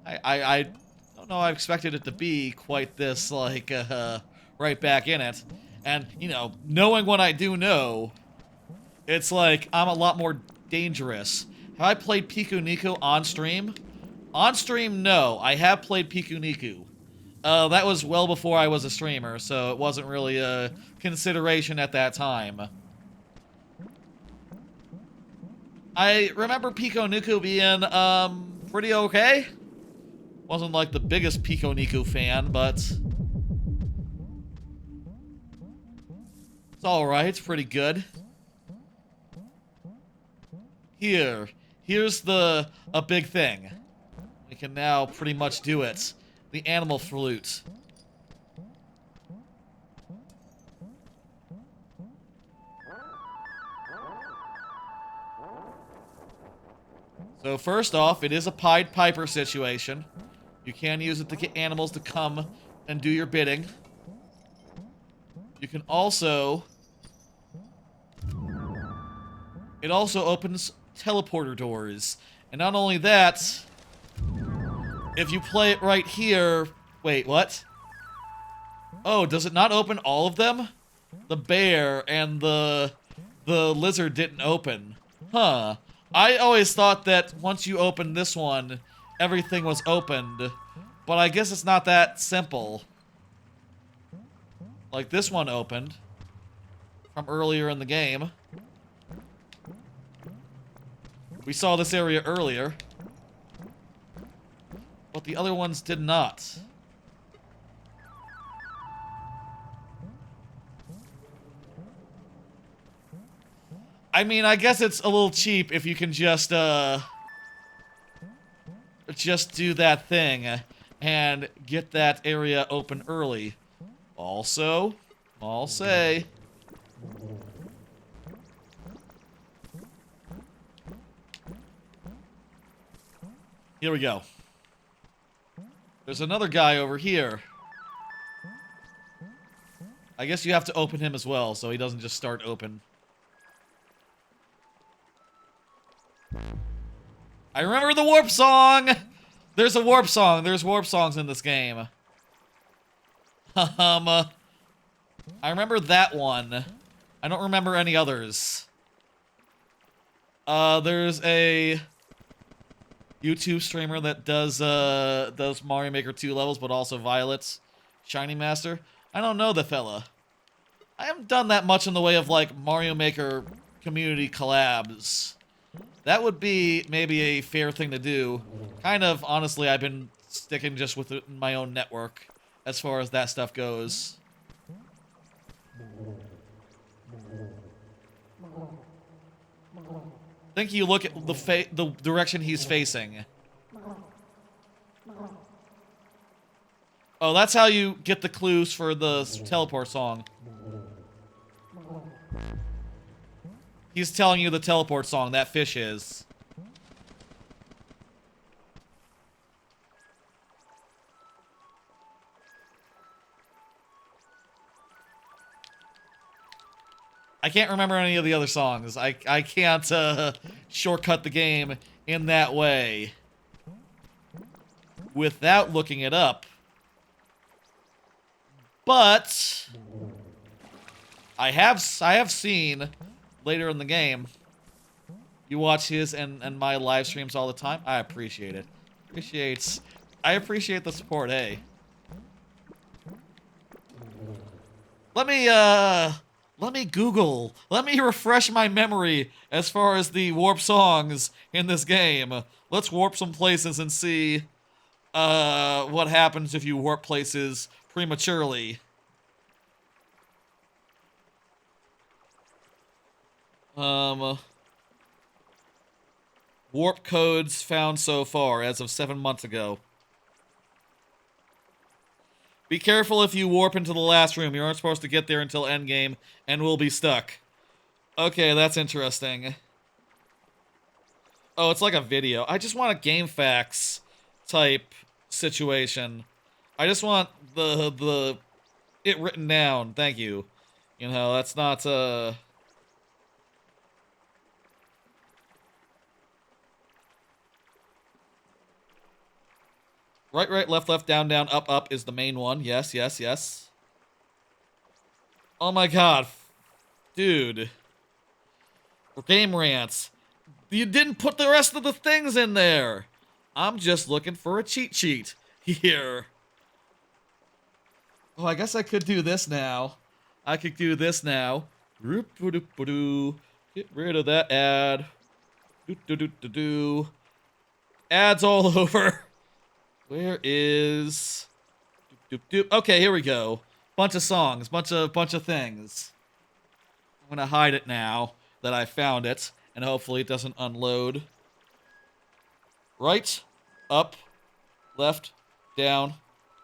I don't know I expected it to be quite this, like, right back in it. And, you know, knowing what I do know, it's like, I'm a lot more dangerous. Have I played Piku Niku on stream? On stream, no. I have played Piku Niku. That was well before I was a streamer, so it wasn't really a consideration at that time. I remember Piku Niku being, pretty okay. Wasn't like the biggest Piku Niku fan, but... it's alright, it's pretty good. Here's a big thing. We can now pretty much do it. The animal flute. So first off, it is a Pied Piper situation. You can use it to get animals to come and do your bidding. You can also... it also opens teleporter doors. And not only that, if you play it right here... wait, what? Oh, does it not open all of them? The bear and the lizard didn't open. Huh. I always thought that once you opened this one, everything was opened. But I guess it's not that simple. Like this one opened from earlier in the game. We saw this area earlier. But the other ones did not. I mean, I guess it's a little cheap if you can just do that thing and get that area open early. Also, I'll say... here we go. There's another guy over here. I guess you have to open him as well, so he doesn't just start open. I remember the warp song! There's a warp song. There's warp songs in this game. I remember that one. I don't remember any others. There's a YouTube streamer that does Mario Maker 2 levels, but also Violet's Shiny Master. I don't know the fella. I haven't done that much in the way of, like, Mario Maker community collabs. That would be maybe a fair thing to do. Kind of, honestly, I've been sticking just with my own network as far as that stuff goes. I think you look at the direction he's facing. Oh, that's how you get the clues for the teleport song. He's telling you the teleport song, that fish is. I can't remember any of the other songs. I can't shortcut the game in that way without looking it up. But I have seen later in the game. You watch his and my live streams all the time. I appreciate it. I appreciate the support, hey. Let me Google. Let me refresh my memory as far as the warp songs in this game. Let's warp some places and see what happens if you warp places prematurely. Warp codes found so far as of 7 months ago. Be careful if you warp into the last room. You aren't supposed to get there until endgame and will be stuck. Okay, that's interesting. Oh, it's like a video. I just want a game facts type situation. I just want the it written down. Thank you. You know, that's not Right, right, left, left, down, down, up, up is the main one. Yes, yes, yes. Oh my god. Dude. Game rants. You didn't put the rest of the things in there. I'm just looking for a cheat sheet here. Oh, I guess I could do this now. I could do this now. Get rid of that ad. Ads all over. Where is... Okay, here we go. Bunch of songs, bunch of things. I'm gonna hide it now that I found it, and hopefully it doesn't unload. Right, up, left, down,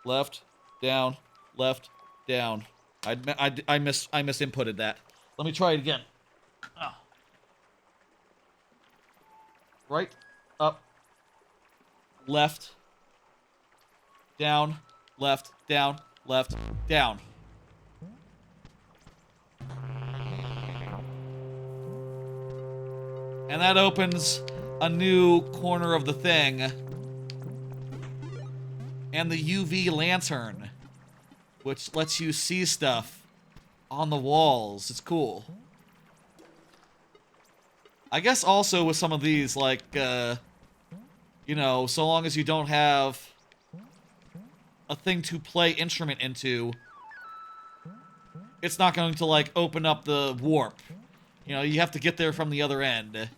left, down, left, down. I misinputted that. Let me try it again. Oh. Right, up, left, down, left, down, left, down. And that opens a new corner of the thing. And the UV lantern, which lets you see stuff on the walls. It's cool. I guess also with some of these, like, you know, so long as you don't have a thing to play instrument into, it's not going to, like, open up the warp. You know, you have to get there from the other end.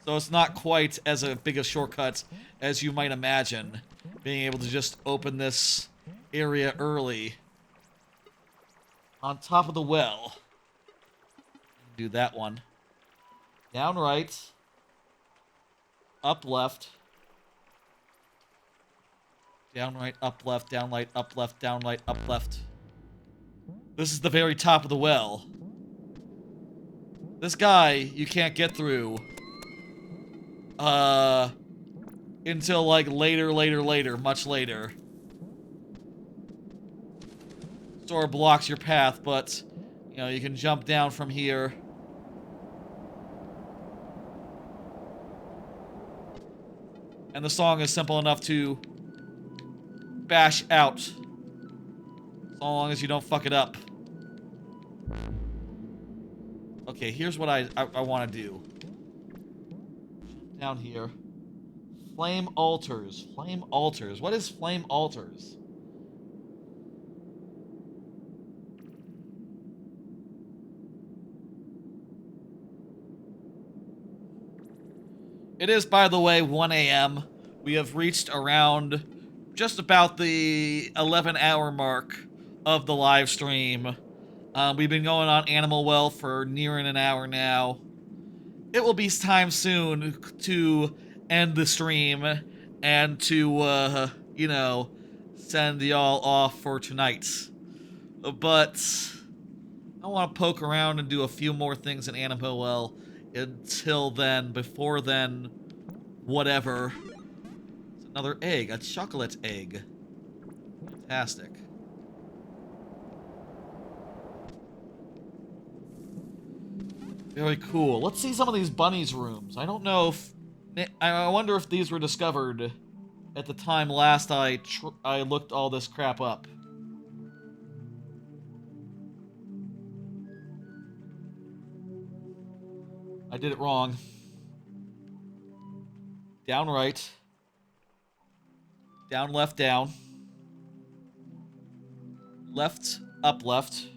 So it's not quite as a big a shortcut as you might imagine, being able to just open this area early. On top of the well. Do that one. Down right. Up left. Down right, up left, down right, up left, down right, up left. This is the very top of the well. This guy, you can't get through. Until, like, later, much later. Sort of blocks your path, but, you know, you can jump down from here. And the song is simple enough to bash out. So long as you don't fuck it up. Okay, here's what I want to do. Down here. Flame altars. Flame altars. What is flame altars? It is, by the way, 1 a.m. We have reached around just about the 11-hour mark of the live stream. We've been going on Animal Well for nearing an hour now. It will be time soon to end the stream and to, you know, send y'all off for tonight. But I want to poke around and do a few more things in Animal until then. Before then, whatever. It's another egg, a chocolate egg. Fantastic. Very cool. Let's see some of these bunnies' rooms. I don't know if... I wonder if these were discovered at the time last I looked all this crap up. I did it wrong. Down right. Down left down. Left up left.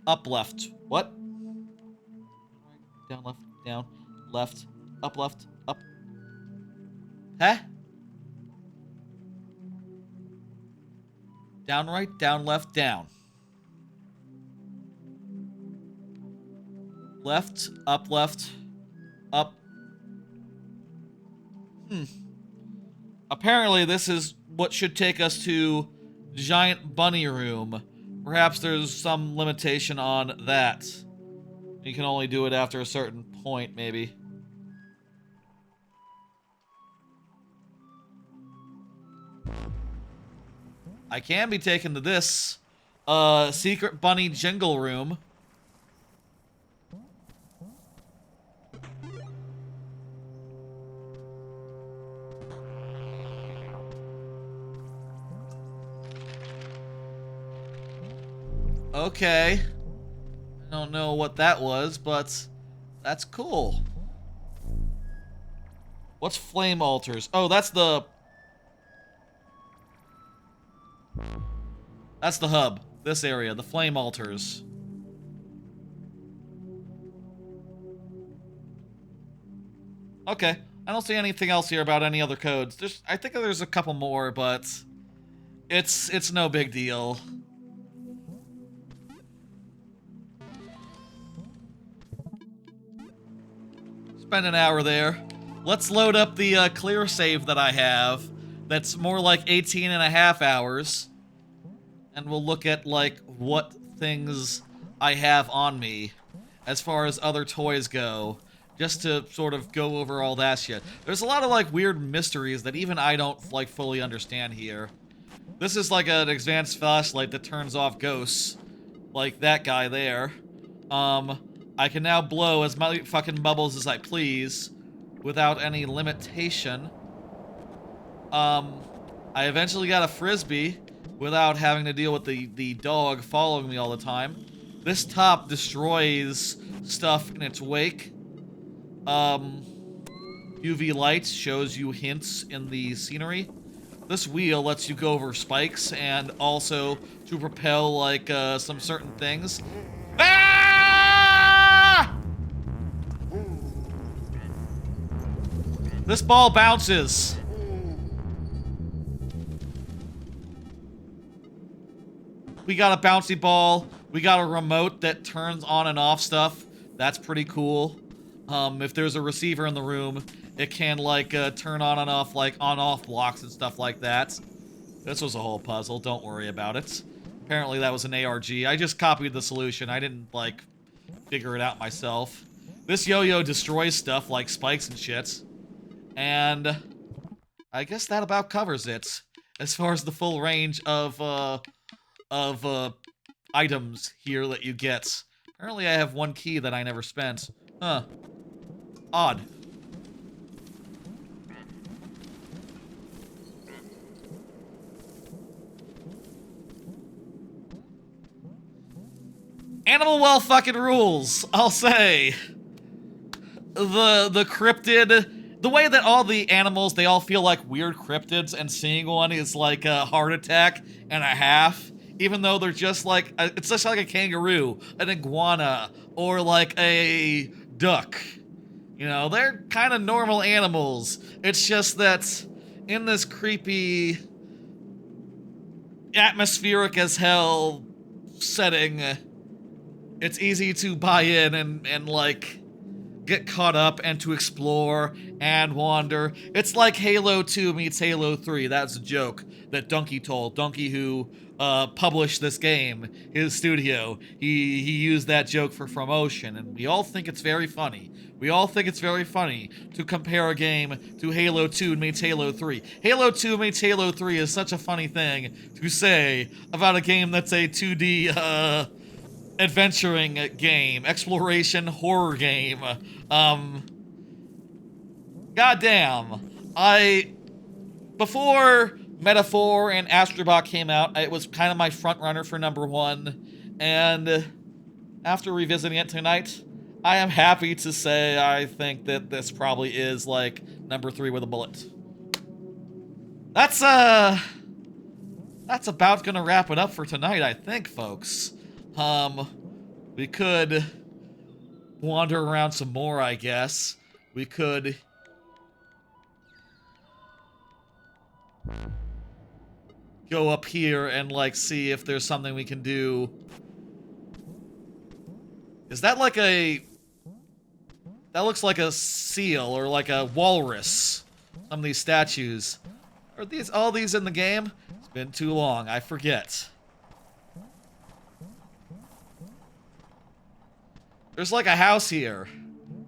Up left. What? Down left, up left, up. Huh? Down right, down left, down. Left, up, up. Apparently this is what should take us to Giant Bunny Room. Perhaps there's some limitation on that. You can only do it after a certain point, maybe. I can be taken to this Secret Bunny Jingle Room. Okay. I don't know what that was, but that's cool. What's flame altars? Oh, that's the hub. This area, the flame altars. Okay. I don't see anything else here about any other codes. I think there's a couple more, but it's no big deal. Spend an hour there. Let's load up the clear save that I have. That's more like 18 and a half hours. And we'll look at, like, what things I have on me as far as other toys go. Just to sort of go over all that shit. There's a lot of, like, weird mysteries that even I don't, like, fully understand here. This is like an advanced flashlight that turns off ghosts. Like that guy there. I can now blow as many fucking bubbles as I please without any limitation. I eventually got a frisbee without having to deal with the dog following me all the time. This top destroys stuff in its wake. UV light shows you hints in the scenery. This wheel lets you go over spikes and also to propel like some certain things. Ah! This ball bounces. We got a bouncy ball. We got a remote that turns on and off stuff. That's pretty cool. If there's a receiver in the room, it can like turn on and off like on-off blocks and stuff like that. This was a whole puzzle. Don't worry about it. Apparently that was an ARG. I just copied the solution. I didn't like figure it out myself. This yo-yo destroys stuff like spikes and shit. And I guess that about covers it as far as the full range of items here that you get. Apparently I have one key that I never spent. Huh. Odd. Animal well fucking rules, I'll say. The cryptid, the way that all the animals, they all feel like weird cryptids, and seeing one is like a heart attack and a half, even though they're just like, it's just like a kangaroo, an iguana, or like a duck. You know, they're kind of normal animals. It's just that in this creepy, atmospheric as hell setting, it's easy to buy in and like, get caught up and to explore and wander. It's like Halo 2 meets Halo 3. That's a joke that Donkey told. Donkey, who published this game, his studio, he used that joke for promotion, and we all think it's very funny. We all think it's very funny to compare a game to Halo 2 meets Halo 3. Halo 2 meets Halo 3 is such a funny thing to say about a game that's a 2D, adventuring game, exploration horror game. Goddamn. Before Metaphor and Astro Bot came out, it was kind of my front runner for #1, and after revisiting it tonight, I am happy to say I think that this probably is like #3 with a bullet. That's about gonna wrap it up for tonight, I think, folks. We could wander around some more, I guess. We could go up here and, like, see if there's something we can do. Is that like a... That looks like a seal or like a walrus. Some of these statues. Are these all these in the game? It's been too long, I forget. There's like a house here.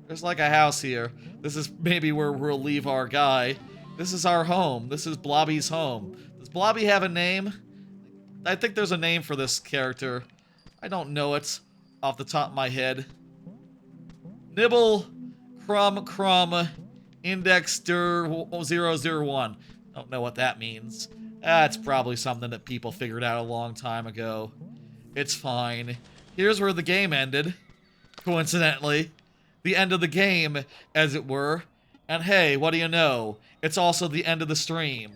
There's like a house here. This is maybe where we'll leave our guy. This is our home. This is Blobby's home. Does Blobby have a name? I think there's a name for this character. I don't know it off the top of my head. Nibble, Crumb, Indexter 001. Don't know what that means. That's probably something that people figured out a long time ago. It's fine. Here's where the game ended. Coincidentally. The end of the game, as it were. And hey, what do you know? It's also the end of the stream.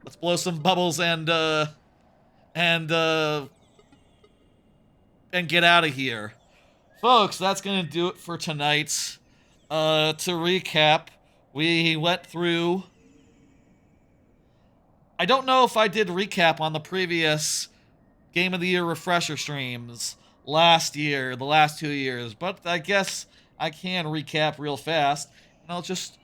Let's blow some bubbles and get out of here. Folks, that's gonna do it for tonight. To recap, we went through... I don't know if I did recap on the previous Game of the Year refresher streams last year, the last 2 years, but I guess I can recap real fast, and I'll just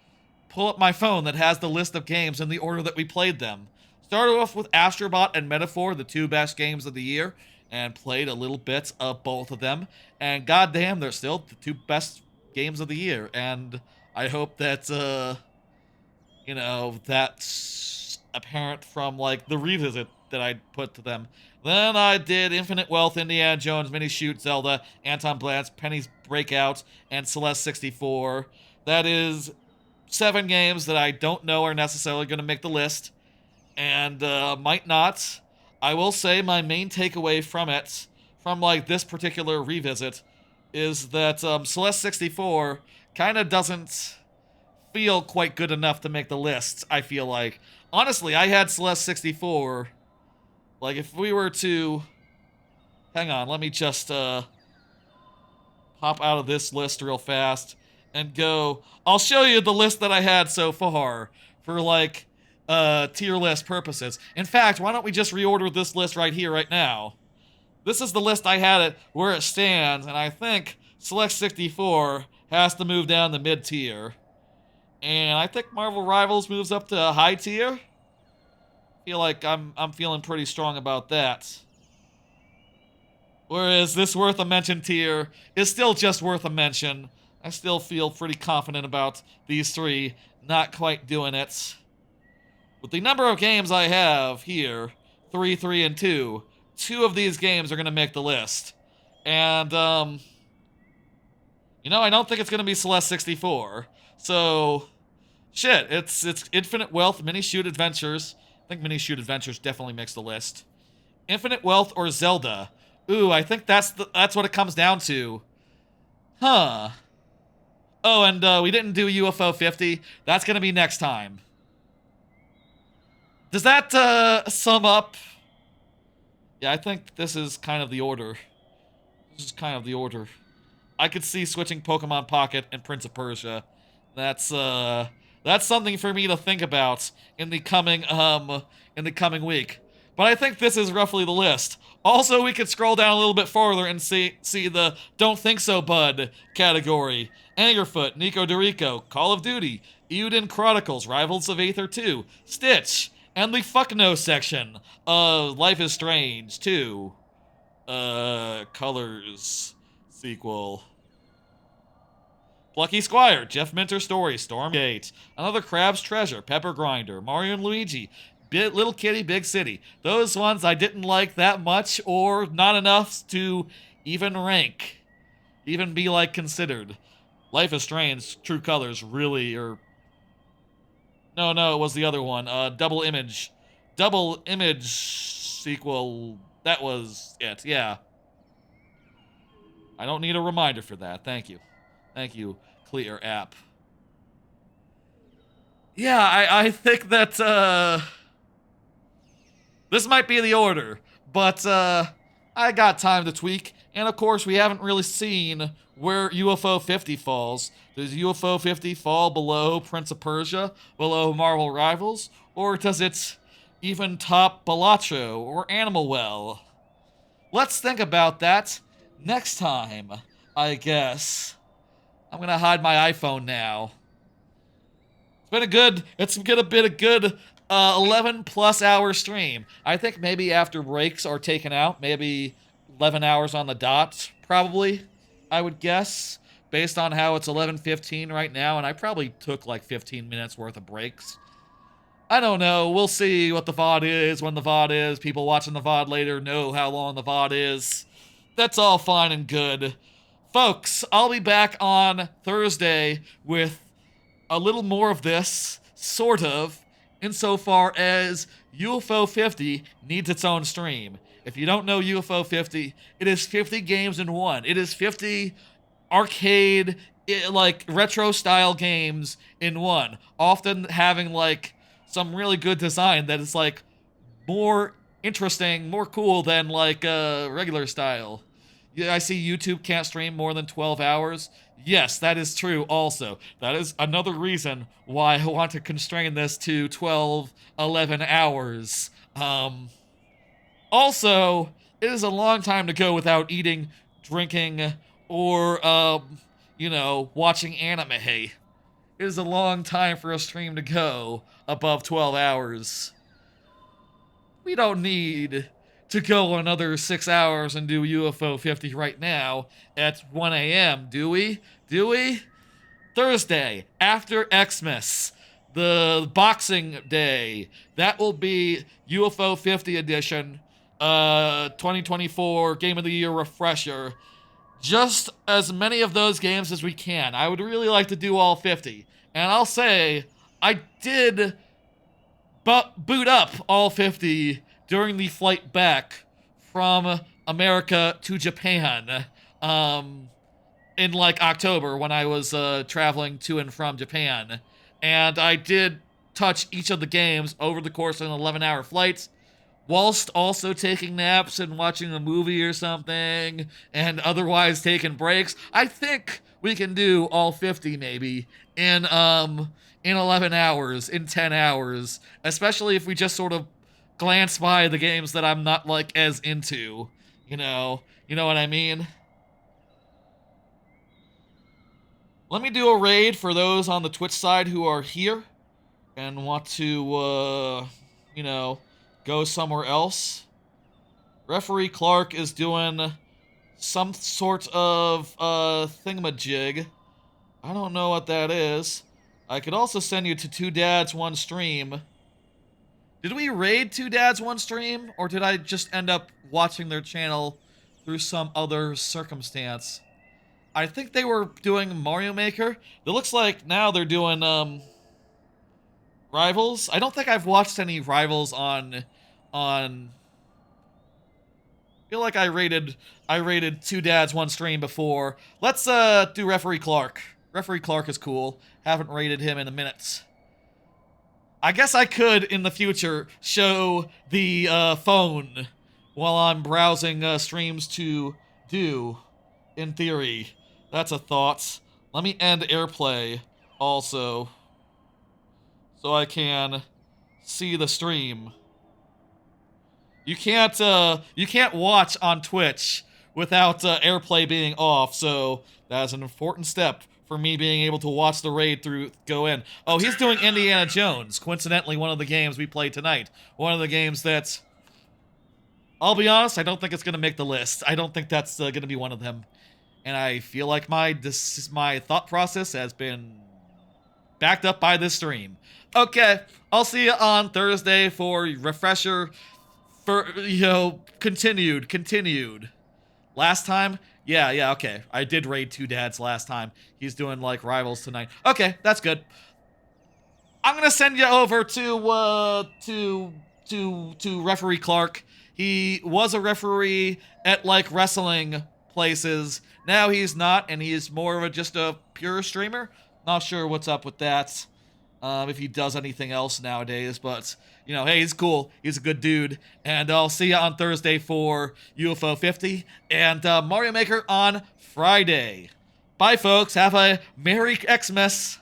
pull up my phone that has the list of games in the order that we played them. Started off with Astro Bot and Metaphor, the 2 best games of the year, and played a little bit of both of them, and goddamn, they're still the 2 best games of the year, and I hope that, you know, that's apparent from, like, the revisit that I put to them. Then I did Infinite Wealth, Indiana Jones, Minishoot, Zelda, AntonBlast, Penny's Breakout, and Celeste 64. That is 7 games that I don't know are necessarily going to make the list, and might not. I will say my main takeaway from it, from like this particular revisit, is that Celeste 64 kind of doesn't feel quite good enough to make the list, I feel like. Honestly, I had Celeste 64... Like, if we were to... Hang on, let me just, pop out of this list real fast and go... I'll show you the list that I had so far for, like, tier list purposes. In fact, why don't we just reorder this list right here, right now? This is the list I had it where it stands, and I think Celeste 64 has to move down the mid-tier. And I think Marvel Rivals moves up to a high tier. Feel like I'm feeling pretty strong about that. Whereas this worth a mention tier is still just worth a mention. I still feel pretty confident about these 3 not quite doing it. With the number of games I have here, 3, 3, and 2, 2 of these games are going to make the list. And, you know, I don't think it's going to be Celeste 64. So, shit, it's Infinite Wealth, Minishoot Adventures. I think Minishoot Adventures definitely makes the list. Infinite Wealth or Zelda. Ooh, I think that's what it comes down to. Huh. Oh, and we didn't do UFO 50. That's going to be next time. Does that sum up? Yeah, I think this is kind of the order. This is kind of the order. I could see switching Pokemon Pocket and Prince of Persia. That's something for me to think about in the coming week. but I think this is roughly the list. Also, we could scroll down a little bit farther and see the Don't Think So Bud category. Angerfoot, Nico Dorico, Call of Duty, Euden Chronicles, Rivals of Aether 2, Stitch, and the Fuck No section of Life is Strange 2. Colors sequel. Plucky Squire, Jeff Minter Story, Stormgate, Another Crab's Treasure, Pepper Grinder, Mario and Luigi, Little Kitty, Big City. Those ones I didn't like that much or not enough to even rank, even be like considered. Life is Strange, True Colors, really, or... No, it was the other one. Double Image sequel. That was it, yeah. I don't need a reminder for that. Thank you. Thank you, Clear App. Yeah, I think that, this might be the order, but, I got time to tweak. And, of course, we haven't really seen where UFO 50 falls. Does UFO 50 fall below Prince of Persia, below Marvel Rivals? Or does it even top Balatro or Animal Well? Let's think about that next time, I guess. I'm gonna hide my iPhone now. It's been a good 11 plus hour stream. I think maybe after breaks are taken out, maybe 11 hours on the dot, probably, I would guess, based on how it's 11:15 right now, and I probably took like 15 minutes worth of breaks. I don't know. We'll see what the VOD is, when the VOD is. People watching the VOD later know how long the VOD is. That's all fine and good. Folks, I'll be back on Thursday with a little more of this, sort of, insofar as UFO 50 needs its own stream. If you don't know UFO 50, it is 50 games in one. It is 50 arcade, like, retro-style games in one. Often having, like, some really good design that is, like, more interesting, more cool than, like, regular style. Yeah, I see YouTube can't stream more than 12 hours. Yes, that is true also. That is another reason why I want to constrain this to 12, 11 hours. Also, it is a long time to go without eating, drinking, or, watching anime. It is a long time for a stream to go above 12 hours. We don't need to go another 6 hours and do UFO 50 right now at 1 a.m., do we? Thursday, after Xmas, the Boxing Day, that will be UFO 50 edition, 2024 Game of the Year refresher. Just as many of those games as we can. I would really like to do all 50. And I'll say, I did boot up all 50 during the flight back from America to Japan in like October when I was traveling to and from Japan. And I did touch each of the games over the course of an 11-hour flight, whilst also taking naps and watching a movie or something, and otherwise taking breaks. I think we can do all 50 maybe in 11 hours, in 10 hours, especially if we just sort of glance by the games that I'm not like as into, you know what I mean? Let me do a raid for those on the Twitch side who are here and want to, go somewhere else. Referee Clark is doing some sort of thingamajig. I don't know what that is. I could also send you to 2 Dads 1 Stream. Did we raid 2 Dads 1 Stream, or did I just end up watching their channel through some other circumstance? I think they were doing Mario Maker. It looks like now they're doing Rivals. I don't think I've watched any Rivals on I feel like I rated 2 Dads 1 Stream before. Let's do Referee Clark. Referee Clark is cool. Haven't rated him in a minute. I guess I could, in the future, show the phone while I'm browsing streams to do, in theory. That's a thought. Let me end AirPlay, also, so I can see the stream. You can't watch on Twitch without AirPlay being off, so that is an important step for me being able to watch the raid go in. Oh, he's doing Indiana Jones. Coincidentally, one of the games we played tonight. One of the games that, I'll be honest, I don't think it's going to make the list. I don't think that's going to be one of them. And I feel like my thought process has been backed up by this stream. Okay, I'll see you on Thursday for refresher. For, continued. Last time? Yeah, okay. I did raid 2 dads last time. He's doing, like, rivals tonight. Okay, that's good. I'm gonna send you over to Referee Clark. He was a referee at, like, wrestling places. Now he's not, and he's more of just a pure streamer. Not sure what's up with that. If he does anything else nowadays, but, hey, he's cool. He's a good dude. And I'll see you on Thursday for UFO 50 and Mario Maker on Friday. Bye, folks. Have a Merry Xmas.